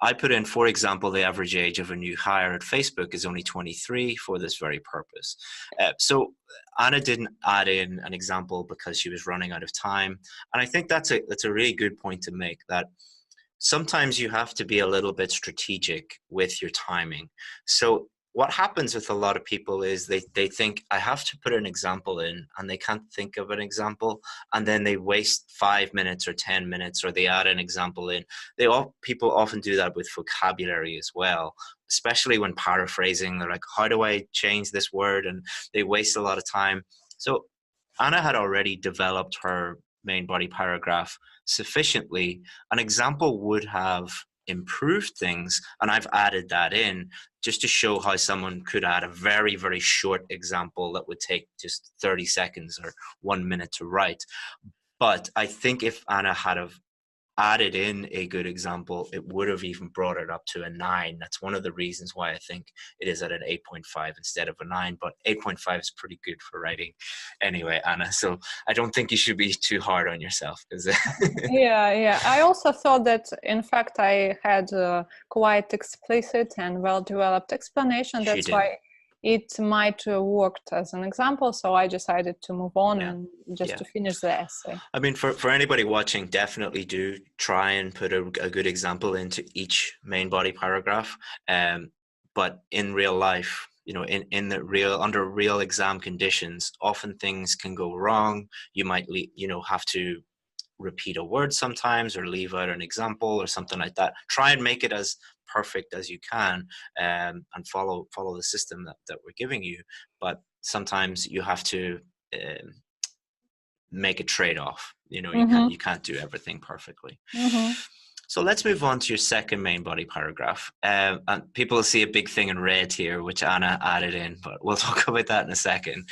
[SPEAKER 2] I put in, for example, the average age of a new hire at Facebook is only 23 for this very purpose. So Anna didn't add in an example because she was running out of time. And I think that's a really good point to make, that sometimes you have to be a little bit strategic with your timing. So what happens with a lot of people is they think I have to put an example in, and they can't think of an example, and then they waste 5 minutes or 10 minutes, or they add an example in. People often do that with vocabulary as well, especially when paraphrasing. They're like, how do I change this word? And they waste a lot of time. So Anna had already developed her main body paragraph sufficiently. An example would have improved things, and I've added that in just to show how someone could add a very, very short example that would take just 30 seconds or 1 minute to write. But I think if Anna had have added in a good example, it would have even brought it up to a 9. That's one of the reasons why I think it is at an 8.5 instead of a 9, but 8.5 is pretty good for writing anyway, Anna. So I don't think you should be too hard on yourself.
[SPEAKER 10] Yeah. I also thought that, in fact, I had a quite explicit and well-developed explanation. That's why it might have worked as an example, so I decided to move on and just to finish the essay.
[SPEAKER 2] I mean, for anybody watching, definitely do try and put a good example into each main body paragraph. But in real life, you know, under real exam conditions, often things can go wrong. You might, have to repeat a word sometimes, or leave out an example or something like that. Try and make it as perfect as you can, and follow the system that we're giving you. But sometimes you have to make a trade-off. You can't do everything perfectly. So let's move on to your second main body paragraph. And people see a big thing in red here, which Anna added in, but we'll talk about that in a second.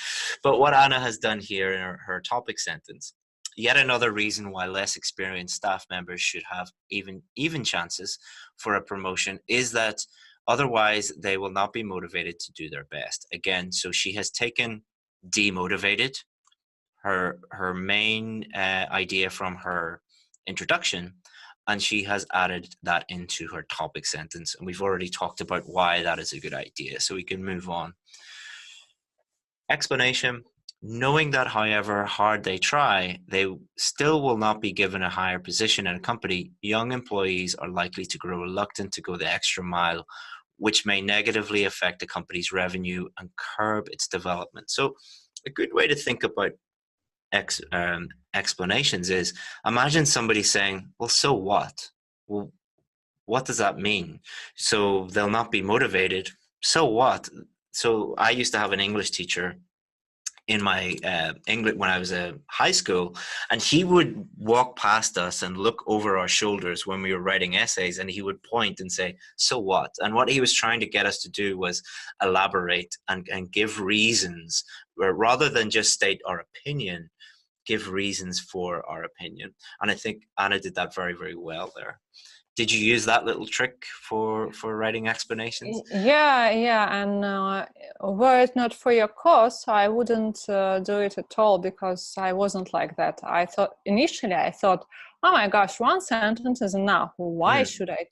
[SPEAKER 2] But what Anna has done here in her topic sentence: yet another reason why less experienced staff members should have even chances for a promotion is that otherwise they will not be motivated to do their best. Again, so she has taken demotivated, her main idea from her introduction, and she has added that into her topic sentence. And we've already talked about why that is a good idea, so we can move on. Explanation: knowing that however hard they try, they still will not be given a higher position in a company, young employees are likely to grow reluctant to go the extra mile, which may negatively affect the company's revenue and curb its development. So a good way to think about explanations is, imagine somebody saying, well, so what? Well, what does that mean? So they'll not be motivated. So what? So I used to have an English teacher in my English when I was in high school, and he would walk past us and look over our shoulders when we were writing essays, and he would point and say, so what? And what he was trying to get us to do was elaborate and give reasons, rather than just state our opinion, give reasons for our opinion. And I think Anna did that very, very well there. Did you use that little trick for writing explanations?
[SPEAKER 10] Yeah, and were it not for your course, I wouldn't do it at all, because I wasn't like that. Initially I thought, oh my gosh, one sentence is enough. Why should I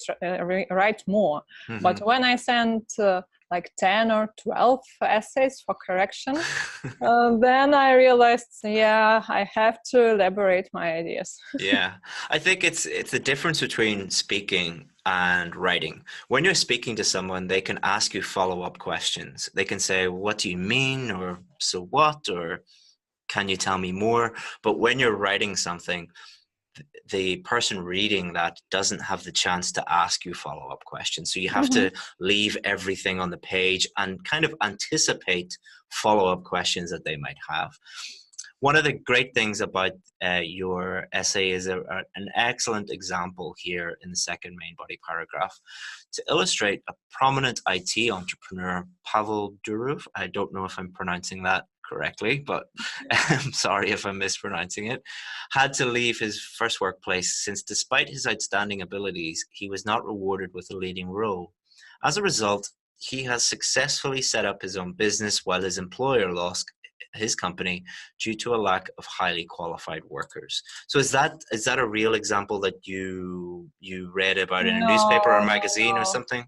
[SPEAKER 10] write more? But when I sent like 10 or 12 essays for correction, then I realized, I have to elaborate my ideas.
[SPEAKER 2] Yeah, I think it's the difference between speaking and writing. When you're speaking to someone, they can ask you follow-up questions. They can say, what do you mean? Or so what? Or can you tell me more? But when you're writing something, the person reading that doesn't have the chance to ask you follow-up questions. So you have to leave everything on the page and kind of anticipate follow-up questions that they might have. One of the great things about your essay is an excellent example here in the second main body paragraph to illustrate a prominent IT entrepreneur, Pavel Durov. I don't know if I'm pronouncing that correctly, but I'm sorry if I'm mispronouncing it, had to leave his first workplace since despite his outstanding abilities, he was not rewarded with a leading role. As a result, he has successfully set up his own business while his employer lost his company due to a lack of highly qualified workers. So is that a real example that you read about in a newspaper or magazine or something?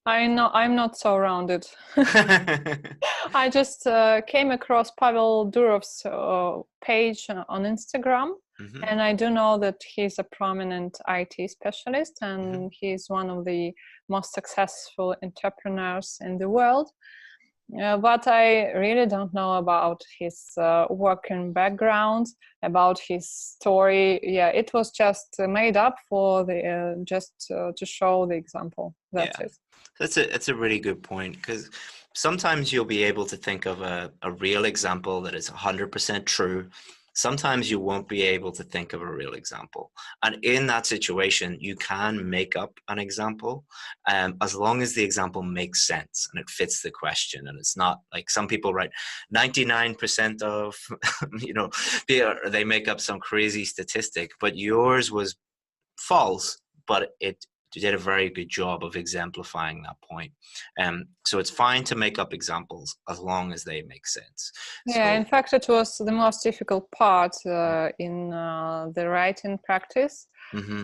[SPEAKER 10] I know I'm not so rounded. I just came across Pavel Durov's page on Instagram, And I do know that he's a prominent IT specialist, and he's one of the most successful entrepreneurs in the world. But I really don't know about his working background, about his story. Yeah, it was just made up for the to show the example. That's it.
[SPEAKER 2] That's a really good point, because sometimes you'll be able to think of a real example that is 100% true. Sometimes you won't be able to think of a real example. And in that situation, you can make up an example as long as the example makes sense and it fits the question. And it's not like some people write 99% of, they make up some crazy statistic, but yours was false, but it did a very good job of exemplifying that point. So it's fine to make up examples as long as they make sense.
[SPEAKER 10] Yeah, in fact, it was the most difficult part in the writing practice,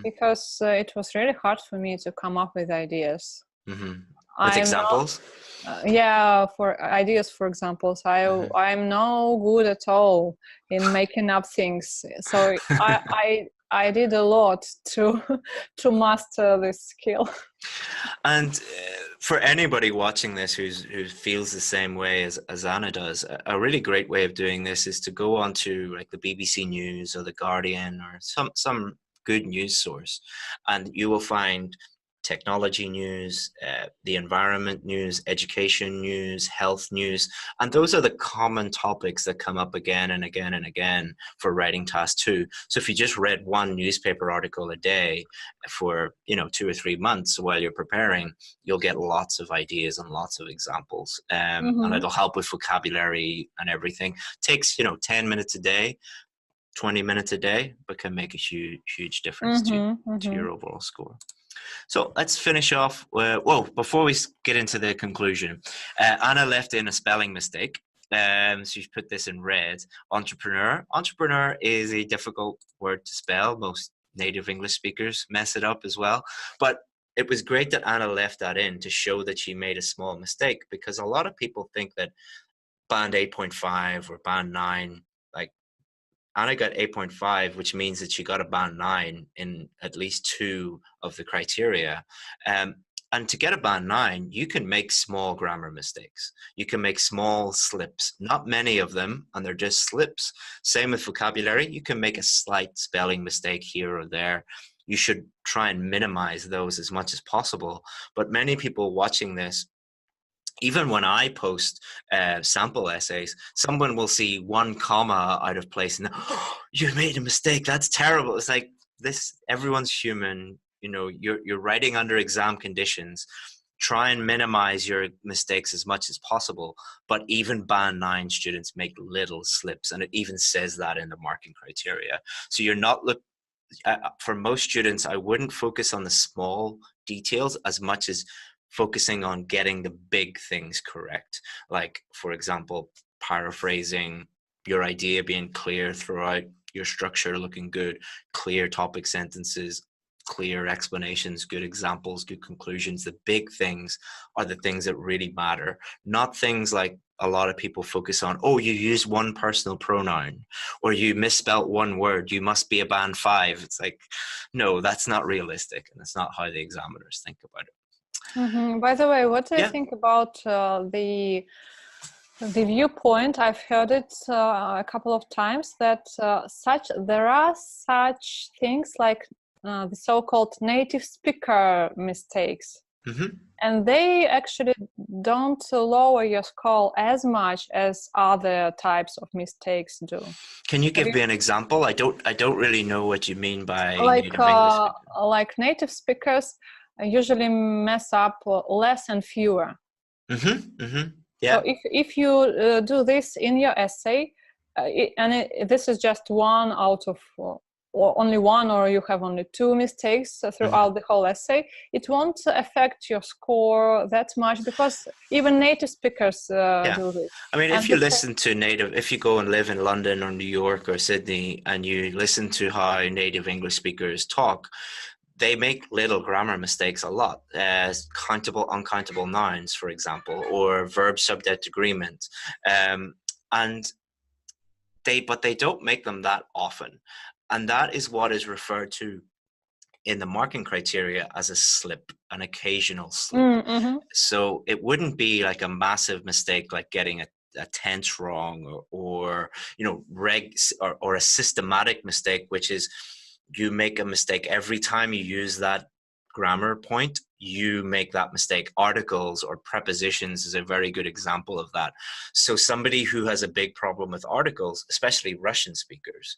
[SPEAKER 10] because it was really hard for me to come up with ideas.
[SPEAKER 2] With examples?
[SPEAKER 10] For ideas, for example. I'm no good at all in making up things. So I did a lot to master this skill.
[SPEAKER 2] And for anybody watching this who feels the same way as Anna does, a really great way of doing this is to go onto like the BBC News or the Guardian or some good news source, and you will find technology news, the environment news, education news, health news, and those are the common topics that come up again and again and again for writing task 2. So if you just read one newspaper article a day for 2 or 3 months while you're preparing, you'll get lots of ideas and lots of examples, and it'll help with vocabulary and everything. Takes 10 minutes a day, 20 minutes a day, but can make a huge difference to your overall score. So let's finish off. Before we get into the conclusion, Anna left in a spelling mistake. So she's put this in red. Entrepreneur. Entrepreneur is a difficult word to spell. Most native English speakers mess it up as well. But it was great that Anna left that in to show that she made a small mistake, because a lot of people think that band 8.5 or band 9, Anna got 8.5, which means that she got a band 9 in at least 2 of the criteria. And to get a band 9, you can make small grammar mistakes. You can make small slips, not many of them, and they're just slips. Same with vocabulary. You can make a slight spelling mistake here or there. You should try and minimize those as much as possible. But many people watching this, even when I post sample essays, someone will see 1 comma out of place and, oh, you made a mistake. That's terrible. It's like this. Everyone's human. You're writing under exam conditions. Try and minimize your mistakes as much as possible. But even band 9 students make little slips, and it even says that in the marking criteria. So you're not for most students, I wouldn't focus on the small details as much as focusing on getting the big things correct. Like, for example, paraphrasing, your idea being clear throughout, your structure looking good, clear topic sentences, clear explanations, good examples, good conclusions. The big things are the things that really matter, not things like a lot of people focus on, oh, you used 1 personal pronoun, or you misspelt 1 word, you must be a band 5. It's like, no, that's not realistic, and that's not how the examiners think about it.
[SPEAKER 10] By the way, what do you think about the viewpoint? I've heard it a couple of times that there are such things like the so-called native speaker mistakes, and they actually don't lower your score as much as other types of mistakes do.
[SPEAKER 2] Can you give me an example? I don't really know what you mean by native English speakers.
[SPEAKER 10] Like native speakers usually mess up less and fewer.
[SPEAKER 2] Yeah.
[SPEAKER 10] So if you do this in your essay, this is just 1 out of, or only 1, or you have only 2 mistakes throughout the whole essay, it won't affect your score that much, because even native speakers do this.
[SPEAKER 2] I mean, if you go and live in London or New York or Sydney and you listen to how native English speakers talk, they make little grammar mistakes a lot. Countable, uncountable nouns, for example, or verb subject agreement. But they don't make them that often. And that is what is referred to in the marking criteria as a slip, an occasional slip. So it wouldn't be like a massive mistake like getting a tense wrong, or you know, or a systematic mistake, which is you make a mistake every time you use that grammar point. You make that mistake. Articles or prepositions is a very good example of that. So somebody who has a big problem with articles, especially Russian speakers,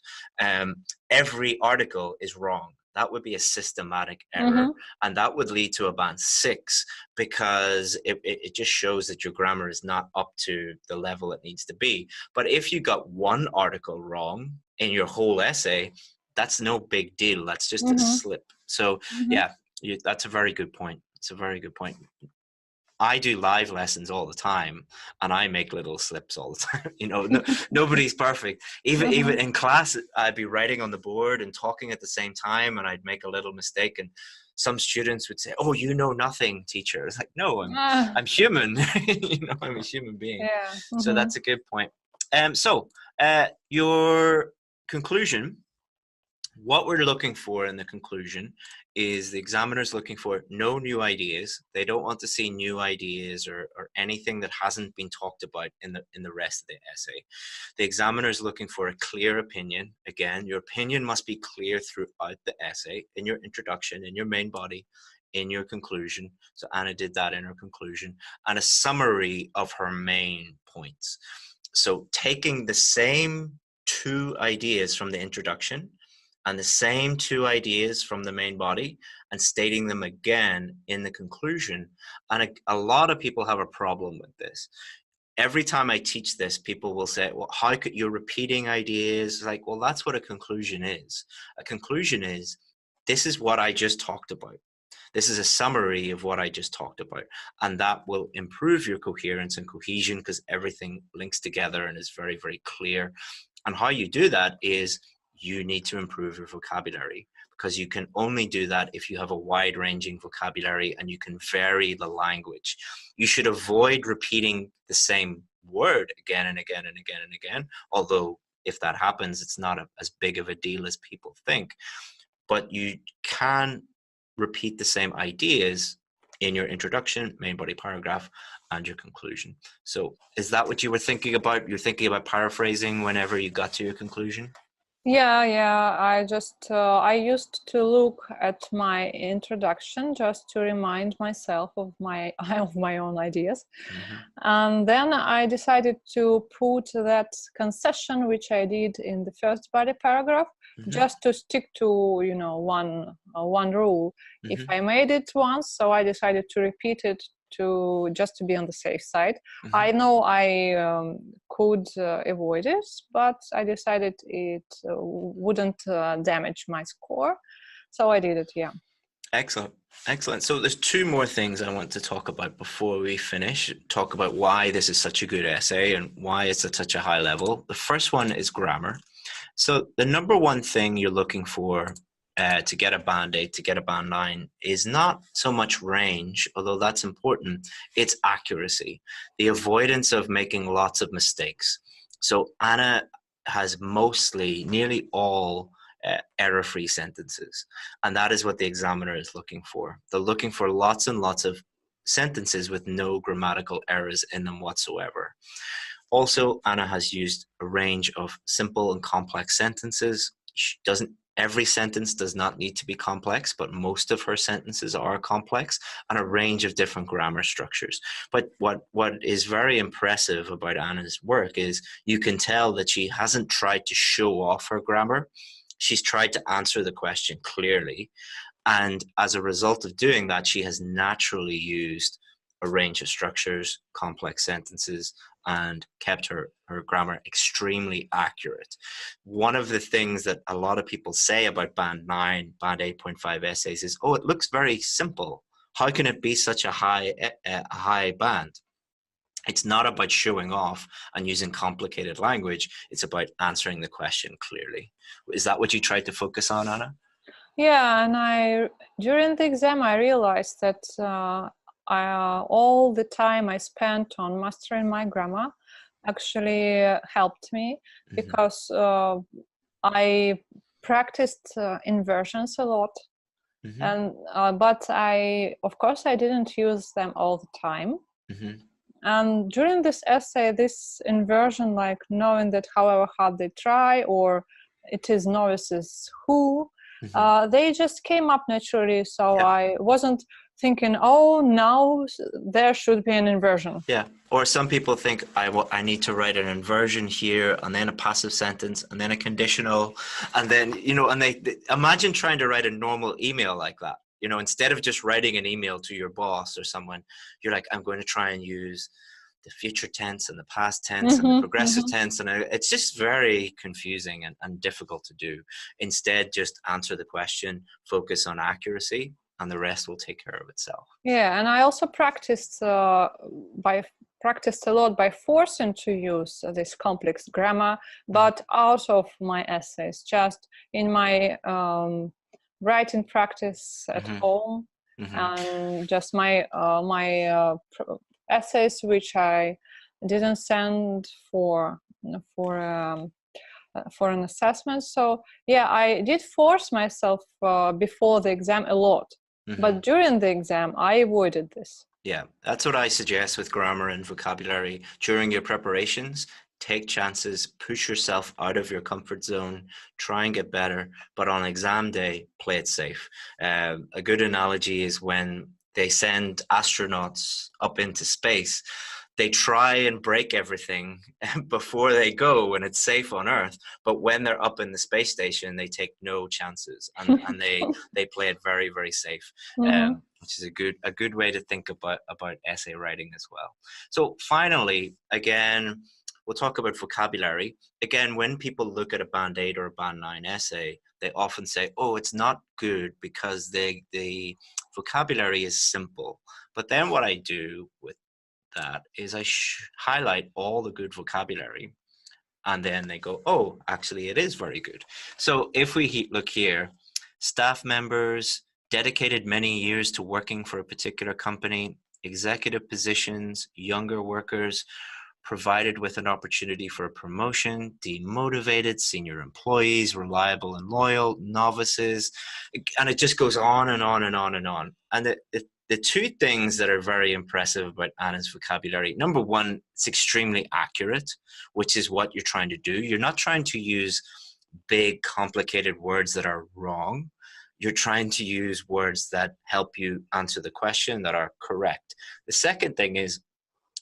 [SPEAKER 2] every article is wrong. That would be a systematic error, and that would lead to a band 6, because it just shows that your grammar is not up to the level it needs to be. But if you got one article wrong in your whole essay, that's no big deal. That's just a slip. So yeah, that's a very good point. It's a very good point. I do live lessons all the time, and I make little slips all the time. You know, nobody's perfect. Even in class, I'd be writing on the board and talking at the same time, and I'd make a little mistake. And some students would say, "Oh, you know nothing, teacher." It's like, no, I'm human. You know, I'm a human being.
[SPEAKER 10] Yeah.
[SPEAKER 2] So that's a good point. So your conclusion. What we're looking for in the conclusion is the examiner's looking for no new ideas. They don't want to see new ideas or anything that hasn't been talked about in the rest of the essay. The examiner is looking for a clear opinion. Again, your opinion must be clear throughout the essay, in your introduction, in your main body, in your conclusion. So Anna did that in her conclusion, and a summary of her main points. So taking the same 2 ideas from the introduction and the same 2 ideas from the main body and stating them again in the conclusion. And a lot of people have a problem with this. Every time I teach this, people will say, well, how could you're repeating ideas? Like, well, that's what a conclusion is. A conclusion is, this is what I just talked about. This is a summary of what I just talked about. And that will improve your coherence and cohesion, because everything links together and is very, very clear. And how you do that is, you need to improve your vocabulary, because you can only do that if you have a wide-ranging vocabulary and you can vary the language. You should avoid repeating the same word again and again and again and again, although if that happens, it's not as big of a deal as people think. But you can repeat the same ideas in your introduction, main body paragraph, and your conclusion. So is that what you were thinking about? You're thinking about paraphrasing whenever you got to your conclusion?
[SPEAKER 10] Yeah. I used to look at my introduction just to remind myself of my own ideas. And then I decided to put that concession, which I did in the first body paragraph, just to stick to, you know, one rule. If I made it once, so I decided to repeat it just to be on the safe side. I know I could avoid it, but I decided it wouldn't damage my score, so I did it. Yeah.
[SPEAKER 2] Excellent. So there's 2 more things I want to talk about before we finish. Talk about why this is such a good essay and why it's at such a high level. The first one is grammar. So the number 1 thing you're looking for to get a band 8, to get a band 9, is not so much range, although that's important. It's accuracy, the avoidance of making lots of mistakes. So Anna has nearly all error-free sentences, and that is what the examiner is looking for. They're looking for lots and lots of sentences with no grammatical errors in them whatsoever. Also, Anna has used a range of simple and complex sentences. Every sentence does not need to be complex, but most of her sentences are complex, and a range of different grammar structures. But what is very impressive about Anna's work is you can tell that she hasn't tried to show off her grammar. She's tried to answer the question clearly. And as a result of doing that, she has naturally used a range of structures, complex sentences, and kept her grammar extremely accurate. One of the things that a lot of people say about band 9, band 8.5 essays is, oh, it looks very simple. How can it be such a high band? It's not about showing off and using complicated language. It's about answering the question clearly. Is that what you tried to focus on, Anna?
[SPEAKER 10] Yeah, and during the exam, I realized that all the time I spent on mastering my grammar actually helped me, because I practiced inversions a lot. And but of course, I didn't use them all the time. And during this essay, this inversion, like knowing that however hard they try, or it is novices who, they just came up naturally. So I wasn't thinking, oh, now there should be an inversion.
[SPEAKER 2] Yeah. Or some people think I need to write an inversion here, and then a passive sentence, and then a conditional, and then, and they imagine trying to write a normal email like that. Instead of just writing an email to your boss or someone, you're like, I'm going to try and use the future tense and the past tense and the progressive tense. And it's just very confusing and difficult to do. Instead, just answer the question, focus on accuracy, and the rest will take care of itself.
[SPEAKER 10] Yeah, and I also practiced a lot by forcing to use this complex grammar, but out of my essays, just in my writing practice at home, and just my essays which I didn't send for an assessment. So yeah, I did force myself before the exam a lot. But during the exam, I avoided this.
[SPEAKER 2] Yeah, that's what I suggest with grammar and vocabulary. During your preparations, take chances, push yourself out of your comfort zone, try and get better. But on exam day, play it safe. A good analogy is when they send astronauts up into space, they try and break everything before they go when it's safe on Earth. But when they're up in the space station, they take no chances, and they play it very, very safe, which is a good way to think about essay writing as well. So finally, again, we'll talk about vocabulary. Again, when people look at a Band 8 or a Band 9 essay, they often say, oh, it's not good because the vocabulary is simple. But then what I do with that is I highlight all the good vocabulary, and then they go, oh, actually it is very good. So if we look here, staff members dedicated many years to working for a particular company, executive positions, younger workers provided with an opportunity for a promotion, demotivated, senior employees, reliable and loyal, novices, and it just goes on and on and on and on. And the two things that are very impressive about Anna's vocabulary, number one, it's extremely accurate, which is what you're trying to do. You're not trying to use big, complicated words that are wrong. You're trying to use words that help you answer the question that are correct. The second thing is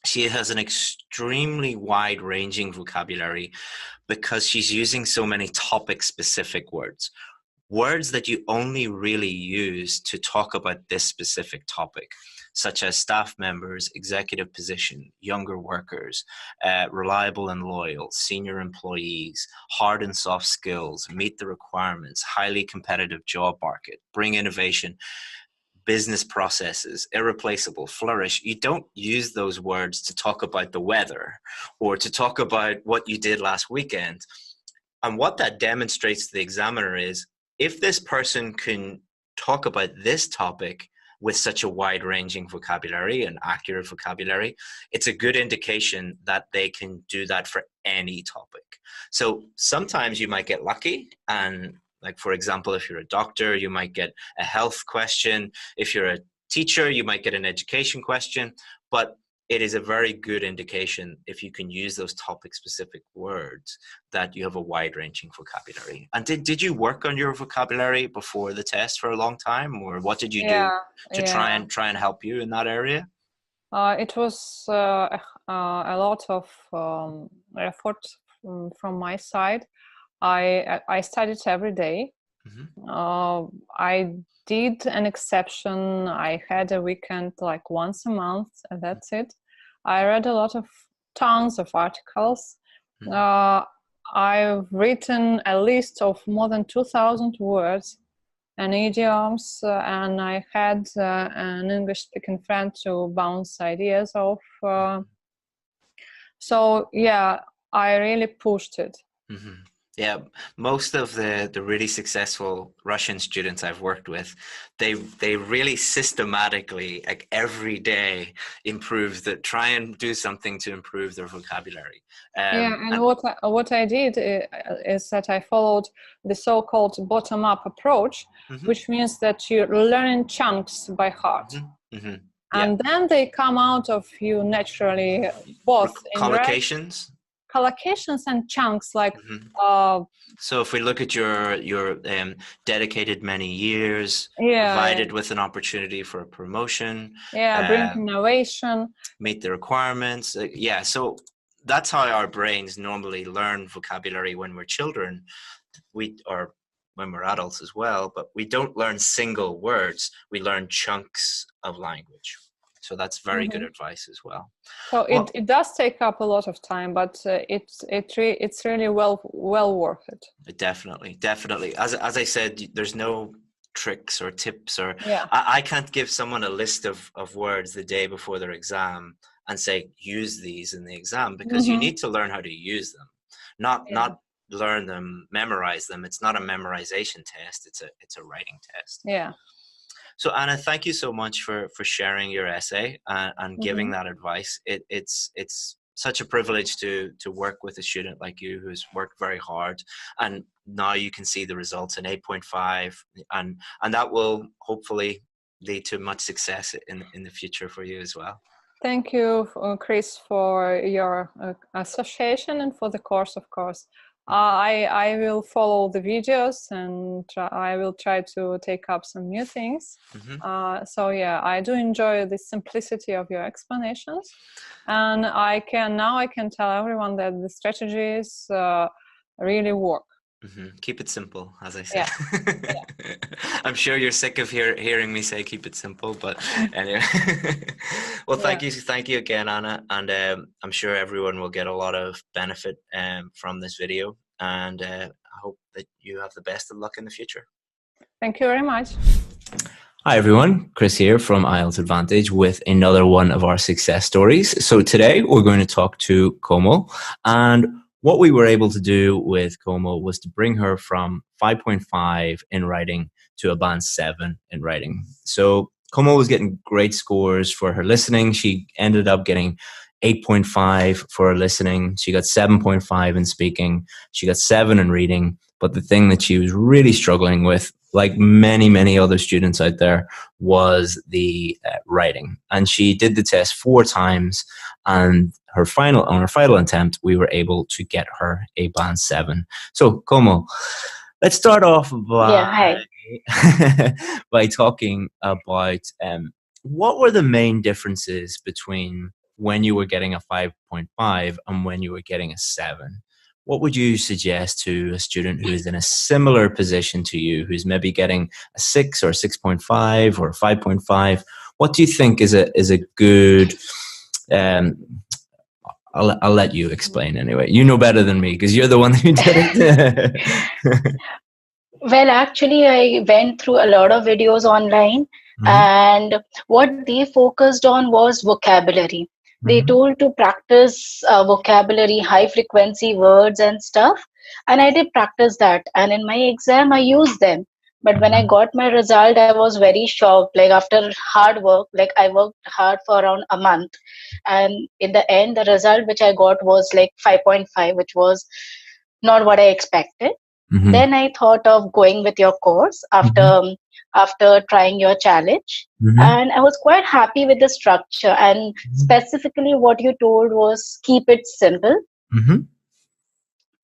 [SPEAKER 2] she has an extremely wide-ranging vocabulary because she's using so many topic-specific words. Words that you only really use to talk about this specific topic, such as staff members, executive position, younger workers, reliable and loyal, senior employees, hard and soft skills, meet the requirements, highly competitive job market, bring innovation, business processes, irreplaceable, flourish. You don't use those words to talk about the weather or to talk about what you did last weekend. And what that demonstrates to the examiner is, if this person can talk about this topic with such a wide-ranging vocabulary and accurate vocabulary, it's a good indication that they can do that for any topic. So sometimes you might get lucky, and like, for example, if you're a doctor, you might get a health question. If you're a teacher, you might get an education question. But it is a very good indication, if you can use those topic-specific words, that you have a wide-ranging vocabulary. And did you work on your vocabulary before the test for a long time, or what did you do to try and help you in that area?
[SPEAKER 10] It was a lot of effort from my side. I studied every day. I did an exception. I had a weekend like once a month, and that's it. I read a lot of tons of articles. I've written a list of more than 2,000 words and idioms, and I had an English-speaking friend to bounce ideas off. So yeah, I really pushed it.
[SPEAKER 2] Yeah, most of the really successful Russian students I've worked with, they really systematically, like every day, try and do something to improve their vocabulary.
[SPEAKER 10] Yeah, and what I did is that I followed the so-called bottom-up approach, which means that you learn in chunks by heart. And then they come out of you naturally, both in
[SPEAKER 2] collocations.
[SPEAKER 10] Collocations and chunks, like
[SPEAKER 2] so if we look at your dedicated many years, provided with an opportunity for a promotion,
[SPEAKER 10] bring innovation,
[SPEAKER 2] meet the requirements, so that's how our brains normally learn vocabulary when we're children, or when we're adults as well, but we don't learn single words, we learn chunks of language. So that's very good advice as well.
[SPEAKER 10] So it does take up a lot of time, but it's really well worth it.
[SPEAKER 2] Definitely. As I said, there's no tricks or tips, or I can't give someone a list of words the day before their exam and say use these in the exam, because you need to learn how to use them, not learn them, memorize them. It's not a memorization test. It's a writing test.
[SPEAKER 10] Yeah.
[SPEAKER 2] So Anna, thank you so much for sharing your essay and giving that advice. It's such a privilege to work with a student like you who's worked very hard, and now you can see the results in 8.5, and that will hopefully lead to much success in the future for you as well.
[SPEAKER 10] Thank you, Chris, for your association and for the course, of course. I will follow the videos, and I will try to take up some new things. So yeah, I do enjoy the simplicity of your explanations, and I can tell everyone that the strategies really work.
[SPEAKER 2] Keep it simple, as I said. I'm sure you're sick of hearing me say keep it simple, but anyway. Well, thank you again, Anna, and I'm sure everyone will get a lot of benefit from this video, and I hope that you have the best of luck in the future.
[SPEAKER 10] Thank you very much.
[SPEAKER 9] Hi everyone, Chris here from IELTS Advantage with another one of our success stories. So today we're going to talk to Komal, and what we were able to do with Komal was to bring her from 5.5 in writing to a band 7 in writing. So Komal was getting great scores for her listening. She ended up getting 8.5 for her listening. She got 7.5 in speaking. She got 7 in reading. But the thing that she was really struggling with, like many other students out there, was the writing. And she did the test 4 times, and on her final attempt, we were able to get her a band 7. So, Komal, let's start off by talking about what were the main differences between when you were getting a 5.5 and when you were getting a 7. What would you suggest to a student who is in a similar position to you, who's maybe getting a 6 or 6.5 or 5.5? What do you think is a good... I'll let you explain anyway. You know better than me because you're the one who did it.
[SPEAKER 11] Well, actually, I went through a lot of videos online, and what they focused on was vocabulary. They told to practice vocabulary, high frequency words and stuff. And I did practice that. And in my exam, I used them. But when I got my result, I was very shocked. Like after hard work, like I worked hard for around a month. And in the end, the result which I got was like 5.5, which was not what I expected. Then I thought of going with your course after trying your challenge. And I was quite happy with the structure. And specifically what you told was keep it simple.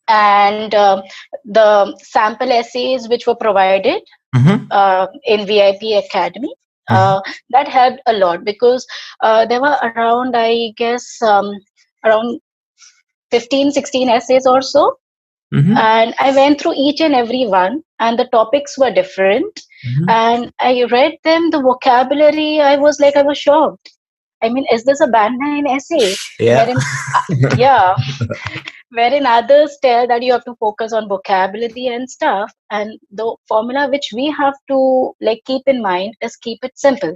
[SPEAKER 11] And the sample essays which were provided in VIP Academy, that helped a lot because there were around, I guess, around 15, 16 essays or so. And I went through each and every one, and the topics were different. And I read them, the vocabulary, I was shocked. I mean, is this a band 9 essay? Wherein others tell that you have to focus on vocabulary and stuff. And the formula which we have to keep in mind is keep it simple.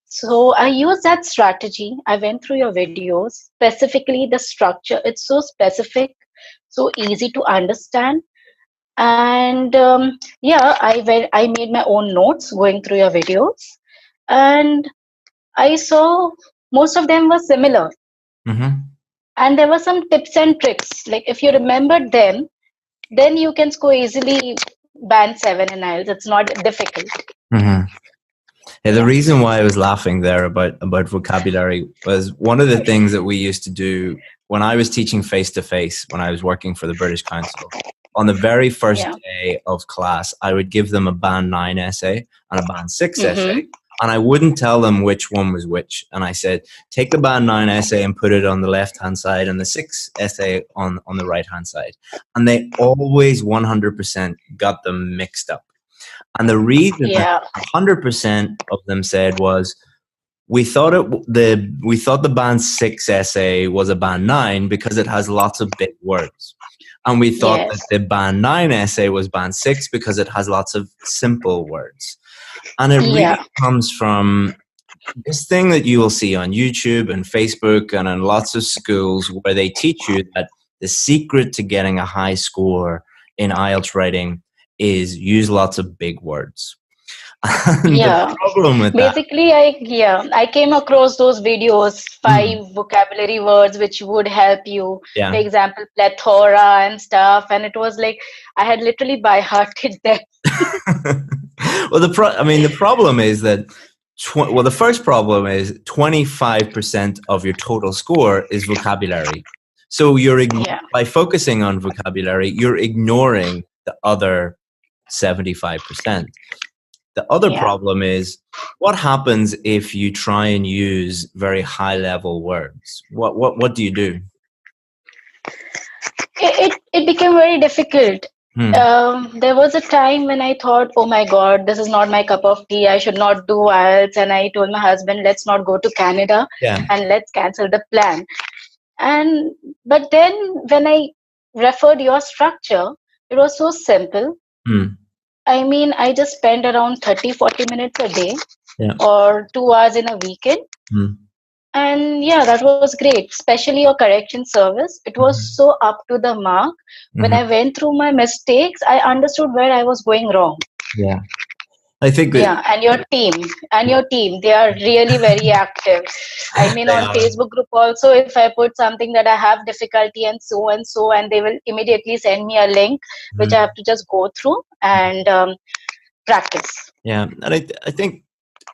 [SPEAKER 11] So I used that strategy. I went through your videos, specifically the structure. It's so specific. so easy to understand. And yeah, I made my own notes going through your videos, and I saw most of them were similar.
[SPEAKER 2] Mm-hmm.
[SPEAKER 11] And there were some tips and tricks. Like if you remembered them, then you can score easily band 7 in IELTS. It's not difficult.
[SPEAKER 2] Mm-hmm. Yeah, the reason why I was laughing there about vocabulary was one of the things that we used to do when I was teaching face-to-face, when I was working for the British Council. On the very first day of class, I would give them a band 9 essay and a band 6 essay. And I wouldn't tell them which one was which. And I said, take the band 9 essay and put it on the left-hand side and the 6 essay on the right-hand side. And they always 100% got them mixed up. And the reason that 100% of them said was, we thought the band 6 essay was a band 9 because it has lots of big words. And we thought that the band 9 essay was band 6 because it has lots of simple words. And it really comes from this thing that you will see on YouTube and Facebook and in lots of schools where they teach you that the secret to getting a high score in IELTS writing is use lots of big words. The problem with
[SPEAKER 11] basically I came across those videos, 5 vocabulary words which would help you. For example, plethora and stuff, and it was like I had literally by hearted them.
[SPEAKER 2] Well, the problem is that the first problem is 25% of your total score is vocabulary. So by focusing on vocabulary, you're ignoring the other 75%. The other problem is, what happens if you try and use very high level words? What do you do?
[SPEAKER 11] It became very difficult. There was a time when I thought, oh my God, this is not my cup of tea. I should not do IELTS. And I told my husband, let's not go to Canada and let's cancel the plan. But then when I referred your structure, it was so simple. I mean, I just spend around 30-40 minutes a day or 2 hours in a weekend. And that was great, especially your correction service. It was so up to the mark. When I went through my mistakes, I understood where I was going wrong.
[SPEAKER 2] Yeah. I think that
[SPEAKER 11] and your team, they are really very active. I mean, on Facebook group also, if I put something that I have difficulty and so, and they will immediately send me a link, which I have to just go through and practice.
[SPEAKER 2] Yeah, and I think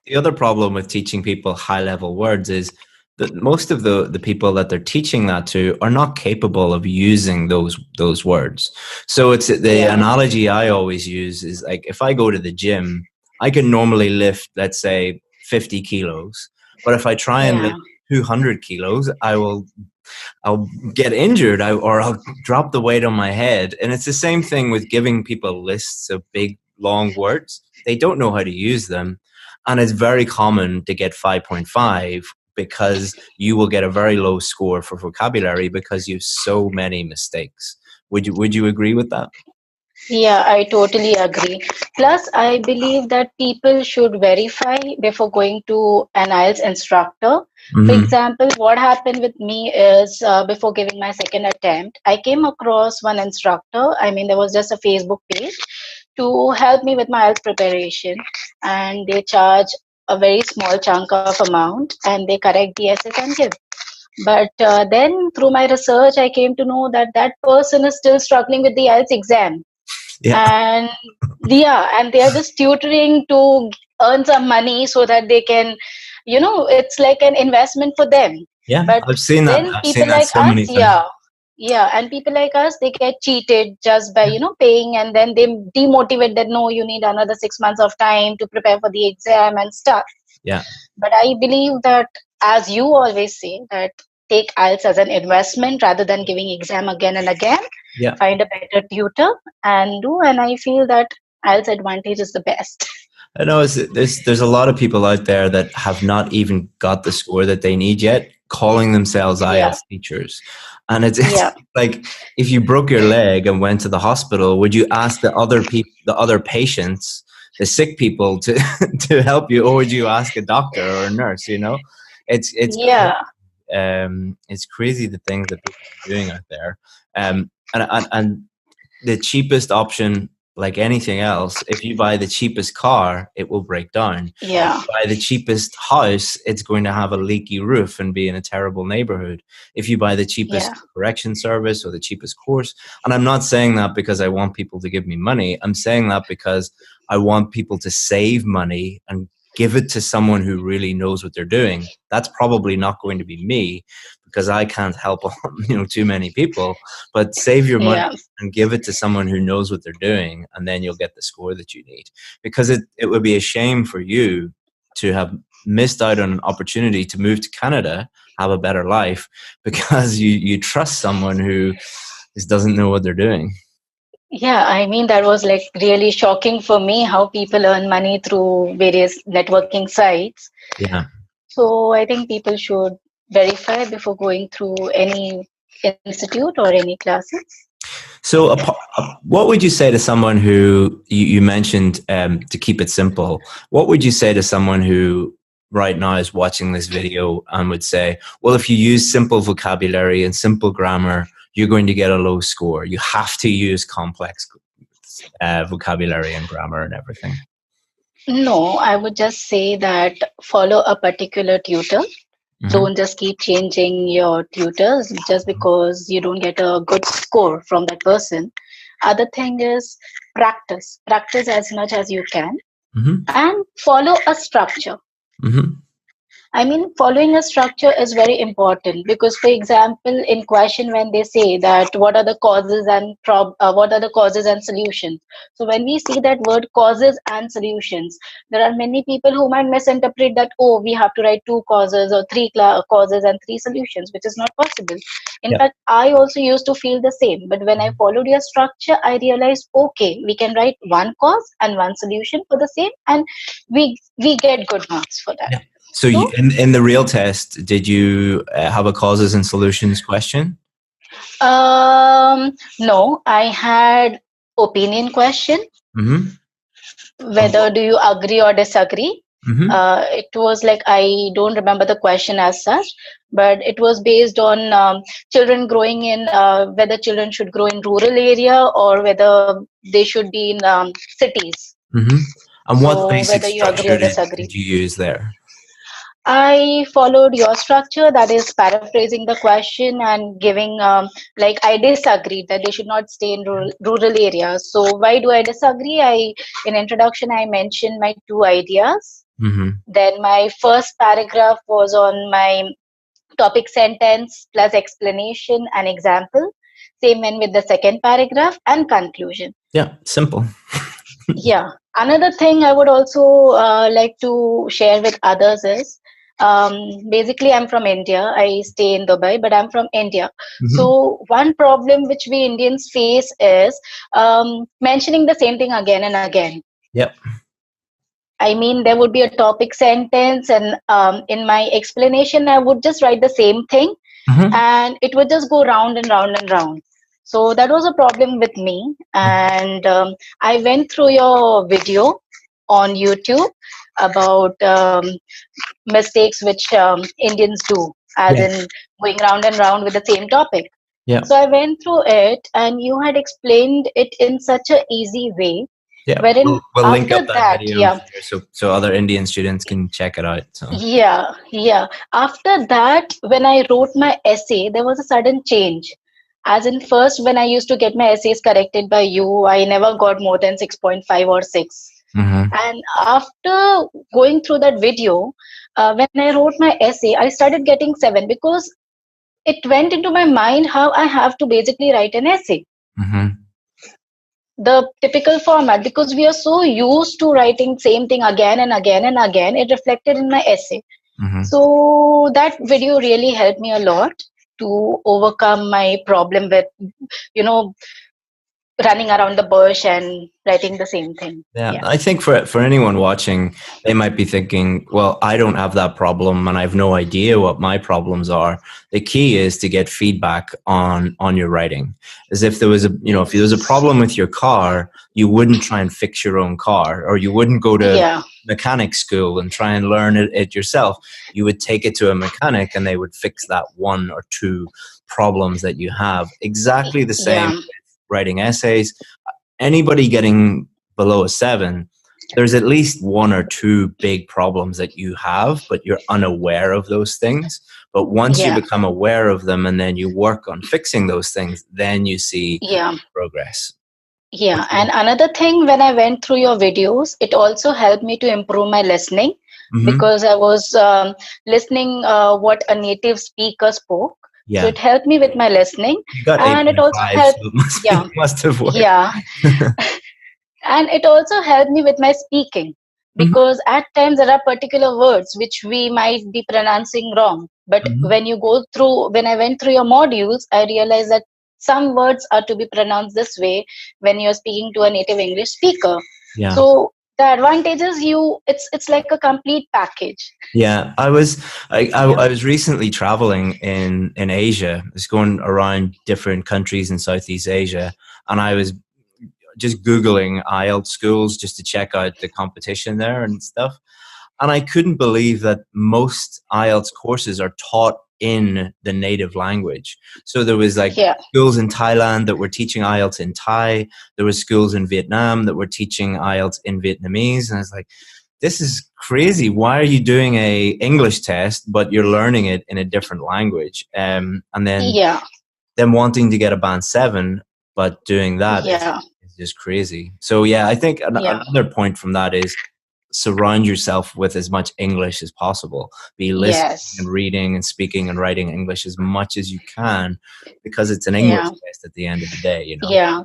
[SPEAKER 2] the other problem with teaching people high-level words is that most of the people that they're teaching that to are not capable of using those words. So it's the analogy I always use is like, if I go to the gym, I can normally lift, let's say, 50 kilos. But if I try and lift 200 kilos, I'll get injured or I'll drop the weight on my head. And it's the same thing with giving people lists of big, long words. They don't know how to use them. And it's very common to get 5.5 because you will get a very low score for vocabulary because you have so many mistakes. Would you agree with that?
[SPEAKER 11] Yeah, I totally agree. Plus, I believe that people should verify before going to an IELTS instructor. For example, what happened with me is before giving my second attempt, I came across one instructor. I mean, there was just a Facebook page to help me with my IELTS preparation, and they charge a very small chunk of amount and they correct the essays and give. But then through my research, I came to know that that person is still struggling with the IELTS exam. And they are just tutoring to earn some money so that they can, it's like an investment for them. But
[SPEAKER 2] I've seen that.
[SPEAKER 11] Then people like us, and people like us, they get cheated just by paying, and then they demotivate that no, you need another 6 months of time to prepare for the exam and stuff. But I believe that, as you always say, that take IELTS as an investment rather than giving exam again and again. Find a better tutor and do. And I feel that IELTS Advantage is the best.
[SPEAKER 2] I know there's a lot of people out there that have not even got the score that they need yet, calling themselves IELTS teachers. And it's like, if you broke your leg and went to the hospital, would you ask the other patients, the sick people, to help you, or would you ask a doctor or a nurse? It's crazy the things that people are doing out there. and the cheapest option, like anything else, if you buy the cheapest car, it will break down.
[SPEAKER 11] Yeah.
[SPEAKER 2] If you buy the cheapest house, it's going to have a leaky roof and be in a terrible neighborhood. If you buy the cheapest correction service or the cheapest course, and I'm not saying that because I want people to give me money. I'm saying that because I want people to save money and give it to someone who really knows what they're doing. That's probably not going to be me, because I can't help too many people. But save your money and give it to someone who knows what they're doing, and then you'll get the score that you need. Because it would be a shame for you to have missed out on an opportunity to move to Canada, have a better life, because you trust someone who just doesn't know what they're doing.
[SPEAKER 11] Yeah, I mean, that was like really shocking for me, how people earn money through various networking sites.
[SPEAKER 2] Yeah.
[SPEAKER 11] So I think people should verify before going through any institute or any classes.
[SPEAKER 2] So what would you say to someone who, you mentioned to keep it simple, what would you say to someone who right now is watching this video and would say, well, if you use simple vocabulary and simple grammar, you're going to get a low score. You have to use complex vocabulary and grammar and everything.
[SPEAKER 11] No, I would just say that follow a particular tutor. Don't just keep changing your tutors just because you don't get a good score from that person. Other thing is practice as much as you can, and follow a structure. I mean, following a structure is very important because, for example, in question when they say that what are the causes and what are the causes and solutions. So when we see that word causes and solutions, there are many people who might misinterpret that, oh, we have to write 2 causes or 3 causes and 3 solutions, which is not possible. In fact, I also used to feel the same. But when I followed your structure, I realized, okay, we can write 1 cause and 1 solution for the same, and we get good marks for that.
[SPEAKER 2] So in the real test, did you have a causes and solutions question?
[SPEAKER 11] No, I had opinion question. Whether do you agree or disagree? It was like, I don't remember the question as such, but it was based on children growing in, whether children should grow in rural area or whether they should be in cities.
[SPEAKER 2] And what basic
[SPEAKER 11] whether you agree or disagree.
[SPEAKER 2] did you use there?
[SPEAKER 11] I followed your structure, that is paraphrasing the question and giving, like, I disagreed that they should not stay in rural areas. So why do I disagree? In introduction, I mentioned my 2 ideas. Then my first paragraph was on my topic sentence plus explanation and example. Same went with the second paragraph and conclusion.
[SPEAKER 2] Yeah, simple.
[SPEAKER 11] Yeah. Another thing I would also like to share with others is, basically I'm from India. I stay in Dubai, but I'm from India. So one problem which we Indians face is mentioning the same thing again and again.
[SPEAKER 2] Yep.
[SPEAKER 11] I mean, there would be a topic sentence, and in my explanation, I would just write the same thing, and it would just go round and round and round. So that was a problem with me. And I went through your video on YouTube about mistakes which Indians do, as in going round and round with the same topic. So I went through it, and you had explained it in such an easy way.
[SPEAKER 2] Yeah,
[SPEAKER 11] we'll
[SPEAKER 2] link up that video here so other Indian students can check it out. So.
[SPEAKER 11] Yeah. After that, when I wrote my essay, there was a sudden change. As in, first, when I used to get my essays corrected by you, I never got more than 6.5 or 6. And after going through that video, when I wrote my essay, I started getting 7 because it went into my mind how I have to basically write an essay. The typical format, because we are so used to writing same thing again and again and again, it reflected in my essay. So that video really helped me a lot to overcome my problem with, running around the bush and writing the same thing.
[SPEAKER 2] Yeah. I think for anyone watching, they might be thinking, well, I don't have that problem and I have no idea what my problems are. The key is to get feedback on your writing. As if there was if there was a problem with your car, you wouldn't try and fix your own car, or you wouldn't go to mechanic school and try and learn it yourself. You would take it to a mechanic and they would fix that 1 or 2 problems that you have. Exactly the same
[SPEAKER 11] Yeah.
[SPEAKER 2] with writing essays. Anybody getting below a 7, there's at least 1 or 2 big problems that you have, but you're unaware of those things. But once you
[SPEAKER 11] Yeah.
[SPEAKER 2] become aware of them and then you work on fixing those things, then you see
[SPEAKER 11] Yeah.
[SPEAKER 2] progress.
[SPEAKER 11] Yeah. And another thing, when I went through your videos, it also helped me to improve my listening, because I was listening what a native speaker spoke. So
[SPEAKER 2] Yeah.
[SPEAKER 11] it helped me with my listening,
[SPEAKER 2] You got
[SPEAKER 11] and it also
[SPEAKER 2] 8.5,
[SPEAKER 11] helped.
[SPEAKER 2] so it must,
[SPEAKER 11] Yeah.
[SPEAKER 2] it must have worked.
[SPEAKER 11] Yeah. And it also helped me with my speaking, because at times there are particular words which we might be pronouncing wrong. But when I went through your modules, I realized that some words are to be pronounced this way when you're speaking to a native English speaker.
[SPEAKER 2] Yeah.
[SPEAKER 11] So the advantage is it's like a complete package.
[SPEAKER 2] Yeah, I was recently traveling in Asia. I was going around different countries in Southeast Asia, and I was just Googling IELTS schools just to check out the competition there and stuff. And I couldn't believe that most IELTS courses are taught in the native language. So there was like schools in Thailand that were teaching IELTS in Thai. There was schools in Vietnam that were teaching IELTS in Vietnamese. And I was like, this is crazy. Why are you doing a English test, but you're learning it in a different language? And then wanting to get a band 7, but doing that is just crazy. So yeah, I think another point from that is surround yourself with as much English as possible. Be listening and reading and speaking and writing English as much as you can, because it's an English test at the end of the day, you know.
[SPEAKER 11] Yeah.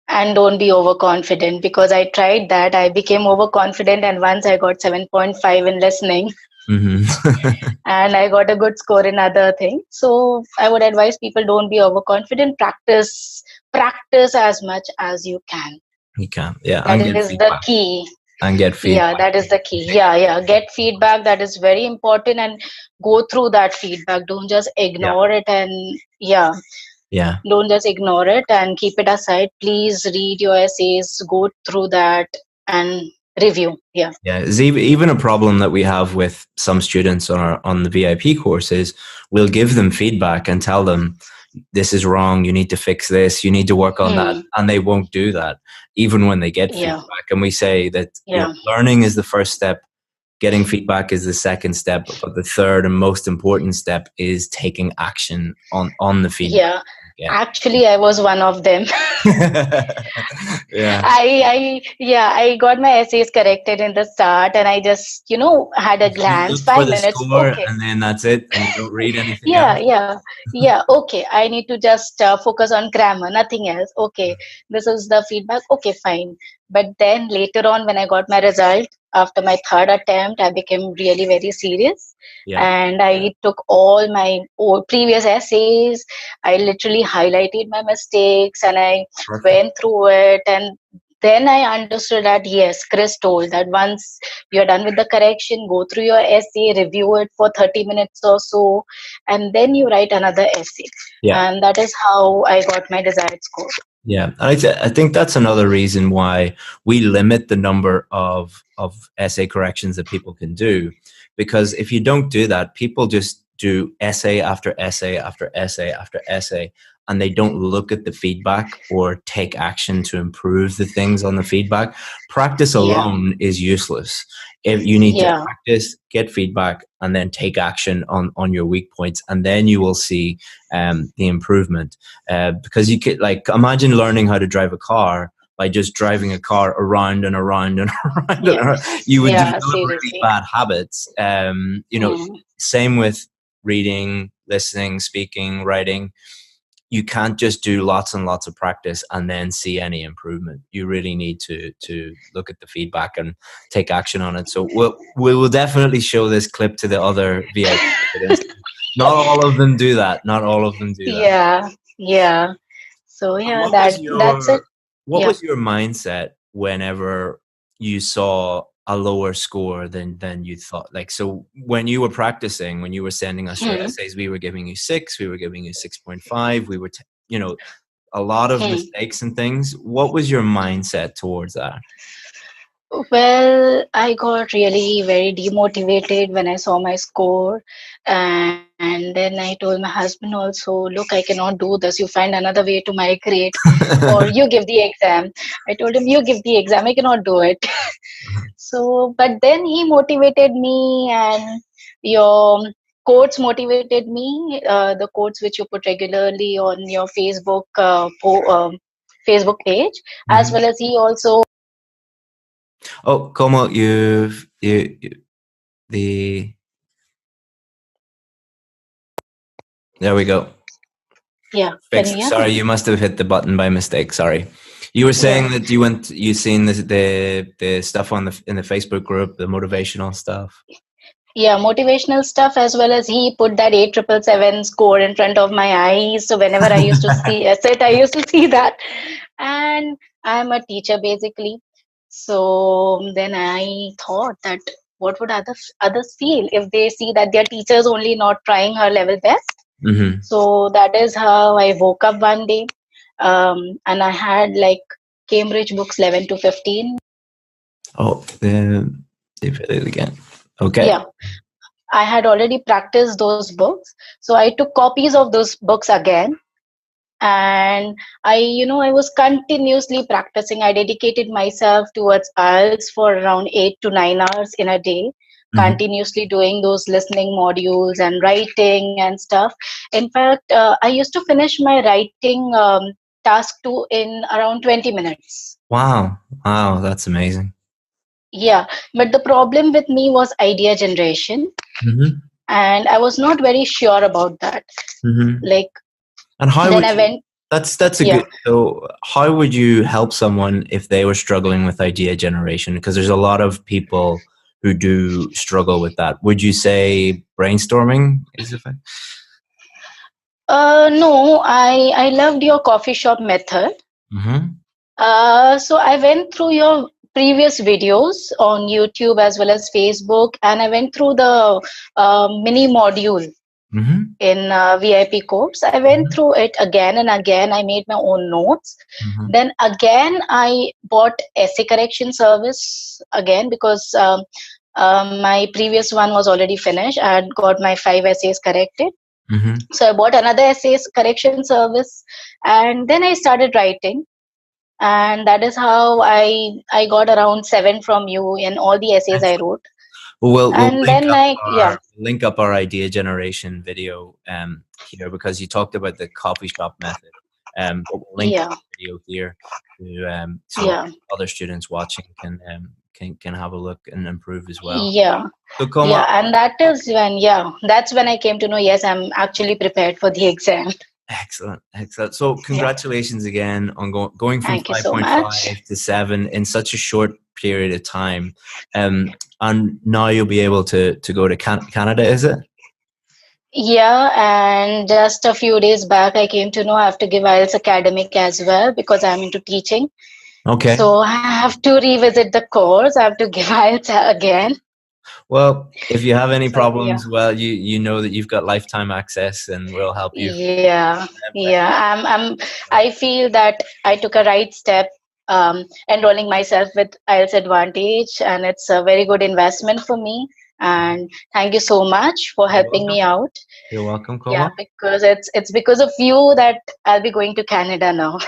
[SPEAKER 11] And don't be overconfident, because I tried that. I became overconfident, and once I got 7.5 in listening, and I got a good score in other things. So I would advise people, don't be overconfident. Practice as much as you can.
[SPEAKER 2] You can, yeah.
[SPEAKER 11] That is the key.
[SPEAKER 2] And get feedback.
[SPEAKER 11] Yeah, that is the key. Yeah. Get feedback. That is very important, and go through that feedback. Don't just ignore it, and don't just ignore it and keep it aside. Please read your essays, go through that, and review. Yeah,
[SPEAKER 2] it's even a problem that we have with some students on the VIP course is we'll give them feedback and tell them, this is wrong, you need to fix this, you need to work on that, and they won't do that even when they get feedback. And we say that learning is the first step, getting feedback is the second step, but the third and most important step is taking action on the feedback.
[SPEAKER 11] Actually, I was one of them. I got my essays corrected in the start, and I just had a glance, 5 minutes,
[SPEAKER 2] and then that's it, and you don't read anything else.
[SPEAKER 11] Okay, I need to just focus on grammar, nothing else. Okay, this is the feedback. Okay, fine. But then later on, when I got my result after my third attempt, I became really very serious. And I took all my previous essays. I literally highlighted my mistakes, and I went through it. And then I understood that, yes, Chris told that once you're done with the correction, go through your essay, review it for 30 minutes or so, and then you write another essay. And that is how I got my desired score.
[SPEAKER 2] Yeah, I think that's another reason why we limit the number of essay corrections that people can do, because if you don't do that, people just do essay after essay after essay after essay, and they don't look at the feedback or take action to improve the things on the feedback. Practice alone is useless. If you need to practice, get feedback, and then take action on your weak points, and then you will see the improvement. Because you could, like, imagine learning how to drive a car by just driving a car around and around and around and around. You would develop really bad habits. Same with reading, listening, speaking, writing. You can't just do lots and lots of practice and then see any improvement. You really need to look at the feedback and take action on it. So we will definitely show this clip to the other VIP students. Not all of them do that. Not all of them do that.
[SPEAKER 11] Yeah. So that's it.
[SPEAKER 2] What was your mindset whenever you saw a lower score than you thought? Like, so when you were practicing, when you were sending us your essays, we were giving you 6, we were giving you 6.5, we were a lot of mistakes and things. What was your mindset towards that?
[SPEAKER 11] Well, I got really very demotivated when I saw my score. And then I told my husband also, look, I cannot do this. You find another way to migrate, or you give the exam. I told him, you give the exam. I cannot do it. So, but then he motivated me, and your quotes motivated me. The quotes which you put regularly on your Facebook page, as well as he also.
[SPEAKER 2] Oh, Como, the there we go.
[SPEAKER 11] Yeah, can you hear
[SPEAKER 2] Sorry,
[SPEAKER 11] me?
[SPEAKER 2] you must have hit the button by mistake. Sorry. You were saying that you seen the stuff on in the Facebook group, the motivational stuff.
[SPEAKER 11] Yeah, motivational stuff, as well as he put that 8777 score in front of my eyes. So whenever I used to see sit, I used to see that. And I'm a teacher basically. So then I thought that what would others feel if they see that their teacher's only not trying her level best. So that is how I woke up one day, and I had like Cambridge books 11 to 15.
[SPEAKER 2] Oh, they did it again. Okay.
[SPEAKER 11] Yeah. I had already practiced those books. So I took copies of those books again. And I was continuously practicing. I dedicated myself towards IELTS for around 8 to 9 hours in a day, continuously doing those listening modules and writing and stuff. In fact, I used to finish my writing task 2 in around 20 minutes.
[SPEAKER 2] Wow, that's amazing.
[SPEAKER 11] Yeah, but the problem with me was idea generation, and I was not very sure about that. Like,
[SPEAKER 2] and how
[SPEAKER 11] then
[SPEAKER 2] would
[SPEAKER 11] I went.
[SPEAKER 2] That's a good. So, how would you help someone if they were struggling with idea generation? Because there's a lot of people who do struggle with that. Would you say brainstorming is effective?
[SPEAKER 11] No, I loved your coffee shop method. So I went through your previous videos on YouTube as well as Facebook, and I went through the mini module in VIP course. I went through it again and again. I made my own notes. Then again, I bought essay correction service again because my previous one was already finished. I had got my 5 essays corrected. So I bought another essays correction service, and then I started writing. And that is how I got around 7 from you in all the essays I wrote.
[SPEAKER 2] We'll link up our idea generation video here, because you talked about the coffee shop method. But we'll link the video here to so other students watching can have a look and improve as well.
[SPEAKER 11] Yeah.
[SPEAKER 2] So
[SPEAKER 11] and that is that's when I came to know, yes, I'm actually prepared for the exam.
[SPEAKER 2] Excellent. So congratulations again on going from 5.5 to 7 in such a short period of time. And now you'll be able to go to Canada, is it?
[SPEAKER 11] Yeah, and just a few days back, I came to know I have to give IELTS academic as well because I'm into teaching.
[SPEAKER 2] Okay.
[SPEAKER 11] So I have to revisit the course. I have to give IELTS again.
[SPEAKER 2] Well, if you have any problems, well, you know that you've got lifetime access, and we'll help you.
[SPEAKER 11] I feel that I took a right step enrolling myself with IELTS Advantage, and it's a very good investment for me. And thank you so much for helping me out.
[SPEAKER 2] You're welcome, Koma.
[SPEAKER 11] Yeah, because it's because of you that I'll be going to Canada now.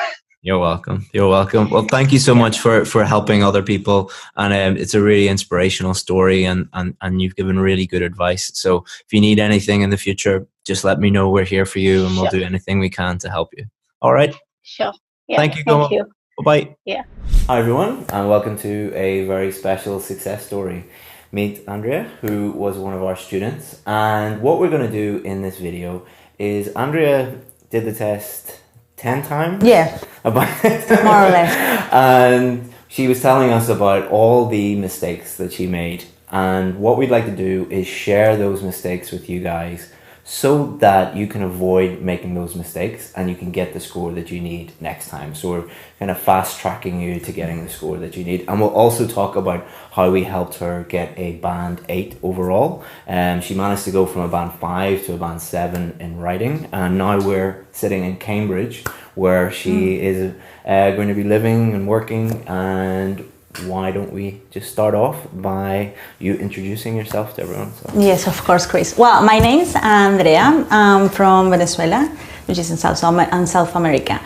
[SPEAKER 2] You're welcome. Well, thank you so much for helping other people, and it's a really inspirational story, and you've given really good advice. So if you need anything in the future, just let me know. We're here for you, and we'll do anything we can to help you. All right.
[SPEAKER 11] Sure. Yeah.
[SPEAKER 2] Thank you. Thank you. Bye.
[SPEAKER 11] Yeah.
[SPEAKER 9] Hi everyone, and welcome to a very special success story. Meet Andrea, who was one of our students, and what we're going to do in this video is Andrea did the test 10 times?
[SPEAKER 12] Yeah,
[SPEAKER 9] more
[SPEAKER 12] or less.
[SPEAKER 9] And she was telling us about all the mistakes that she made. And what we'd like to do is share those mistakes with you guys so that you can avoid making those mistakes and you can get the score that you need next time. So we're kind of fast tracking you to getting the score that you need. And we'll also talk about how we helped her get a band 8 overall. She managed to go from a band 5 to a band 7 in writing. And now we're sitting in Cambridge, where she is going to be living and working, and why don't we just start off by you introducing yourself to everyone? So.
[SPEAKER 12] Yes, of course, Chris. Well, my name is Andrea. I'm from Venezuela, which is in South America.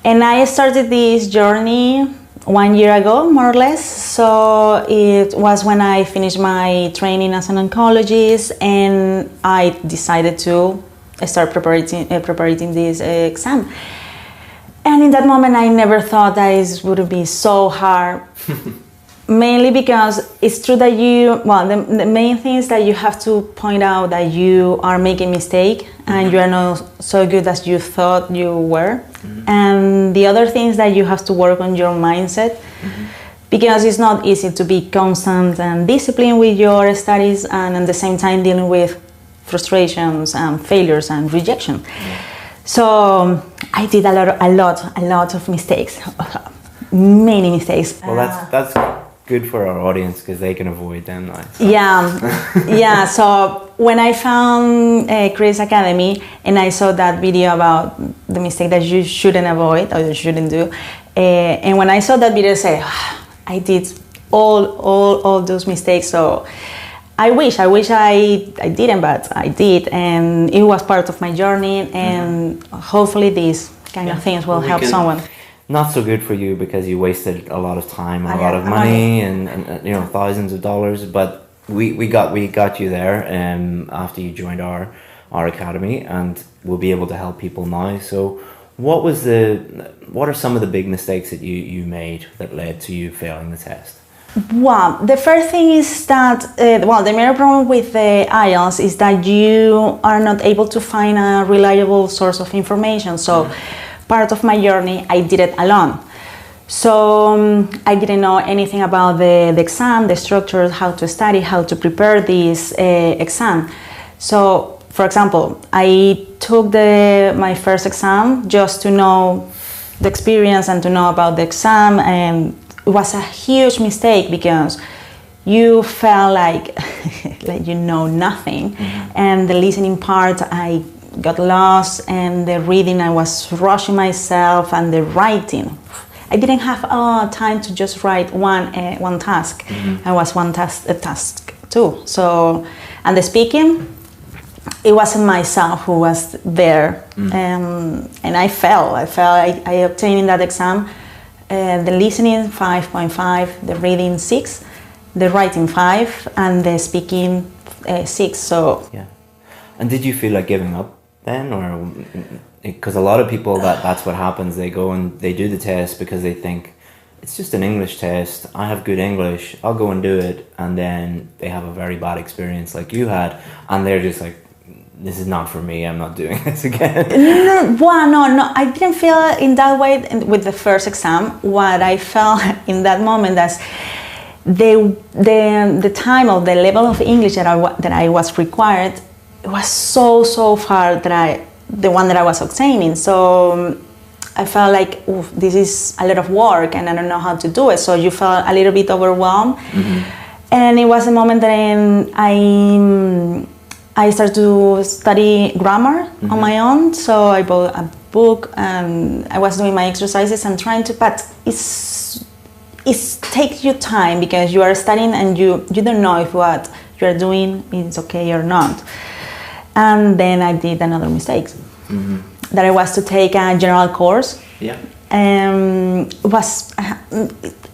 [SPEAKER 12] And I started this journey 1 year ago, more or less. So it was when I finished my training as an oncologist, and I decided to start preparing this exam. And in that moment, I never thought that it would be so hard. Mainly because it's true that the main thing is that you have to point out that you are making a mistake and you are not so good as you thought you were. Mm-hmm. And the other thing is that you have to work on your mindset, because it's not easy to be constant and disciplined with your studies and at the same time dealing with frustrations and failures and rejection. So I did a lot of mistakes, many mistakes.
[SPEAKER 9] Well, that's good for our audience because they can avoid them now. So.
[SPEAKER 12] Yeah. So when I found Chris Academy and I saw that video about the mistake that you shouldn't avoid or you shouldn't do, and when I saw that video, I said, I did all those mistakes. So I wish I didn't, but I did, and it was part of my journey. And hopefully these kind of things will help someone.
[SPEAKER 9] Not so good for you because you wasted a lot of time and a lot of money and thousands of dollars, but we got you there after you joined our academy, and we'll be able to help people now. So what are some of the big mistakes that you made that led to you failing the test?
[SPEAKER 12] Well, the first thing is that the main problem with the IELTS is that you are not able to find a reliable source of information. So part of my journey, I did it alone. So I didn't know anything about the exam, the structure, how to study, how to prepare this exam. So, for example, I took my first exam just to know the experience and to know about the exam, and it was a huge mistake because you felt like you know nothing. And the listening part, I got lost, and the reading, I was rushing myself, and the writing, I didn't have time to just write one task. I was one task too. So, and the speaking, it wasn't myself who was there, and I failed. I obtained in that exam the listening 5.5, the reading 6, the writing 5, and the speaking 6. So
[SPEAKER 9] yeah. And did you feel like giving up then, or because a lot of people that's what happens? They go and they do the test because they think it's just an English test. I have good English. I'll go and do it, and then they have a very bad experience like you had, and they're just like, this is not for me, I'm not doing this again.
[SPEAKER 12] No, I didn't feel in that way with the first exam. What I felt in that moment is the time of the level of English that I was required, it was so far the one that I was obtaining. So I felt like, this is a lot of work and I don't know how to do it. So you felt a little bit overwhelmed. And it was a moment that I started to study grammar on my own. So I bought a book and I was doing my exercises and trying to, but it takes you time because you are studying and you don't know if what you are doing is okay or not. And then I did another mistake. That I was to take a general course.
[SPEAKER 9] Yeah.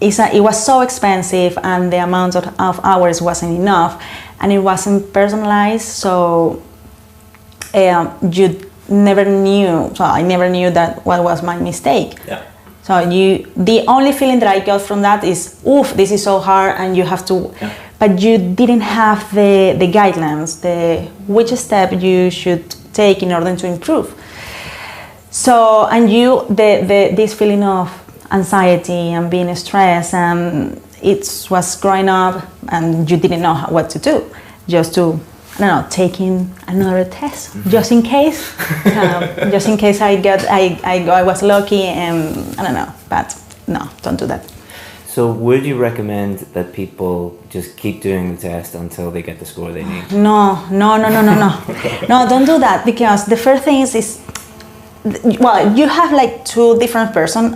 [SPEAKER 12] It was so expensive and the amount of hours wasn't enough. And it wasn't personalized, so you never knew. So I never knew that what was my mistake.
[SPEAKER 9] Yeah.
[SPEAKER 12] So the only feeling that I got from that is, this is so hard, and you have to. Yeah. But you didn't have the guidelines, which step you should take in order to improve. So, and this feeling of anxiety and being stressed, and it was growing up and you didn't know what to do, just to, taking another test, just in case, I was lucky, and I don't know, but no, don't do that.
[SPEAKER 9] So would you recommend that people just keep doing the test until they get the score they need?
[SPEAKER 12] No, don't do that, because the first thing is well, you have like two different person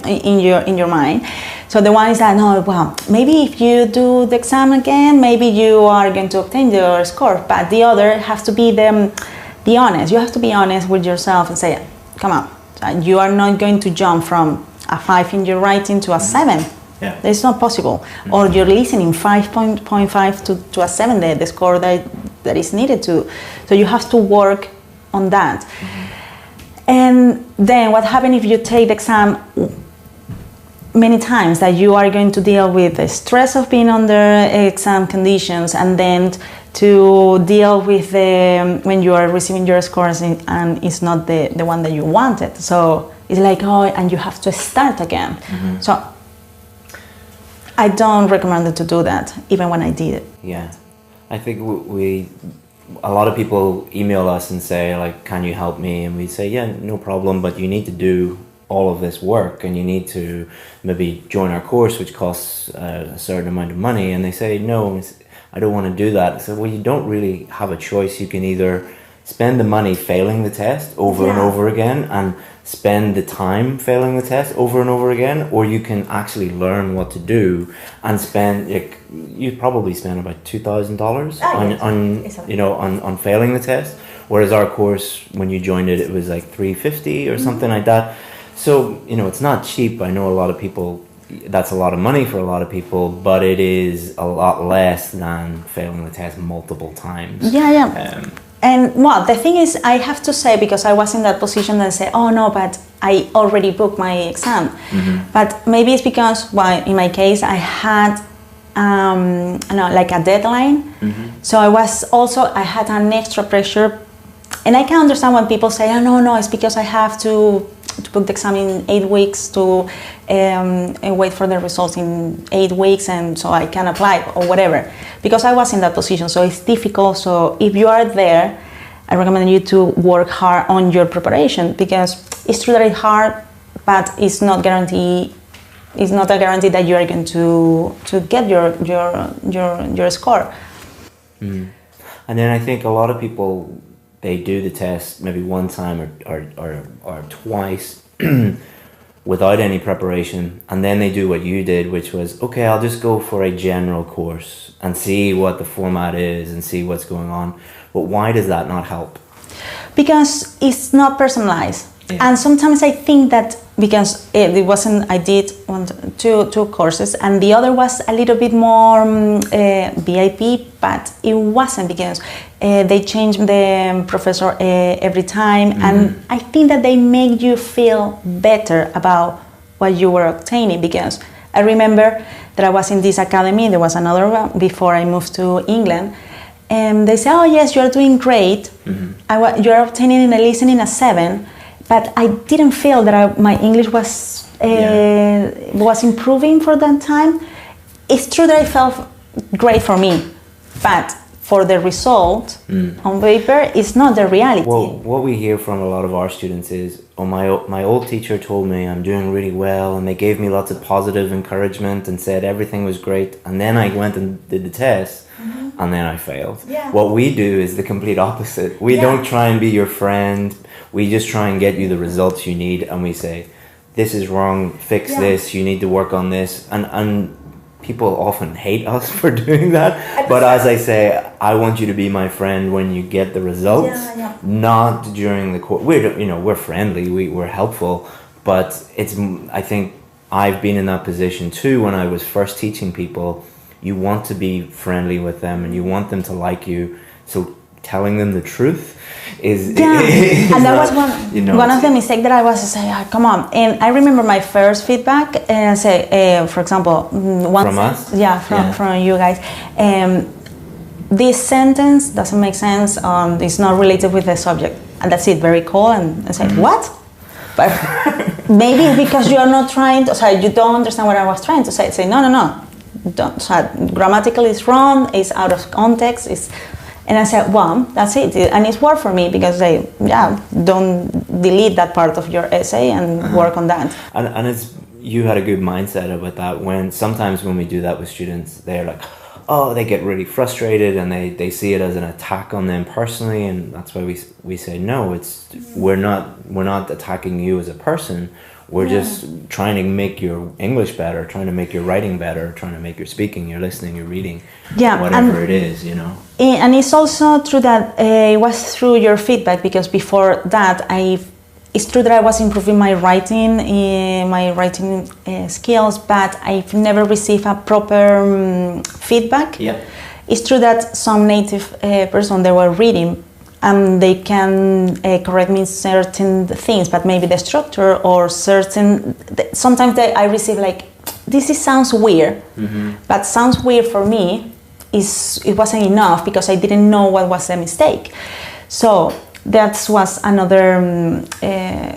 [SPEAKER 12] in your mind. So the one is that, no, well, maybe if you do the exam again, maybe you are going to obtain your score. But the other has to be the honest. You have to be honest with yourself and say, come on, you are not going to jump from a 5 in your writing to a 7.
[SPEAKER 9] Yeah.
[SPEAKER 12] It's not possible. Or your listening 5.5 to a 7, the score that is needed to. So you have to work on that. And then what happens if you take the exam many times, that you are going to deal with the stress of being under exam conditions, and then to deal with when you are receiving your scores and it's not the one that you wanted. So it's like, oh, and you have to start again. So I don't recommend it to do that, even when I did it.
[SPEAKER 9] Yeah, I think a lot of people email us and say, like, can you help me? And we say, yeah, no problem, but you need to do all of this work, and you need to maybe join our course, which costs a certain amount of money. And they say, no, I don't want to do that. So, well, you don't really have a choice. You can either spend the money failing the test over and over again, and spend the time failing the test over and over again, or you can actually learn what to do and spend, like, you probably spend about $2,000 on failing the test, whereas our course, when you joined it, it was like $350 or something like that. So, it's not cheap. I know a lot of people, that's a lot of money for a lot of people, but it is a lot less than failing the test multiple times.
[SPEAKER 12] And well, the thing is, I have to say, because I was in that position and say, oh no, but I already booked my exam. But maybe it's because, well, in my case, I had like a deadline. So I had an extra pressure. And I can understand when people say, oh no, it's because I have to book the exam in 8 weeks, to wait for the results in 8 weeks, and so I can apply or whatever, because I was in that position. So it's difficult. So if you are there, I recommend you to work hard on your preparation, because it's true that it's hard, but it's not guarantee. It's not a guarantee that you are going to get your score.
[SPEAKER 9] And then I think a lot of people, they do the test maybe one time or twice without any preparation, and then they do what you did, which was, okay, I'll just go for a general course and see what the format is and see what's going on. But why does that not help?
[SPEAKER 12] Because it's not personalized. And sometimes I think that because it wasn't, I did two courses, and the other was a little bit more VIP, but it wasn't, because they changed the professor every time, and I think that they make you feel better about what you were obtaining. Because I remember that I was in this academy, there was another one before I moved to England, and they say, oh yes, you are doing great, you are obtaining in a listening a 7, but I didn't feel that my English was improving for that time. It's true that I felt great for me, but for the result on paper, it's not the reality.
[SPEAKER 9] Well, what we hear from a lot of our students is, oh, my old teacher told me I'm doing really well, and they gave me lots of positive encouragement and said everything was great, and then I went and did the test, and then I failed. What we do is the complete opposite. We don't try and be your friend. We just try and get you the results you need, and we say, this is wrong, fix this, you need to work on this. And people often hate us for doing that. But as I say, I want you to be my friend when you get the results, not during the course. We're friendly, we're helpful, but I think I've been in that position too. When I was first teaching people, you want to be friendly with them and you want them to like you. So telling them the truth is
[SPEAKER 12] and that was one of the mistakes that I was saying, come on. And I remember my first feedback, and say, for example,
[SPEAKER 9] from us,
[SPEAKER 12] from you guys, this sentence doesn't make sense, it's not related with the subject, and that's it, very cool. And I said, what? But maybe it's because you are not trying to, you don't understand what I was trying to say. Say, no, don't, grammatically it's wrong, it's out of context, and I said, well, that's it. And it's worked for me, because they, don't delete that part of your essay and work on that.
[SPEAKER 9] And you had a good mindset about that. Sometimes when we do that with students, they're like, they get really frustrated and they see it as an attack on them personally, and that's why we say no. It's we're not attacking you as a person. We're just trying to make your English better, trying to make your writing better, trying to make your speaking, your listening, your reading, whatever it is, you know.
[SPEAKER 12] And it's also true that it was through your feedback, because before that it's true that I was improving my writing skills, but I've never received a proper feedback.
[SPEAKER 9] Yeah.
[SPEAKER 12] It's true that some native person they were reading, and they can correct me certain things, but maybe the structure or certain. Sometimes I receive like, this sounds weird, but sounds weird for me it wasn't enough, because I didn't know what was the mistake. So that was another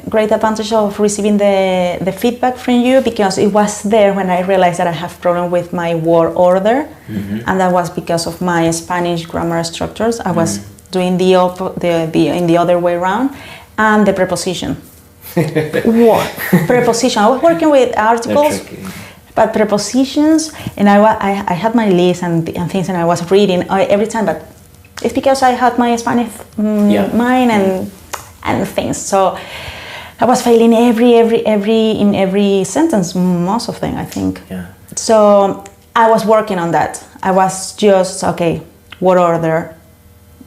[SPEAKER 12] great advantage of receiving the feedback from you, because it was there when I realized that I have problem with my word order, and that was because of my Spanish grammar structures. I was doing the other way around, and the preposition. What? Preposition. I was working with articles, but prepositions, and I had my list and things, and I was reading every time, but it's because I had my Spanish mind and things. So I was failing in every sentence, most of them, I think.
[SPEAKER 9] Yeah.
[SPEAKER 12] So I was working on that. I was just word order.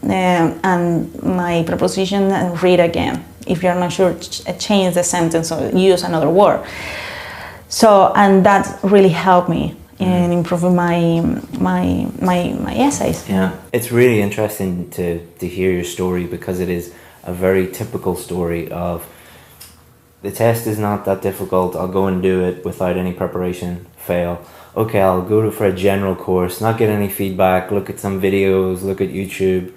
[SPEAKER 12] And my preposition, read again. If you're not sure, change the sentence or use another word. So, and that really helped me in improving my essays.
[SPEAKER 9] Yeah, it's really interesting to hear your story, because it is a very typical story of the test is not that difficult. I'll go and do it without any preparation, fail. Okay, I'll go for a general course, not get any feedback, look at some videos, look at YouTube,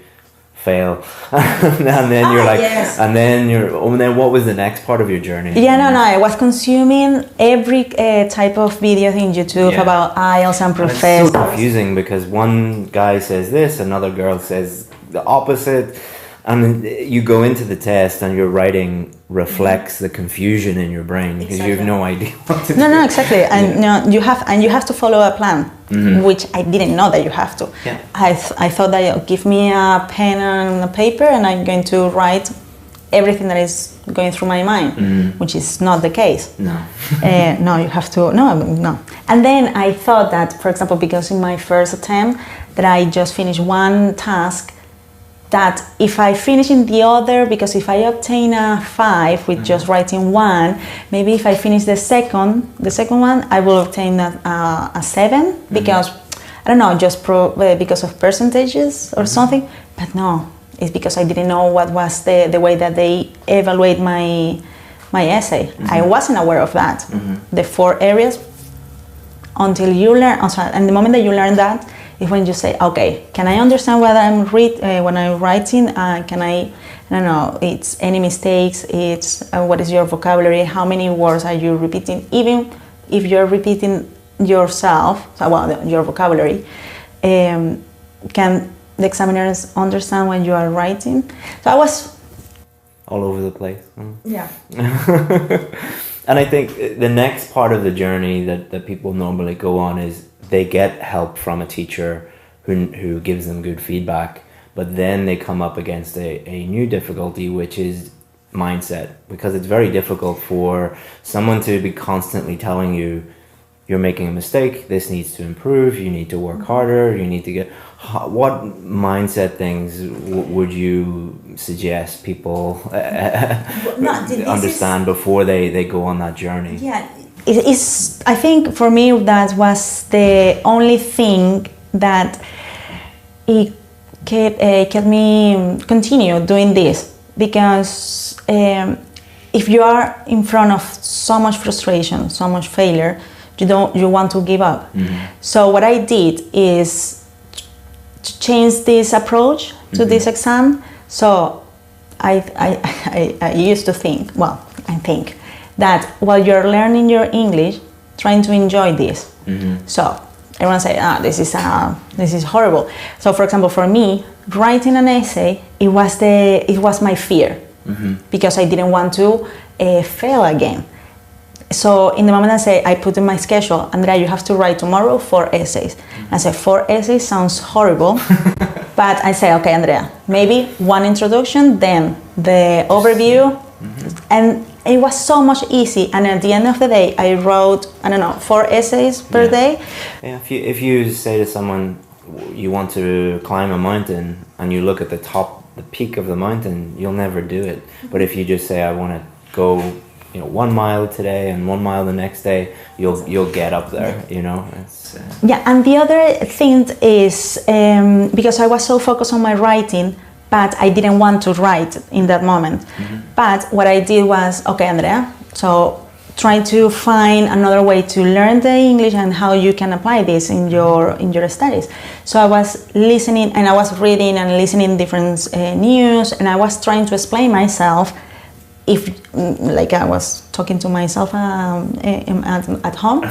[SPEAKER 9] fail. And then you're like, and then what was the next part of your journey?
[SPEAKER 12] I was consuming every type of video in YouTube about IELTS and professors.
[SPEAKER 9] It's so confusing, because one guy says this, another girl says the opposite, and you go into the test and your writing reflects the confusion in your brain, because you have no idea what to do.
[SPEAKER 12] No, exactly. And you have to follow a plan, which I didn't know that you have to.
[SPEAKER 9] Yeah.
[SPEAKER 12] I thought that give me a pen and a paper and I'm going to write everything that is going through my mind, which is not the case.
[SPEAKER 9] No.
[SPEAKER 12] No, you have to, no. And then I thought that, for example, because in my first attempt that I just finished one task, that if I finish in the other, because if I obtain a 5 with just writing one, maybe if I finish the second one, I will obtain a 7, because, I don't know, just because of percentages or something. But no, it's because I didn't know what was the way that they evaluate my essay. I wasn't aware of that. The 4 areas, until you learn, and the moment that you learn that, is when you say, okay, can I understand what I'm when I'm writing? Can I don't know, it's any mistakes, it's what is your vocabulary, how many words are you repeating, even if you're repeating yourself, your vocabulary, can the examiners understand when you are writing? So I was
[SPEAKER 9] all over the place.
[SPEAKER 12] Yeah.
[SPEAKER 9] And I think the next part of the journey that people normally go on is they get help from a teacher who gives them good feedback, but then they come up against a new difficulty, which is mindset, because it's very difficult for someone to be constantly telling you, you're making a mistake, this needs to improve, you need to work harder, you need to get... What mindset things would you suggest people understand before they go on that journey?
[SPEAKER 12] Yeah, I think for me that was the only thing that it kept me continue doing this, because if you are in front of so much frustration, so much failure, you want to give up. So what I did is to change this approach to this exam. So I used to think, I think that while you're learning your English, trying to enjoy this. So everyone say, this is horrible. So for example, for me, writing an essay, it was my fear, because I didn't want to fail again. So in the moment I put in my schedule, Andrea, you have to write tomorrow 4 essays. I said, 4 essays sounds horrible. But I say, okay, Andrea, maybe 1 introduction, then the overview. And it was so much easy. And at the end of the day, I wrote, 4 essays per day.
[SPEAKER 2] Yeah, if you say to someone, you want to climb a mountain, and you look at the peak of the mountain, you'll never do it. But if you just say, I want to go 1 mile today and 1 mile the next day, you'll get up there. It's,
[SPEAKER 12] yeah. And the other thing is because I was so focused on my writing, but I didn't want to write in that moment. But what I did was, okay, Andrea, so try to find another way to learn the English and how you can apply this in your studies. So I was listening and I was reading and listening different news, and I was trying to explain myself. If like I was talking to myself at home.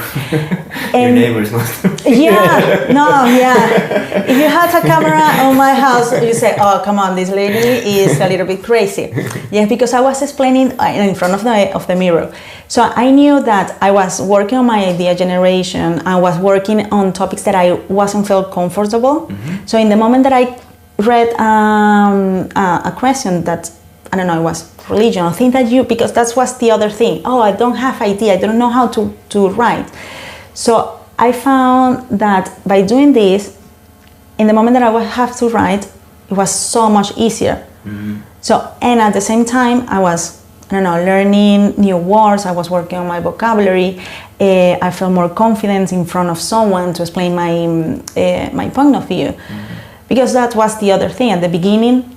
[SPEAKER 2] Your neighbors must have.
[SPEAKER 12] If you had a camera on my house, you say, oh, come on, this lady is a little bit crazy. Yeah, because I was explaining in front of the mirror. So I knew that I was working on my idea generation. I was working on topics that I wasn't feel comfortable. So in the moment that I read a question that, I don't know, it was religion, I think that because that was the other thing. Oh, I don't have idea, I don't know how to write. So I found that by doing this, in the moment that I would have to write, it was so much easier. So, and at the same time, I was, learning new words, I was working on my vocabulary, I felt more confident in front of someone to explain my point of view. Because that was the other thing. At the beginning,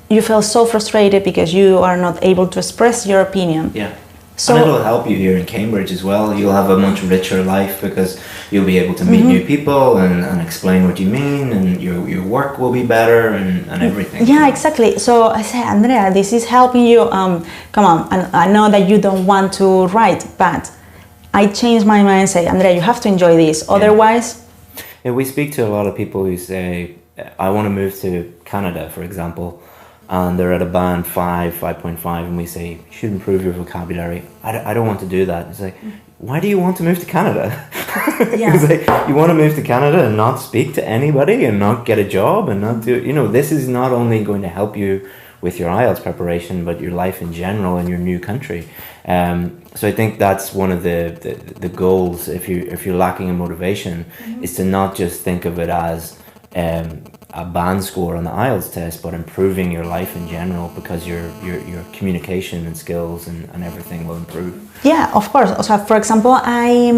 [SPEAKER 12] you feel so frustrated because you are not able to express your opinion.
[SPEAKER 2] Yeah. So, and it'll help you here in Cambridge as well. You'll have a much richer life because you'll be able to meet new people and explain what you mean, and your work will be better and everything.
[SPEAKER 12] Yeah, exactly. So I say, Andrea, this is helping you. Come on, and I know that you don't want to write, but I changed my mind and say, Andrea, you have to enjoy this. Otherwise...
[SPEAKER 2] Yeah, we speak to a lot of people who say, I want to move to Canada, for example, and they're at a band 5.5, and we say, you should improve your vocabulary. I don't want to do that. It's like, why do you want to move to Canada? It's like, you want to move to Canada and not speak to anybody and not get a job and not do, this is not only going to help you with your IELTS preparation, but your life in general in your new country. So I think that's one of the goals, if you're lacking in motivation, is to not just think of it as a band score on the IELTS test, but improving your life in general, because your communication and skills and everything will improve.
[SPEAKER 12] Yeah, of course. So, for example, I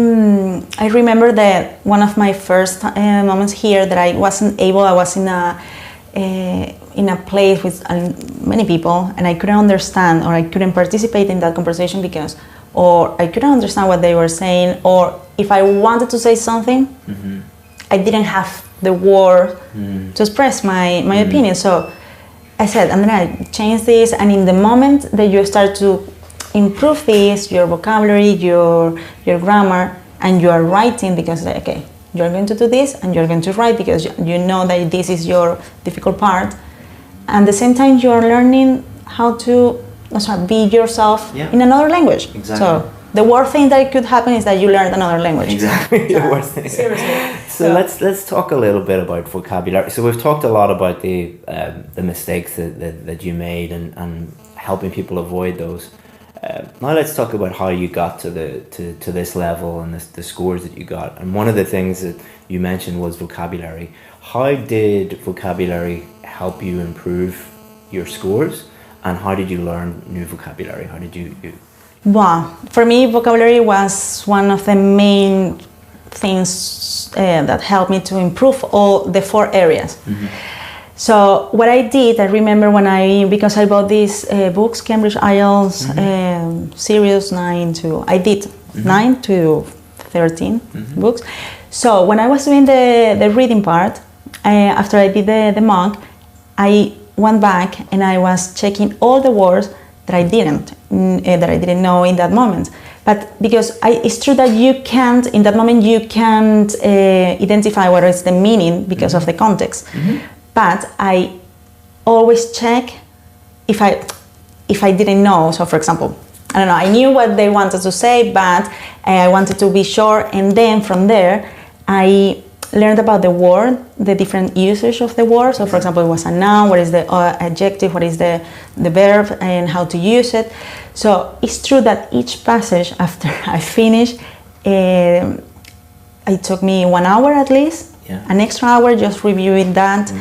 [SPEAKER 12] remember that one of my first moments here that I wasn't able. I was in a place with many people, and I couldn't understand, or I couldn't participate in that conversation because, or I couldn't understand what they were saying, or if I wanted to say something, I didn't have the word to express my opinion. So I said, Andrea, change this, and in the moment that you start to improve this, your vocabulary, your grammar, and you are writing, because okay, you're going to do this and you're going to write because you know that this is your difficult part, and at the same time you are learning how to be yourself in another language.
[SPEAKER 2] Exactly.
[SPEAKER 12] So the worst thing that could happen is that you learned another language.
[SPEAKER 2] Exactly. The worst thing.
[SPEAKER 12] Seriously.
[SPEAKER 2] So let's talk a little bit about vocabulary. So we've talked a lot about the mistakes that you made and helping people avoid those. Now let's talk about how you got to this level and the scores that you got. And one of the things that you mentioned was vocabulary. How did vocabulary help you improve your scores, and how did you learn new vocabulary? How did you
[SPEAKER 12] Wow, for me, vocabulary was one of the main things that helped me to improve all the 4 areas. So what I did, I remember because I bought these books, Cambridge IELTS Series 9 to, I did 9 to 13 books. So when I was doing the reading part, after I did the mock, I went back and I was checking all the words that I didn't know in that moment. But because it's true that you can't, in that moment, you can't identify what is the meaning because of the context. But I always check if I didn't know. So, for example, I don't know, I knew what they wanted to say, but I wanted to be sure. And then from there, I learned about the word, the different usage of the word. So for example, it was a noun, what is the adjective, what is the verb, and how to use it. So it's true that each passage after I finished, it took me 1 hour at least, an extra hour just reviewing that.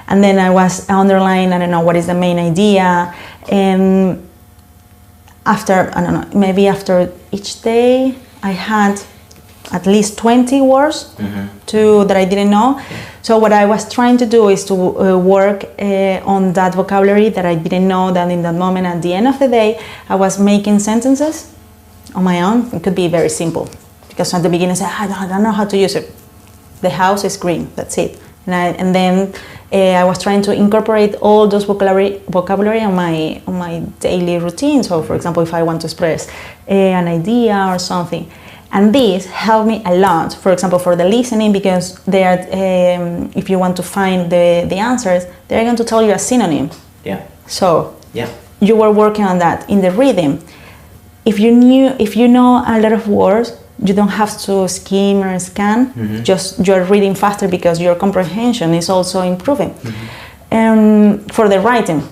[SPEAKER 12] And then I was underlining, I don't know, what is the main idea. And after, I don't know, maybe after each day, I had at least 20 words that I didn't know. So what I was trying to do is to work on that vocabulary that I didn't know, that in that moment, at the end of the day, I was making sentences on my own. It could be very simple, because at the beginning I said, I don't know how to use it. The house is green, that's it. And then I was trying to incorporate all those vocabulary on my daily routine. So for example, if I want to express an idea or something. And this helped me a lot, for example, for the listening, because they are, if you want to find the answers, they're going to tell you a synonym.
[SPEAKER 9] Yeah.
[SPEAKER 12] So you were working on that. In the reading, if you know a lot of words, you don't have to skim or scan. Just you're reading faster because your comprehension is also improving. For the writing,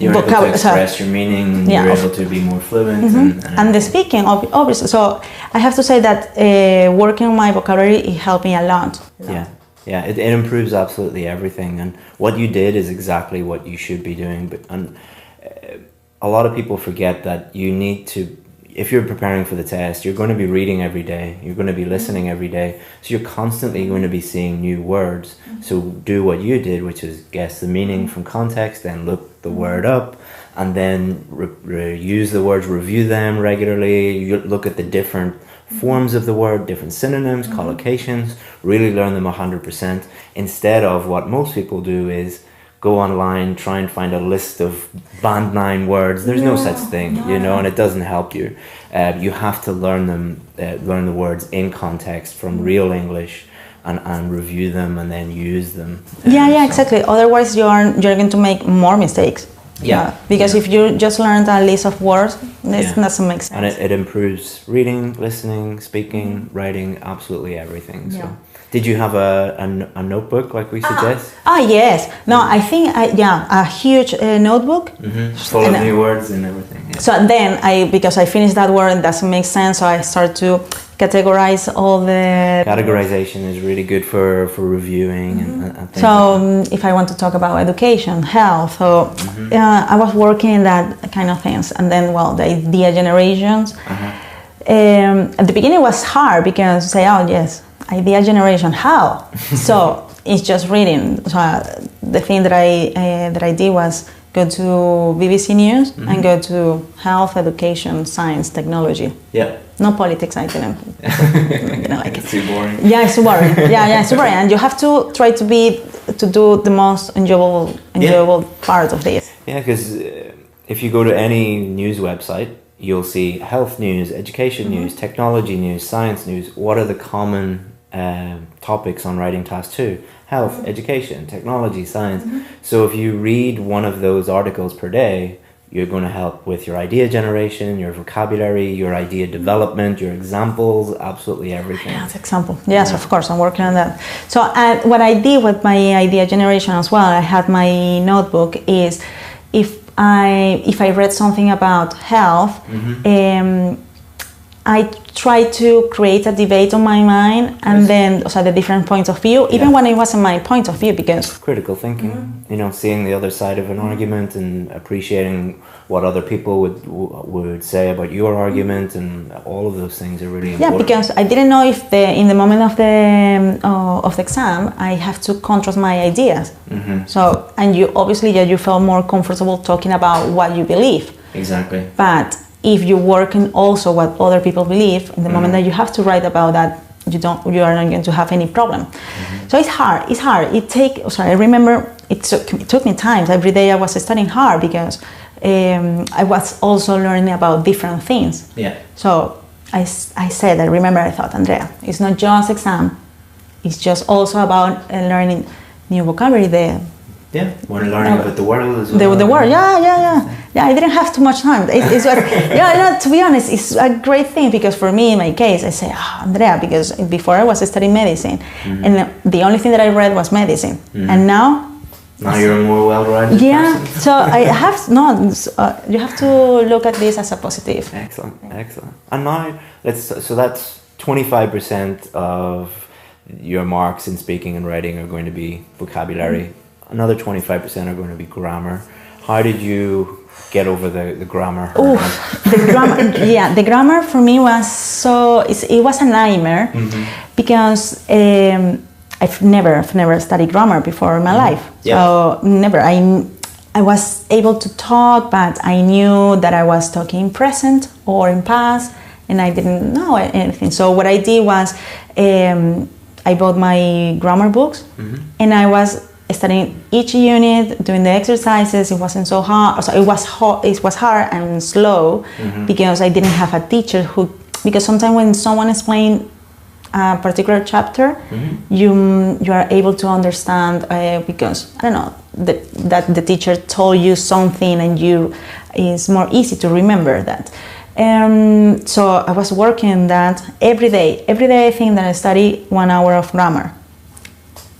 [SPEAKER 9] you're able to express your meaning, you're able to be more fluent.
[SPEAKER 12] And the speaking, obviously. So I have to say that working on my vocabulary, it helped me a lot.
[SPEAKER 9] It improves absolutely everything. And what you did is exactly what you should be doing. And a lot of people forget that you need to, if you're preparing for the test, you're going to be reading every day, you're going to be listening every day, so you're constantly going to be seeing new words. So do what you did, which is guess the meaning from context, then look the word up, and then use the words, review them regularly. You look at the different forms of the word, different synonyms, collocations, really learn them 100%, instead of what most people do is go online, try and find a list of band 9 words. There's no such thing, and it doesn't help you. You have to learn them, learn the words in context from real English, and review them and then use them.
[SPEAKER 12] Exactly. Otherwise, you're going to make more mistakes. Because if you just learned a list of words, this doesn't make sense.
[SPEAKER 9] And it improves reading, listening, speaking, writing, absolutely everything. So. Did you have a notebook like we suggest?
[SPEAKER 12] Yes. No, I think, a huge notebook.
[SPEAKER 9] Full of new words and everything. Yeah.
[SPEAKER 12] So then, because I finished that word, it doesn't make sense, so I start to categorize all the...
[SPEAKER 9] Categorization is really good for reviewing and things.
[SPEAKER 12] So if I want to talk about education, health, so I was working in that kind of things. And then, the idea generations. At the beginning it was hard, because say, idea generation, how? So it's just reading. So the thing that I did was go to BBC News and go to health, education, science, technology. No politics, I didn't like it.
[SPEAKER 9] It's too boring.
[SPEAKER 12] It's too boring. It's too boring. And you have to try to do the most enjoyable part of this.
[SPEAKER 9] Because if you go to any news website, you'll see health news, education news, technology news, science news. What are the common topics on writing task 2? Health, education, technology, science. So if you read one of those articles per day, you're going to help with your idea generation, your vocabulary, your idea development, your examples, absolutely everything.
[SPEAKER 12] Example. Yes, of course, I'm working on that. So what I did with my idea generation as well, I had my notebook, is if I read something about health, I try to create a debate on my mind, and then the different points of view, even when it wasn't my point of view, because
[SPEAKER 9] critical thinking, seeing the other side of an argument and appreciating what other people would say about your argument, and all of those things are really important.
[SPEAKER 12] Because I didn't know if in the moment of the exam I have to contrast my ideas. So, and you obviously you feel more comfortable talking about what you believe.
[SPEAKER 9] Exactly.
[SPEAKER 12] But if you work in also what other people believe, in the moment that you have to write about that, you are not going to have any problem. So it's hard. I remember it took me time. Every day I was studying hard, because I was also learning about different things. So I thought, Andrea, it's not just exam, it's just also about learning new vocabulary,
[SPEAKER 9] Yeah, when learning about the world as well.
[SPEAKER 12] The world, yeah. I didn't have too much time. It's what, to be honest, it's a great thing because for me, in my case, I say, Andrea, because before I was studying medicine, and the only thing that I read was medicine, and now
[SPEAKER 9] you're a more well-rounded person.
[SPEAKER 12] So I have you have to look at this as a positive.
[SPEAKER 9] Excellent. And now that's 25% of your marks in speaking and writing are going to be vocabulary. Another 25% are going to be grammar. How did you get over the grammar?
[SPEAKER 12] The grammar. The grammar for me was it was a nightmare because I've never studied grammar before in my life. So never. I was able to talk, but I knew that I was talking in present or in past, and I didn't know anything. So what I did was I bought my grammar books, and I was studying each unit, doing the exercises. It wasn't so hard. So it was hard and slow because I didn't have a teacher because sometimes when someone explains a particular chapter, you are able to understand because I don't know that the teacher told you something and it's more easy to remember that. So I was working that every day. Every day I think that I study 1 hour of grammar.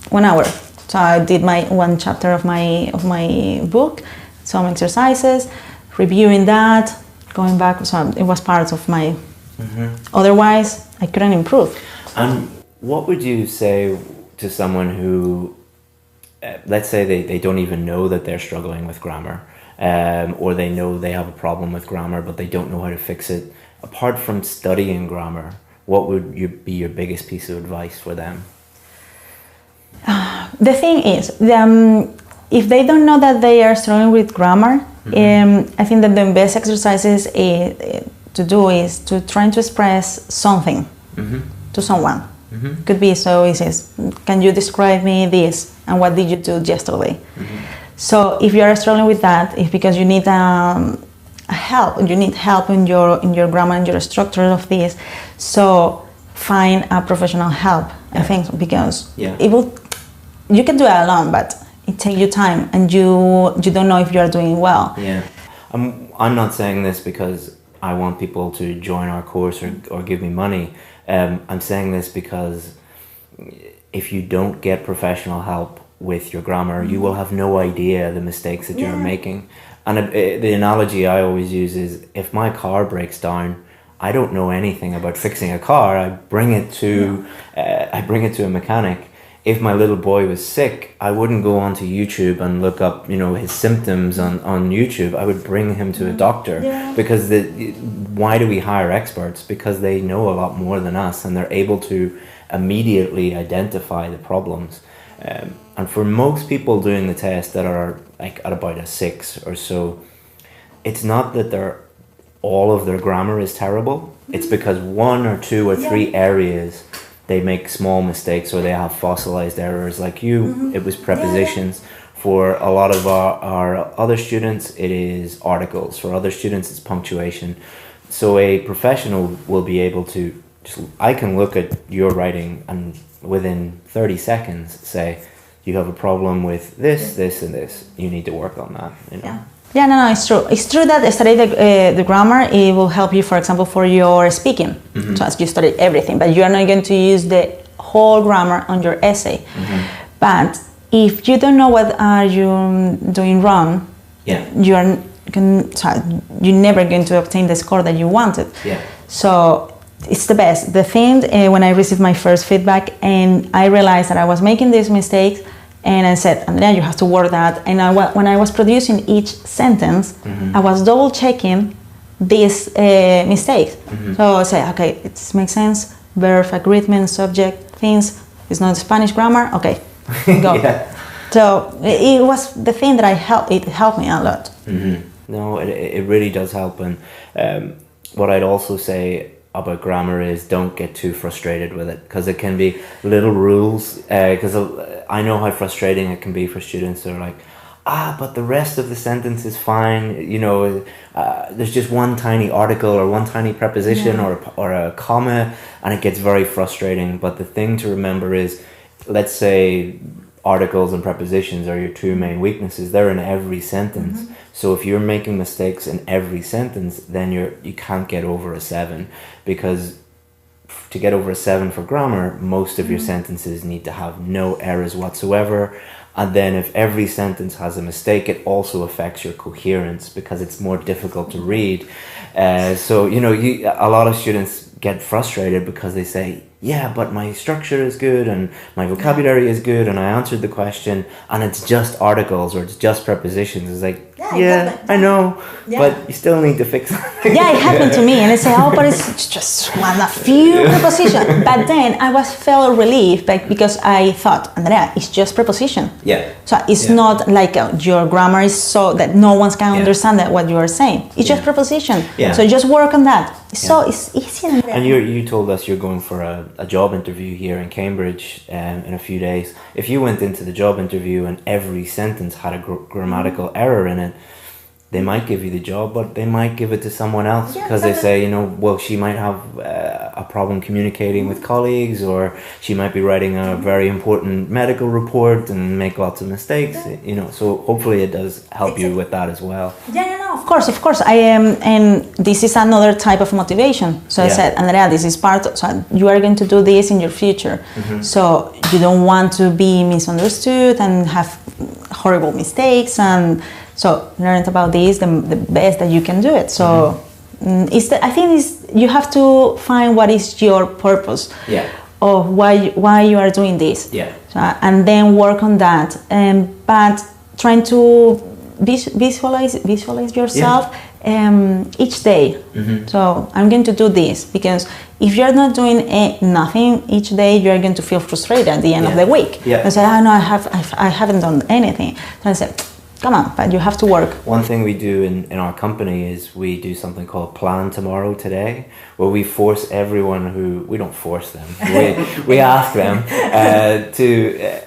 [SPEAKER 12] 1 hour. So I did my one chapter of my book, some exercises, reviewing that, going back. So it was part of my. Otherwise, I couldn't improve.
[SPEAKER 9] And what would you say to someone who, let's say they don't even know that they're struggling with grammar, or they know they have a problem with grammar, but they don't know how to fix it? Apart from studying grammar, what would be your biggest piece of advice for them?
[SPEAKER 12] The thing is, if they don't know that they are struggling with grammar, I think that the best exercises to do is to try to express something to someone. Could be so easy. Can you describe me this? And what did you do yesterday? So if you are struggling with that, it's because you need help. You need help in your grammar and your structure of this. So find a professional help. I think because you can do it alone, but it takes you time, and you don't know if you are doing well.
[SPEAKER 9] Yeah, I'm not saying this because I want people to join our course or give me money. I'm saying this because if you don't get professional help with your grammar, you will have no idea the mistakes that you're making. And the analogy I always use is, if my car breaks down, I don't know anything about fixing a car. I bring it to a mechanic. If my little boy was sick, I wouldn't go onto YouTube and look up, his symptoms on YouTube. I would bring him to a doctor because why do we hire experts? Because they know a lot more than us, and they're able to immediately identify the problems. And for most people doing the test that are like at about a 6 or so, it's not that all of their grammar is terrible. It's because 1 or 2 or 3 areas they make small mistakes, or they have fossilized errors. Like it was prepositions. For a lot of our other students, it is articles. For other students, it's punctuation. So a professional will be able to I can look at your writing and within 30 seconds say, you have a problem with this, this, and this. You need to work on that.
[SPEAKER 12] Yeah, no, it's true. It's true that studying the grammar, it will help you, for example, for your speaking. So as you study everything, but you are not going to use the whole grammar on your essay. But if you don't know what are you doing wrong, you're never going to obtain the score that you wanted. So it's the best. The thing, when I received my first feedback and I realized that I was making these mistakes, and I said, Andrea, you have to work that. And when I was producing each sentence, I was double checking these mistakes. So I say, okay, it makes sense. Verb, agreement, subject, things. It's not Spanish grammar. Okay, go. So it was the thing that it helped me a lot.
[SPEAKER 9] No, it really does help. And what I'd also say about grammar is, don't get too frustrated with it, because it can be little rules. Because I know how frustrating it can be for students. They're like, but the rest of the sentence is fine. There's just one tiny article or one tiny preposition or a comma, and it gets very frustrating. But the thing to remember is, let's say articles and prepositions are your two main weaknesses. They're in every sentence. So if you're making mistakes in every sentence, then you can't get over a 7, because to get over a 7 for grammar, most of your sentences need to have no errors whatsoever. And then if every sentence has a mistake, it also affects your coherence, because it's more difficult to read. So, a lot of students get frustrated because they say, yeah, but my structure is good and my vocabulary is good and I answered the question and it's just articles or it's just prepositions. It's like, I know, but you still need to fix something.
[SPEAKER 12] Yeah, it happened to me, and I say, oh, but it's just a few prepositions. But then I felt relieved, because I thought, Andrea, it's just preposition.
[SPEAKER 9] Yeah.
[SPEAKER 12] So it's not like your grammar is so that no one can understand what you are saying. It's just preposition.
[SPEAKER 9] Yeah.
[SPEAKER 12] So just work on that. So it's easy.
[SPEAKER 9] And you told us you're going for a job interview here in Cambridge in a few days. If you went into the job interview and every sentence had a grammatical error in it, they might give you the job, but they might give it to someone else because they say, well, she might have a problem communicating with colleagues, or she might be writing a very important medical report and make lots of mistakes. So hopefully it does help you with that as well.
[SPEAKER 12] Of course. I am, and this is another type of motivation. So I said, Andrea, this is so you are going to do this in your future. So you don't want to be misunderstood and have horrible mistakes, and so learn about this the best that you can do it. So I think you have to find what is your purpose. Of why you are doing this. So, and then work on that. But trying to visualize yourself each day. So I'm going to do this, because if you're not doing nothing each day, you're going to feel frustrated at the end of the week. And say, no, I haven't done anything. So I said, come on, but you have to work.
[SPEAKER 9] One thing we do in our company is we do something called Plan Tomorrow Today, where we force everyone we don't force them, we ask them to,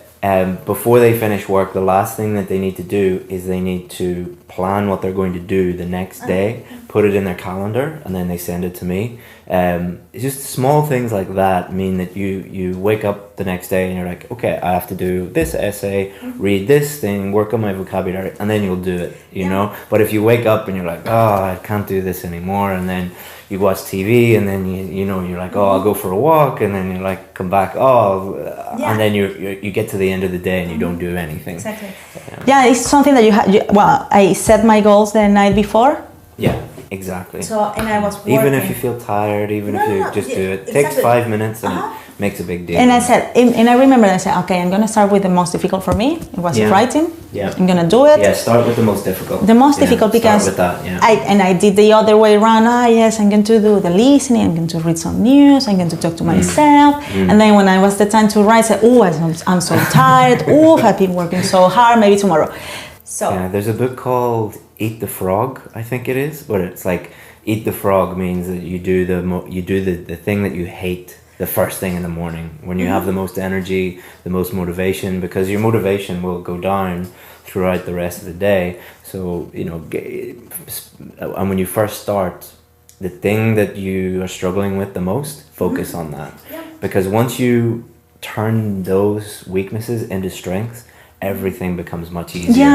[SPEAKER 9] before they finish work, the last thing that they need to do is they need to plan what they're going to do the next day, put it in their calendar, and then they send it to me. It's just small things like that mean that you wake up the next day and you're like, okay, I have to do this essay, read this thing, work on my vocabulary, and then you'll do it, you know. But if you wake up and you're like, oh, I can't do this anymore, and then you watch TV, and then you're like, oh, I'll go for a walk, and then you like come back, and then you get to the end of the day and you don't do anything.
[SPEAKER 12] Exactly. Yeah, it's something that well, I set my goals the night before.
[SPEAKER 9] Yeah. Exactly.
[SPEAKER 12] So, and I was working.
[SPEAKER 9] Even if you feel tired, even if you just do it, takes 5 minutes and it makes a big deal.
[SPEAKER 12] And I said, and I remember I said, okay, I'm going to start with the most difficult for me. It was writing.
[SPEAKER 9] Yeah.
[SPEAKER 12] I'm going to do it.
[SPEAKER 9] Yeah, start with the most difficult.
[SPEAKER 12] The most difficult, because
[SPEAKER 9] start with that,
[SPEAKER 12] I did the other way around. Yes, I'm going to do the listening. I'm going to read some news. I'm going to talk to myself. And then when I was the time to write, I said, I'm so tired. I've been working so hard. Maybe tomorrow. So
[SPEAKER 9] yeah, there's a book called Eat the Frog, I think it is, but it's like, eat the frog means that you do the thing that you hate the first thing in the morning, when you have the most energy, the most motivation, because your motivation will go down throughout the rest of the day. So, and when you first start, the thing that you are struggling with the most, focus on that. Because once you turn those weaknesses into strengths, everything becomes much easier.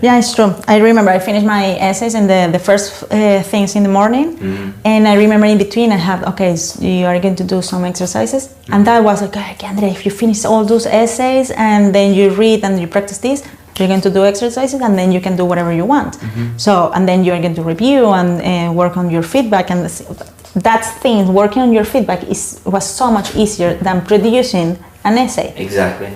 [SPEAKER 12] Yeah, it's true. I remember I finished my essays and the first things in the morning, and I remember in between I have, so you are going to do some exercises, and that was like, okay, Andrea, if you finish all those essays and then you read and you practice this, you're going to do exercises, and then you can do whatever you want. So, and then you're going to review and work on your feedback, and working on your feedback was so much easier than producing an essay.
[SPEAKER 9] Exactly.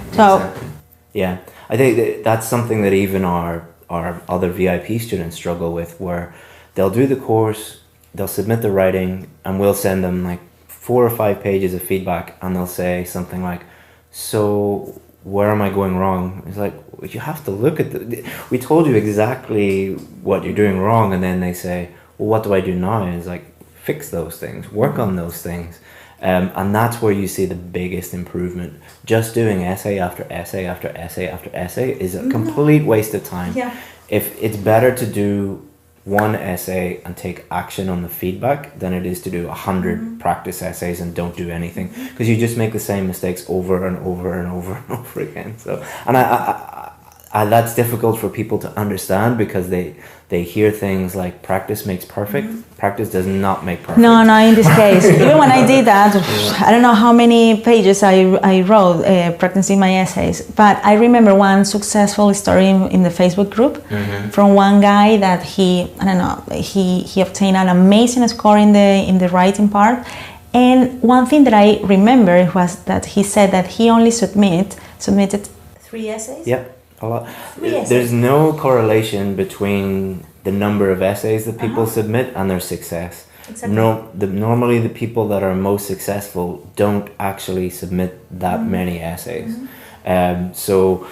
[SPEAKER 9] Yeah, I think that's something that even our other VIP students struggle with, where they'll do the course, they'll submit the writing, and we'll send them like 4 or 5 pages of feedback, and they'll say something like, so where am I going wrong? It's like, well, you have to look at we told you exactly what you're doing wrong, and then they say, well, what do I do now? And it's like, fix those things, work on those things. And that's where you see the biggest improvement. Just doing essay after essay after essay after essay is a complete waste of time. If it's better to do one essay and take action on the feedback than it is to do 100 practice essays and don't do anything, because you just make the same mistakes over and over and over and over again. So, and I that's difficult for people to understand, because they hear things like practice makes perfect. Practice does not make perfect.
[SPEAKER 12] No, in this case, even when I did that, I don't know how many pages I wrote practicing my essays, but I remember one successful story in the Facebook group from one guy that he obtained an amazing score in the writing part. And one thing that I remember was that he said that he only submitted 3 essays.
[SPEAKER 9] Yep. A lot. There's no correlation between the number of essays that people submit and their success.
[SPEAKER 12] Exactly.
[SPEAKER 9] Normally the people that are most successful don't actually submit that many essays. So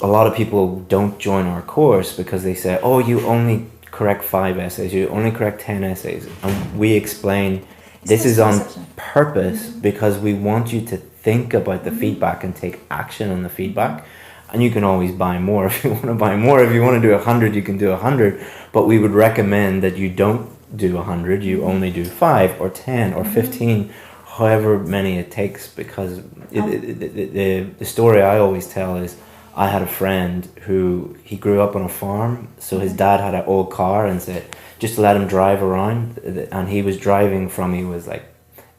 [SPEAKER 9] a lot of people don't join our course because they say, oh, you only correct 5 essays, you only correct 10 essays. And we explain this is on purpose because we want you to think about the feedback and take action on the feedback. And you can always buy more if you want to buy more. If you want to do 100, you can do 100. But we would recommend that you don't do 100. You only do 5 or 10 or 15, however many it takes. Because the story I always tell is, I had a friend who, he grew up on a farm. So his dad had an old car and said, just to let him drive around. And he was driving from, he was like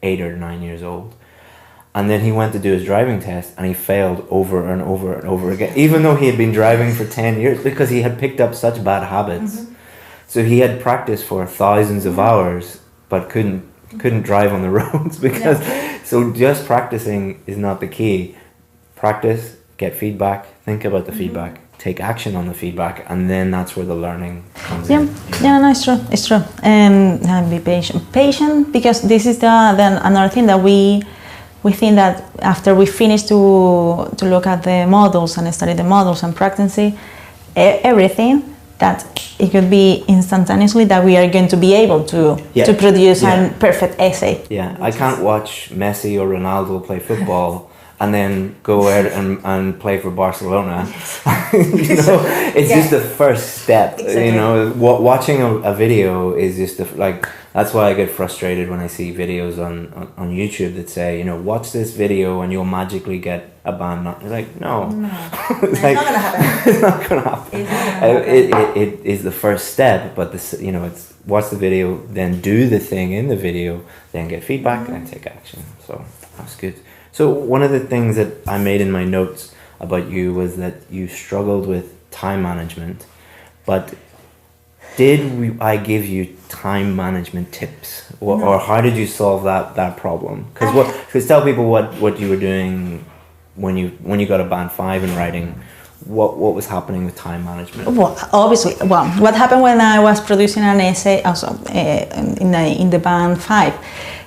[SPEAKER 9] 8 or 9 years old. And then he went to do his driving test and he failed over and over and over again, even though he had been driving for 10 years, because he had picked up such bad habits. So he had practiced for thousands of hours, but couldn't drive on the roads because, so just practicing is not the key. Practice, get feedback, think about the feedback, take action on the feedback, and then that's where the learning comes in.
[SPEAKER 12] Yeah, no, it's true. And be patient, because this is then another thing that we think that after we finish to look at the models and study the models and practicing everything, that it could be instantaneously that we are going to be able to produce a perfect essay.
[SPEAKER 9] Yeah, I can't watch Messi or Ronaldo play football and then go out and play for Barcelona. It's just the first step. Exactly. Watching a video is just that's why I get frustrated when I see videos on YouTube that say, watch this video and you'll magically get a band. Like, no. It's not gonna happen. It's not gonna happen. It is the first step, but it's watch the video, then do the thing in the video, then get feedback and take action. So that's good. So one of the things that I made in my notes about you was that you struggled with time management, but did I give you time management tips, or how did you solve that problem? Because tell people what you were doing when you got a band 5 in writing. What was happening with time management?
[SPEAKER 12] Well, obviously, what happened when I was producing an essay also in the band 5,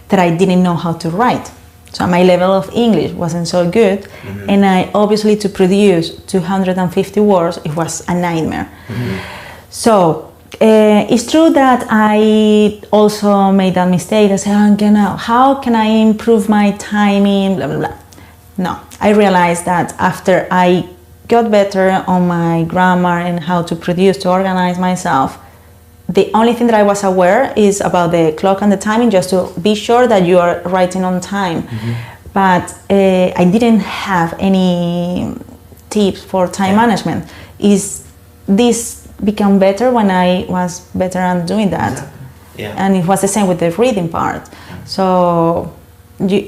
[SPEAKER 12] that I didn't know how to write. So my level of English wasn't so good, and I obviously, to produce 250 words, it was a nightmare. So it's true that I also made that mistake. I said, how can I improve my timing, blah, blah, blah. No, I realized that after I got better on my grammar and how to produce, to organize myself, the only thing that I was aware is about the clock and the timing, just to be sure that you are writing on time. But I didn't have any tips for time management. This became better when I was better at doing that. And it was the same with the reading part. So you,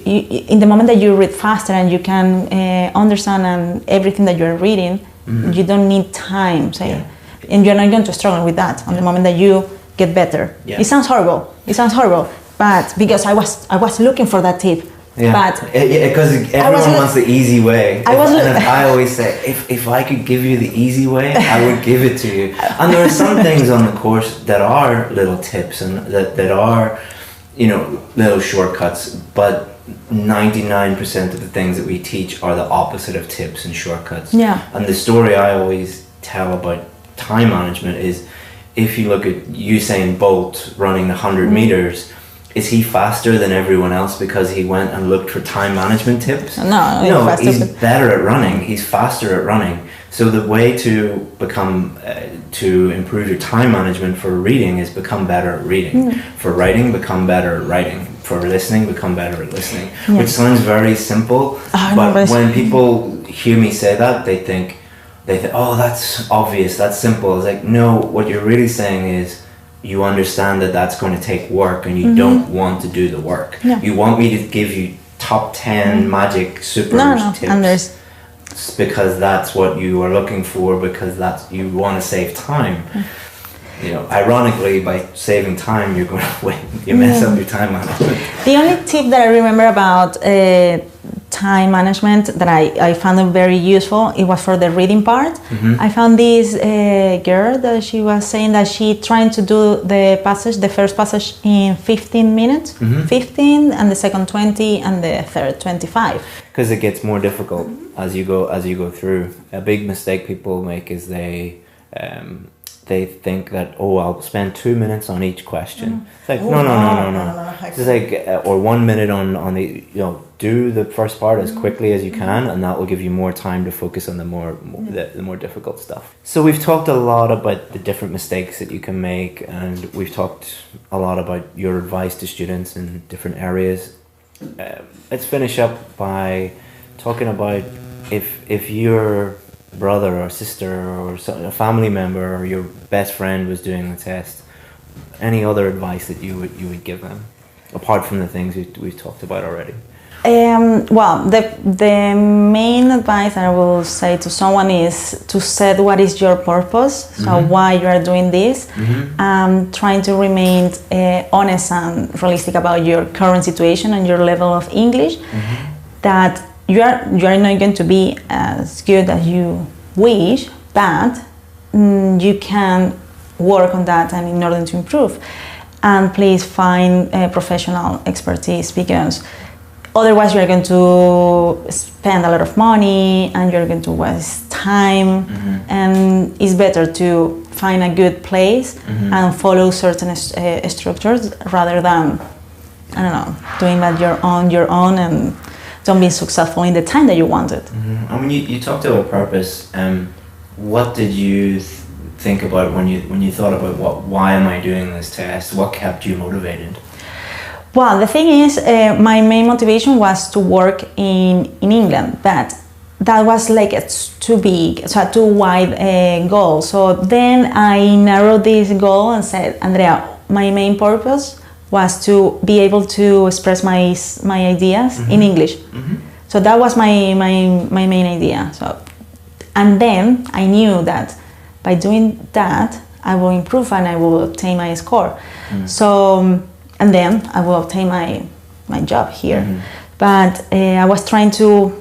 [SPEAKER 12] in the moment that you read faster and you can understand everything that you're reading, you don't need time. And you're not going to struggle with that on the moment that you get better. It sounds horrible. But because I was looking for that tip. But
[SPEAKER 9] because everyone wants the easy way. I always say, if I could give you the easy way, I would give it to you. And there are some things on the course that are little tips and that are, little shortcuts, but 99% of the things that we teach are the opposite of tips and shortcuts. And the story I always tell about time management is, if you look at Usain Bolt running the 100 meters, is he faster than everyone else because he went and looked for time management tips?
[SPEAKER 12] No,
[SPEAKER 9] he's better at running. He's faster at running. So the way to become, to improve your time management for reading is become better at reading. For writing, become better at writing. For listening, become better at listening. Which sounds very simple, but when people hear me say that, they think, oh, that's obvious, that's simple. It's like, no, what you're really saying is, you understand that that's going to take work and you don't want to do the work. You want me to give you top 10 magic super tips because that's what you are looking for, because that's, you want to save time. Ironically, by saving time, you're going to mess up your time management.
[SPEAKER 12] The only tip that I remember about time management that I found it very useful, it was for the reading part. I found this girl that she was saying that she trying to do the first passage in 15 minutes, 15, and the second 20, and the third 25.
[SPEAKER 9] Because it gets more difficult as you go through. A big mistake people make is they think that, oh, I'll spend 2 minutes on each question. It's like, no. It's like, or 1 minute on the, do the first part as quickly as you can, and that will give you more time to focus on the more difficult stuff. So we've talked a lot about the different mistakes that you can make, and we've talked a lot about your advice to students in different areas. Let's finish up by talking about if you're brother or sister or a family member or your best friend was doing the test, any other advice that you would give them apart from the things we've talked about already?
[SPEAKER 12] Well, the main advice I will say to someone is to set what is your purpose, so why you are doing this, trying to remain honest and realistic about your current situation and your level of English, that you are not going to be as good as you wish, but you can work on that and in order to improve. And please find professional expertise, because otherwise you're going to spend a lot of money and you're going to waste time. And it's better to find a good place and follow certain structures rather than, I don't know, doing that your own and don't be successful in the time that you wanted.
[SPEAKER 9] I mean, you talked about purpose. What did you think about when you thought about why am I doing this test? What kept you motivated?
[SPEAKER 12] Well, the thing is, my main motivation was to work in England, but that was like it's too big, so a too wide goal. So then I narrowed this goal and said, Andrea, my main purpose was to be able to express my ideas in English. So that was my main idea. So, and then I knew that by doing that, I will improve and I will obtain my score. So, and then I will obtain my job here. But I was trying to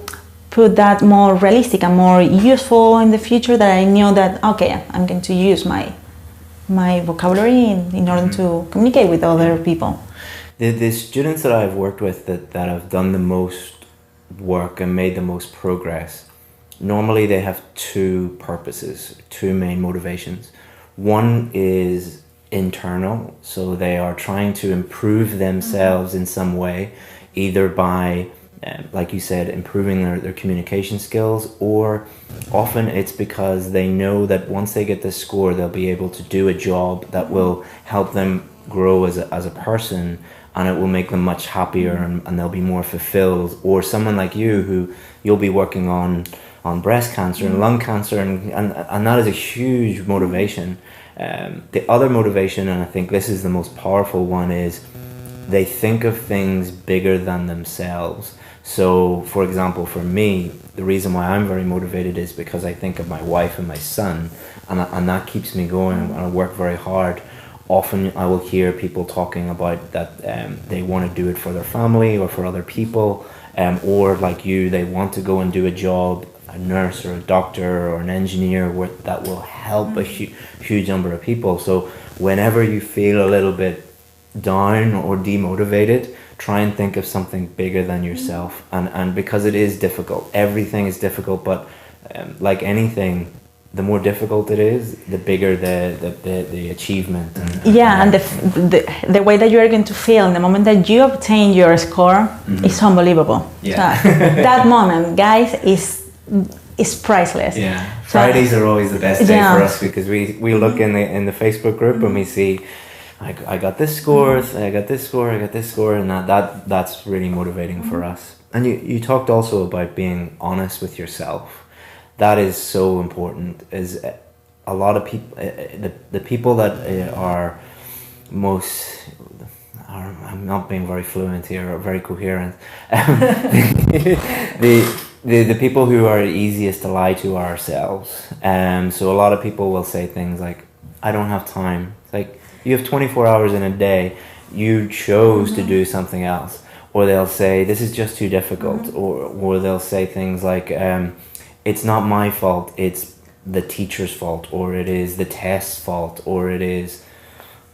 [SPEAKER 12] put that more realistic and more useful in the future, that I knew that, okay, I'm going to use my vocabulary in order to communicate with other people.
[SPEAKER 9] The students that I've worked with that have done the most work and made the most progress, normally they have two purposes, two main motivations. One is internal, so they are trying to improve themselves in some way, either by like you said, improving their communication skills, or often it's because they know that once they get this score, they'll be able to do a job that will help them grow as a person, and it will make them much happier, and they'll be more fulfilled. Or someone like you, who you'll be working on breast cancer and lung cancer, and that is a huge motivation. The other motivation, and I think this is the most powerful one, is they think of things bigger than themselves. So, for example, for me, the reason why I'm very motivated is because I think of my wife and my son, and that keeps me going, and I work very hard. Often I will hear people talking about that they want to do it for their family or for other people, or like you, they want to go and do a job, a nurse or a doctor or an engineer, that will help a huge number of people. So whenever you feel a little bit down or demotivated, try and think of something bigger than yourself, and because it is difficult, everything is difficult, but like anything, the more difficult it is, the bigger the achievement.
[SPEAKER 12] And the way that you are going to feel in the moment that you obtain your score is unbelievable.
[SPEAKER 9] Yeah.
[SPEAKER 12] So that moment, guys, is priceless.
[SPEAKER 9] Yeah. Fridays are always the best day for us, because we look in the Facebook group and we see, I got this score, I got this score, I got this score, and that's really motivating for us. And you talked also about being honest with yourself. That is so important. Is a lot of people, the people that are most, I'm not being very fluent here or very coherent. The people who are easiest to lie to are ourselves. So a lot of people will say things like, I don't have time. It's like, you have 24 hours in a day, you chose to do something else. Or they'll say, this is just too difficult. Or they'll say things like, it's not my fault, it's the teacher's fault, or it is the test's fault, or it is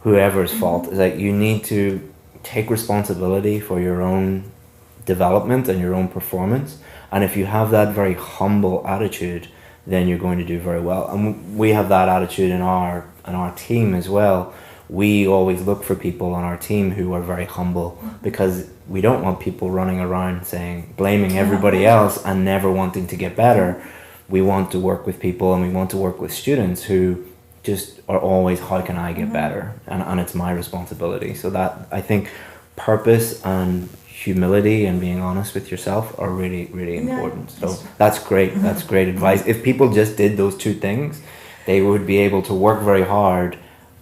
[SPEAKER 9] whoever's fault. It's like, you need to take responsibility for your own development and your own performance. And if you have that very humble attitude, then you're going to do very well. And we have that attitude in our team as well. We always look for people on our team who are very humble, because we don't want people running around blaming everybody else and never wanting to get better. We want to work with people, and we want to work with students who just are always, how can I get better? And it's my responsibility. So that, I think, purpose and humility and being honest with yourself are really, really important. So that's great. That's great advice. If people just did those two things, they would be able to work very hard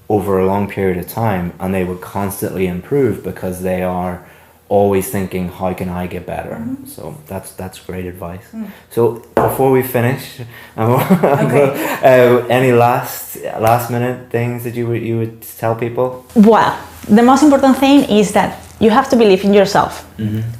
[SPEAKER 9] over a long period of time, and they would constantly improve, because they are always thinking, how can I get better? So that's great advice. So before we finish, any last minute things that you would tell people?
[SPEAKER 12] Well, the most important thing is that you have to believe in yourself,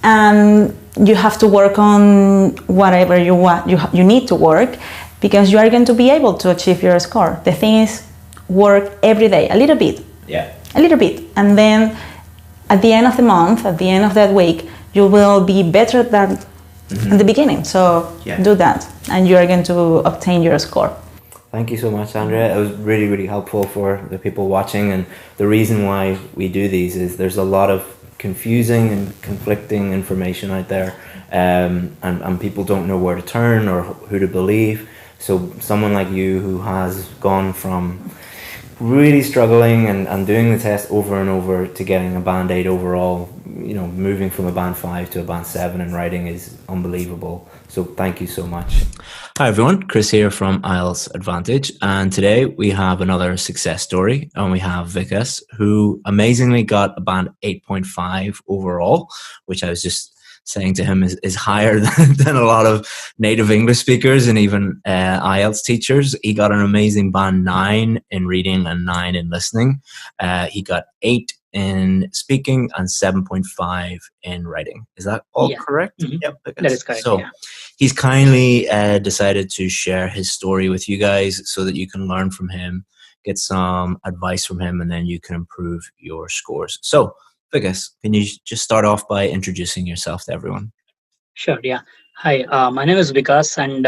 [SPEAKER 12] and you have to work on whatever you want. You need to work, because you are going to be able to achieve your score. The thing is, work every day, a little bit, and then at the end of the month, at the end of that week, you will be better than in the beginning. So do that, and you are going to obtain your score.
[SPEAKER 9] Thank you so much, Andrea. It was really, really helpful for the people watching. And the reason why we do these is there's a lot of confusing and conflicting information out there, and people don't know where to turn or who to believe. So someone like you, who has gone from really struggling and doing the test over and over to getting a band 8 overall, moving from a band 5 to a band 7 in writing is unbelievable. So thank you so much. Hi everyone, Chris here from IELTS Advantage, and today we have another success story, and we have Vikas, who amazingly got a band 8.5 overall, which I was just saying to him is higher than a lot of native English speakers and even IELTS teachers. He got an amazing band 9 in reading and 9 in listening. He got 8 in speaking and 7.5 in writing. Is that all correct?
[SPEAKER 13] Yep, that is correct.
[SPEAKER 9] So he's kindly decided to share his story with you guys so that you can learn from him, get some advice from him, and then you can improve your scores. So Vikas, can you just start off by introducing yourself to everyone?
[SPEAKER 13] Sure, yeah. Hi, my name is Vikas, and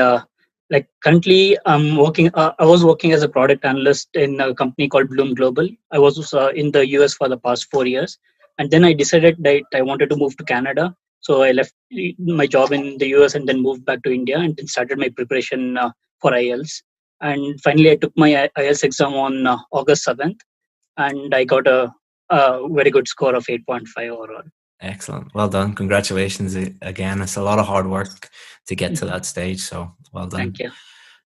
[SPEAKER 13] currently I'm working. I was working as a product analyst in a company called Bloom Global. I was in the US for the past 4 years, and then I decided that I wanted to move to Canada. So I left my job in the US and then moved back to India and then started my preparation for IELTS. And finally, I took my IELTS exam on August 7th, and I got a very good score of 8.5 overall.
[SPEAKER 9] Excellent. Well done. Congratulations again. It's a lot of hard work to get to that stage. So well done.
[SPEAKER 13] Thank you.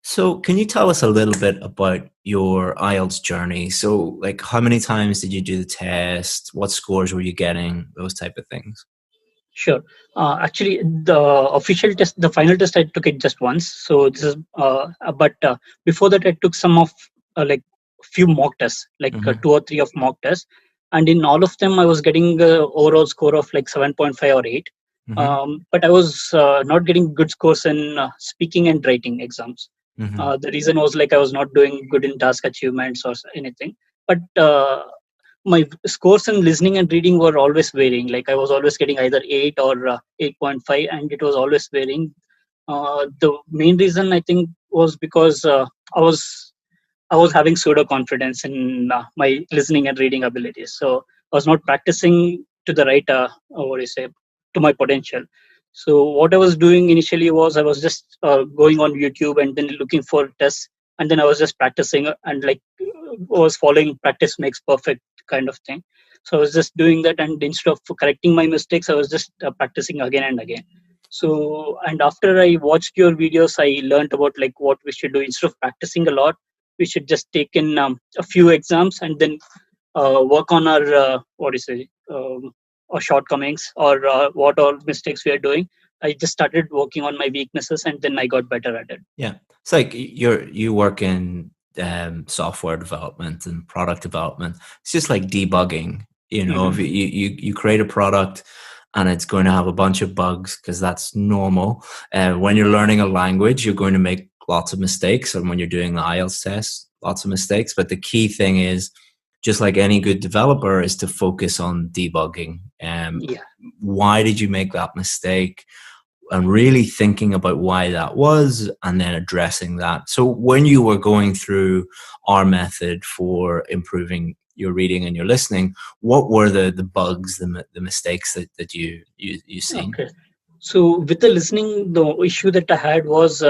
[SPEAKER 9] So can you tell us a little bit about your IELTS journey? So how many times did you do the test? What scores were you getting? Those type of things.
[SPEAKER 13] Sure. Actually, the official test, the final test, I took it just once. So this is, but before that, I took some of few mock tests, 2 or 3 of mock tests. And in all of them, I was getting the overall score of 7.5 or 8. But I was not getting good scores in speaking and writing exams. The reason was I was not doing good in task achievements or anything. But my scores in listening and reading were always varying. I was always getting either 8 or 8.5, and it was always varying. The main reason I think was because I was having pseudo confidence in my listening and reading abilities. So I was not practicing to the right, what do you say, to my potential. So what I was doing initially was I was just going on YouTube and then looking for tests, and then I was just practicing and like was following practice makes perfect kind of thing. So I was just doing that, and instead of correcting my mistakes, I was just practicing again and again. So, and after I watched your videos, I learned about like what we should do. Instead of practicing a lot, we should just take in a few exams and then work on our what is it our shortcomings or what all mistakes we are doing. I just started working on my weaknesses and then I got better at it.
[SPEAKER 9] Yeah, it's like you work in software development and product development. It's just like debugging. You know, if you create a product and it's going to have a bunch of bugs, because that's normal. When you're learning a language, you're going to make lots of mistakes, and when you're doing the IELTS test, lots of mistakes. But the key thing is, just like any good developer, is to focus on debugging. Why did you make that mistake? And really thinking about why that was, and then addressing that. So when you were going through our method for improving your reading and your listening, what were the bugs, the mistakes that you seen?
[SPEAKER 13] Okay. So with the listening, the issue that I had was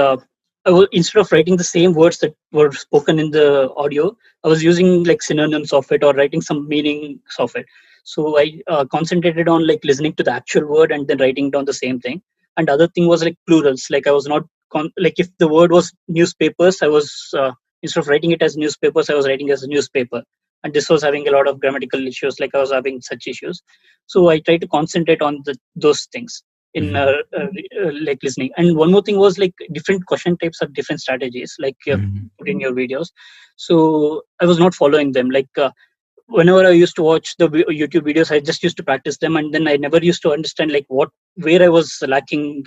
[SPEAKER 13] instead of writing the same words that were spoken in the audio, I was using like synonyms of it or writing some meanings of it. So I concentrated on like listening to the actual word and then writing down the same thing. And other thing was like plurals. Like I was not like if the word was newspapers, I was instead of writing it as newspapers, I was writing as a newspaper. And this was having a lot of grammatical issues. Like I was having such issues. So I tried to concentrate on those things in like listening. And one more thing was like different question types have different strategies, like put in your videos. So I was not following them. Like whenever I used to watch the YouTube videos, I just used to practice them, and then I never used to understand like where I was lacking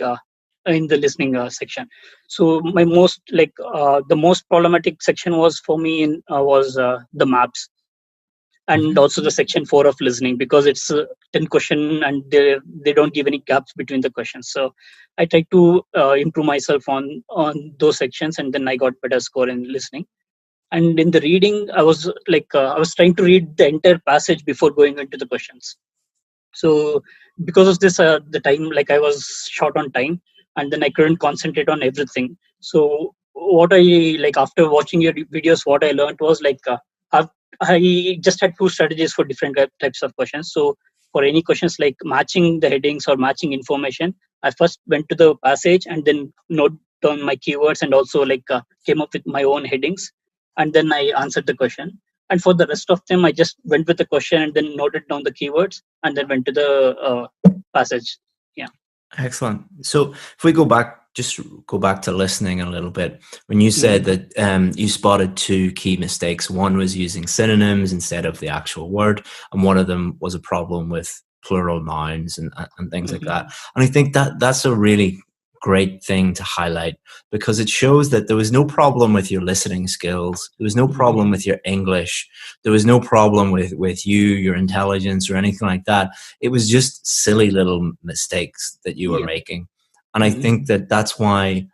[SPEAKER 13] in the listening section. So my most like the most problematic section was for me was the maps, and also the section 4 of listening, because it's 10 question and they don't give any gaps between the questions. So I tried to improve myself on those sections, and then I got better score in listening. And in the reading, I was like I was trying to read the entire passage before going into the questions. So because of this the time, like I was short on time, and then I couldn't concentrate on everything. So what I like after watching your videos, what I learned was like I just had two strategies for different types of questions. So for any questions like matching the headings or matching information, I first went to the passage and then note down my keywords, and also like came up with my own headings, and then I answered the question. And for the rest of them, I just went with the question and then noted down the keywords and then went to the passage. Yeah.
[SPEAKER 9] Excellent. So if we go back to listening a little bit, when you said that you spotted two key mistakes, one was using synonyms instead of the actual word, and one of them was a problem with plural nouns and things like that. And I think that's a really great thing to highlight, because it shows that there was no problem with your listening skills. There was no problem with your English. There was no problem with your intelligence or anything like that. It was just silly little mistakes that you were making. And I think that's why,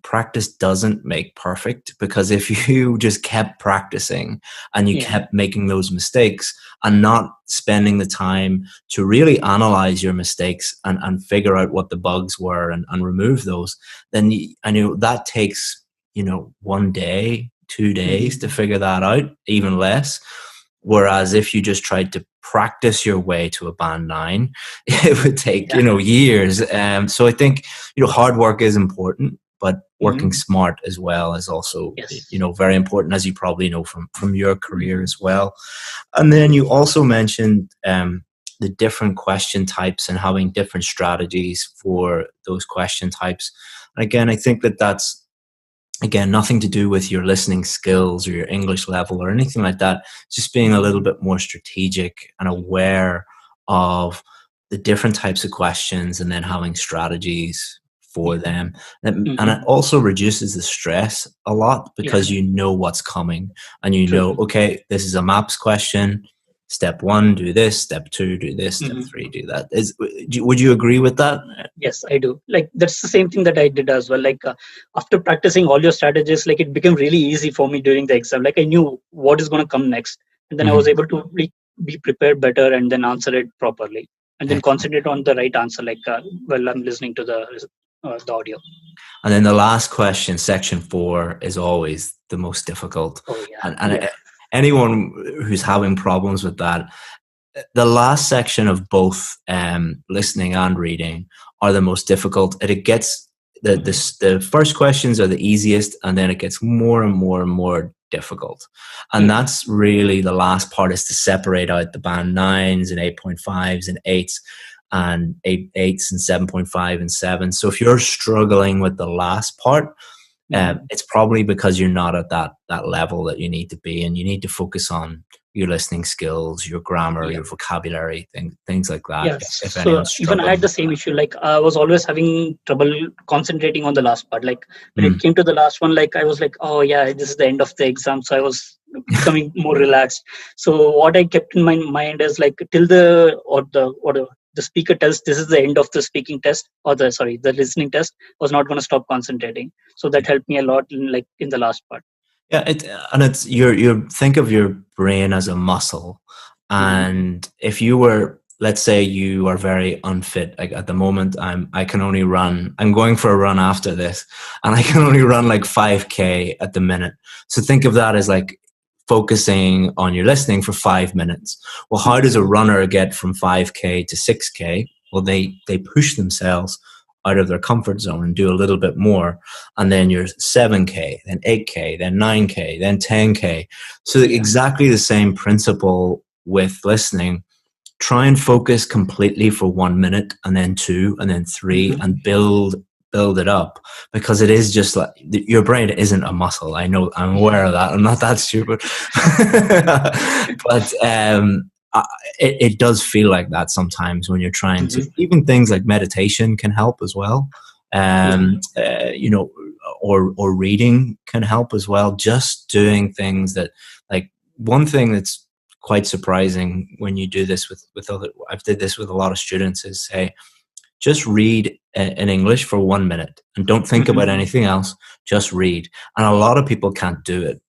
[SPEAKER 9] practice doesn't make perfect, because if you just kept practicing and you kept making those mistakes and not spending the time to really analyze your mistakes and figure out what the bugs were and remove those, then I know that takes, 1 day, 2 days to figure that out, even less. Whereas if you just tried to practice your way to a band 9, it would take, years. So I think, hard work is important, but working smart as well is also, very important, as you probably know from your career as well. And then you also mentioned the different question types and having different strategies for those question types. And again, I think that's, nothing to do with your listening skills or your English level or anything like that. It's just being a little bit more strategic and aware of the different types of questions, and then having strategies for them. And it also reduces the stress a lot, because you know what's coming, and okay, this is a maps question. step 1, do this, step 2, do this, step
[SPEAKER 13] Mhm.
[SPEAKER 9] 3, do that. Would you agree with that?
[SPEAKER 13] Yes, I do. Like that's the same thing that I did as well. Like after practicing all your strategies, like it became really easy for me during the exam. Like I knew what is going to come next, and then I was able to be prepared better and then answer it properly, and then
[SPEAKER 9] Excellent.
[SPEAKER 13] concentrate on the right answer. Like while I'm listening to the audio.
[SPEAKER 9] And then the last question, section 4, is always the most difficult.
[SPEAKER 13] Oh yeah.
[SPEAKER 9] And anyone who's having problems with that, the last section of both listening and reading are the most difficult. It gets the first questions are the easiest, and then it gets more and more and more difficult. And that's really the last part, is to separate out the band 9s and 8.5s and 8s and 8s and 7.5 and 7. So if you're struggling with the last part, it's probably because you're not at that level that you need to be, and you need to focus on your listening skills, your grammar, your vocabulary, things like that.
[SPEAKER 13] Yes.
[SPEAKER 9] If
[SPEAKER 13] So
[SPEAKER 9] anyone's
[SPEAKER 13] even I had the same issue. Like I was always having trouble concentrating on the last part. Like when it came to the last one, like I was like, oh yeah, this is the end of the exam. So I was becoming more relaxed. So what I kept in my mind is like till the speaker tells this is the end of the speaking test, or the listening test, I was not going to stop concentrating. So that helped me a lot in the last part.
[SPEAKER 9] Yeah, it's you think of your brain as a muscle, and if you were, let's say you are very unfit, like at the moment I can only run, I'm going for a run after this, and I can only run like 5k at the minute. So think of that as like focusing on your listening for 5 minutes. Well, how does a runner get from 5k to 6k? Well, they push themselves out of their comfort zone and do a little bit more, and then you're 7k, then 8k, then 9k, then 10k. So exactly the same principle with listening. Try and focus completely for 1 minute, and then 2, and then 3, and build it up, because it is just like your brain isn't a muscle. I know, I'm aware of that. I'm not that stupid. But it does feel like that sometimes when you're trying to, even things like meditation can help as well. Or reading can help as well. Just doing things that, like, one thing that's quite surprising when you do this with other, I've did this with a lot of students, is say, just read in English for 1 minute and don't think about anything else. Just read. And a lot of people can't do it.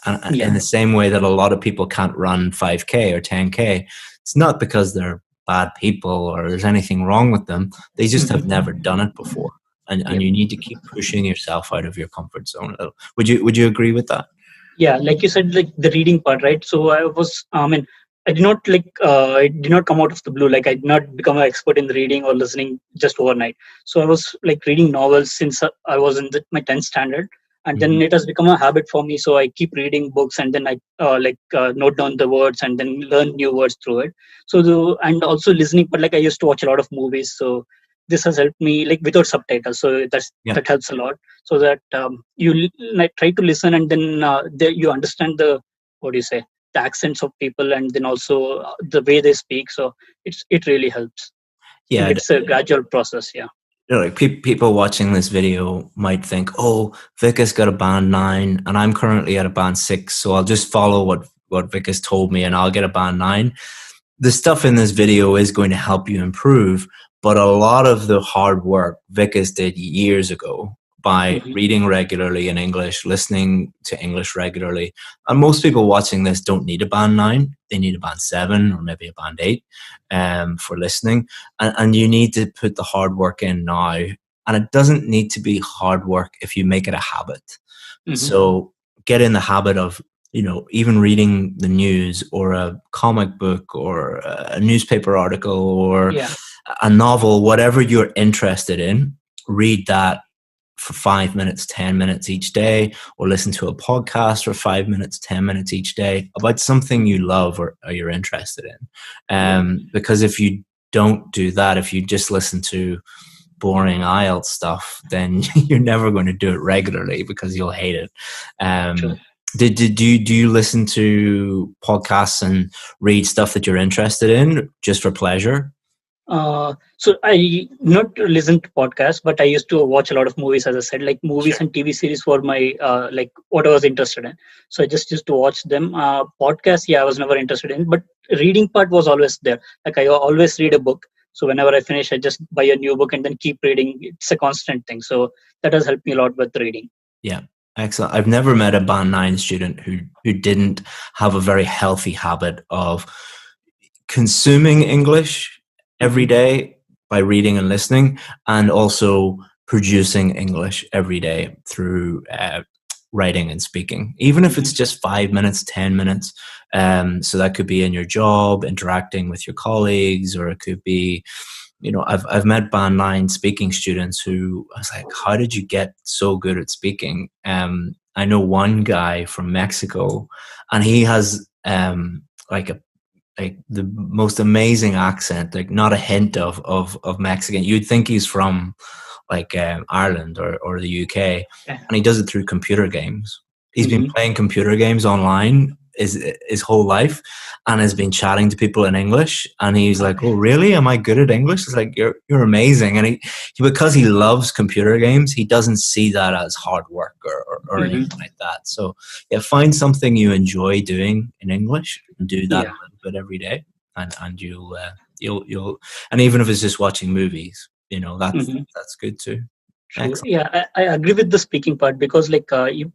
[SPEAKER 9] And in the same way that a lot of people can't run 5k or 10k, it's not because they're bad people or there's anything wrong with them. They just have never done it before. And you need to keep pushing yourself out of your comfort zone. Would you agree with that?
[SPEAKER 13] Yeah, like you said, like the reading part, right? So I did not it did not come out of the blue. Like I did not become an expert in reading or listening just overnight. So I was like reading novels since I was in my 10th standard, and then it has become a habit for me. So I keep reading books, and then I note down the words and then learn new words through it. And also listening, but like I used to watch a lot of movies, so this has helped me, like without subtitles. So that helps a lot. So that you try to listen, and then you understand the accents of people, and then also the way they speak. So it really helps.
[SPEAKER 9] Yeah,
[SPEAKER 13] and it's a gradual process. Yeah.
[SPEAKER 9] Like people watching this video might think, oh, Vic has got a band 9 and I'm currently at a band 6, so I'll just follow what Vic has told me and I'll get a band 9. The stuff in this video is going to help you improve, but a lot of the hard work Vic has did years ago by reading regularly in English, listening to English regularly. And most people watching this don't need a band 9. They need a band 7 or maybe a band 8 for listening. And you need to put the hard work in now. And it doesn't need to be hard work if you make it a habit. So get in the habit of, even reading the news or a comic book or a newspaper article or a novel, whatever you're interested in, read that for 5 minutes, 10 minutes each day, or listen to a podcast for 5 minutes, 10 minutes each day about something you love or you're interested in. Because if you don't do that, if you just listen to boring IELTS stuff, then you're never going to do it regularly because you'll hate it. Do you listen to podcasts and read stuff that you're interested in just for pleasure?
[SPEAKER 13] So I not listen to podcasts, but I used to watch a lot of movies, as I said, like movies and TV series were my like what I was interested in. So I just used to watch them. Podcasts, I was never interested in, but reading part was always there. Like I always read a book. So whenever I finish, I just buy a new book and then keep reading. It's a constant thing. So that has helped me a lot with reading.
[SPEAKER 9] Yeah. Excellent. I've never met a Band 9 student who didn't have a very healthy habit of consuming English every day by reading and listening, and also producing English every day through writing and speaking, even if it's just 5 minutes, 10 minutes. So that could be in your job, interacting with your colleagues, or it could be, you know, I've met Band 9 speaking students who I was like, how did you get so good at speaking? I know one guy from Mexico, and he has like the most amazing accent, like not a hint of Mexican. You'd think he's from like Ireland or the UK, and he does it through computer games. He's been playing computer games online his whole life, and has been chatting to people in English. And he's like, "Oh, really? Am I good at English?" It's like, "You're amazing." And he because he loves computer games, he doesn't see that as hard work or anything like that. So yeah, find something you enjoy doing in English and do that a little bit every day, and you'll and even if it's just watching movies, you know, that's good too.
[SPEAKER 13] Excellent. Yeah, I agree with the speaking part, because like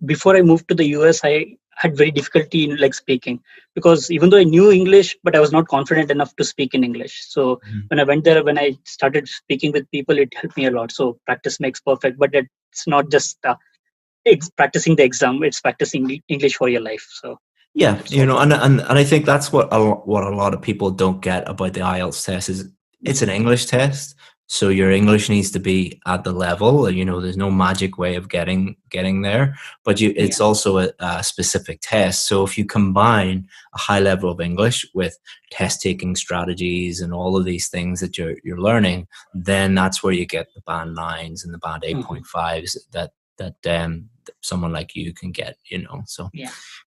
[SPEAKER 13] before I moved to the US, I had very difficulty in like speaking, because even though I knew English, but I was not confident enough to speak in English. So when I went there, when I started speaking with people, it helped me a lot. So practice makes perfect, but it's not just practicing the exam; it's practicing English for your life. So
[SPEAKER 9] yeah, you know, and I think that's what a lot of people don't get about the IELTS test is it's an English test. So your English needs to be at the level, you know, there's no magic way of getting there, but it's also a specific test. So if you combine a high level of English with test taking strategies and all of these things that you're learning, then that's where you get the band 9s and the band 8.5s that someone like you can get, you know. So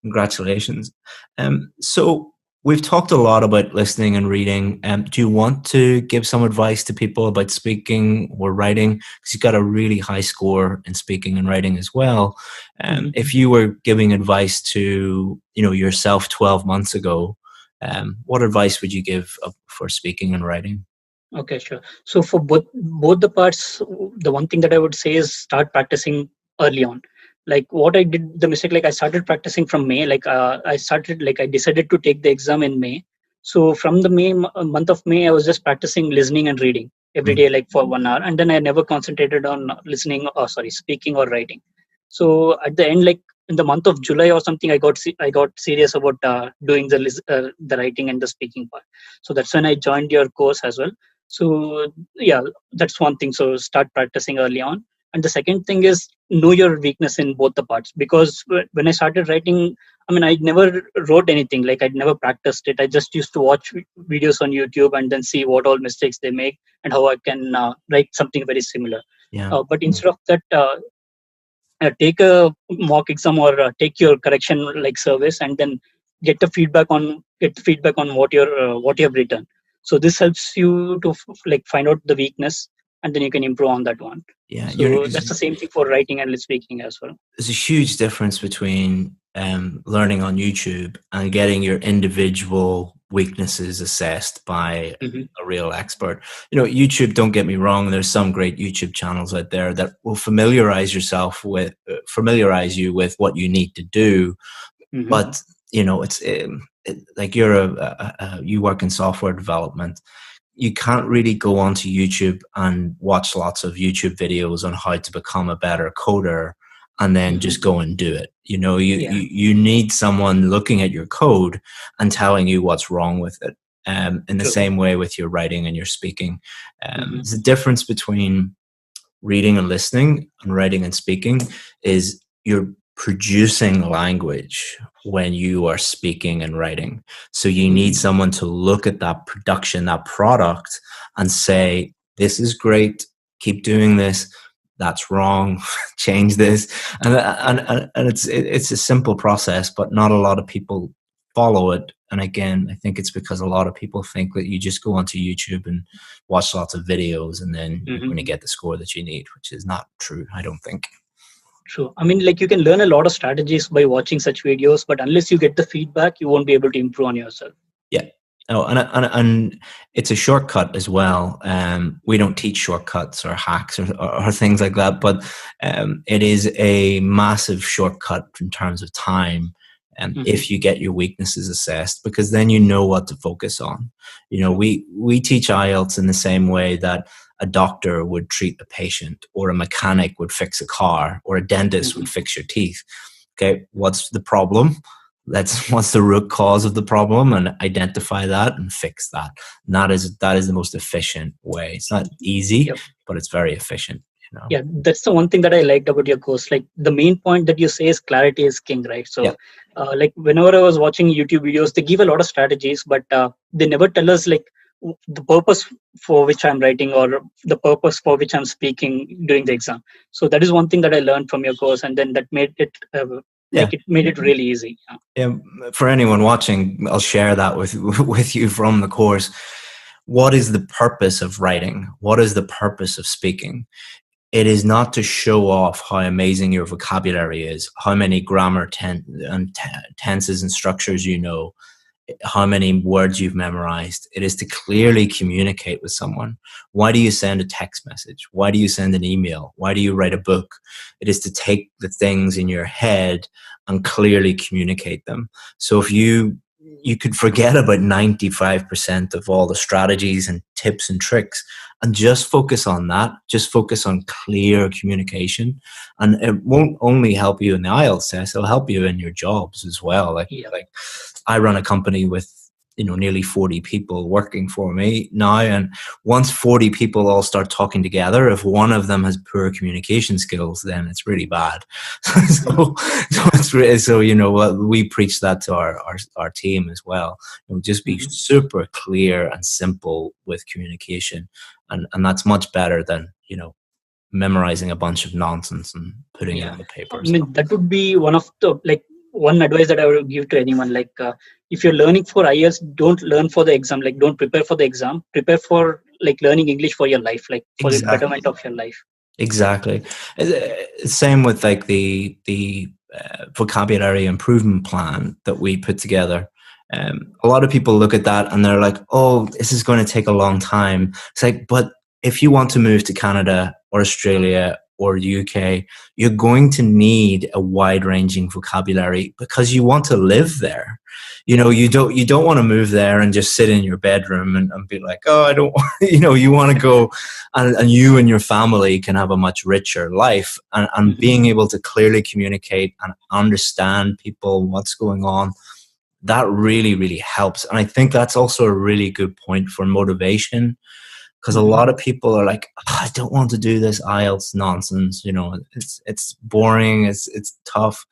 [SPEAKER 9] congratulations. So we've talked a lot about listening and reading. Do you want to give some advice to people about speaking or writing? Because you've got a really high score in speaking and writing as well. If you were giving advice to, you know, yourself 12 months ago, what advice would you give for speaking and writing?
[SPEAKER 13] Okay, sure. So for both the parts, the one thing that I would say is start practicing early on. Like what I did, the mistake, like I started practicing from May. Like I decided to take the exam in May. So from the month of May, I was just practicing listening and reading every day, like for 1 hour, and then I never concentrated on speaking or writing. So at the end, like in the month of July or something, I got serious about doing the writing and the speaking part. So that's when I joined your course as well. So yeah, that's one thing. So start practicing early on. And the second thing is know your weakness in both the parts, because when I started writing, I mean, I never wrote anything, like I'd never practiced it. I just used to watch videos on YouTube and then see what all mistakes they make and how I can write something very similar. But instead of that, take a mock exam or take your correction like service, and then get the feedback on what you have written. So this helps you to like find out the weakness, and then you can improve on that one.
[SPEAKER 9] Yeah,
[SPEAKER 13] so that's the same thing for writing and speaking as well.
[SPEAKER 9] There's a huge difference between learning on YouTube and getting your individual weaknesses assessed by a real expert. You know, YouTube, don't get me wrong, there's some great YouTube channels out there that will familiarize you with what you need to do. But you know, it's like you work in software development. You can't really go onto YouTube and watch lots of YouTube videos on how to become a better coder and then just go and do it. You know, you need someone looking at your code and telling you what's wrong with it. In the same way with your writing and your speaking. The difference between reading and listening and writing and speaking is you're producing language when you are speaking and writing. So you need someone to look at that production, that product, and say, this is great, keep doing this, that's wrong, change this. And it's a simple process, but not a lot of people follow it. And again, I think it's because a lot of people think that you just go onto YouTube and watch lots of videos and then you're going to get the score that you need, which is not true, I don't think.
[SPEAKER 13] True. I mean, like you can learn a lot of strategies by watching such videos, but unless you get the feedback, you won't be able to improve on yourself.
[SPEAKER 9] Yeah, Oh, and it's a shortcut as well. We don't teach shortcuts or hacks or things like that, but it is a massive shortcut in terms of time. If you get your weaknesses assessed, because then you know what to focus on. You know, we teach IELTS in the same way that a doctor would treat a patient, or a mechanic would fix a car, or a dentist would fix your teeth. Okay, what's the problem? What's the root cause of the problem, and identify that and fix that. And that is the most efficient way. It's not easy, but it's very efficient. You know?
[SPEAKER 13] Yeah, that's the one thing that I liked about your course. Like, the main point that you say is clarity is king, right? So, like, whenever I was watching YouTube videos, they give a lot of strategies, but they never tell us like the purpose for which I'm writing, or the purpose for which I'm speaking during the exam. So that is one thing that I learned from your course, and then that made it made it really easy.
[SPEAKER 9] Yeah, for anyone watching, I'll share that with you from the course. What is the purpose of writing? What is the purpose of speaking? It is not to show off how amazing your vocabulary is, how many grammar tenses and structures you know, how many words you've memorized. It is to clearly communicate with someone. Why do you send a text message? Why do you send an email? Why do you write a book? It is to take the things in your head and clearly communicate them. So if you could forget about 95% of all the strategies and tips and tricks and just focus on that, just focus on clear communication. And it won't only help you in the IELTS test, it'll help you in your jobs as well. Like I run a company with, you know, nearly 40 people working for me now. And once 40 people all start talking together, if one of them has poor communication skills, then it's really bad. So you know, we preach that to our team as well. You know, just be super clear and simple with communication. And that's much better than, you know, memorizing a bunch of nonsense and putting it on the paper.
[SPEAKER 13] I mean, that would be one of the, like, one advice that I would give to anyone. Like, if you're learning for IELTS, don't learn for the exam. Like, don't prepare for the exam. Prepare for, like, learning English for your life, like for the betterment of your life.
[SPEAKER 9] Exactly. Same with like the vocabulary improvement plan that we put together. A lot of people look at that and they're like, oh, this is going to take a long time. It's like, but if you want to move to Canada or Australia or UK, you're going to need a wide-ranging vocabulary because you want to live there. You know, you don't want to move there and just sit in your bedroom and be like, oh, I don't want, you know, you want to go and you and your family can have a much richer life, and being able to clearly communicate and understand people, what's going on, that really, really helps. And I think that's also a really good point for motivation. Because a lot of people are like, oh, I don't want to do this IELTS nonsense. You know, it's boring. It's tough.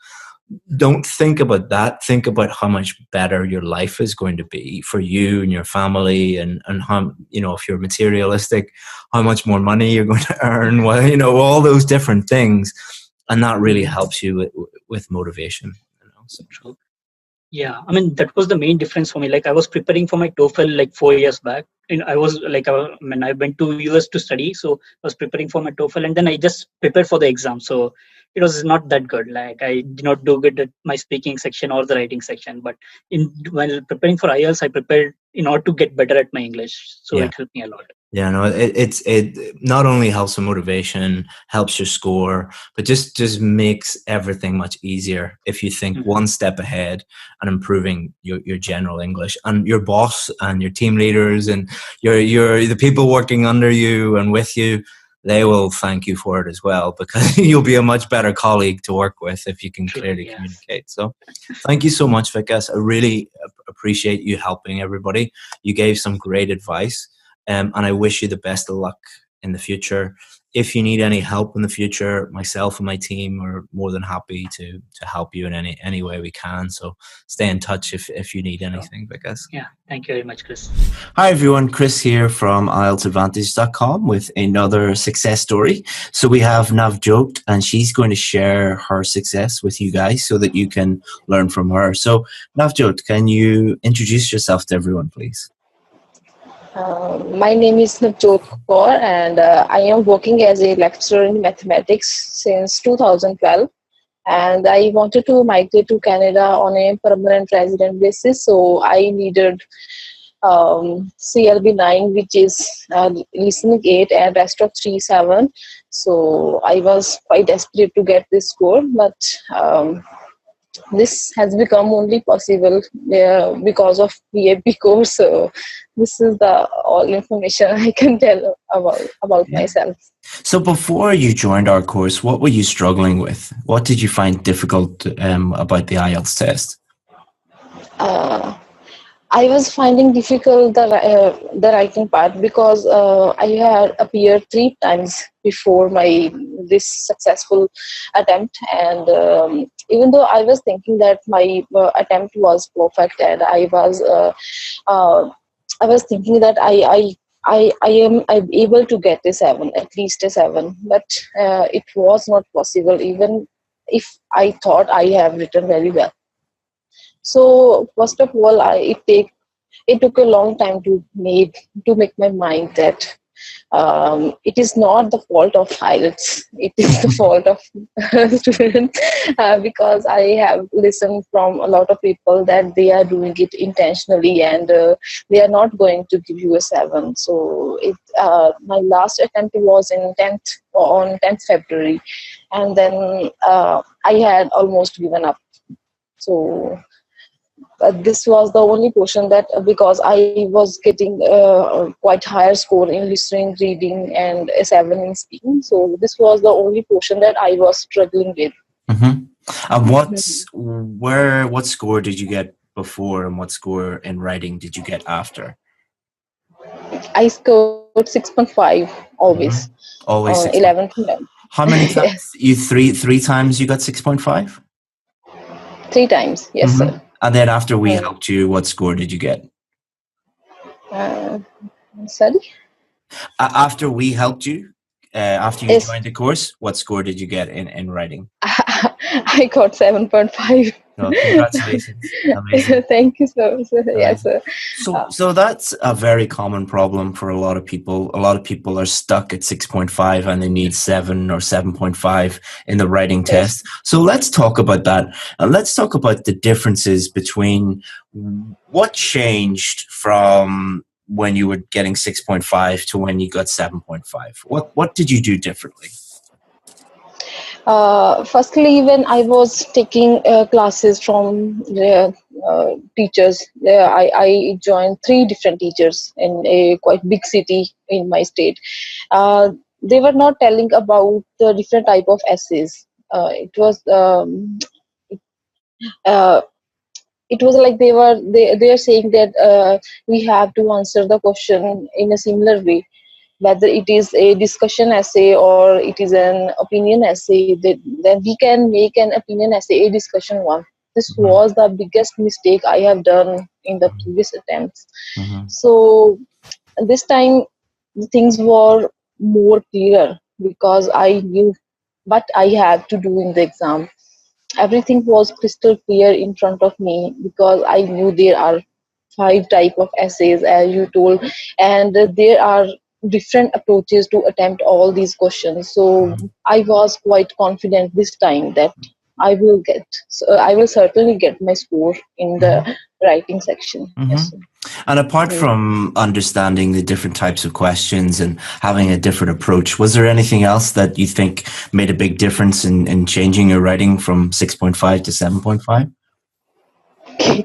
[SPEAKER 9] Don't think about that. Think about how much better your life is going to be for you and your family, and how, you know, if you're materialistic, how much more money you're going to earn. Well, you know, all those different things, and that really helps you with motivation. You know, so.
[SPEAKER 13] Yeah, I mean, that was the main difference for me. Like, I was preparing for my TOEFL like 4 years back, and I was like, I went to US to study, so I was preparing for my TOEFL, and then I just prepared for the exam. So it was not that good. Like, I did not do good at my speaking section or the writing section. But while preparing for IELTS, I prepared in order to get better at my English. So it helped me a lot.
[SPEAKER 9] Yeah, no, it not only helps with motivation, helps your score, but just makes everything much easier if you think one step ahead and improving your general English. And your boss and your team leaders and the people working under you and with you, they will thank you for it as well, because you'll be a much better colleague to work with if you can clearly communicate. So thank you so much, Vikas. I really appreciate you helping everybody. You gave some great advice. And I wish you the best of luck in the future. If you need any help in the future, myself and my team are more than happy to help you in any way we can. So stay in touch if you need anything, I guess.
[SPEAKER 13] Yeah, thank you very much, Chris.
[SPEAKER 2] Hi everyone, Chris here from IELTSadvantage.com with another success story. So we have Navjot, and she's going to share her success with you guys so that you can learn from her. So Navjot, can you introduce yourself to everyone, please?
[SPEAKER 14] My name is Navjot Kaur, and I am working as a lecturer in mathematics since 2012. And I wanted to migrate to Canada on a permanent resident basis, so I needed CLB 9, which is listening 8, and rest of 3 7. So I was quite desperate to get this score, but this has become only possible because of VAP course. So this is the all information I can tell about myself.
[SPEAKER 2] So before you joined our course, what were you struggling with? What did you find difficult about the IELTS test?
[SPEAKER 14] I was finding difficult the writing part because I had appeared 3 times before this successful attempt, and even though I was thinking that my attempt was perfect, and I was thinking that I'm able to get a 7, at least a 7, but it was not possible even if I thought I have written very well. So first of all, it took a long time to make my mind that it is not the fault of IELTS. It is the fault of students because I have listened from a lot of people that they are doing it intentionally and they are not going to give you a 7. So my last attempt was on 10th February, and then I had almost given up. So this was the only portion that because I was getting quite higher score in listening, reading, and a 7 in speaking. So this was the only portion that I was struggling with.
[SPEAKER 2] And what score did you get before, and what score in writing did you get after?
[SPEAKER 14] I scored 6.5 always.
[SPEAKER 2] Always
[SPEAKER 14] 11th.
[SPEAKER 2] How many times? You three times you got 6.5?
[SPEAKER 14] 3 times, yes, sir.
[SPEAKER 2] And then after we helped you, what score did you get?
[SPEAKER 14] Sorry?
[SPEAKER 2] After we helped you, after you joined the course, what score did you get in writing?
[SPEAKER 14] I got 7.5.
[SPEAKER 2] Oh, congratulations. Amazing.
[SPEAKER 14] Thank you, sir. Yes, sir.
[SPEAKER 2] So that's a very common problem for a lot of people. A lot of people are stuck at 6.5 and they need 7 or 7.5 in the writing test. So let's talk about that. And let's talk about the differences between what changed from when you were getting 6.5 to when you got 7.5. What did you do differently?
[SPEAKER 14] Firstly, when I was taking classes from teachers, I joined 3 different teachers in a quite big city in my state. They were not telling about the different type of essays. It was like they are saying that we have to answer the question in a similar way, whether it is a discussion essay or it is an opinion essay. Then we can make an opinion essay a discussion one. This was the biggest mistake I have done in the previous attempts. So this time things were more clear because I knew what I had to do in the exam. Everything was crystal clear in front of me because I knew there are 5 type of essays, as you told, and there are different approaches to attempt all these questions. So I was quite confident this time that I will certainly get my score in the writing section. Yes.
[SPEAKER 2] And apart from understanding the different types of questions and having a different approach, was there anything else that you think made a big difference in changing your writing from 6.5 to 7.5?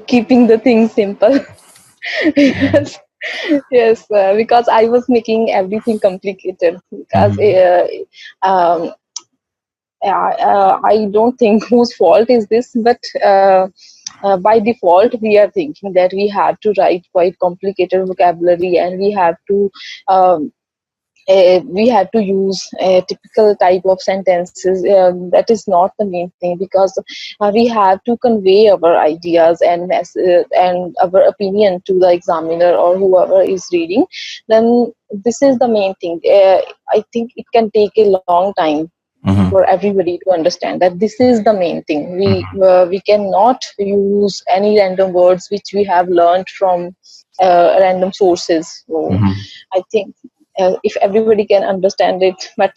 [SPEAKER 14] Keeping the things simple. Yes, because I was making everything complicated. Because I don't think whose fault is this, but by default we are thinking that we have to write quite complicated vocabulary, and we have to use a typical type of sentences. That is not the main thing, because we have to convey our ideas and our opinion to the examiner or whoever is reading. Then this is the main thing. I think it can take a long time for everybody to understand that this is the main thing. We cannot use any random words which we have learned from random sources. So I think if everybody can understand it, but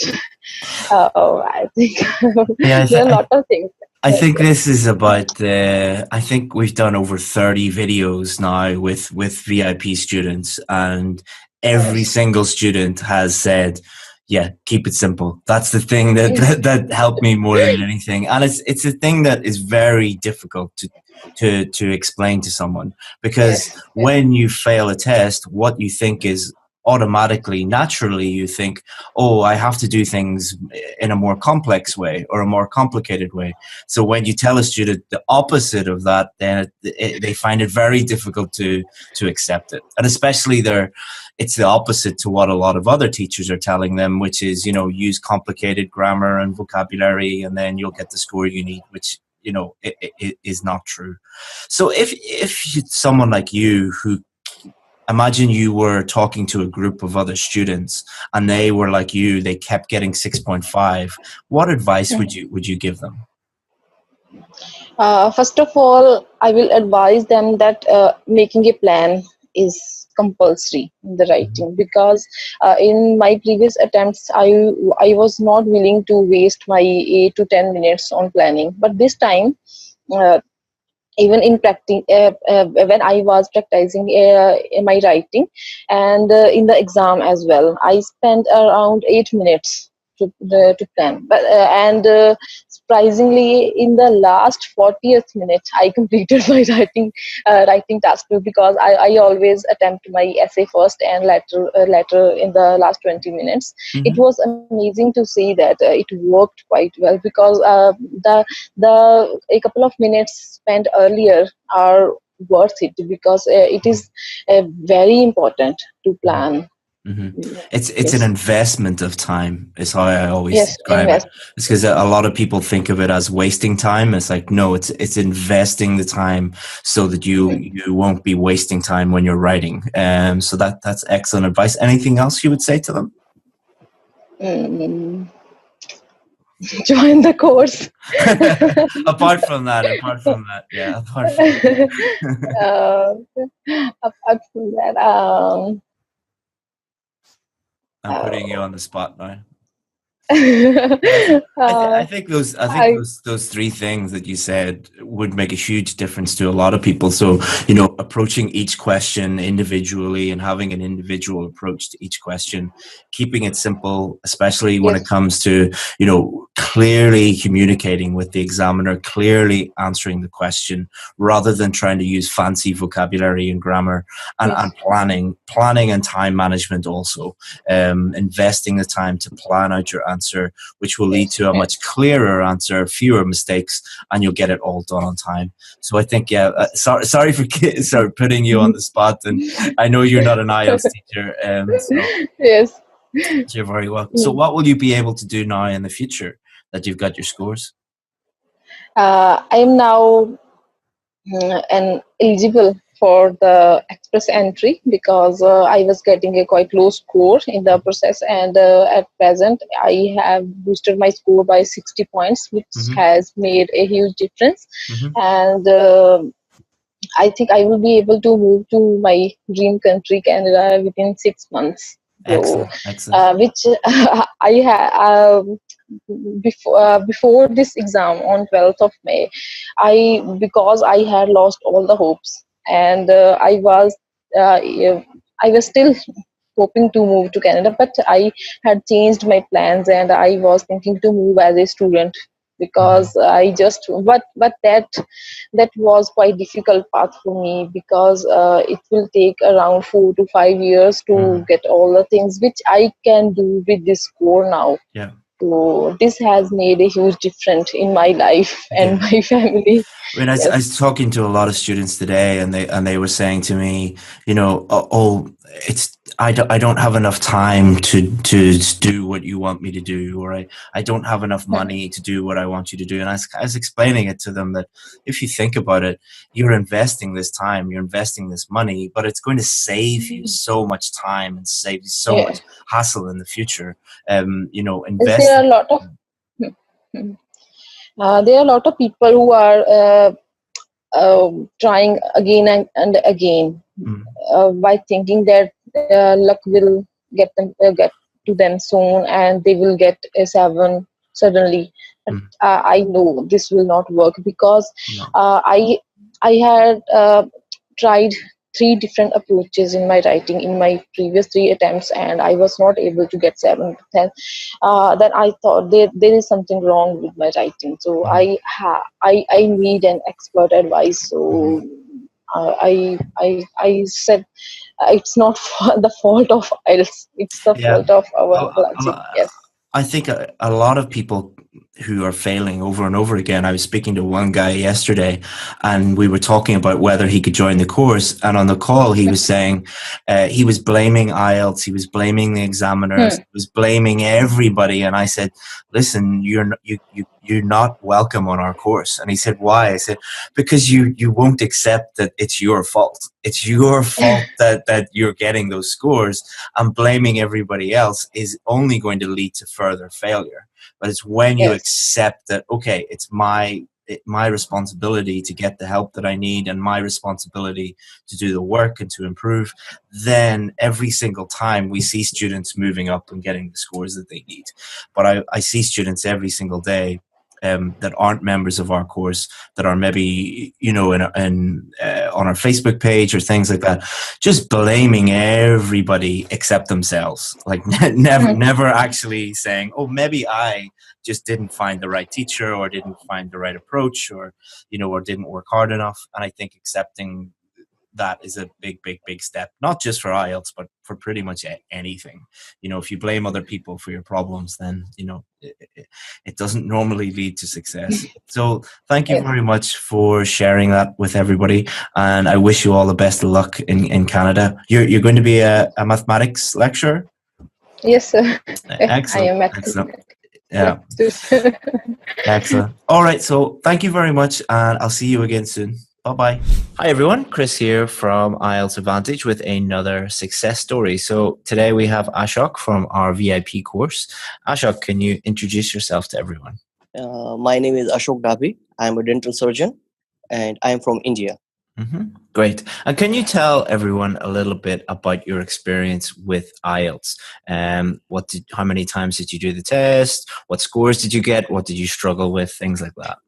[SPEAKER 14] I think there are a lot of things.
[SPEAKER 2] I think this is about I think we've done over 30 videos now with VIP students, and every single student has said, yeah, keep it simple. That's the thing that helped me more than anything. And it's a thing that is very difficult to explain to someone, because when you fail a test, what you think is automatically, naturally, you think, oh, I have to do things in a more complex way or a more complicated way. So when you tell a student the opposite of that, then they find it very difficult to accept it. And especially it's the opposite to what a lot of other teachers are telling them, which is, use complicated grammar and vocabulary, and then you'll get the score you need, which, it is not true. So if someone like you, who, imagine you were talking to a group of other students and they were like you, they kept getting 6.5. What advice would you give them?
[SPEAKER 14] First of all, I will advise them that making a plan is compulsory in the writing, because in my previous attempts, I was not willing to waste my 8 to 10 minutes on planning. But this time, even in practice, when I was practicing in my writing, and in the exam as well, I spent around 8 minutes to plan. But surprisingly, in the last 40th minute, I completed my writing task, because I always attempt my essay first and later in the last 20 minutes.
[SPEAKER 2] Mm-hmm.
[SPEAKER 14] It was amazing to see that it worked quite well, because a couple of minutes spent earlier are worth it, because it is very important to plan.
[SPEAKER 2] Mm-hmm. It's an investment of time, is how I always describe
[SPEAKER 14] invest.
[SPEAKER 2] it. It's because a lot of people think of it as wasting time. It's like, no, it's investing the time so that you won't be wasting time when you're writing. So that's excellent advice. Anything else you would say to them?
[SPEAKER 14] Join the course.
[SPEAKER 2] apart from that, yeah. Apart from
[SPEAKER 14] that,
[SPEAKER 2] I'm putting you on the spot now. I think those three things that you said would make a huge difference to a lot of people. So, approaching each question individually and having an individual approach to each question, keeping it simple, especially when it comes to, clearly communicating with the examiner, clearly answering the question, rather than trying to use fancy vocabulary and grammar, and planning and time management also, investing the time to plan out your answer, which will lead to a much clearer answer, fewer mistakes, and you'll get it all done on time. So I think, sorry for putting you on the spot, and I know you're not an IELTS teacher.
[SPEAKER 14] Yes.
[SPEAKER 2] You're very welcome. So what will you be able to do now in the future that you've got your scores?
[SPEAKER 14] I am now eligible for the express entry, because I was getting a quite low score in the process, and at present I have boosted my score by 60 points, which has made a huge difference. And I think I will be able to move to my dream country, Canada, within 6 months. So,
[SPEAKER 2] excellent.
[SPEAKER 14] Which I have before this exam on 12th of May, because I had lost all the hopes, and I was still hoping to move to Canada, but I had changed my plans, and I was thinking to move as a student, because I just but that was quite difficult path for me, because it will take around 4 to 5 years to get all the things which I can do with this score now.
[SPEAKER 2] Yeah.
[SPEAKER 14] So this has made a huge difference in my life and my family.
[SPEAKER 2] I mean, I was talking to a lot of students today, and they were saying to me, I don't have enough time to do what you want me to do, or I don't have enough money to do what I want you to do. And I was explaining it to them that if you think about it, you're investing this time, you're investing this money, but it's going to save you so much time and save you so much hassle in the future. Invest.
[SPEAKER 14] There are a lot of people who are trying again and again, by thinking that luck will get to them soon, and they will get a 7 suddenly. And, I know this will not work because
[SPEAKER 2] No.
[SPEAKER 14] I had tried three different approaches in my writing in my previous three attempts, and I was not able to get 7 to 10. Then I thought there is something wrong with my writing. So I need an expert advice. So I said it's not the fault of IELTS, it's the
[SPEAKER 2] Yeah.
[SPEAKER 14] fault of our
[SPEAKER 2] Well,
[SPEAKER 14] logic. Yes.
[SPEAKER 2] I think a lot of people who are failing over and over again. I was speaking to one guy yesterday, and we were talking about whether he could join the course. And on the call, he was saying he was blaming IELTS, he was blaming the examiners, he was blaming everybody. And I said, "Listen, you're not welcome on our course." And he said, "Why?" I said, "Because you won't accept that it's your fault. It's your fault that you're getting those scores, and blaming everybody else is only going to lead to further failure. But it's when you accept that, okay, it's my responsibility to get the help that I need, and my responsibility to do the work and to improve, then every single time we see students moving up and getting the scores that they need. But I see students every single day that aren't members of our course, that are maybe, you know, on our Facebook page or things like that, just blaming everybody except themselves. Like never actually saying, oh, maybe I just didn't find the right teacher, or didn't find the right approach, or, you know, or didn't work hard enough. And I think accepting that is a big step, not just for IELTS, but for pretty much anything. You know, if you blame other people for your problems, then, you know, it doesn't normally lead to success. So thank you very much for sharing that with everybody, and I wish you all the best of luck in Canada. You're going to be a mathematics lecturer?
[SPEAKER 14] Yes, sir.
[SPEAKER 2] Excellent.
[SPEAKER 14] I am
[SPEAKER 2] Excellent. Yeah. Excellent. All right. So thank you very much, and I'll see you again soon. Bye-bye. Hi, everyone. Chris here from IELTS Advantage with another success story. So today we have Ashok from our VIP course. Ashok, can you introduce yourself to everyone?
[SPEAKER 15] My name is Ashok Dabhi. I'm a dental surgeon, and I'm from India.
[SPEAKER 2] Great. And can you tell everyone a little bit about your experience with IELTS? How many times did you do the test? What scores did you get? What did you struggle with? Things like that.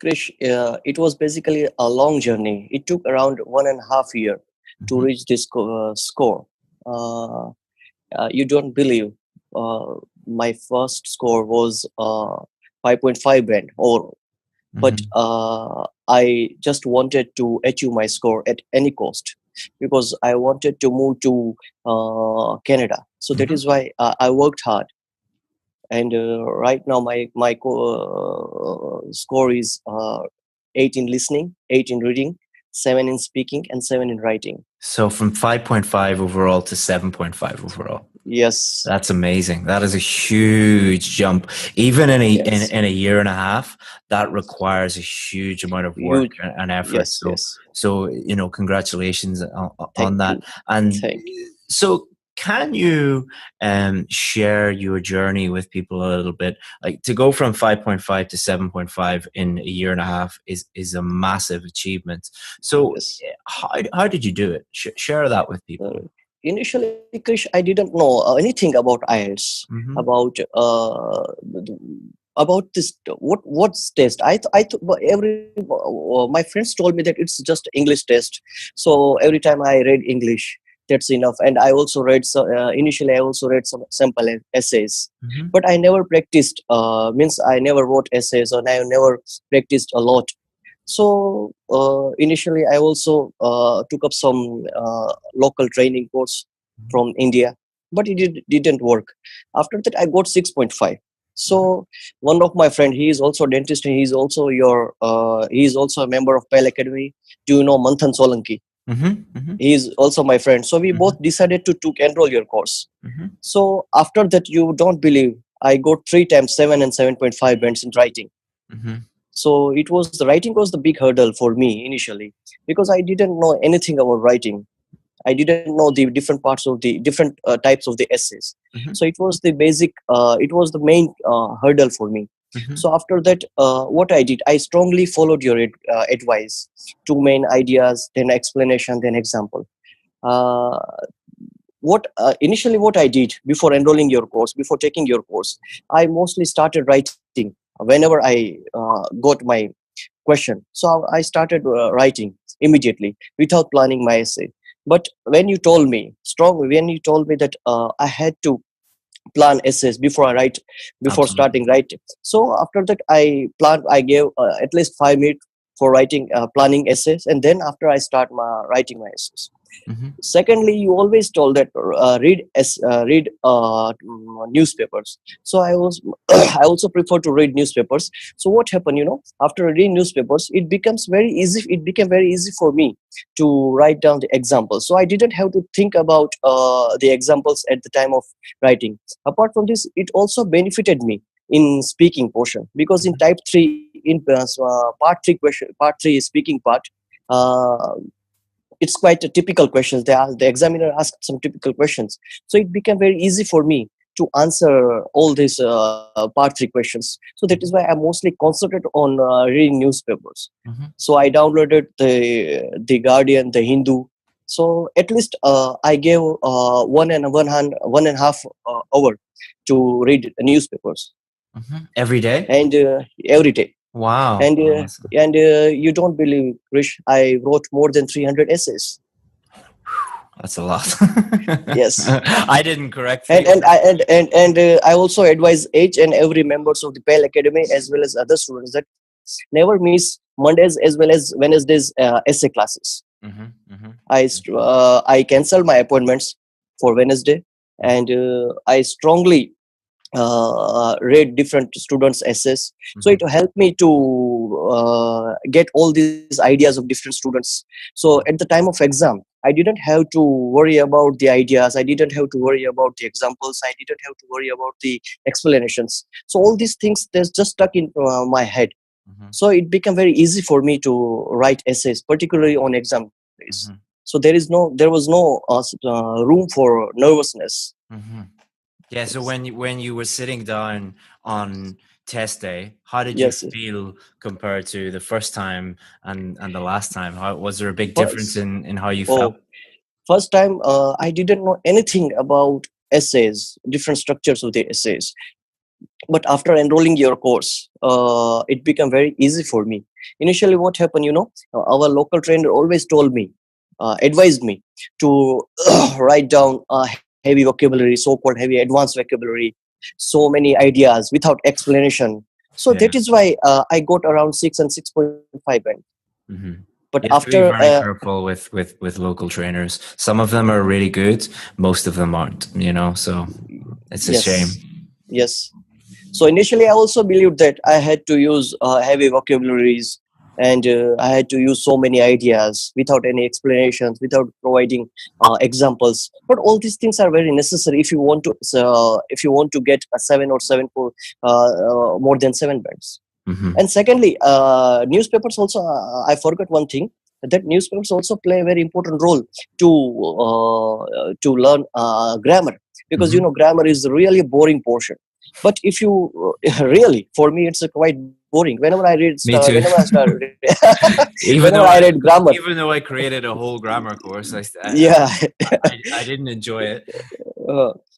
[SPEAKER 15] Krish, it was basically a long journey. It took around 1.5 years to reach this score. You don't believe. My first score was 5.5 band, but I just wanted to achieve my score at any cost, because I wanted to move to Canada. So that is why I worked hard. And right now my score is 8 in listening, 8 in reading, 7 in speaking, and 7 in writing.
[SPEAKER 2] So from 5.5 overall to 7.5 overall.
[SPEAKER 15] Yes.
[SPEAKER 2] That's amazing. That is a huge jump. Even in a year and a half, that requires a huge amount of work and effort. So, you know, congratulations on that. And so can you share your journey with people a little bit? Like, to go from 5.5 to 7.5 in a year and a half is a massive achievement. So how did you do it? Share that with people.
[SPEAKER 15] Initially, Krish, I didn't know anything about IELTS, about this. What's test? I thought my friends told me that it's just English test. So every time I read English, that's enough. And I also read initially I also read some sample essays, but I never practiced. Means I never wrote essays, or I never practiced a lot. So initially I also took up some local training course from India, but it didn't work. After that I got 6.5. So one of my friend, he is also a dentist, and he is also a member of PAL Academy. Do you know Manthan Solanki? He is also my friend. So we both decided to enroll your course. So after that, you don't believe, I got 3 times 7 and 7.5 bands in writing. So the writing was the big hurdle for me initially, because I didn't know anything about writing. I didn't know the different parts of the different types of the essays. So it was the basic, it was the main hurdle for me. So after that, what I did, I strongly followed your advice. 2 main ideas, then explanation, then example. Initially what I did before enrolling your course, before taking your course, I mostly started writing writing whenever I got my question. So I started writing immediately without planning my essay. But when you told me that I had to plan essays before I write, before
[SPEAKER 2] Absolutely.
[SPEAKER 15] starting writing. So after that, I gave at least 5 minutes for writing, planning essays, and then after I start writing my essays.
[SPEAKER 2] Mm-hmm.
[SPEAKER 15] Secondly, you always told that read newspapers. So I was I also prefer to read newspapers. So what happened, after reading newspapers, it became very easy for me to write down the examples. So I didn't have to think about the examples at the time of writing. Apart from this, it also benefited me in speaking portion, because in type 3, in part 3 speaking part, uh, it's quite a typical questions. The examiner asked some typical questions, so it became very easy for me to answer all these part 3 questions. So that is why I mostly concentrated on reading newspapers.
[SPEAKER 2] Mm-hmm.
[SPEAKER 15] So I downloaded the Guardian, the Hindu. So at least I gave 1.5 hour to read newspapers.
[SPEAKER 2] Mm-hmm. Every day?
[SPEAKER 15] And every day.
[SPEAKER 2] Wow.
[SPEAKER 15] And
[SPEAKER 2] Awesome.
[SPEAKER 15] you don't believe, Krish, I wrote more than 300 essays.
[SPEAKER 2] That's a lot.
[SPEAKER 15] Yes.
[SPEAKER 2] I didn't correct
[SPEAKER 15] And I also advise each and every members of the PAL Academy as well as other students that never miss Mondays as well as Wednesdays essay classes.
[SPEAKER 2] Mm-hmm. Mm-hmm.
[SPEAKER 15] I cancel my appointments for Wednesday, and I strongly read different students' essays. So it helped me to get all these ideas of different students. So at the time of exam, I didn't have to worry about the ideas. I didn't have to worry about the examples. I didn't have to worry about the explanations. So all these things, they're just stuck in my head. So it became very easy for me to write essays, particularly on exam days. So there was no room for nervousness.
[SPEAKER 2] Mm-hmm. Yeah. So when you were sitting down on test day, how did you feel compared to the first time and the last time? Was there a big difference in how you felt?
[SPEAKER 15] First time, I didn't know anything about essays, different structures of the essays. But after enrolling your course, it became very easy for me. Initially, what happened, our local trainer always told me, advised me to write down heavy vocabulary, so-called heavy advanced vocabulary, so many ideas without explanation. So that is why I got around 6 and 6.5 band.
[SPEAKER 2] Mm-hmm.
[SPEAKER 15] But
[SPEAKER 2] you have
[SPEAKER 15] after
[SPEAKER 2] to be very careful with local trainers. Some of them are really good, most of them aren't. So it's a shame.
[SPEAKER 15] Yes. So initially, I also believed that I had to use heavy vocabularies, and I had to use so many ideas without any explanations, without providing examples. But all these things are very necessary if you want to get a 7 or 7 for more than 7 bands.
[SPEAKER 2] Mm-hmm.
[SPEAKER 15] And secondly, newspapers also. I forgot one thing, that newspapers also play a very important role to learn grammar, because grammar is really a boring portion. But if you really, for me, it's quite boring. Whenever I read, whenever I start, whenever I read grammar,
[SPEAKER 2] even though I created a whole grammar course, I didn't enjoy it.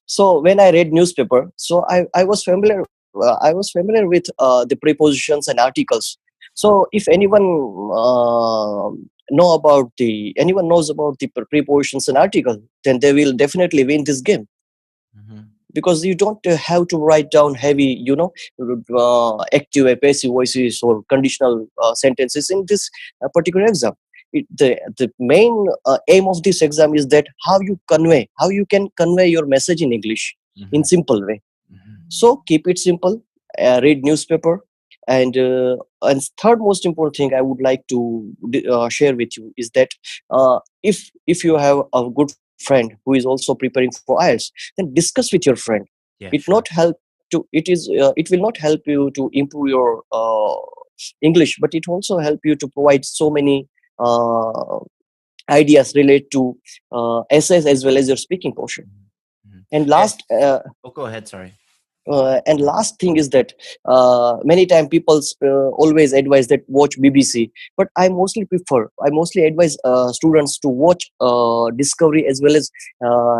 [SPEAKER 15] So when I read newspaper, so I was familiar. I was familiar with the prepositions and articles. So if anyone knows about the prepositions and articles, then they will definitely win this game.
[SPEAKER 2] Mm-hmm.
[SPEAKER 15] Because you don't have to write down heavy, active and passive voices or conditional sentences in this particular exam. The main aim of this exam is that how you can convey your message in English in simple way. So keep it simple, read newspaper, and third most important thing I would like to share with you is that if you have a good friend who is also preparing for IELTS, then discuss with your friend. It will not help you to improve your English, but it also help you to provide so many ideas related to essays as well as your speaking portion. And last,
[SPEAKER 2] go ahead. Sorry.
[SPEAKER 15] And last thing is that many times people always advise that watch BBC, but I mostly advise students to watch Discovery as well as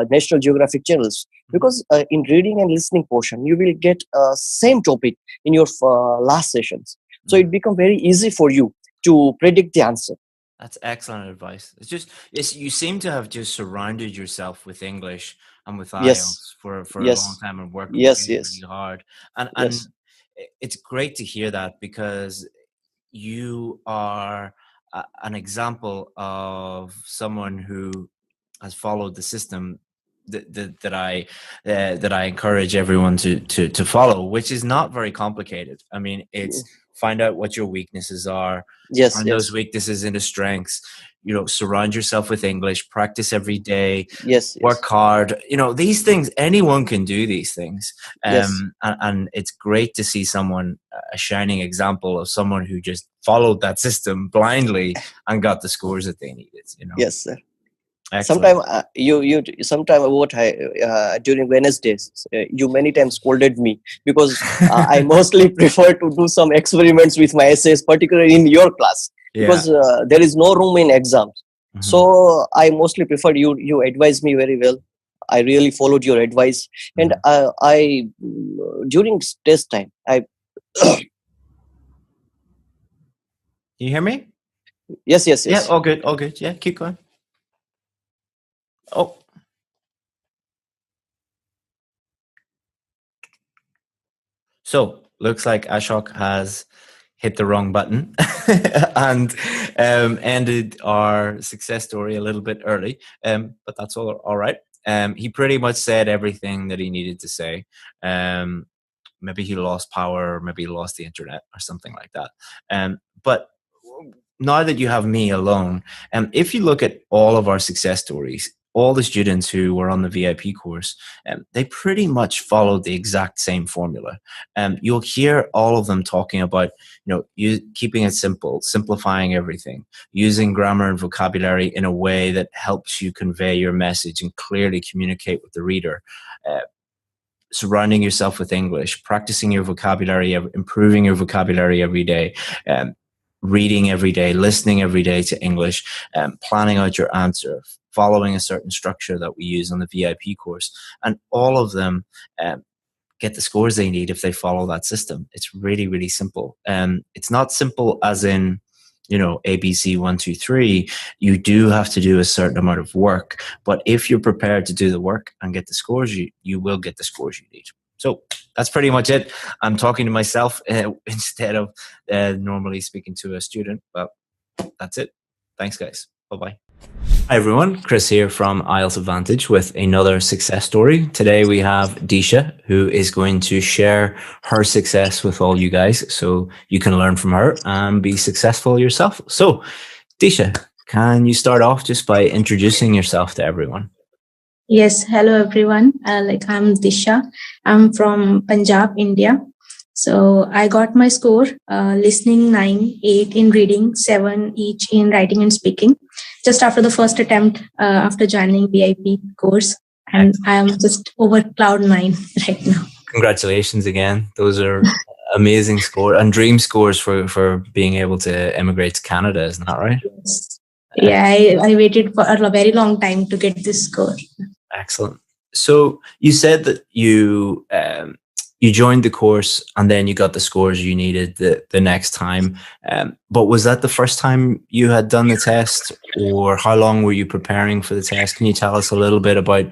[SPEAKER 15] National Geographic channels, because in reading and listening portion you will get same topic in your last sessions, so it becomes very easy for you to predict the answer.
[SPEAKER 9] That's excellent advice. You seem to have just surrounded yourself with English and with IELTS for a long time and worked really hard. And it's great to hear that, because you are an example of someone who has followed the system that I encourage everyone to follow, which is not very complicated. I mean, it's find out what your weaknesses are, find those weaknesses into strengths, surround yourself with English, practice every day, work hard. These things, anyone can do these things. And it's great to see someone, a shining example of someone who just followed that system blindly and got the scores that they needed.
[SPEAKER 15] Yes, sir.
[SPEAKER 9] Excellent.
[SPEAKER 15] Sometime what during Wednesdays, you many times scolded me because I mostly prefer to do some experiments with my essays, particularly in your class, because there is no room in exams. So I mostly prefer you advised me very well. I really followed your advice, and I during test time I.
[SPEAKER 9] Can you hear me?
[SPEAKER 15] Yes.
[SPEAKER 9] Yeah, all good. Yeah, keep going. Oh. So, looks like Ashok has hit the wrong button and ended our success story a little bit early, but that's all right. He pretty much said everything that he needed to say. Maybe he lost power, or maybe he lost the internet or something like that. But now that you have me alone, if you look at all of our success stories, all the students who were on the VIP course, they pretty much followed the exact same formula. You'll hear all of them talking about, you keeping it simple, simplifying everything, using grammar and vocabulary in a way that helps you convey your message and clearly communicate with the reader. Surrounding yourself with English, practicing your vocabulary, improving your vocabulary every day, reading every day, listening every day to English, planning out your answer, following a certain structure that we use on the VIP course. And all of them get the scores they need if they follow that system. It's really, really simple. It's not simple as in, ABC 1, 2, 3. You do have to do a certain amount of work, but if you're prepared to do the work and get the scores, you will get the scores you need. So that's pretty much it. I'm talking to myself instead of normally speaking to a student, but that's it. Thanks, guys. Bye-bye. Hi, everyone. Chris here from IELTS Advantage with another success story. Today we have Disha, who is going to share her success with all you guys so you can learn from her and be successful yourself. So, Disha, can you start off just by introducing yourself to everyone?
[SPEAKER 16] Yes, hello everyone. I'm Disha. I'm from Punjab, India. So I got my score, listening 9, 8 in reading, 7 each in writing and speaking, just after the first attempt after joining VIP course. And I am just over cloud 9 right now.
[SPEAKER 9] Congratulations again. Those are amazing scores and dream scores for being able to immigrate to Canada, isn't that right?
[SPEAKER 16] Yes. Yeah, I waited for a very long time to get this score.
[SPEAKER 9] Excellent. So you said that you joined the course and then you got the scores you needed the next time. But was that the first time you had done the test, or how long were you preparing for the test? Can you tell us a little bit about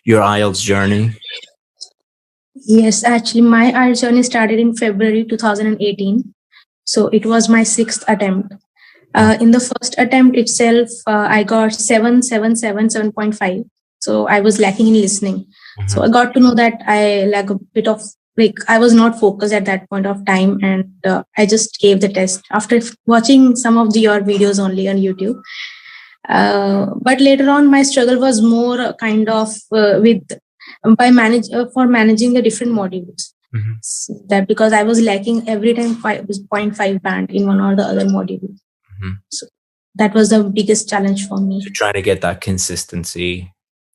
[SPEAKER 9] your IELTS journey?
[SPEAKER 16] Yes, actually, my IELTS journey started in February 2018. So it was my 6th attempt. In the first attempt itself, I got 7.5. So I was lacking in listening. So I got to know that I lack a bit of, I was not focused at that point of time, and I just gave the test after watching some of your videos only on YouTube. But later on, my struggle was more kind of for managing the different modules. So that because I was lacking every time 0.5 band in one or the other module. So that was the biggest challenge for me.
[SPEAKER 9] So trying to get that consistency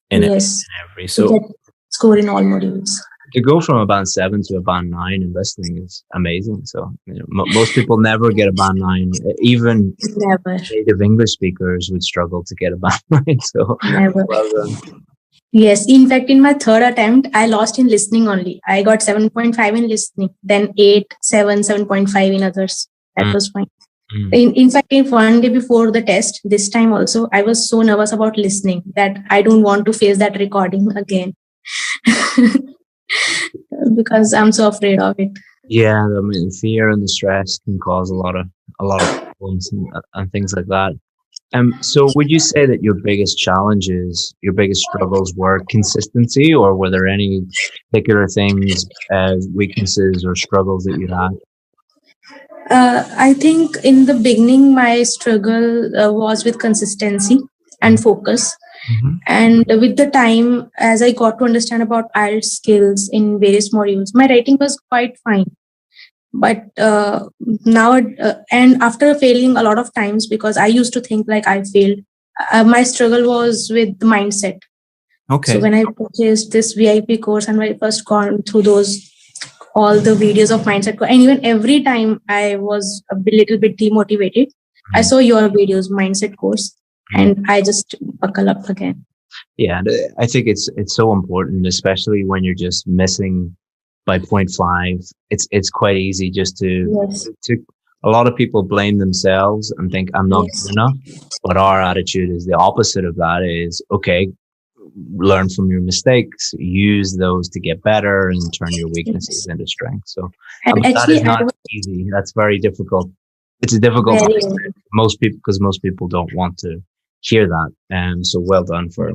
[SPEAKER 9] in
[SPEAKER 16] yes.
[SPEAKER 9] every. So
[SPEAKER 16] get score in all modules.
[SPEAKER 9] to go from a band 7 to a band 9 in listening is amazing. So most people never get a band 9. Even
[SPEAKER 16] Never.
[SPEAKER 9] native English speakers would struggle to get a band 9. So
[SPEAKER 16] Never.
[SPEAKER 9] well done.
[SPEAKER 16] Yes, in fact, in my third attempt, I lost in listening only. I got 7.5 in listening, then 8, 7, 7.5 in others. That was fine. In fact, if one day before the test, this time also, I was so nervous about listening that I don't want to face that recording again because I'm so afraid of it.
[SPEAKER 9] Yeah, I mean, fear and the stress can cause a lot of problems and things like that. So would you say that your biggest challenges, your biggest struggles were consistency, or were there any particular things, weaknesses or struggles that you had?
[SPEAKER 16] I think in the beginning, my struggle was with consistency and focus. And with the time, as I got to understand about IELTS skills in various modules, my writing was quite fine. But now, and after failing a lot of times, because I used to think like I failed, my struggle was with the mindset.
[SPEAKER 9] Okay.
[SPEAKER 16] So when I purchased this VIP course and I first gone through all the videos of mindset, and even every time I was a little bit demotivated, I saw your videos, mindset course, and I just buckle up again.
[SPEAKER 9] Yeah, I think it's so important, especially when you're just missing by 0.5. It's quite easy just to a lot of people blame themselves and think I'm not good enough. But our attitude is the opposite of that. Is okay, learn from your mistakes, use those to get better, and turn your weaknesses into strength. So that is not easy. That's very difficult. It's a difficult most people, because most people don't want to hear that. And so well done for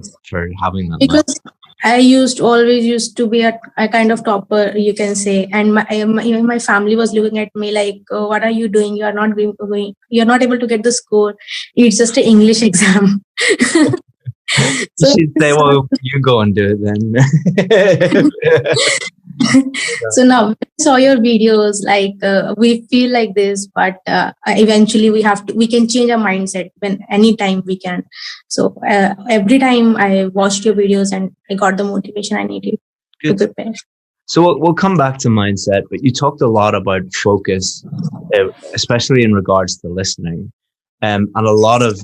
[SPEAKER 9] having that.
[SPEAKER 16] Because I always used to be a kind of topper, you can say, and my family was looking at me like, oh, what are you doing? You are not going. You are not able to get the score. It's just an English exam.
[SPEAKER 9] So she'd say, well, you go and do it then.
[SPEAKER 16] So now when I saw your videos, like we feel like this, but eventually we can change our mindset anytime we can. So every time I watched your videos and I got the motivation I needed to prepare.
[SPEAKER 9] So we'll come back to mindset, but you talked a lot about focus, especially in regards to listening. And a lot of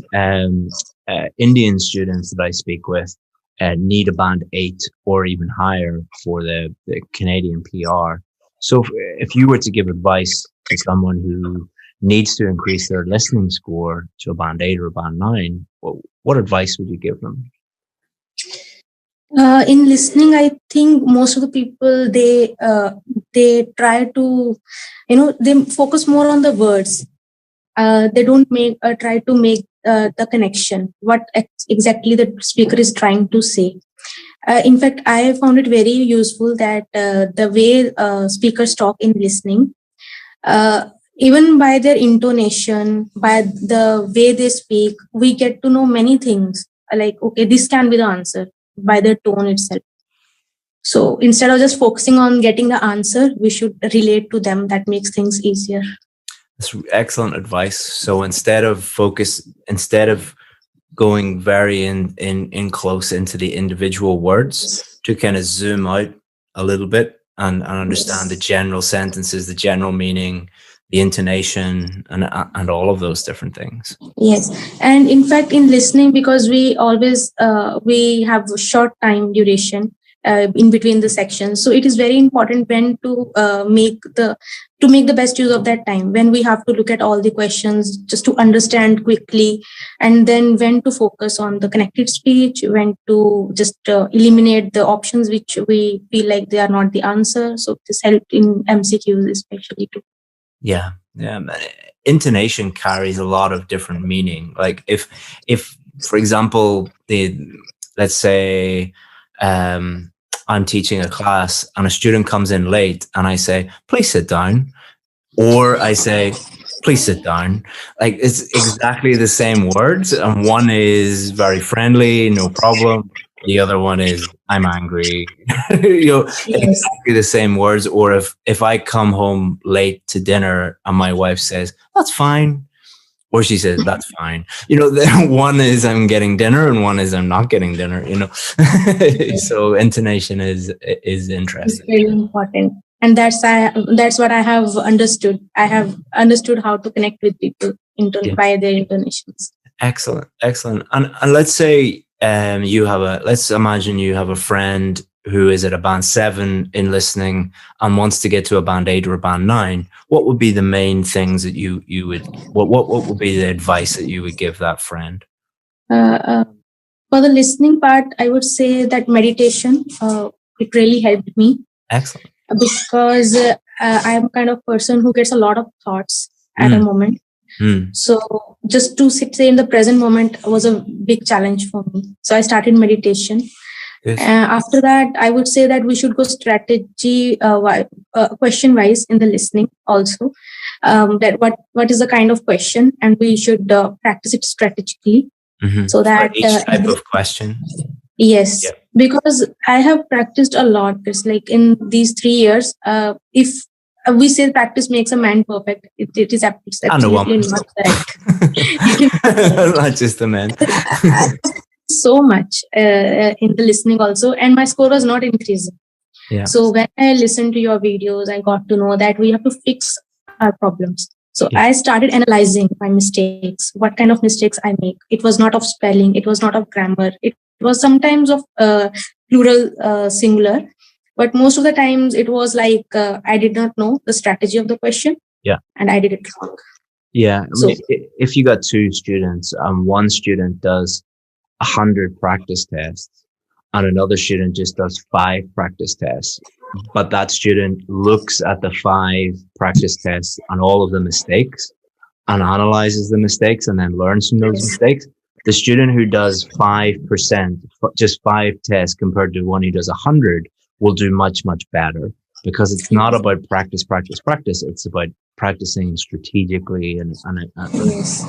[SPEAKER 9] Indian students that I speak with need a band 8 or even higher for the Canadian PR. So if you were to give advice to someone who needs to increase their listening score to a band 8 or a band 9, what advice would you give them?
[SPEAKER 16] In listening, I think most of the people, they try to, they focus more on the words. They don't try to make the connection, what exactly the speaker is trying to say. In fact, I found it very useful that the way speakers talk in listening, even by their intonation, by the way they speak, we get to know many things. Like, okay, this can be the answer by the tone itself. So instead of just focusing on getting the answer, we should relate to them. That makes things easier.
[SPEAKER 9] That's excellent advice. So instead of going very in close into the individual words, to kind of zoom out a little bit and understand the general sentences, the general meaning, the intonation, and all of those different things.
[SPEAKER 16] Yes, and in fact, in listening, because we always we have a short time duration in between the sections, so it is very important when to make the best use of that time, when we have to look at all the questions just to understand quickly, and then when to focus on the connected speech, when to just eliminate the options which we feel like they are not the answer. So this helped in MCQs especially too.
[SPEAKER 9] Yeah. Intonation carries a lot of different meaning. Like if for example, let's say I'm teaching a class and a student comes in late and I say, please sit down, or I say, please sit down. Like it's exactly the same words, and one is very friendly, no problem. The other one is I'm angry. Exactly the same words. Or if I come home late to dinner and my wife says, that's fine, Or she says, that's fine. You know, one is I'm getting dinner and one is I'm not getting dinner, you know. So intonation is
[SPEAKER 16] It's
[SPEAKER 9] interesting.
[SPEAKER 16] very important. And that's what I have understood. I have understood how to connect with people by their intonations.
[SPEAKER 9] Excellent. And let's say let's imagine you have a friend who is at a band 7 in listening and wants to get to a band 8 or a band 9. What would be the main things that you would, what would be the advice that you would give that friend?
[SPEAKER 16] For the listening part, I would say that meditation, it really helped me.
[SPEAKER 9] Excellent.
[SPEAKER 16] Because I am kind of person who gets a lot of thoughts at a moment. So just to stay in the present moment was a big challenge for me. So I started meditation. After that, I would say that we should go strategy question wise in the listening also. That what is the kind of question, and we should practice it strategically. So that
[SPEAKER 9] for each type of question.
[SPEAKER 16] Yes, because I have practiced a lot. It's like in these 3 years, if we say practice makes a man perfect, it is absolutely not correct.
[SPEAKER 9] Not just a man.
[SPEAKER 16] So much in the listening also, and my score was not increasing. So when I listened to your videos, I got to know that we have to fix our problems. So I started analyzing my mistakes, what kind of mistakes I make. It was not of spelling, it was not of grammar, it was sometimes of plural, singular, but most of the times it was like I did not know the strategy of the question, and I did it wrong.
[SPEAKER 9] I mean, if you got 2 students and one student does 100 practice tests and another student just does 5 practice tests, but that student looks at the 5 practice tests and all of the mistakes and analyzes the mistakes and then learns from those mistakes, the student who does 5%, just 5 tests compared to one who does 100 will do much, much better, because it's not about practice. It's about practicing strategically.
[SPEAKER 16] Yes,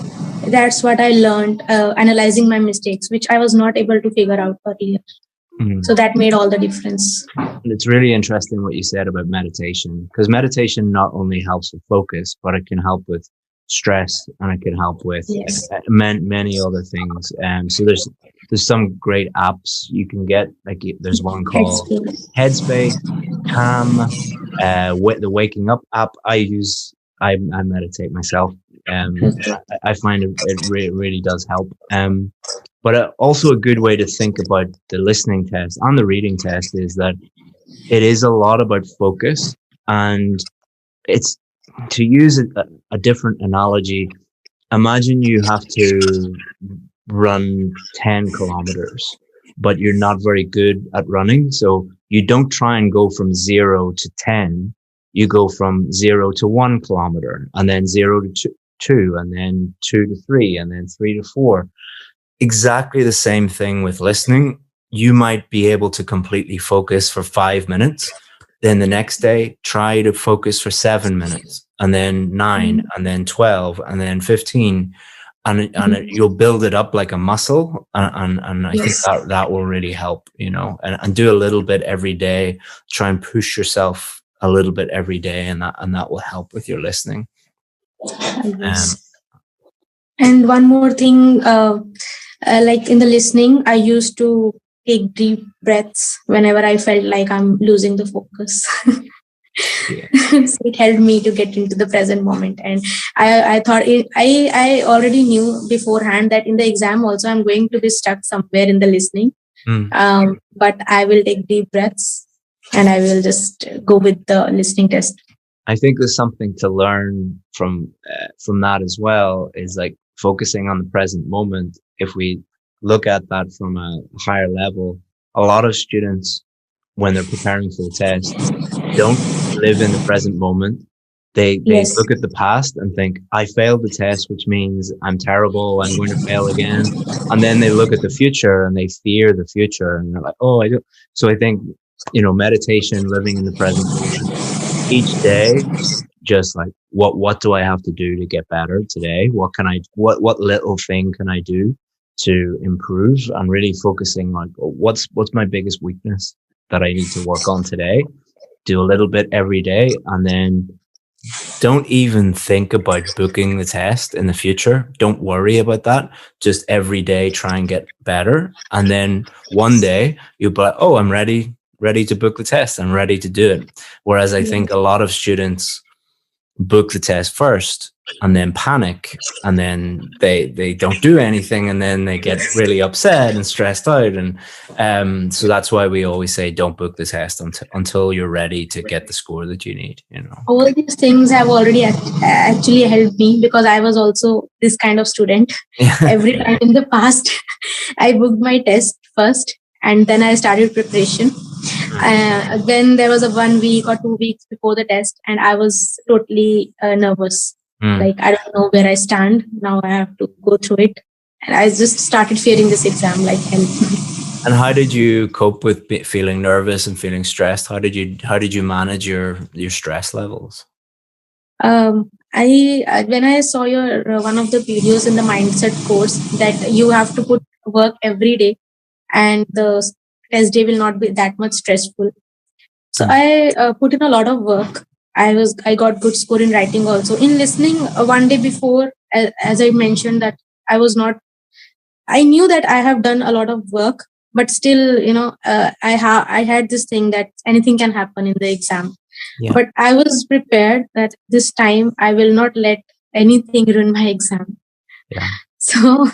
[SPEAKER 16] that's what I learned, analyzing my mistakes, which I was not able to figure out earlier. So that made all the difference.
[SPEAKER 9] And it's really interesting what you said about meditation, because meditation not only helps with focus, but it can help with stress, and it can help with many other things. So there's some great apps you can get. Like there's one called Headspace, Calm, the Waking Up app. I meditate myself. I find it really does help. But also a good way to think about the listening test and the reading test is that it is a lot about focus, and it's, to use a different analogy, imagine you have to run 10 kilometers, but you're not very good at running. So you don't try and go from 0 to 10. You go from 0 to 1 kilometer, and then 0 to 2, and then 2 to 3, and then 3 to 4. Exactly the same thing with listening. You might be able to completely focus for 5 minutes. Then the next day, try to focus for 7 minutes, and then 9, and then 12, and then 15. And you'll build it up like a muscle. And I think that will really help, you know, and do a little bit every day. Try and push yourself a little bit every day, and that will help with your listening.
[SPEAKER 16] And one more thing, like in the listening, I used to take deep breaths whenever I felt like I'm losing the focus. So it helped me to get into the present moment. And I thought I already knew beforehand that in the exam also I'm going to be stuck somewhere in the listening. But I will take deep breaths and I will just go with the listening test.
[SPEAKER 9] I think there's something to learn from that as well, is like focusing on the present moment. If we look at that from a higher level, a lot of students, when they're preparing for the test, don't live in the present moment. They look at the past and think, I failed the test, which means I'm terrible, I'm going to fail again. And then they look at the future and they fear the future, and they're like, oh, I do. So I think, you know, meditation, living in the present moment, each day, just like, what do I have to do to get better today? What little thing can I do to improve? And really focusing on what's my biggest weakness that I need to work on today. Do a little bit every day, and then don't even think about booking the test in the future. Don't worry about that. Just every day try and get better. And then one day you'll be like, oh, I'm ready to book the test. I'm ready to do it. Whereas I think a lot of students book the test first and then panic, and then they don't do anything, and then they get really upset and stressed out. And so that's why we always say don't book the test until you're ready to get the score that you need, you know.
[SPEAKER 16] All these things have already actually helped me, because I was also this kind of student. Every time in the past, I booked my test first and then I started preparation. Then there was a 1 week or 2 weeks before the test, and I was totally nervous. Like, I don't know where I stand. Now I have to go through it. And I just started fearing this exam like hell.
[SPEAKER 9] And how did you cope with feeling nervous and feeling stressed? How did you manage your stress levels?
[SPEAKER 16] When I saw your one of the videos in the mindset course that you have to put work every day and the test day will not be that much stressful. So I put in a lot of work. I got good score in writing also. In listening, one day before, as I mentioned, that I knew that I have done a lot of work, but still, I had this thing that anything can happen in the exam. Yeah. But I was prepared that this time I will not let anything ruin my exam. Yeah. So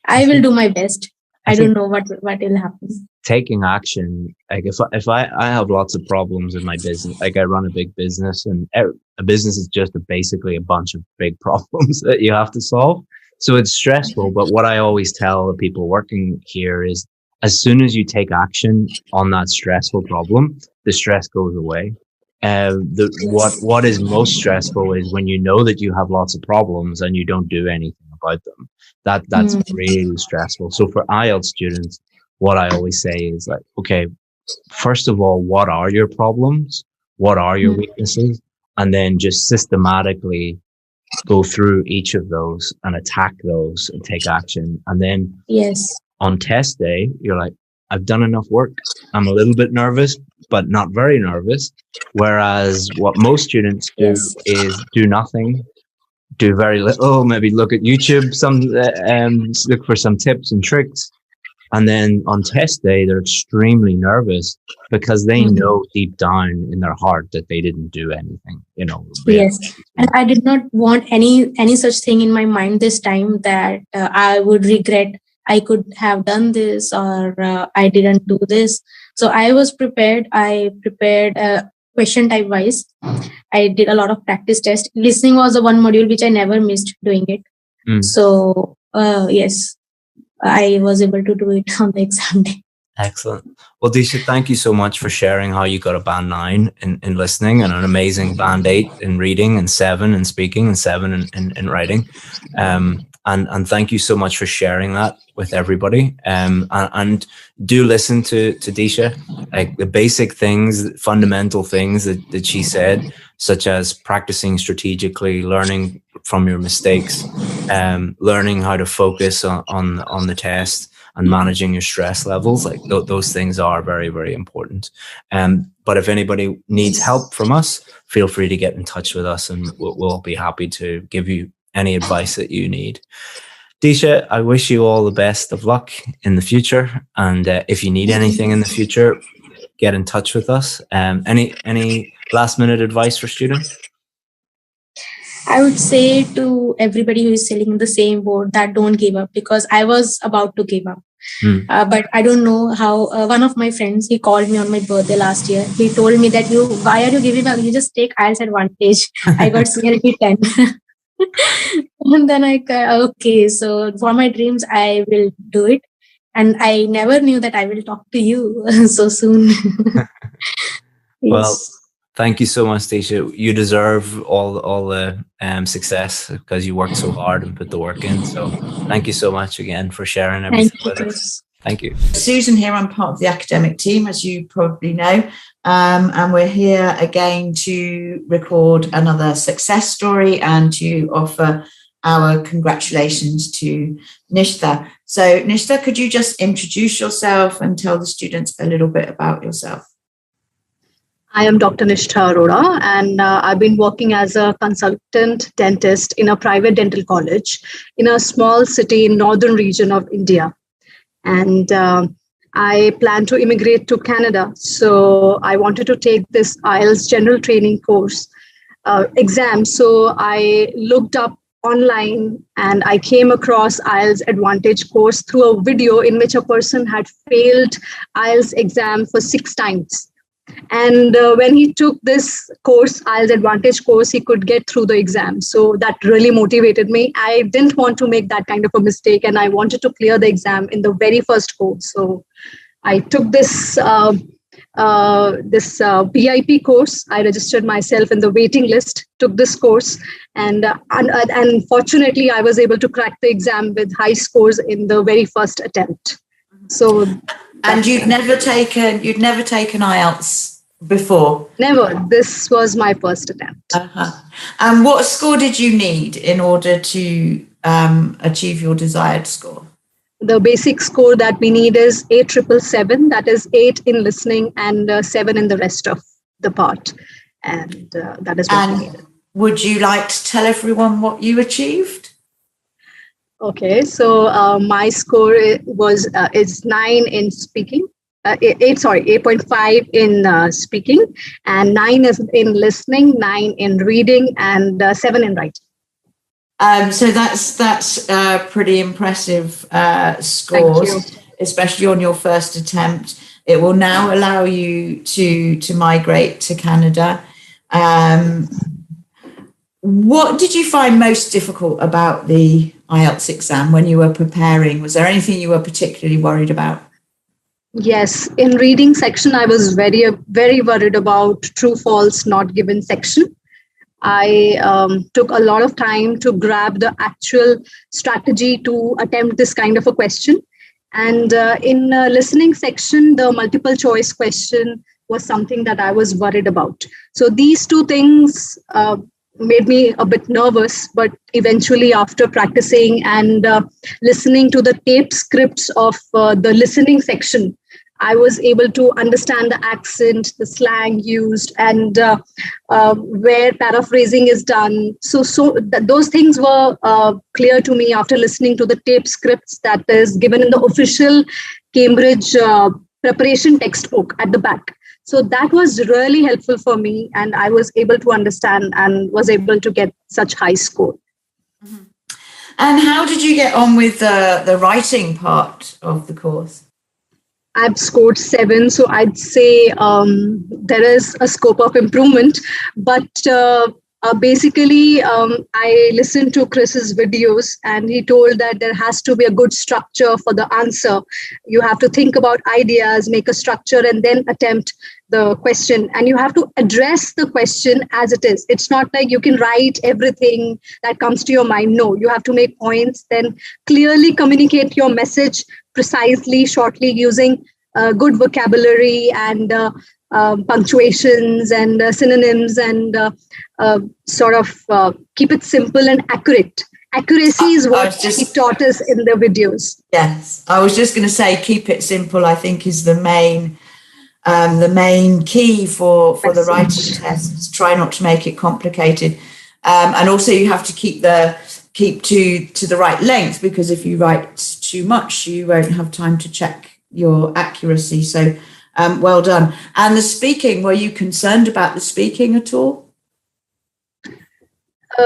[SPEAKER 16] I will do my best. I don't know what will happen.
[SPEAKER 9] Taking action, like if I have lots of problems in my business, like I run a big business, and a business is just basically a bunch of big problems that you have to solve. So it's stressful. But what I always tell the people working here is, as soon as you take action on that stressful problem, the stress goes away. What is most stressful is when you know that you have lots of problems and you don't do anything about them. That's really stressful. So for IELTS students, what I always say is like, okay, first of all, what are your problems? What are your weaknesses? And then just systematically go through each of those and attack those and take action. And then on test day, you're like, I've done enough work. I'm a little bit nervous, but not very nervous. Whereas what most students do is do nothing, do very little, maybe look at YouTube, look for some tips and tricks. And then on test day, they're extremely nervous because they know deep down in their heart that they didn't do anything, you know.
[SPEAKER 16] Yes. And I did not want any such thing in my mind this time, that I would regret I could have done this, or I didn't do this. So I was prepared. I prepared question type wise. I did a lot of practice tests. Listening was the one module which I never missed doing it. So yes, I was able to do it on the exam day.
[SPEAKER 9] Excellent. Well, Disha, thank you so much for sharing how you got a band 9 in listening, and an amazing band 8 in reading, and 7 in speaking, and 7 in writing. And thank you so much for sharing that with everybody. And do listen to Disha, like the basic things, fundamental things that she said, such as practicing strategically, learning from your mistakes, learning how to focus on the test, and managing your stress levels. Like those things are very, very important. But if anybody needs help from us, feel free to get in touch with us, and we'll be happy to give you any advice that you need. Disha, I wish you all the best of luck in the future. And if you need anything in the future, get in touch with us. Any last minute advice for students?
[SPEAKER 16] I would say to everybody who is sailing in the same boat that don't give up, because I was about to give up. But I don't know how. One of my friends, he called me on my birthday last year. He told me that why are you giving up? You just take IELTS advantage. I got CLP 10. And then okay, so for my dreams, I will do it. And I never knew that I will talk to you so soon.
[SPEAKER 9] Well, thank you so much, Disha. You deserve all the success because you worked so hard and put the work in. So thank you so much again for sharing everything with us. Thank you.
[SPEAKER 17] Susan here. I'm part of the academic team, as you probably know. And we're here again to record another success story and to offer our congratulations to Nishtha. So Nishtha, could you just introduce yourself and tell the students a little bit about yourself?
[SPEAKER 18] I am Dr. Nishtha Arora, and I've been working as a consultant dentist in a private dental college in a small city in northern region of India. And I plan to immigrate to Canada. So I wanted to take this IELTS general training course exam. So I looked up online and I came across IELTS Advantage course through a video in which a person had failed IELTS exam for 6 times. And when he took this course, IELTS Advantage course, he could get through the exam. So that really motivated me. I didn't want to make that kind of a mistake, and I wanted to clear the exam in the very first course. So I took this VIP course. I registered myself in the waiting list, took this course, and fortunately, I was able to crack the exam with high scores in the very first attempt. So.
[SPEAKER 17] And you'd never taken IELTS before?
[SPEAKER 18] Never. This was my first attempt.
[SPEAKER 17] And what score did you need in order to achieve your desired score?
[SPEAKER 18] The basic score that we need is 8,777. That is 8 in listening and 7 in the rest of the part. And that is what we needed.
[SPEAKER 17] Would you like to tell everyone what you achieved?
[SPEAKER 18] Okay, so my score is 9 in speaking, 8.5 in speaking, and 9 is in listening, 9 in reading, and 7 in writing.
[SPEAKER 17] So that's pretty impressive scores, especially on your first attempt. It will now allow you to migrate to Canada. What did you find most difficult about the IELTS exam when you were preparing? Was there anything you were particularly worried about?
[SPEAKER 18] Yes, in reading section, I was very, very worried about true, false, not given section. I took a lot of time to grab the actual strategy to attempt this kind of a question. And in listening section, the multiple choice question was something that I was worried about. So these two things made me a bit nervous, but eventually after practicing and listening to the tape scripts of the listening section, I was able to understand the accent, the slang used, and where paraphrasing is done. So those things were clear to me after listening to the tape scripts that is given in the official Cambridge preparation textbook at the back. So that was really helpful for me, and I was able to understand and was able to get such high score.
[SPEAKER 17] Mm-hmm. And how did you get on with the writing part of the course?
[SPEAKER 18] I've scored 7, so I'd say there is a scope of improvement. But basically, I listened to Chris's videos, and he told that there has to be a good structure for the answer. You have to think about ideas, make a structure, and then attempt the question. And you have to address the question as it is. It's not like you can write everything that comes to your mind. No, you have to make points, then clearly communicate your message precisely, shortly, using good vocabulary and punctuations and synonyms, and sort of keep it simple and accurate. Accuracy is what he taught us in the videos.
[SPEAKER 17] Yes, I was just going to say, keep it simple, I think, is the main key for the writing tests. Try not to make it complicated, and also you have to keep to the right length, because if you write too much, you won't have time to check your accuracy. So well done. And the speaking, were you concerned about the speaking at all?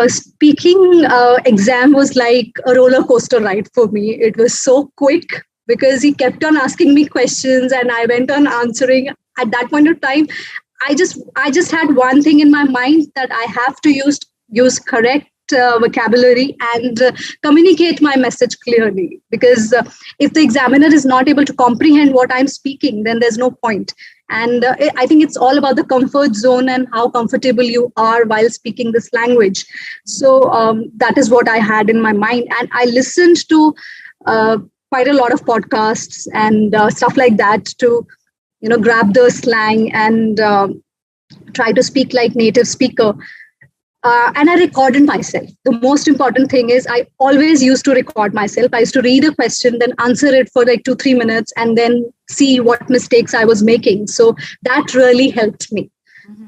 [SPEAKER 18] Speaking exam was like a roller coaster ride for me. It was so quick because he kept on asking me questions and I went on answering. At that point of time, I just had one thing in my mind, that I have to use correct vocabulary and communicate my message clearly, because if the examiner is not able to comprehend what I'm speaking, then there's no point. And I think it's all about the comfort zone and how comfortable you are while speaking this language. So that is what I had in my mind. And I listened to quite a lot of podcasts and stuff like that to, grab the slang and try to speak like native speaker. And I recorded myself. The most important thing is I always used to record myself. I used to read a question, then answer it for like 2-3 minutes, and then see what mistakes I was making. So that really helped me.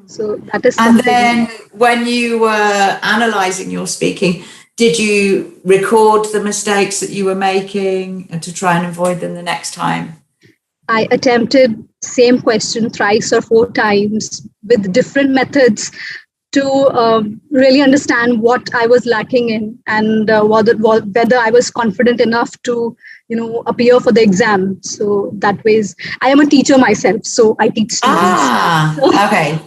[SPEAKER 16] So that is
[SPEAKER 17] And
[SPEAKER 16] something.
[SPEAKER 17] then when you were analyzing your speaking, did you record the mistakes that you were making to try and avoid them the next time?
[SPEAKER 16] I attempted same question thrice or 4 times with different methods to really understand what I was lacking in, and whether I was confident enough to, appear for the exam. So that ways, I am a teacher myself, so I teach students.
[SPEAKER 17] Okay.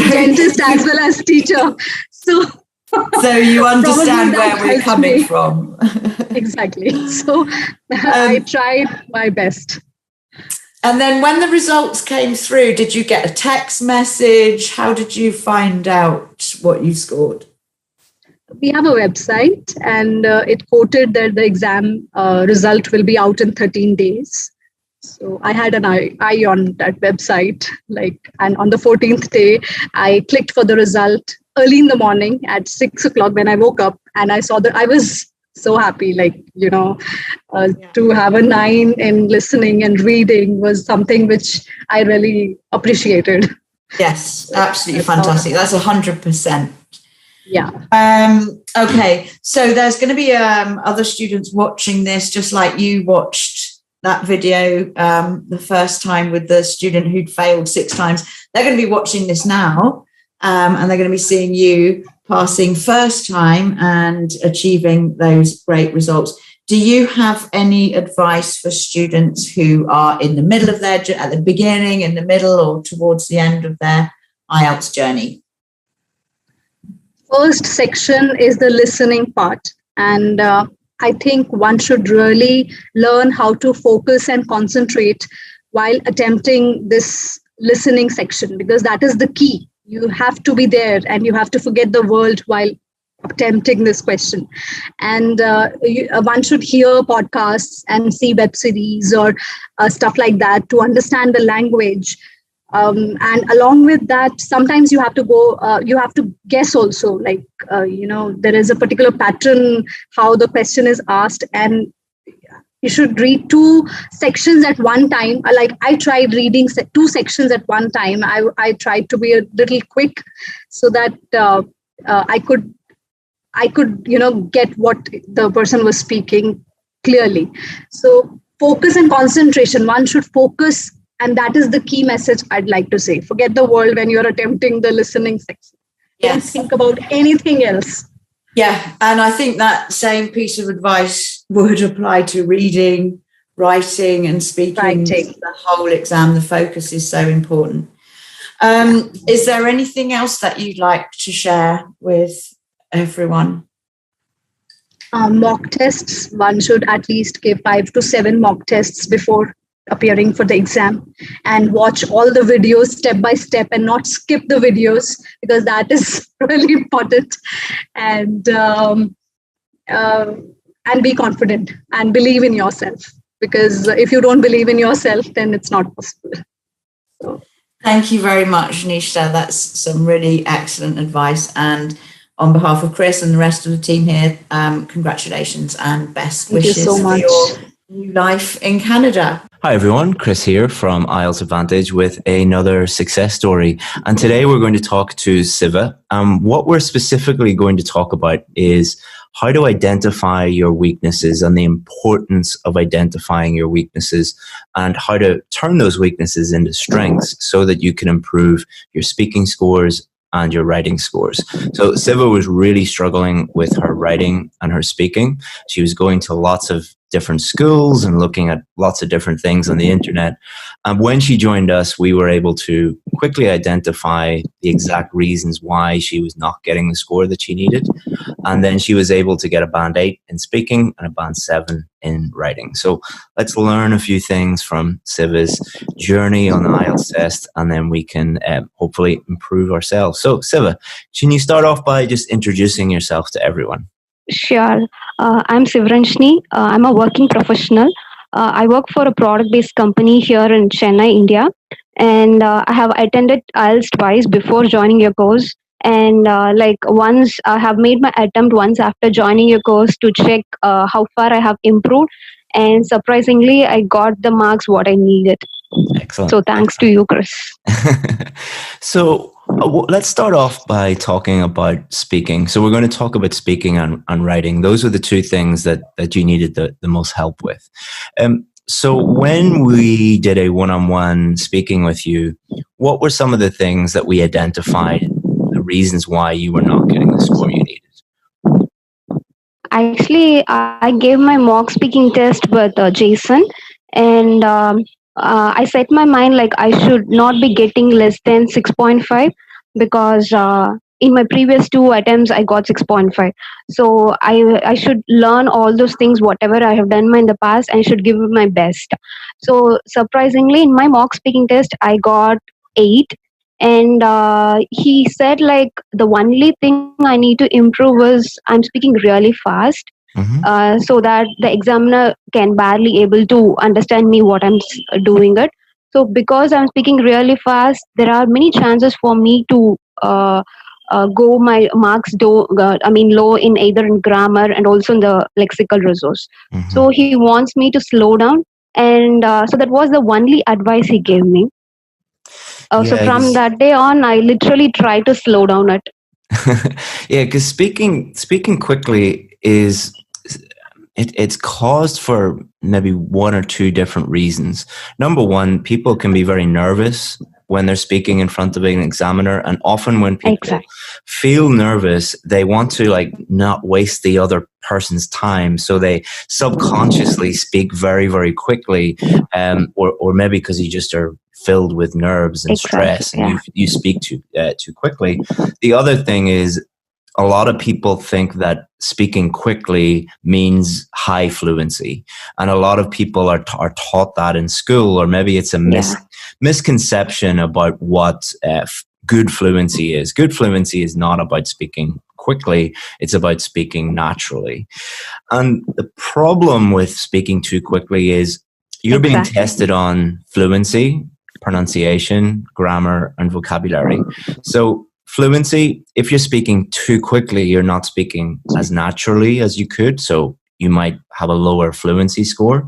[SPEAKER 16] Dentist as well as teacher.
[SPEAKER 17] So you understand where we're coming from.
[SPEAKER 16] Exactly. So I tried my best.
[SPEAKER 17] And then when the results came through, did you get a text message? How did you find out what you scored?
[SPEAKER 16] We have a website, and it quoted that the exam result will be out in 13 days. So I had an eye on that website, and on the 14th day, I clicked for the result early in the morning at 6 o'clock when I woke up, and I saw that I was so happy, to have a 9 in listening and reading was something which I really appreciated.
[SPEAKER 17] Yes, absolutely fantastic. That's 100%.
[SPEAKER 16] Yeah.
[SPEAKER 17] Okay, so there's going to be other students watching this, just like you watched that video the first time with the student who'd failed 6 times. They're going to be watching this now, and they're going to be seeing you passing first time and achieving those great results. Do you have any advice for students who are in the middle of at the beginning, in the middle, or towards the end of their IELTS journey?
[SPEAKER 16] First section is the listening part, and I think one should really learn how to focus and concentrate while attempting this listening section, because that is the key. You have to be there and you have to forget the world while attempting this question. And one should hear podcasts and see web series or stuff like that to understand the language. And along with that, sometimes you have to guess also, there is a particular pattern how the question is asked, and you should read 2 sections at one time. I tried reading 2 sections at one time. I tried to be a little quick so that I could get what the person was speaking clearly. So focus and concentration. One should focus, and that is the key message I'd like to say. Forget the world when you're attempting the listening section.
[SPEAKER 17] Yes.
[SPEAKER 16] Don't think about anything else.
[SPEAKER 17] Yeah, and I think that same piece of advice would apply to reading, writing, and speaking. The whole exam, the focus is so important. Is there anything else that you'd like to share with everyone?
[SPEAKER 16] Mock tests. One should at least give 5 to 7 mock tests before appearing for the exam, and watch all the videos step by step and not skip the videos, because that is really important. And be confident and believe in yourself, because if you don't believe in yourself, then it's not possible. So.
[SPEAKER 17] Thank you very much, Nisha. That's some really excellent advice. And on behalf of Chris and the rest of the team here, congratulations and best wishes for your new life in Canada.
[SPEAKER 9] Hi everyone, Chris here from IELTS Advantage with another success story. And today we're going to talk to Siva. What we're specifically going to talk about is how to identify your weaknesses and the importance of identifying your weaknesses, and how to turn those weaknesses into strengths so that you can improve your speaking scores and your writing scores. So Siva was really struggling with her writing and her speaking. She was going to lots of different schools and looking at lots of different things on the internet. And when she joined us, we were able to quickly identify the exact reasons why she was not getting the score that she needed. And then she was able to get a band 8 in speaking and a band 7 in writing. So let's learn a few things from Siva's journey on the IELTS test, and then we can hopefully improve ourselves. So Siva, can you start off by just introducing yourself to everyone?
[SPEAKER 19] Sure. I'm Sivranshni. I'm a working professional. I work for a product-based company here in Chennai, India. And I have attended IELTS twice before joining your course. And once I have made my attempt once after joining your course to check how far I have improved. And surprisingly, I got the marks what I needed.
[SPEAKER 2] Excellent.
[SPEAKER 19] So thanks to you, Chris.
[SPEAKER 2] So let's start off by talking about speaking. So we're going to talk about speaking and writing. Those are the two things that you needed the most help with. So when we did a one-on-one speaking with you, what were some of the things that we identified, the reasons why you were not getting the score you needed?
[SPEAKER 19] Actually, I gave my mock speaking test with Jason, and I set my mind like I should not be getting less than 6.5 because in my previous 2 attempts I got 6.5. So I should learn all those things, whatever I have done in the past, and should give it my best. So surprisingly, in my mock speaking test, I got 8. And he said like the only thing I need to improve is I'm speaking really fast, so that the examiner can barely able to understand me what I'm doing it. So because I'm speaking really fast, there are many chances for me to go my marks low in either in grammar and also in the lexical resource. So he wants me to slow down, and so that was the only advice he gave me. So from that day on, I literally try to slow down it.
[SPEAKER 2] Yeah, because speaking quickly is it's caused for maybe 1 or 2 different reasons. Number one, people can be very nervous when they're speaking in front of an examiner, and often when people feel nervous, they want to like not waste the other person's time, so they subconsciously speak very, very quickly, or maybe because you just are filled with nerves and stress, and you speak too quickly. The other thing is, a lot of people think that speaking quickly means high fluency, and a lot of people are taught that in school, or maybe it's a misconception about what good fluency is. Good fluency is not about speaking quickly, it's about speaking naturally. And the problem with speaking too quickly is you're being tested on fluency, pronunciation, grammar, and vocabulary. So fluency, if you're speaking too quickly, you're not speaking as naturally as you could. So you might have a lower fluency score,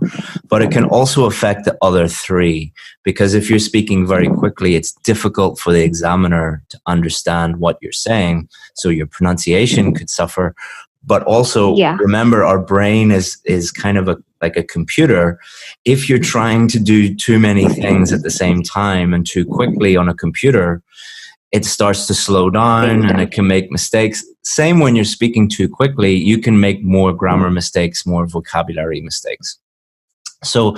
[SPEAKER 2] but it can also affect the other 3, because if you're speaking very quickly, it's difficult for the examiner to understand what you're saying. So your pronunciation could suffer. But also remember, our brain is kind of like a computer. If you're trying to do too many things at the same time and too quickly on a computer, it starts to slow down and it can make mistakes. Same when you're speaking too quickly, you can make more grammar mistakes, more vocabulary mistakes. So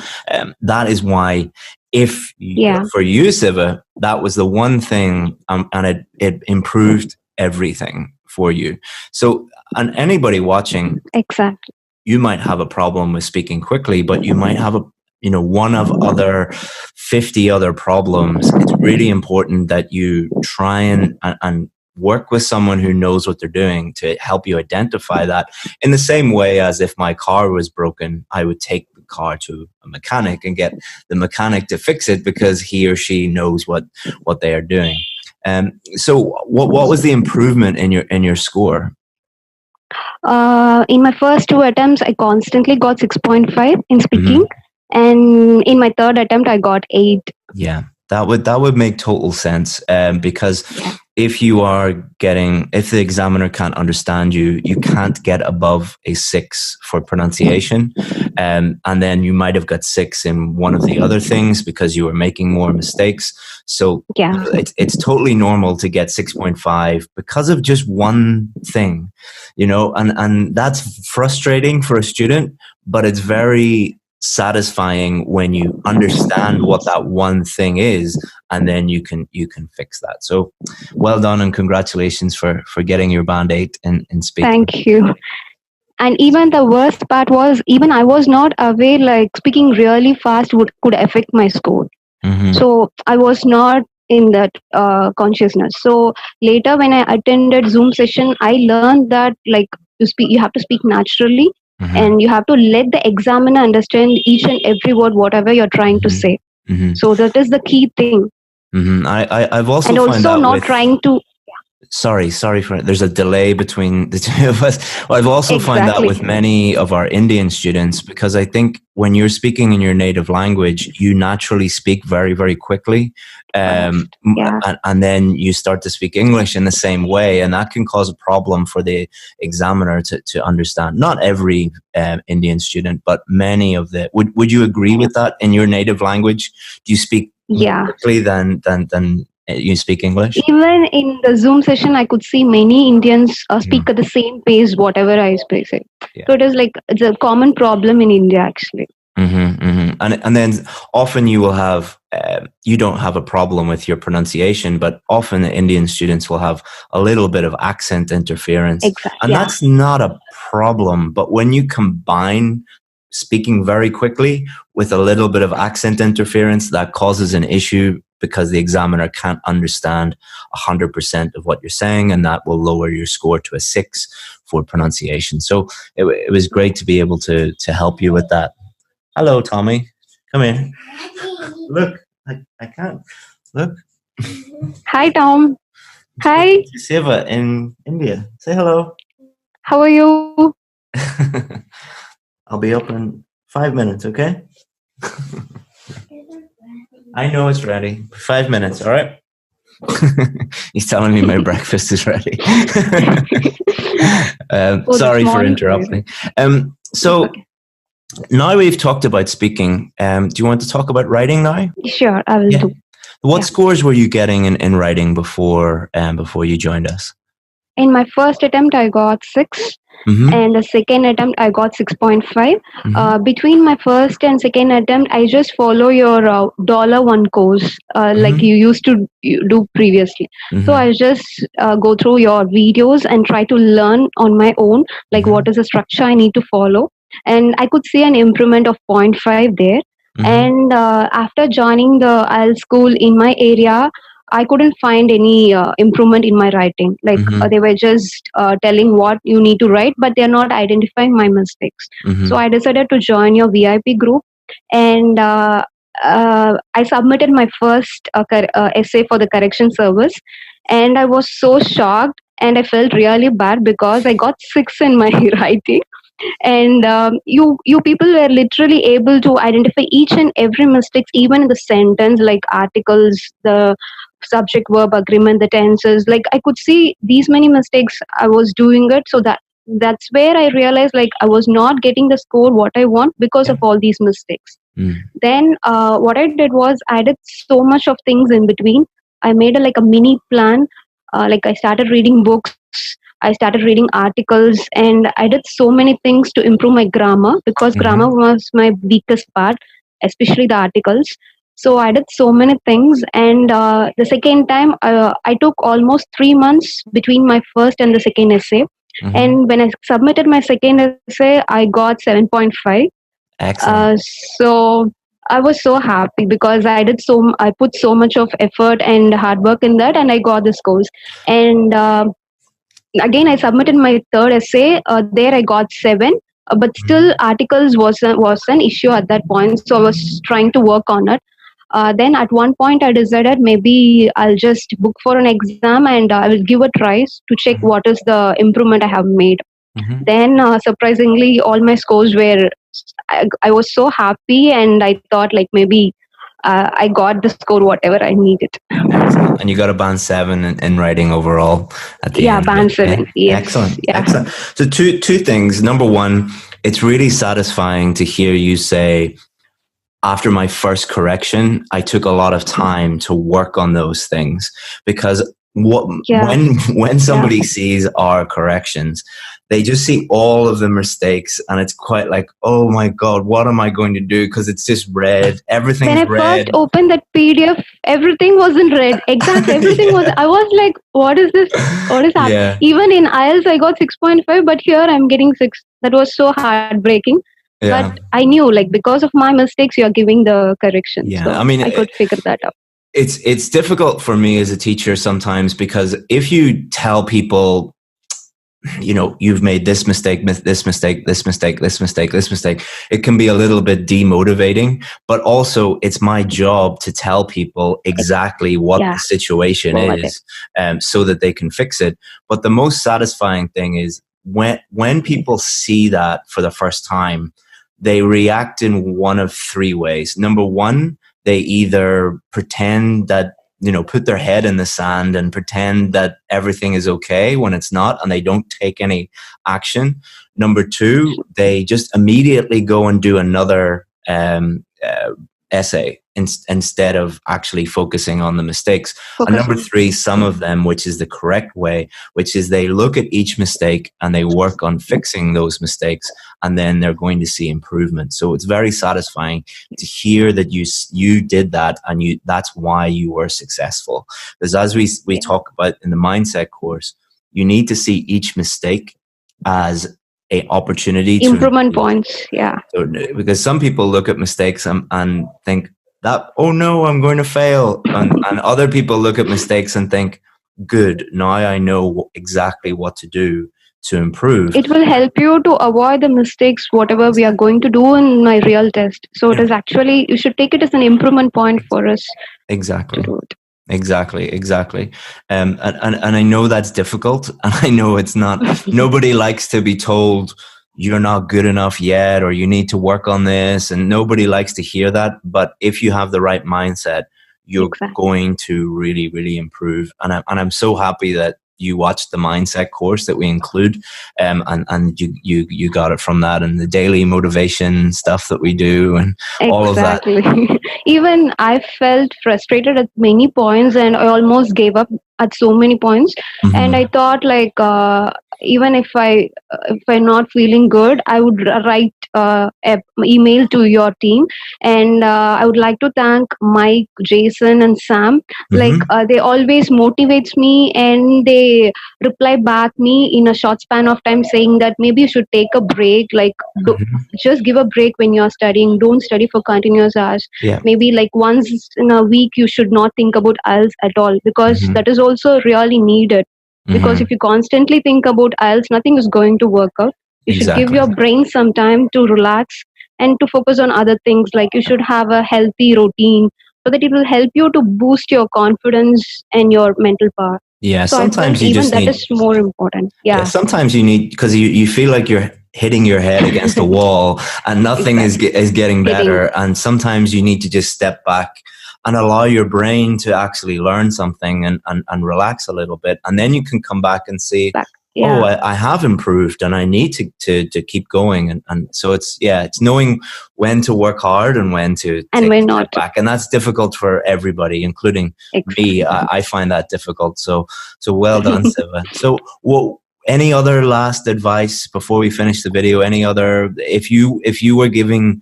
[SPEAKER 2] that is why, for you, Siva, that was the one thing, and it improved everything for you. So, and anybody watching, you might have a problem with speaking quickly, but you might have one of other 50 other problems. It's really important that you try and work with someone who knows what they're doing to help you identify that. In the same way as if my car was broken, I would take the car to a mechanic and get the mechanic to fix it because he or she knows what they are doing. So what was the improvement in your score?
[SPEAKER 19] In my first 2 attempts, I constantly got 6.5 in speaking. And in my 3rd attempt, I got 8.
[SPEAKER 2] Yeah, that would make total sense, because if the examiner can't understand you, you can't get above a 6 for pronunciation, and then you might have got 6 in one of the other things because you were making more mistakes. So it's totally normal to get 6.5 because of just one thing, and that's frustrating for a student, but it's very satisfying when you understand what that one thing is, and then you can fix that. So well done, and congratulations for getting your band 8 in speaking.
[SPEAKER 19] Thank you. And even the worst part was, even I was not aware like speaking really fast could affect my score. So I was not in that consciousness. So later when I attended Zoom session, I learned that like you have to speak naturally. And you have to let the examiner understand each and every word, whatever you're trying to say. So that is the key thing.
[SPEAKER 2] I've also
[SPEAKER 19] and
[SPEAKER 2] found
[SPEAKER 19] also
[SPEAKER 2] out
[SPEAKER 19] not trying to.
[SPEAKER 2] Sorry for there's a delay between the two of us. Well, I've also found that with many of our Indian students, because I think when you're speaking in your native language, you naturally speak very, very quickly. And then you start to speak English in the same way, and that can cause a problem for the examiner to understand. Not every Indian student, but many of the. Would you agree with that? In your native language, do you speak more quickly than you speak English?
[SPEAKER 19] Even in the Zoom session, I could see many Indians speak at the same pace, whatever I speak. So it is like, it's a common problem in India, actually.
[SPEAKER 2] And then often you will have, you don't have a problem with your pronunciation, but often the Indian students will have a little bit of accent interference. And that's not a problem. But when you combine speaking very quickly with a little bit of accent interference, that causes an issue, because the examiner can't understand 100% of what you're saying, and that will lower your score to a 6 for pronunciation. So it was great to be able to help you with that. Hello, Tommy. Come here. Look, I can't. Look.
[SPEAKER 19] Hi, Tom. Hi.
[SPEAKER 2] Siva in India. Say hello.
[SPEAKER 19] How are you?
[SPEAKER 2] I'll be up in 5 minutes, okay? I know it's ready. 5 minutes, all right? He's telling me my breakfast is ready. Sorry for interrupting. So now we've talked about speaking. Do you want to talk about writing now?
[SPEAKER 19] Sure, I will do.
[SPEAKER 2] What scores were you getting in writing before you joined us?
[SPEAKER 19] In my first attempt, I got 6. And the second attempt, I got 6.5. Between my first and second attempt, I just follow your $1 course like you used to do previously. So I just go through your videos and try to learn on my own, like what is the structure I need to follow. And I could see an improvement of 0.5 there. And after joining the IELTS school in my area, I couldn't find any improvement in my writing. Like they were just telling what you need to write, but they're not identifying my mistakes. So I decided to join your VIP group, and I submitted my first essay for the correction service, and I was so shocked, and I felt really bad because I got 6 in my writing. And you people were literally able to identify each and every mistakes, even in the sentence, like articles, the subject verb agreement, the tenses. Like I could see these many mistakes I was doing it. So that's where I realized like I was not getting the score what I want because of all these mistakes. Then what I did was I did so much of things in between. I made like a mini plan. Like I started reading books, I started reading articles, and I did so many things to improve my grammar, because grammar was my weakest part, especially the articles. So I did so many things, and the second time I took almost 3 months between my first and the second essay. And when I submitted my second essay, I got 7.5.
[SPEAKER 2] Excellent.
[SPEAKER 19] So I was so happy because I put so much of effort and hard work in that, and I got the scores. And again, I submitted my third essay. There I got 7, but still articles was an issue at that point. So I was trying to work on it. Then at one point I decided maybe I'll just book for an exam and I will give a try to check what is the improvement I have made. Then surprisingly, all my scores were, I was so happy, and I thought like maybe I got the score whatever I needed.
[SPEAKER 2] Excellent. And you got a band 7 in writing overall at the end.
[SPEAKER 19] Band 7. Yes.
[SPEAKER 2] Excellent. Excellent. So two things. Number one, it's really satisfying to hear you say, after my first correction, I took a lot of time to work on those things, because when somebody sees our corrections, they just see all of the mistakes, and it's quite like, oh my God, what am I going to do? Because it's just red. Everything's red.
[SPEAKER 19] When I first opened that PDF, everything was in red. Exactly. Everything was, I was like, what is this? What is happening?
[SPEAKER 2] Yeah.
[SPEAKER 19] Even in IELTS, I got 6.5, but here I'm getting 6. That was so heartbreaking.
[SPEAKER 2] Yeah.
[SPEAKER 19] But I knew, like, because of my mistakes, you are giving the correction.
[SPEAKER 2] Yeah.
[SPEAKER 19] So
[SPEAKER 2] I mean,
[SPEAKER 19] I could figure that out.
[SPEAKER 2] It's difficult for me as a teacher sometimes, because if you tell people
[SPEAKER 9] you've made this mistake, this mistake, this mistake, this mistake, this mistake. It can be a little bit demotivating, but also it's my job to tell people exactly what the situation is, so that they can fix it. But the most satisfying thing is when people see that for the first time, they react in one of three ways. Number one, they either pretend that, put their head in the sand and pretend that everything is okay when it's not, and they don't take any action. Number two, they just immediately go and do another essay instead of actually focusing on the mistakes. And number three, some of them, which is the correct way, which is they look at each mistake and they work on fixing those mistakes, and then they're going to see improvement. So it's very satisfying to hear that you did that, and that's why you were successful. Because as we talk about in the mindset course, you need to see each mistake as a opportunity
[SPEAKER 19] improvement points.
[SPEAKER 9] So, because some people look at mistakes and think that, oh no, I'm going to fail, and other people look at mistakes and think, good, now I know exactly what to do to improve.
[SPEAKER 19] It will help you to avoid the mistakes whatever we are going to do in my real test. So it is actually, you should take it as an improvement point for us.
[SPEAKER 9] Exactly. To do it. Exactly. And I know that's difficult, and I know it's not, nobody likes to be told you're not good enough yet, or you need to work on this, and nobody likes to hear that. But if you have the right mindset, you're going to really, really improve. And I'm so happy that you watched the mindset course that we include, and you got it from that, and the daily motivation stuff that we do, and all of that.
[SPEAKER 19] Even I felt frustrated at many points, and I almost gave up at so many points. And I thought, like, even if I'm not feeling good, I would write an email to your team, and I would like to thank Mike, Jason, and Sam. Like, they always motivates me, and they reply back me in a short span of time saying that maybe you should take a break, like just give a break when you're studying, don't study for continuous hours. Maybe like once in a week you should not think about IELTS at all, because that is also really needed. Because if you constantly think about IELTS, nothing is going to work out. You should give your brain some time to relax and to focus on other things. Like, you should have a healthy routine so that it will help you to boost your confidence and your mental power.
[SPEAKER 9] Yeah,
[SPEAKER 19] so
[SPEAKER 9] sometimes you just
[SPEAKER 19] that
[SPEAKER 9] need,
[SPEAKER 19] is more important. Yeah,
[SPEAKER 9] sometimes you need, because you feel like you're hitting your head against a wall and nothing is getting better. And sometimes you need to just step back and allow your brain to actually learn something and relax a little bit. And then you can come back and see, oh, I have improved and I need to keep going. And so it's knowing when to work hard and when to take a step back. And that's difficult for everybody, including me. I find that difficult. So well done, Siva. So any other last advice before we finish the video? Any other, if you were giving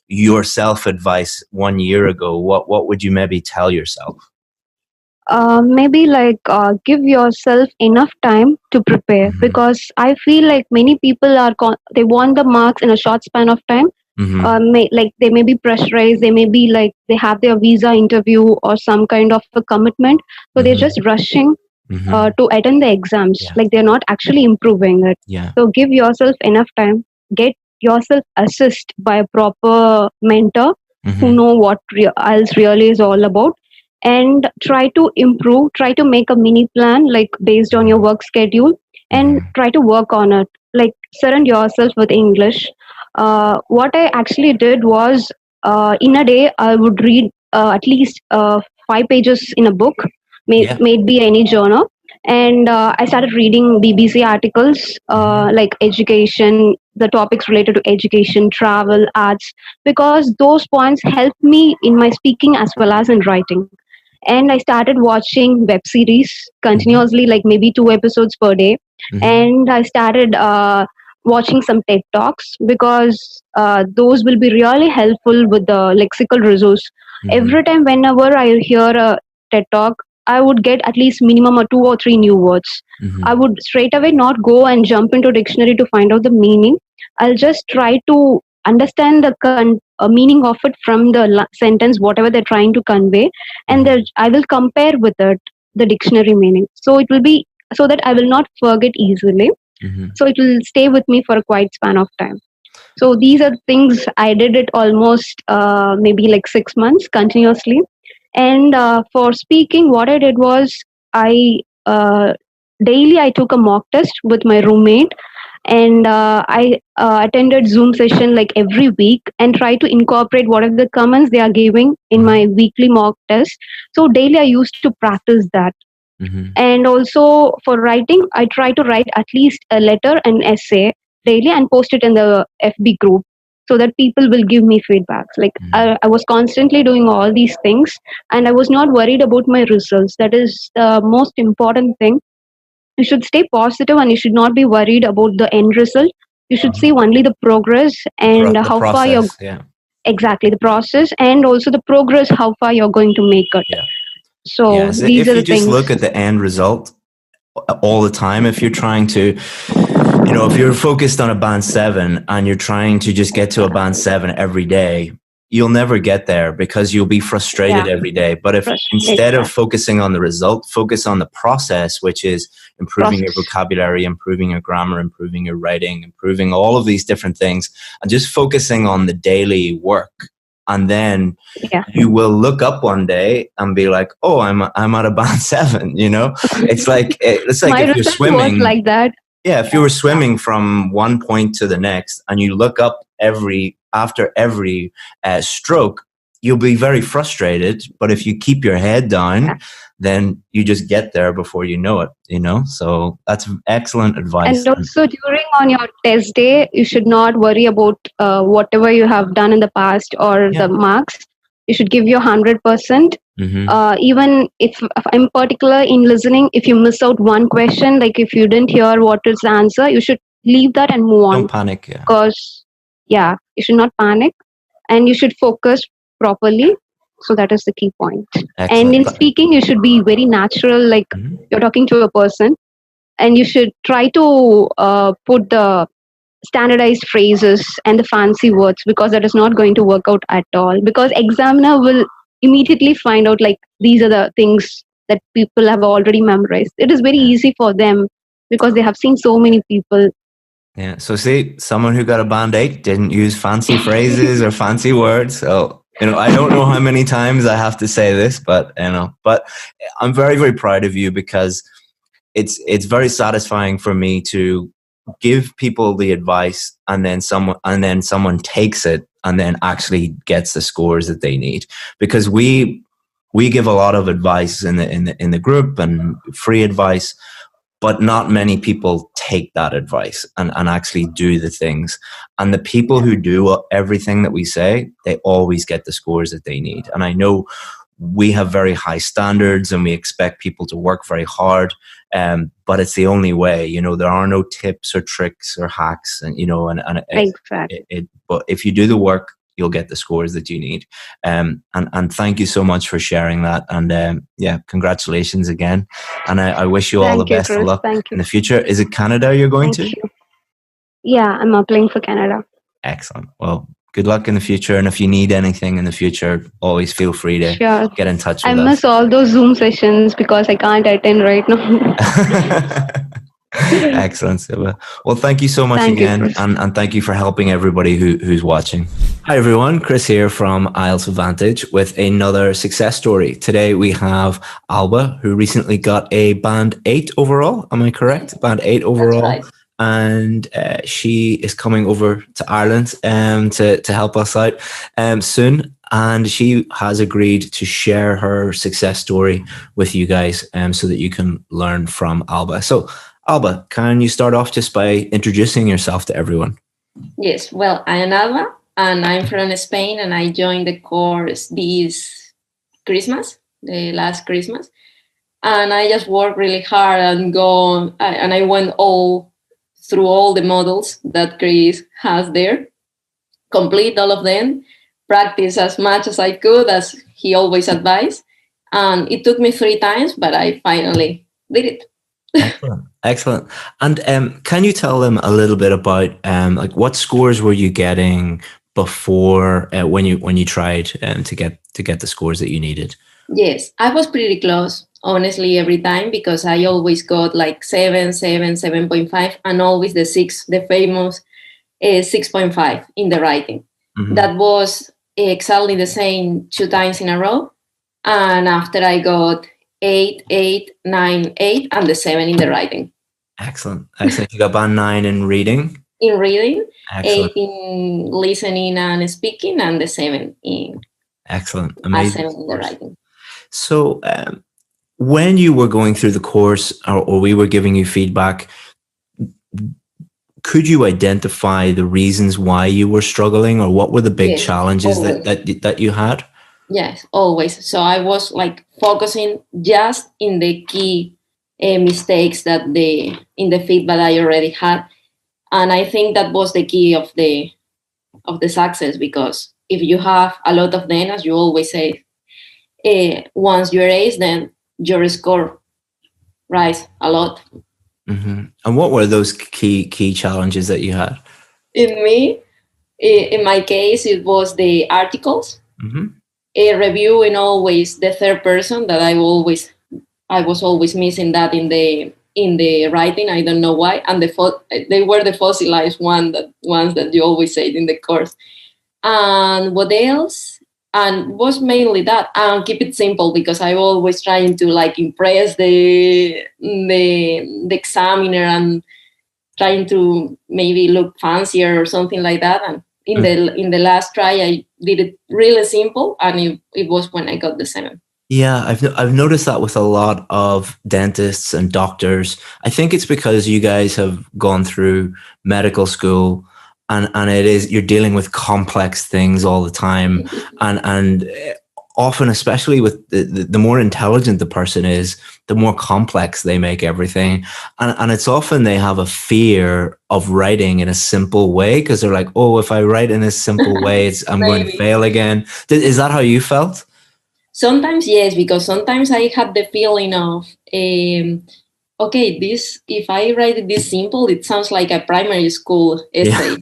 [SPEAKER 9] yourself advice 1 year ago, what would you maybe tell yourself?
[SPEAKER 19] Maybe like give yourself enough time to prepare, because I feel like many people they want the marks in a short span of time. They may be pressurized, they may be like they have their visa interview or some kind of a commitment, so they're just rushing to attend the exams. Like, they're not actually improving it. So give yourself enough time, get yourself assessed by a proper mentor who know what IELTS really is all about, and try to improve, try to make a mini plan, like based on your work schedule, and try to work on it. Like, surround yourself with English. What I actually did was, in a day I would read at least 5 pages in a book, maybe any journal. And I started reading BBC articles, like education, the topics related to education, travel, arts, because those points helped me in my speaking as well as in writing. And I started watching web series continuously, like maybe 2 episodes per day. And I started watching some TED Talks, because those will be really helpful with the lexical resource. Every time whenever I hear a TED Talk, I would get at least minimum 2 or 3 new words. I would straight away not go and jump into dictionary to find out the meaning. I'll just try to understand the meaning of it from the sentence, whatever they're trying to convey, and I will compare with it the dictionary meaning. So it will be so that I will not forget easily. So it will stay with me for a quite span of time. So these are things I did it almost maybe like 6 months continuously. And for speaking, what I did was I daily I took a mock test with my roommate, and I attended Zoom session like every week and try to incorporate what are the comments they are giving in my weekly mock test. So daily I used to practice that. And also for writing, I try to write at least a letter and essay daily and post it in the FB group so that people will give me feedbacks. Like I was constantly doing all these things, and I was not worried about my results. That is the most important thing. You should stay positive and you should not be worried about the end result. You should see only the progress and
[SPEAKER 9] The
[SPEAKER 19] how far you're
[SPEAKER 9] process, yeah.
[SPEAKER 19] exactly the process, and also the progress, how far you're going to make it. So
[SPEAKER 9] Yeah, so
[SPEAKER 19] these
[SPEAKER 9] if
[SPEAKER 19] are
[SPEAKER 9] you
[SPEAKER 19] the
[SPEAKER 9] just
[SPEAKER 19] things.
[SPEAKER 9] look at the end result all the time, if you're trying to, if you're focused on a band 7 and you're trying to just get to a band 7 every day, you'll never get there because you'll be frustrated every day. But if instead of focusing on the result, focus on the process, which is improving your vocabulary, improving your grammar, improving your writing, improving all of these different things, and just focusing on the daily work. And then you will look up one day and be like, "Oh, I'm at a band 7." It's like
[SPEAKER 19] My
[SPEAKER 9] if you're
[SPEAKER 19] result
[SPEAKER 9] swimming
[SPEAKER 19] was like that.
[SPEAKER 9] Yeah, if you were swimming from one point to the next and you look up after every stroke, you'll be very frustrated. But if you keep your head down, then you just get there before you know it. So that's excellent advice.
[SPEAKER 19] And also during on your test day, you should not worry about whatever you have done in the past or the marks. You should give your 100%. Even if I'm particular in listening, if you miss out one question, like if you didn't hear what is the answer, you should leave that and move on.
[SPEAKER 9] Don't panic. Yeah.
[SPEAKER 19] Because you should not panic, and you should focus properly. So that is the key point.
[SPEAKER 9] Excellent.
[SPEAKER 19] And in speaking, you should be very natural, like you're talking to a person, and you should try to put the standardized phrases and the fancy words, because that is not going to work out at all, because examiner will immediately find out like these are the things that people have already memorized. It is very easy for them because they have seen so many people.
[SPEAKER 9] Yeah. So see, someone who got a band 8 didn't use fancy phrases or fancy words. So, I don't know how many times I have to say this, but I'm very, very proud of you, because it's very satisfying for me to give people the advice and then someone takes it and then actually gets the scores that they need, because we give a lot of advice in the group and free advice, but not many people take that advice and actually do the things. And the people who do everything that we say, they always get the scores that they need. And I know we have very high standards and we expect people to work very hard, but it's the only way. There are no tips or tricks or hacks, and but if you do the work, you'll get the scores that you need. And thank you so much for sharing that. And congratulations again. And I wish you all the best of luck in the future. Is it Canada you're going to?
[SPEAKER 19] Yeah, I'm applying for Canada.
[SPEAKER 9] Excellent. Well, good luck in the future. And if you need anything in the future, always feel free to get in touch with us.
[SPEAKER 19] I miss all those Zoom sessions because I can't attend right now.
[SPEAKER 9] Excellent, Siva. Well, thank you so much again, and thank you for helping everybody who's watching. Hi everyone, Chris here from IELTS Advantage with another success story. Today we have Alba, who recently got a band 8 overall. Am I correct? Band 8 overall.
[SPEAKER 20] That's right.
[SPEAKER 9] And she is coming over to Ireland to help us out soon. And she has agreed to share her success story with you guys so that you can learn from Alba. So Alba, can you start off just by introducing yourself to everyone?
[SPEAKER 20] Yes, well, I am Alba, and I'm from Spain, and I joined the course this Christmas, the last Christmas. And I just worked really hard and I went through all the models that Chris has there, complete all of them, practice as much as I could, as he always advised. And it took me 3 times, but I finally did it.
[SPEAKER 9] Excellent. And can you tell them a little bit about like what scores were you getting before when you tried to get the scores that you needed?
[SPEAKER 20] Yes, I was pretty close. honestly, every time, because I always got like 7.5, and always the 6, the famous 6.5 in the writing.
[SPEAKER 2] Mm-hmm.
[SPEAKER 20] That was exactly the same 2 times in a row. And after I got 8, 8, 9, 8, and the 7 in the writing.
[SPEAKER 2] Excellent. Excellent. You got band 9 in reading?
[SPEAKER 20] In reading,
[SPEAKER 2] Excellent.
[SPEAKER 20] 8 in listening and speaking, and the 7 in
[SPEAKER 2] excellent. Amazing.
[SPEAKER 20] 7 in the writing.
[SPEAKER 2] So when you were going through the course, or we were giving you feedback, could you identify the reasons why you were struggling, or what were the big challenges that you had?
[SPEAKER 20] Yes, always. So I was like focusing just in the key mistakes that in the feedback I already had, and I think that was the key of the success, because if you have a lot of them, as you always say, once you erase, then your score rise a lot.
[SPEAKER 2] Mm-hmm. And what were those key challenges that you had?
[SPEAKER 20] In my case, it was the articles.
[SPEAKER 2] Mm-hmm.
[SPEAKER 20] Reviewing always the third person, that I was always missing that in the writing. I don't know why. And they were the fossilized ones that you always say in the course. And what else? And was mainly that. And keep it simple, because I always trying to like impress the examiner, and trying to maybe look fancier or something like that. And in the last try, I did it really simple, and it was when I got the 7.
[SPEAKER 2] Yeah, I've noticed that with a lot of dentists and doctors. I think it's because you guys have gone through medical school, and it is, you're dealing with complex things all the time, and often, especially with the more intelligent the person is, the more complex they make everything. And it's often they have a fear of writing in a simple way, because they're like, oh, if I write in a simple way, I'm going to fail again. Is that how you felt?
[SPEAKER 20] Sometimes, yes, because sometimes I had the feeling of, okay, if I write it this simple, it sounds like a primary school essay,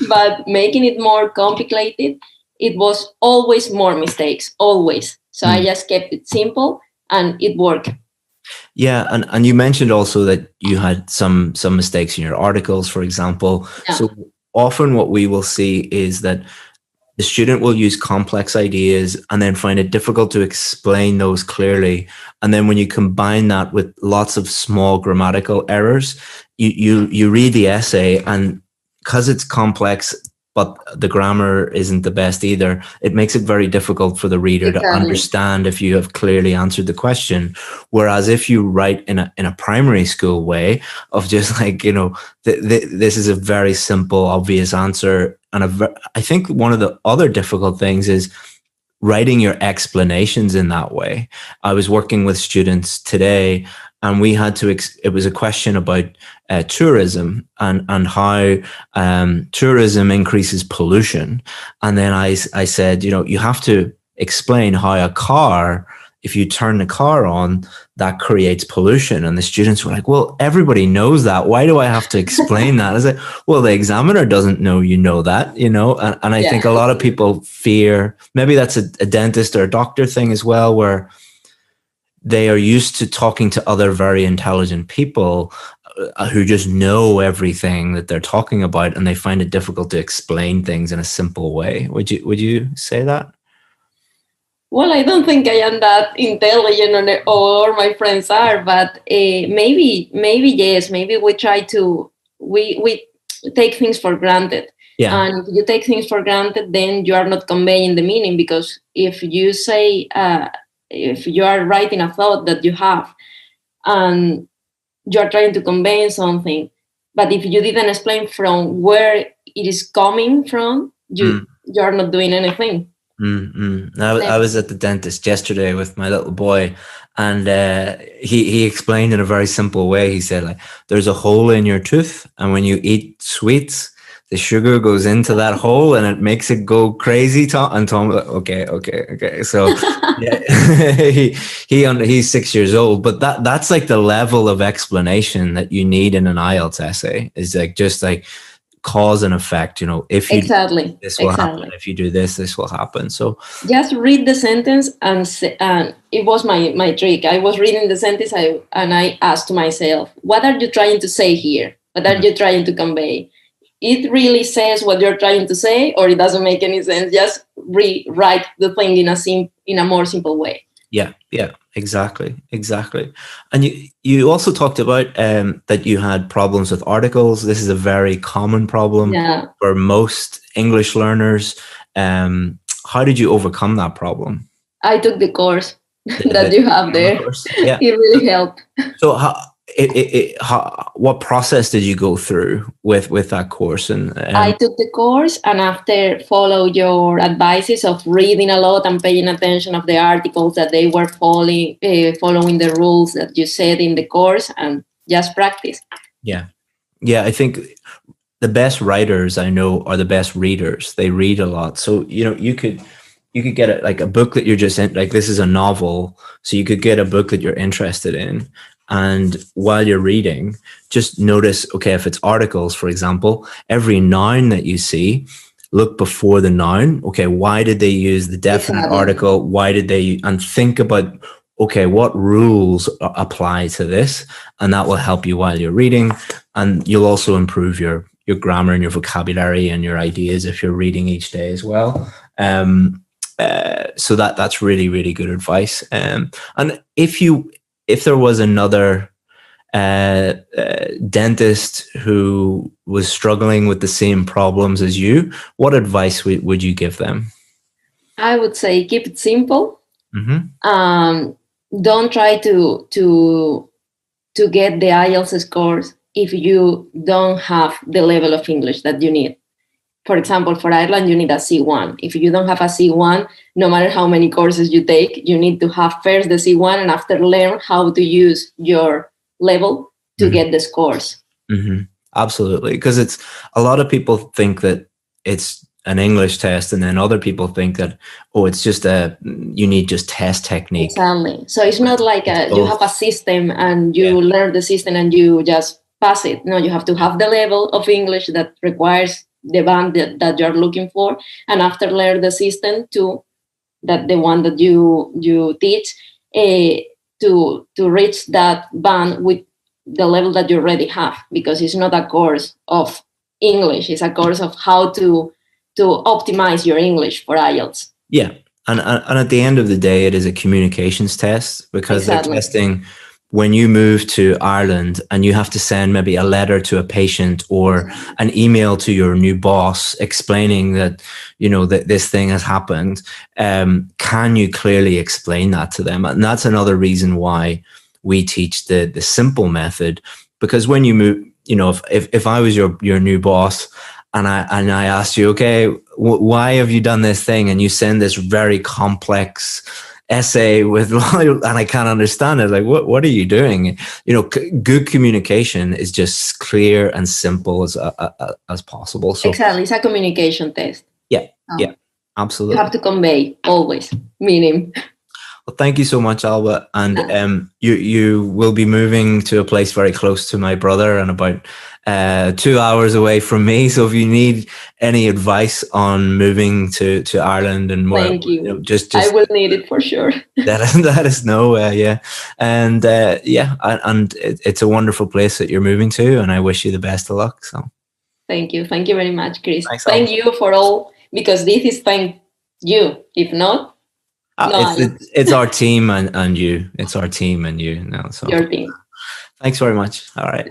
[SPEAKER 20] but making it more complicated, it was always more mistakes, always. So I just kept it simple, and it worked.
[SPEAKER 2] Yeah, and you mentioned also that you had some mistakes in your articles, for example. Yeah. So often what we will see is that the student will use complex ideas and then find it difficult to explain those clearly. And then when you combine that with lots of small grammatical errors, you read the essay, and because it's complex, but the grammar isn't the best either, it makes it very difficult for the reader to understand if you have clearly answered the question. Whereas if you write in a primary school way of just like, this is a very simple, obvious answer. And I think one of the other difficult things is writing your explanations in that way. I was working with students today, and we had to, it was a question about tourism and how tourism increases pollution. And then I said, you have to explain how a car, if you turn the car on, that creates pollution. And the students were like, well, everybody knows that. Why do I have to explain that? I was like, well, the examiner doesn't know you know that, and I think a lot of people fear, maybe that's a dentist or a doctor thing as well, where they are used to talking to other very intelligent people who just know everything that they're talking about, and they find it difficult to explain things in a simple way. Would you say that?
[SPEAKER 20] Well, I don't think I am that intelligent, or my friends are, but maybe yes. Maybe we try to we take things for granted. Yeah. And if you take things for granted, then you are not conveying the meaning, because if you say, if you are writing a thought that you have, and you are trying to convey something, but if you didn't explain from where it is coming from, you are not doing anything.
[SPEAKER 2] I was at the dentist yesterday with my little boy, and he explained in a very simple way. He said, like, there's a hole in your tooth, and when you eat sweets, the sugar goes into that hole and it makes it go crazy. And Tom, okay. So yeah, he's 6 years old, but that's like the level of explanation that you need in an IELTS essay, is like just like
[SPEAKER 9] cause and effect. You know, if you
[SPEAKER 20] Exactly.
[SPEAKER 9] do this will happen. If you do this, this will happen. So
[SPEAKER 20] just read the sentence and it was my trick. I was reading the sentence and I asked myself, what are you trying to say here? What are you trying to convey? It really says what you're trying to say, or it doesn't make any sense. Just rewrite the thing in a more simple way.
[SPEAKER 9] Yeah, exactly. And you also talked about that you had problems with articles. This is a very common problem for most English learners. How did you overcome that problem?
[SPEAKER 20] I took the course that you have there.
[SPEAKER 9] Yeah.
[SPEAKER 20] It really helped.
[SPEAKER 9] So what process did you go through with that course? And
[SPEAKER 20] I took the course, and after follow your advices of reading a lot and paying attention of the articles that they were following the rules that you said in the course, and just practice.
[SPEAKER 9] Yeah, I think the best writers I know are the best readers. They read a lot. So you could get like a book that you're just in, like this is a novel, so you could get a book that you're interested in. And while you're reading, just notice, okay, if it's articles, for example, every noun that you see, look before the noun. Okay, why did they use the definite article? Why did they, and think about, okay, what rules apply to this? And that will help you while you're reading. And you'll also improve your grammar and your vocabulary and your ideas if you're reading each day as well. So that's really, really good advice. And if there was another dentist who was struggling with the same problems as you, what advice would you give them?
[SPEAKER 20] I would say keep it simple.
[SPEAKER 9] Mm-hmm.
[SPEAKER 20] Don't try to get the IELTS scores if you don't have the level of English that you need. For example, for Ireland, you need a C1. If you don't have a C1, no matter how many courses you take, you need to have first the C1 and after learn how to use your level to get the scores.
[SPEAKER 9] Mm-hmm. Absolutely. Because it's a lot of people think that it's an English test, and then other people think that, it's just you need just test technique.
[SPEAKER 20] Exactly. So it's not like you have a system and you learn the system and you just pass it. No, you have to have the level of English that requires the band that you're looking for, and after learn the system the one that you teach to reach that band with the level that you already have, because it's not a course of English, it's a course of how to optimize your English for IELTS.
[SPEAKER 9] Yeah, and at the end of the day, it is a communications test, because they're testing when you move to Ireland and you have to send maybe a letter to a patient or an email to your new boss explaining that, that this thing has happened. Can you clearly explain that to them? And that's another reason why we teach the simple method, because when you move, if I was your new boss and I asked you, okay, why have you done this thing? And you send this very complex essay with, and I can't understand it. Like, what are you doing? Good communication is just clear and simple as possible. So
[SPEAKER 20] exactly, it's a communication test.
[SPEAKER 9] Yeah, absolutely.
[SPEAKER 20] You have to convey always meaning.
[SPEAKER 9] Well, thank you so much, Alba. And you will be moving to a place very close to my brother and about 2 hours away from me. So if you need any advice on moving to Ireland and more,
[SPEAKER 20] thank you.
[SPEAKER 9] Just
[SPEAKER 20] I will need it for sure.
[SPEAKER 9] Let us know. And and it's a wonderful place that you're moving to, and I wish you the best of luck. So
[SPEAKER 20] thank you very much, Chris.
[SPEAKER 9] Thanks,
[SPEAKER 20] thank you for all, because this is thank you. If not,
[SPEAKER 9] it's our team and you. It's our team and you now. So
[SPEAKER 20] your team.
[SPEAKER 9] Thanks very much. All right.